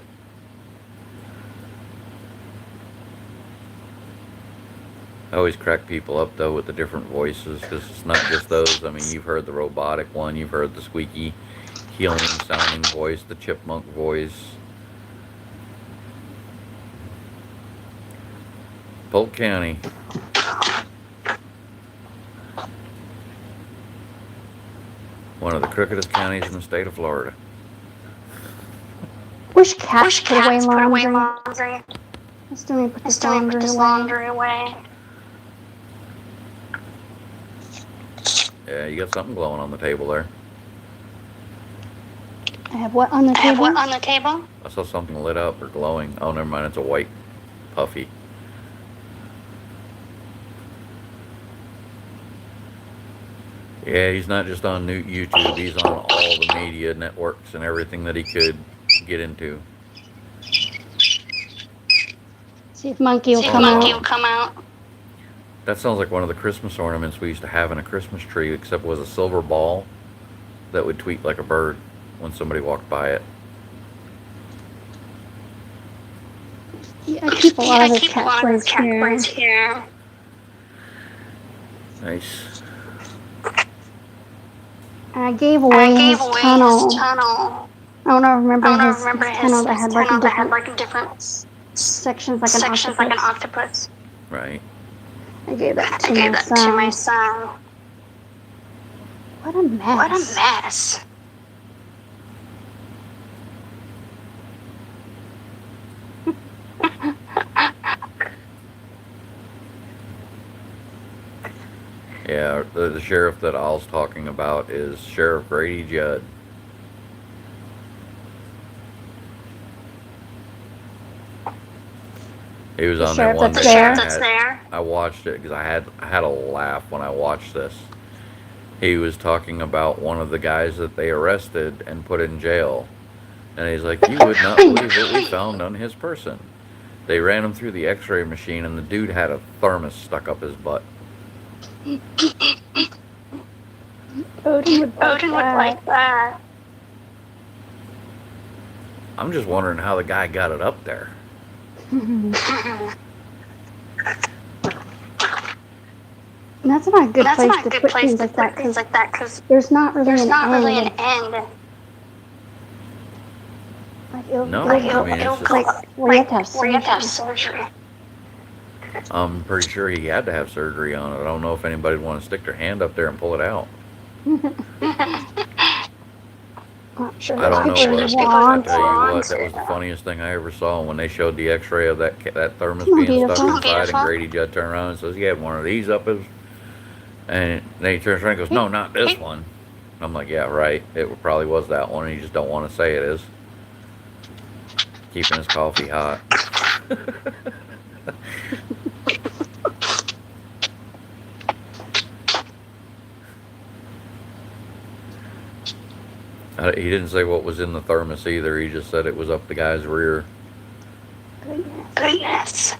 Speaker 1: I always crack people up though with the different voices because it's not just those. I mean, you've heard the robotic one, you've heard the squeaky, healing sounding voice, the chipmunk voice. Polk County. One of the crookedest counties in the state of Florida.
Speaker 5: Wish cats put away laundry. I still need to put this laundry away.
Speaker 1: Yeah, you got something glowing on the table there.
Speaker 5: I have what on the table?
Speaker 1: I saw something lit up or glowing. Oh, never mind. It's a white puffy. Yeah, he's not just on YouTube. He's on all the media networks and everything that he could get into.
Speaker 5: See if Monkey will come out.
Speaker 1: That sounds like one of the Christmas ornaments we used to have in a Christmas tree, except it was a silver ball that would tweet like a bird when somebody walked by it.
Speaker 5: Yeah, I keep a lot of those cat toys here.
Speaker 1: Nice.
Speaker 5: I gave away his tunnel. I don't remember his tunnel that had like different sections like an octopus.
Speaker 1: Right.
Speaker 5: I gave that to my son. What a mess.
Speaker 1: Yeah, the sheriff that I was talking about is Sheriff Grady Judd. He was on there one day. I watched it because I had a laugh when I watched this. He was talking about one of the guys that they arrested and put in jail. And he's like, you would not believe what we found on his person. They ran him through the x-ray machine and the dude had a thermos stuck up his butt.
Speaker 5: Odin would like that.
Speaker 1: I'm just wondering how the guy got it up there.
Speaker 5: And that's not a good place to put things like that because there's not really an end. Like it'll where you have to have surgery.
Speaker 1: I'm pretty sure he had to have surgery on it. I don't know if anybody would want to stick their hand up there and pull it out.
Speaker 5: Not sure
Speaker 1: I don't know,
Speaker 5: people
Speaker 1: but I
Speaker 5: want.
Speaker 1: tell you what, that was the funniest thing I ever saw when they showed the X-ray of that thermos
Speaker 5: Come on,
Speaker 1: being stuck
Speaker 5: beautiful.
Speaker 1: inside, and Grady Judd turned around and says, "You have one of these up his," and then he turns around and goes, "No, not this one." I'm like, "Yeah, right. It probably was that one, and you just don't want to say it is." Keeping his coffee hot. He didn't say what was in the thermos either. He just said it was up the guy's rear.
Speaker 4: Goodness.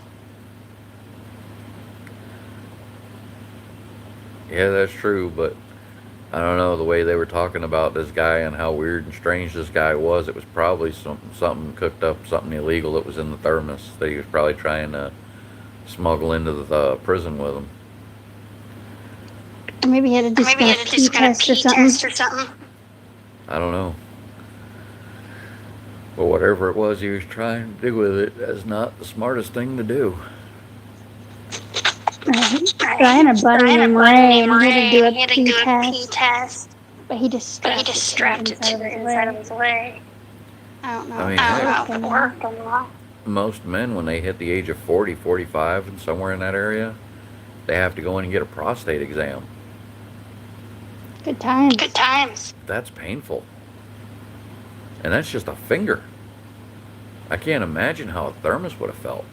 Speaker 1: Yeah, that's true, but I don't know the way they were talking about this guy and how weird and strange this guy was. It was probably something cooked up, something illegal that was in the thermos that he was probably trying to smuggle into the prison with him.
Speaker 5: Maybe he had just got a pee test or something.
Speaker 1: I don't know. But whatever it was he was trying to do with it, that's not the smartest thing to do.
Speaker 5: Brian a buddy named Ray, and he had to do a pee test. But he just strapped it to the inside of his leg. I don't know.
Speaker 1: I mean,
Speaker 5: How it worked or not.
Speaker 1: Most men, when they hit the age of 40, 45, and somewhere in that area, they have to go in and get a prostate exam.
Speaker 5: Good times.
Speaker 4: Good times.
Speaker 1: That's painful. And that's just a finger. I can't imagine how a thermos would have felt.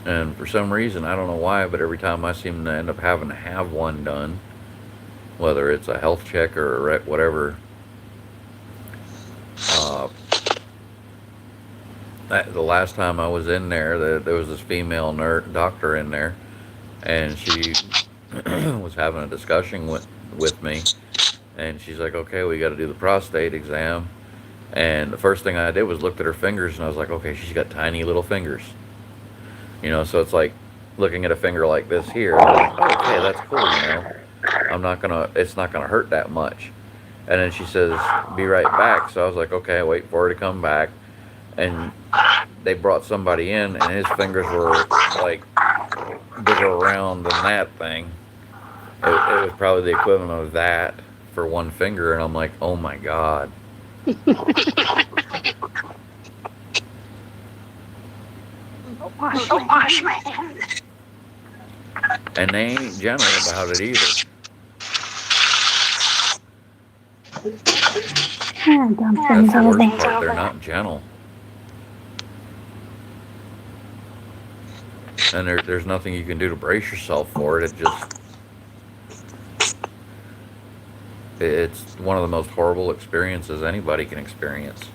Speaker 1: And for some reason, I don't know why, but every time I seem to end up having to have one done, whether it's a health check or whatever, the last time I was in there, there was this female doctor in there, and she was having a discussion with me, and she's like, "Okay, we got to do the prostate exam." And the first thing I did was looked at her fingers, and I was like, "Okay, she's got tiny little fingers." You know, so it's like looking at a finger like this here. I'm like, "Oh, okay, that's cool." You know, it's not gonna hurt that much. And then she says, "Be right back." So I was like, "Okay," wait for her to come back. And they brought somebody in, and his fingers were like bigger around than that thing. It was probably the equivalent of that for one finger, and I'm like, "Oh my god."
Speaker 4: Wash my hands.
Speaker 1: And they ain't gentle about it either. That's the worst part. They're not gentle. And there's nothing you can do to brace yourself for it. It's one of the most horrible experiences anybody can experience.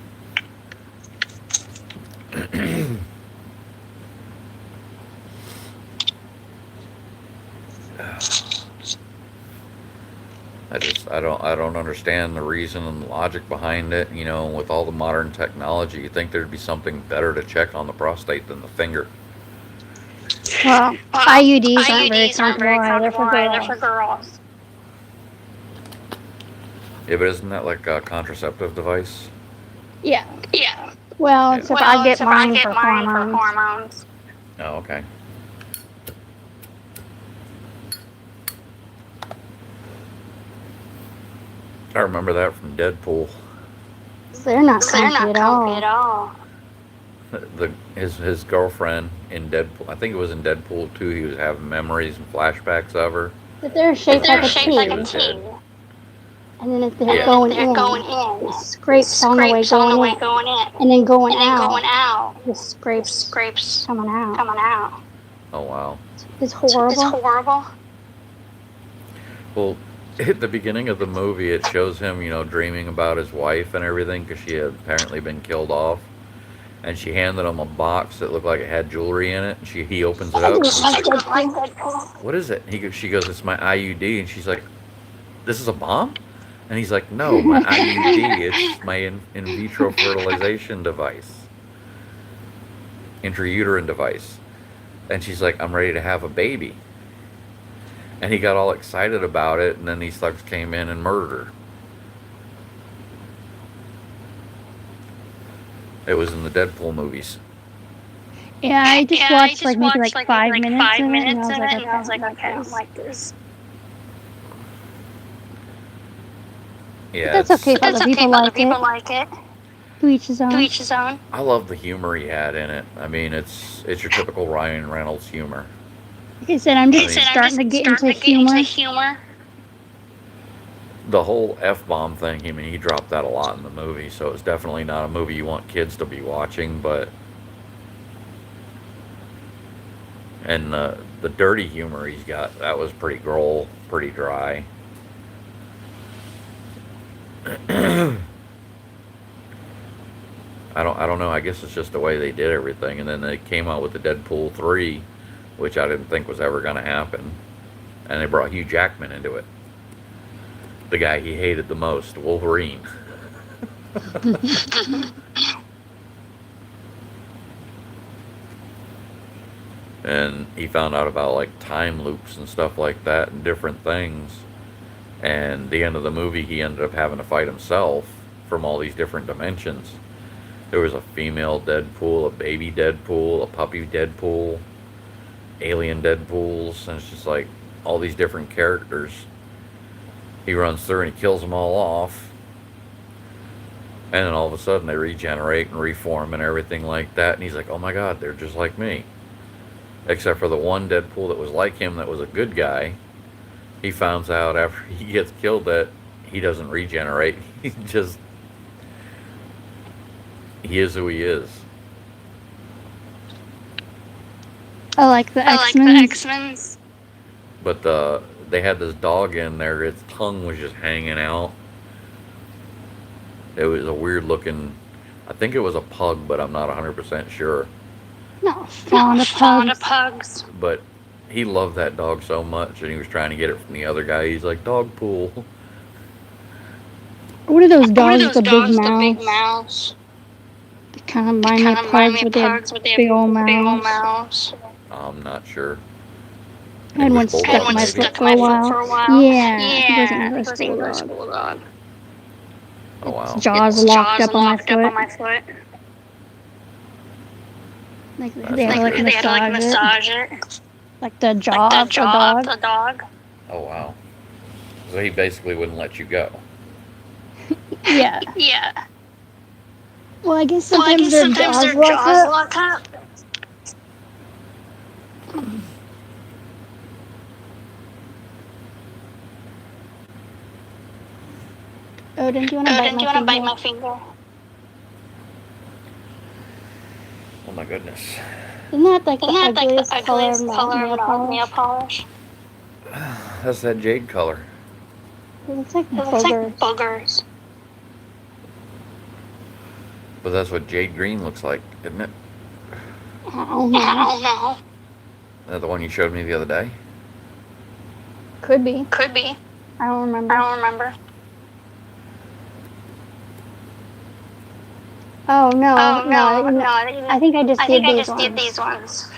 Speaker 1: I don't understand the reason and the logic behind it. You know, with all the modern technology, you think there'd be something better to check on the prostate than the finger.
Speaker 5: Well, IUDs aren't very comfortable either for girls.
Speaker 1: Yeah, but isn't that like a contraceptive device?
Speaker 5: Yeah.
Speaker 4: Yeah.
Speaker 5: Well, except I get mine for hormones.
Speaker 1: Oh, okay. I remember that from Deadpool.
Speaker 5: They're not comfy at all.
Speaker 1: His girlfriend in Deadpool, I think it was in Deadpool 2, he was having memories and flashbacks of her.
Speaker 5: But they're shaped like a T. And then if they're going in, the scrapes on the way going in, and then going out, the scrapes coming out.
Speaker 1: Oh, wow.
Speaker 5: It's horrible.
Speaker 1: Well, at the beginning of the movie, it shows him, you know, dreaming about his wife and everything because she had apparently been killed off. And she handed him a box that looked like it had jewelry in it. And he opens it up. And he's like, "What is it?" She goes, "It's my IUD." And she's like, "This is a bomb?" And he's like, "No, my IUD. It's my in vitro fertilization device. Intrauterine device." And she's like, "I'm ready to have a baby." And he got all excited about it, and then these thugs came in and murdered her. It was in the Deadpool movies.
Speaker 5: Yeah, I just
Speaker 3: Yeah, I
Speaker 5: watched
Speaker 3: just
Speaker 5: maybe
Speaker 3: watched maybe
Speaker 5: 5 minutes of it, and I
Speaker 3: minutes
Speaker 5: was
Speaker 3: of
Speaker 5: like,
Speaker 3: it,
Speaker 5: okay,
Speaker 3: and I
Speaker 5: I
Speaker 3: was
Speaker 5: don't
Speaker 3: like,
Speaker 5: like
Speaker 3: okay, I don't
Speaker 5: this.
Speaker 3: like this.
Speaker 1: Yeah,
Speaker 5: But that's okay if
Speaker 3: But that's
Speaker 5: other
Speaker 3: okay
Speaker 5: people
Speaker 3: if other
Speaker 5: like it.
Speaker 3: people like it.
Speaker 5: To each his
Speaker 3: To
Speaker 5: own.
Speaker 3: each his own.
Speaker 1: I love the humor he had in it. I mean, it's your typical Ryan Reynolds humor.
Speaker 5: Like I said, I'm
Speaker 3: Like I
Speaker 5: just
Speaker 3: said, I'm
Speaker 5: starting
Speaker 3: just
Speaker 5: to get
Speaker 3: starting
Speaker 5: into
Speaker 3: to get into
Speaker 5: humor.
Speaker 3: humor.
Speaker 1: The whole F-bomb thing, I mean, he dropped that a lot in the movie, so it's definitely not a movie you want kids to be watching, but... And the dirty humor he's got, that was pretty droll, pretty dry. I don't know. I guess it's just the way they did everything, and then they came out with the Deadpool 3, which I didn't think was ever going to happen, and they brought Hugh Jackman into it, the guy he hated the most, Wolverine. And he found out about like time loops and stuff like that and different things. And the end of the movie, he ended up having to fight himself from all these different dimensions. There was a female Deadpool, a baby Deadpool, a puppy Deadpool, alien Deadpools, and it's just like all these different characters. He runs through and he kills them all off. And then all of a sudden they regenerate and reform and everything like that. And he's like, oh my god, they're just like me. Except for the one Deadpool that was like him that was a good guy. He finds out after he gets killed that he doesn't regenerate. He just... he is who he is.
Speaker 5: I like the X-Men.
Speaker 1: But they had this dog in there. Its tongue was just hanging out. It was a weird looking... I think it was a pug, but I'm not 100% sure.
Speaker 5: Not fond of pugs.
Speaker 1: But he loved that dog so much, and he was trying to get it from the other guy. He's like, dog pool.
Speaker 5: What are those
Speaker 3: What are
Speaker 5: dogs
Speaker 3: those
Speaker 5: with the big
Speaker 3: dogs with the big
Speaker 5: mouths?
Speaker 3: mouths?
Speaker 5: They kind of remind me of pugs with their big old mouths.
Speaker 3: mouths.
Speaker 1: I'm not sure.
Speaker 5: I had one
Speaker 1: English
Speaker 5: stuck
Speaker 1: bulldog,
Speaker 5: in my
Speaker 1: maybe?
Speaker 5: foot for a while. Yeah, I think it was an
Speaker 3: Yeah, I think
Speaker 5: English
Speaker 3: it was an English
Speaker 5: bulldog.
Speaker 3: bulldog.
Speaker 1: Oh, wow.
Speaker 5: Its jaws
Speaker 3: Its
Speaker 5: locked
Speaker 3: jaws
Speaker 5: up on my
Speaker 3: locked up on
Speaker 5: foot.
Speaker 3: my foot.
Speaker 5: Like
Speaker 1: That's
Speaker 5: they had to
Speaker 1: not
Speaker 5: like
Speaker 1: good.
Speaker 3: They had to like
Speaker 5: massage it.
Speaker 3: massage it.
Speaker 5: Like the
Speaker 3: Like
Speaker 5: jaw
Speaker 3: the
Speaker 5: of the
Speaker 3: jaw of
Speaker 5: dog.
Speaker 3: the dog.
Speaker 1: Oh, wow. So he basically wouldn't let you go.
Speaker 5: Yeah.
Speaker 3: Yeah.
Speaker 5: Well, I guess
Speaker 3: Well, I
Speaker 5: sometimes
Speaker 3: guess
Speaker 5: their
Speaker 3: sometimes
Speaker 5: jaws
Speaker 3: their
Speaker 5: lock
Speaker 3: jaws
Speaker 5: up.
Speaker 3: lock up.
Speaker 5: Odin, do you want to bite
Speaker 3: Odin, do you want to bite
Speaker 5: my
Speaker 3: my finger?
Speaker 1: Oh, my goodness.
Speaker 5: Isn't that like
Speaker 3: Isn't
Speaker 5: the
Speaker 3: that like the
Speaker 5: ugliest color of
Speaker 3: ugliest color
Speaker 5: nail
Speaker 3: of nail
Speaker 5: polish?
Speaker 3: polish?
Speaker 1: That's that jade color.
Speaker 5: It looks like
Speaker 3: It looks like
Speaker 5: boogers.
Speaker 3: boogers.
Speaker 1: But that's what jade green looks like, isn't it?
Speaker 5: I don't know.
Speaker 3: I don't know.
Speaker 1: Is that the one you showed me the other day?
Speaker 5: Could be.
Speaker 3: Could be.
Speaker 5: I don't remember.
Speaker 3: I don't remember.
Speaker 5: Oh no,
Speaker 3: Oh no,
Speaker 5: no.
Speaker 3: no.
Speaker 5: I think I just did
Speaker 3: I
Speaker 5: these
Speaker 3: just did
Speaker 5: ones.
Speaker 3: these ones.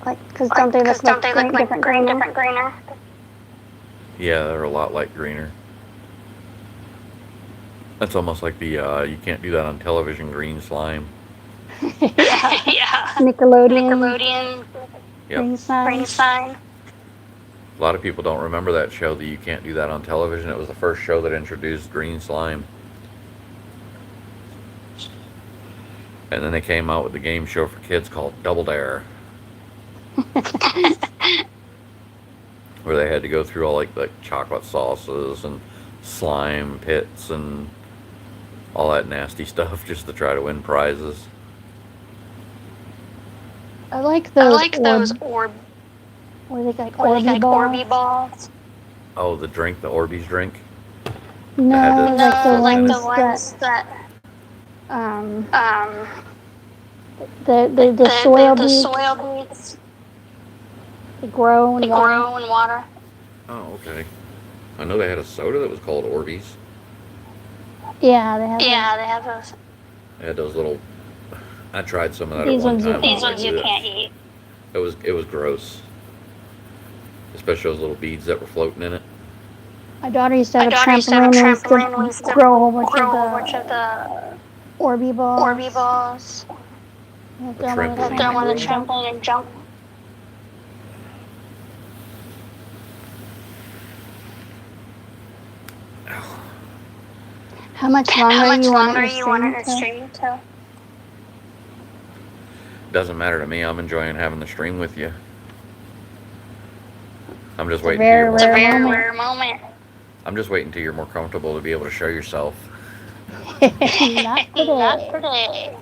Speaker 5: Like, cause don't they look like
Speaker 3: different
Speaker 5: greener?
Speaker 3: greener?
Speaker 1: Yeah, they're a lot like greener. That's almost like the you can't do that on television green slime.
Speaker 5: Yeah.
Speaker 3: Yeah.
Speaker 5: Nickelodeon.
Speaker 1: Yep.
Speaker 5: Green sign.
Speaker 3: Green sign.
Speaker 1: A lot of people don't remember that show, that you can't do that on television. It was the first show that introduced green slime. And then they came out with the game show for kids called Double Dare. Where they had to go through all like chocolate sauces and slime pits and all that nasty stuff just to try to win prizes.
Speaker 5: I like those
Speaker 3: orb.
Speaker 5: What are they like?
Speaker 3: Or like
Speaker 5: Orby
Speaker 3: Orby
Speaker 5: balls?
Speaker 3: balls.
Speaker 1: Oh, the drink, the Orbeez drink?
Speaker 5: No,
Speaker 1: had
Speaker 5: like the
Speaker 1: the
Speaker 5: ones that
Speaker 3: um
Speaker 5: the soil
Speaker 3: the
Speaker 5: beads.
Speaker 3: soil beads.
Speaker 5: They grow in water.
Speaker 3: Grow in water.
Speaker 1: Oh, okay. I know they had a soda that was called Orbeez.
Speaker 5: Yeah, they have.
Speaker 3: Yeah, they have those.
Speaker 1: They had those little... I tried some of that
Speaker 5: These
Speaker 1: at one
Speaker 5: ones you
Speaker 1: time.
Speaker 5: can't
Speaker 3: These ones you can't eat.
Speaker 1: It was gross. Especially those little beads that were floating in it.
Speaker 5: My daughter used to have a trampoline and used to grow a whole bunch of
Speaker 3: the
Speaker 5: the Orby balls.
Speaker 3: Orby balls.
Speaker 5: I
Speaker 1: A
Speaker 5: don't want to
Speaker 1: trampoline
Speaker 5: and jump. How much longer you want it to stream till?
Speaker 1: Doesn't matter to me. I'm enjoying having the stream with you. I'm just
Speaker 5: It's a
Speaker 1: waiting till you're
Speaker 5: very
Speaker 1: more
Speaker 5: rare moment.
Speaker 1: I'm just waiting till you're more comfortable to be able to show yourself.
Speaker 5: Not
Speaker 3: Not
Speaker 5: today.
Speaker 3: today.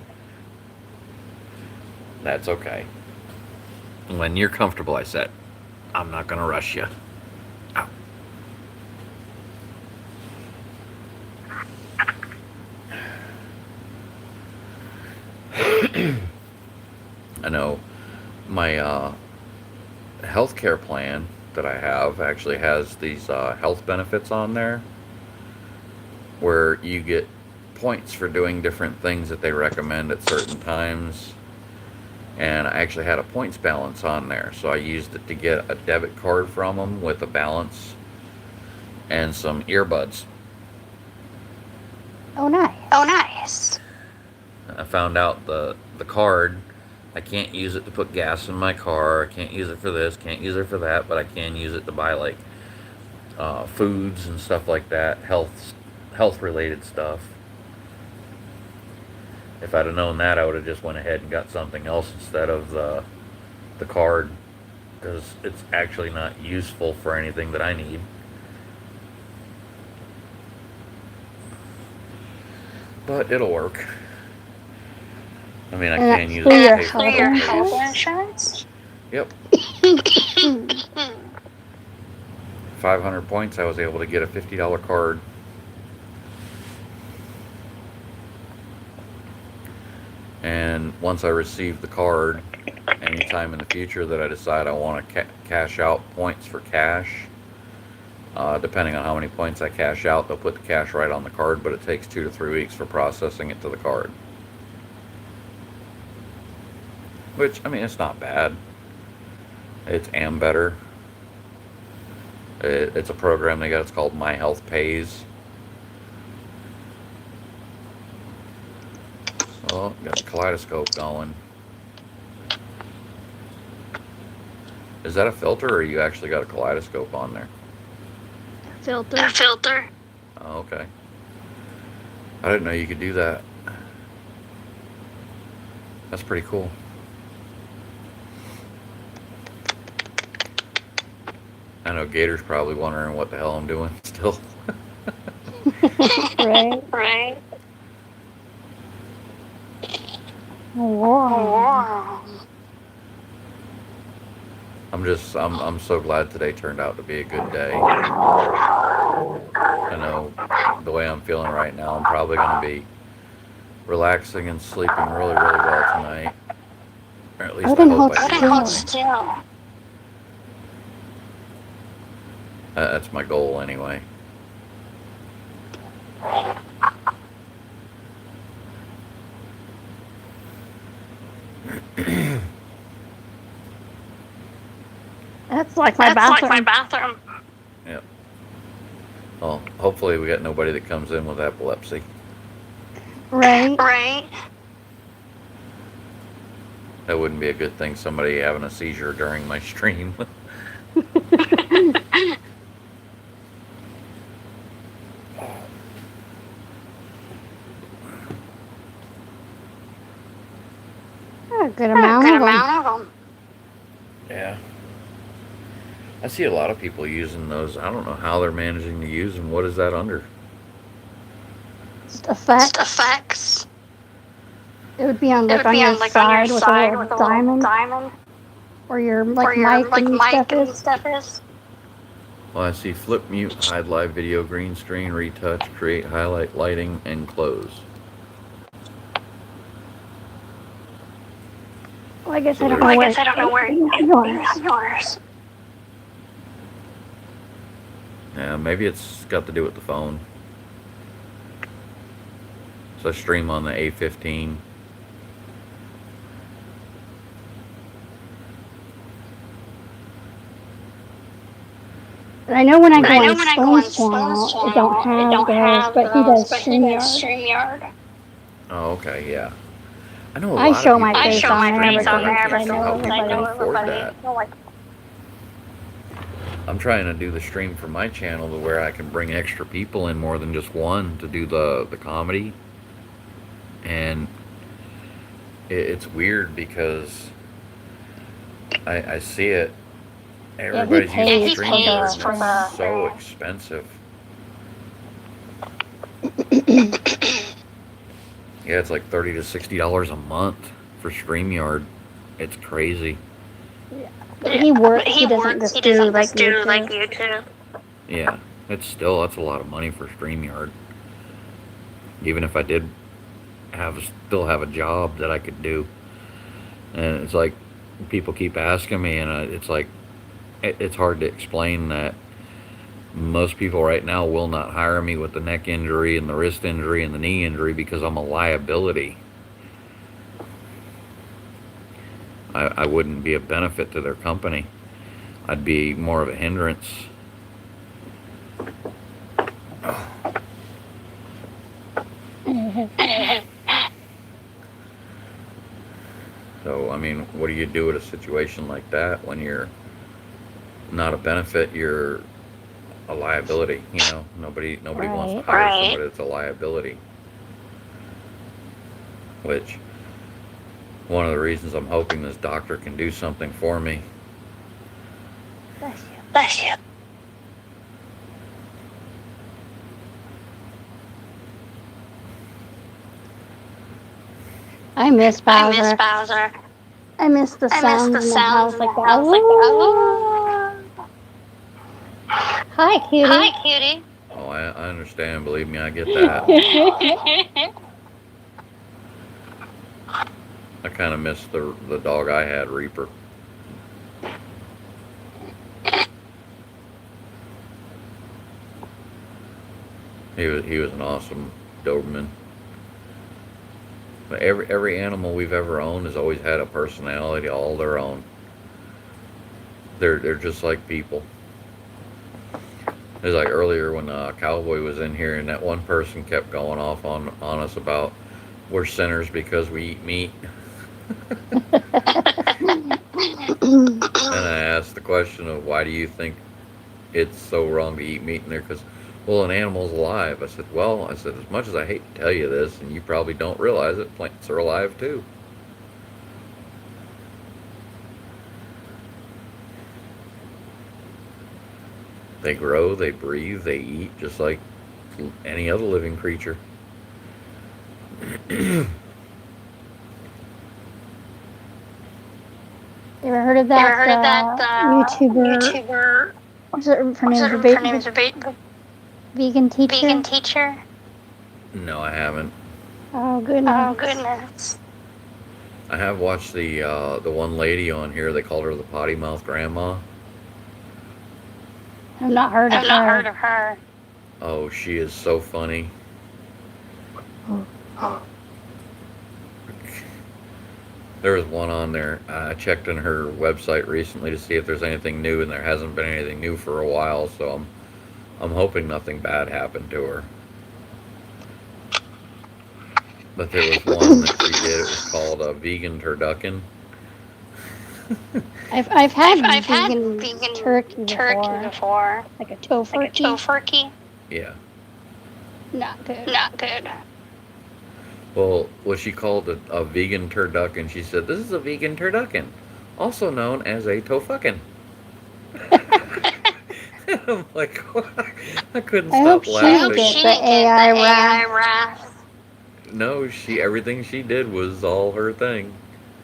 Speaker 1: That's okay. When you're comfortable, I said, I'm not gonna rush you. Ow. I know my healthcare plan that I have actually has these health benefits on there where you get points for doing different things that they recommend at certain times. And I actually had a points balance on there, so I used it to get a debit card from them with a balance and some earbuds.
Speaker 5: Oh, nice.
Speaker 3: Oh, nice.
Speaker 1: I found out the card, I can't use it to put gas in my car. I can't use it for this, can't use it for that, but I can use it to buy like foods and stuff like that, health related stuff. If I'd have known that, I would have just went ahead and got something else instead of the card, because it's actually not useful for anything that I need. But it'll work. I mean, I can use it to pay for
Speaker 3: Your
Speaker 1: health
Speaker 3: health insurance?
Speaker 1: Yep. 500 points, I was able to get a $50 card. And once I receive the card, anytime in the future that I decide I want to cash out points for cash, depending on how many points I cash out, they'll put the cash right on the card, but it takes 2 to 3 weeks for processing it to the card. Which, I mean, it's not bad. It's better. It's a program they got. It's called My Health Pays. Oh, got the kaleidoscope going. Is that a filter, or you actually got a kaleidoscope on there?
Speaker 3: Filter.
Speaker 1: Oh, okay. I didn't know you could do that. That's pretty cool. I know Gator's probably wondering what the hell I'm doing still.
Speaker 5: Right. Wow.
Speaker 1: I'm so glad today turned out to be a good day. I know the way I'm feeling right now, I'm probably going to be relaxing and sleeping really, really well tonight. Or at least I hope I do.
Speaker 3: Hold still.
Speaker 1: That's my goal anyway.
Speaker 5: That's like my
Speaker 3: bathroom.
Speaker 1: Yep. Well, hopefully we got nobody that comes in with epilepsy.
Speaker 5: Right.
Speaker 1: That wouldn't be a good thing, somebody having a seizure during my stream.
Speaker 5: A good amount of them.
Speaker 1: Yeah. I see a lot of people using those. I don't know how they're managing to use them. What is that under?
Speaker 5: Just effects. It would be on your side with a little diamond. Where your mic and stuff is.
Speaker 1: Well, I see flip, mute, hide live video, green screen, retouch, create highlight lighting, and close.
Speaker 5: Well, I guess
Speaker 1: So
Speaker 5: I don't know where yours.
Speaker 1: Yeah, maybe it's got to do with the phone. So I stream on the A15.
Speaker 5: But I know when I go on Spoon's channel, it don't have those, but he does StreamYard.
Speaker 1: Oh, okay, yeah. I know a
Speaker 5: I
Speaker 1: lot of
Speaker 5: show
Speaker 1: people
Speaker 5: my
Speaker 1: who
Speaker 5: face
Speaker 1: do
Speaker 5: on there
Speaker 1: streams, but
Speaker 5: because
Speaker 1: I
Speaker 5: I
Speaker 1: can't see
Speaker 5: know
Speaker 1: how people can
Speaker 5: everybody.
Speaker 1: afford that. I'm trying to do the stream for my channel to where I can bring extra people in more than just one to do the comedy, and it's weird because I see it.
Speaker 5: Yeah, he
Speaker 1: Everybody's using
Speaker 5: pays for
Speaker 1: StreamYard,
Speaker 5: the
Speaker 1: and it's
Speaker 5: stream.
Speaker 1: so expensive. Yeah, it's like $30 to $60 a month for StreamYard. It's crazy.
Speaker 5: But he works. He doesn't just do like YouTube.
Speaker 1: Yeah, that's a lot of money for StreamYard. Even if I did still have a job that I could do, and it's like people keep asking me, and it's like it's hard to explain that most people right now will not hire me with the neck injury and the wrist injury and the knee injury because I'm a liability. I wouldn't be a benefit to their company. I'd be more of a hindrance. So, I mean, what do you do at a situation like that when you're not a benefit, you're a liability, you know? Nobody wants to hire somebody that's a liability. Which, one of the reasons I'm hoping this doctor can do something for me.
Speaker 5: Bless you. I miss Bowser. I miss the sounds in the house like that. Hi, cutie.
Speaker 1: Oh, I understand. Believe me, I get that. I kind of miss the dog I had, Reaper. He was an awesome Doberman. But every animal we've ever owned has always had a personality all their own. They're just like people. It was like earlier when Cowboy was in here, and that one person kept going off on us about we're sinners because we eat meat. And I asked the question of why do you think it's so wrong to eat meat in there? Because, well, an animal's alive. I said, as much as I hate to tell you this, and you probably don't realize it, plants are alive too. They grow, they breathe, they eat just like any other living creature.
Speaker 5: You ever heard of that YouTuber? What's her name? Is a vegan teacher.
Speaker 1: No, I haven't.
Speaker 5: Oh goodness.
Speaker 1: I have watched the one lady on here. They called her the potty mouth grandma.
Speaker 5: I've not heard of her.
Speaker 1: Oh, she is so funny. There was one on there. I checked on her website recently to see if there's anything new, and there hasn't been anything new for a while. So I'm hoping nothing bad happened to her. But there was one that she did. It was called Vegan Turducken.
Speaker 5: I've had vegan turkey before. Like a tofurkey.
Speaker 1: Yeah.
Speaker 5: Not good.
Speaker 1: Well, she called it a vegan turducken. She said, "This is a vegan turducken, also known as a tofuckin." I'm like, what? I couldn't stop laughing.
Speaker 5: I hope she didn't get the AI wrath.
Speaker 1: No, everything she did was all her thing.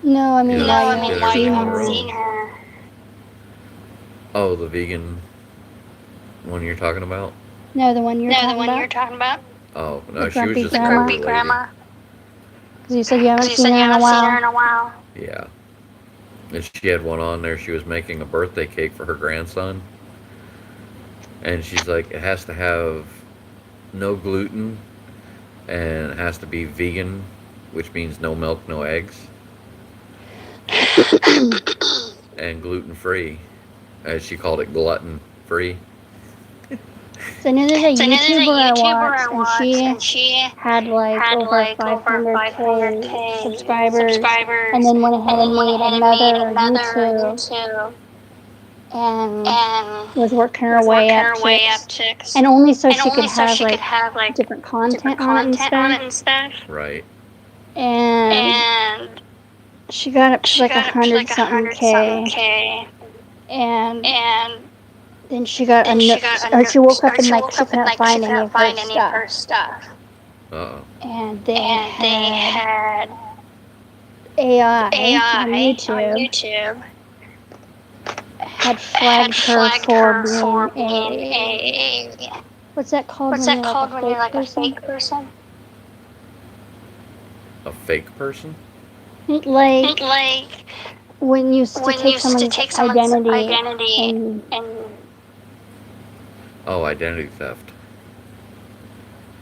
Speaker 5: No, I mean, why you haven't
Speaker 1: seen her. Oh, the vegan one you're talking about?
Speaker 5: No, the one you're talking about.
Speaker 1: Oh, no, she was just a grumpy grandma.
Speaker 5: Because you said you haven't seen her in a while.
Speaker 1: Yeah. And she had one on there. She was making a birthday cake for her grandson. And she's like, it has to have no gluten, and it has to be vegan, which means no milk, no eggs, and gluten free. As she called it, glutton free.
Speaker 5: So I knew there's a
Speaker 3: So there's a
Speaker 5: YouTuber I
Speaker 3: YouTuber
Speaker 5: watched,
Speaker 3: I
Speaker 5: and
Speaker 3: watched,
Speaker 5: she
Speaker 3: and she
Speaker 5: had like
Speaker 3: had
Speaker 5: over
Speaker 3: like over
Speaker 5: 500K
Speaker 3: 500K
Speaker 5: subscribers, and
Speaker 3: subscribers,
Speaker 5: then went
Speaker 3: and
Speaker 5: ahead
Speaker 3: then
Speaker 5: and
Speaker 3: went
Speaker 5: made
Speaker 3: ahead and made
Speaker 5: another
Speaker 3: another
Speaker 5: YouTube
Speaker 3: YouTube,
Speaker 5: and
Speaker 3: and
Speaker 5: was working her
Speaker 3: was
Speaker 5: way
Speaker 3: working
Speaker 5: up
Speaker 3: her way up
Speaker 5: to,
Speaker 3: to,
Speaker 5: and only so
Speaker 3: and
Speaker 5: she could
Speaker 3: only so
Speaker 5: have
Speaker 3: she could
Speaker 5: like
Speaker 3: have like
Speaker 5: different
Speaker 3: different
Speaker 5: content on it and
Speaker 3: content on it
Speaker 5: stuff.
Speaker 3: and stuff.
Speaker 1: Right.
Speaker 5: And
Speaker 3: And
Speaker 5: she got up to
Speaker 3: she
Speaker 5: like
Speaker 3: got up to
Speaker 5: 100
Speaker 3: like
Speaker 5: something
Speaker 3: 100 something
Speaker 5: K,
Speaker 3: K,
Speaker 5: and
Speaker 3: and
Speaker 5: then she got
Speaker 3: then she got a
Speaker 5: or she woke up
Speaker 3: or
Speaker 5: and
Speaker 3: she
Speaker 5: like
Speaker 3: woke
Speaker 5: she
Speaker 3: up and
Speaker 5: couldn't
Speaker 3: like she
Speaker 5: find any
Speaker 3: couldn't
Speaker 5: of her
Speaker 3: find any of
Speaker 5: stuff,
Speaker 3: her stuff,
Speaker 1: Uh-oh.
Speaker 5: and they
Speaker 3: and they
Speaker 5: had
Speaker 3: had
Speaker 5: AI on
Speaker 3: AI on
Speaker 5: YouTube
Speaker 3: YouTube
Speaker 5: had
Speaker 3: had
Speaker 5: flagged her
Speaker 3: flagged
Speaker 5: for
Speaker 3: her
Speaker 5: being
Speaker 3: for being
Speaker 5: a, what's that called
Speaker 3: what's
Speaker 5: when
Speaker 3: that
Speaker 5: you're like a
Speaker 3: called when you're
Speaker 5: fake
Speaker 3: like a
Speaker 5: person?
Speaker 3: fake person?
Speaker 1: A fake person?
Speaker 5: Like
Speaker 3: Like
Speaker 5: when you used to
Speaker 3: when you
Speaker 5: take
Speaker 3: used to
Speaker 5: someone's
Speaker 3: take someone's
Speaker 5: identity
Speaker 3: identity
Speaker 5: and
Speaker 3: and
Speaker 1: Oh, identity theft.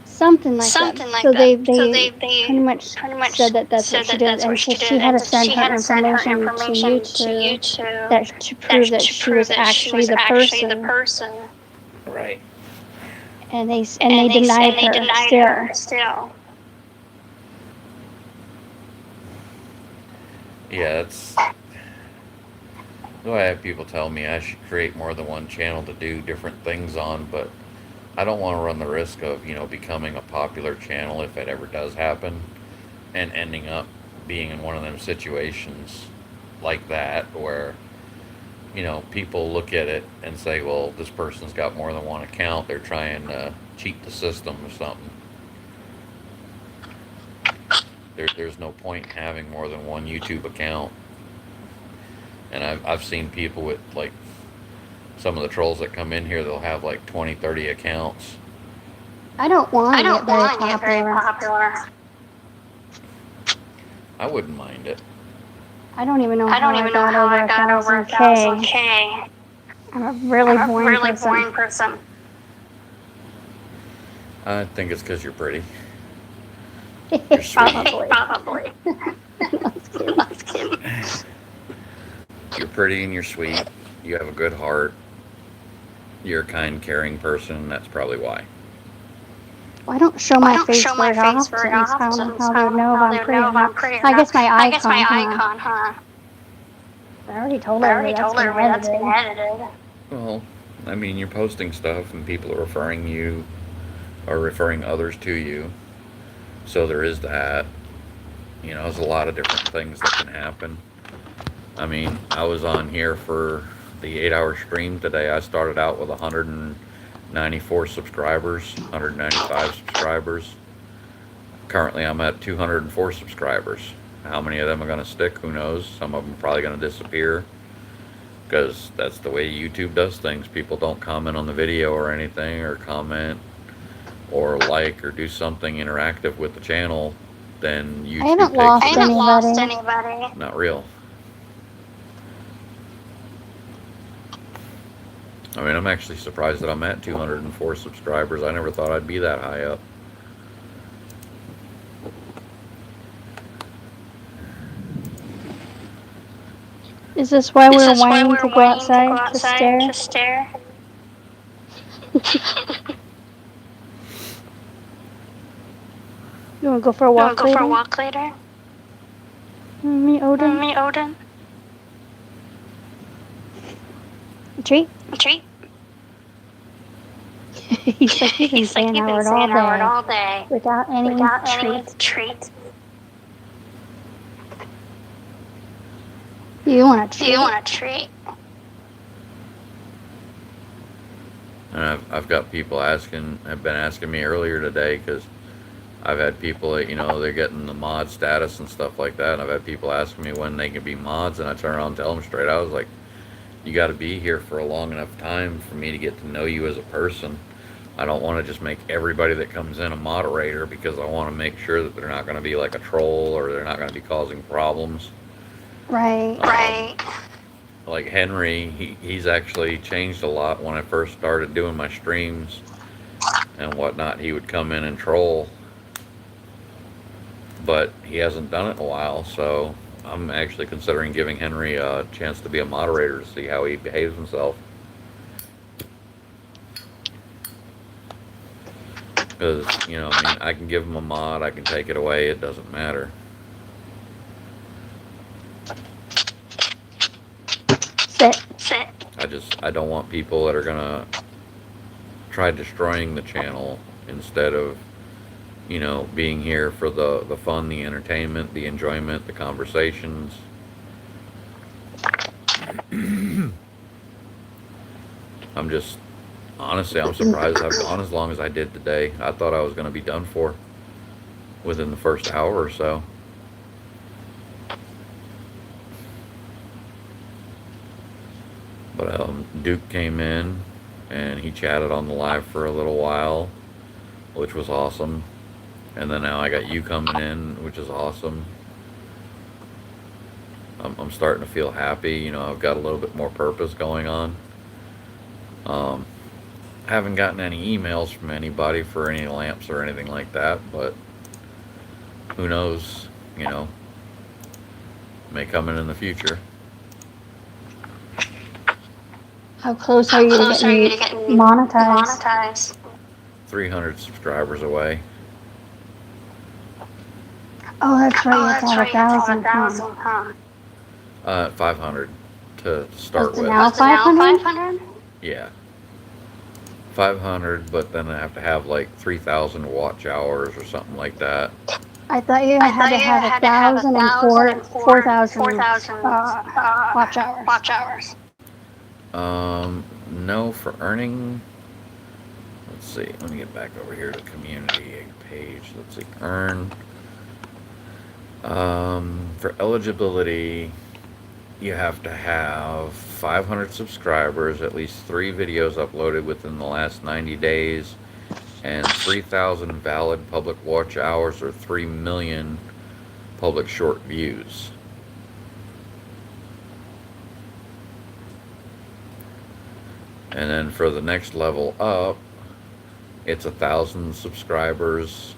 Speaker 5: something like that.
Speaker 3: something like
Speaker 5: So
Speaker 3: that. So
Speaker 5: they pretty much
Speaker 3: pretty much
Speaker 5: said that that's what
Speaker 3: said
Speaker 5: she
Speaker 3: that
Speaker 5: did,
Speaker 3: that's what
Speaker 5: and so
Speaker 3: she
Speaker 5: she
Speaker 3: did,
Speaker 5: had
Speaker 3: and
Speaker 5: to
Speaker 3: so
Speaker 5: send
Speaker 3: she
Speaker 5: her
Speaker 3: had to send her
Speaker 5: information to
Speaker 3: information to
Speaker 5: YouTube
Speaker 3: YouTube
Speaker 5: that to prove that
Speaker 3: to
Speaker 5: she
Speaker 3: prove
Speaker 5: was
Speaker 3: that she
Speaker 5: actually
Speaker 3: was
Speaker 5: the
Speaker 3: actually the
Speaker 5: person,
Speaker 3: person,
Speaker 1: Right.
Speaker 5: and they
Speaker 3: and
Speaker 5: denied
Speaker 3: they
Speaker 5: her
Speaker 3: denied
Speaker 5: still.
Speaker 3: her still.
Speaker 1: Yeah, it's the way I have people tell me I should create more than one channel to do different things on, but I don't want to run the risk of, becoming a popular channel if it ever does happen and ending up being in one of them situations like that where, people look at it and say, well, this person's got more than one account. They're trying to cheat the system or something. There's no point in having more than one YouTube account. And I've seen people with, like, some of the trolls that come in here, they'll have like 20, 30 accounts.
Speaker 5: I don't want
Speaker 3: I
Speaker 5: to get
Speaker 3: don't
Speaker 5: very
Speaker 3: want to get very
Speaker 5: popular.
Speaker 3: popular.
Speaker 1: I wouldn't mind it.
Speaker 5: I don't even know
Speaker 3: I
Speaker 5: how
Speaker 3: don't
Speaker 5: I
Speaker 3: even know
Speaker 5: got
Speaker 3: how
Speaker 5: over
Speaker 3: I got over
Speaker 5: 1,000K.
Speaker 3: 1,000K.
Speaker 5: I'm a really
Speaker 3: I'm a
Speaker 5: boring
Speaker 3: really
Speaker 5: person.
Speaker 3: boring person.
Speaker 1: I think it's because you're pretty. You're sweet.
Speaker 5: Probably.
Speaker 3: Probably.
Speaker 5: That's cute.
Speaker 3: That's cute.
Speaker 1: You're pretty and you're sweet. You have a good heart. You're a kind, caring person. That's probably why.
Speaker 5: Well, I don't show
Speaker 3: I
Speaker 5: my
Speaker 3: don't
Speaker 5: face
Speaker 3: show my
Speaker 5: very
Speaker 3: face very
Speaker 5: often, so I don't
Speaker 3: often,
Speaker 5: know
Speaker 3: so
Speaker 5: how
Speaker 3: I
Speaker 5: they
Speaker 3: don't
Speaker 5: know
Speaker 3: know
Speaker 5: if
Speaker 3: how
Speaker 5: I'm
Speaker 3: they
Speaker 5: pretty
Speaker 3: know
Speaker 5: or
Speaker 3: if I'm
Speaker 5: not.
Speaker 3: pretty or
Speaker 5: I
Speaker 3: not.
Speaker 5: guess my
Speaker 3: I guess my
Speaker 5: icon, huh?
Speaker 3: icon, huh?
Speaker 5: I already told
Speaker 3: I
Speaker 5: her
Speaker 3: already
Speaker 5: that's
Speaker 3: told
Speaker 5: been
Speaker 3: her that's been
Speaker 5: edited.
Speaker 3: edited.
Speaker 1: Well, I mean, you're posting stuff and people are referring you or referring others to you. So there is that. There's a lot of different things that can happen. I mean, I was on here for the 8-hour stream today. I started out with 194 subscribers, 195 subscribers. Currently, I'm at 204 subscribers. How many of them are going to stick? Who knows? Some of them are probably going to disappear because that's the way YouTube does things. People don't comment on the video or anything, or comment or like or do something interactive with the channel, then YouTube
Speaker 5: I haven't
Speaker 1: takes
Speaker 5: lost
Speaker 3: I haven't
Speaker 1: it.
Speaker 3: lost
Speaker 5: anybody.
Speaker 3: anybody.
Speaker 1: Not real. I mean, I'm actually surprised that I'm at 204 subscribers. I never thought I'd be that high up.
Speaker 5: Is this why
Speaker 3: Is
Speaker 5: we're
Speaker 3: this why
Speaker 5: whining
Speaker 3: we're
Speaker 5: to go
Speaker 3: waiting to go
Speaker 5: outside to
Speaker 3: outside
Speaker 5: stare?
Speaker 3: to stare?
Speaker 5: You want to go for a
Speaker 3: You want
Speaker 5: walk
Speaker 3: to go for a
Speaker 5: later?
Speaker 3: walk later?
Speaker 5: Me, Odin?
Speaker 3: Me, Odin?
Speaker 5: A treat?
Speaker 3: A treat?
Speaker 5: He's like, you've been
Speaker 3: He's like,
Speaker 5: saying
Speaker 3: you've
Speaker 5: that
Speaker 3: been
Speaker 5: word
Speaker 3: saying that word
Speaker 5: all
Speaker 3: all
Speaker 5: day
Speaker 3: day
Speaker 5: without any
Speaker 3: without any
Speaker 5: treat.
Speaker 3: treat.
Speaker 5: You want a treat?
Speaker 3: You want a treat?
Speaker 1: And I've got people have been asking me earlier today because I've had people that, they're getting the mod status and stuff like that. And I've had people asking me when they can be mods, and I turn around and tell them straight out, I was like, you got to be here for a long enough time for me to get to know you as a person. I don't want to just make everybody that comes in a moderator because I want to make sure that they're not going to be like a troll or they're not going to be causing problems.
Speaker 5: Right.
Speaker 3: Right.
Speaker 1: Like Henry, he's actually changed a lot. When I first started doing my streams and whatnot, he would come in and troll, but he hasn't done it in a while, so I'm actually considering giving Henry a chance to be a moderator to see how he behaves himself. Because, I mean, I can give them a mod, I can take it away, it doesn't matter.
Speaker 5: Sit.
Speaker 1: I don't want people that are gonna try destroying the channel instead of, being here for the fun, the entertainment, the enjoyment, the conversations. I'm just, honestly, I'm surprised I've gone as long as I did today. I thought I was going to be done for within the first hour or so. But Duke came in and he chatted on the live for a little while, which was awesome. And then now I got you coming in, which is awesome. I'm starting to feel happy. I've got a little bit more purpose going on. Um, haven't gotten any emails from anybody for any lamps or anything like that, but who knows? May come in the future.
Speaker 5: How close are you to getting monetized?
Speaker 1: 300 subscribers away.
Speaker 5: Oh, that's right. You have to have 1,000, huh?
Speaker 1: 500 to start
Speaker 5: That's
Speaker 1: with.
Speaker 5: now 500?
Speaker 1: Yeah. 500, but then I have to have like 3,000 watch hours or something like that.
Speaker 5: I thought you had to have 1,000 and 4,000 watch hours.
Speaker 1: No, for earning. Let's see. Let me get back over here to community page. Let's see. Earn. For eligibility, you have to have 500 subscribers, at least 3 videos uploaded within the last 90 days, and 3,000 valid public watch hours or 3 million public short views. And then for the next level up, it's 1,000 subscribers,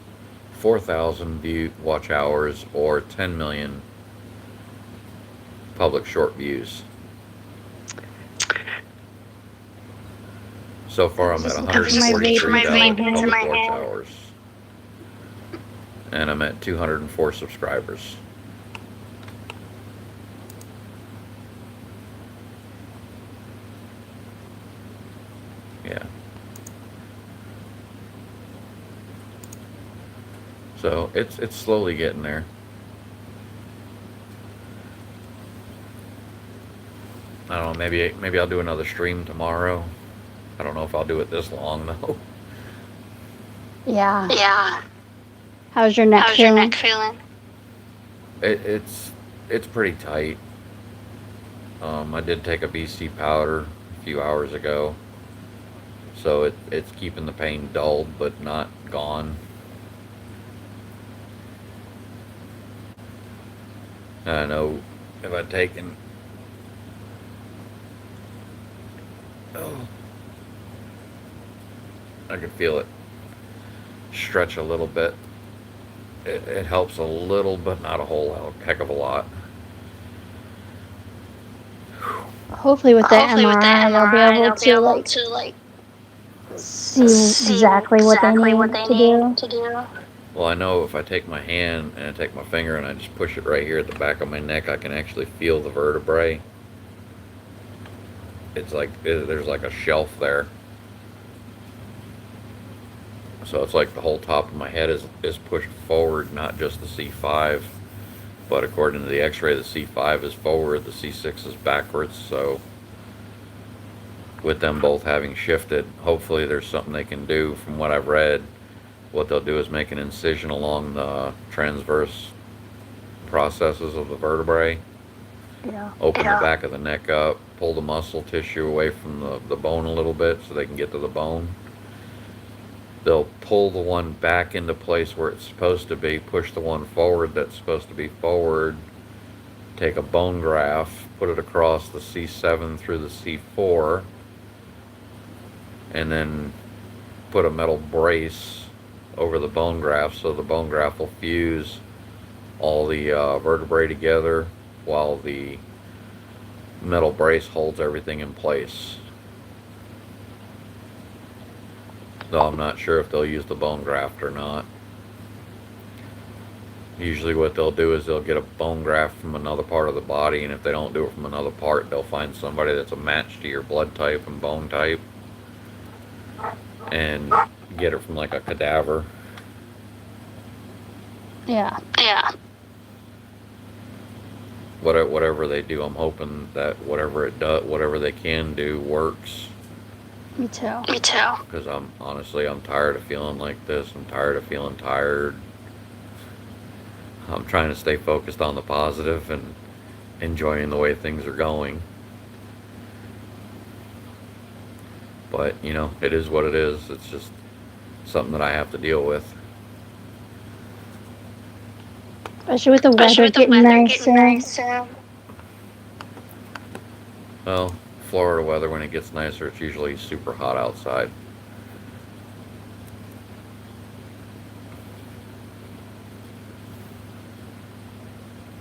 Speaker 1: 4,000 watch hours, or 10 million public short views. So far, I'm at 143,000 public watch hours, and I'm at 204 subscribers. Yeah. So it's slowly getting there. I don't know. Maybe I'll do another stream tomorrow. I don't know if I'll do it this long though.
Speaker 5: Yeah. How's your neck feeling?
Speaker 1: It's pretty tight. I did take a BC powder a few hours ago, so it's keeping the pain dulled but not gone. I know if I'd taken I could feel it stretch a little bit. It helps a little, but not a whole heck of a lot.
Speaker 5: Hopefully with the MRI, they'll be able to see exactly what they need to do.
Speaker 1: Well, I know if I take my hand and I take my finger and I just push it right here at the back of my neck, I can actually feel the vertebrae. It's like there's like a shelf there. So it's like the whole top of my head is pushed forward, not just the C5, but according to the x-ray, the C5 is forward, the C6 is backwards. So with them both having shifted, hopefully there's something they can do. From what I've read, what they'll do is make an incision along the transverse processes of the vertebrae.
Speaker 5: Yeah.
Speaker 1: Open the back of the neck up, pull the muscle tissue away from the bone a little bit so they can get to the bone. They'll pull the one back into place where it's supposed to be, push the one forward that's supposed to be forward, take a bone graft, put it across the C7 through the C4, and then put a metal brace over the bone graft so the bone graft will fuse all the vertebrae together while the metal brace holds everything in place. Though I'm not sure if they'll use the bone graft or not. Usually, what they'll do is they'll get a bone graft from another part of the body, and if they don't do it from another part, they'll find somebody that's a match to your blood type and bone type and get it from like a cadaver.
Speaker 5: Yeah.
Speaker 3: Yeah.
Speaker 1: Whatever they do, I'm hoping that whatever it does, whatever they can do, works.
Speaker 5: Me too.
Speaker 3: Me too.
Speaker 1: Because I'm tired of feeling like this. I'm tired of feeling tired. I'm trying to stay focused on the positive and enjoying the way things are going. But, it is what it is. It's just something that I have to deal with.
Speaker 5: Especially with the weather getting nicer.
Speaker 1: Well, Florida weather, when it gets nicer, it's usually super hot outside.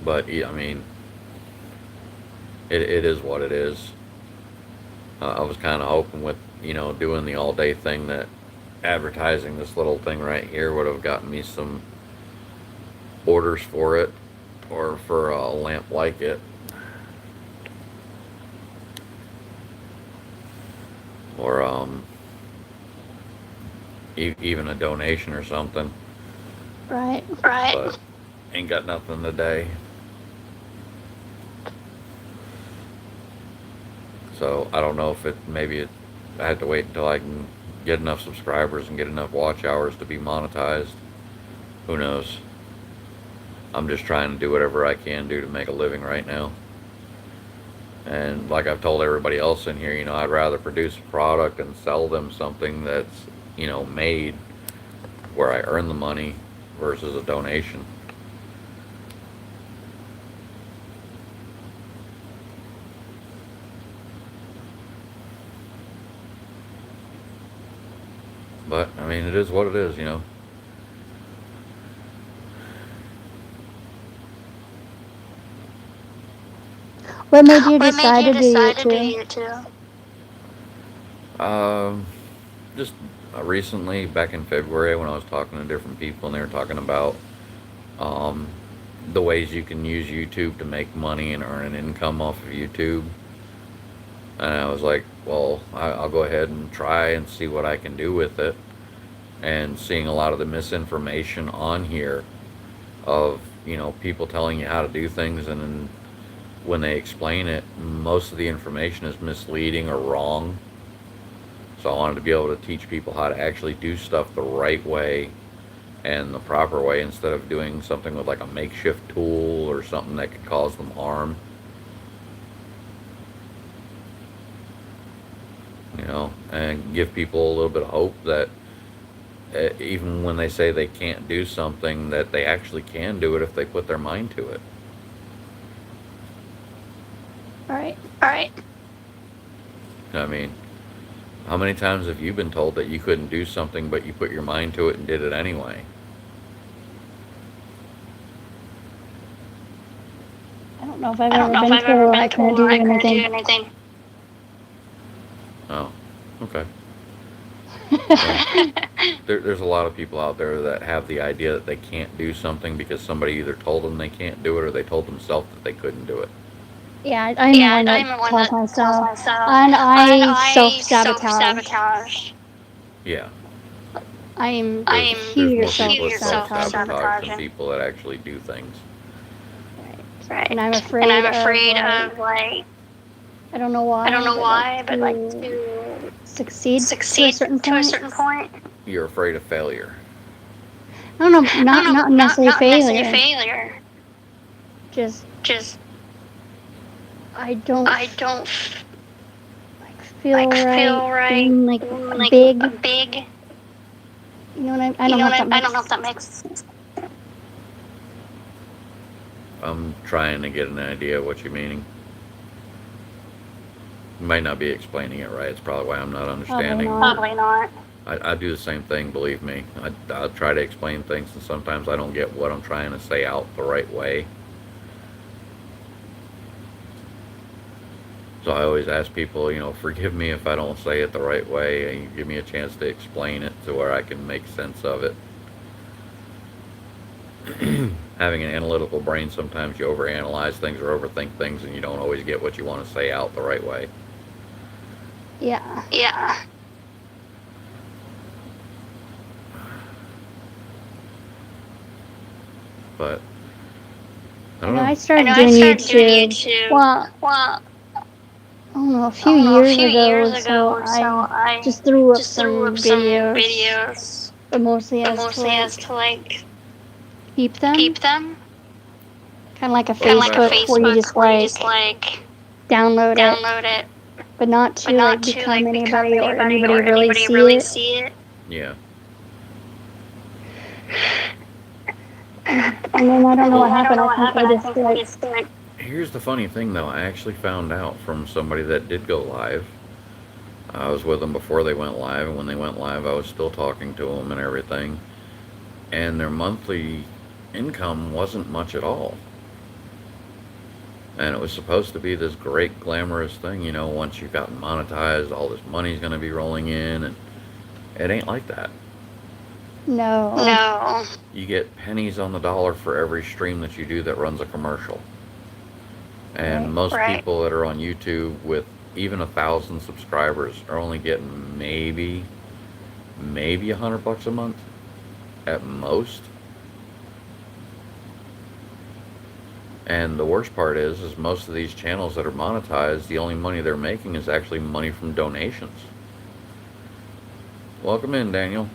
Speaker 1: But, I mean, it is what it is. I was kind of hoping with, doing the all day thing that advertising this little thing right here would have gotten me some orders for it or for a lamp like it. Or even a donation or something.
Speaker 5: Right.
Speaker 3: Right.
Speaker 1: But ain't got nothing today. So I don't know if I have to wait until I can get enough subscribers and get enough watch hours to be monetized. Who knows? I'm just trying to do whatever I can do to make a living right now. And like I've told everybody else in here, I'd rather produce a product and sell them something that's, made where I earn the money versus a donation. But, I mean, it is what it is,
Speaker 5: What made you decide to do
Speaker 3: YouTube?
Speaker 1: Just recently, back in February, when I was talking to different people, and they were talking about um, the ways you can use YouTube to make money and earn an income off of YouTube. And I was like, well, I'll go ahead and try and see what I can do with it. And seeing a lot of the misinformation on here of, people telling you how to do things, and then when they explain it, most of the information is misleading or wrong. So I wanted to be able to teach people how to actually do stuff the right way and the proper way, instead of doing something with like a makeshift tool or something that could cause them harm. And give people a little bit of hope that even when they say they can't do something, that they actually can do it if they put their mind to it.
Speaker 5: Right.
Speaker 3: Right.
Speaker 1: I mean, how many times have you been told that you couldn't do something, but you put your mind to it and did it anyway?
Speaker 5: I don't know if I've ever been told I couldn't do anything.
Speaker 1: Oh, okay. Well, there's a lot of people out there that have the idea that they can't do something because somebody either told them they can't do it or they told themselves that they couldn't do it.
Speaker 5: Yeah, I'm the one that tells myself. And I self-sabotage.
Speaker 1: Yeah.
Speaker 5: I'm
Speaker 1: There's
Speaker 5: huge
Speaker 1: more people that
Speaker 5: self-sabotage.
Speaker 1: self-sabotage than people that actually do things.
Speaker 5: Right. And I'm afraid of I don't know why, but to succeed to a certain point.
Speaker 1: You're afraid of failure.
Speaker 5: No, not necessarily failure. Just I don't feel right being like big. You know what I don't know if that makes sense.
Speaker 1: I'm trying to get an idea of what you're meaning. You might not be explaining it right. It's probably why I'm not understanding.
Speaker 5: Probably not.
Speaker 1: I do the same thing, believe me. I try to explain things, and sometimes I don't get what I'm trying to say out the right way. So I always ask people, forgive me if I don't say it the right way, and give me a chance to explain it to where I can make sense of it. Having an analytical brain, sometimes you overanalyze things or overthink things, and you don't always get what you want to say out the right way.
Speaker 5: Yeah.
Speaker 3: Yeah.
Speaker 1: But I
Speaker 5: I
Speaker 1: don't
Speaker 5: know
Speaker 1: know.
Speaker 5: I started doing YouTube. Well, I don't know, a few years ago, so I just threw up some videos, but mostly as to like keep them. Kind of like a
Speaker 1: Oh, back
Speaker 5: Facebook where you just like download it, but not to like become anybody or anybody really see it.
Speaker 1: Yeah.
Speaker 5: And then I don't know what happened. I think I just like,
Speaker 1: Here's the funny thing, though. I actually found out from somebody that did go live. I was with them before they went live, and when they went live, I was still talking to them and everything. And their monthly income wasn't much at all. And it was supposed to be this great, glamorous thing, once you've gotten monetized, all this money's going to be rolling in, and it ain't like that.
Speaker 5: no.
Speaker 1: You get pennies on the dollar for every stream that you do that runs a commercial. And
Speaker 5: Right.
Speaker 1: most people that are on YouTube with even 1,000 subscribers are only getting maybe $100 a month at most. And the worst part is most of these channels that are monetized, the only money they're making is actually money from donations. Welcome in, Daniel.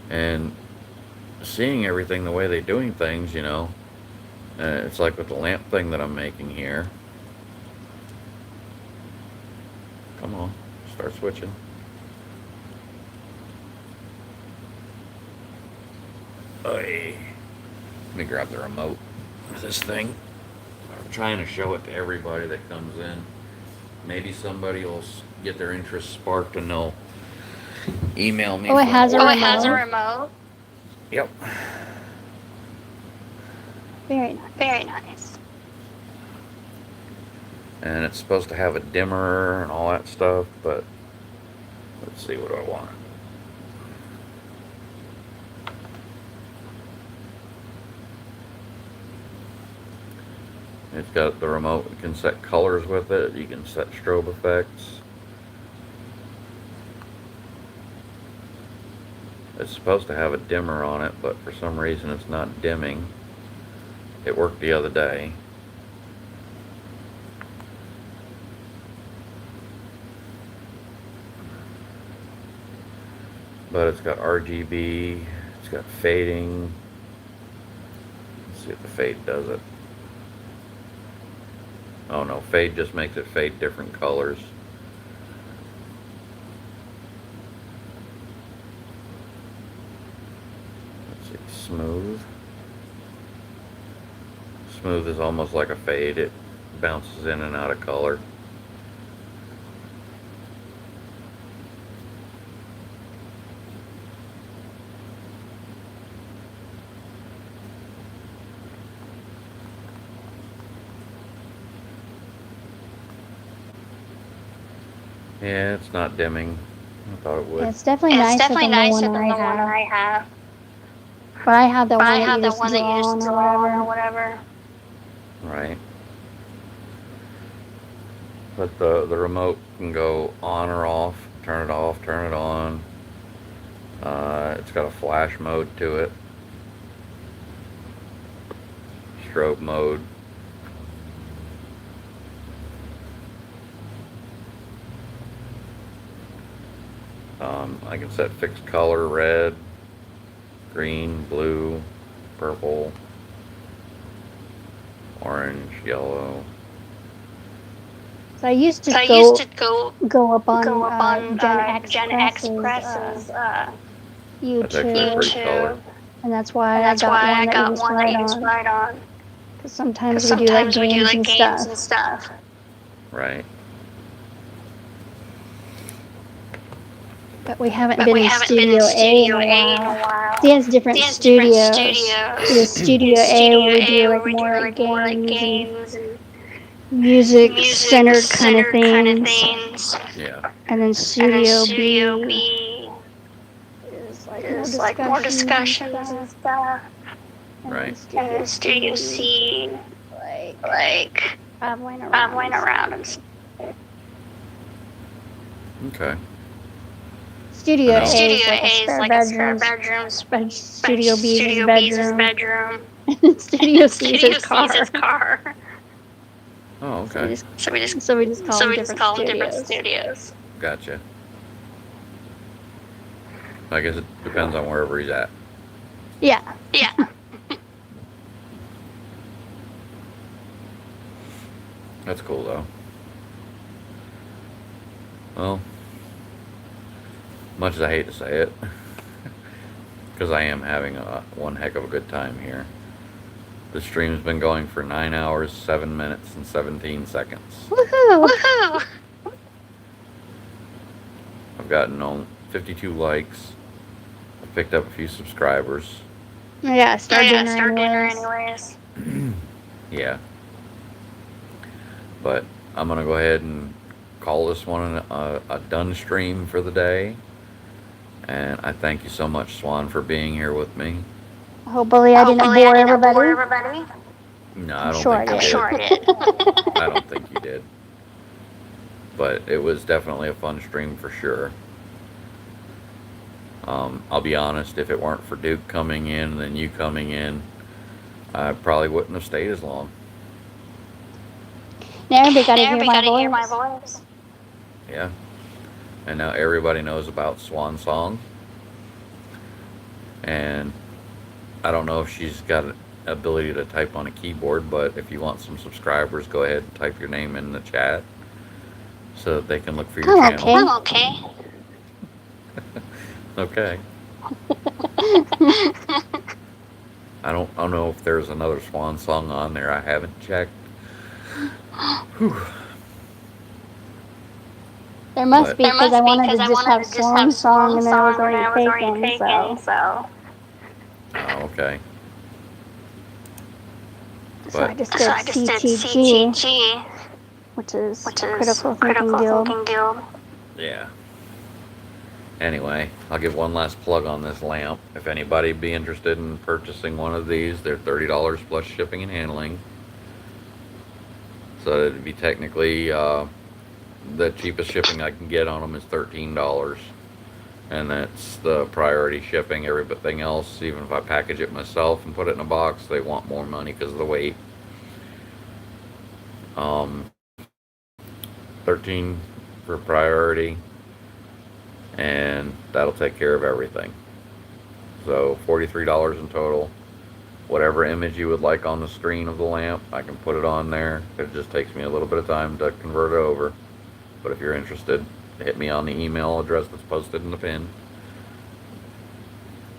Speaker 1: And seeing everything the way they're doing things, it's like with the lamp thing that I'm making here. Come on, start switching. Oy. Let me grab the remote for this thing. I'm trying to show it to everybody that comes in. Maybe somebody will get their interest sparked and they'll email me.
Speaker 5: Oh, it has a remote.
Speaker 1: Yep.
Speaker 5: Very nice.
Speaker 1: And it's supposed to have a dimmer and all that stuff, but let's see, what do I want? It's got the remote. You can set colors with it. You can set strobe effects. It's supposed to have a dimmer on it, but for some reason it's not dimming. It worked the other day. But it's got RGB. It's got fading. Let's see if the fade does it. Oh no, fade just makes it fade different colors. Let's see, smooth. Smooth is almost like a fade. It bounces in and out of color. Yeah, it's not dimming. I thought it would.
Speaker 5: Yeah, it's definitely nicer than the one I have. But I have the one that you just draw on or whatever.
Speaker 1: Right. But the remote can go on or off, turn it off, turn it on. It's got a flash mode to it. Strobe mode. I can set fixed color, red, green, blue, purple, orange, yellow.
Speaker 5: So I used to go up on Gen X's YouTube.
Speaker 1: That's actually a pretty color.
Speaker 5: And that's why I got one that you just write on. Because sometimes we do like games and stuff.
Speaker 1: Right.
Speaker 5: But we haven't been in Studio A in a while. He has different studios. There's Studio A where we do like more like games and music-centered kind of things.
Speaker 1: Yeah.
Speaker 5: And then Studio B is like more discussions and stuff. And
Speaker 1: Right.
Speaker 5: then Studio C, like traveling around and stuff.
Speaker 1: Okay.
Speaker 5: Studio A is like a spare bedroom. Studio B is his bedroom. And Studio C is his car.
Speaker 1: Oh, okay.
Speaker 5: So we just call them different studios.
Speaker 1: Gotcha. I guess it depends on wherever he's at.
Speaker 5: Yeah.
Speaker 1: That's cool though. Well, much as I hate to say it, because I am having one heck of a good time here. The stream's been going for 9 hours, 7 minutes, and 17 seconds.
Speaker 5: Woohoo!
Speaker 1: I've gotten 52 likes. I've picked up a few subscribers.
Speaker 5: Yeah, start dinner anyways.
Speaker 1: Yeah. But I'm going to go ahead and call this one a done stream for the day. And I thank you so much, Swan, for being here with me.
Speaker 5: Hopefully I didn't bore everybody.
Speaker 1: No, I don't think you did.
Speaker 5: Sure I did.
Speaker 1: I don't think you did. But it was definitely a fun stream for sure. I'll be honest, if it weren't for Duke coming in and then you coming in, I probably wouldn't have stayed as long.
Speaker 5: Now everybody got to hear my voice.
Speaker 1: Yeah. And now everybody knows about Swan Song. And I don't know if she's got an ability to type on a keyboard, but if you want some subscribers, go ahead and type your name in the chat so that they can look for your channel.
Speaker 5: I'm okay.
Speaker 1: Okay. I don't know if there's another Swan Song on there. I haven't checked. Whew.
Speaker 5: There must be, because I wanted to just have Swan Song and then I was already taken, so.
Speaker 1: Oh, okay.
Speaker 5: So I just did CTG, which is Critical Thinking Guild.
Speaker 1: Yeah. Anyway, I'll give one last plug on this lamp. If anybody be interested in purchasing one of these, they're $30 plus shipping and handling. So it'd be technically the cheapest shipping I can get on them is $13. And that's the priority shipping. Everything else, even if I package it myself and put it in a box, they want more money because of the weight. 13 for priority, and that'll take care of everything. So $43 in total. Whatever image you would like on the screen of the lamp, I can put it on there. It just takes me a little bit of time to convert it over. But if you're interested, hit me on the email address that's posted in the pin.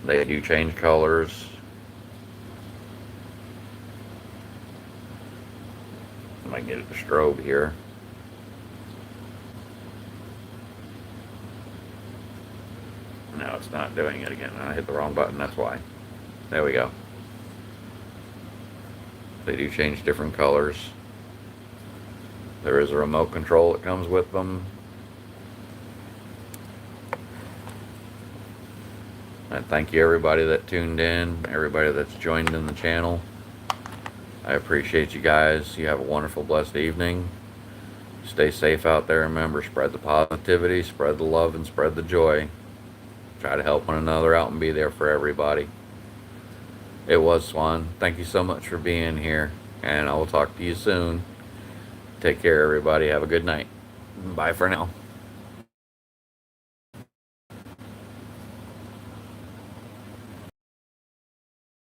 Speaker 1: They do change colors. I might get it to strobe here. No, it's not doing it again. I hit the wrong button, that's why. There we go. They do change different colors. There is a remote control that comes with them. I thank you everybody that tuned in, everybody that's joined in the channel. I appreciate you guys. You have a wonderful, blessed evening. Stay safe out there. Remember, spread the positivity, spread the love, and spread the joy. Try to help one another out and be there for everybody. It was Swan. Thank you so much for being here, and I will talk to you soon. Take care, everybody. Have a good night. Bye for now.